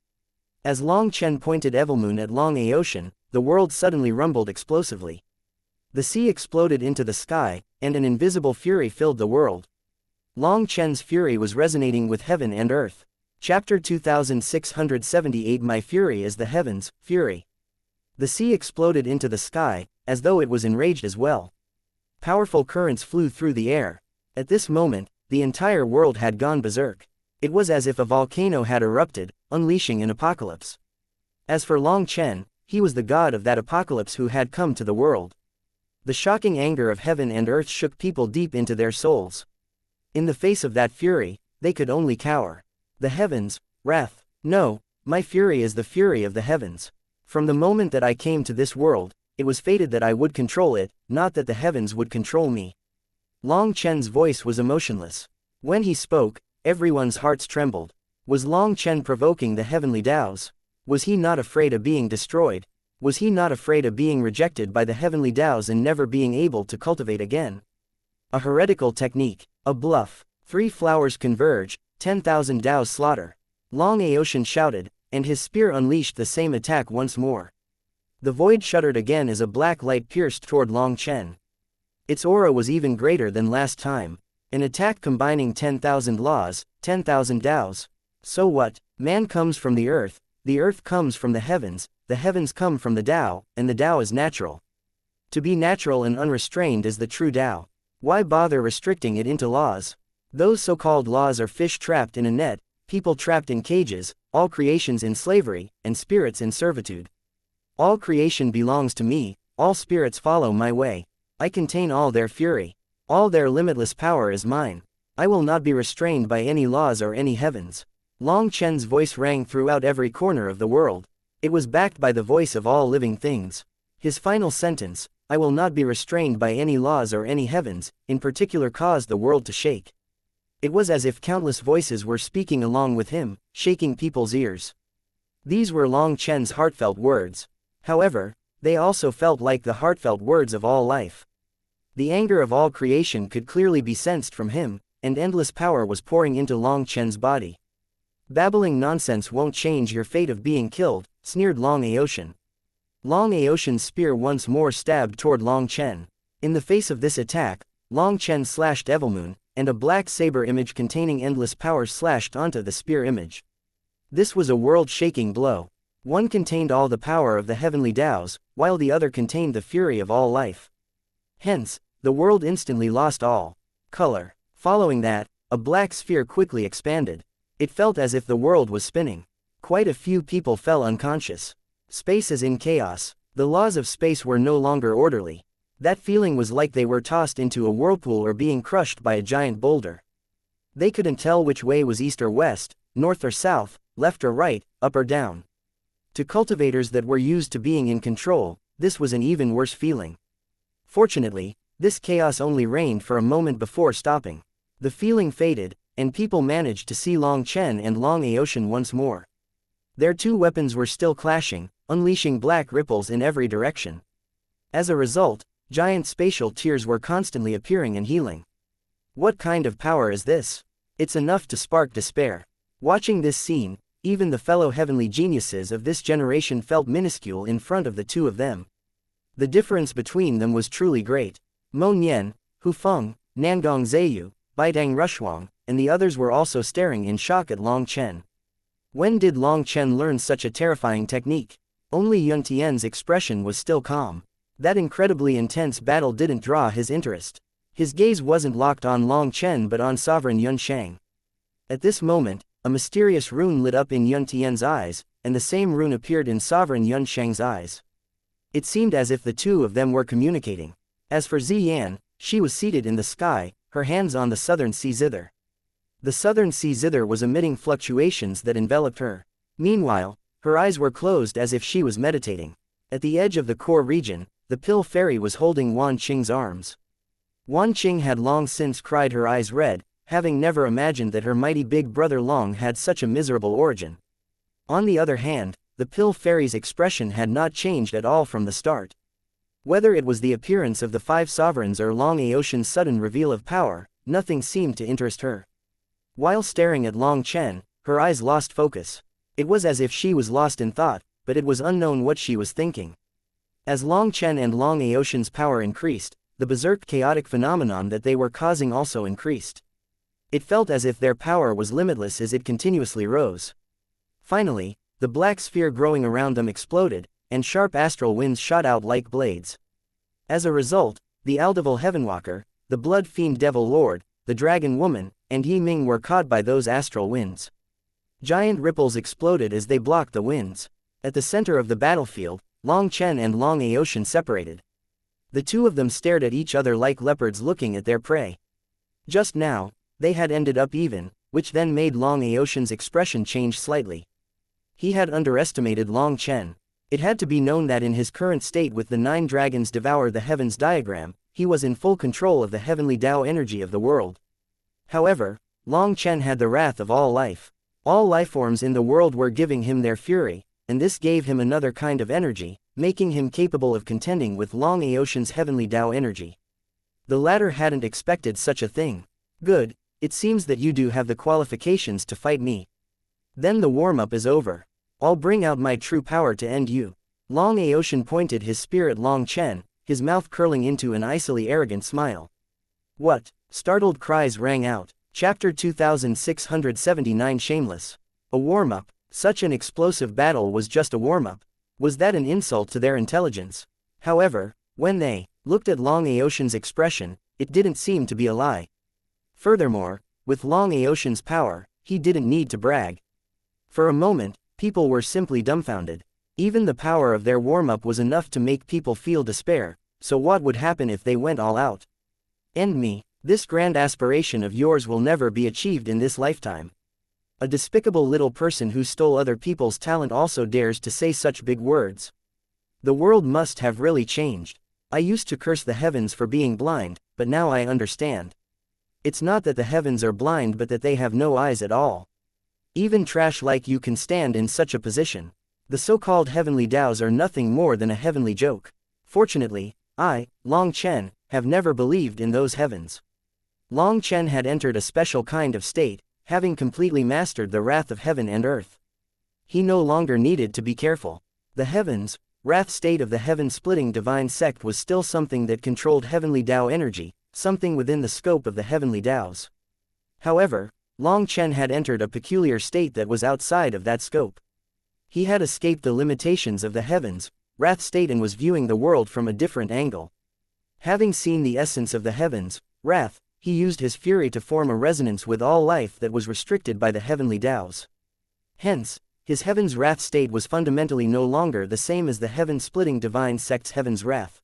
As Long Chen pointed Evilmoon at Long Aoshan, the world suddenly rumbled explosively. The sea exploded into the sky, and an invisible fury filled the world. Long Chen's fury was resonating with heaven and earth. Chapter 2678 My Fury is the Heavens, Fury. The sea exploded into the sky, as though it was enraged as well. Powerful currents flew through the air. At this moment, the entire world had gone berserk. It was as if a volcano had erupted, unleashing an apocalypse. As for Long Chen, he was the god of that apocalypse who had come to the world. The shocking anger of heaven and earth shook people deep into their souls. In the face of that fury, they could only cower. The heavens, wrath. No, my fury is the fury of the heavens. From the moment that I came to this world, it was fated that I would control it, not that the heavens would control me. Long Chen's voice was emotionless. When he spoke, everyone's hearts trembled. Was Long Chen provoking the heavenly Daos? Was he not afraid of being destroyed? Was he not afraid of being rejected by the heavenly Daos and never being able to cultivate again? A heretical technique, a bluff. 3 flowers converge, 10,000 Daos slaughter. Long Aoshan shouted, and his spear unleashed the same attack once more. The void shuddered again as a black light pierced toward Long Chen. Its aura was even greater than last time. An attack combining 10,000 laws, 10,000 Daos. So what? Man comes from the earth comes from the heavens come from the Tao, and the Tao is natural. To be natural and unrestrained is the true Tao. Why bother restricting it into laws? Those so-called laws are fish trapped in a net, people trapped in cages, all creations in slavery, and spirits in servitude. All creation belongs to me, all spirits follow my way. I contain all their fury. All their limitless power is mine. I will not be restrained by any laws or any heavens. Long Chen's voice rang throughout every corner of the world. It was backed by the voice of all living things. His final sentence, "I will not be restrained by any laws or any heavens," in particular caused the world to shake. It was as if countless voices were speaking along with him, shaking people's ears. These were Long Chen's heartfelt words. However, they also felt like the heartfelt words of all life. The anger of all creation could clearly be sensed from him, and endless power was pouring into Long Chen's body. "Babbling nonsense won't change your fate of being killed," sneered Long Aoshan. Long Aoshan's spear once more stabbed toward Long Chen. In the face of this attack, Long Chen slashed Evilmoon, and a black saber image containing endless power slashed onto the spear image. This was a world-shaking blow. One contained all the power of the heavenly Daos, while the other contained the fury of all life. Hence, the world instantly lost all color. Following that, a black sphere quickly expanded. It felt as if the world was spinning. Quite a few people fell unconscious. Space is in chaos. The laws of space were no longer orderly. That feeling was like they were tossed into a whirlpool or being crushed by a giant boulder. They couldn't tell which way was east or west, north or south, left or right, up or down. To cultivators that were used to being in control, this was an even worse feeling. Fortunately, this chaos only reigned for a moment before stopping. The feeling faded, and people managed to see Long Chen and Long Aotian once more. Their two weapons were still clashing, unleashing black ripples in every direction. As a result, giant spatial tears were constantly appearing and healing. What kind of power is this? It's enough to spark despair. Watching this scene, even the fellow heavenly geniuses of this generation felt minuscule in front of the two of them. The difference between them was truly great. Mo Nian, Hu Feng, Nangong Zheyu, Baitang Rushuang, and the others were also staring in shock at Long Chen. When did Long Chen learn such a terrifying technique? Only Yun Tian's expression was still calm. That incredibly intense battle didn't draw his interest. His gaze wasn't locked on Long Chen but on Sovereign Yun Shang. At this moment, a mysterious rune lit up in Yun Tian's eyes, and the same rune appeared in Sovereign Yun Shang's eyes. It seemed as if the two of them were communicating. As for Ziyan, she was seated in the sky, her hands on the southern sea zither. The southern sea zither was emitting fluctuations that enveloped her. Meanwhile, her eyes were closed as if she was meditating. At the edge of the core region, the pill fairy was holding Wan Qing's arms. Wan Qing had long since cried her eyes red, having never imagined that her mighty big brother Long had such a miserable origin. On the other hand, the pill fairy's expression had not changed at all from the start. Whether it was the appearance of the five sovereigns or Long Aotian's sudden reveal of power, nothing seemed to interest her. While staring at Long Chen, her eyes lost focus. It was as if she was lost in thought, but it was unknown what she was thinking. As Long Chen and Long Aotian's power increased, the berserk chaotic phenomenon that they were causing also increased. It felt as if their power was limitless as it continuously rose. Finally, the black sphere growing around them exploded, and sharp astral winds shot out like blades. As a result, the Aldevil Heavenwalker, the Blood Fiend Devil Lord, the Dragon Woman, and Yi Ming were caught by those astral winds. Giant ripples exploded as they blocked the winds. At the center of the battlefield, Long Chen and Long Aotian separated. The two of them stared at each other like leopards looking at their prey. Just now, they had ended up even, which then made Long Aotian's expression change slightly. He had underestimated Long Chen. It had to be known that in his current state with the 9 dragons devour the heavens diagram, he was in full control of the heavenly Tao energy of the world. However, Long Chen had the wrath of all life. All lifeforms in the world were giving him their fury, and this gave him another kind of energy, making him capable of contending with Long Aotian's heavenly Tao energy. The latter hadn't expected such a thing. Good, it seems that you do have the qualifications to fight me. Then the warm-up is over. I'll bring out my true power to end you. Long Aotian pointed his spear at Long Chen, his mouth curling into an icily arrogant smile. What? Startled cries rang out. Chapter 2679 Shameless. A warm-up? Such an explosive battle was just a warm-up. Was that an insult to their intelligence? However, when they looked at Long Aotian's expression, it didn't seem to be a lie. Furthermore, with Long Aotian's power, he didn't need to brag. For a moment, people were simply dumbfounded. Even the power of their warm-up was enough to make people feel despair, so what would happen if they went all out? End me. This grand aspiration of yours will never be achieved in this lifetime. A despicable little person who stole other people's talent also dares to say such big words. The world must have really changed. I used to curse the heavens for being blind, but now I understand. It's not that the heavens are blind but that they have no eyes at all. Even trash like you can stand in such a position. The so-called heavenly Taos are nothing more than a heavenly joke. Fortunately, I, Long Chen, have never believed in those heavens. Long Chen had entered a special kind of state, having completely mastered the wrath of heaven and earth. He no longer needed to be careful. The heavens, wrath state of the heaven-splitting divine sect was still something that controlled heavenly Tao energy, something within the scope of the heavenly Taos. However, Long Chen had entered a peculiar state that was outside of that scope. He had escaped the limitations of the heavens, wrath state and was viewing the world from a different angle. Having seen the essence of the heavens, wrath, he used his fury to form a resonance with all life that was restricted by the heavenly Taos. Hence, his heaven's wrath state was fundamentally no longer the same as the heaven-splitting divine sect's heaven's wrath.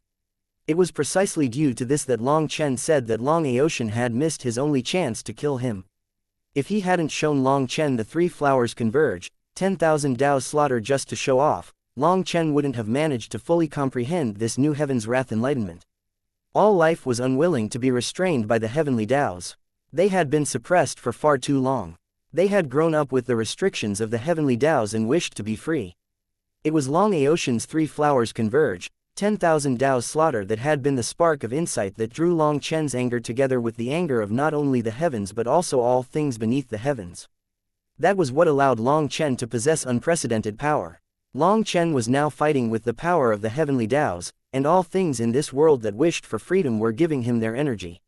It was precisely due to this that Long Chen said that Long Aotian had missed his only chance to kill him. If he hadn't shown Long Chen the 3 flowers converge, 10,000 Taos slaughter just to show off, Long Chen wouldn't have managed to fully comprehend this new heaven's wrath enlightenment. All life was unwilling to be restrained by the heavenly Taos. They had been suppressed for far too long. They had grown up with the restrictions of the heavenly Taos and wished to be free. It was Long Aotian's three flowers converge, 10,000 Taos slaughter that had been the spark of insight that drew Long Chen's anger together with the anger of not only the heavens but also all things beneath the heavens. That was what allowed Long Chen to possess unprecedented power. Long Chen was now fighting with the power of the heavenly Taos, and all things in this world that wished for freedom were giving him their energy.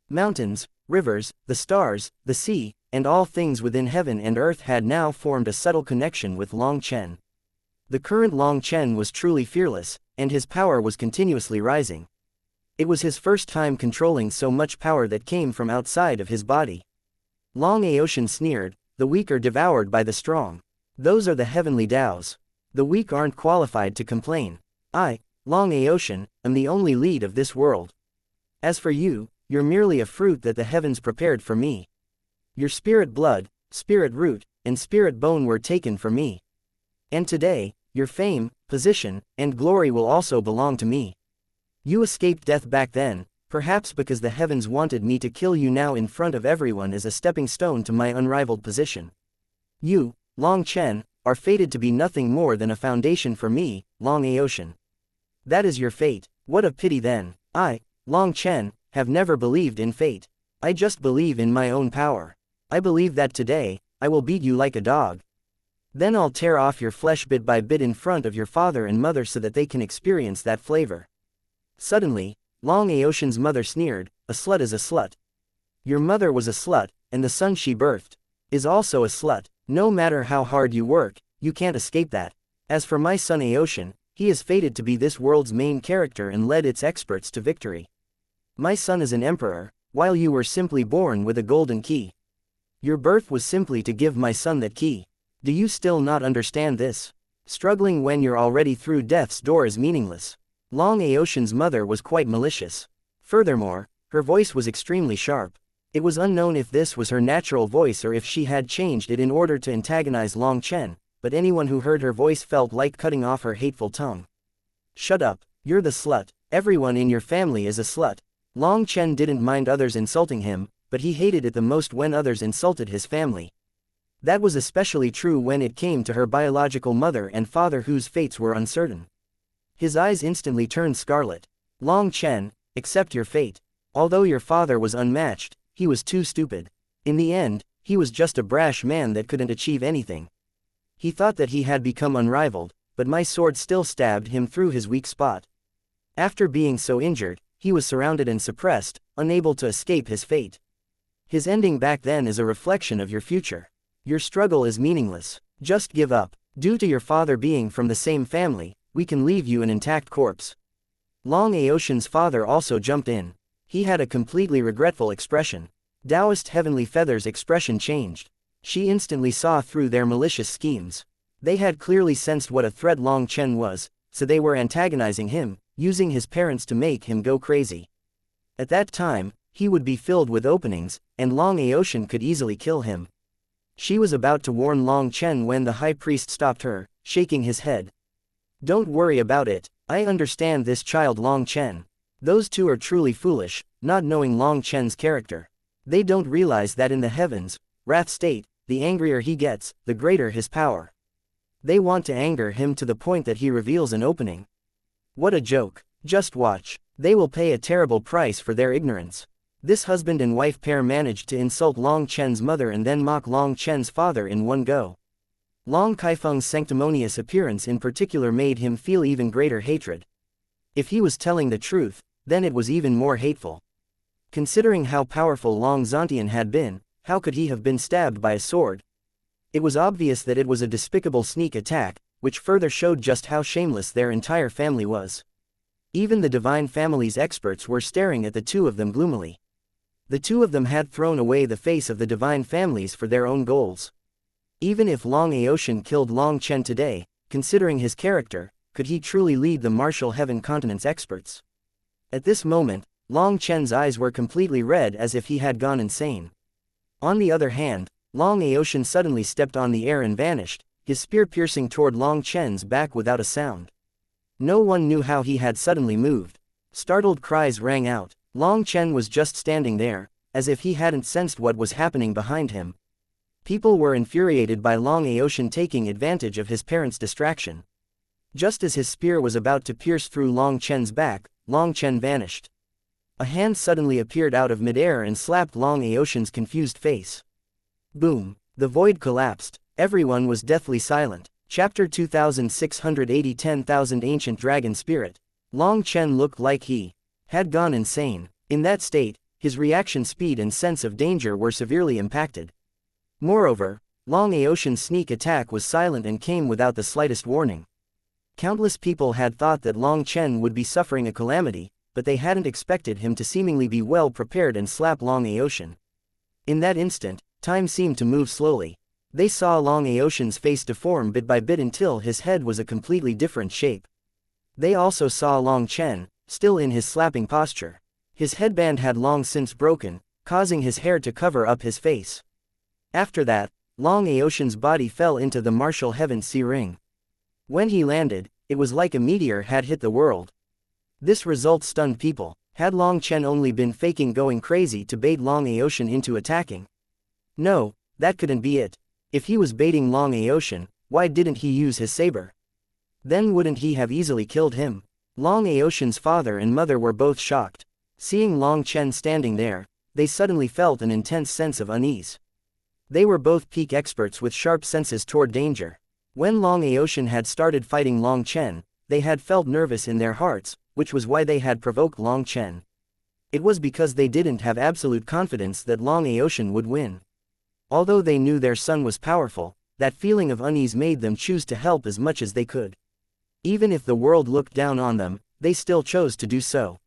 Mountains, rivers, the stars, the sea, and all things within heaven and earth had now formed a subtle connection with Long Chen. The current Long Chen was truly fearless, and his power was continuously rising. It was his first time controlling so much power that came from outside of his body. Long Aotian sneered, "The weak are devoured by the strong. Those are the heavenly Taos. The weak aren't qualified to complain. I, Long Aotian, am the only lead of this world. As for you, you're merely a fruit that the heavens prepared for me. Your spirit blood, spirit root, and spirit bone were taken from me. And today, your fame, position, and glory will also belong to me. You escaped death back then, perhaps because the heavens wanted me to kill you now in front of everyone as a stepping stone to my unrivaled position. You, Long Chen, are fated to be nothing more than a foundation for me, Long Aotian. That is your fate. What a pity then. I, Long Chen, have never believed in fate. I just believe in my own power. I believe that today, I will beat you like a dog. Then I'll tear off your flesh bit by bit in front of your father and mother so that they can experience that flavor." Suddenly, Long Aotian's mother sneered, "A slut is a slut. Your mother was a slut, and the son she birthed is also a slut. No matter how hard you work, you can't escape that. As for my son Aotian, he is fated to be this world's main character and led its experts to victory. My son is an emperor, while you were simply born with a golden key. Your birth was simply to give my son that key. Do you still not understand this? Struggling when you're already through death's door is meaningless." Long Aotian's mother was quite malicious. Furthermore, her voice was extremely sharp. It was unknown if this was her natural voice or if she had changed it in order to antagonize Long Chen, but anyone who heard her voice felt like cutting off her hateful tongue. "Shut up, you're the slut. Everyone in your family is a slut." Long Chen didn't mind others insulting him, but he hated it the most when others insulted his family. That was especially true when it came to her biological mother and father whose fates were uncertain. His eyes instantly turned scarlet. "Long Chen, accept your fate. Although your father was unmatched, he was too stupid. In the end, he was just a brash man that couldn't achieve anything. He thought that he had become unrivaled, but my sword still stabbed him through his weak spot. After being so injured, he was surrounded and suppressed, unable to escape his fate. His ending back then is a reflection of your future. Your struggle is meaningless. Just give up. Due to your father being from the same family, we can leave you an intact corpse." Long Aotian's father also jumped in. He had a completely regretful expression. Taoist Heavenly Feather's expression changed. She instantly saw through their malicious schemes. They had clearly sensed what a threat Long Chen was, so they were antagonizing him, using his parents to make him go crazy. At that time, he would be filled with openings, and Long Aotian could easily kill him. She was about to warn Long Chen when the high priest stopped her, shaking his head. "Don't worry about it. I understand this child Long Chen. Those two are truly foolish, not knowing Long Chen's character. They don't realize that in the heavens, wrath state, the angrier he gets, the greater his power. They want to anger him to the point that he reveals an opening. What a joke. Just watch. They will pay a terrible price for their ignorance." This husband and wife pair managed to insult Long Chen's mother and then mock Long Chen's father in one go. Long Kaifeng's sanctimonious appearance in particular made him feel even greater hatred. If he was telling the truth, then it was even more hateful. Considering how powerful Long Zontian had been, how could he have been stabbed by a sword? It was obvious that it was a despicable sneak attack, which further showed just how shameless their entire family was. Even the Divine Family's experts were staring at the two of them gloomily. The two of them had thrown away the face of the Divine Families for their own goals. Even if Long Aotian killed Long Chen today, considering his character, could he truly lead the martial heaven continent's experts? At this moment, Long Chen's eyes were completely red as if he had gone insane. On the other hand, Long Aotian suddenly stepped on the air and vanished, his spear piercing toward Long Chen's back without a sound. No one knew how he had suddenly moved. Startled cries rang out. Long Chen was just standing there, as if he hadn't sensed what was happening behind him. People were infuriated by Long Aoshan taking advantage of his parents' distraction. Just as his spear was about to pierce through Long Chen's back, Long Chen vanished. A hand suddenly appeared out of midair and slapped Long Aoshan's confused face. Boom! The void collapsed. Everyone was deathly silent. Chapter 2680 10,000 Ancient Dragon Spirit. Long Chen looked like he had gone insane. In that state, his reaction speed and sense of danger were severely impacted. Moreover, Long Aoshan's sneak attack was silent and came without the slightest warning. Countless people had thought that Long Chen would be suffering a calamity, but they hadn't expected him to seemingly be well prepared and slap Long Aoshan. In that instant, time seemed to move slowly. They saw Long Aoshan's face deform bit by bit until his head was a completely different shape. They also saw Long Chen, still in his slapping posture. His headband had long since broken, causing his hair to cover up his face. After that, Long Aoshan's body fell into the martial heaven sea ring. When he landed, it was like a meteor had hit the world. This result stunned people. Had Long Chen only been faking going crazy to bait Long Aoshan into attacking? No, that couldn't be it. If he was baiting Long Aoshan, why didn't he use his saber? Then wouldn't he have easily killed him? Long Aoshan's father and mother were both shocked. Seeing Long Chen standing there, they suddenly felt an intense sense of unease. They were both peak experts with sharp senses toward danger. When Long Aoshan had started fighting Long Chen, they had felt nervous in their hearts, which was why they had provoked Long Chen. It was because they didn't have absolute confidence that Long Aoshan would win. Although they knew their son was powerful, that feeling of unease made them choose to help as much as they could. Even if the world looked down on them, they still chose to do so.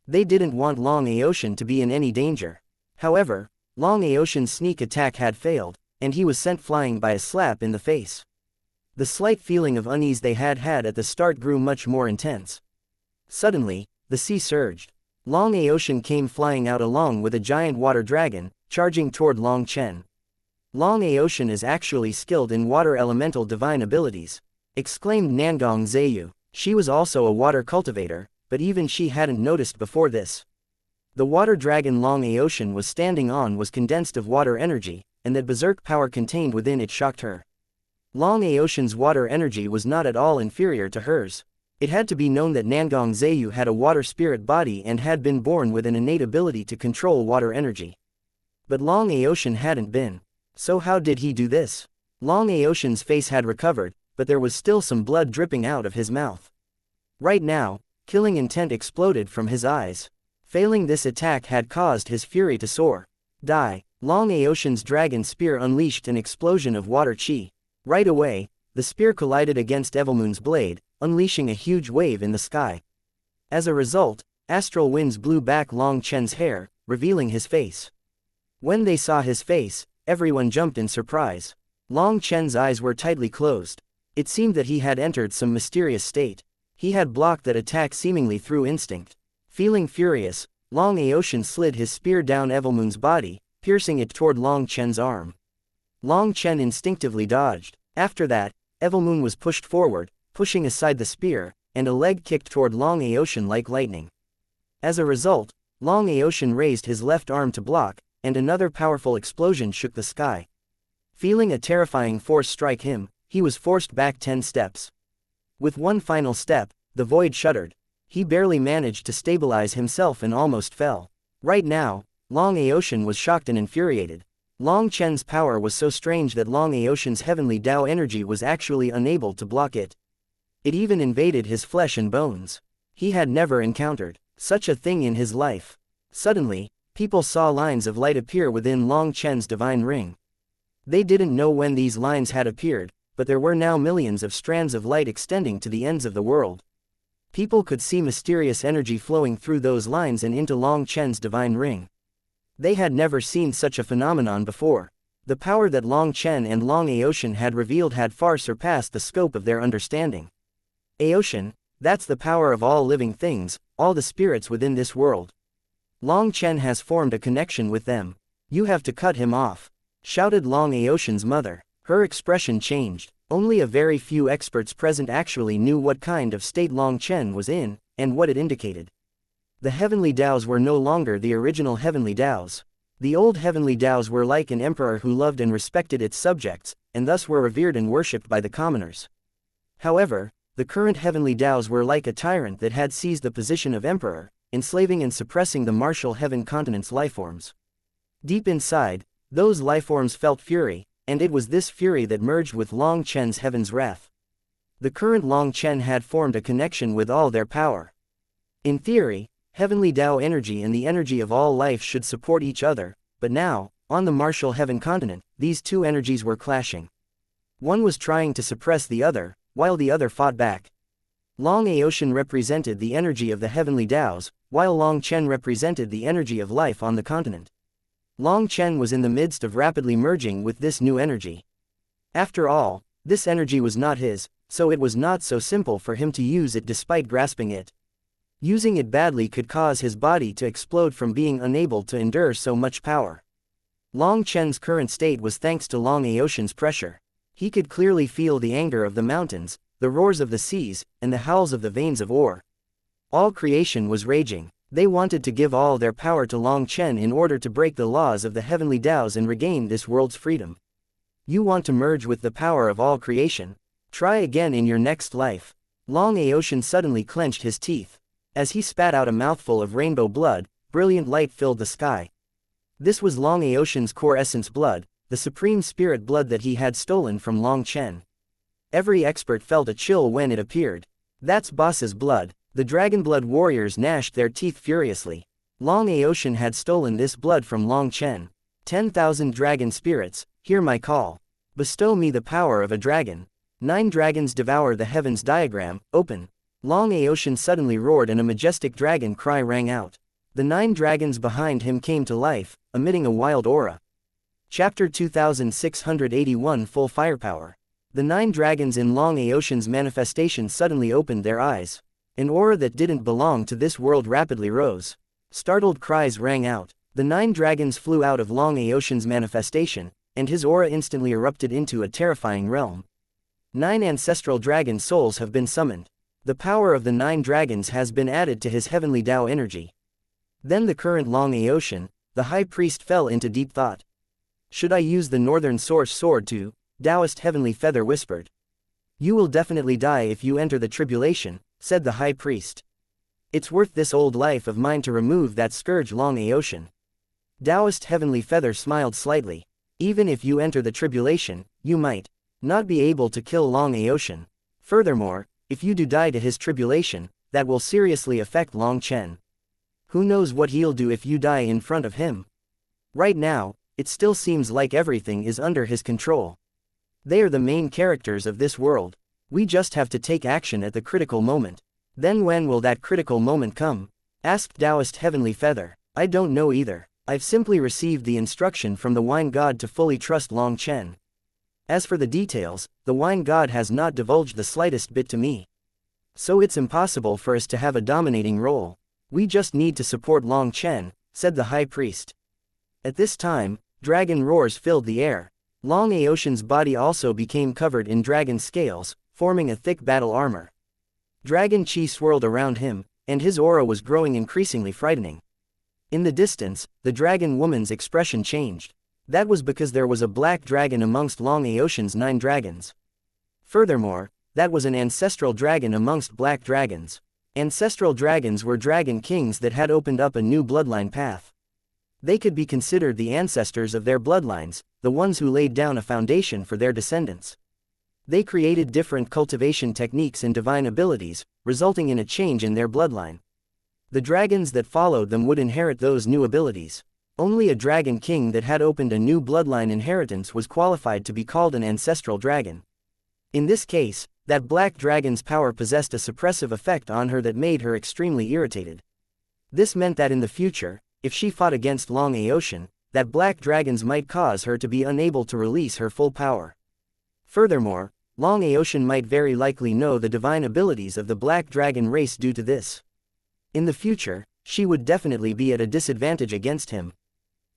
They didn't want Long Aoshan to be in any danger. However, Long Aoshan's sneak attack had failed, and he was sent flying by a slap in the face. The slight feeling of unease they had had at the start grew much more intense. Suddenly, the sea surged. Long Aoshan came flying out along with a giant water dragon, charging toward Long Chen. Long Aoshan is actually skilled in water elemental divine abilities, exclaimed Nangong Zayu. She was also a water cultivator, but even she hadn't noticed before this. The water dragon Long Aoshan was standing on was condensed of water energy, and that berserk power contained within it shocked her. Long Aoshan's water energy was not at all inferior to hers. It had to be known that Nangong Zayu had a water spirit body and had been born with an innate ability to control water energy. But Long Aoshan hadn't been. So how did he do this? Long Aoshan's face had recovered, but there was still some blood dripping out of his mouth. Right now, killing intent exploded from his eyes. Failing this attack had caused his fury to soar. Die! Long Aoshan's dragon spear unleashed an explosion of water chi. Right away, the spear collided against Evilmoon's blade, unleashing a huge wave in the sky. As a result, astral winds blew back Long Chen's hair, revealing his face. When they saw his face, everyone jumped in surprise. Long Chen's eyes were tightly closed. It seemed that he had entered some mysterious state. He had blocked that attack seemingly through instinct. Feeling furious, Long Aoshan slid his spear down Evilmoon's body, piercing it toward Long Chen's arm. Long Chen instinctively dodged. After that, Evilmoon was pushed forward, pushing aside the spear, and a leg kicked toward Long Aoshan like lightning. As a result, Long Aoshan raised his left arm to block, and another powerful explosion shook the sky. Feeling a terrifying force strike him, he was forced back 10 steps. With one final step, the void shuddered. He barely managed to stabilize himself and almost fell. Right now, Long Aoshan was shocked and infuriated. Long Chen's power was so strange that Long Aoshan's heavenly Tao energy was actually unable to block it. It even invaded his flesh and bones. He had never encountered such a thing in his life. Suddenly, people saw lines of light appear within Long Chen's divine ring. They didn't know when these lines had appeared, but there were now millions of strands of light extending to the ends of the world. People could see mysterious energy flowing through those lines and into Long Chen's divine ring. They had never seen such a phenomenon before. The power that Long Chen and Long Aoshan had revealed had far surpassed the scope of their understanding. Aoshan, that's the power of all living things, all the spirits within this world. Long Chen has formed a connection with them. You have to cut him off, shouted Long Aoshan's mother. Her expression changed. Only a very few experts present actually knew what kind of state Long Chen was in, and what it indicated. The heavenly Taos were no longer the original heavenly Taos. The old heavenly Taos were like an emperor who loved and respected its subjects, and thus were revered and worshipped by the commoners. However, the current heavenly Taos were like a tyrant that had seized the position of emperor, enslaving and suppressing the martial heaven continent's lifeforms. Deep inside, those lifeforms felt fury, and it was this fury that merged with Long Chen's heaven's wrath. The current Long Chen had formed a connection with all their power. In theory, heavenly Tao energy and the energy of all life should support each other, but now, on the martial heaven continent, these two energies were clashing. One was trying to suppress the other, while the other fought back. Long Aotian represented the energy of the heavenly Taos, while Long Chen represented the energy of life on the continent. Long Chen was in the midst of rapidly merging with this new energy. After all, this energy was not his, so it was not so simple for him to use it despite grasping it. Using it badly could cause his body to explode from being unable to endure so much power. Long Chen's current state was thanks to Long Aotian's pressure. He could clearly feel the anger of the mountains, the roars of the seas, and the howls of the veins of ore. All creation was raging. They wanted to give all their power to Long Chen in order to break the laws of the heavenly Taos and regain this world's freedom. You want to merge with the power of all creation? Try again in your next life. Long Aotian suddenly clenched his teeth. As he spat out a mouthful of rainbow blood, brilliant light filled the sky. This was Long Aotian's core essence blood, the supreme spirit blood that he had stolen from Long Chen. Every expert felt a chill when it appeared. That's boss's blood. The dragon blood warriors gnashed their teeth furiously. Long Aotian had stolen this blood from Long Chen. 10,000 dragon spirits, hear my call. Bestow me the power of a dragon. 9 dragons devour the heavens diagram, open. Long Aotian suddenly roared and a majestic dragon cry rang out. The 9 dragons behind him came to life, emitting a wild aura. Chapter 2681 Full Firepower. The 9 dragons in Long Aotian's manifestation suddenly opened their eyes. An aura that didn't belong to this world rapidly rose. Startled cries rang out. The 9 dragons flew out of Long Aotian's manifestation, and his aura instantly erupted into a terrifying realm. 9 ancestral dragon souls have been summoned. The power of the 9 dragons has been added to his heavenly Tao energy. Then the current Long Aotian, the high priest, fell into deep thought. Should I use the northern source sword to? Taoist heavenly feather whispered. You will definitely die if you enter the tribulation, said the high priest. It's worth this old life of mine to remove that scourge, Long Aotian. Taoist heavenly feather smiled slightly. Even if you enter the tribulation, you might not be able to kill Long Aotian. Furthermore, if you do die to his tribulation, that will seriously affect Long Chen. Who knows what he'll do if you die in front of him? Right now, it still seems like everything is under his control. They are the main characters of this world. We just have to take action at the critical moment. Then when will that critical moment come? Asked Taoist Heavenly Feather. I don't know either. I've simply received the instruction from the Wine God to fully trust Long Chen. As for the details, the Wine God has not divulged the slightest bit to me. So it's impossible for us to have a dominating role. We just need to support Long Chen, said the High Priest. At this time, dragon roars filled the air. Long Aotian's body also became covered in dragon scales, forming a thick battle armor. Dragon chi swirled around him, and his aura was growing increasingly frightening. In the distance, the dragon woman's expression changed. That was because there was a black dragon amongst Long Aotian's 9 dragons. Furthermore, that was an ancestral dragon amongst black dragons. Ancestral dragons were dragon kings that had opened up a new bloodline path. They could be considered the ancestors of their bloodlines, the ones who laid down a foundation for their descendants. They created different cultivation techniques and divine abilities, resulting in a change in their bloodline. The dragons that followed them would inherit those new abilities. Only a dragon king that had opened a new bloodline inheritance was qualified to be called an ancestral dragon. In this case, that black dragon's power possessed a suppressive effect on her that made her extremely irritated. This meant that in the future, if she fought against Long Aotian, that black dragons might cause her to be unable to release her full power. Furthermore, Long Aotian might very likely know the divine abilities of the black dragon race due to this. In the future, she would definitely be at a disadvantage against him.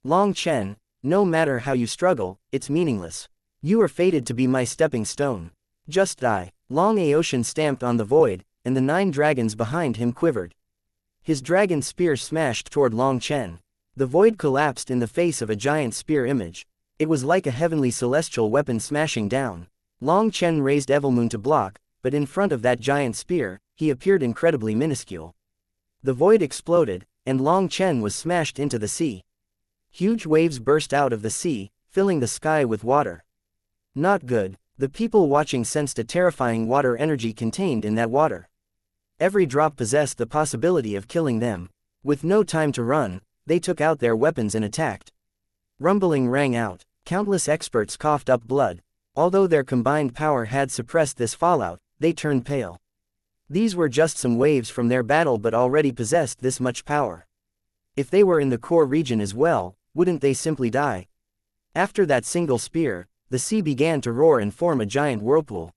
Long Chen, no matter how you struggle, it's meaningless. You are fated to be my stepping stone. Just die. Long Aotian stamped on the void, and the 9 dragons behind him quivered. His dragon spear smashed toward Long Chen. The void collapsed in the face of a giant spear image. It was like a heavenly celestial weapon smashing down. Long Chen raised Evilmoon to block, but in front of that giant spear, he appeared incredibly minuscule. The void exploded, and Long Chen was smashed into the sea. Huge waves burst out of the sea, filling the sky with water. Not good. The people watching sensed a terrifying water energy contained in that water. Every drop possessed the possibility of killing them. With no time to run, they took out their weapons and attacked. Rumbling rang out. Countless experts coughed up blood. Although their combined power had suppressed this fallout, they turned pale. These were just some waves from their battle but already possessed this much power. If they were in the core region as well, wouldn't they simply die? After that single spear, the sea began to roar and form a giant whirlpool.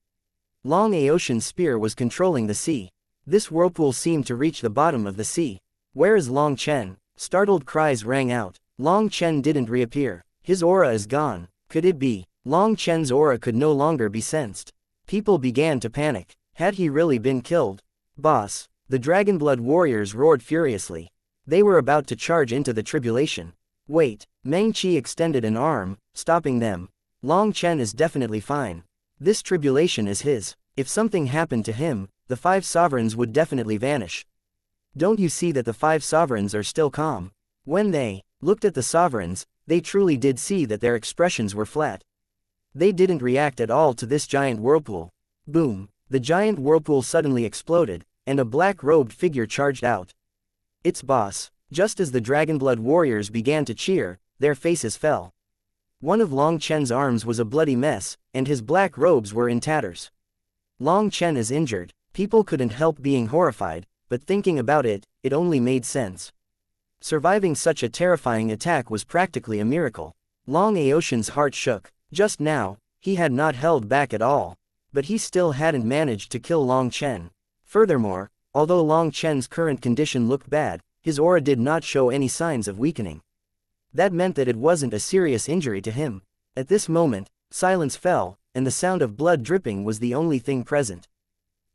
Long Aotian's spear was controlling the sea. This whirlpool seemed to reach the bottom of the sea. Where is Long Chen? Startled cries rang out. Long Chen didn't reappear. His aura is gone. Could it be? Long Chen's aura could no longer be sensed. People began to panic. Had he really been killed? Boss! The Dragonblood warriors roared furiously. They were about to charge into the tribulation. Wait! Meng Qi extended an arm, stopping them. Long Chen is definitely fine. This tribulation is his. If something happened to him, the 5 sovereigns would definitely vanish. Don't you see that the 5 sovereigns are still calm? When they looked at the sovereigns, they truly did see that their expressions were flat. They didn't react at all to this giant whirlpool. Boom! The giant whirlpool suddenly exploded, and a black-robed figure charged out. It's boss. Just as the Dragonblood warriors began to cheer, their faces fell. One of Long Chen's arms was a bloody mess, and his black robes were in tatters. Long Chen is injured. People couldn't help being horrified, but thinking about it, it only made sense. Surviving such a terrifying attack was practically a miracle. Long Aotian's heart shook. Just now, he had not held back at all. But he still hadn't managed to kill Long Chen. Furthermore, although Long Chen's current condition looked bad, his aura did not show any signs of weakening. That meant that it wasn't a serious injury to him. At this moment, silence fell, and the sound of blood dripping was the only thing present.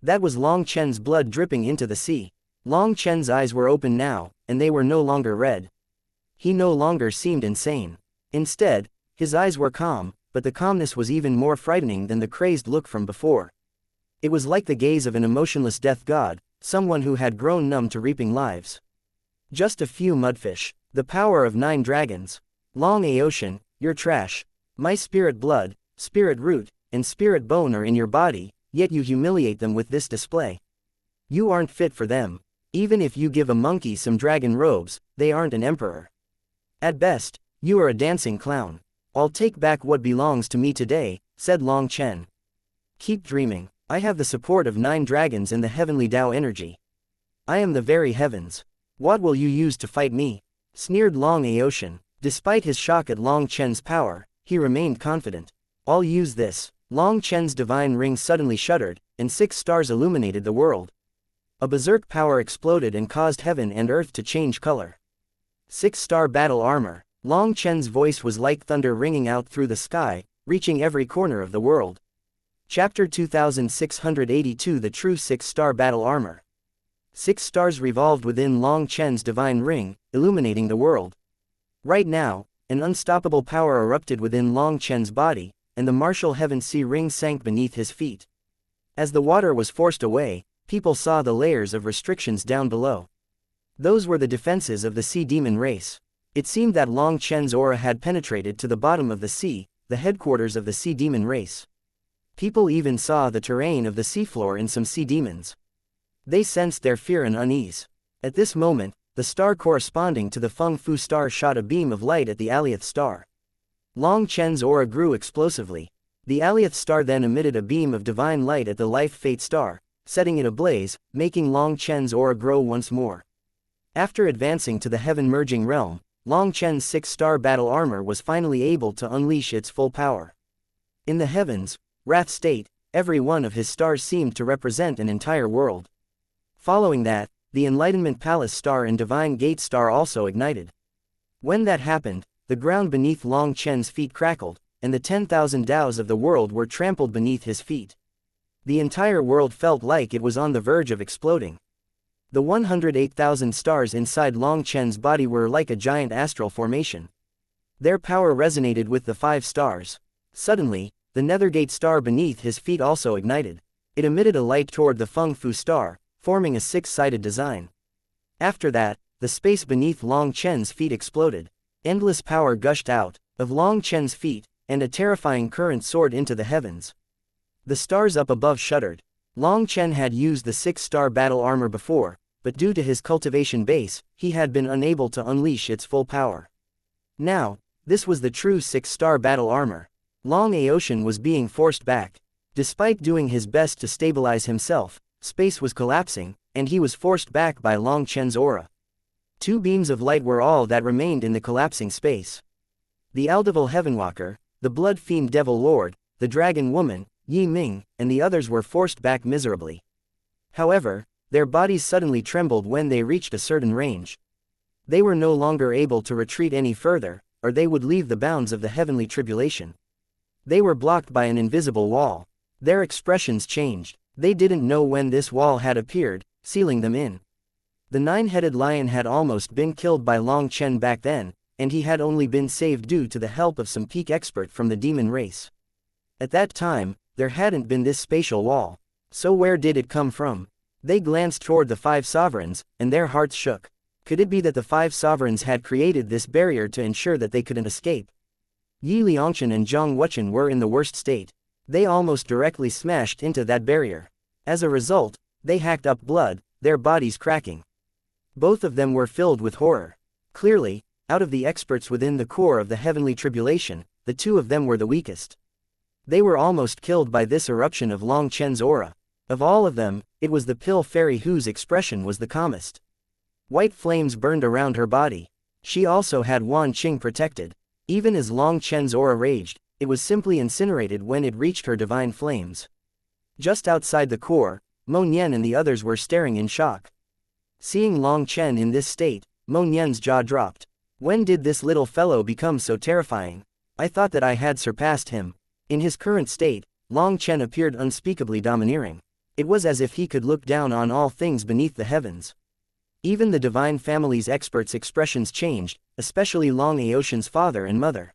That was Long Chen's blood dripping into the sea. Long Chen's eyes were open now, and they were no longer red. He no longer seemed insane. Instead, his eyes were calm, but the calmness was even more frightening than the crazed look from before. It was like the gaze of an emotionless death god, someone who had grown numb to reaping lives. Just a few mudfish. The power of 9 dragons. Long Aotian, you're trash. My spirit blood, spirit root, and spirit bone are in your body, yet you humiliate them with this display. You aren't fit for them. Even if you give a monkey some dragon robes, they aren't an emperor. At best, you are a dancing clown. I'll take back what belongs to me today, said Long Chen. Keep dreaming. I have the support of 9 dragons and the heavenly Tao energy. I am the very heavens. What will you use to fight me? Sneered Long Aotian. Despite his shock at Long Chen's power, he remained confident. I'll use this. Long Chen's divine ring suddenly shuddered, and 6 stars illuminated the world. A berserk power exploded and caused heaven and earth to change color. 6-star battle armor. Long Chen's voice was like thunder ringing out through the sky, reaching every corner of the world. Chapter 2682 The True 6-star battle armor. 6 stars revolved within Long Chen's divine ring, illuminating the world. Right now, an unstoppable power erupted within Long Chen's body, and the martial heaven sea ring sank beneath his feet. As the water was forced away, people saw the layers of restrictions down below. Those were the defenses of the sea demon race. It seemed that Long Chen's aura had penetrated to the bottom of the sea, the headquarters of the sea demon race. People even saw the terrain of the seafloor in some sea demons. They sensed their fear and unease. At this moment, the star corresponding to the Feng Fu star shot a beam of light at the Alioth star. Long Chen's aura grew explosively. The Alioth star then emitted a beam of divine light at the Life Fate star, setting it ablaze, making Long Chen's aura grow once more. After advancing to the heaven-merging realm, Long Chen's 6-star battle armor was finally able to unleash its full power. In the heavens, Wrath State, every one of his stars seemed to represent an entire world. Following that, the Enlightenment Palace star and Divine Gate star also ignited. When that happened, the ground beneath Long Chen's feet crackled, and the 10,000 Daos of the world were trampled beneath his feet. The entire world felt like it was on the verge of exploding. The 108,000 stars inside Long Chen's body were like a giant astral formation. Their power resonated with the 5 stars. Suddenly, the Nethergate star beneath his feet also ignited. It emitted a light toward the Feng Fu star, forming a 6-sided design. After that, the space beneath Long Chen's feet exploded. Endless power gushed out of Long Chen's feet, and a terrifying current soared into the heavens. The stars up above shuddered. Long Chen had used the 6-star battle armor before, but due to his cultivation base, he had been unable to unleash its full power. Now, this was the true 6-star battle armor. Long Aoshan was being forced back. Despite doing his best to stabilize himself, space was collapsing, and he was forced back by Long Chen's aura. 2 beams of light were all that remained in the collapsing space. The Aldevil Heavenwalker, the Blood Fiend Devil Lord, the Dragon Woman, Yi Ming, and the others were forced back miserably. However, their bodies suddenly trembled when they reached a certain range. They were no longer able to retreat any further, or they would leave the bounds of the heavenly tribulation. They were blocked by an invisible wall. Their expressions changed. They didn't know when this wall had appeared, sealing them in. The 9-headed lion had almost been killed by Long Chen back then, and he had only been saved due to the help of some peak expert from the demon race. At that time, there hadn't been this spatial wall. So where did it come from? They glanced toward the 5 sovereigns, and their hearts shook. Could it be that the 5 sovereigns had created this barrier to ensure that they couldn't escape? Yi Liangshan and Zhang Wuchen were in the worst state. They almost directly smashed into that barrier. As a result, they hacked up blood, their bodies cracking. Both of them were filled with horror. Clearly, out of the experts within the core of the heavenly tribulation, the 2 of them were the weakest. They were almost killed by this eruption of Long Chen's aura. Of all of them, it was the Pill Fairy whose expression was the calmest. White flames burned around her body. She also had Wan Qing protected. Even as Long Chen's aura raged, it was simply incinerated when it reached her divine flames. Just outside the core, Mo Nian and the others were staring in shock. Seeing Long Chen in this state, Mo Nian's jaw dropped. When did this little fellow become so terrifying? I thought that I had surpassed him. In his current state, Long Chen appeared unspeakably domineering. It was as if he could look down on all things beneath the heavens. Even the divine family's experts' expressions changed, especially Long Aoshan's father and mother.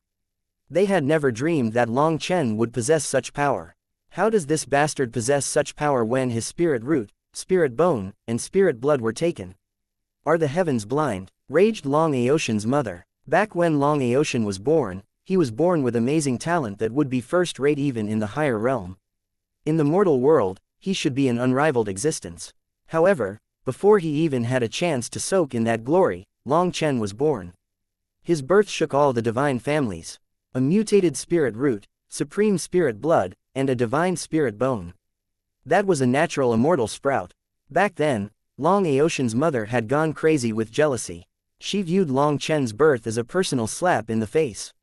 They had never dreamed that Long Chen would possess such power. How does this bastard possess such power when his spirit root, spirit bone, and spirit blood were taken? Are the heavens blind? Raged Long Aoshan's mother. Back when Long Aoshan was born, he was born with amazing talent that would be first-rate even in the higher realm. In the mortal world, he should be an unrivaled existence. However, before he even had a chance to soak in that glory, Long Chen was born. His birth shook all the divine families. A mutated spirit root, supreme spirit blood, and a divine spirit bone. That was a natural immortal sprout. Back then, Long Aoshan's mother had gone crazy with jealousy. She viewed Long Chen's birth as a personal slap in the face.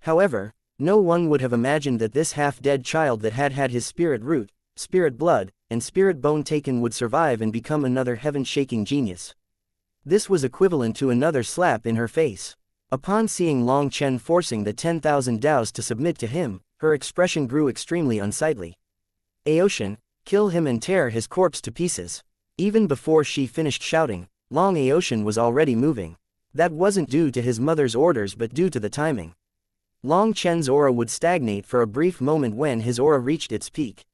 However, no one would have imagined that this half-dead child that had had his spirit root, spirit blood, and spirit bone taken would survive and become another heaven-shaking genius. This was equivalent to another slap in her face. Upon seeing Long Chen forcing the 10,000 Daos to submit to him, her expression grew extremely unsightly. Aoshan, kill him and tear his corpse to pieces. Even before she finished shouting, Long Aoshan was already moving. That wasn't due to his mother's orders but due to the timing. Long Chen's aura would stagnate for a brief moment when his aura reached its peak.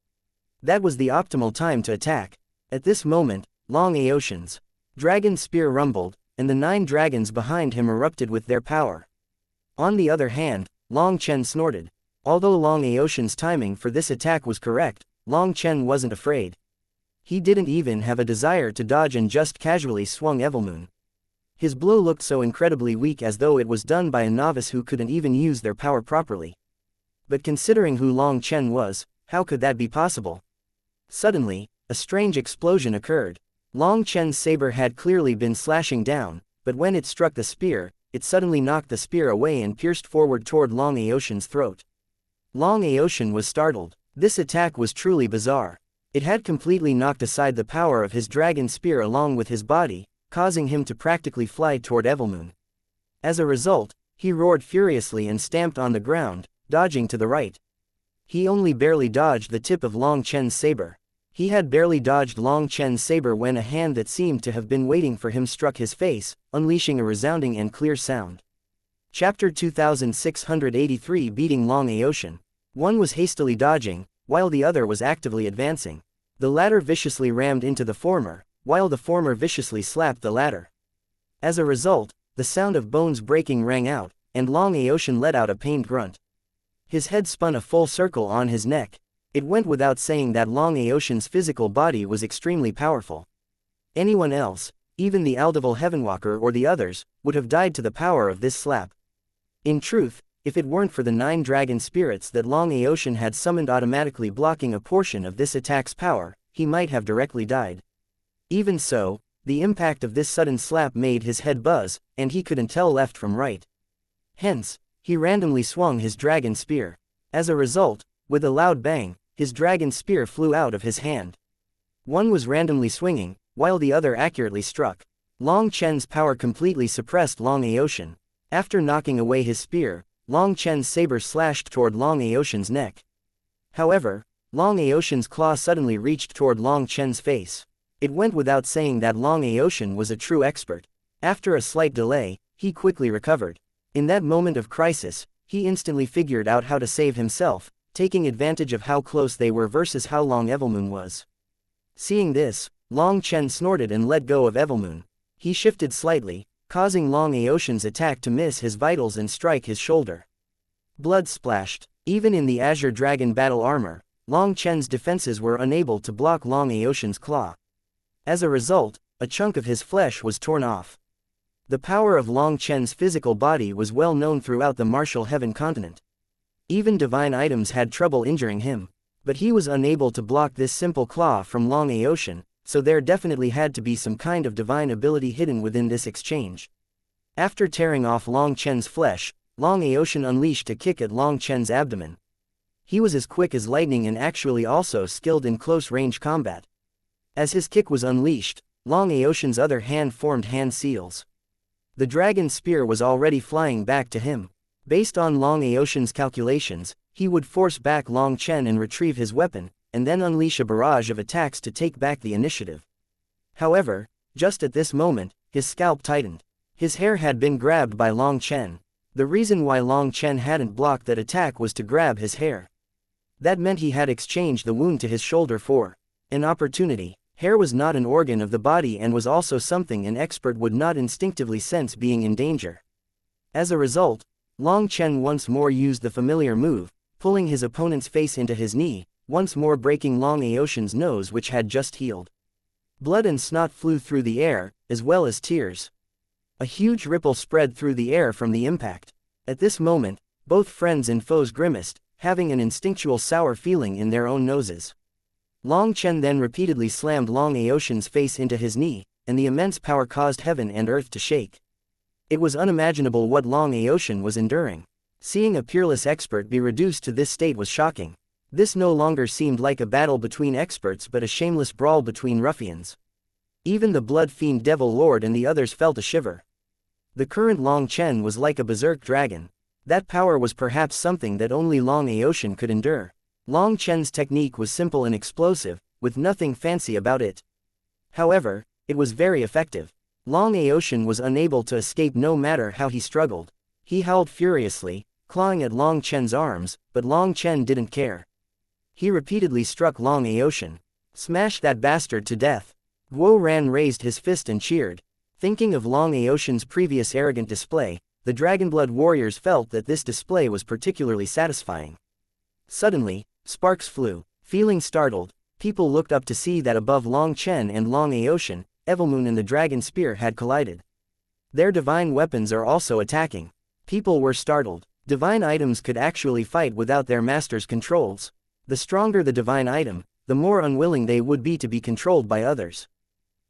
That was the optimal time to attack. At this moment, Long Aoshan's dragon spear rumbled, and the 9 dragons behind him erupted with their power. On the other hand, Long Chen snorted. Although Long Aoshan's timing for this attack was correct, Long Chen wasn't afraid. He didn't even have a desire to dodge and just casually swung Evilmoon. His blow looked so incredibly weak as though it was done by a novice who couldn't even use their power properly. But considering who Long Chen was, how could that be possible? Suddenly, a strange explosion occurred. Long Chen's saber had clearly been slashing down, but when it struck the spear, it suddenly knocked the spear away and pierced forward toward Long Aoshan's throat. Long Aoshan was startled. This attack was truly bizarre. It had completely knocked aside the power of his dragon spear along with his body, causing him to practically fly toward Evilmoon. As a result, he roared furiously and stamped on the ground, dodging to the right. He only barely dodged the tip of Long Chen's saber. He had barely dodged Long Chen's saber when a hand that seemed to have been waiting for him struck his face, unleashing a resounding and clear sound. Chapter 2683 Beating Long Aotian. One was hastily dodging, while the other was actively advancing. The latter viciously rammed into the former, while the former viciously slapped the latter. As a result, the sound of bones breaking rang out, and Long Aotian let out a pained grunt. His head spun a full circle on his neck. It went without saying that Long Aotian's physical body was extremely powerful. Anyone else, even the Aldival Heavenwalker or the others, would have died to the power of this slap. In truth, if it weren't for the 9 dragon spirits that Long Aotian had summoned automatically blocking a portion of this attack's power, he might have directly died. Even so, the impact of this sudden slap made his head buzz, and he couldn't tell left from right. Hence, he randomly swung his dragon spear. As a result, with a loud bang, his dragon spear flew out of his hand. One was randomly swinging, while the other accurately struck. Long Chen's power completely suppressed Long Aotian. After knocking away his spear, Long Chen's saber slashed toward Long Aotian's neck. However, Long Aotian's claw suddenly reached toward Long Chen's face. It went without saying that Long Aotian was a true expert. After a slight delay, he quickly recovered. In that moment of crisis, he instantly figured out how to save himself, taking advantage of how close they were versus how long Evilmoon was. Seeing this, Long Chen snorted and let go of Evilmoon. He shifted slightly, causing Long Aotian's attack to miss his vitals and strike his shoulder. Blood splashed. Even in the Azure Dragon battle armor, Long Chen's defenses were unable to block Long Aotian's claw. As a result, a chunk of his flesh was torn off. The power of Long Chen's physical body was well known throughout the Martial Heaven continent. Even divine items had trouble injuring him, but he was unable to block this simple claw from Long Aotian, so there definitely had to be some kind of divine ability hidden within this exchange. After tearing off Long Chen's flesh, Long Aotian unleashed a kick at Long Chen's abdomen. He was as quick as lightning and actually also skilled in close-range combat. As his kick was unleashed, Long Aotian's other hand formed hand seals. The dragon spear was already flying back to him. Based on Long Aotian's calculations, he would force back Long Chen and retrieve his weapon, and then unleash a barrage of attacks to take back the initiative. However, just at this moment, his scalp tightened. His hair had been grabbed by Long Chen. The reason why Long Chen hadn't blocked that attack was to grab his hair. That meant he had exchanged the wound to his shoulder for an opportunity. Hair was not an organ of the body and was also something an expert would not instinctively sense being in danger. As a result, Long Chen once more used the familiar move, pulling his opponent's face into his knee, once more breaking Long Aotian's nose which had just healed. Blood and snot flew through the air, as well as tears. A huge ripple spread through the air from the impact. At this moment, both friends and foes grimaced, having an instinctual sour feeling in their own noses. Long Chen then repeatedly slammed Long Aotian's face into his knee, and the immense power caused heaven and earth to shake. It was unimaginable what Long Aotian was enduring. Seeing a peerless expert be reduced to this state was shocking. This no longer seemed like a battle between experts but a shameless brawl between ruffians. Even the Blood Fiend Devil Lord and the others felt a shiver. The current Long Chen was like a berserk dragon. That power was perhaps something that only Long Aotian could endure. Long Chen's technique was simple and explosive, with nothing fancy about it. However, it was very effective. Long Aotian was unable to escape no matter how he struggled. He howled furiously, clawing at Long Chen's arms, but Long Chen didn't care. He repeatedly struck Long Aotian. "Smash that bastard to death!" Guo Ran raised his fist and cheered. Thinking of Long Aotian's previous arrogant display, the Dragonblood warriors felt that this display was particularly satisfying. Suddenly, sparks flew. Feeling startled, people looked up to see that above Long Chen and Long Aotian, Evilmoon and the Dragon Spear had collided. Their divine weapons are also attacking. People were startled. Divine items could actually fight without their master's controls. The stronger the divine item, the more unwilling they would be to be controlled by others.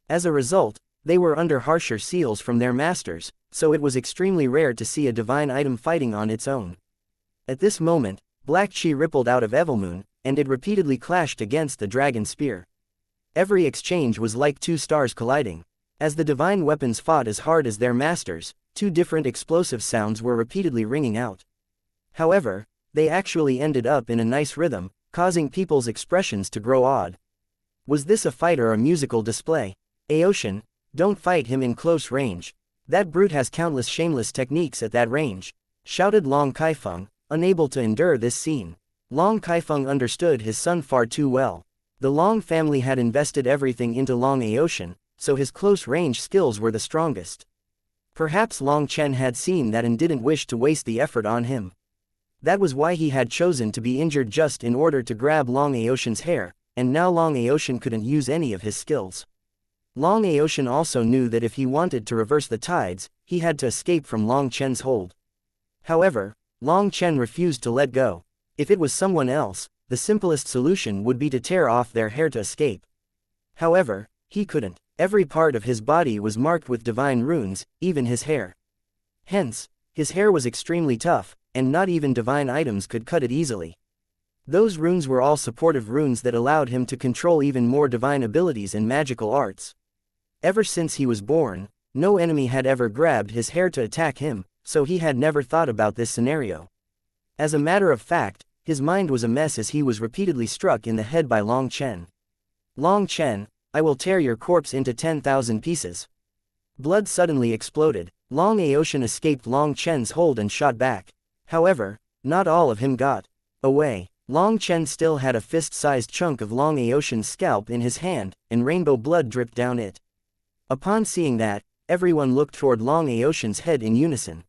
As a result, they were under harsher seals from their masters, so it was extremely rare to see a divine item fighting on its own. At this moment, black chi rippled out of Evilmoon, and it repeatedly clashed against the Dragon Spear. Every exchange was like two stars colliding. As the divine weapons fought as hard as their masters, two different explosive sounds were repeatedly ringing out. However, they actually ended up in a nice rhythm, causing people's expressions to grow odd. Was this a fight or a musical display? Aoshin, don't fight him in close range. That brute has countless shameless techniques at that range, shouted Long Kaifeng, unable to endure this scene. Long Kaifeng understood his son far too well. The Long family had invested everything into Long Aoshin, so his close-range skills were the strongest. Perhaps Long Chen had seen that and didn't wish to waste the effort on him. That was why he had chosen to be injured just in order to grab Long Aoshin's hair, and now Long Aoshin couldn't use any of his skills. Long Aoshin also knew that if he wanted to reverse the tides, he had to escape from Long Chen's hold. However, Long Chen refused to let go. If it was someone else, the simplest solution would be to tear off their hair to escape. However, he couldn't. Every part of his body was marked with divine runes, even his hair. Hence, his hair was extremely tough, and not even divine items could cut it easily. Those runes were all supportive runes that allowed him to control even more divine abilities and magical arts. Ever since he was born, no enemy had ever grabbed his hair to attack him, so he had never thought about this scenario. As a matter of fact, his mind was a mess as he was repeatedly struck in the head by Long Chen. Long Chen, I will tear your corpse into 10,000 pieces. Blood suddenly exploded. Long Aoshin escaped Long Chen's hold and shot back. However, not all of him got away. Long Chen still had a fist-sized chunk of Long Aoshin's scalp in his hand, and rainbow blood dripped down it. Upon seeing that, everyone looked toward Long Aoshin's head in unison.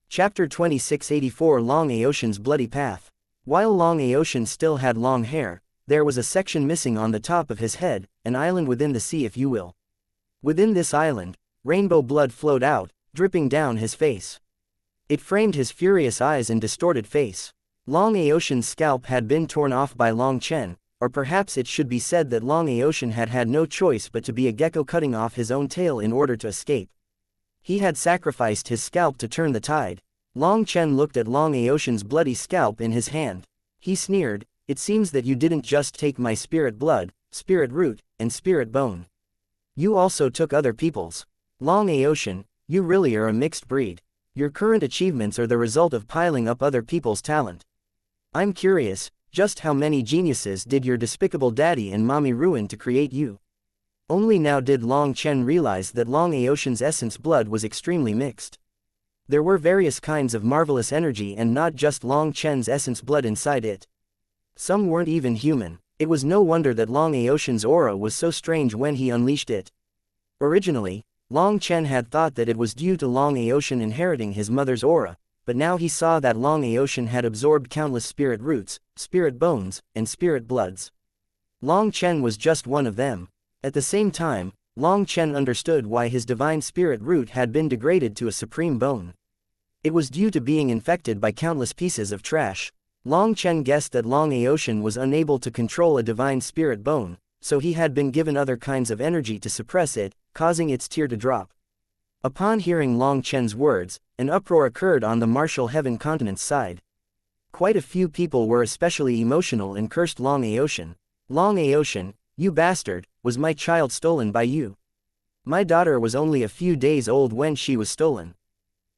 Chapter 2684 Long Aoshin's Bloody Path. While Long Aoshin still had long hair, there was a section missing on the top of his head, an island within the sea if you will. Within this island, rainbow blood flowed out, dripping down his face. It framed his furious eyes and distorted face. Long Aoshin's scalp had been torn off by Long Chen, or perhaps it should be said that Long Aoshin had had no choice but to be a gecko cutting off his own tail in order to escape. He had sacrificed his scalp to turn the tide. Long Chen looked at Long Aoshin's bloody scalp in his hand. He sneered, "It seems that you didn't just take my spirit blood, spirit root, and spirit bone. You also took other people's. Long Aoshin, you really are a mixed breed. Your current achievements are the result of piling up other people's talent. I'm curious, just how many geniuses did your despicable daddy and mommy ruin to create you?" Only now did Long Chen realize that Long Aoshin's essence blood was extremely mixed. There were various kinds of marvelous energy and not just Long Chen's essence blood inside it. Some weren't even human. It was no wonder that Long Aoshin's aura was so strange when he unleashed it. Originally, Long Chen had thought that it was due to Long Aoshin inheriting his mother's aura, but now he saw that Long Aoshin had absorbed countless spirit roots, spirit bones, and spirit bloods. Long Chen was just one of them. At the same time, Long Chen understood why his divine spirit root had been degraded to a supreme bone. It was due to being infected by countless pieces of trash. Long Chen guessed that Long Aoshin was unable to control a divine spirit bone, so he had been given other kinds of energy to suppress it, causing its tier to drop. Upon hearing Long Chen's words, an uproar occurred on the martial heaven continent's side. Quite a few people were especially emotional and cursed Long Aoshin. "Long Aoshin, you bastard, was my child stolen by you? My daughter was only a few days old when she was stolen.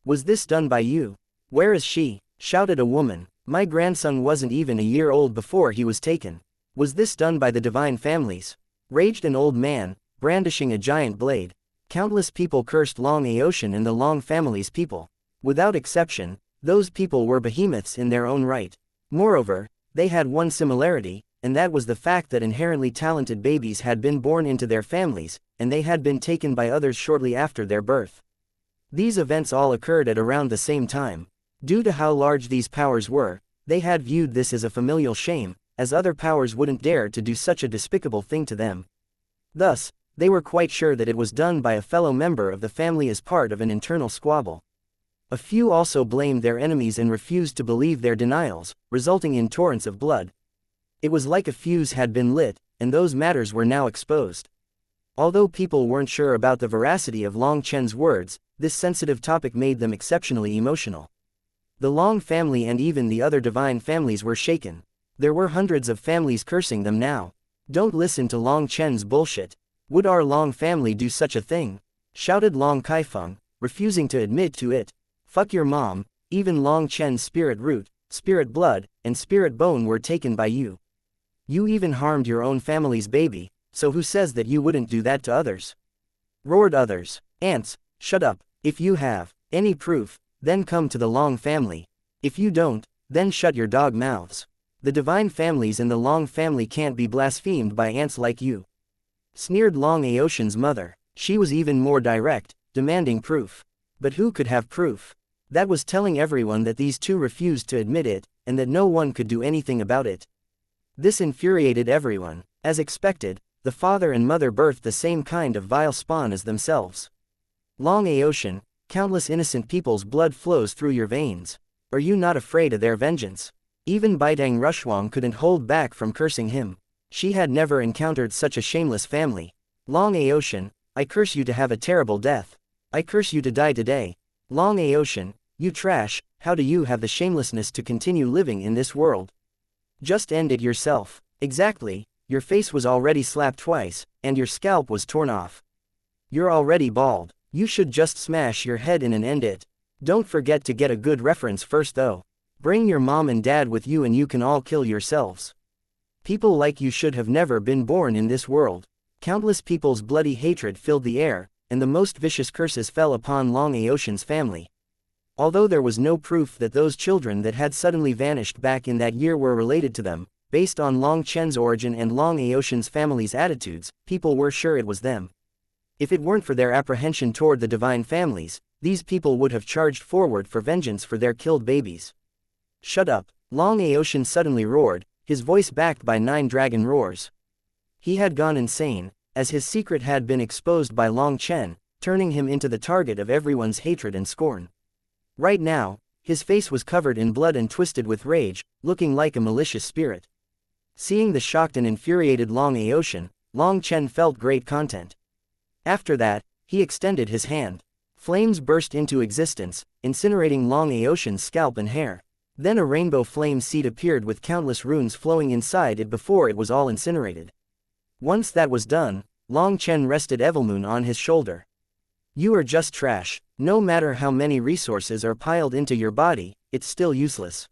Was this done by you? Where is she?" shouted a woman. "My grandson wasn't even a year old before he was taken. Was this done by the divine families?" raged an old man, brandishing a giant blade. Countless people cursed Long Aoshin and the Long family's people. Without exception, those people were behemoths in their own right. Moreover, they had one similarity, and that was the fact that inherently talented babies had been born into their families, and they had been taken by others shortly after their birth. These events all occurred at around the same time. Due to how large these powers were, they had viewed this as a familial shame, as other powers wouldn't dare to do such a despicable thing to them. Thus, they were quite sure that it was done by a fellow member of the family as part of an internal squabble. A few also blamed their enemies and refused to believe their denials, resulting in torrents of blood. It was like a fuse had been lit, and those matters were now exposed. Although people weren't sure about the veracity of Long Chen's words, this sensitive topic made them exceptionally emotional. The Long family and even the other divine families were shaken. There were hundreds of families cursing them now. "Don't listen to Long Chen's bullshit. Would our Long family do such a thing?" shouted Long Kaifeng, refusing to admit to it. "Fuck your mom, even Long Chen's spirit root, spirit blood, and spirit bone were taken by you. You even harmed your own family's baby. So who says that you wouldn't do that to others? Roared others. Ants, shut up. If you have any proof, then come to the Long family. If you don't, then shut your dog mouths. The divine families and the Long family can't be blasphemed by ants like you. Sneered Long Aotian's mother. She was even more direct, demanding proof. But who could have proof? That was telling everyone that these two refused to admit it, and that no one could do anything about it. This infuriated everyone. As expected, the father and mother birthed the same kind of vile spawn as themselves. Long Aotian, countless innocent people's blood flows through your veins. Are you not afraid of their vengeance? Even Baidang Rushuang couldn't hold back from cursing him. She had never encountered such a shameless family. Long Aotian, I curse you to have a terrible death. I curse you to die today. Long Aotian, you trash, how do you have the shamelessness to continue living in this world? Just end it yourself. Exactly, your face was already slapped twice, and your scalp was torn off. You're already bald. You should just smash your head in and end it. Don't forget to get a good reference first though. Bring your mom and dad with you and you can all kill yourselves. People like you should have never been born in this world. Countless people's bloody hatred filled the air, and the most vicious curses fell upon Long Aotian's family. Although there was no proof that those children that had suddenly vanished back in that year were related to them, based on Long Chen's origin and Long Aotian's family's attitudes, people were sure it was them. If it weren't for their apprehension toward the divine families, these people would have charged forward for vengeance for their killed babies. Shut up, Long Aotian suddenly roared, his voice backed by 9 dragon roars. He had gone insane, as his secret had been exposed by Long Chen, turning him into the target of everyone's hatred and scorn. Right now, his face was covered in blood and twisted with rage, looking like a malicious spirit. Seeing the shocked and infuriated Long Aotian, Long Chen felt great content. After that, he extended his hand. Flames burst into existence, incinerating Long Aotian's scalp and hair. Then a rainbow flame seed appeared with countless runes flowing inside it before it was all incinerated. Once that was done, Long Chen rested Evilmoon on his shoulder. You are just trash. No matter how many resources are piled into your body, it's still useless.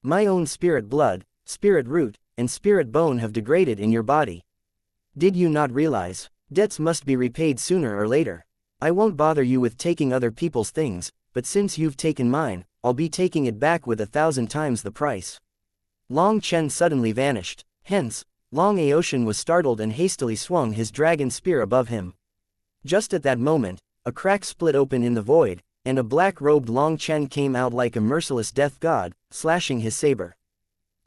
My own spirit blood, spirit root, and spirit bone have degraded in your body. Did you not realize? Debts must be repaid sooner or later. I won't bother you with taking other people's things, but since you've taken mine, I'll be taking it back with 1,000 times the price. Long Chen suddenly vanished. Hence, Long Aotian was startled and hastily swung his dragon spear above him. Just at that moment, a crack split open in the void, and a black-robed Long Chen came out like a merciless death god, slashing his saber.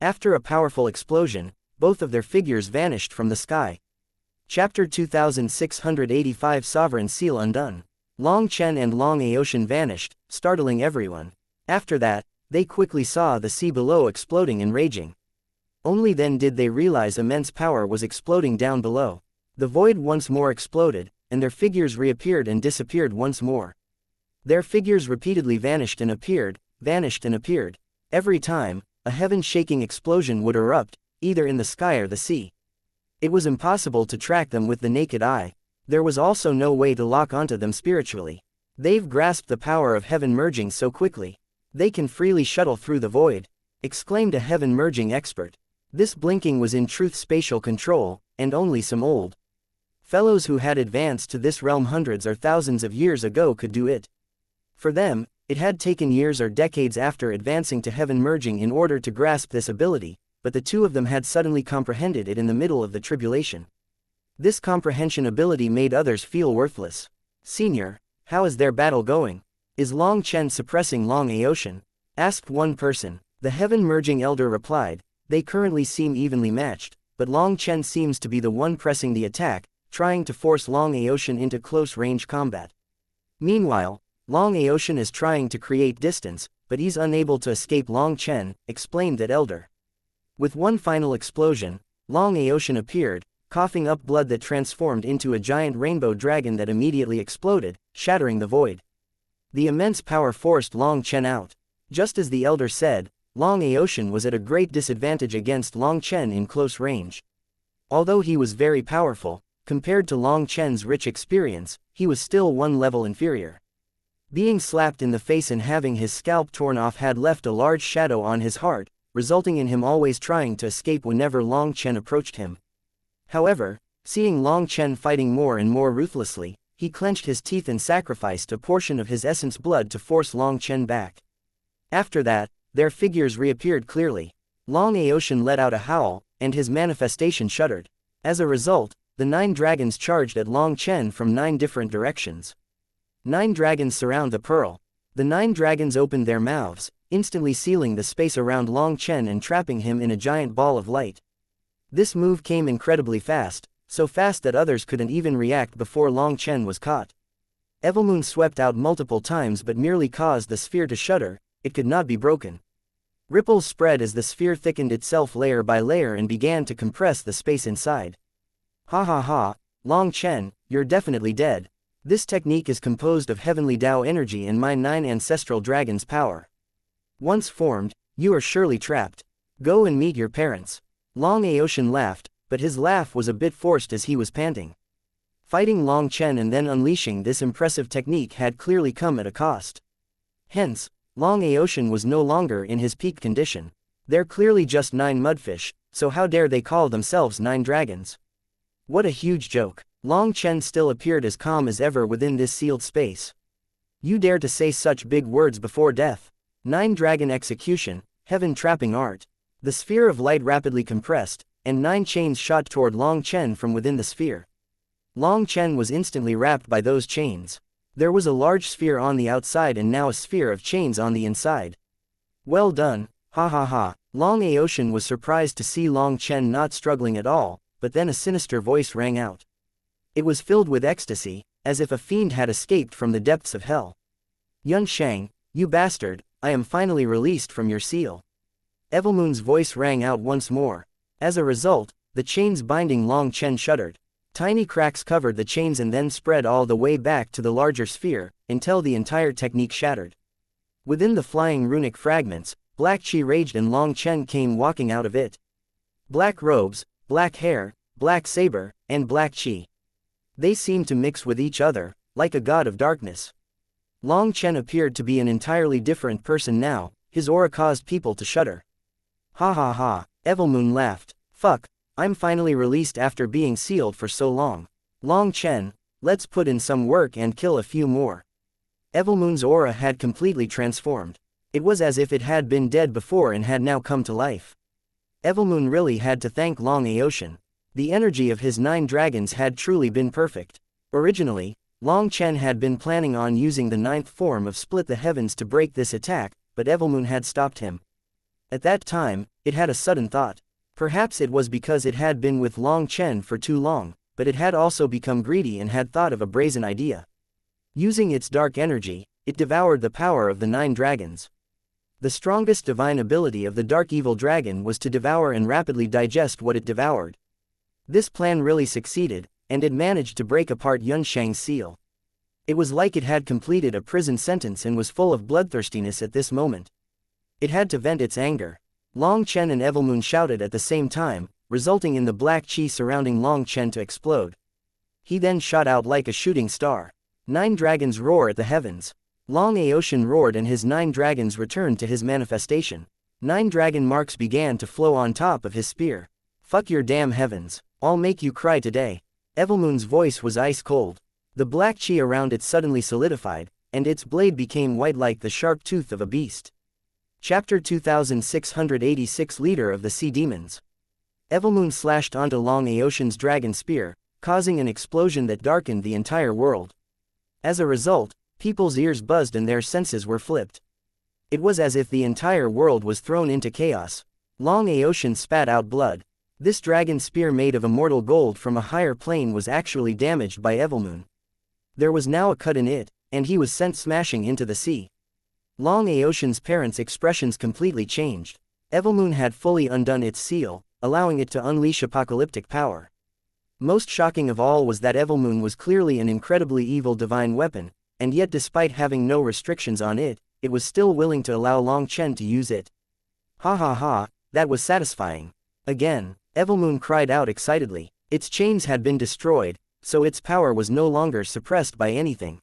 After a powerful explosion, both of their figures vanished from the sky. Chapter 2685 Sovereign Seal Undone. Long Chen and Long Aotian vanished, startling everyone. After that, they quickly saw the sea below exploding and raging. Only then did they realize immense power was exploding down below. The void once more exploded, and their figures reappeared and disappeared once more. Their figures repeatedly vanished and appeared, vanished and appeared. Every time, a heaven-shaking explosion would erupt, either in the sky or the sea. It was impossible to track them with the naked eye. There was also no way to lock onto them spiritually. They've grasped the power of heaven merging so quickly. They can freely shuttle through the void, exclaimed a heaven merging expert. This blinking was in truth spatial control, and only some old fellows who had advanced to this realm hundreds or thousands of years ago could do it. For them, it had taken years or decades after advancing to heaven merging in order to grasp this ability, but the two of them had suddenly comprehended it in the middle of the tribulation. This comprehension ability made others feel worthless. Senior, how is their battle going? Is Long Chen suppressing Long Aotian? Asked one person. The heaven merging elder replied, they currently seem evenly matched, but Long Chen seems to be the one pressing the attack, trying to force Long Aotian into close-range combat. Meanwhile, Long Aotian is trying to create distance, but he's unable to escape Long Chen, explained that elder. With one final explosion, Long Aotian appeared, coughing up blood that transformed into a giant rainbow dragon that immediately exploded, shattering the void. The immense power forced Long Chen out. Just as the elder said, Long Aotian was at a great disadvantage against Long Chen in close range. Although he was very powerful, compared to Long Chen's rich experience, he was still one level inferior. Being slapped in the face and having his scalp torn off had left a large shadow on his heart, resulting in him always trying to escape whenever Long Chen approached him. However, Seeing Long Chen fighting more and more ruthlessly, he clenched his teeth and sacrificed a portion of his essence blood to force Long Chen back. After that, their figures reappeared clearly. Long Aoshan let out a howl, and his manifestation shuddered. As a result, the 9 dragons charged at Long Chen from 9 different directions. 9 dragons surround the pearl. The 9 dragons opened their mouths, instantly sealing the space around Long Chen and trapping him in a giant ball of light. This move came incredibly fast, so fast that others couldn't even react before Long Chen was caught. Evilmoon swept out multiple times but merely caused the sphere to shudder. It could not be broken. Ripples spread as the sphere thickened itself layer by layer and began to compress the space inside. Ha ha ha, Long Chen, you're definitely dead. This technique is composed of heavenly Tao energy and my 9 ancestral dragons' power. Once formed, you are surely trapped. Go and meet your parents. Long Aoshan laughed, but his laugh was a bit forced as he was panting. Fighting Long Chen and then unleashing this impressive technique had clearly come at a cost. Hence, Long Aoshan was no longer in his peak condition. They're clearly just 9 mudfish, so how dare they call themselves 9 dragons? What a huge joke. Long Chen still appeared as calm as ever within this sealed space. You dare to say such big words before death? 9 dragon execution, heaven trapping art. The sphere of light rapidly compressed, and 9 chains shot toward Long Chen from within the sphere. Long Chen was instantly wrapped by those chains. There was a large sphere on the outside and now a sphere of chains on the inside. Well done, ha ha ha. Long Aoshan was surprised to see Long Chen not struggling at all, but then a sinister voice rang out. It was filled with ecstasy, as if a fiend had escaped from the depths of hell. Yun Shang, you bastard, I am finally released from your seal. Evilmoon's voice rang out once more. As a result, the chains binding Long Chen shuddered. Tiny cracks covered the chains and then spread all the way back to the larger sphere, until the entire technique shattered. Within the flying runic fragments, black chi raged and Long Chen came walking out of it. Black robes, black hair, black saber, and black chi. They seemed to mix with each other, like a god of darkness. Long Chen appeared to be an entirely different person now, his aura caused people to shudder. Ha ha ha, Evilmoon laughed. Fuck, I'm finally released after being sealed for so long. Long Chen, let's put in some work and kill a few more. Evilmoon's aura had completely transformed. It was as if it had been dead before and had now come to life. Evilmoon really had to thank Long Aoshan. The energy of his 9 dragons had truly been perfect. Originally, Long Chen had been planning on using the 9th form of Split the Heavens to break this attack, but Evilmoon had stopped him. At that time, it had a sudden thought. Perhaps it was because it had been with Long Chen for too long, but it had also become greedy and had thought of a brazen idea. Using its dark energy, it devoured the power of the 9 dragons. The strongest divine ability of the dark evil dragon was to devour and rapidly digest what it devoured. This plan really succeeded, and it managed to break apart Yun Shang's seal. It was like it had completed a prison sentence and was full of bloodthirstiness at this moment. It had to vent its anger. Long Chen and Evilmoon shouted at the same time, resulting in the black chi surrounding Long Chen to explode. He then shot out like a shooting star. 9 dragons roar at the heavens. Long Aoshan roared and his 9 dragons returned to his manifestation. 9 dragon marks began to flow on top of his spear. Fuck your damn heavens, I'll make you cry today. Evilmoon's voice was ice cold. The black chi around it suddenly solidified, and its blade became white like the sharp tooth of a beast. Chapter 2686 Leader of the Sea Demons. Evilmoon slashed onto Long Aoshan's dragon spear, causing an explosion that darkened the entire world. As a result, people's ears buzzed and their senses were flipped. It was as if the entire world was thrown into chaos. Long Aoshan spat out blood. This dragon spear made of immortal gold from a higher plane was actually damaged by Evilmoon. There was now a cut in it, and he was sent smashing into the sea. Long Aoshan's parents' expressions completely changed. Evilmoon had fully undone its seal, allowing it to unleash apocalyptic power. Most shocking of all was that Evilmoon was clearly an incredibly evil divine weapon, and yet despite having no restrictions on it, it was still willing to allow Long Chen to use it. Ha ha ha, that was satisfying. Again, Evilmoon cried out excitedly. Its chains had been destroyed, so its power was no longer suppressed by anything.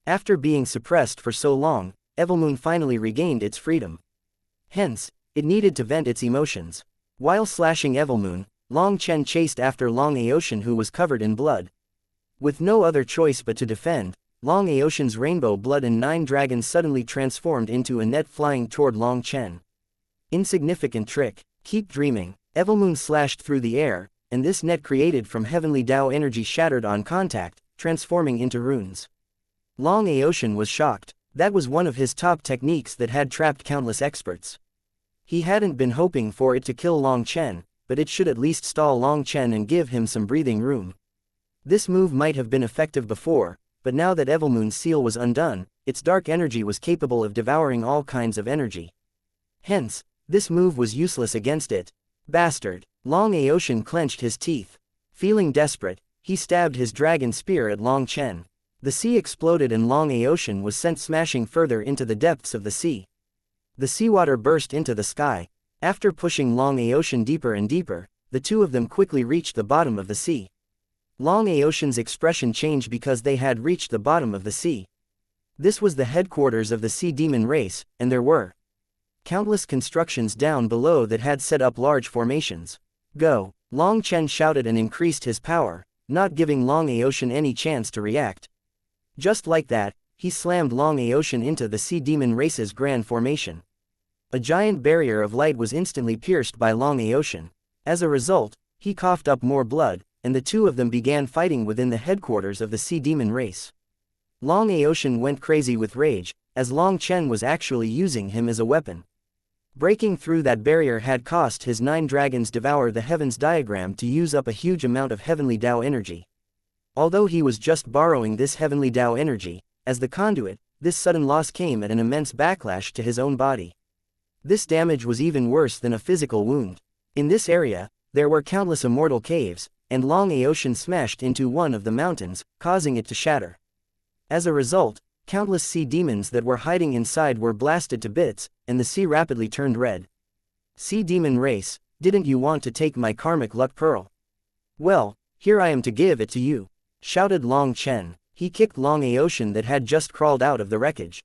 After being suppressed for so long, Evilmoon finally regained its freedom. Hence, it needed to vent its emotions. While slashing Evilmoon, Long Chen chased after Long Aotian, who was covered in blood. With no other choice but to defend, Long Aotian's rainbow blood and 9 dragons suddenly transformed into a net flying toward Long Chen. Insignificant trick, keep dreaming. Evilmoon slashed through the air, and this net created from heavenly Tao energy shattered on contact, transforming into runes. Long Aotian was shocked. That was one of his top techniques that had trapped countless experts. He hadn't been hoping for it to kill Long Chen, but it should at least stall Long Chen and give him some breathing room. This move might have been effective before, but now that Evilmoon's seal was undone, its dark energy was capable of devouring all kinds of energy. Hence, this move was useless against it. Bastard! Long Aotian clenched his teeth. Feeling desperate, he stabbed his dragon spear at Long Chen. The sea exploded and Long Aotian was sent smashing further into the depths of the sea. The seawater burst into the sky. After pushing Long Aotian deeper and deeper, the two of them quickly reached the bottom of the sea. Long Aotian's expression changed because they had reached the bottom of the sea. This was the headquarters of the sea demon race, and there were countless constructions down below that had set up large formations. Go! Long Chen shouted and increased his power, not giving Long Aotian any chance to react. Just like that, he slammed Long Aotian into the sea demon race's grand formation. A giant barrier of light was instantly pierced by Long Aotian. As a result, he coughed up more blood, and the two of them began fighting within the headquarters of the sea demon race. Long Aotian went crazy with rage, as Long Chen was actually using him as a weapon. Breaking through that barrier had cost his 9 dragons devour the heavens diagram to use up a huge amount of heavenly Tao energy. Although he was just borrowing this heavenly Tao energy, as the conduit, this sudden loss came at an immense backlash to his own body. This damage was even worse than a physical wound. In this area, there were countless immortal caves, and Long Aotian smashed into one of the mountains, causing it to shatter. As a result, countless sea demons that were hiding inside were blasted to bits, and the sea rapidly turned red. Sea demon race, didn't you want to take my karmic luck pearl? Well, here I am to give it to you, shouted Long Chen. He kicked Long Aotian that had just crawled out of the wreckage.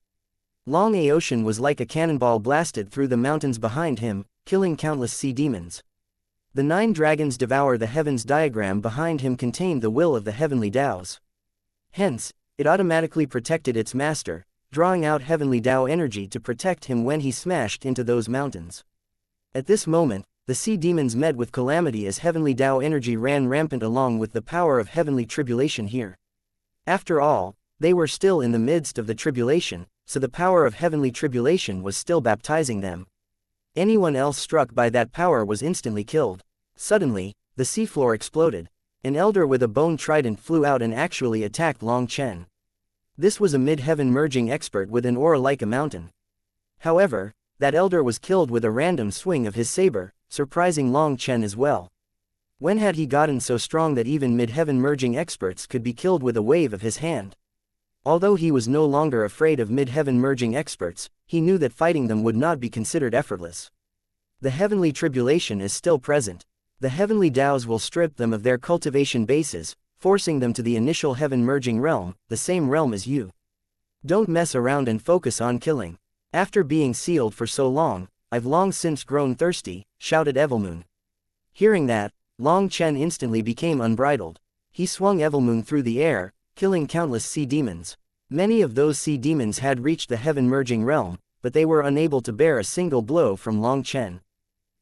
Long Aotian was like a cannonball blasted through the mountains behind him, killing countless sea demons. The 9 dragons devour the heavens diagram behind him contained the will of the heavenly Taos. Hence, it automatically protected its master, drawing out heavenly Tao energy to protect him when he smashed into those mountains. At this moment, the sea demons met with calamity as heavenly Tao energy ran rampant along with the power of heavenly tribulation here. After all, they were still in the midst of the tribulation, so the power of heavenly tribulation was still baptizing them. Anyone else struck by that power was instantly killed. Suddenly, the seafloor exploded. An elder with a bone trident flew out and actually attacked Long Chen. This was a mid-heaven merging expert with an aura like a mountain. However, that elder was killed with a random swing of his saber, surprising Long Chen as well. When had he gotten so strong that even mid-heaven merging experts could be killed with a wave of his hand? Although he was no longer afraid of mid-heaven merging experts, he knew that fighting them would not be considered effortless. The heavenly tribulation is still present. The heavenly Taos will strip them of their cultivation bases, forcing them to the initial heaven merging realm, the same realm as you. Don't mess around and focus on killing. After being sealed for so long, I've long since grown thirsty, shouted Evilmoon. Hearing that, Long Chen instantly became unbridled. He swung Evilmoon through the air, killing countless sea demons. Many of those sea demons had reached the heaven merging realm, but they were unable to bear a single blow from Long Chen.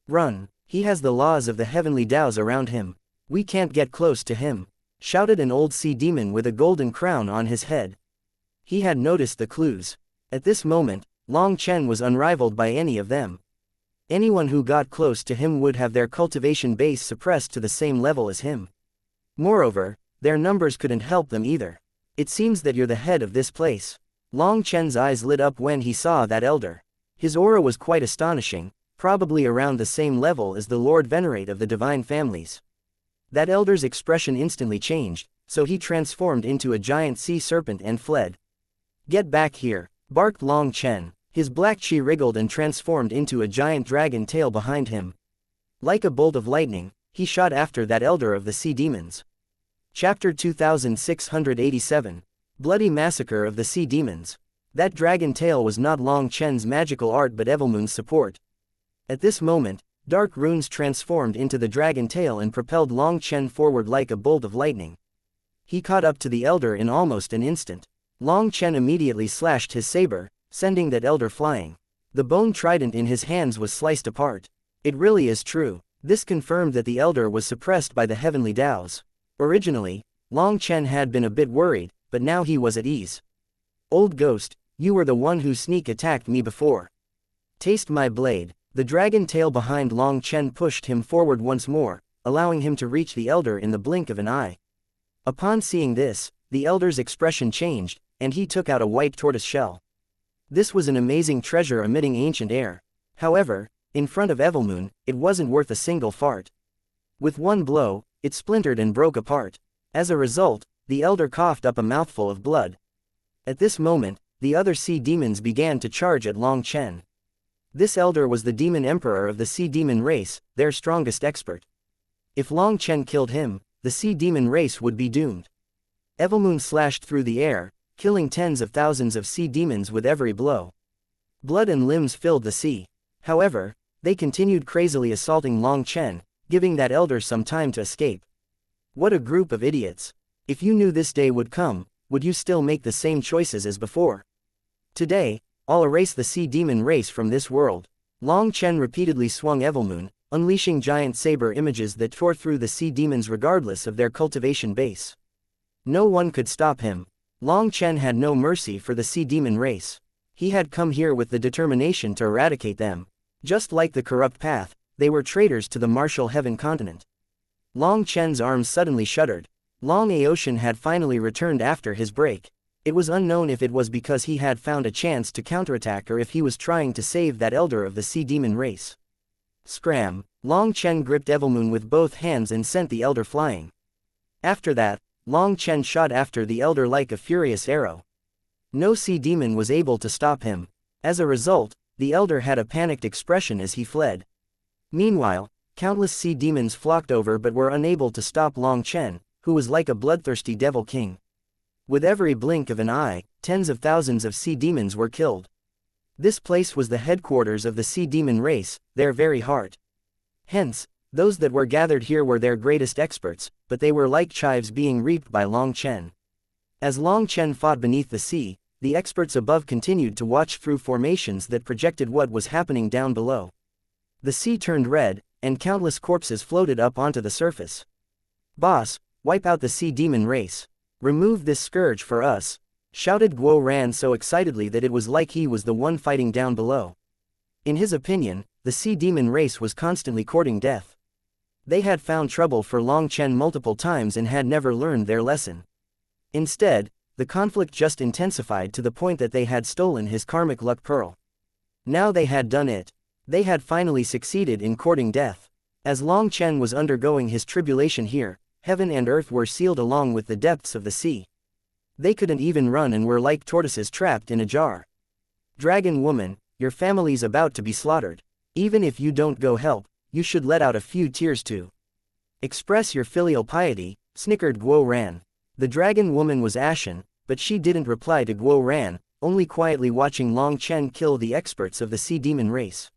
Run! He has the laws of the heavenly Taos around him. We can't get close to him, shouted an old sea demon with a golden crown on his head. He had noticed the clues. At this moment, Long Chen was unrivaled by any of them. Anyone who got close to him would have their cultivation base suppressed to the same level as him. Moreover, their numbers couldn't help them either. It seems that you're the head of this place. Long Chen's eyes lit up when he saw that elder. His aura was quite astonishing, probably around the same level as the Lord Venerate of the Divine Families. That elder's expression instantly changed, so he transformed into a giant sea serpent and fled. Get back here, barked Long Chen. His black chi wriggled and transformed into a giant dragon tail behind him. Like a bolt of lightning, he shot after that elder of the sea demons. Chapter 2687. Bloody Massacre of the Sea Demons. That dragon tail was not Long Chen's magical art but Evilmoon's support. At this moment, Dark runes transformed into the dragon tail and propelled Long Chen forward like a bolt of lightning. He caught up to the elder in almost an instant. Long Chen immediately slashed his saber, sending that elder flying. The bone trident in his hands was sliced apart. It really is true. This confirmed that the elder was suppressed by the heavenly Taos. Originally, Long Chen had been a bit worried, but now he was at ease. Old ghost, you were the one who sneak attacked me before. Taste my blade. The dragon tail behind Long Chen pushed him forward once more, allowing him to reach the elder in the blink of an eye. Upon seeing this, the elder's expression changed, and he took out a white tortoise shell. This was an amazing treasure emitting ancient air. However, in front of Evilmoon, it wasn't worth a single fart. With one blow, it splintered and broke apart. As a result, the elder coughed up a mouthful of blood. At this moment, the other sea demons began to charge at Long Chen. This elder was the demon emperor of the sea demon race, their strongest expert. If Long Chen killed him, the sea demon race would be doomed. Evilmoon slashed through the air, killing tens of thousands of sea demons with every blow. Blood and limbs filled the sea. However, they continued crazily assaulting Long Chen, giving that elder some time to escape. What a group of idiots. If you knew this day would come, would you still make the same choices as before? Today, I'll erase the sea demon race from this world. Long Chen repeatedly swung Evilmoon, unleashing giant saber images that tore through the sea demons regardless of their cultivation base. No one could stop him. Long Chen had no mercy for the sea demon race. He had come here with the determination to eradicate them. Just like the corrupt path, they were traitors to the martial heaven continent. Long Chen's arms suddenly shuddered. Long Aotian had finally returned after his break. It was unknown if it was because he had found a chance to counterattack or if he was trying to save that elder of the sea demon race. Scram! Long Chen gripped Evilmoon with both hands and sent the elder flying. After that, Long Chen shot after the elder like a furious arrow. No sea demon was able to stop him. As a result, the elder had a panicked expression as he fled. Meanwhile, countless sea demons flocked over but were unable to stop Long Chen, who was like a bloodthirsty devil king. With every blink of an eye, tens of thousands of sea demons were killed. This place was the headquarters of the sea demon race, their very heart. Hence, those that were gathered here were their greatest experts, but they were like chives being reaped by Long Chen. As Long Chen fought beneath the sea, the experts above continued to watch through formations that projected what was happening down below. The sea turned red, and countless corpses floated up onto the surface. "Boss, wipe out the sea demon race. Remove this scourge for us," shouted Guo Ran so excitedly that it was like he was the one fighting down below. In his opinion, the sea demon race was constantly courting death. They had found trouble for Long Chen multiple times and had never learned their lesson. Instead, the conflict just intensified to the point that they had stolen his karmic luck pearl. Now they had done it. They had finally succeeded in courting death. As Long Chen was undergoing his tribulation here, heaven and earth were sealed along with the depths of the sea. They couldn't even run and were like tortoises trapped in a jar. "Dragon woman, your family's about to be slaughtered. Even if you don't go help, you should let out a few tears too. Express your filial piety," snickered Guo Ran. The dragon woman was ashen, but she didn't reply to Guo Ran, only quietly watching Long Chen kill the experts of the sea demon race.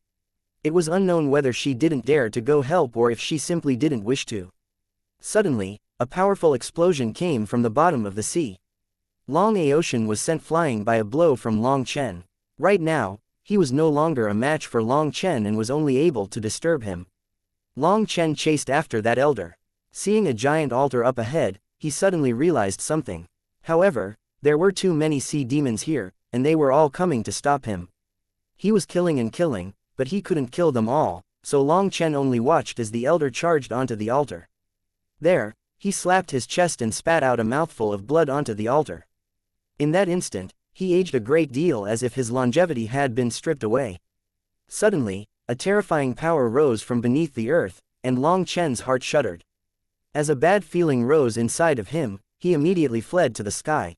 It was unknown whether she didn't dare to go help or if she simply didn't wish to. Suddenly, a powerful explosion came from the bottom of the sea. Long Aotian was sent flying by a blow from Long Chen. Right now, he was no longer a match for Long Chen and was only able to disturb him. Long Chen chased after that elder. Seeing a giant altar up ahead, he suddenly realized something. However, there were too many sea demons here, and they were all coming to stop him. He was killing and killing, but he couldn't kill them all, so Long Chen only watched as the elder charged onto the altar. There, he slapped his chest and spat out a mouthful of blood onto the altar. In that instant, he aged a great deal as if his longevity had been stripped away. Suddenly, a terrifying power rose from beneath the earth, and Long Chen's heart shuddered. As a bad feeling rose inside of him, he immediately fled to the sky.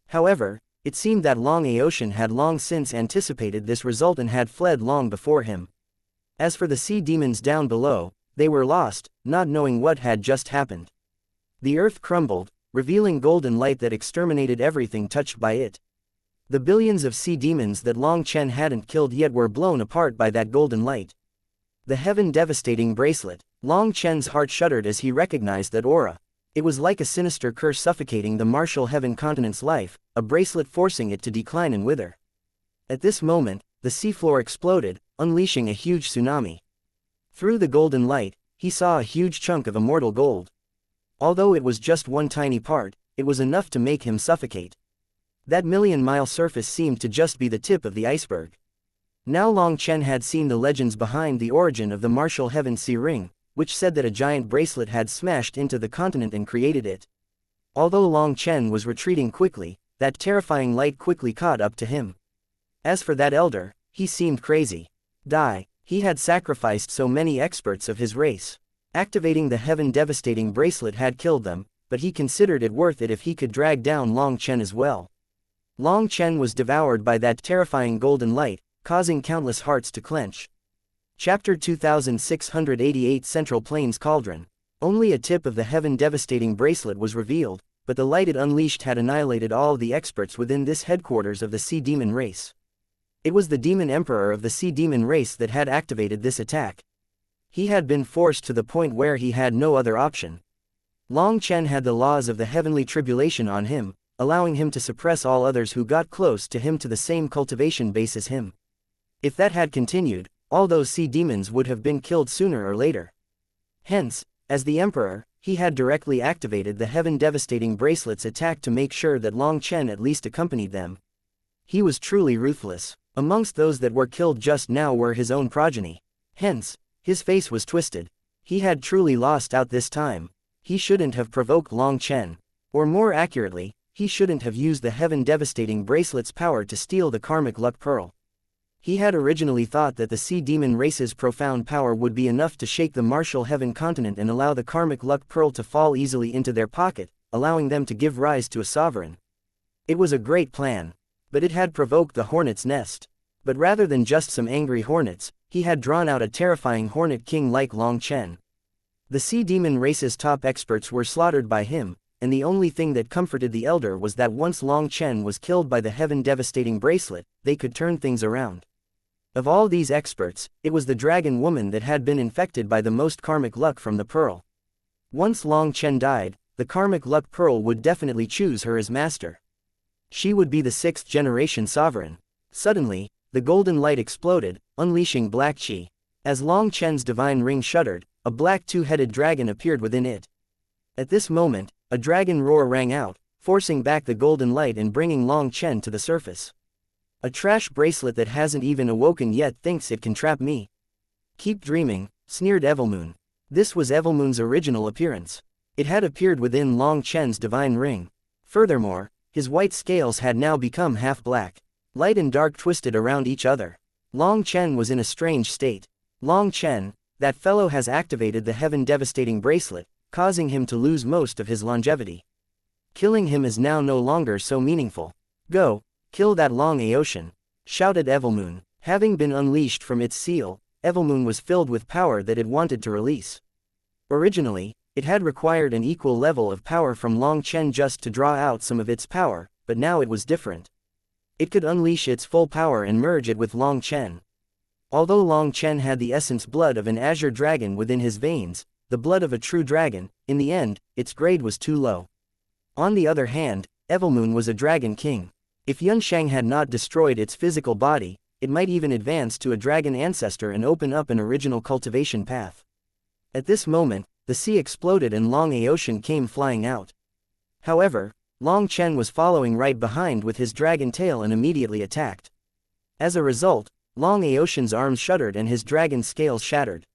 However, it seemed that Long Aotian had long since anticipated this result and had fled long before him. As for the sea demons down below, they were lost, not knowing what had just happened. The earth crumbled, revealing golden light that exterminated everything touched by it. The billions of sea demons that Long Chen hadn't killed yet were blown apart by that golden light. The heaven-devastating bracelet. Long Chen's heart shuddered as he recognized that aura. It was like a sinister curse suffocating the martial heaven continent's life, a bracelet forcing it to decline and wither. At this moment, the seafloor exploded, unleashing a huge tsunami. Through the golden light, he saw a huge chunk of immortal gold. Although it was just one tiny part, it was enough to make him suffocate. That million-mile surface seemed to just be the tip of the iceberg. Now Long Chen had seen the legends behind the origin of the martial heaven sea ring, which said that a giant bracelet had smashed into the continent and created it. Although Long Chen was retreating quickly, that terrifying light quickly caught up to him. As for that elder, he seemed crazy. He had sacrificed so many experts of his race. Activating the heaven-devastating bracelet had killed them, but he considered it worth it if he could drag down Long Chen as well. Long Chen was devoured by that terrifying golden light, causing countless hearts to clench. Chapter 2688 Central Plains Cauldron. Only a tip of the heaven-devastating bracelet was revealed, but the light it unleashed had annihilated all the experts within this headquarters of the Sea Demon race. It was the Demon Emperor of the Sea Demon race that had activated this attack. He had been forced to the point where he had no other option. Long Chen had the laws of the heavenly tribulation on him, allowing him to suppress all others who got close to him to the same cultivation base as him. If that had continued, all those sea demons would have been killed sooner or later. Hence, as the Emperor, he had directly activated the heaven-devastating bracelet's attack to make sure that Long Chen at least accompanied them. He was truly ruthless. Amongst those that were killed just now were his own progeny. Hence, his face was twisted. He had truly lost out this time. He shouldn't have provoked Long Chen. Or more accurately, he shouldn't have used the heaven-devastating bracelet's power to steal the karmic luck pearl. He had originally thought that the Sea Demon race's profound power would be enough to shake the martial heaven continent and allow the karmic luck pearl to fall easily into their pocket, allowing them to give rise to a sovereign. It was a great plan. But it had provoked the hornet's nest. But rather than just some angry hornets, he had drawn out a terrifying hornet king like Long Chen. The Sea Demon race's top experts were slaughtered by him, and the only thing that comforted the elder was that once Long Chen was killed by the heaven-devastating bracelet, they could turn things around. Of all these experts, it was the dragon woman that had been infected by the most karmic luck from the pearl. Once Long Chen died, the karmic luck pearl would definitely choose her as master. She would be the 6th-generation sovereign. Suddenly, the golden light exploded, unleashing black chi. As Long Chen's divine ring shuddered, a black two-headed dragon appeared within it. At this moment, a dragon roar rang out, forcing back the golden light and bringing Long Chen to the surface. A trash bracelet that hasn't even awoken yet thinks it can trap me. Keep dreaming, sneered Evilmoon. This was Evilmoon's original appearance. It had appeared within Long Chen's divine ring. Furthermore, his white scales had now become half black. Light and dark twisted around each other. Long Chen was in a strange state. Long Chen, that fellow has activated the heaven-devastating bracelet, causing him to lose most of his longevity. Killing him is now no longer so meaningful. Go, kill that Long Aocean, shouted Evilmoon. Having been unleashed from its seal, Evilmoon was filled with power that it wanted to release. Originally, it had required an equal level of power from Long Chen just to draw out some of its power, but now it was different. It could unleash its full power and merge it with Long Chen. Although Long Chen had the essence blood of an azure dragon within his veins, the blood of a true dragon, in the end, its grade was too low. On the other hand, Evilmoon was a dragon king. If Xianxia had not destroyed its physical body, it might even advance to a dragon ancestor and open up an original cultivation path. At this moment, the sea exploded and Long Aocean came flying out. However, Long Chen was following right behind with his dragon tail and immediately attacked. As a result, Long Aocean's arms shuddered and his dragon scales shattered.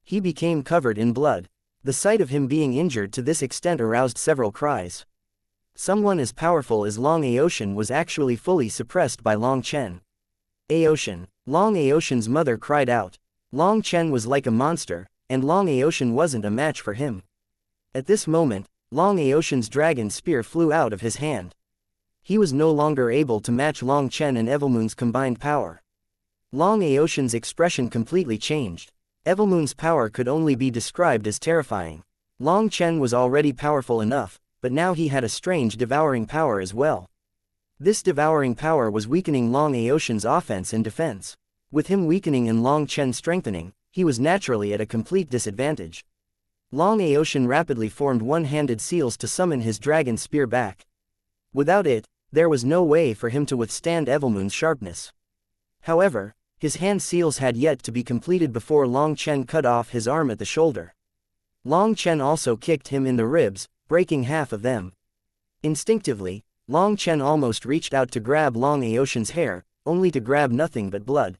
He became covered in blood. The sight of him being injured to this extent aroused several cries. Someone as powerful as Long Aocean was actually fully suppressed by Long Chen. Aocean. Long Aocean's mother cried out. Long Chen was like a monster, and Long Aocean wasn't a match for him. At this moment, Long Aocean's dragon spear flew out of his hand. He was no longer able to match Long Chen and Evilmoon's combined power. Long Aocean's expression completely changed. Evilmoon's power could only be described as terrifying. Long Chen was already powerful enough, but now he had a strange devouring power as well. This devouring power was weakening Long Aocean's offense and defense. With him weakening and Long Chen strengthening, he was naturally at a complete disadvantage. Long Aoshin rapidly formed one-handed seals to summon his dragon spear back. Without it, there was no way for him to withstand Evilmoon's sharpness. However, his hand seals had yet to be completed before Long Chen cut off his arm at the shoulder. Long Chen also kicked him in the ribs, breaking half of them. Instinctively, Long Chen almost reached out to grab Long Aoshin's hair, only to grab nothing but blood.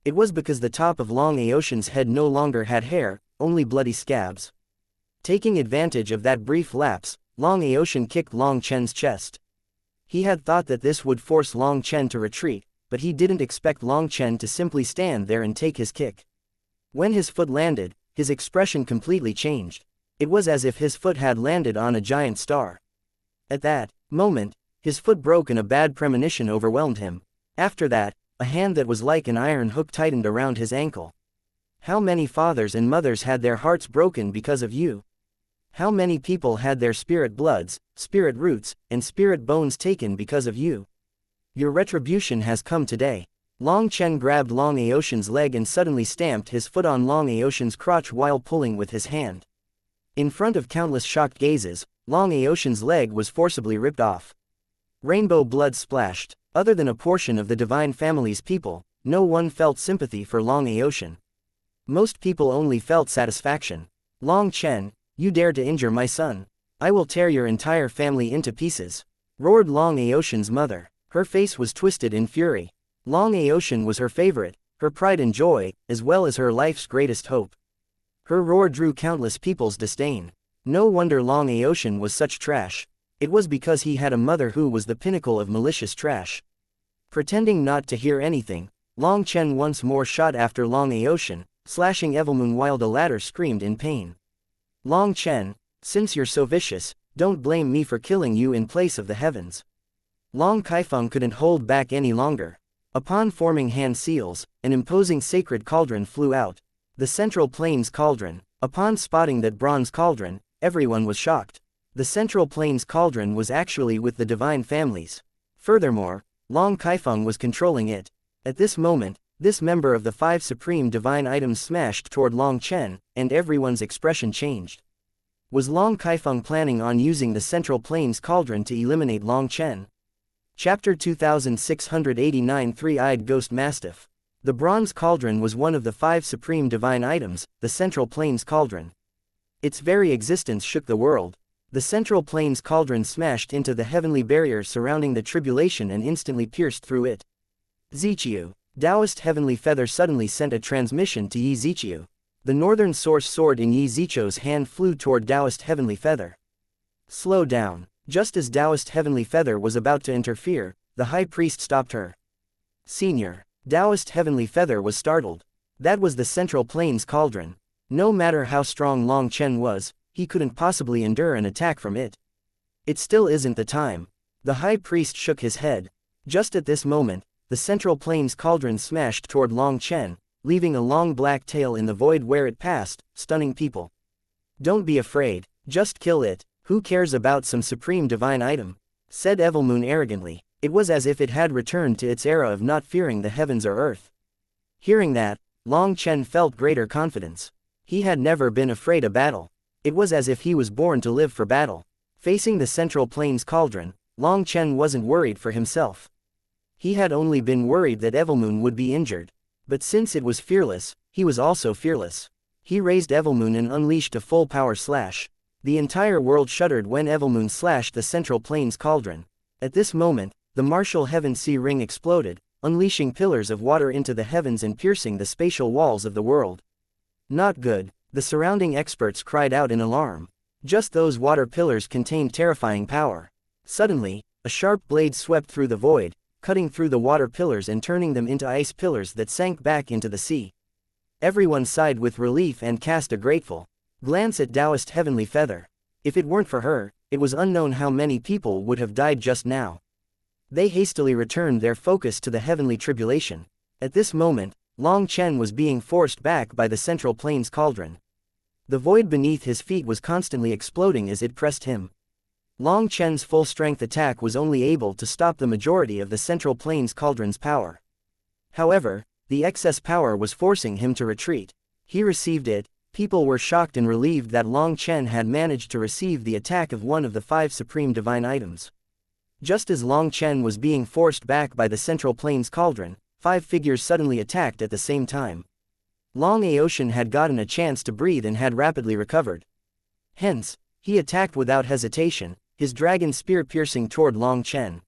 It was because the top of Long Aoshin's head no longer had hair, only bloody scabs. Taking advantage of that brief lapse, Long Aoshin kicked Long Chen's chest. He had thought that this would force Long Chen to retreat, but he didn't expect Long Chen to simply stand there and take his kick. When his foot landed, his expression completely changed. It was as if his foot had landed on a giant star. At that moment, his foot broke and a bad premonition overwhelmed him. After that, a hand that was like an iron hook tightened around his ankle. How many fathers and mothers had their hearts broken because of you? How many people had their spirit bloods, spirit roots, and spirit bones taken because of you? Your retribution has come today. Long Chen grabbed Long Aoshin's leg and suddenly stamped his foot on Long Aoshin's crotch while pulling with his hand. In front of countless shocked gazes, Long Aoshin's leg was forcibly ripped off. Rainbow blood splashed. Other than a portion of the Divine Family's people, no one felt sympathy for Long Aoshin. Most people only felt satisfaction. Long Chen, you dare to injure my son. I will tear your entire family into pieces, roared Long Aoshin's mother. Her face was twisted in fury. Long Aoshin was her favorite, her pride and joy, as well as her life's greatest hope. Her roar drew countless people's disdain. No wonder Long Aoshin was such trash. It was because he had a mother who was the pinnacle of malicious trash. Pretending not to hear anything, Long Chen once more shot after Long Aoshin, slashing Evilmoon while the latter screamed in pain. Long Chen, since you're so vicious, don't blame me for killing you in place of the heavens. Long Kaifeng couldn't hold back any longer. Upon forming hand seals, an imposing sacred cauldron flew out. The Central Plains Cauldron. Upon spotting that bronze cauldron, everyone was shocked. The Central Plains Cauldron was actually with the Divine Families. Furthermore, Long Kaifeng was controlling it. At this moment, this member of the 5 supreme divine items smashed toward Long Chen, and everyone's expression changed. Was Long Kaifeng planning on using the Central Plains Cauldron to eliminate Long Chen? Chapter 2689 Three-Eyed Ghost Mastiff. The Bronze Cauldron was one of the 5 supreme divine items, the Central Plains Cauldron. Its very existence shook the world. The Central Plains Cauldron smashed into the heavenly barrier surrounding the tribulation and instantly pierced through it. Ziqiu. Taoist Heavenly Feather suddenly sent a transmission to Yi Ziqiu. The northern source sword in Yi Ziqiu's hand flew toward Taoist Heavenly Feather. Slow down. Just as Taoist Heavenly Feather was about to interfere, the High Priest stopped her. Senior. Taoist Heavenly Feather was startled. That was the Central Plains Cauldron. No matter how strong Long Chen was, he couldn't possibly endure an attack from it. It still isn't the time. The High Priest shook his head. Just at this moment, the Central Plains Cauldron smashed toward Long Chen, leaving a long black tail in the void where it passed, stunning people. Don't be afraid, just kill it, who cares about some supreme divine item? Said Evilmoon arrogantly. It was as if it had returned to its era of not fearing the heavens or earth. Hearing that, Long Chen felt greater confidence. He had never been afraid of battle. It was as if he was born to live for battle. Facing the Central Plains Cauldron, Long Chen wasn't worried for himself. He had only been worried that Evilmoon would be injured. But since it was fearless, he was also fearless. He raised Evilmoon and unleashed a full power slash. The entire world shuddered when Evilmoon slashed the Central Plains Cauldron. At this moment, the martial heaven sea ring exploded, unleashing pillars of water into the heavens and piercing the spatial walls of the world. Not good, the surrounding experts cried out in alarm. Just those water pillars contained terrifying power. Suddenly, a sharp blade swept through the void, cutting through the water pillars and turning them into ice pillars that sank back into the sea. Everyone sighed with relief and cast a grateful glance at Taoist Heavenly Feather. If it weren't for her, it was unknown how many people would have died just now. They hastily returned their focus to the heavenly tribulation. At this moment, Long Chen was being forced back by the Central Plains Cauldron. The void beneath his feet was constantly exploding as it pressed him. Long Chen's full-strength attack was only able to stop the majority of the Central Plains Cauldron's power. However, the excess power was forcing him to retreat. he received it. People were shocked and relieved that Long Chen had managed to receive the attack of one of the 5 supreme divine items. Just as Long Chen was being forced back by the Central Plains cauldron, 5 figures suddenly attacked at the same time. Long Aotian had gotten a chance to breathe and had rapidly recovered. Hence, he attacked without hesitation, his dragon spear piercing toward Long Chen.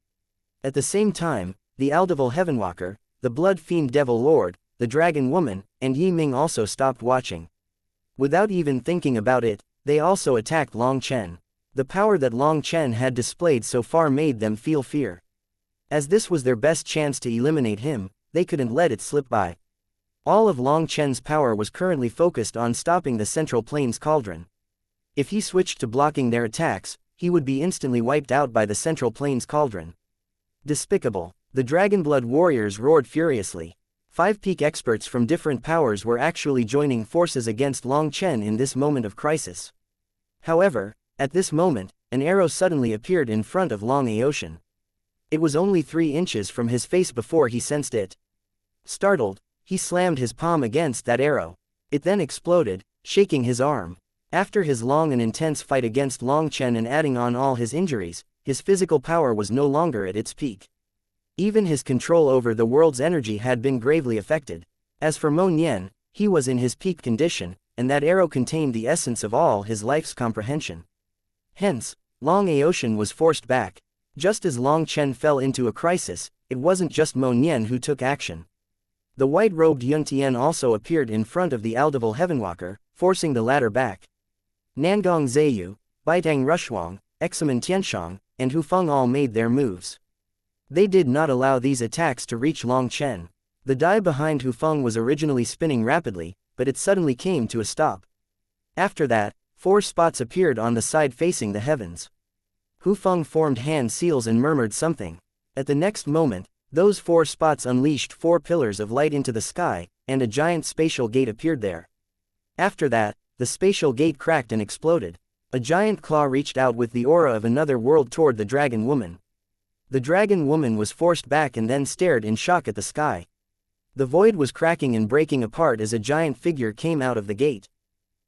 At the same time, the Aldival Heavenwalker, the Blood Fiend Devil Lord, the Dragon Woman, and Yi Ming also stopped watching. Without even thinking about it, they also attacked Long Chen. The power that Long Chen had displayed so far made them feel fear. As this was their best chance to eliminate him, they couldn't let it slip by. All of Long Chen's power was currently focused on stopping the Central Plains cauldron. If he switched to blocking their attacks, he would be instantly wiped out by the Central Plains cauldron. Despicable. The Dragonblood warriors roared furiously. 5 peak experts from different powers were actually joining forces against Long Chen in this moment of crisis. However, at this moment, an arrow suddenly appeared in front of Long Aotian. It was only 3 inches from his face before he sensed it. Startled, he slammed his palm against that arrow. It then exploded, shaking his arm. After his long and intense fight against Long Chen and adding on all his injuries, his physical power was no longer at its peak. Even his control over the world's energy had been gravely affected. As for Mo Nian, he was in his peak condition, and that arrow contained the essence of all his life's comprehension. Hence, Long Aotian was forced back. Just as Long Chen fell into a crisis, it wasn't just Mo Nian who took action. The white-robed Yun Tian also appeared in front of the Aldival Heavenwalker, forcing the latter back. Nangong Zheyu, Baitang Rushuang, Examen Tianshang, and Hu Feng all made their moves. They did not allow these attacks to reach Long Chen. The die behind Hu Feng was originally spinning rapidly, but it suddenly came to a stop. After that, 4 spots appeared on the side facing the heavens. Hu Feng formed hand seals and murmured something. At the next moment, those 4 spots unleashed 4 pillars of light into the sky, and a giant spatial gate appeared there. After that, the spatial gate cracked and exploded. A giant claw reached out with the aura of another world toward the Dragon Woman. The Dragon Woman was forced back and then stared in shock at the sky. The void was cracking and breaking apart as a giant figure came out of the gate.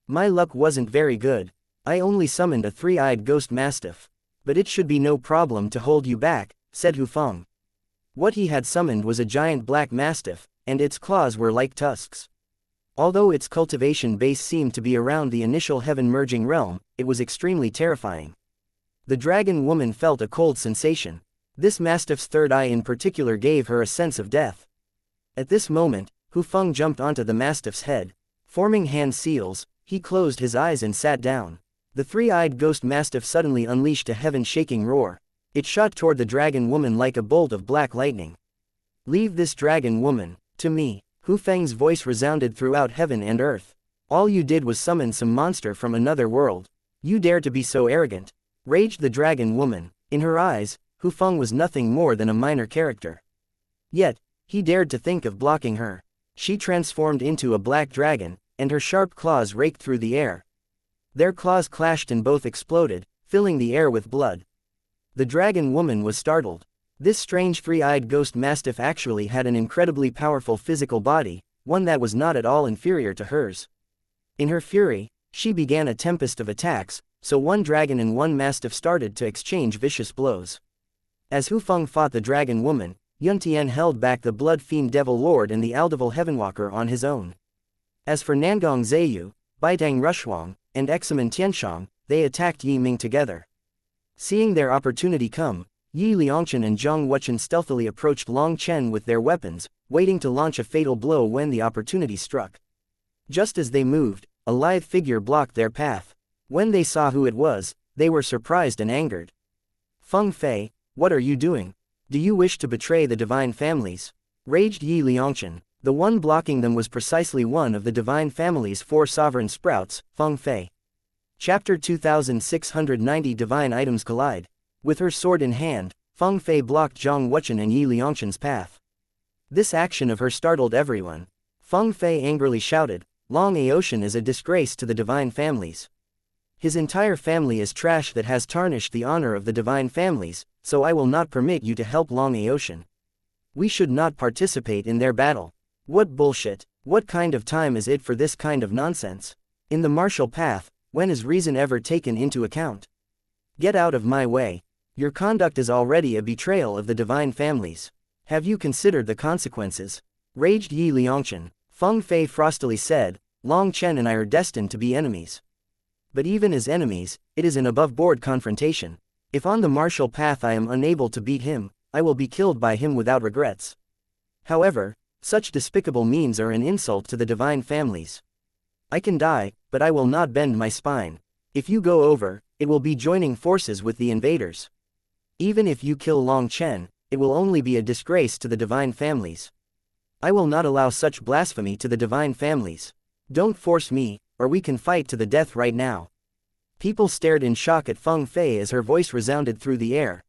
My luck wasn't very good. I only summoned a 3-eyed ghost mastiff. But it should be no problem to hold you back, said Hu Feng. What he had summoned was a giant black mastiff, and its claws were like tusks. Although its cultivation base seemed to be around the initial heaven-merging realm, it was extremely terrifying. The Dragon Woman felt a cold sensation. This mastiff's 3rd eye in particular gave her a sense of death. At this moment, Hu Feng jumped onto the mastiff's head. Forming hand seals, he closed his eyes and sat down. The 3-eyed ghost mastiff suddenly unleashed a heaven-shaking roar. It shot toward the Dragon Woman like a bolt of black lightning. Leave this Dragon Woman to me. Hu Feng's voice resounded throughout heaven and earth. All you did was summon some monster from another world. You dare to be so arrogant? Raged the Dragon Woman. In her eyes, Hu Feng was nothing more than a minor character. Yet, he dared to think of blocking her. She transformed into a black dragon, and her sharp claws raked through the air. Their claws clashed and both exploded, filling the air with blood. The Dragon Woman was startled. This strange 3-eyed ghost mastiff actually had an incredibly powerful physical body, one that was not at all inferior to hers. In her fury, she began a tempest of attacks, so one dragon and one mastiff started to exchange vicious blows. As Hu Feng fought the Dragon Woman, Yun Tian held back the Blood Fiend Devil Lord and the Aldival Heavenwalker on his own. As for Nangong Zheyu, Baitang Rushuang, and Examen Tianshang, they attacked Yi Ming together. Seeing their opportunity come, Yi Liangchen and Zhang Wuchen stealthily approached Long Chen with their weapons, waiting to launch a fatal blow when the opportunity struck. Just as they moved, a lithe figure blocked their path. When they saw who it was, they were surprised and angered. Feng Fei, what are you doing? Do you wish to betray the divine families? Raged Yi Liangchen. The one blocking them was precisely one of the divine family's 4 sovereign sprouts, Feng Fei. Chapter 2690 Divine Items Collide. With her sword in hand, Feng Fei blocked Zhang Wuchen and Yi Liangchen's path. This action of her startled everyone. Feng Fei angrily shouted, Long Aotian is a disgrace to the divine families. His entire family is trash that has tarnished the honor of the divine families, so I will not permit you to help Long Aotian. We should not participate in their battle. What bullshit. What kind of time is it for this kind of nonsense? In the martial path, when is reason ever taken into account? Get out of my way. Your conduct is already a betrayal of the divine families. Have you considered the consequences? Raged Yi Liangchen. Feng Fei frostily said, Long Chen and I are destined to be enemies. But even as enemies, it is an above-board confrontation. If on the martial path I am unable to beat him, I will be killed by him without regrets. However, such despicable means are an insult to the divine families. I can die, but I will not bend my spine. If you go over, it will be joining forces with the invaders. Even if you kill Long Chen, it will only be a disgrace to the divine families. I will not allow such blasphemy to the divine families. Don't force me, or we can fight to the death right now. People stared in shock at Feng Fei as her voice resounded through the air.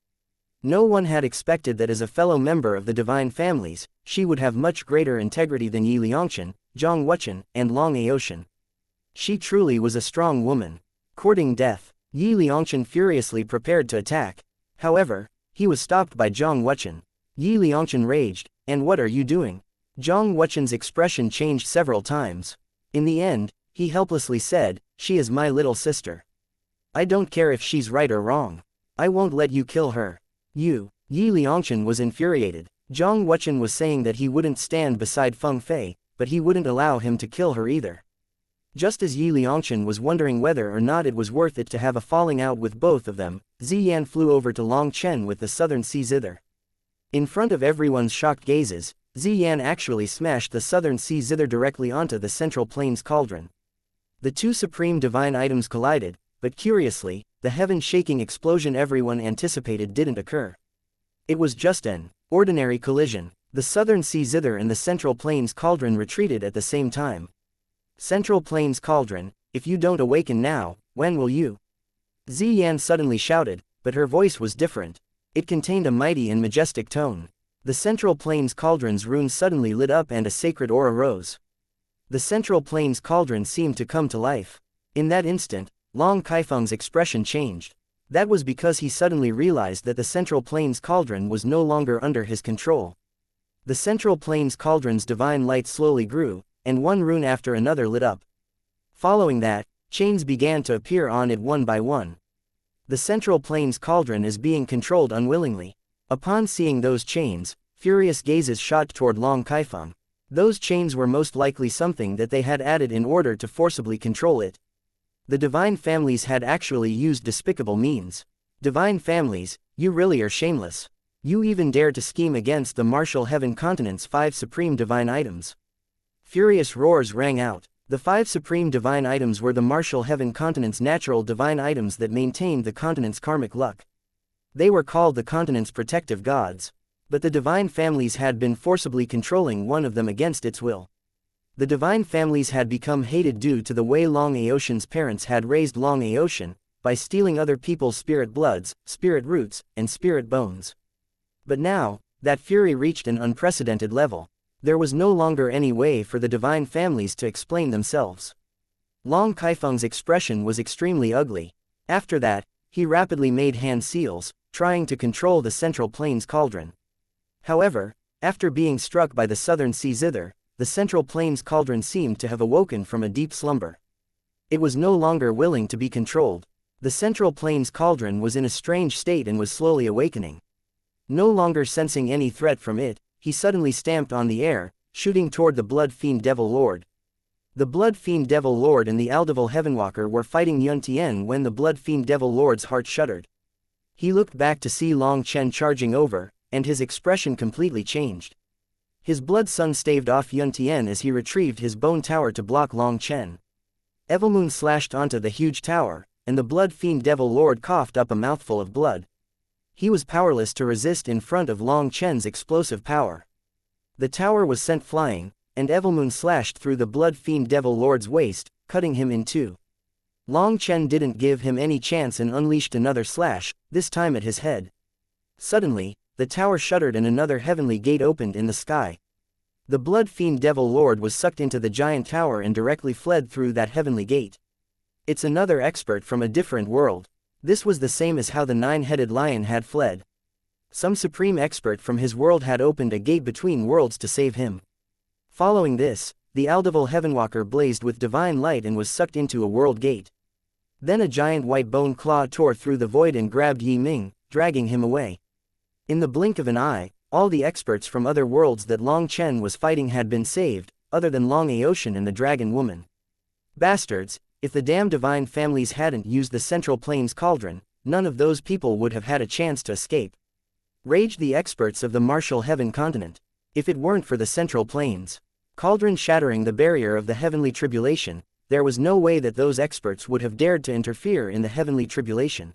No one had expected that as a fellow member of the divine families, she would have much greater integrity than Yi Liangchen, Zhang Wuchen, and Long Aoshan. She truly was a strong woman. Courting death, Yi Liangchen furiously prepared to attack. However, he was stopped by Zhang Wuchen. Yi Liangchen raged, "And what are you doing?" Zhang Wuchen's expression changed several times. In the end, he helplessly said, "She is my little sister. I don't care if she's right or wrong. I won't let you kill her." Yi Liangchen was infuriated. Zhang Wuchen was saying that he wouldn't stand beside Feng Fei, but he wouldn't allow him to kill her either. Just as Yi Liangchen was wondering whether or not it was worth it to have a falling out with both of them, Ziyan flew over to Long Chen with the southern sea zither. In front of everyone's shocked gazes, Ziyan actually smashed the southern sea zither directly onto the central plains cauldron. The two supreme divine items collided, but curiously, the heaven-shaking explosion everyone anticipated didn't occur. It was just an ordinary collision. The southern sea zither and the central plains cauldron retreated at the same time. Central plains cauldron, if you don't awaken now, when will you? Ziyan suddenly shouted, but her voice was different. It contained a mighty and majestic tone. The central plains cauldron's runes suddenly lit up and a sacred aura rose. The central plains cauldron seemed to come to life. In that instant, Long Kaifeng's expression changed. That was because he suddenly realized that the central plains cauldron was no longer under his control. The central plains cauldron's divine light slowly grew, and one rune after another lit up. Following that, chains began to appear on it one by one. The central plains cauldron is being controlled unwillingly. Upon seeing those chains, furious gazes shot toward Long Kaifeng. Those chains were most likely something that they had added in order to forcibly control it. The divine families had actually used despicable means. Divine families, you really are shameless. You even dare to scheme against the martial heaven continent's 5 supreme divine items. Furious roars rang out. The 5 supreme divine items were the martial heaven continent's natural divine items that maintained the continent's karmic luck. They were called the continent's protective gods. But the divine families had been forcibly controlling one of them against its will. The divine families had become hated due to the way Long Aoshan's parents had raised Long Aoshan, by stealing other people's spirit bloods, spirit roots, and spirit bones. But now, that fury reached an unprecedented level. There was no longer any way for the divine families to explain themselves. Long Kaifeng's expression was extremely ugly. After that, he rapidly made hand seals, trying to control the central plains cauldron. However, after being struck by the southern sea zither, the central plains cauldron seemed to have awoken from a deep slumber. It was no longer willing to be controlled. The central plains cauldron was in a strange state and was slowly awakening. No longer sensing any threat from it, he suddenly stamped on the air, shooting toward the Blood Fiend Devil Lord. The Blood Fiend Devil Lord and the Aldevil Heavenwalker were fighting Yun Tian when the Blood Fiend Devil Lord's heart shuddered. He looked back to see Long Chen charging over, and his expression completely changed. His blood sun staved off Yun Tian as he retrieved his bone tower to block Long Chen. Evilmoon slashed onto the huge tower, and the Blood Fiend Devil Lord coughed up a mouthful of blood. He was powerless to resist in front of Long Chen's explosive power. The tower was sent flying, and Evilmoon slashed through the Blood Fiend Devil Lord's waist, cutting him in two. Long Chen didn't give him any chance and unleashed another slash, this time at his head. Suddenly, the tower shuddered and another heavenly gate opened in the sky. The Blood Fiend Devil Lord was sucked into the giant tower and directly fled through that heavenly gate. It's another expert from a different world. This was the same as how the 9-headed lion had fled. Some supreme expert from his world had opened a gate between worlds to save him. Following this, the Aldevil Heavenwalker blazed with divine light and was sucked into a world gate. Then a giant white bone claw tore through the void and grabbed Yi Ming, dragging him away. In the blink of an eye, all the experts from other worlds that Long Chen was fighting had been saved, other than Long Aotian and the Dragon Woman. Bastards, if the damn divine families hadn't used the Central Plains cauldron, none of those people would have had a chance to escape. Raged the experts of the martial heaven continent. If it weren't for the Central Plains cauldron shattering the barrier of the heavenly tribulation, there was no way that those experts would have dared to interfere in the heavenly tribulation.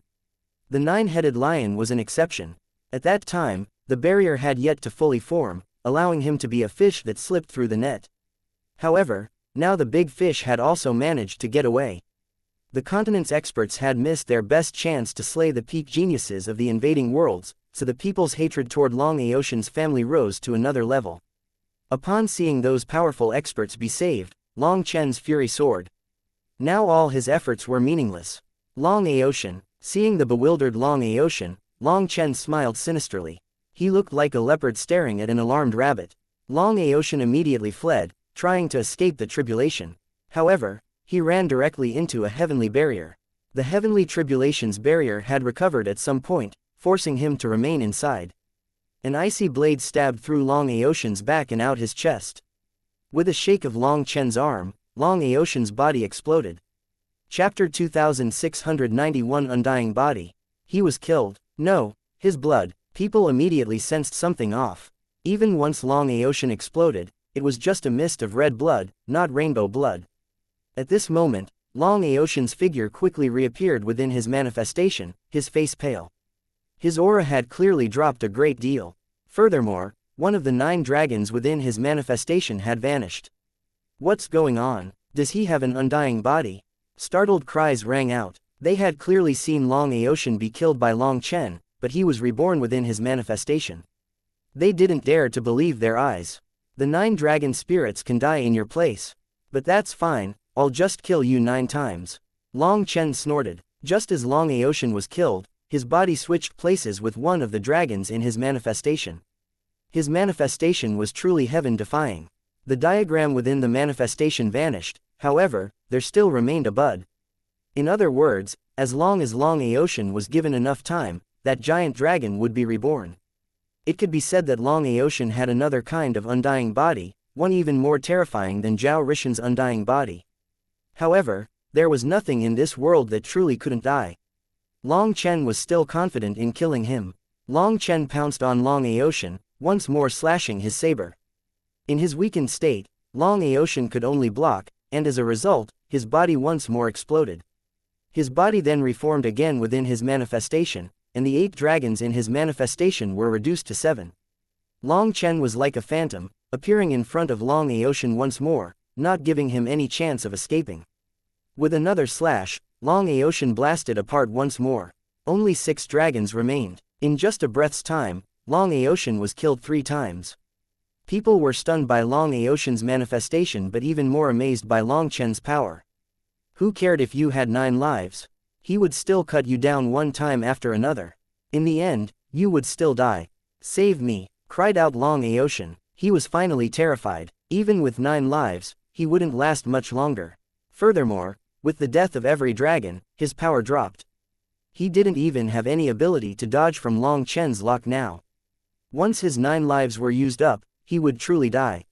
The nine-headed lion was an exception. At that time, the barrier had yet to fully form, allowing him to be a fish that slipped through the net. However, now the big fish had also managed to get away. The continent's experts had missed their best chance to slay the peak geniuses of the invading worlds, so the people's hatred toward Long Aotian's family rose to another level. Upon seeing those powerful experts be saved, Long Chen's fury soared. Now all his efforts were meaningless. Long Aotian, seeing the bewildered Long Aotian, Long Chen smiled sinisterly. He looked like a leopard staring at an alarmed rabbit. Long Aotian immediately fled, trying to escape the tribulation. However, he ran directly into a heavenly barrier. The heavenly tribulation's barrier had recovered at some point, forcing him to remain inside. An icy blade stabbed through Long Aotian's back and out his chest. With a shake of Long Chen's arm, Long Aotian's body exploded. Chapter 2691 Undying Body. He was killed. No, his blood. People immediately sensed something off. Even once Long Aotian exploded, it was just a mist of red blood, not rainbow blood. At this moment, Long Aotian's figure quickly reappeared within his manifestation, his face pale. His aura had clearly dropped a great deal. Furthermore, one of the 9 dragons within his manifestation had vanished. What's going on? Does he have an undying body? Startled cries rang out. They had clearly seen Long Aotian be killed by Long Chen, but he was reborn within his manifestation. They didn't dare to believe their eyes. The 9 dragon spirits can die in your place. But that's fine, I'll just kill you 9 times. Long Chen snorted. Just as Long Aotian was killed, his body switched places with one of the dragons in his manifestation. His manifestation was truly heaven-defying. The diagram within the manifestation vanished, however, there still remained a bud. In other words, as long as Long Aotian was given enough time, that giant dragon would be reborn. It could be said that Long Aotian had another kind of undying body, one even more terrifying than Zhao Rishan's undying body. However, there was nothing in this world that truly couldn't die. Long Chen was still confident in killing him. Long Chen pounced on Long Aotian, once more slashing his saber. In his weakened state, Long Aotian could only block, and as a result, his body once more exploded. His body then reformed again within his manifestation, and the 8 dragons in his manifestation were reduced to 7. Long Chen was like a phantom, appearing in front of Long Aotian once more, not giving him any chance of escaping. With another slash, Long Aotian blasted apart once more. Only 6 dragons remained. In just a breath's time, Long Aotian was killed 3 times. People were stunned by Long Aotian's manifestation but even more amazed by Long Chen's power. Who cared if you had 9 lives? He would still cut you down one time after another. In the end, you would still die. Save me, cried out Long Aotian. He was finally terrified. Even with 9 lives, he wouldn't last much longer. Furthermore, with the death of every dragon, his power dropped. He didn't even have any ability to dodge from Long Chen's lock now. Once his 9 lives were used up, he would truly die.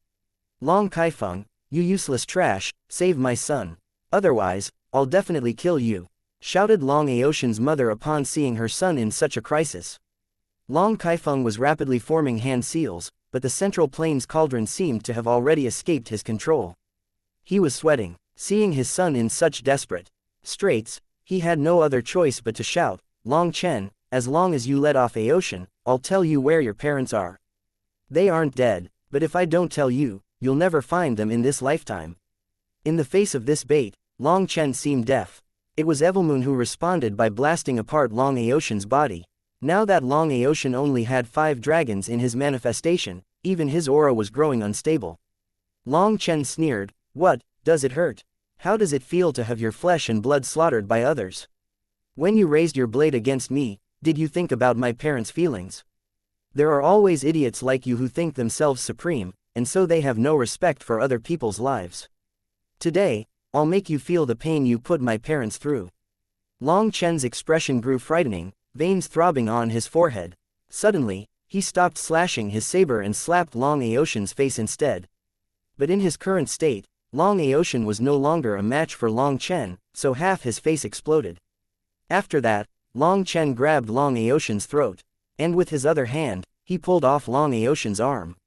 Long Kaifeng, you useless trash, save my son. Otherwise, I'll definitely kill you, shouted Long Aotian's mother upon seeing her son in such a crisis. Long Kaifeng was rapidly forming hand seals, but the Central Plains cauldron seemed to have already escaped his control. He was sweating. Seeing his son in such desperate straits, he had no other choice but to shout, Long Chen, as long as you let off Aotian, I'll tell you where your parents are. They aren't dead, but if I don't tell you, you'll never find them in this lifetime. In the face of this bait, Long Chen seemed deaf. It was Evilmoon who responded by blasting apart Long Aotian's body. Now that Long Aotian only had 5 dragons in his manifestation, even his aura was growing unstable. Long Chen sneered, what, does it hurt? How does it feel to have your flesh and blood slaughtered by others? When you raised your blade against me, did you think about my parents' feelings? There are always idiots like you who think themselves supreme, and so they have no respect for other people's lives. Today, I'll make you feel the pain you put my parents through. Long Chen's expression grew frightening, veins throbbing on his forehead. Suddenly, he stopped slashing his saber and slapped Long Aotian's face instead. But in his current state, Long Aotian was no longer a match for Long Chen, so half his face exploded. After that, Long Chen grabbed Long Aotian's throat, and with his other hand, he pulled off Long Aotian's arm.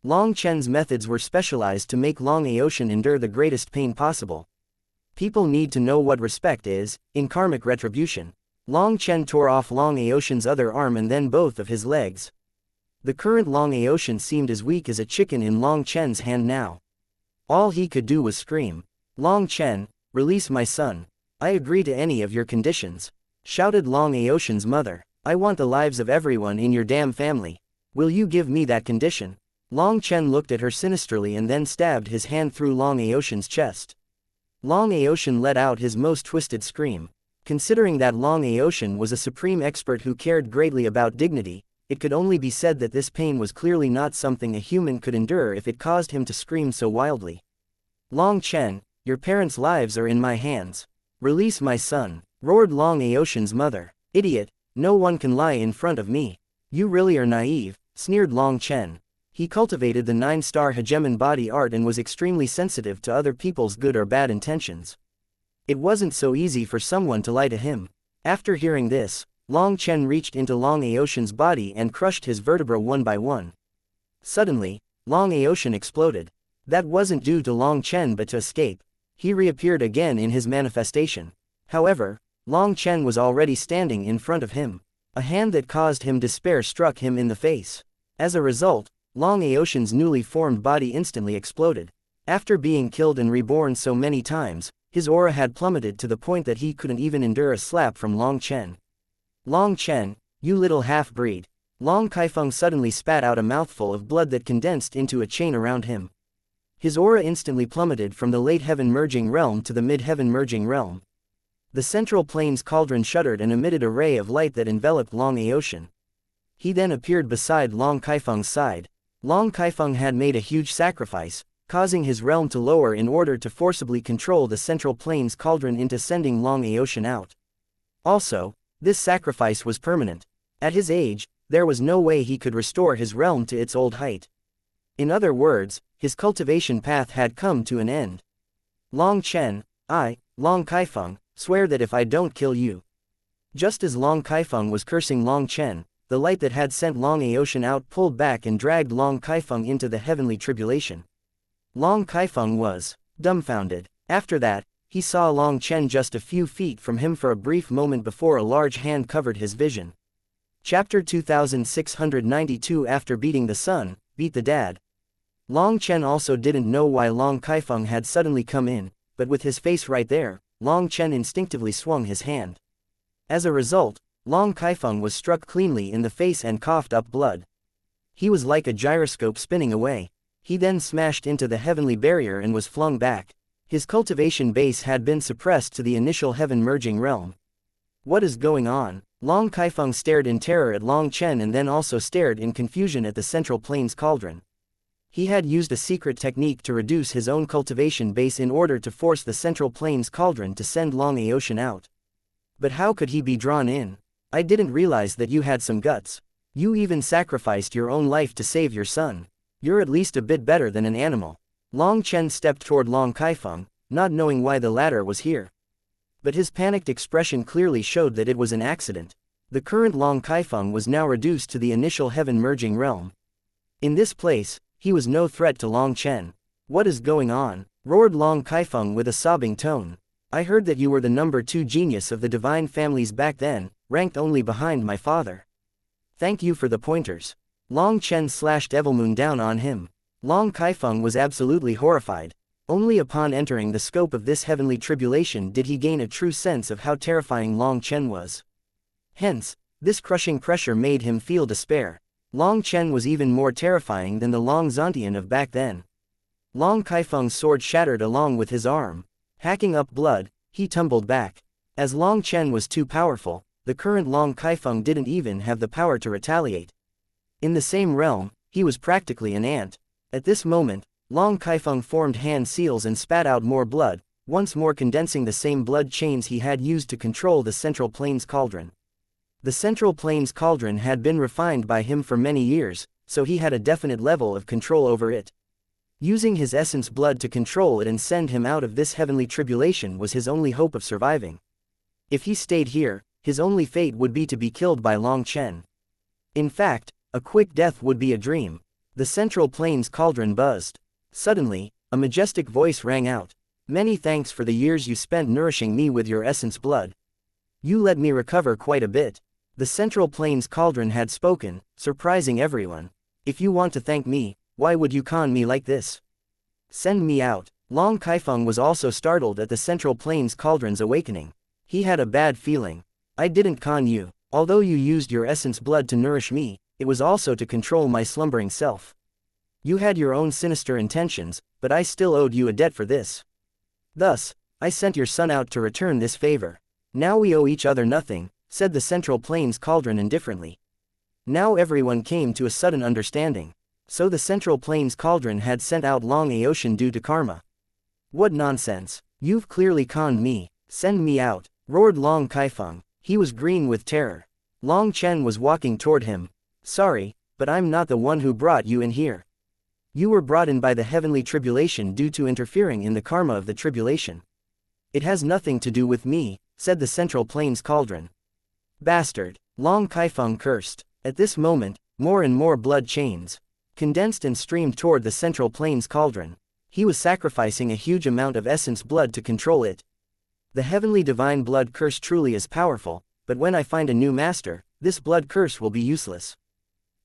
Long Chen's methods were specialized to make Long Aotian endure the greatest pain possible. People need to know what respect is, in karmic retribution. Long Chen tore off Long Aotian's other arm and then both of his legs. The current Long Aotian seemed as weak as a chicken in Long Chen's hand now. All he could do was scream, "Long Chen, release my son. I agree to any of your conditions," shouted Long Aotian's mother. "I want the lives of everyone in your damn family. Will you give me that condition?" Long Chen looked at her sinisterly and then stabbed his hand through Long Aotian's chest. Long Aotian let out his most twisted scream. Considering that Long Aotian was a supreme expert who cared greatly about dignity, it could only be said that this pain was clearly not something a human could endure if it caused him to scream so wildly. "Long Chen, your parents' lives are in my hands. Release my son," roared Long Aotian's mother. "Idiot, no one can lie in front of me. You really are naive," sneered Long Chen. He cultivated the 9-star hegemon body art and was extremely sensitive to other people's good or bad intentions. It wasn't so easy for someone to lie to him. After hearing this, Long Chen reached into Long Aotian's body and crushed his vertebrae one by one. Suddenly, Long Aotian exploded. That wasn't due to Long Chen but to escape. He reappeared again in his manifestation. However, Long Chen was already standing in front of him. A hand that caused him despair struck him in the face. As a result, Long Aotian's newly formed body instantly exploded. After being killed and reborn so many times, his aura had plummeted to the point that he couldn't even endure a slap from Long Chen. "Long Chen, you little half-breed." Long Kaifeng suddenly spat out a mouthful of blood that condensed into a chain around him. His aura instantly plummeted from the late heaven merging realm to the mid-heaven merging realm. The central plane's cauldron shuddered and emitted a ray of light that enveloped Long Aotian. He then appeared beside Long Kaifeng's side. Long Kaifeng had made a huge sacrifice, causing his realm to lower in order to forcibly control the central plane's cauldron into sending Long Aotian out. Also, this sacrifice was permanent. At his age, there was no way he could restore his realm to its old height. In other words, his cultivation path had come to an end. "Long Chen, I, Long Kaifeng, swear that if I don't kill you." Just as Long Kaifeng was cursing Long Chen, the light that had sent Long Aotian out pulled back and dragged Long Kaifeng into the heavenly tribulation. Long Kaifeng was dumbfounded. After that, he saw Long Chen just a few feet from him for a brief moment before a large hand covered his vision. Chapter 2692. After beating the son, beat the dad. Long Chen also didn't know why Long Kaifeng had suddenly come in, but with his face right there, Long Chen instinctively swung his hand. As a result, Long Kaifeng was struck cleanly in the face and coughed up blood. He was like a gyroscope spinning away. He then smashed into the heavenly barrier and was flung back. His cultivation base had been suppressed to the initial heaven merging realm. "What is going on?" Long Kaifeng stared in terror at Long Chen and then also stared in confusion at the central plane's cauldron. He had used a secret technique to reduce his own cultivation base in order to force the central plane's cauldron to send Long Aotian out. But how could he be drawn in? "I didn't realize that you had some guts. You even sacrificed your own life to save your son. You're at least a bit better than an animal." Long Chen stepped toward Long Kaifeng, not knowing why the latter was here. But his panicked expression clearly showed that it was an accident. The current Long Kaifeng was now reduced to the initial heaven merging realm. In this place, he was no threat to Long Chen. "What is going on?" roared Long Kaifeng with a sobbing tone. "I heard that you were the number 2 genius of the divine families back then, ranked only behind my father. Thank you for the pointers." Long Chen slashed Evilmoon down on him. Long Kaifeng was absolutely horrified. Only upon entering the scope of this heavenly tribulation did he gain a true sense of how terrifying Long Chen was. Hence, this crushing pressure made him feel despair. Long Chen was even more terrifying than the Long Zontian of back then. Long Kaifeng's sword shattered along with his arm. Hacking up blood, he tumbled back. As Long Chen was too powerful, the current Long Kaifeng didn't even have the power to retaliate. In the same realm, he was practically an ant. At this moment, Long Kaifeng formed hand seals and spat out more blood, once more condensing the same blood chains he had used to control the Central Plains Cauldron. The Central Plains Cauldron had been refined by him for many years, so he had a definite level of control over it. Using his essence blood to control it and send him out of this heavenly tribulation was his only hope of surviving. If he stayed here, his only fate would be to be killed by Long Chen. In fact, a quick death would be a dream. The Central Plains Cauldron buzzed. Suddenly, a majestic voice rang out. Many thanks for the years you spent nourishing me with your essence blood. You let me recover quite a bit. The Central Plains Cauldron had spoken, surprising everyone. If you want to thank me, why would you con me like this? Send me out. Long Kaifeng was also startled at the Central Plains Cauldron's awakening. He had a bad feeling. I didn't con you. Although you used your essence blood to nourish me, it was also to control my slumbering self. You had your own sinister intentions, but I still owed you a debt for this. Thus, I sent your son out to return this favor. Now we owe each other nothing, said the Central Plains Cauldron indifferently. Now everyone came to a sudden understanding. So the Central Plains Cauldron had sent out Long Aoshan due to karma. What nonsense. You've clearly conned me. Send me out, roared Long Kaifeng. He was green with terror. Long Chen was walking toward him. Sorry, but I'm not the one who brought you in here. You were brought in by the heavenly tribulation due to interfering in the karma of the tribulation. It has nothing to do with me, said the Central Plains Cauldron. Bastard. Long Kaifeng cursed. At this moment, more and more blood chains condensed and streamed toward the Central Plains Cauldron. He was sacrificing a huge amount of essence blood to control it. The heavenly divine blood curse truly is powerful, but when I find a new master, this blood curse will be useless.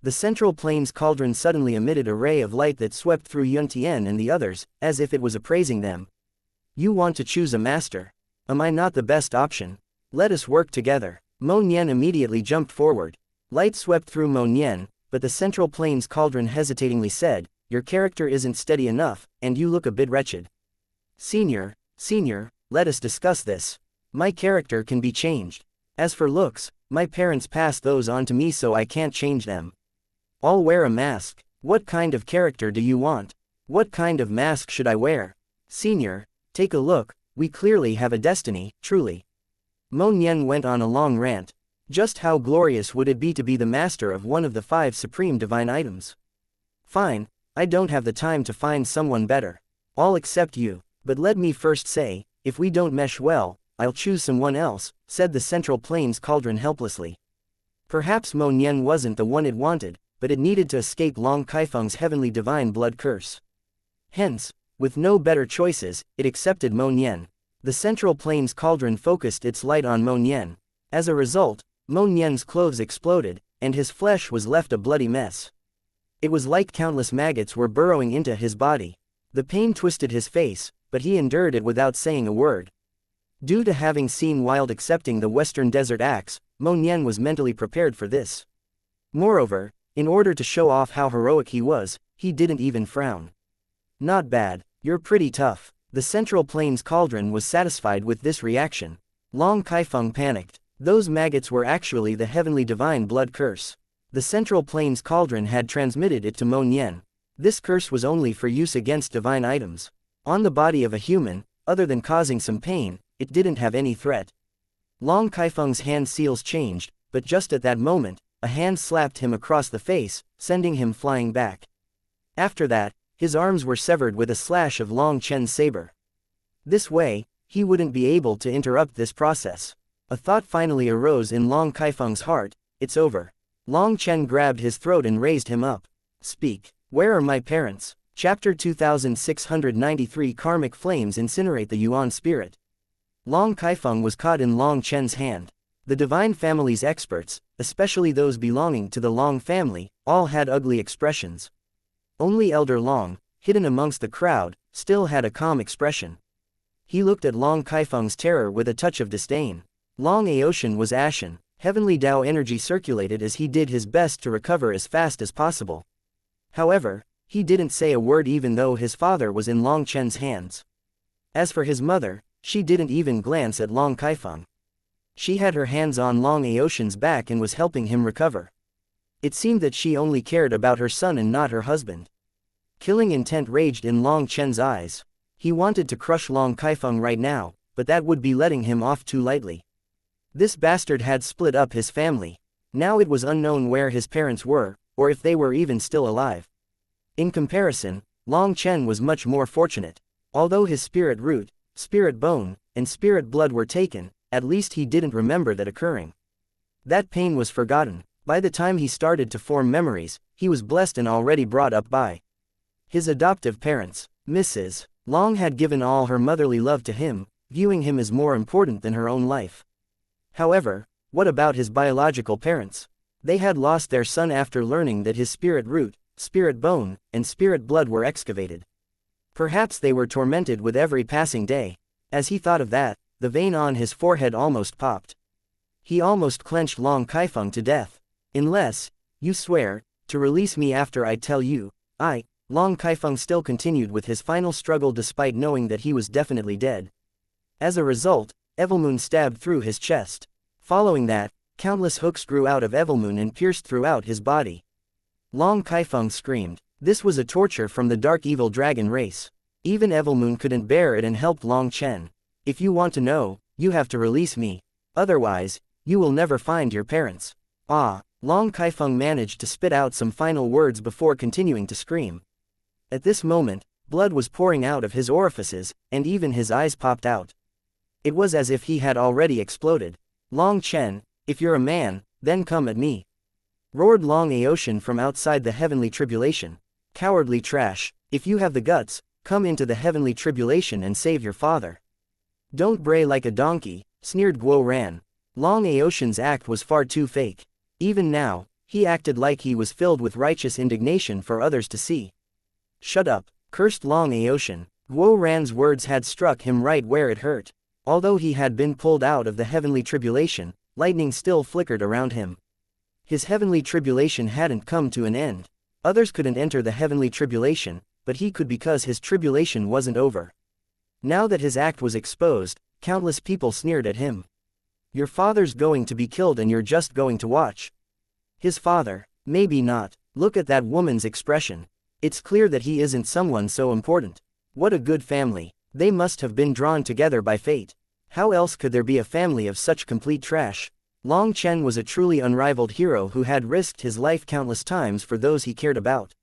The Central Plains Cauldron suddenly emitted a ray of light that swept through Yun Tian and the others, as if it was appraising them. You want to choose a master? Am I not the best option? Let us work together. Mo Nian immediately jumped forward. Light swept through Mo Nian, but the Central Plains Cauldron hesitatingly said, your character isn't steady enough, and you look a bit wretched. Senior, let us discuss this. My character can be changed. As for looks, my parents passed those on to me so I can't change them. I'll wear a mask. What kind of character do you want? What kind of mask should I wear? Senior, take a look, we clearly have a destiny, truly. Mo Nian went on a long rant. Just how glorious would it be to be the master of one of the 5 supreme divine items? Fine, I don't have the time to find someone better. I'll accept you, but let me first say, if we don't mesh well, I'll choose someone else, said the Central Plains Cauldron helplessly. Perhaps Mo Nian wasn't the one it wanted, but it needed to escape Long Kaifeng's heavenly divine blood curse. Hence, with no better choices, it accepted Mo Nian. The Central Plains Cauldron focused its light on Mo Nian. As a result, Mo Nian's clothes exploded, and his flesh was left a bloody mess. It was like countless maggots were burrowing into his body. The pain twisted his face, but he endured it without saying a word. Due to having seen Wild accepting the Western Desert Axe, Mo Nian was mentally prepared for this. Moreover, in order to show off how heroic he was, he didn't even frown. Not bad, you're pretty tough. The Central Plains Cauldron was satisfied with this reaction. Long Kaifeng panicked. Those maggots were actually the heavenly divine blood curse. The Central Plains Cauldron had transmitted it to Mo Nian. This curse was only for use against divine items. On the body of a human, other than causing some pain, it didn't have any threat. Long Kaifeng's hand seals changed, but just at that moment, a hand slapped him across the face, sending him flying back. After that, his arms were severed with a slash of Long Chen's saber. This way, he wouldn't be able to interrupt this process. A thought finally arose in Long Kaifeng's heart, it's over. Long Chen grabbed his throat and raised him up. Speak. Where are my parents? Chapter 2693 Karmic Flames Incinerate the Yuan Spirit. Long Kaifeng was caught in Long Chen's hand. The Divine Family's experts, especially those belonging to the Long family, all had ugly expressions. Only Elder Long, hidden amongst the crowd, still had a calm expression. He looked at Long Kaifeng's terror with a touch of disdain. Long Aoshan was ashen. Heavenly Tao energy circulated as he did his best to recover as fast as possible. However, he didn't say a word even though his father was in Long Chen's hands. As for his mother, she didn't even glance at Long Kaifeng. She had her hands on Long Aoshan's back and was helping him recover. It seemed that she only cared about her son and not her husband. Killing intent raged in Long Chen's eyes. He wanted to crush Long Kaifeng right now, but that would be letting him off too lightly. This bastard had split up his family. Now it was unknown where his parents were, or if they were even still alive. In comparison, Long Chen was much more fortunate. Although his spirit root, spirit bone, and spirit blood were taken, at least he didn't remember that occurring. That pain was forgotten. By the time he started to form memories, he was blessed and already brought up by his adoptive parents. Mrs. Long had given all her motherly love to him, viewing him as more important than her own life. However, what about his biological parents? They had lost their son after learning that his spirit root, spirit bone, and spirit blood were excavated. Perhaps they were tormented with every passing day. As he thought of that, the vein on his forehead almost popped. He almost clenched Long Kaifeng to death. Unless you swear to release me after I tell you, Long Kaifeng still continued with his final struggle despite knowing that he was definitely dead. As a result, Evilmoon stabbed through his chest. Following that, countless hooks grew out of Evilmoon and pierced throughout his body. Long Kaifeng screamed. This was a torture from the dark evil dragon race. Even Evilmoon couldn't bear it and helped Long Chen. If you want to know, you have to release me. Otherwise, you will never find your parents. Long Kaifeng managed to spit out some final words before continuing to scream. At this moment, blood was pouring out of his orifices, and even his eyes popped out. It was as if he had already exploded. Long Chen, if you're a man, then come at me. Roared Long Aoshin from outside the heavenly tribulation. Cowardly trash, if you have the guts, come into the heavenly tribulation and save your father. Don't bray like a donkey, sneered Guo Ran. Long Aoshin's act was far too fake. Even now, he acted like he was filled with righteous indignation for others to see. Shut up, cursed Long Aoshin. Guo Ran's words had struck him right where it hurt. Although he had been pulled out of the heavenly tribulation, lightning still flickered around him. His heavenly tribulation hadn't come to an end. Others couldn't enter the heavenly tribulation, but he could because his tribulation wasn't over. Now that his act was exposed, countless people sneered at him. Your father's going to be killed and you're just going to watch. His father? Maybe not. Look at that woman's expression. It's clear that he isn't someone so important. What a good family. They must have been drawn together by fate. How else could there be a family of such complete trash? Long Chen was a truly unrivaled hero who had risked his life countless times for those he cared about.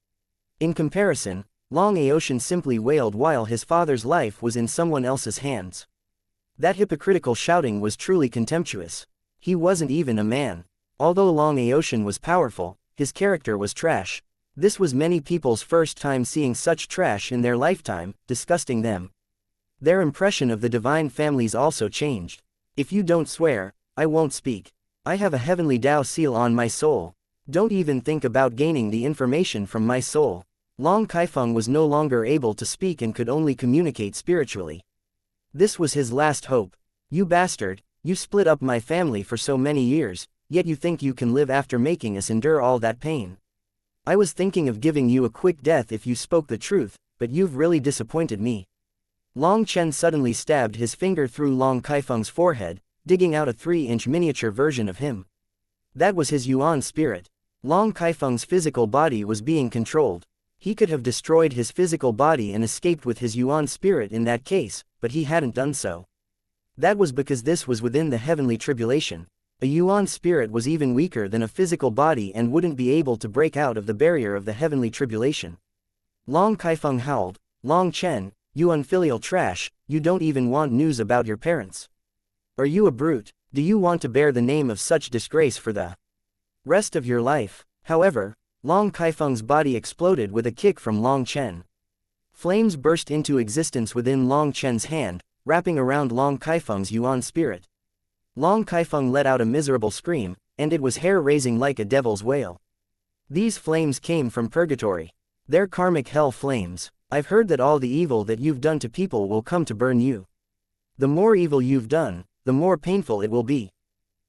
In comparison, Long Aoshin simply wailed while his father's life was in someone else's hands. That hypocritical shouting was truly contemptuous. He wasn't even a man. Although Long Aoshin was powerful, his character was trash. This was many people's first time seeing such trash in their lifetime, disgusting them. Their impression of the divine families also changed. If you don't swear, I won't speak. I have a heavenly Tao seal on my soul. Don't even think about gaining the information from my soul. Long Kaifeng was no longer able to speak and could only communicate spiritually. This was his last hope. You bastard, you split up my family for so many years, yet you think you can live after making us endure all that pain. I was thinking of giving you a quick death if you spoke the truth, but you've really disappointed me. Long Chen suddenly stabbed his finger through Long Kaifeng's forehead, digging out a 3-inch miniature version of him. That was his Yuan spirit. Long Kaifeng's physical body was being controlled. He could have destroyed his physical body and escaped with his Yuan spirit in that case, but he hadn't done so. That was because this was within the heavenly tribulation. A Yuan spirit was even weaker than a physical body and wouldn't be able to break out of the barrier of the heavenly tribulation. Long Kaifeng howled, Long Chen, you unfilial trash, you don't even want news about your parents. Are you a brute? Do you want to bear the name of such disgrace for the rest of your life? However, Long Kaifeng's body exploded with a kick from Long Chen. Flames burst into existence within Long Chen's hand, wrapping around Long Kaifeng's Yuan spirit. Long Kaifeng let out a miserable scream, and it was hair-raising like a devil's wail. These flames came from purgatory. They're karmic hell flames. I've heard that all the evil that you've done to people will come to burn you. The more evil you've done, the more painful it will be.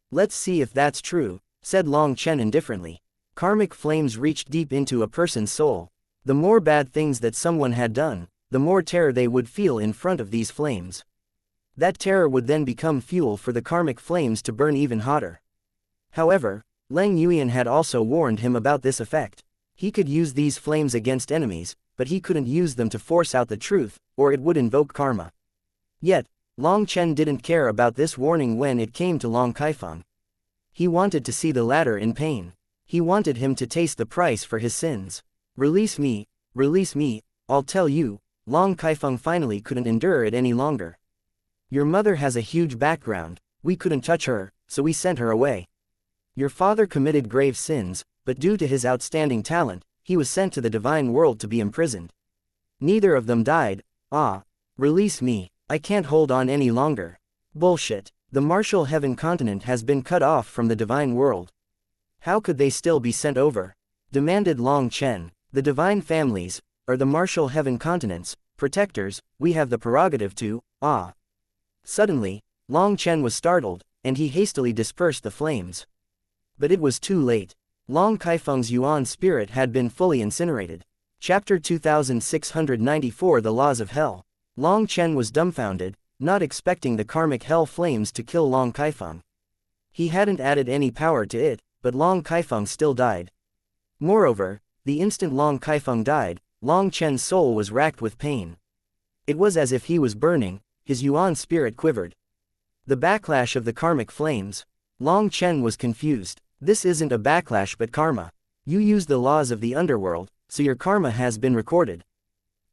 Let's see if that's true, said Long Chen indifferently. Karmic flames reached deep into a person's soul. The more bad things that someone had done, the more terror they would feel in front of these flames. That terror would then become fuel for the karmic flames to burn even hotter. However, Leng Yuan had also warned him about this effect. He could use these flames against enemies, but he couldn't use them to force out the truth, or it would invoke karma. Yet, Long Chen didn't care about this warning when it came to Long Kaifeng. He wanted to see the latter in pain. He wanted him to taste the price for his sins. Release me, I'll tell you. Long Kaifeng finally couldn't endure it any longer. Your mother has a huge background, we couldn't touch her, so we sent her away. Your father committed grave sins, but due to his outstanding talent, he was sent to the divine world to be imprisoned. Neither of them died. Release me, I can't hold on any longer. Bullshit, the martial heaven continent has been cut off from the divine world. How could they still be sent over? Demanded Long Chen. The divine families, or the martial heaven continents, protectors, we have the prerogative to, Suddenly, Long Chen was startled, and he hastily dispersed the flames. But it was too late. Long Kaifeng's Yuan spirit had been fully incinerated. Chapter 2694 The Laws of Hell. Long Chen was dumbfounded, not expecting the karmic hell flames to kill Long Kaifeng. He hadn't added any power to it, but Long Kaifeng still died. Moreover, the instant Long Kaifeng died, Long Chen's soul was racked with pain. It was as if he was burning, his Yuan spirit quivered. The backlash of the karmic flames. Long Chen was confused. This isn't a backlash but karma. You use the laws of the underworld, so your karma has been recorded.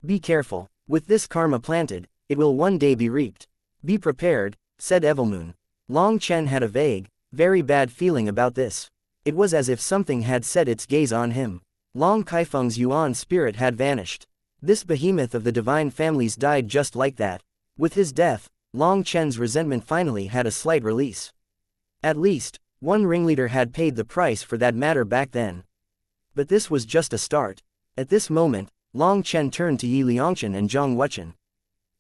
Be careful. With this karma planted, it will one day be reaped. Be prepared, said Evilmoon. Long Chen had a vague, very bad feeling about this. It was as if something had set its gaze on him. Long Kaifeng's Yuan spirit had vanished. This behemoth of the divine families died just like that. With his death, Long Chen's resentment finally had a slight release. At least, one ringleader had paid the price for that matter back then. But this was just a start. At this moment, Long Chen turned to Yi Liangchen and Zhang Wuchen.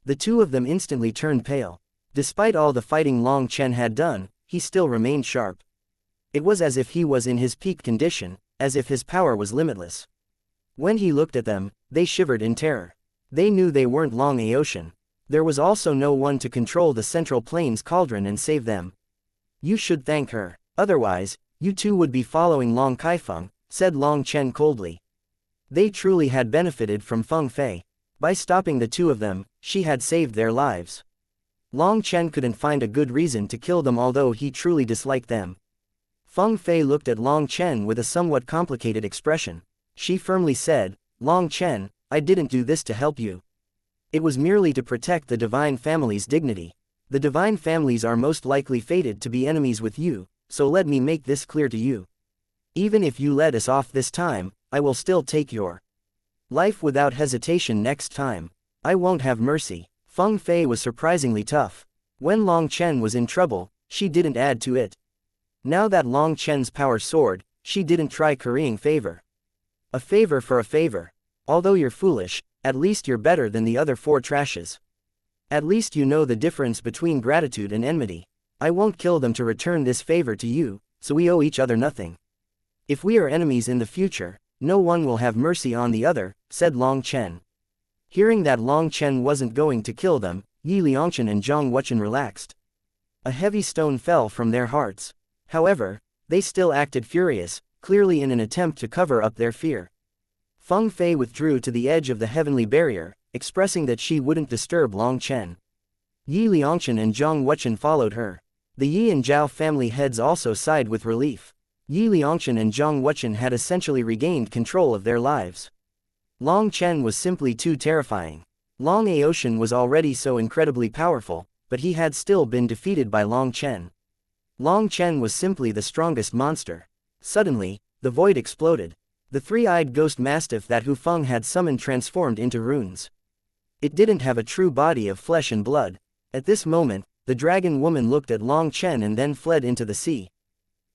The two of them instantly turned pale. Despite all the fighting Long Chen had done, he still remained sharp. It was as if he was in his peak condition, as if his power was limitless. When he looked at them, they shivered in terror. They knew they weren't Long Aoshan. There was also no one to control the Central Plains cauldron and save them. You should thank her. Otherwise, you too would be following Long Kaifeng, said Long Chen coldly. They truly had benefited from Feng Fei. By stopping the two of them, she had saved their lives. Long Chen couldn't find a good reason to kill them although he truly disliked them. Feng Fei looked at Long Chen with a somewhat complicated expression. She firmly said, Long Chen, I didn't do this to help you. It was merely to protect the divine family's dignity. The divine families are most likely fated to be enemies with you, so let me make this clear to you. Even if you let us off this time, I will still take your life without hesitation next time. I won't have mercy. Feng Fei was surprisingly tough. When Long Chen was in trouble, she didn't add to it. Now that Long Chen's power soared, she didn't try currying favor. A favor for a favor. Although you're foolish, at least you're better than the other four trashes. At least you know the difference between gratitude and enmity. I won't kill them to return this favor to you, so we owe each other nothing. If we are enemies in the future, no one will have mercy on the other, said Long Chen. Hearing that Long Chen wasn't going to kill them, Yi Liangchen and Zhang Wuchen relaxed. A heavy stone fell from their hearts. However, they still acted furious, clearly in an attempt to cover up their fear. Feng Fei withdrew to the edge of the heavenly barrier, expressing that she wouldn't disturb Long Chen. Yi Liangchen and Zhang Wuchen followed her. The Yi and Zhao family heads also sighed with relief. Yi Liangchen and Zhang Wuchen had essentially regained control of their lives. Long Chen was simply too terrifying. Long Aoshan was already so incredibly powerful, but he had still been defeated by Long Chen. Long Chen was simply the strongest monster. Suddenly, the void exploded. The three-eyed ghost mastiff that Hu Feng had summoned transformed into runes. It didn't have a true body of flesh and blood. At this moment, the dragon woman looked at Long Chen and then fled into the sea.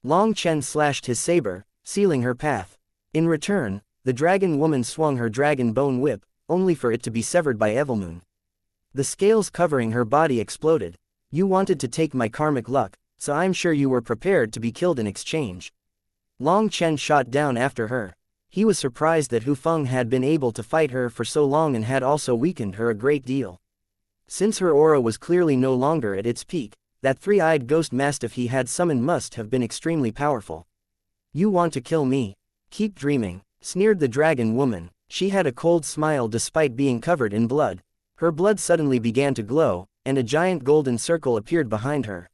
Long Chen slashed his saber, sealing her path. In return, the dragon woman swung her dragon bone whip, only for it to be severed by Evilmoon. The scales covering her body exploded. You wanted to take my karmic luck, so I'm sure you were prepared to be killed in exchange. Long Chen shot down after her. He was surprised that Hu Feng had been able to fight her for so long and had also weakened her a great deal. Since her aura was clearly no longer at its peak, that three-eyed ghost mastiff he had summoned must have been extremely powerful. You want to kill me? Keep dreaming, sneered the dragon woman. She had a cold smile despite being covered in blood. Her blood suddenly began to glow, and a giant golden circle appeared behind her.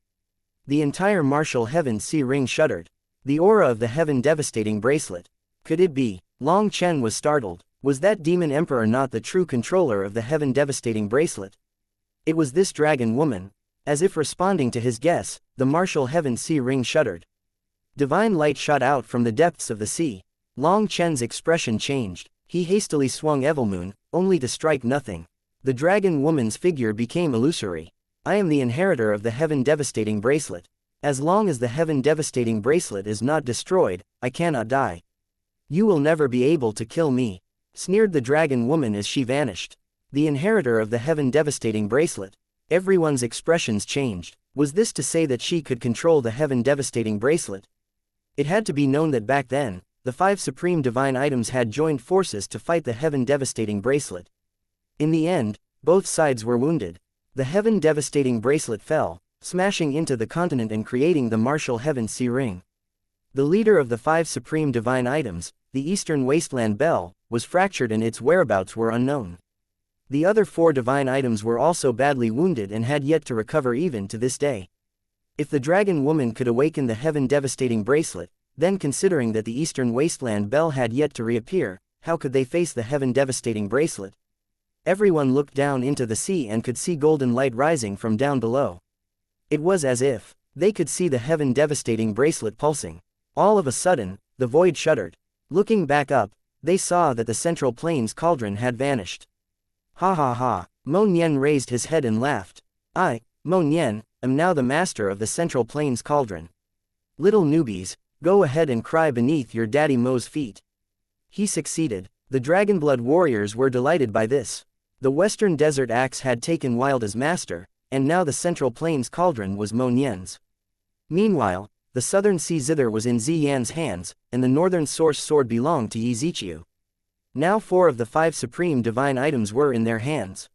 The entire martial heaven sea ring shuddered. The aura of the heaven devastating bracelet. Could it be? Long Chen was startled. Was that demon emperor not the true controller of the heaven devastating bracelet? It was this dragon woman. As if responding to his guess, the martial heaven sea ring shuddered. Divine light shot out from the depths of the sea. Long Chen's expression changed. He hastily swung Evilmoon, only to strike nothing. The dragon woman's figure became illusory. I am the inheritor of the heaven devastating bracelet. As long as the heaven devastating bracelet is not destroyed, I cannot die. You will never be able to kill me, sneered the dragon woman as she vanished. The inheritor of the heaven devastating bracelet. Everyone's expressions changed. Was this to say that she could control the heaven devastating bracelet? It had to be known that back then, the 5 supreme divine items had joined forces to fight the heaven devastating bracelet. In the end, both sides were wounded. The heaven devastating bracelet fell, smashing into the continent and creating the martial heaven sea ring. The leader of the 5 supreme divine items, the Eastern Wasteland Bell, was fractured and its whereabouts were unknown. The other 4 divine items were also badly wounded and had yet to recover even to this day. If the dragon woman could awaken the heaven devastating bracelet, then considering that the Eastern Wasteland Bell had yet to reappear, how could they face the heaven devastating bracelet? Everyone looked down into the sea and could see golden light rising from down below. It was as if they could see the heaven devastating bracelet pulsing. All of a sudden, the void shuddered. Looking back up, they saw that the central plains cauldron had vanished. Ha ha ha, Mo Nian raised his head and laughed. I, Mo Nian, am now the master of the central plains cauldron. Little newbies, go ahead and cry beneath your daddy Mo's feet. He succeeded. The Dragonblood warriors were delighted by this. The Western Desert Axe had taken Wild as master, and now the Central Plains Cauldron was Mo Nian's. Meanwhile, the Southern Sea Zither was in Ziyan's hands, and the Northern Source Sword belonged to Yi Ziqiu. Now 4 of the 5 supreme divine items were in their hands.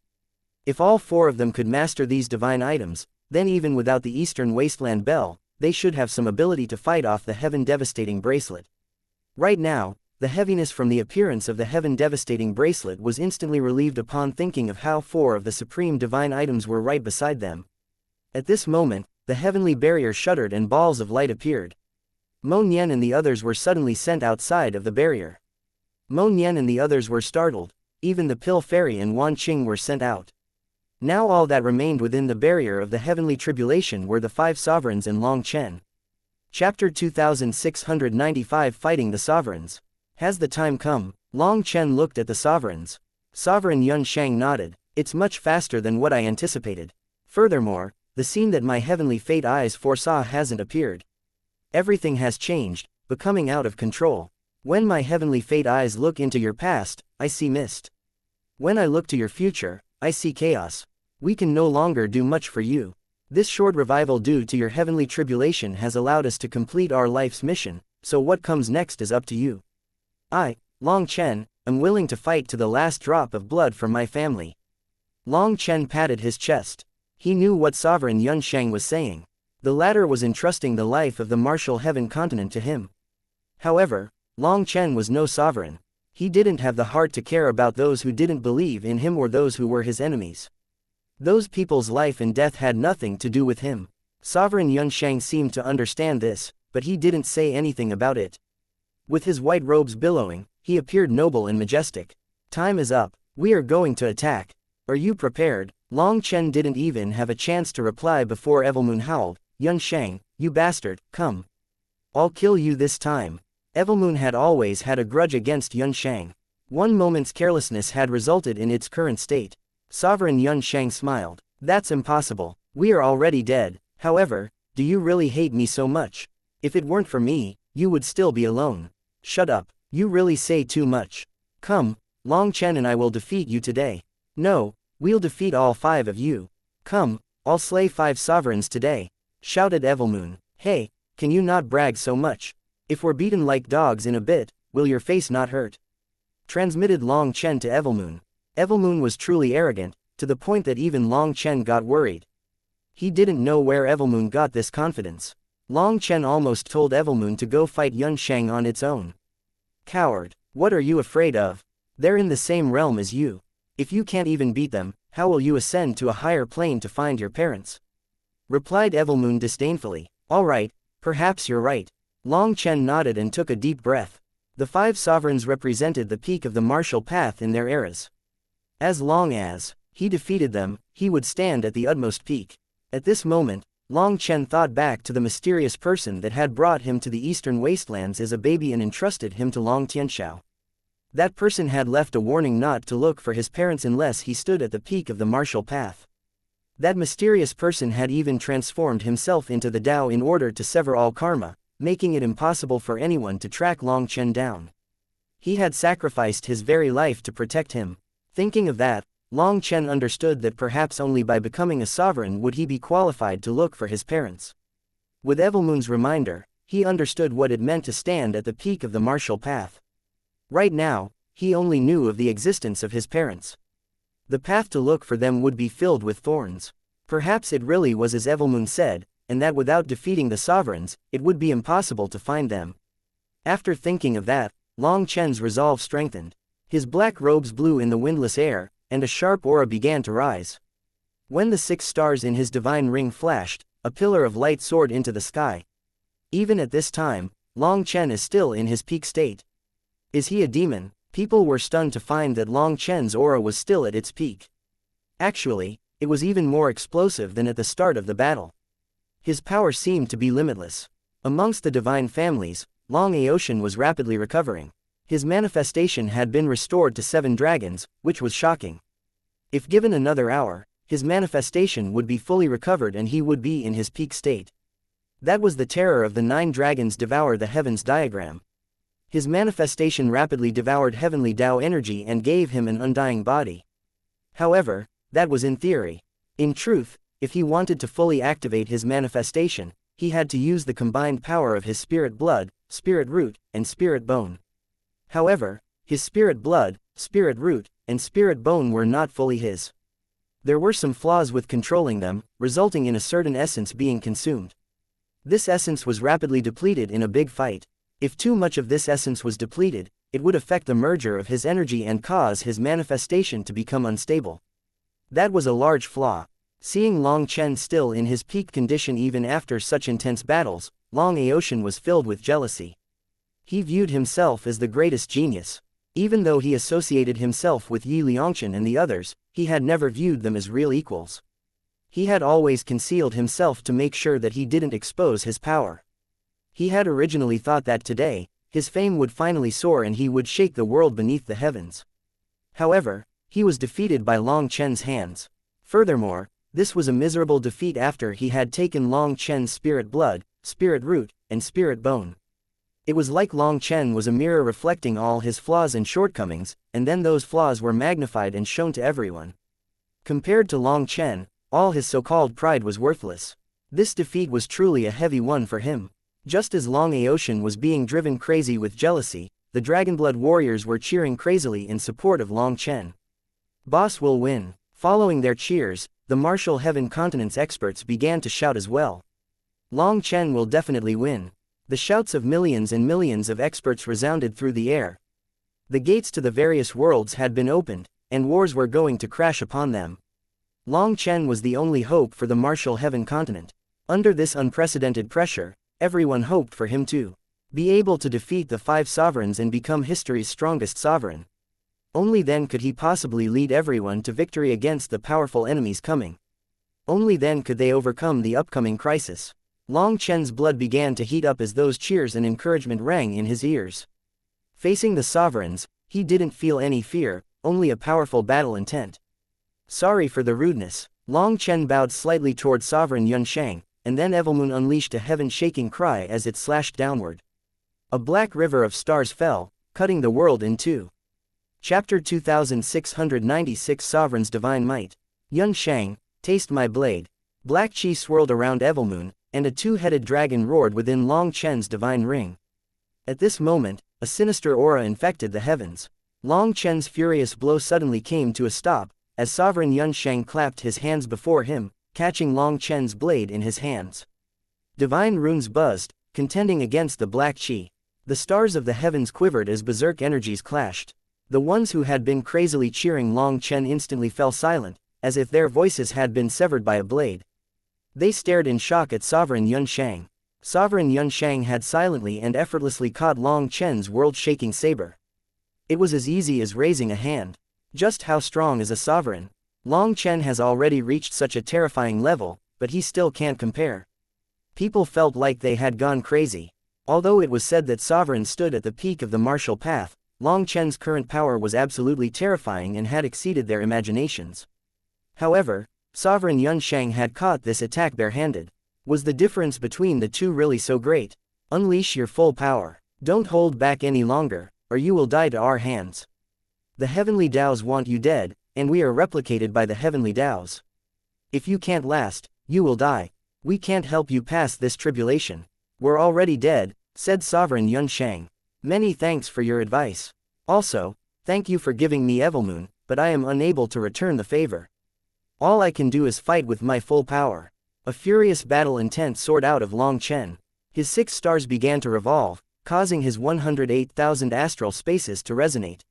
If all 4 of them could master these divine items, then even without the Eastern Wasteland Bell, they should have some ability to fight off the heaven devastating bracelet. Right now, the heaviness from the appearance of the heaven devastating bracelet was instantly relieved upon thinking of how 4 of the supreme divine items were right beside them. At this moment, the heavenly barrier shuddered and balls of light appeared. Mo Nian and the others were suddenly sent outside of the barrier. Mo Nian and the others were startled. Even the Pill Fairy and Wan Qing were sent out. Now all that remained within the barrier of the heavenly tribulation were the 5 sovereigns and Long Chen. Chapter 2695 Fighting the Sovereigns. Has the time come? Long Chen looked at the sovereigns. Sovereign Yun Shang nodded. It's much faster than what I anticipated. Furthermore, the scene that my heavenly fate eyes foresaw hasn't appeared. Everything has changed, becoming out of control. When my heavenly fate eyes look into your past, I see mist. When I look to your future, I see chaos. We can no longer do much for you. This short revival due to your heavenly tribulation has allowed us to complete our life's mission, so what comes next is up to you. I, Long Chen, am willing to fight to the last drop of blood for my family. Long Chen patted his chest. He knew what Sovereign Yun Shang was saying. The latter was entrusting the life of the martial heaven continent to him. However, Long Chen was no sovereign. He didn't have the heart to care about those who didn't believe in him or those who were his enemies. Those people's life and death had nothing to do with him. Sovereign Yun Shang seemed to understand this, but he didn't say anything about it. With his white robes billowing, he appeared noble and majestic. Time is up. We are going to attack. Are you prepared? Long Chen didn't even have a chance to reply before Evilmoon howled, Yun Shang, you bastard, come. I'll kill you this time. Evilmoon had always had a grudge against Yun Shang. One moment's carelessness had resulted in its current state. Sovereign Yun Shang smiled. That's impossible. We are already dead. However, do you really hate me so much? If it weren't for me, you would still be alone. Shut up. You really say too much. Come, Long Chen and I will defeat you today. No, we'll defeat all 5 of you. Come, I'll slay 5 sovereigns today, shouted Evilmoon. Hey, can you not brag so much? If we're beaten like dogs in a bit, will your face not hurt? Transmitted Long Chen to Evilmoon. Evilmoon was truly arrogant, to the point that even Long Chen got worried. He didn't know where Evilmoon got this confidence. Long Chen almost told Evilmoon to go fight Yun Shang on its own. Coward, what are you afraid of? They're in the same realm as you. If you can't even beat them, how will you ascend to a higher plane to find your parents? Replied Evilmoon disdainfully. All right, perhaps you're right. Long Chen nodded and took a deep breath. The 5 sovereigns represented the peak of the martial path in their eras. As long as he defeated them, he would stand at the utmost peak. At this moment, Long Chen thought back to the mysterious person that had brought him to the eastern wastelands as a baby and entrusted him to Long Tianxiao. That person had left a warning not to look for his parents unless he stood at the peak of the martial path. That mysterious person had even transformed himself into the Tao in order to sever all karma, making it impossible for anyone to track Long Chen down. He had sacrificed his very life to protect him. Thinking of that, Long Chen understood that perhaps only by becoming a sovereign would he be qualified to look for his parents. With Evilmoon's reminder, he understood what it meant to stand at the peak of the martial path. Right now, he only knew of the existence of his parents. The path to look for them would be filled with thorns. Perhaps it really was as Evilmoon said, and that without defeating the sovereigns, it would be impossible to find them. After thinking of that, Long Chen's resolve strengthened. His black robes blew in the windless air, and a sharp aura began to rise. When the 6 stars in his divine ring flashed, a pillar of light soared into the sky. Even at this time, Long Chen is still in his peak state. Is he a demon? People were stunned to find that Long Chen's aura was still at its peak. Actually, it was even more explosive than at the start of the battle. His power seemed to be limitless. Amongst the divine families, Long Aoshan was rapidly recovering. His manifestation had been restored to 7 dragons, which was shocking. If given another hour, his manifestation would be fully recovered and he would be in his peak state. That was the terror of the 9 dragons devour the heavens diagram. His manifestation rapidly devoured heavenly Tao energy and gave him an undying body. However, that was in theory. In truth, if he wanted to fully activate his manifestation, he had to use the combined power of his spirit blood, spirit root, and spirit bone. However, his spirit blood, spirit root, and spirit bone were not fully his. There were some flaws with controlling them, resulting in a certain essence being consumed. This essence was rapidly depleted in a big fight. If too much of this essence was depleted, it would affect the merger of his energy and cause his manifestation to become unstable. That was a large flaw. Seeing Long Chen still in his peak condition even after such intense battles, Long Aoshan was filled with jealousy. He viewed himself as the greatest genius. Even though he associated himself with Yi Liangshan and the others, he had never viewed them as real equals. He had always concealed himself to make sure that he didn't expose his power. He had originally thought that today, his fame would finally soar and he would shake the world beneath the heavens. However, he was defeated by Long Chen's hands. Furthermore, this was a miserable defeat after he had taken Long Chen's spirit blood, spirit root, and spirit bone. It was like Long Chen was a mirror reflecting all his flaws and shortcomings, and then those flaws were magnified and shown to everyone. Compared to Long Chen, all his so-called pride was worthless. This defeat was truly a heavy one for him. Just as Long Aoshan was being driven crazy with jealousy, the Dragonblood warriors were cheering crazily in support of Long Chen. Boss will win. Following their cheers, the Martial Heaven Continent's experts began to shout as well. Long Chen will definitely win. The shouts of millions and millions of experts resounded through the air. The gates to the various worlds had been opened, and wars were going to crash upon them. Long Chen was the only hope for the Martial Heaven Continent. Under this unprecedented pressure, everyone hoped for him to be able to defeat the 5 sovereigns and become history's strongest sovereign. Only then could he possibly lead everyone to victory against the powerful enemies coming. Only then could they overcome the upcoming crisis. Long Chen's blood began to heat up as those cheers and encouragement rang in his ears. Facing the sovereigns, he didn't feel any fear, only a powerful battle intent. Sorry for the rudeness. Long Chen bowed slightly toward Sovereign Yunshang, and then Evilmoon unleashed a heaven-shaking cry as it slashed downward. A black river of stars fell, cutting the world in two. Chapter 2696 Sovereign's Divine Might. Yunshang, taste my blade. Black chi swirled around Evilmoon, and a 2-headed dragon roared within Long Chen's divine ring. At this moment, a sinister aura infected the heavens. Long Chen's furious blow suddenly came to a stop, as Sovereign Yunshang clapped his hands before him, catching Long Chen's blade in his hands. Divine runes buzzed, contending against the black chi. The stars of the heavens quivered as berserk energies clashed. The ones who had been crazily cheering Long Chen instantly fell silent, as if their voices had been severed by a blade. They stared in shock at Sovereign Yunshang. Sovereign Yunshang had silently and effortlessly caught Long Chen's world-shaking saber. It was as easy as raising a hand. Just how strong is a sovereign? Long Chen has already reached such a terrifying level, but he still can't compare. People felt like they had gone crazy. Although it was said that sovereigns stood at the peak of the martial path, Long Chen's current power was absolutely terrifying and had exceeded their imaginations. However, Sovereign Yunshang had caught this attack barehanded. Was the difference between the two really so great? Unleash your full power. Don't hold back any longer, or you will die to our hands. The heavenly Taos want you dead, and we are replicated by the heavenly Taos. If you can't last, you will die. We can't help you pass this tribulation. We're already dead, said Sovereign Yunshang. Many thanks for your advice. Also, thank you for giving me Evilmoon, but I am unable to return the favor. All I can do is fight with my full power. A furious battle intent soared out of Long Chen. His 6 stars began to revolve, causing his 108,000 astral spaces to resonate.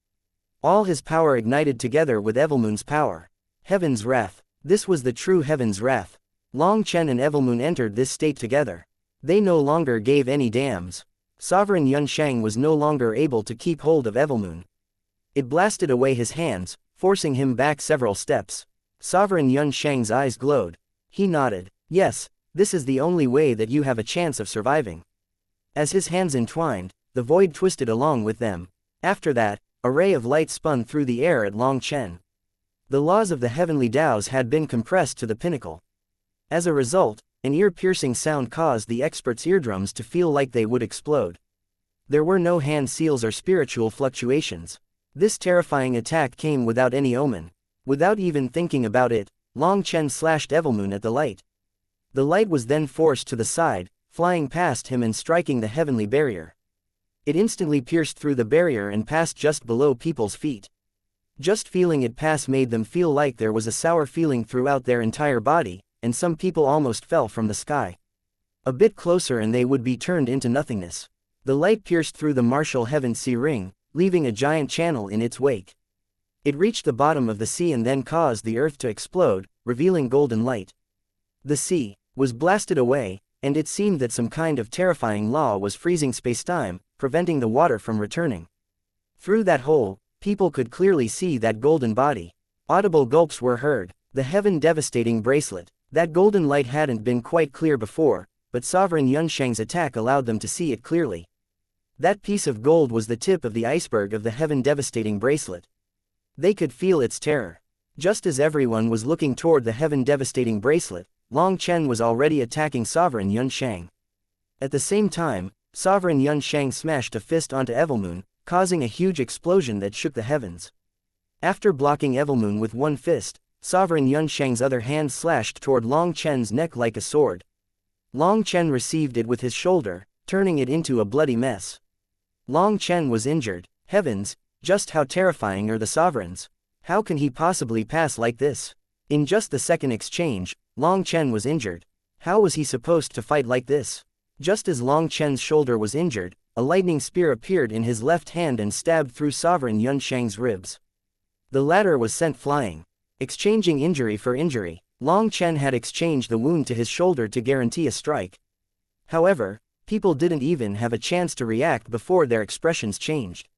All his power ignited together with Evilmoon's power. Heaven's Wrath. This was the true Heaven's Wrath. Long Chen and Evilmoon entered this state together. They no longer gave any damns. Sovereign Yunshang was no longer able to keep hold of Evilmoon. It blasted away his hands, forcing him back several steps. Sovereign Yunshang's eyes glowed. He nodded. Yes, this is the only way that you have a chance of surviving. As his hands entwined, the void twisted along with them. After that, a ray of light spun through the air at Long Chen. The laws of the heavenly Taos had been compressed to the pinnacle. As a result, an ear-piercing sound caused the expert's eardrums to feel like they would explode. There were no hand seals or spiritual fluctuations. This terrifying attack came without any omen. Without even thinking about it, Long Chen slashed Evilmoon at the light. The light was then forced to the side, flying past him and striking the heavenly barrier. It instantly pierced through the barrier and passed just below people's feet. Just feeling it pass made them feel like there was a sour feeling throughout their entire body, and some people almost fell from the sky. A bit closer and they would be turned into nothingness. The light pierced through the martial heaven's sea ring, leaving a giant channel in its wake. It reached the bottom of the sea and then caused the earth to explode, revealing golden light. The sea was blasted away, and it seemed that some kind of terrifying law was freezing space-time, preventing the water from returning. Through that hole, people could clearly see that golden body. Audible gulps were heard. The heaven-devastating bracelet. That golden light hadn't been quite clear before, but Sovereign Yunshang's attack allowed them to see it clearly. That piece of gold was the tip of the iceberg of the heaven-devastating bracelet. They could feel its terror. Just as everyone was looking toward the heaven-devastating bracelet, Long Chen was already attacking Sovereign Yunshang. At the same time, Sovereign Yunshang smashed a fist onto Evilmoon, causing a huge explosion that shook the heavens. After blocking Evilmoon with one fist, Sovereign Yunshang's other hand slashed toward Long Chen's neck like a sword. Long Chen received it with his shoulder, turning it into a bloody mess. Long Chen was injured. Heavens, just how terrifying are the sovereigns? How can he possibly pass like this? In just the second exchange, Long Chen was injured. How was he supposed to fight like this? Just as Long Chen's shoulder was injured, a lightning spear appeared in his left hand and stabbed through Sovereign Yunshang's ribs. The latter was sent flying. Exchanging injury for injury, Long Chen had exchanged the wound to his shoulder to guarantee a strike. However, people didn't even have a chance to react before their expressions changed.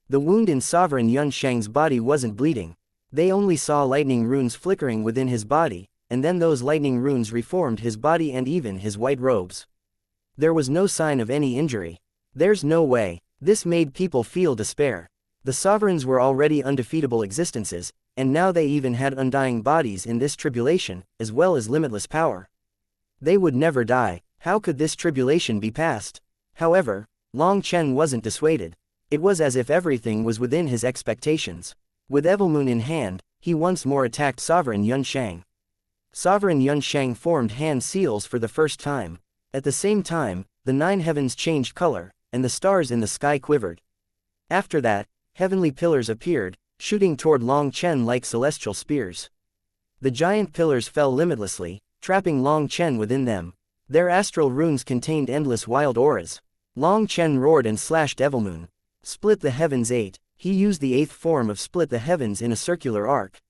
The wound in Sovereign Yunshang's body wasn't bleeding. They only saw lightning runes flickering within his body, and then those lightning runes reformed his body and even his white robes. There was no sign of any injury. There's no way. This made people feel despair. The sovereigns were already undefeatable existences, and now they even had undying bodies in this tribulation, as well as limitless power. They would never die. How could this tribulation be passed? However, Long Chen wasn't dissuaded. It was as if everything was within his expectations. With Evilmoon in hand, he once more attacked Sovereign Yunshang. Sovereign Yunshang formed hand seals for the first time. At the same time, the 9 heavens changed color, and the stars in the sky quivered. After that, heavenly pillars appeared, shooting toward Long Chen like celestial spears. The giant pillars fell limitlessly, trapping Long Chen within them. Their astral runes contained endless wild auras. Long Chen roared and slashed Evilmoon. Split the heavens 8. He used the eighth form of split the heavens in a circular arc.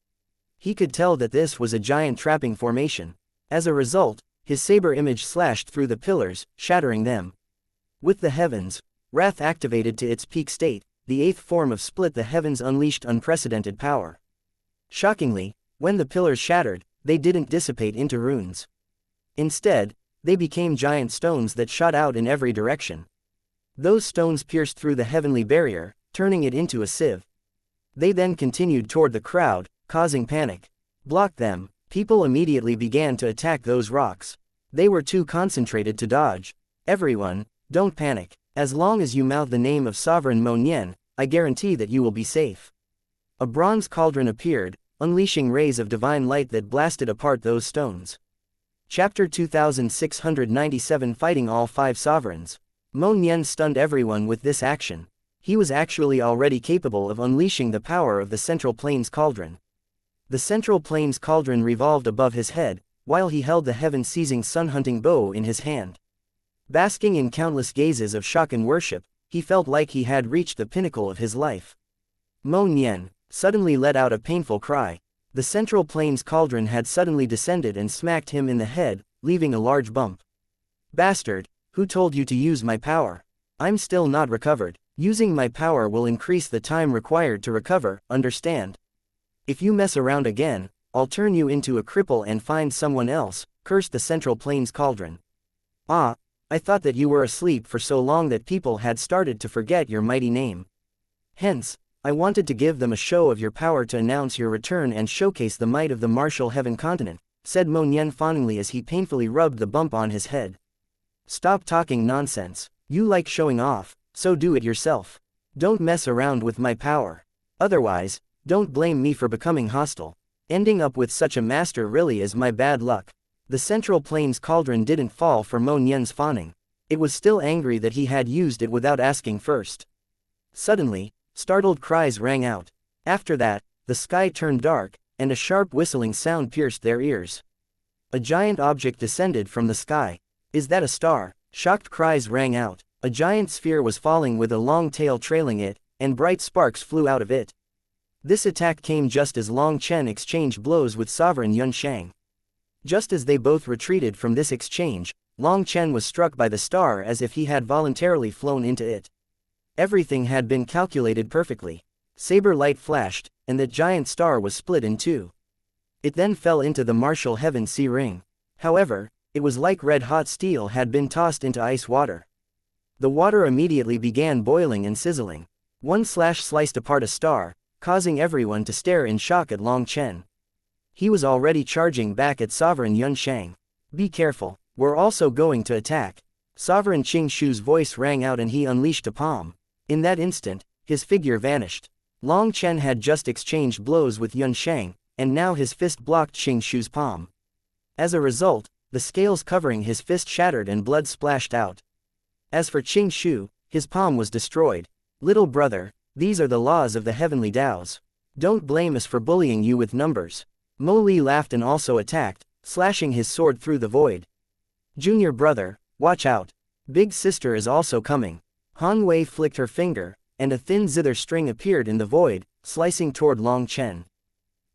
He could tell that this was a giant trapping formation. As a result, his saber image slashed through the pillars, shattering them. With the heavens, wrath activated to its peak state, the eighth form of split the heavens unleashed unprecedented power. Shockingly, when the pillars shattered, they didn't dissipate into runes. Instead, they became giant stones that shot out in every direction. Those stones pierced through the heavenly barrier, turning it into a sieve. They then continued toward the crowd, causing panic. Block them. People immediately began to attack those rocks. They were too concentrated to dodge. Everyone, don't panic. As long as you mouth the name of Sovereign Mo Nian, I guarantee that you will be safe. A bronze cauldron appeared, unleashing rays of divine light that blasted apart those stones. Chapter 2697 Fighting all five sovereigns. Mo Nian stunned everyone with this action. He was actually already capable of unleashing the power of the Central Plains Cauldron. The Central Plains Cauldron revolved above his head, while he held the heaven-seizing sun-hunting bow in his hand. Basking in countless gazes of shock and worship, he felt like he had reached the pinnacle of his life. Mo Nian suddenly let out a painful cry. The Central Plains Cauldron had suddenly descended and smacked him in the head, leaving a large bump. Bastard, who told you to use my power? I'm still not recovered. Using my power will increase the time required to recover, understand? If you mess around again, I'll turn you into a cripple and find someone else, cursed the Central Plains Cauldron. Ah, I thought that you were asleep for so long that people had started to forget your mighty name. Hence, I wanted to give them a show of your power to announce your return and showcase the might of the martial heaven continent, said Mo Nian fawningly as he painfully rubbed the bump on his head. Stop talking nonsense. You like showing off, so do it yourself. Don't mess around with my power. Otherwise, don't blame me for becoming hostile. Ending up with such a master really is my bad luck. The Central Plains Cauldron didn't fall for Mo Nian's fawning. It was still angry that he had used it without asking first. Suddenly, startled cries rang out. After that, the sky turned dark, and a sharp whistling sound pierced their ears. A giant object descended from the sky. Is that a star? Shocked cries rang out. A giant sphere was falling with a long tail trailing it, and bright sparks flew out of it. This attack came just as Long Chen exchanged blows with Sovereign Yun Shang. Just as they both retreated from this exchange, Long Chen was struck by the star as if he had voluntarily flown into it. Everything had been calculated perfectly. Saber light flashed, and the giant star was split in two. It then fell into the martial heaven sea ring. However, it was like red-hot steel had been tossed into ice water. The water immediately began boiling and sizzling. One slash sliced apart a star, causing everyone to stare in shock at Long Chen. He was already charging back at Sovereign Yun Shang. Be careful, we're also going to attack. Sovereign Qing Shu's voice rang out and he unleashed a palm. In that instant, his figure vanished. Long Chen had just exchanged blows with Yun Shang, and now his fist blocked Qing Shu's palm. As a result, the scales covering his fist shattered and blood splashed out. As for Qing Shu, his palm was destroyed. Little brother, these are the laws of the heavenly Taos. Don't blame us for bullying you with numbers. Mo Li laughed and also attacked, slashing his sword through the void. Junior brother, watch out. Big sister is also coming. Han Wei flicked her finger, and a thin zither string appeared in the void, slicing toward Long Chen.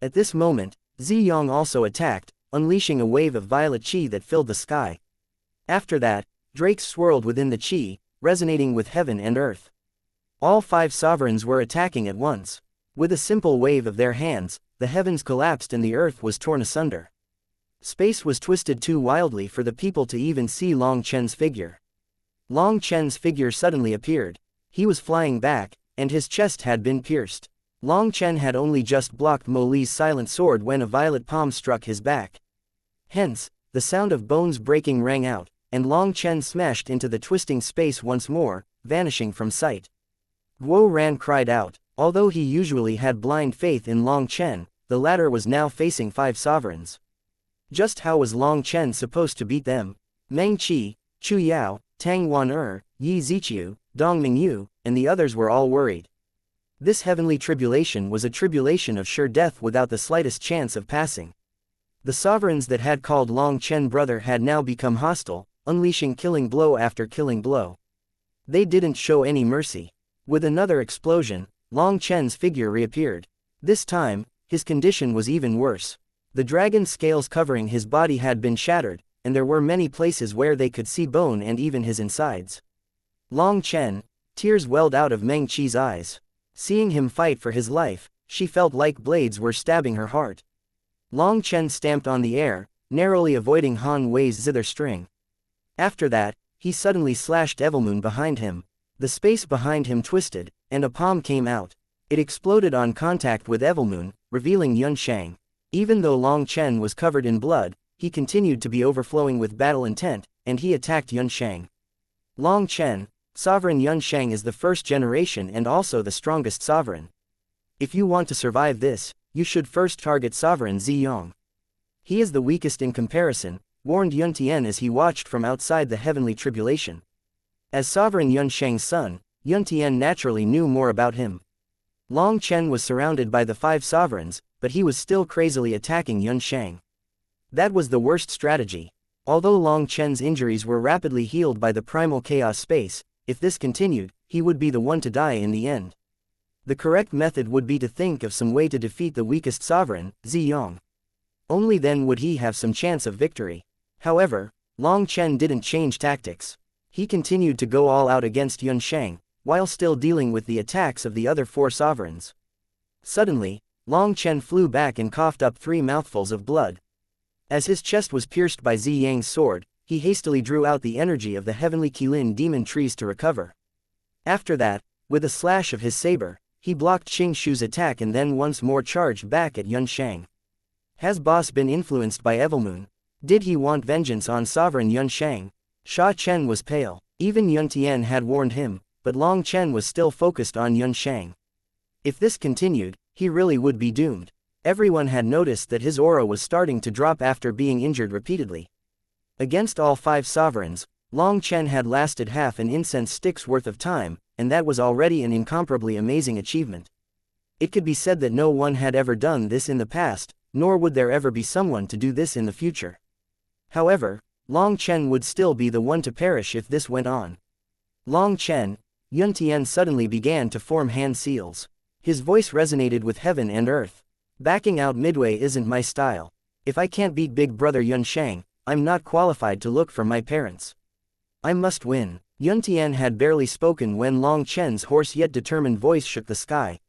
At this moment, Zi Yong also attacked, unleashing a wave of violet qi that filled the sky. After that, drakes swirled within the qi, resonating with heaven and earth. All five sovereigns were attacking at once. With a simple wave of their hands, the heavens collapsed and the earth was torn asunder. Space was twisted too wildly for the people to even see Long Chen's figure. Long Chen's figure suddenly appeared. He was flying back, and his chest had been pierced. Long Chen had only just blocked Mo Li's silent sword when a violet palm struck his back. Hence, the sound of bones breaking rang out, and Long Chen smashed into the twisting space once more, vanishing from sight. Guo Ran cried out. Although he usually had blind faith in Long Chen, the latter was now facing five sovereigns. Just how was Long Chen supposed to beat them? Meng Qi, Chu Yao, Tang Wan Yi Ziqiu, Dong Mingyu, and the others were all worried. This heavenly tribulation was a tribulation of sure death without the slightest chance of passing. The sovereigns that had called Long Chen brother had now become hostile, unleashing killing blow after killing blow. They didn't show any mercy. With another explosion, Long Chen's figure reappeared. This time, his condition was even worse. The dragon scales covering his body had been shattered, and there were many places where they could see bone and even his insides. Long Chen, tears welled out of Meng Qi's eyes. Seeing him fight for his life, she felt like blades were stabbing her heart. Long Chen stamped on the air, narrowly avoiding Han Wei's zither string. After that, he suddenly slashed Evilmoon behind him. The space behind him twisted, and a palm came out. It exploded on contact with Evilmoon, revealing Yunshang. Even though Long Chen was covered in blood, he continued to be overflowing with battle intent, and he attacked Yunshang. Long Chen, Sovereign Yunshang is the first generation and also the strongest sovereign. If you want to survive this, you should first target Sovereign Ziyong. He is the weakest in comparison, warned Yun Tian as he watched from outside the heavenly tribulation. As Sovereign Yunshang's son, Yun Tian naturally knew more about him. Long Chen was surrounded by the 5 sovereigns, but he was still crazily attacking Yunshang. That was the worst strategy. Although Long Chen's injuries were rapidly healed by the primal chaos space, if this continued, he would be the one to die in the end. The correct method would be to think of some way to defeat the weakest sovereign, Ziyong. Only then would he have some chance of victory. However, Long Chen didn't change tactics. He continued to go all out against Yunshang, while still dealing with the attacks of the other 4 sovereigns. Suddenly, Long Chen flew back and coughed up 3 mouthfuls of blood. As his chest was pierced by Ziyang's sword, he hastily drew out the energy of the heavenly Qilin demon trees to recover. After that, with a slash of his saber, he blocked Qing Shu's attack and then once more charged back at Yunshang. Has boss been influenced by Evilmoon? Did he want vengeance on Sovereign Yunshang? Sha Chen was pale. Even Yun Tian had warned him, but Long Chen was still focused on Yunshang. If this continued, he really would be doomed. Everyone had noticed that his aura was starting to drop after being injured repeatedly. Against all 5 sovereigns, Long Chen had lasted half an incense stick's worth of time, and that was already an incomparably amazing achievement. It could be said that no one had ever done this in the past, nor would there ever be someone to do this in the future. However, Long Chen would still be the one to perish if this went on. Long Chen, Yun Tian suddenly began to form hand seals. His voice resonated with heaven and earth. Backing out midway isn't my style. If I can't beat big brother Yunshang, I'm not qualified to look for my parents. I must win. Yun Tian had barely spoken when Long Chen's hoarse yet determined voice shook the sky.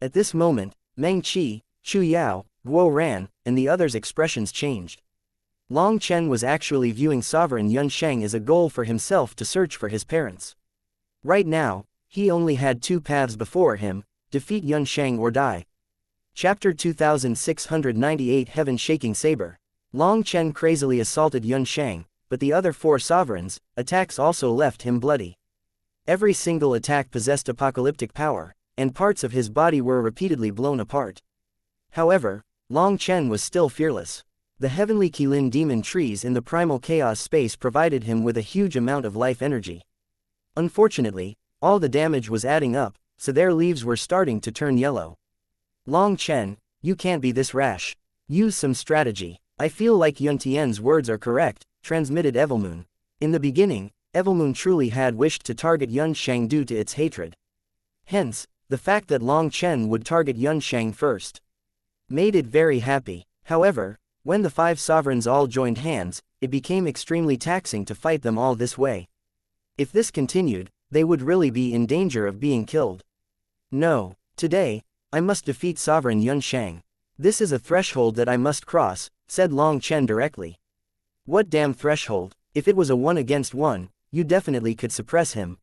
At this moment, Meng Qi, Chu Yao, Guo Ran, and the others' expressions changed. Long Chen was actually viewing Sovereign Yunshang as a goal for himself to search for his parents. Right now, he only had 2 paths before him: defeat Yunshang or die. Chapter 2698 Heaven-Shaking Saber. Long Chen crazily assaulted Yunshang, but the other 4 sovereigns' attacks also left him bloody. Every single attack possessed apocalyptic power, and parts of his body were repeatedly blown apart. However, Long Chen was still fearless. The heavenly Qilin demon trees in the primal chaos space provided him with a huge amount of life energy. Unfortunately, all the damage was adding up, so their leaves were starting to turn yellow. Long Chen, you can't be this rash. Use some strategy. I feel like Yun Tian's words are correct, transmitted Evilmoon. In the beginning, Evilmoon truly had wished to target Yunshang due to its hatred. Hence, the fact that Long Chen would target Yunshang first made it very happy. However, when the 5 sovereigns all joined hands, it became extremely taxing to fight them all this way. If this continued, they would really be in danger of being killed. No, today, I must defeat Sovereign Yunshang. This is a threshold that I must cross, said Long Chen directly. What damn threshold? If it was a 1 against 1, you definitely could suppress him.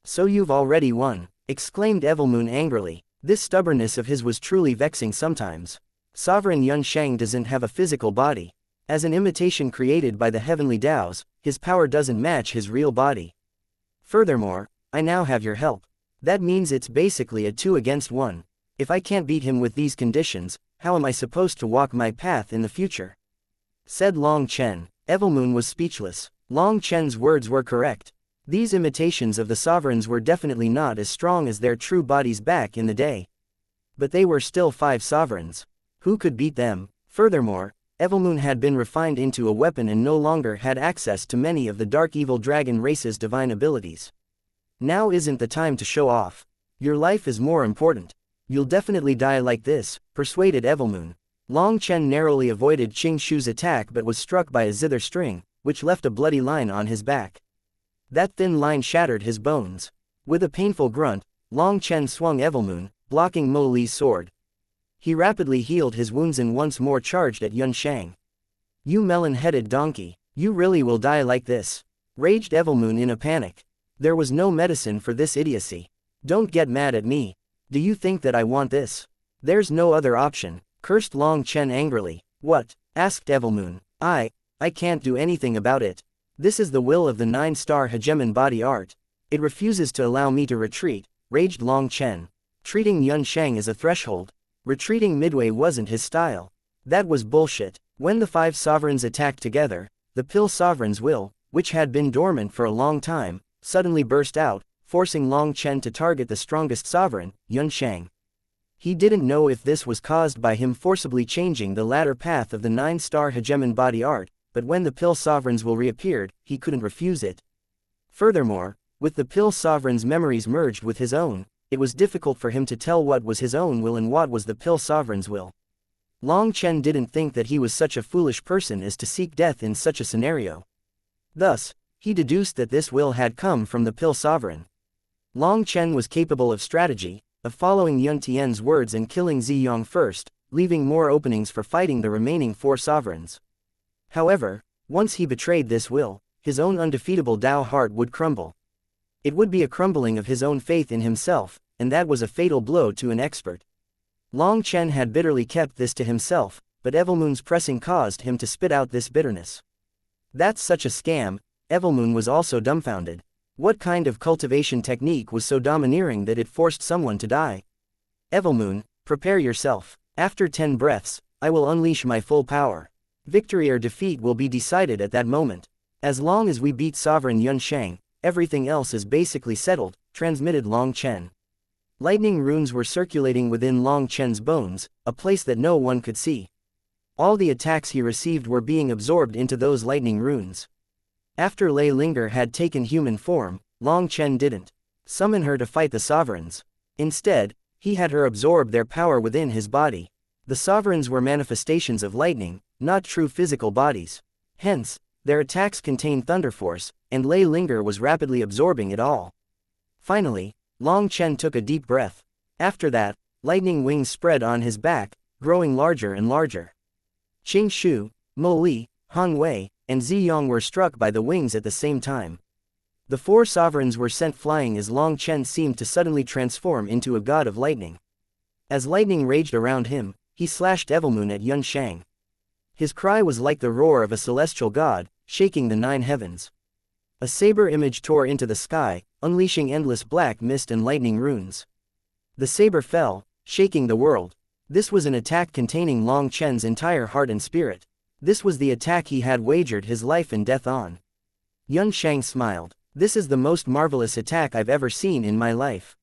So you've already won, exclaimed Evilmoon angrily. This stubbornness of his was truly vexing sometimes. Sovereign Yunshang doesn't have a physical body. As an imitation created by the heavenly Taos, his power doesn't match his real body. Furthermore, I now have your help. That means it's basically a 2 against 1. If I can't beat him with these conditions, how am I supposed to walk my path in the future? Said Long Chen. Evilmoon was speechless. Long Chen's words were correct. These imitations of the sovereigns were definitely not as strong as their true bodies back in the day. But they were still 5 sovereigns. Who could beat them? Furthermore, Evilmoon had been refined into a weapon and no longer had access to many of the dark evil dragon race's divine abilities. Now isn't the time to show off. Your life is more important. You'll definitely die like this, persuaded Evilmoon. Long Chen narrowly avoided Qingshu's attack but was struck by a zither string, which left a bloody line on his back. That thin line shattered his bones. With a painful grunt, Long Chen swung Evilmoon, blocking Mo Li's sword. He rapidly healed his wounds and once more charged at Yunshang. You melon-headed donkey, you really will die like this, raged Evilmoon in a panic. There was no medicine for this idiocy. Don't get mad at me. Do you think that I want this? There's no other option, cursed Long Chen angrily. What? Asked Evilmoon. I can't do anything about it. This is the will of the 9-star hegemon body art. It refuses to allow me to retreat, raged Long Chen. Treating Yunshang as a threshold. Retreating midway wasn't his style. That was bullshit. When the 5 sovereigns attacked together, the Pill Sovereign's will, which had been dormant for a long time, suddenly burst out, forcing Long Chen to target the strongest sovereign, Yunshang. He didn't know if this was caused by him forcibly changing the latter path of the 9-star hegemon body art, but when the Pill Sovereign's will reappeared, he couldn't refuse it. Furthermore, with the Pill Sovereign's memories merged with his own, it was difficult for him to tell what was his own will and what was the Pill Sovereign's will. Long Chen didn't think that he was such a foolish person as to seek death in such a scenario. Thus, he deduced that this will had come from the Pill Sovereign. Long Chen was capable of strategy, of following Yun Tian's words and killing Ziyang first, leaving more openings for fighting the remaining 4 sovereigns. However, once he betrayed this will, his own undefeatable Dao heart would crumble. It would be a crumbling of his own faith in himself, and that was a fatal blow to an expert. Long Chen had bitterly kept this to himself, but Evilmoon's pressing caused him to spit out this bitterness. That's such a scam. Evilmoon was also dumbfounded. What kind of cultivation technique was so domineering that it forced someone to die? Evilmoon, prepare yourself. After 10 breaths, I will unleash my full power. Victory or defeat will be decided at that moment. As long as we beat Sovereign Yunshang, everything else is basically settled, transmitted Long Chen. Lightning runes were circulating within Long Chen's bones, a place that no one could see. All the attacks he received were being absorbed into those lightning runes. After Lei Linger had taken human form, Long Chen didn't summon her to fight the sovereigns. Instead, he had her absorb their power within his body. The sovereigns were manifestations of lightning, not true physical bodies. Hence, their attacks contained thunder force, and Lei Linger was rapidly absorbing it all. Finally, Long Chen took a deep breath. After that, lightning wings spread on his back, growing larger and larger. Qingshu, Mo Li, Han Wei, and Ziyang were struck by the wings at the same time. The 4 sovereigns were sent flying as Long Chen seemed to suddenly transform into a god of lightning. As lightning raged around him, he slashed Evilmoon at Yunshang. His cry was like the roar of a celestial god, shaking the 9 heavens. A saber image tore into the sky, unleashing endless black mist and lightning runes. The saber fell, shaking the world. This was an attack containing Long Chen's entire heart and spirit. This was the attack he had wagered his life and death on. Yunshang smiled. This is the most marvelous attack I've ever seen in my life.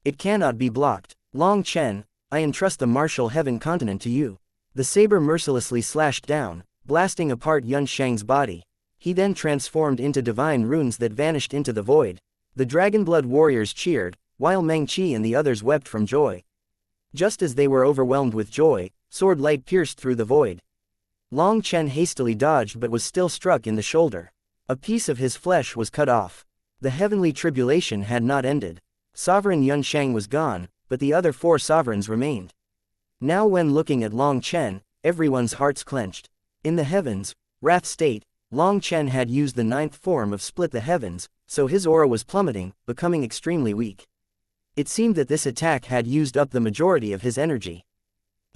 It cannot be blocked. Long Chen, I entrust the martial heaven continent to you. The saber mercilessly slashed down, blasting apart Yunshang's body. He then transformed into divine runes that vanished into the void. The Dragonblood warriors cheered, while Meng Qi and the others wept from joy. Just as they were overwhelmed with joy, sword light pierced through the void. Long Chen hastily dodged but was still struck in the shoulder. A piece of his flesh was cut off. The heavenly tribulation had not ended. Sovereign Yunshang was gone, but the other 4 sovereigns remained. Now when looking at Long Chen, everyone's hearts clenched. In the heavens, Wrath State, Long Chen had used the 9th form of Split the Heavens, so his aura was plummeting, becoming extremely weak. It seemed that this attack had used up the majority of his energy.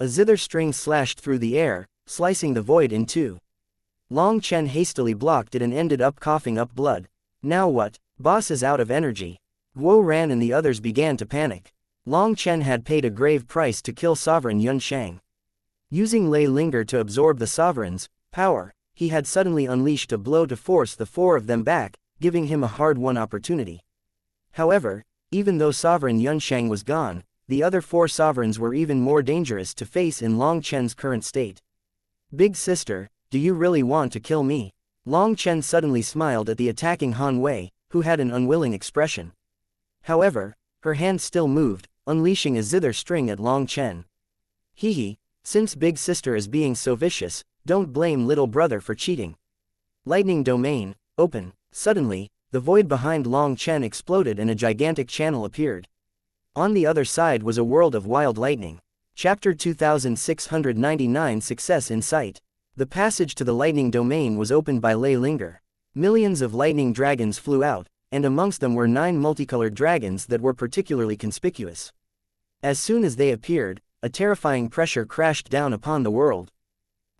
A zither string slashed through the air, slicing the void in 2. Long Chen hastily blocked it and ended up coughing up blood. Now what? Boss is out of energy. Guo ran and the others began to panic. Long Chen had paid a grave price to kill Sovereign Yunshang. Using Lei Linger to absorb the sovereign's power, he had suddenly unleashed a blow to force the 4 of them back, giving him a hard-won opportunity. However, even though Sovereign Yunshang was gone, the other 4 sovereigns were even more dangerous to face in Long Chen's current state. Big sister, do you really want to kill me? Long Chen suddenly smiled at the attacking Han Wei, who had an unwilling expression. However, Her hand still moved, unleashing a zither string at Long Chen. Hee, since big sister is being so vicious, don't blame little brother for cheating. Lightning domain, open. Suddenly, the void behind Long Chen exploded and a gigantic channel appeared. On the other side was a world of wild lightning. Chapter 2699 Success in Sight. The passage to the lightning domain was opened by Lei Linger. Millions of lightning dragons flew out, and amongst them were 9 multicolored dragons that were particularly conspicuous. As soon as they appeared, a terrifying pressure crashed down upon the world.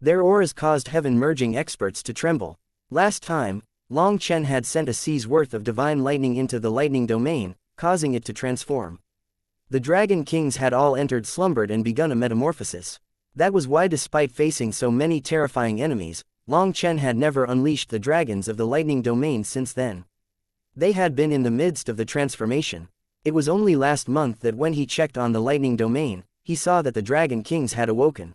Their auras caused heaven-merging experts to tremble. Last time, Long Chen had sent a sea's worth of divine lightning into the lightning domain, causing it to transform. The Dragon Kings had all entered slumbered and begun a metamorphosis. That was why despite facing so many terrifying enemies, Long Chen had never unleashed the dragons of the lightning domain since then. They had been in the midst of the transformation. It was only last month that when he checked on the lightning domain, he saw that the Dragon Kings had awoken.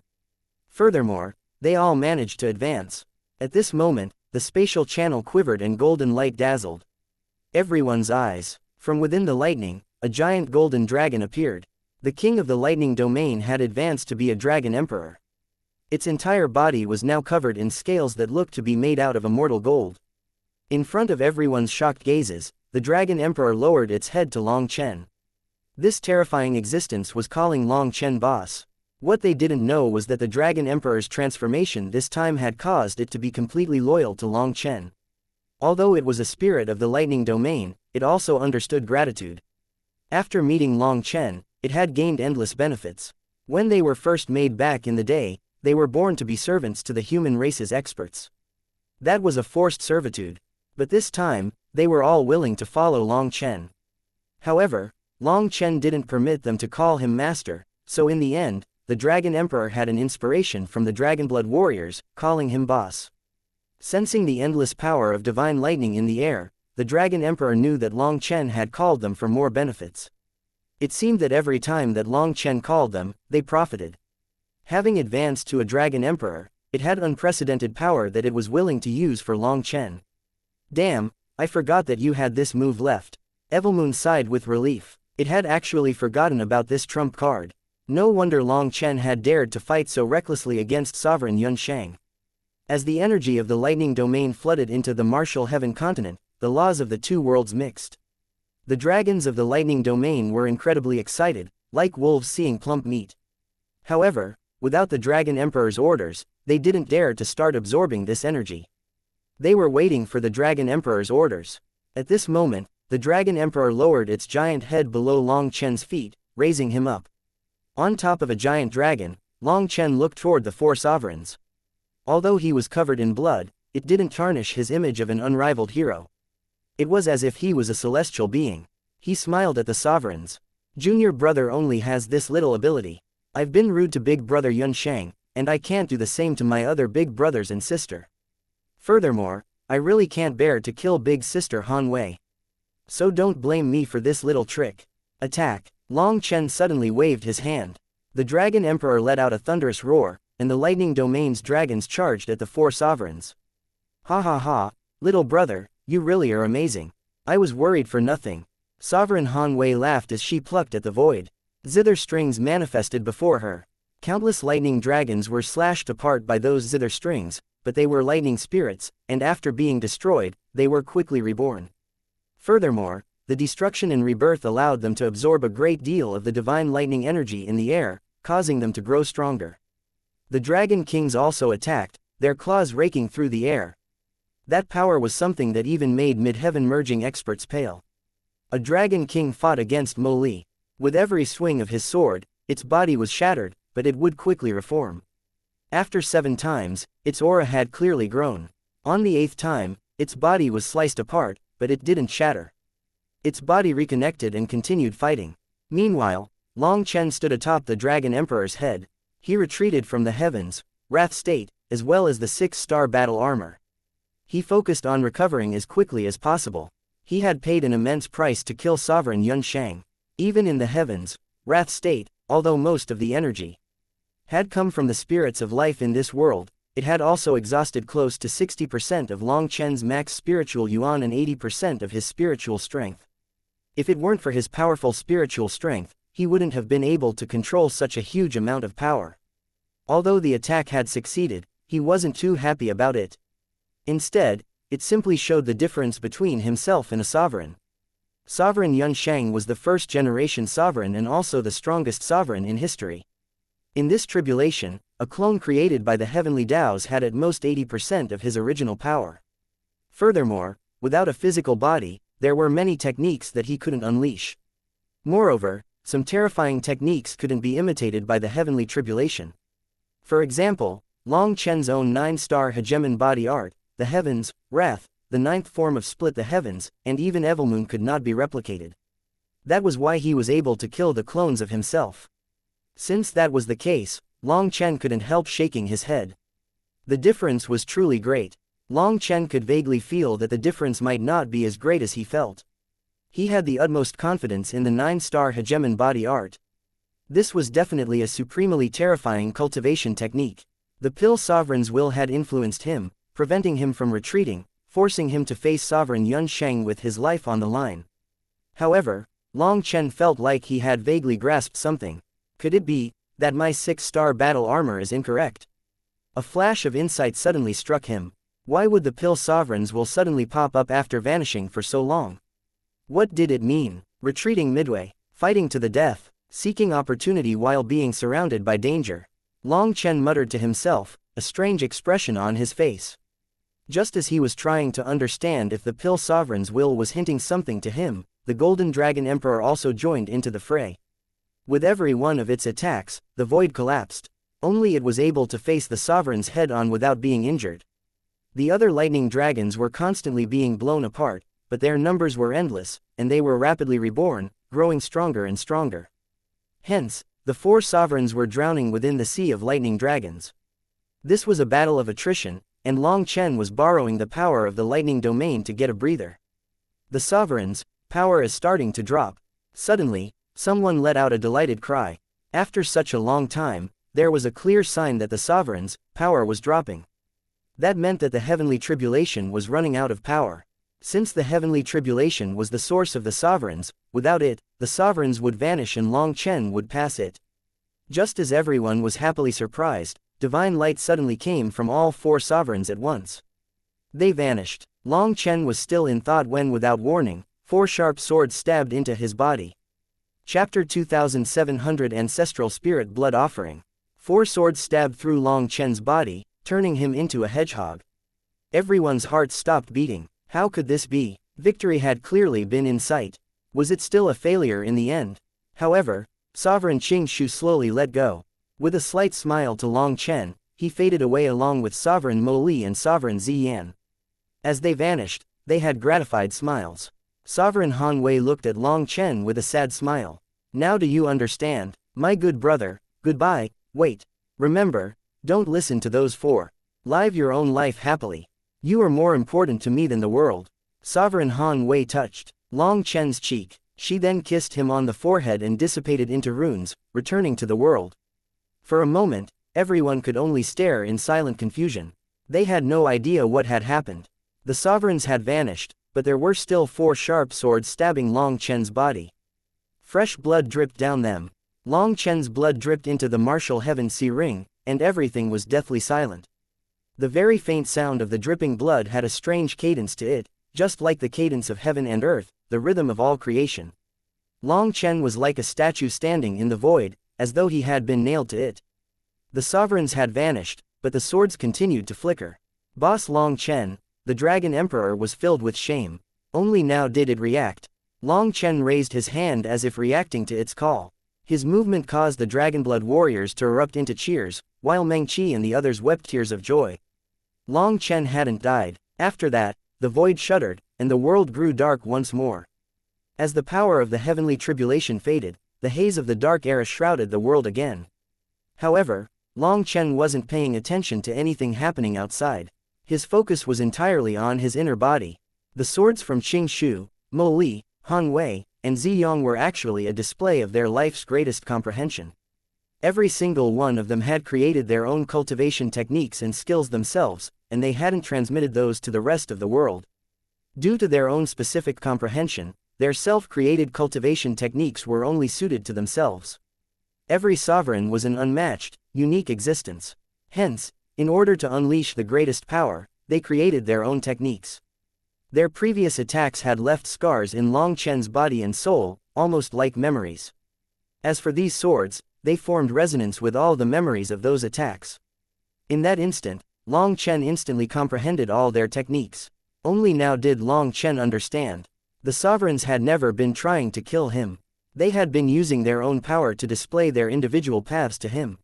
Furthermore, they all managed to advance. At this moment, the spatial channel quivered and golden light dazzled everyone's eyes. From within the lightning, a giant golden dragon appeared. The king of the lightning domain had advanced to be a dragon emperor. Its entire body was now covered in scales that looked to be made out of immortal gold. In front of everyone's shocked gazes, the dragon emperor lowered its head to Long Chen. This terrifying existence was calling Long Chen boss. What they didn't know was that the Dragon Emperor's transformation this time had caused it to be completely loyal to Long Chen. Although it was a spirit of the lightning domain, it also understood gratitude. After meeting Long Chen, it had gained endless benefits. When they were first made back in the day, they were born to be servants to the human race's experts. That was a forced servitude. But this time, they were all willing to follow Long Chen. However, Long Chen didn't permit them to call him master, so in the end, the Dragon Emperor had an inspiration from the Dragonblood warriors, calling him boss. Sensing the endless power of divine lightning in the air, the Dragon Emperor knew that Long Chen had called them for more benefits. It seemed that every time that Long Chen called them, they profited. Having advanced to a Dragon Emperor, it had unprecedented power that it was willing to use for Long Chen. Damn, I forgot that you had this move left. Evilmoon sighed with relief. It had actually forgotten about this trump card. No wonder Long Chen had dared to fight so recklessly against Sovereign Yun Shang. As the energy of the lightning domain flooded into the martial heaven continent, the laws of the two worlds mixed. The dragons of the lightning domain were incredibly excited, like wolves seeing plump meat. However, without the Dragon Emperor's orders, they didn't dare to start absorbing this energy. They were waiting for the Dragon Emperor's orders. At this moment, the Dragon Emperor lowered its giant head below Long Chen's feet, raising him up. On top of a giant dragon, Long Chen looked toward the 4 sovereigns. Although he was covered in blood, it didn't tarnish his image of an unrivaled hero. It was as if he was a celestial being. He smiled at the sovereigns. Junior brother only has this little ability. I've been rude to big brother Yun Shang, and I can't do the same to my other big brothers and sister. Furthermore, I really can't bear to kill big sister Han Wei. So don't blame me for this little trick. Attack! Long Chen suddenly waved his hand. The Dragon Emperor let out a thunderous roar, and the lightning domain's dragons charged at the 4 sovereigns. Ha ha ha, little brother, you really are amazing. I was worried for nothing. Sovereign Han Wei laughed as she plucked at the void. Zither strings manifested before her. Countless lightning dragons were slashed apart by those zither strings, but they were lightning spirits, and after being destroyed, they were quickly reborn. Furthermore, the destruction and rebirth allowed them to absorb a great deal of the divine lightning energy in the air, causing them to grow stronger. The Dragon Kings also attacked, their claws raking through the air. That power was something that even made mid-heaven merging experts pale. A Dragon King fought against Mo Li. With every swing of his sword, its body was shattered, but it would quickly reform. After 7 times, its aura had clearly grown. On the 8th time, its body was sliced apart, but it didn't shatter. Its body reconnected and continued fighting. Meanwhile, Long Chen stood atop the Dragon Emperor's head. He retreated from the heavens, wrath state, as well as the 6-star battle armor. He focused on recovering as quickly as possible. He had paid an immense price to kill Sovereign Yun Shang. Even in the heavens, wrath state, although most of the energy had come from the spirits of life in this world, it had also exhausted close to 60% of Long Chen's max spiritual yuan and 80% of his spiritual strength. If it weren't for his powerful spiritual strength, he wouldn't have been able to control such a huge amount of power. Although the attack had succeeded, he wasn't too happy about it. Instead, it simply showed the difference between himself and a sovereign. Sovereign Yuanshang was the first-generation sovereign and also the strongest sovereign in history. In this tribulation, a clone created by the heavenly Taos had at most 80% of his original power. Furthermore, without a physical body, there were many techniques that he couldn't unleash. Moreover, some terrifying techniques couldn't be imitated by the heavenly tribulation. For example, Long Chen's own 9-star hegemon body art, the heavens, wrath, the 9th form of split the heavens, and even Evilmoon could not be replicated. That was why he was able to kill the clones of himself. Since that was the case, Long Chen couldn't help shaking his head. The difference was truly great. Long Chen could vaguely feel that the difference might not be as great as he felt. He had the utmost confidence in the 9-star hegemon body art. This was definitely a supremely terrifying cultivation technique. The Pill Sovereign's will had influenced him, preventing him from retreating, forcing him to face Sovereign Yuanshang with his life on the line. However, Long Chen felt like he had vaguely grasped something. Could it be that my 6-star battle armor is incorrect? A flash of insight suddenly struck him. Why would the Pill Sovereign's will suddenly pop up after vanishing for so long? What did it mean? Retreating midway, fighting to the death, seeking opportunity while being surrounded by danger. Long Chen muttered to himself, a strange expression on his face. Just as he was trying to understand if the Pill Sovereign's will was hinting something to him, the Golden Dragon Emperor also joined into the fray. With every one of its attacks, the void collapsed. Only it was able to face the Sovereign's head-on without being injured. The other lightning dragons were constantly being blown apart, but their numbers were endless, and they were rapidly reborn, growing stronger and stronger. Hence, the 4 sovereigns were drowning within the sea of lightning dragons. This was a battle of attrition, and Long Chen was borrowing the power of the lightning domain to get a breather. The sovereign's power is starting to drop. Suddenly, someone let out a delighted cry. After such a long time, there was a clear sign that the sovereign's power was dropping. That meant that the heavenly tribulation was running out of power. Since the heavenly tribulation was the source of the sovereigns, without it, the sovereigns would vanish and Long Chen would pass it. Just as everyone was happily surprised, divine light suddenly came from all 4 sovereigns at once. They vanished. Long Chen was still in thought when, without warning, 4 sharp swords stabbed into his body. Chapter 2700 Ancestral Spirit Blood Offering. 4 swords stabbed through Long Chen's body, turning him into a hedgehog. Everyone's heart stopped beating. How could this be? Victory had clearly been in sight. Was it still a failure in the end? However, Sovereign Qingshu slowly let go. With a slight smile to Long Chen, he faded away along with Sovereign Mo Li and Sovereign Ziyan. As they vanished, they had gratified smiles. Sovereign Han Wei looked at Long Chen with a sad smile. Now do you understand? My good brother, goodbye. Wait. Remember, don't listen to those 4. Live your own life happily. You are more important to me than the world. Sovereign Han Wei touched Long Chen's cheek. She then kissed him on the forehead and dissipated into runes, returning to the world. For a moment, everyone could only stare in silent confusion. They had no idea what had happened. The sovereigns had vanished, but there were still 4 sharp swords stabbing Long Chen's body. Fresh blood dripped down them. Long Chen's blood dripped into the martial heaven sea ring, and everything was deathly silent. The very faint sound of the dripping blood had a strange cadence to it, just like the cadence of heaven and earth, the rhythm of all creation. Long Chen was like a statue standing in the void, as though he had been nailed to it. The sovereigns had vanished, but the swords continued to flicker. Boss Long Chen, the Dragon Emperor, was filled with shame. Only now did it react. Long Chen raised his hand as if reacting to its call. His movement caused the Dragonblood warriors to erupt into cheers, while Meng Qi and the others wept tears of joy. Long Chen hadn't died. After that, the void shuddered, and the world grew dark once more. As the power of the heavenly tribulation faded, the haze of the dark era shrouded the world again. However, Long Chen wasn't paying attention to anything happening outside. His focus was entirely on his inner body. The swords from Qingshu, Mo Li, Han Wei, and Ziyang were actually a display of their life's greatest comprehension. Every single one of them had created their own cultivation techniques and skills themselves, and they hadn't transmitted those to the rest of the world. Due to their own specific comprehension, their self-created cultivation techniques were only suited to themselves. Every sovereign was an unmatched, unique existence. Hence, in order to unleash the greatest power, they created their own techniques. Their previous attacks had left scars in Long Chen's body and soul, almost like memories. As for these swords, they formed resonance with all the memories of those attacks. In that instant, Long Chen instantly comprehended all their techniques. Only now did Long Chen understand. The sovereigns had never been trying to kill him. They had been using their own power to display their individual paths to him.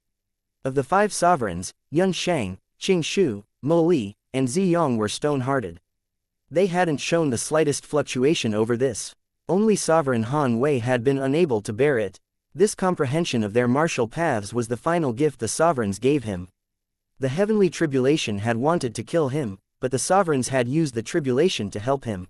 Of the 5 sovereigns, Yun Shang, Qing Shu, Mo Li, and Zi Yong were stone-hearted. They hadn't shown the slightest fluctuation over this. Only sovereign Han Wei had been unable to bear it. This comprehension of their martial paths was the final gift the sovereigns gave him. The heavenly tribulation had wanted to kill him, but the sovereigns had used the tribulation to help him.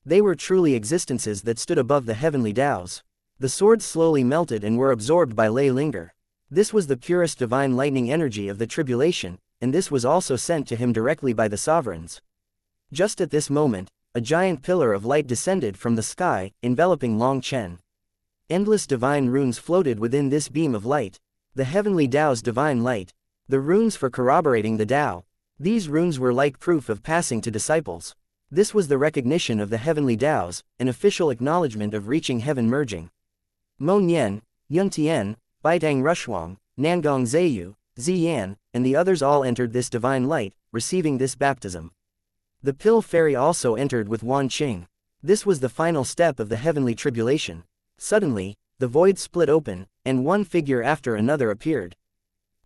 They were truly existences that stood above the heavenly Taos. The swords slowly melted and were absorbed by Lei Linger. This was the purest divine lightning energy of the tribulation, and this was also sent to him directly by the sovereigns. Just at this moment, a giant pillar of light descended from the sky, enveloping Long Chen. Endless divine runes floated within this beam of light. The heavenly Tao's divine light. The runes for corroborating the Tao. These runes were like proof of passing to disciples. This was the recognition of the heavenly Taos, an official acknowledgement of reaching heaven merging. Mo Nian, Yun Tian, Baitang Rushuang, Nangong Zheyu, Zi Yan, and the others all entered this divine light, receiving this baptism. The Pill Fairy also entered with Wan Qing. This was the final step of the heavenly tribulation. Suddenly, the void split open, and one figure after another appeared.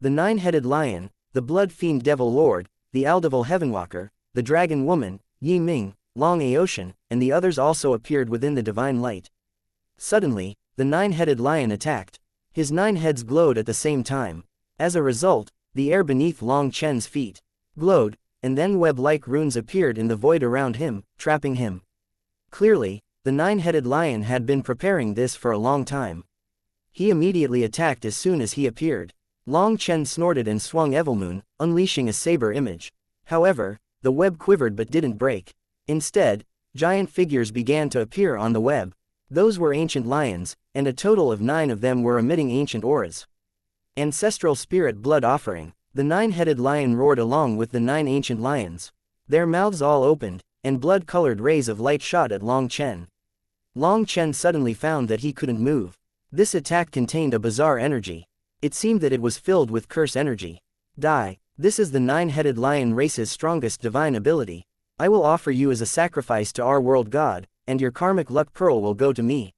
The 9-headed lion, the blood fiend devil lord, the Aldevil heavenwalker, the dragon woman, Yi Ming, Long Aocean, and the others also appeared within the divine light. Suddenly, the 9-headed lion attacked. His 9 heads glowed at the same time. As a result, the air beneath Long Chen's feet glowed, and then web-like runes appeared in the void around him, trapping him. Clearly, the 9-headed lion had been preparing this for a long time. He immediately attacked as soon as he appeared. Long Chen snorted and swung Evilmoon, unleashing a saber image. However, the web quivered but didn't break. Instead, giant figures began to appear on the web. Those were ancient lions, and a total of 9 of them were emitting ancient auras. Ancestral spirit blood offering. The 9-headed lion roared along with the 9 ancient lions. Their mouths all opened, and blood-colored rays of light shot at Long Chen. Long Chen suddenly found that he couldn't move. This attack contained a bizarre energy. It seemed that it was filled with curse energy. Die. This is the 9-headed lion race's strongest divine ability. I will offer you as a sacrifice to our world god, and your karmic luck pearl will go to me.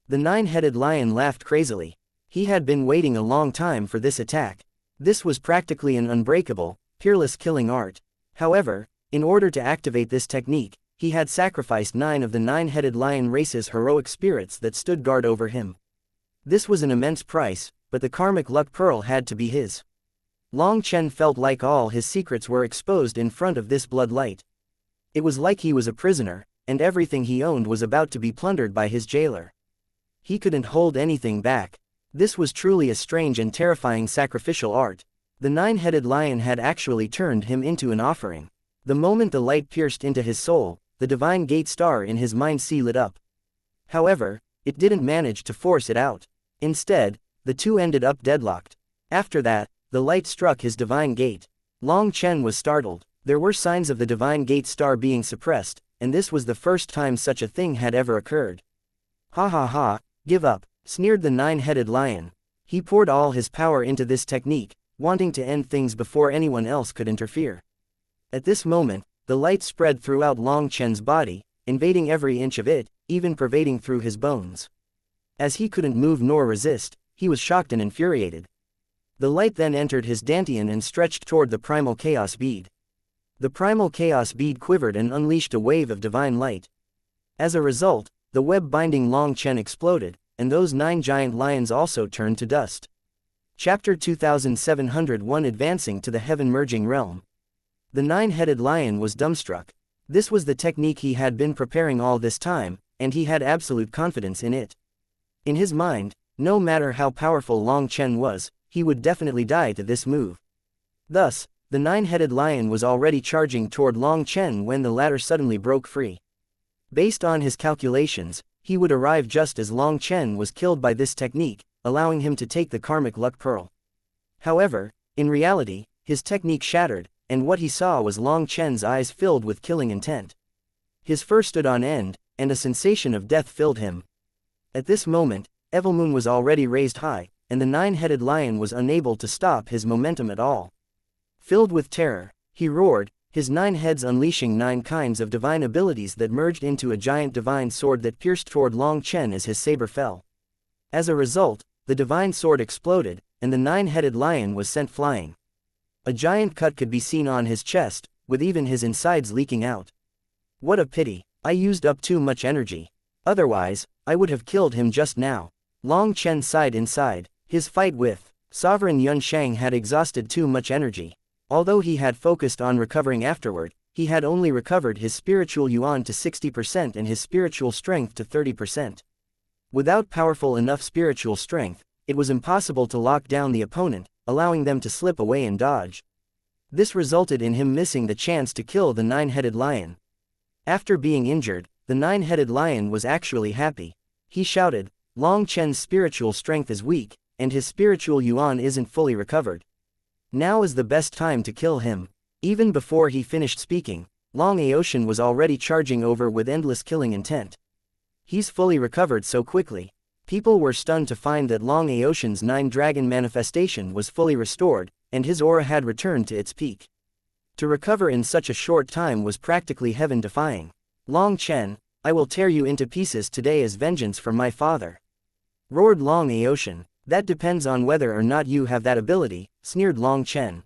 The 9-headed lion laughed crazily. He had been waiting a long time for this attack. This was practically an unbreakable, peerless killing art. However, in order to activate this technique, he had sacrificed 9 of the 9-headed lion race's heroic spirits that stood guard over him. This was an immense price, but the karmic luck pearl had to be his. Long Chen felt like all his secrets were exposed in front of this blood light. It was like he was a prisoner, and everything he owned was about to be plundered by his jailer. He couldn't hold anything back. This was truly a strange and terrifying sacrificial art. The 9-headed lion had actually turned him into an offering. The moment the light pierced into his soul, the divine gate star in his mind lit up. However, it didn't manage to force it out. Instead, the two ended up deadlocked. After that, the light struck his divine gate. Long Chen was startled. There were signs of the divine gate star being suppressed, and this was the first time such a thing had ever occurred. Ha ha ha, give up, sneered the 9-headed lion. He poured all his power into this technique, wanting to end things before anyone else could interfere. At this moment, the light spread throughout Long Chen's body, invading every inch of it, even pervading through his bones. As he couldn't move nor resist, he was shocked and infuriated. The light then entered his dantian and stretched toward the primal chaos bead. The primal chaos bead quivered and unleashed a wave of divine light. As a result, the web binding Long Chen exploded, and those 9 giant lions also turned to dust. Chapter 2701 Advancing to the Heaven-Merging Realm. The 9-headed lion was dumbstruck. This was the technique he had been preparing all this time, and he had absolute confidence in it. In his mind, no matter how powerful Long Chen was, he would definitely die to this move. Thus, the 9-headed lion was already charging toward Long Chen when the latter suddenly broke free. Based on his calculations, he would arrive just as Long Chen was killed by this technique, allowing him to take the karmic luck pearl. However, in reality, his technique shattered, and what he saw was Long Chen's eyes filled with killing intent. His fur stood on end, and a sensation of death filled him. At this moment, Evilmoon was already raised high, and the nine-headed lion was unable to stop his momentum at all. Filled with terror, he roared, his 9 heads unleashing 9 kinds of divine abilities that merged into a giant divine sword that pierced toward Long Chen as his saber fell. As a result, the divine sword exploded, and the 9-headed lion was sent flying. A giant cut could be seen on his chest, with even his insides leaking out. What a pity, I used up too much energy. Otherwise, I would have killed him just now. Long Chen sighed inside. His fight with Sovereign Yun Shang had exhausted too much energy. Although he had focused on recovering afterward, he had only recovered his spiritual yuan to 60% and his spiritual strength to 30%. Without powerful enough spiritual strength, it was impossible to lock down the opponent, allowing them to slip away and dodge. This resulted in him missing the chance to kill the 9-headed lion. After being injured, the 9-headed lion was actually happy. He shouted, "Long Chen's spiritual strength is weak, and his spiritual yuan isn't fully recovered. Now is the best time to kill him." Even before he finished speaking, Long Aoshan was already charging over with endless killing intent. He's fully recovered so quickly. People were stunned to find that Long Aoshan's 9-dragon manifestation was fully restored, and his aura had returned to its peak. To recover in such a short time was practically heaven-defying. "Long Chen, I will tear you into pieces today as vengeance from my father," roared Long Aoshan. "That depends on whether or not you have that ability," sneered Long Chen.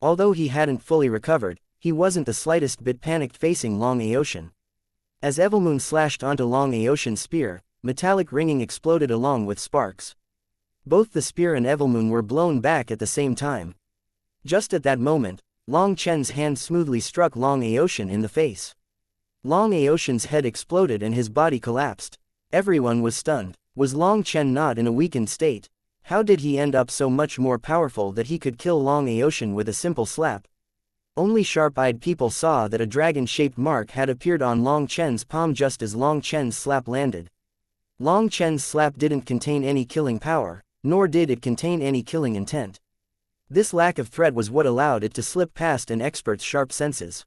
Although he hadn't fully recovered, he wasn't the slightest bit panicked facing Long Aoshan. As Evilmoon slashed onto Long Aoshan's spear, metallic ringing exploded along with sparks. Both the spear and Evilmoon were blown back at the same time. Just at that moment, Long Chen's hand smoothly struck Long Aoshan in the face. Long Aoshan's head exploded and his body collapsed. Everyone was stunned. Was Long Chen not in a weakened state? How did he end up so much more powerful that he could kill Long Aoshan with a simple slap? Only sharp-eyed people saw that a dragon-shaped mark had appeared on Long Chen's palm just as Long Chen's slap landed. Long Chen's slap didn't contain any killing power, nor did it contain any killing intent. This lack of threat was what allowed it to slip past an expert's sharp senses.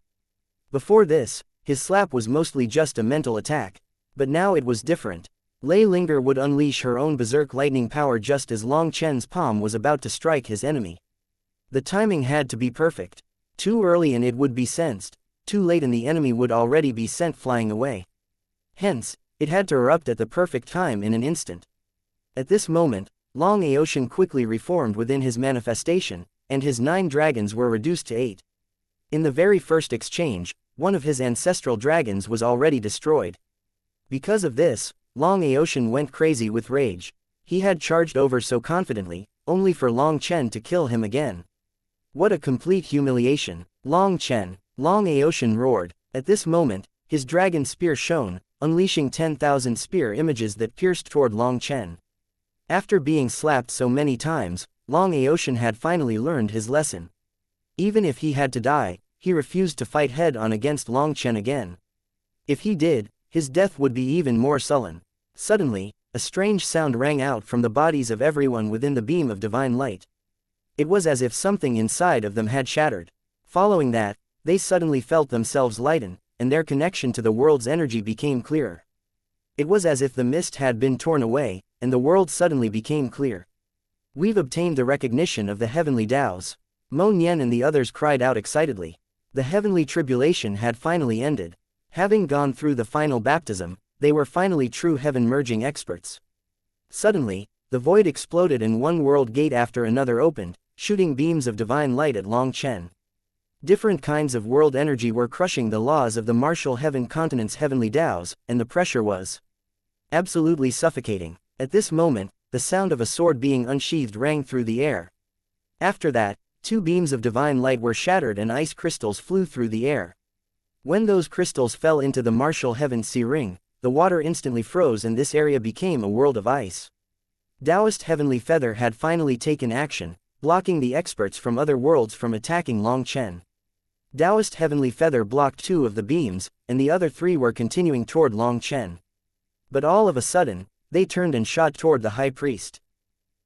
Before this, his slap was mostly just a mental attack. But now it was different. Lei Linger would unleash her own berserk lightning power just as Long Chen's palm was about to strike his enemy. The timing had to be perfect. Too early and it would be sensed, too late and the enemy would already be sent flying away. Hence, it had to erupt at the perfect time in an instant. At this moment, Long Aoshan quickly reformed within his manifestation, and his 9 dragons were reduced to 8. In the very first exchange, one of his ancestral dragons was already destroyed. Because of this, Long Aoshan went crazy with rage. He had charged over so confidently, only for Long Chen to kill him again. What a complete humiliation. Long Chen, Long Aoshan roared. At this moment, his dragon spear shone, unleashing 10,000 spear images that pierced toward Long Chen. After being slapped so many times, Long Aoshan had finally learned his lesson. Even if he had to die, he refused to fight head-on against Long Chen again. If he did, his death would be even more sullen. Suddenly, a strange sound rang out from the bodies of everyone within the beam of divine light. It was as if something inside of them had shattered. Following that, they suddenly felt themselves lighten, and their connection to the world's energy became clearer. It was as if the mist had been torn away, and the world suddenly became clear. "We've obtained the recognition of the heavenly Taos." Mo Nian and the others cried out excitedly. The heavenly tribulation had finally ended. Having gone through the final baptism, they were finally true heaven-merging experts. Suddenly, the void exploded and one world gate after another opened, shooting beams of divine light at Long Chen. Different kinds of world energy were crushing the laws of the martial heaven continent's heavenly Taos, and the pressure was absolutely suffocating. At this moment, the sound of a sword being unsheathed rang through the air. After that, 2 beams of divine light were shattered and ice crystals flew through the air. When those crystals fell into the martial heaven sea ring, the water instantly froze and this area became a world of ice. Taoist Heavenly Feather had finally taken action, blocking the experts from other worlds from attacking Long Chen. Taoist Heavenly Feather blocked 2 of the beams, and the other 3 were continuing toward Long Chen. But all of a sudden, they turned and shot toward the high priest.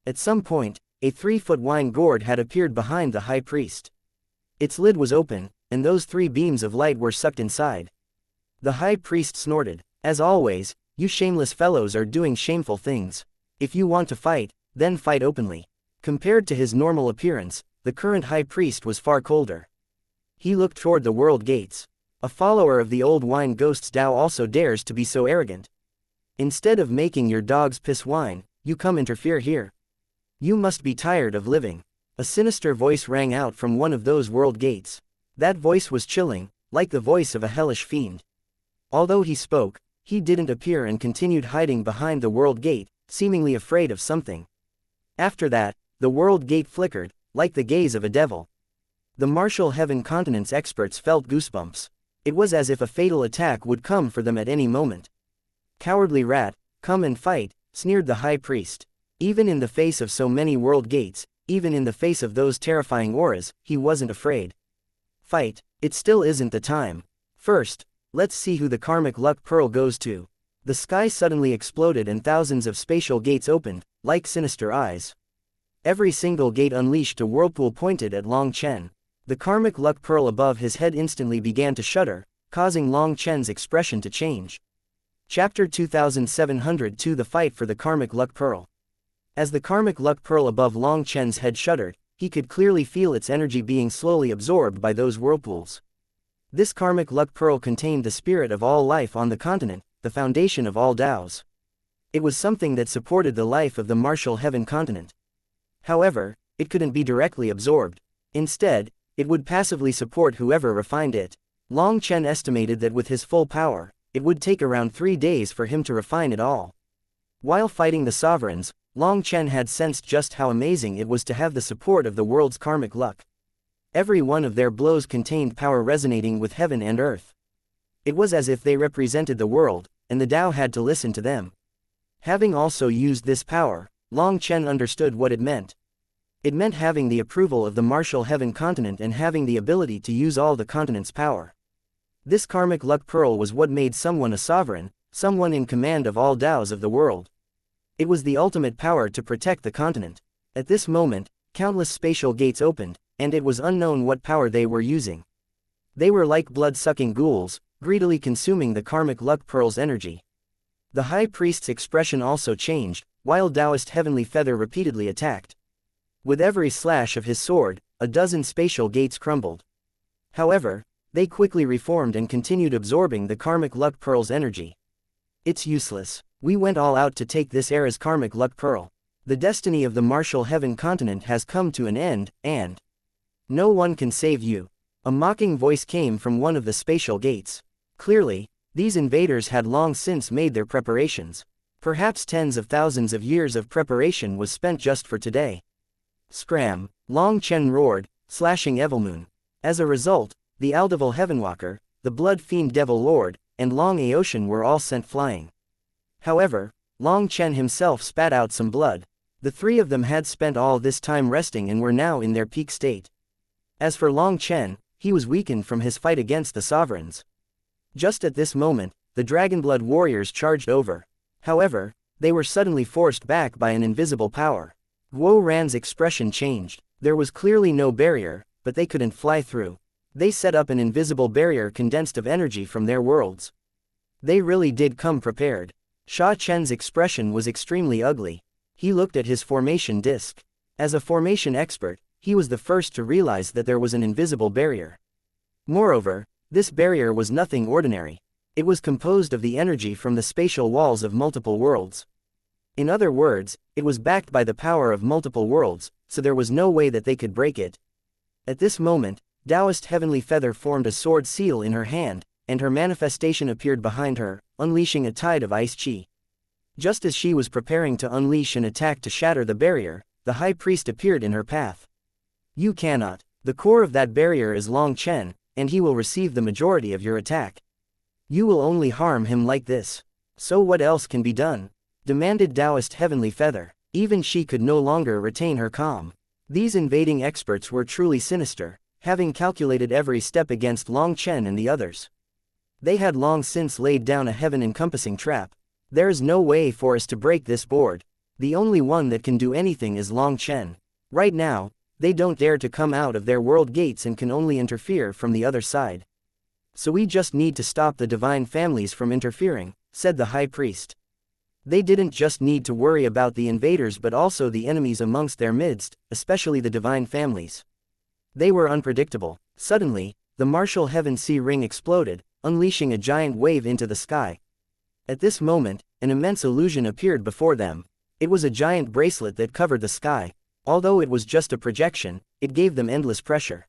At some point, a 3-foot wine gourd had appeared behind the high priest. Its lid was open, and those 3 beams of light were sucked inside. The high priest snorted. As always, you shameless fellows are doing shameful things. If you want to fight, then fight openly. Compared to his normal appearance, the current high priest was far colder. He looked toward the world gates. A follower of the old wine ghost's Tao also dares to be so arrogant. Instead of making your dogs piss wine, you come interfere here. You must be tired of living. A sinister voice rang out from one of those world gates. That voice was chilling, like the voice of a hellish fiend. Although he spoke, he didn't appear and continued hiding behind the world gate, seemingly afraid of something. After that, the world gate flickered, like the gaze of a devil. The martial heaven continent's experts felt goosebumps. It was as if a fatal attack would come for them at any moment. Cowardly rat, come and fight, sneered the high priest. Even in the face of so many world gates, even in the face of those terrifying auras, he wasn't afraid. Fight, it still isn't the time. First, let's see who the karmic luck pearl goes to. The sky suddenly exploded and thousands of spatial gates opened, like sinister eyes. Every single gate unleashed a whirlpool pointed at Long Chen. The karmic luck pearl above his head instantly began to shudder, causing Long Chen's expression to change. Chapter 2702 The Fight for the Karmic Luck Pearl. As the karmic luck pearl above Long Chen's head shuddered, he could clearly feel its energy being slowly absorbed by those whirlpools. This karmic luck pearl contained the spirit of all life on the continent, the foundation of all Taos. It was something that supported the life of the martial heaven continent. However, it couldn't be directly absorbed. Instead, it would passively support whoever refined it. Long Chen estimated that with his full power, it would take around 3 days for him to refine it all. While fighting the sovereigns, Long Chen had sensed just how amazing it was to have the support of the world's karmic luck. Every one of their blows contained power resonating with heaven and earth. It was as if they represented the world, and the Tao had to listen to them. Having also used this power, Long Chen understood what it meant. It meant having the approval of the martial heaven continent and having the ability to use all the continent's power. This karmic luck pearl was what made someone a sovereign, someone in command of all Taos of the world. It was the ultimate power to protect the continent. At this moment, countless spatial gates opened, and it was unknown what power they were using. They were like blood-sucking ghouls, greedily consuming the karmic luck pearl's energy. The high priest's expression also changed, while Taoist Heavenly Feather repeatedly attacked. With every slash of his sword, a dozen spatial gates crumbled. However, they quickly reformed and continued absorbing the karmic luck pearl's energy. It's useless. We went all out to take this era's karmic luck pearl. The destiny of the martial heaven continent has come to an end, and no one can save you. A mocking voice came from one of the spatial gates. Clearly, these invaders had long since made their preparations. Perhaps tens of thousands of years of preparation was spent just for today. Scram! Long Chen roared, slashing Evilmoon. As a result, the Aldevil Heavenwalker, the Blood Fiend Devil Lord, and Long Aocean were all sent flying. However, Long Chen himself spat out some blood. The 3 of them had spent all this time resting and were now in their peak state. As for Long Chen, he was weakened from his fight against the sovereigns. Just at this moment, the Dragonblood warriors charged over. However, they were suddenly forced back by an invisible power. Guo Ran's expression changed. There was clearly no barrier, but they couldn't fly through. They set up an invisible barrier condensed of energy from their worlds. They really did come prepared. Sha Chen's expression was extremely ugly. He looked at his formation disc. As a formation expert, he was the first to realize that there was an invisible barrier. Moreover, this barrier was nothing ordinary. It was composed of the energy from the spatial walls of multiple worlds. In other words, it was backed by the power of multiple worlds, so there was no way that they could break it. At this moment, Taoist Heavenly Feather formed a sword seal in her hand, and her manifestation appeared behind her, unleashing a tide of ice chi. Just as she was preparing to unleash an attack to shatter the barrier, the high priest appeared in her path. You cannot. The core of that barrier is Long Chen, and he will receive the majority of your attack. You will only harm him like this. So what else can be done? Demanded Taoist Heavenly Feather. Even she could no longer retain her calm. These invading experts were truly sinister, having calculated every step against Long Chen and the others. They had long since laid down a heaven-encompassing trap. There is no way for us to break this board. The only one that can do anything is Long Chen. Right now, they don't dare to come out of their world gates and can only interfere from the other side. So we just need to stop the divine families from interfering, said the high priest. They didn't just need to worry about the invaders but also the enemies amongst their midst, especially the divine families. They were unpredictable. Suddenly, the martial heaven sea ring exploded, unleashing a giant wave into the sky. At this moment, an immense illusion appeared before them. It was a giant bracelet that covered the sky. Although it was just a projection, it gave them endless pressure.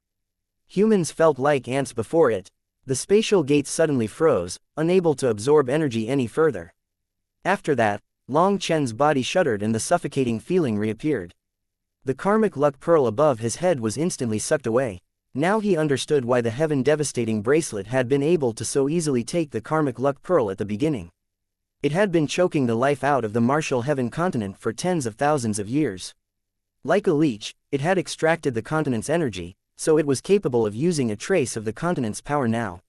Humans felt like ants before it. The spatial gates suddenly froze, unable to absorb energy any further. After that, Long Chen's body shuddered and the suffocating feeling reappeared. The karmic luck pearl above his head was instantly sucked away. Now he understood why the heaven devastating bracelet had been able to so easily take the karmic luck pearl at the beginning. It had been choking the life out of the martial heaven continent for tens of thousands of years. Like a leech, it had extracted the continent's energy, so it was capable of using a trace of the continent's power now.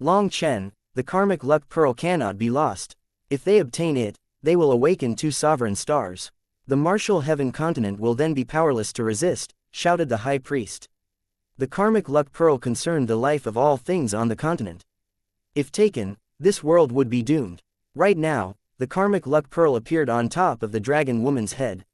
Long Chen, the karmic luck pearl cannot be lost. If they obtain it, they will awaken 2 sovereign stars. The martial heaven continent will then be powerless to resist, shouted the high priest. The karmic luck pearl concerned the life of all things on the continent. If taken, this world would be doomed. Right now, the karmic luck pearl appeared on top of the dragon woman's head.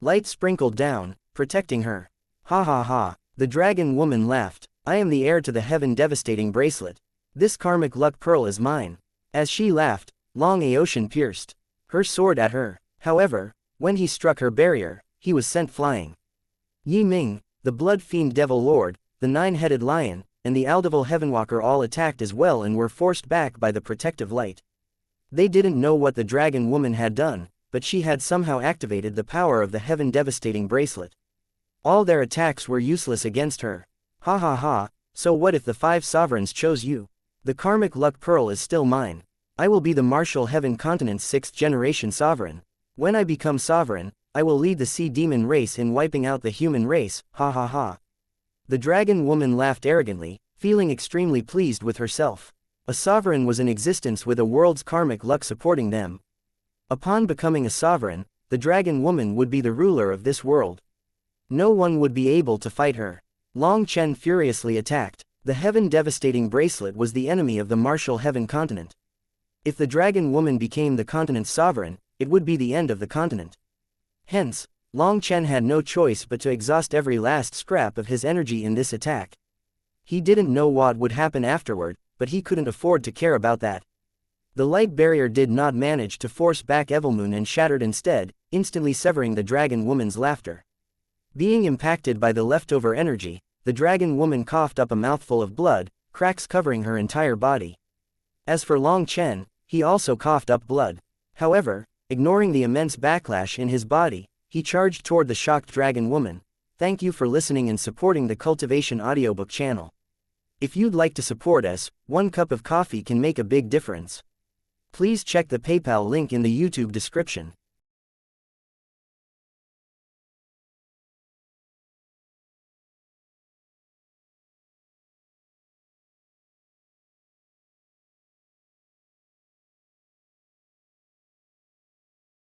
Light sprinkled down, protecting her. Ha ha ha, the dragon woman laughed. I am the heir to the heaven devastating bracelet. This karmic luck pearl is mine. As she laughed, Long Aotian pierced her sword at her. However, when he struck her barrier, he was sent flying. Yi Ming, the blood fiend devil lord, the 9-headed lion, and the Aldevil heavenwalker all attacked as well and were forced back by the protective light. They didn't know what the dragon woman had done, but she had somehow activated the power of the heaven devastating bracelet. All their attacks were useless against her. Ha ha ha, so what if the 5 sovereigns chose you? The karmic luck pearl is still mine. I will be the martial heaven continent's 6th generation sovereign. When I become sovereign, I will lead the sea demon race in wiping out the human race, ha ha ha. The dragon woman laughed arrogantly, feeling extremely pleased with herself. A sovereign was in existence with a world's karmic luck supporting them. Upon becoming a sovereign, the dragon woman would be the ruler of this world. No one would be able to fight her. Long Chen furiously attacked. The heaven devastating bracelet was the enemy of the martial heaven continent. If the dragon woman became the continent's sovereign, it would be the end of the continent. Hence, Long Chen had no choice but to exhaust every last scrap of his energy in this attack. He didn't know what would happen afterward, but he couldn't afford to care about that. The light barrier did not manage to force back Evilmoon and shattered instead, instantly severing the dragon woman's laughter. Being impacted by the leftover energy, the dragon woman coughed up a mouthful of blood, cracks covering her entire body. As for Long Chen, he also coughed up blood. However, ignoring the immense backlash in his body, he charged toward the shocked dragon woman. Thank you for listening and supporting the Cultivation audiobook channel. If you'd like to support us, 1 cup of coffee can make a big difference. Please check the PayPal link in the YouTube description.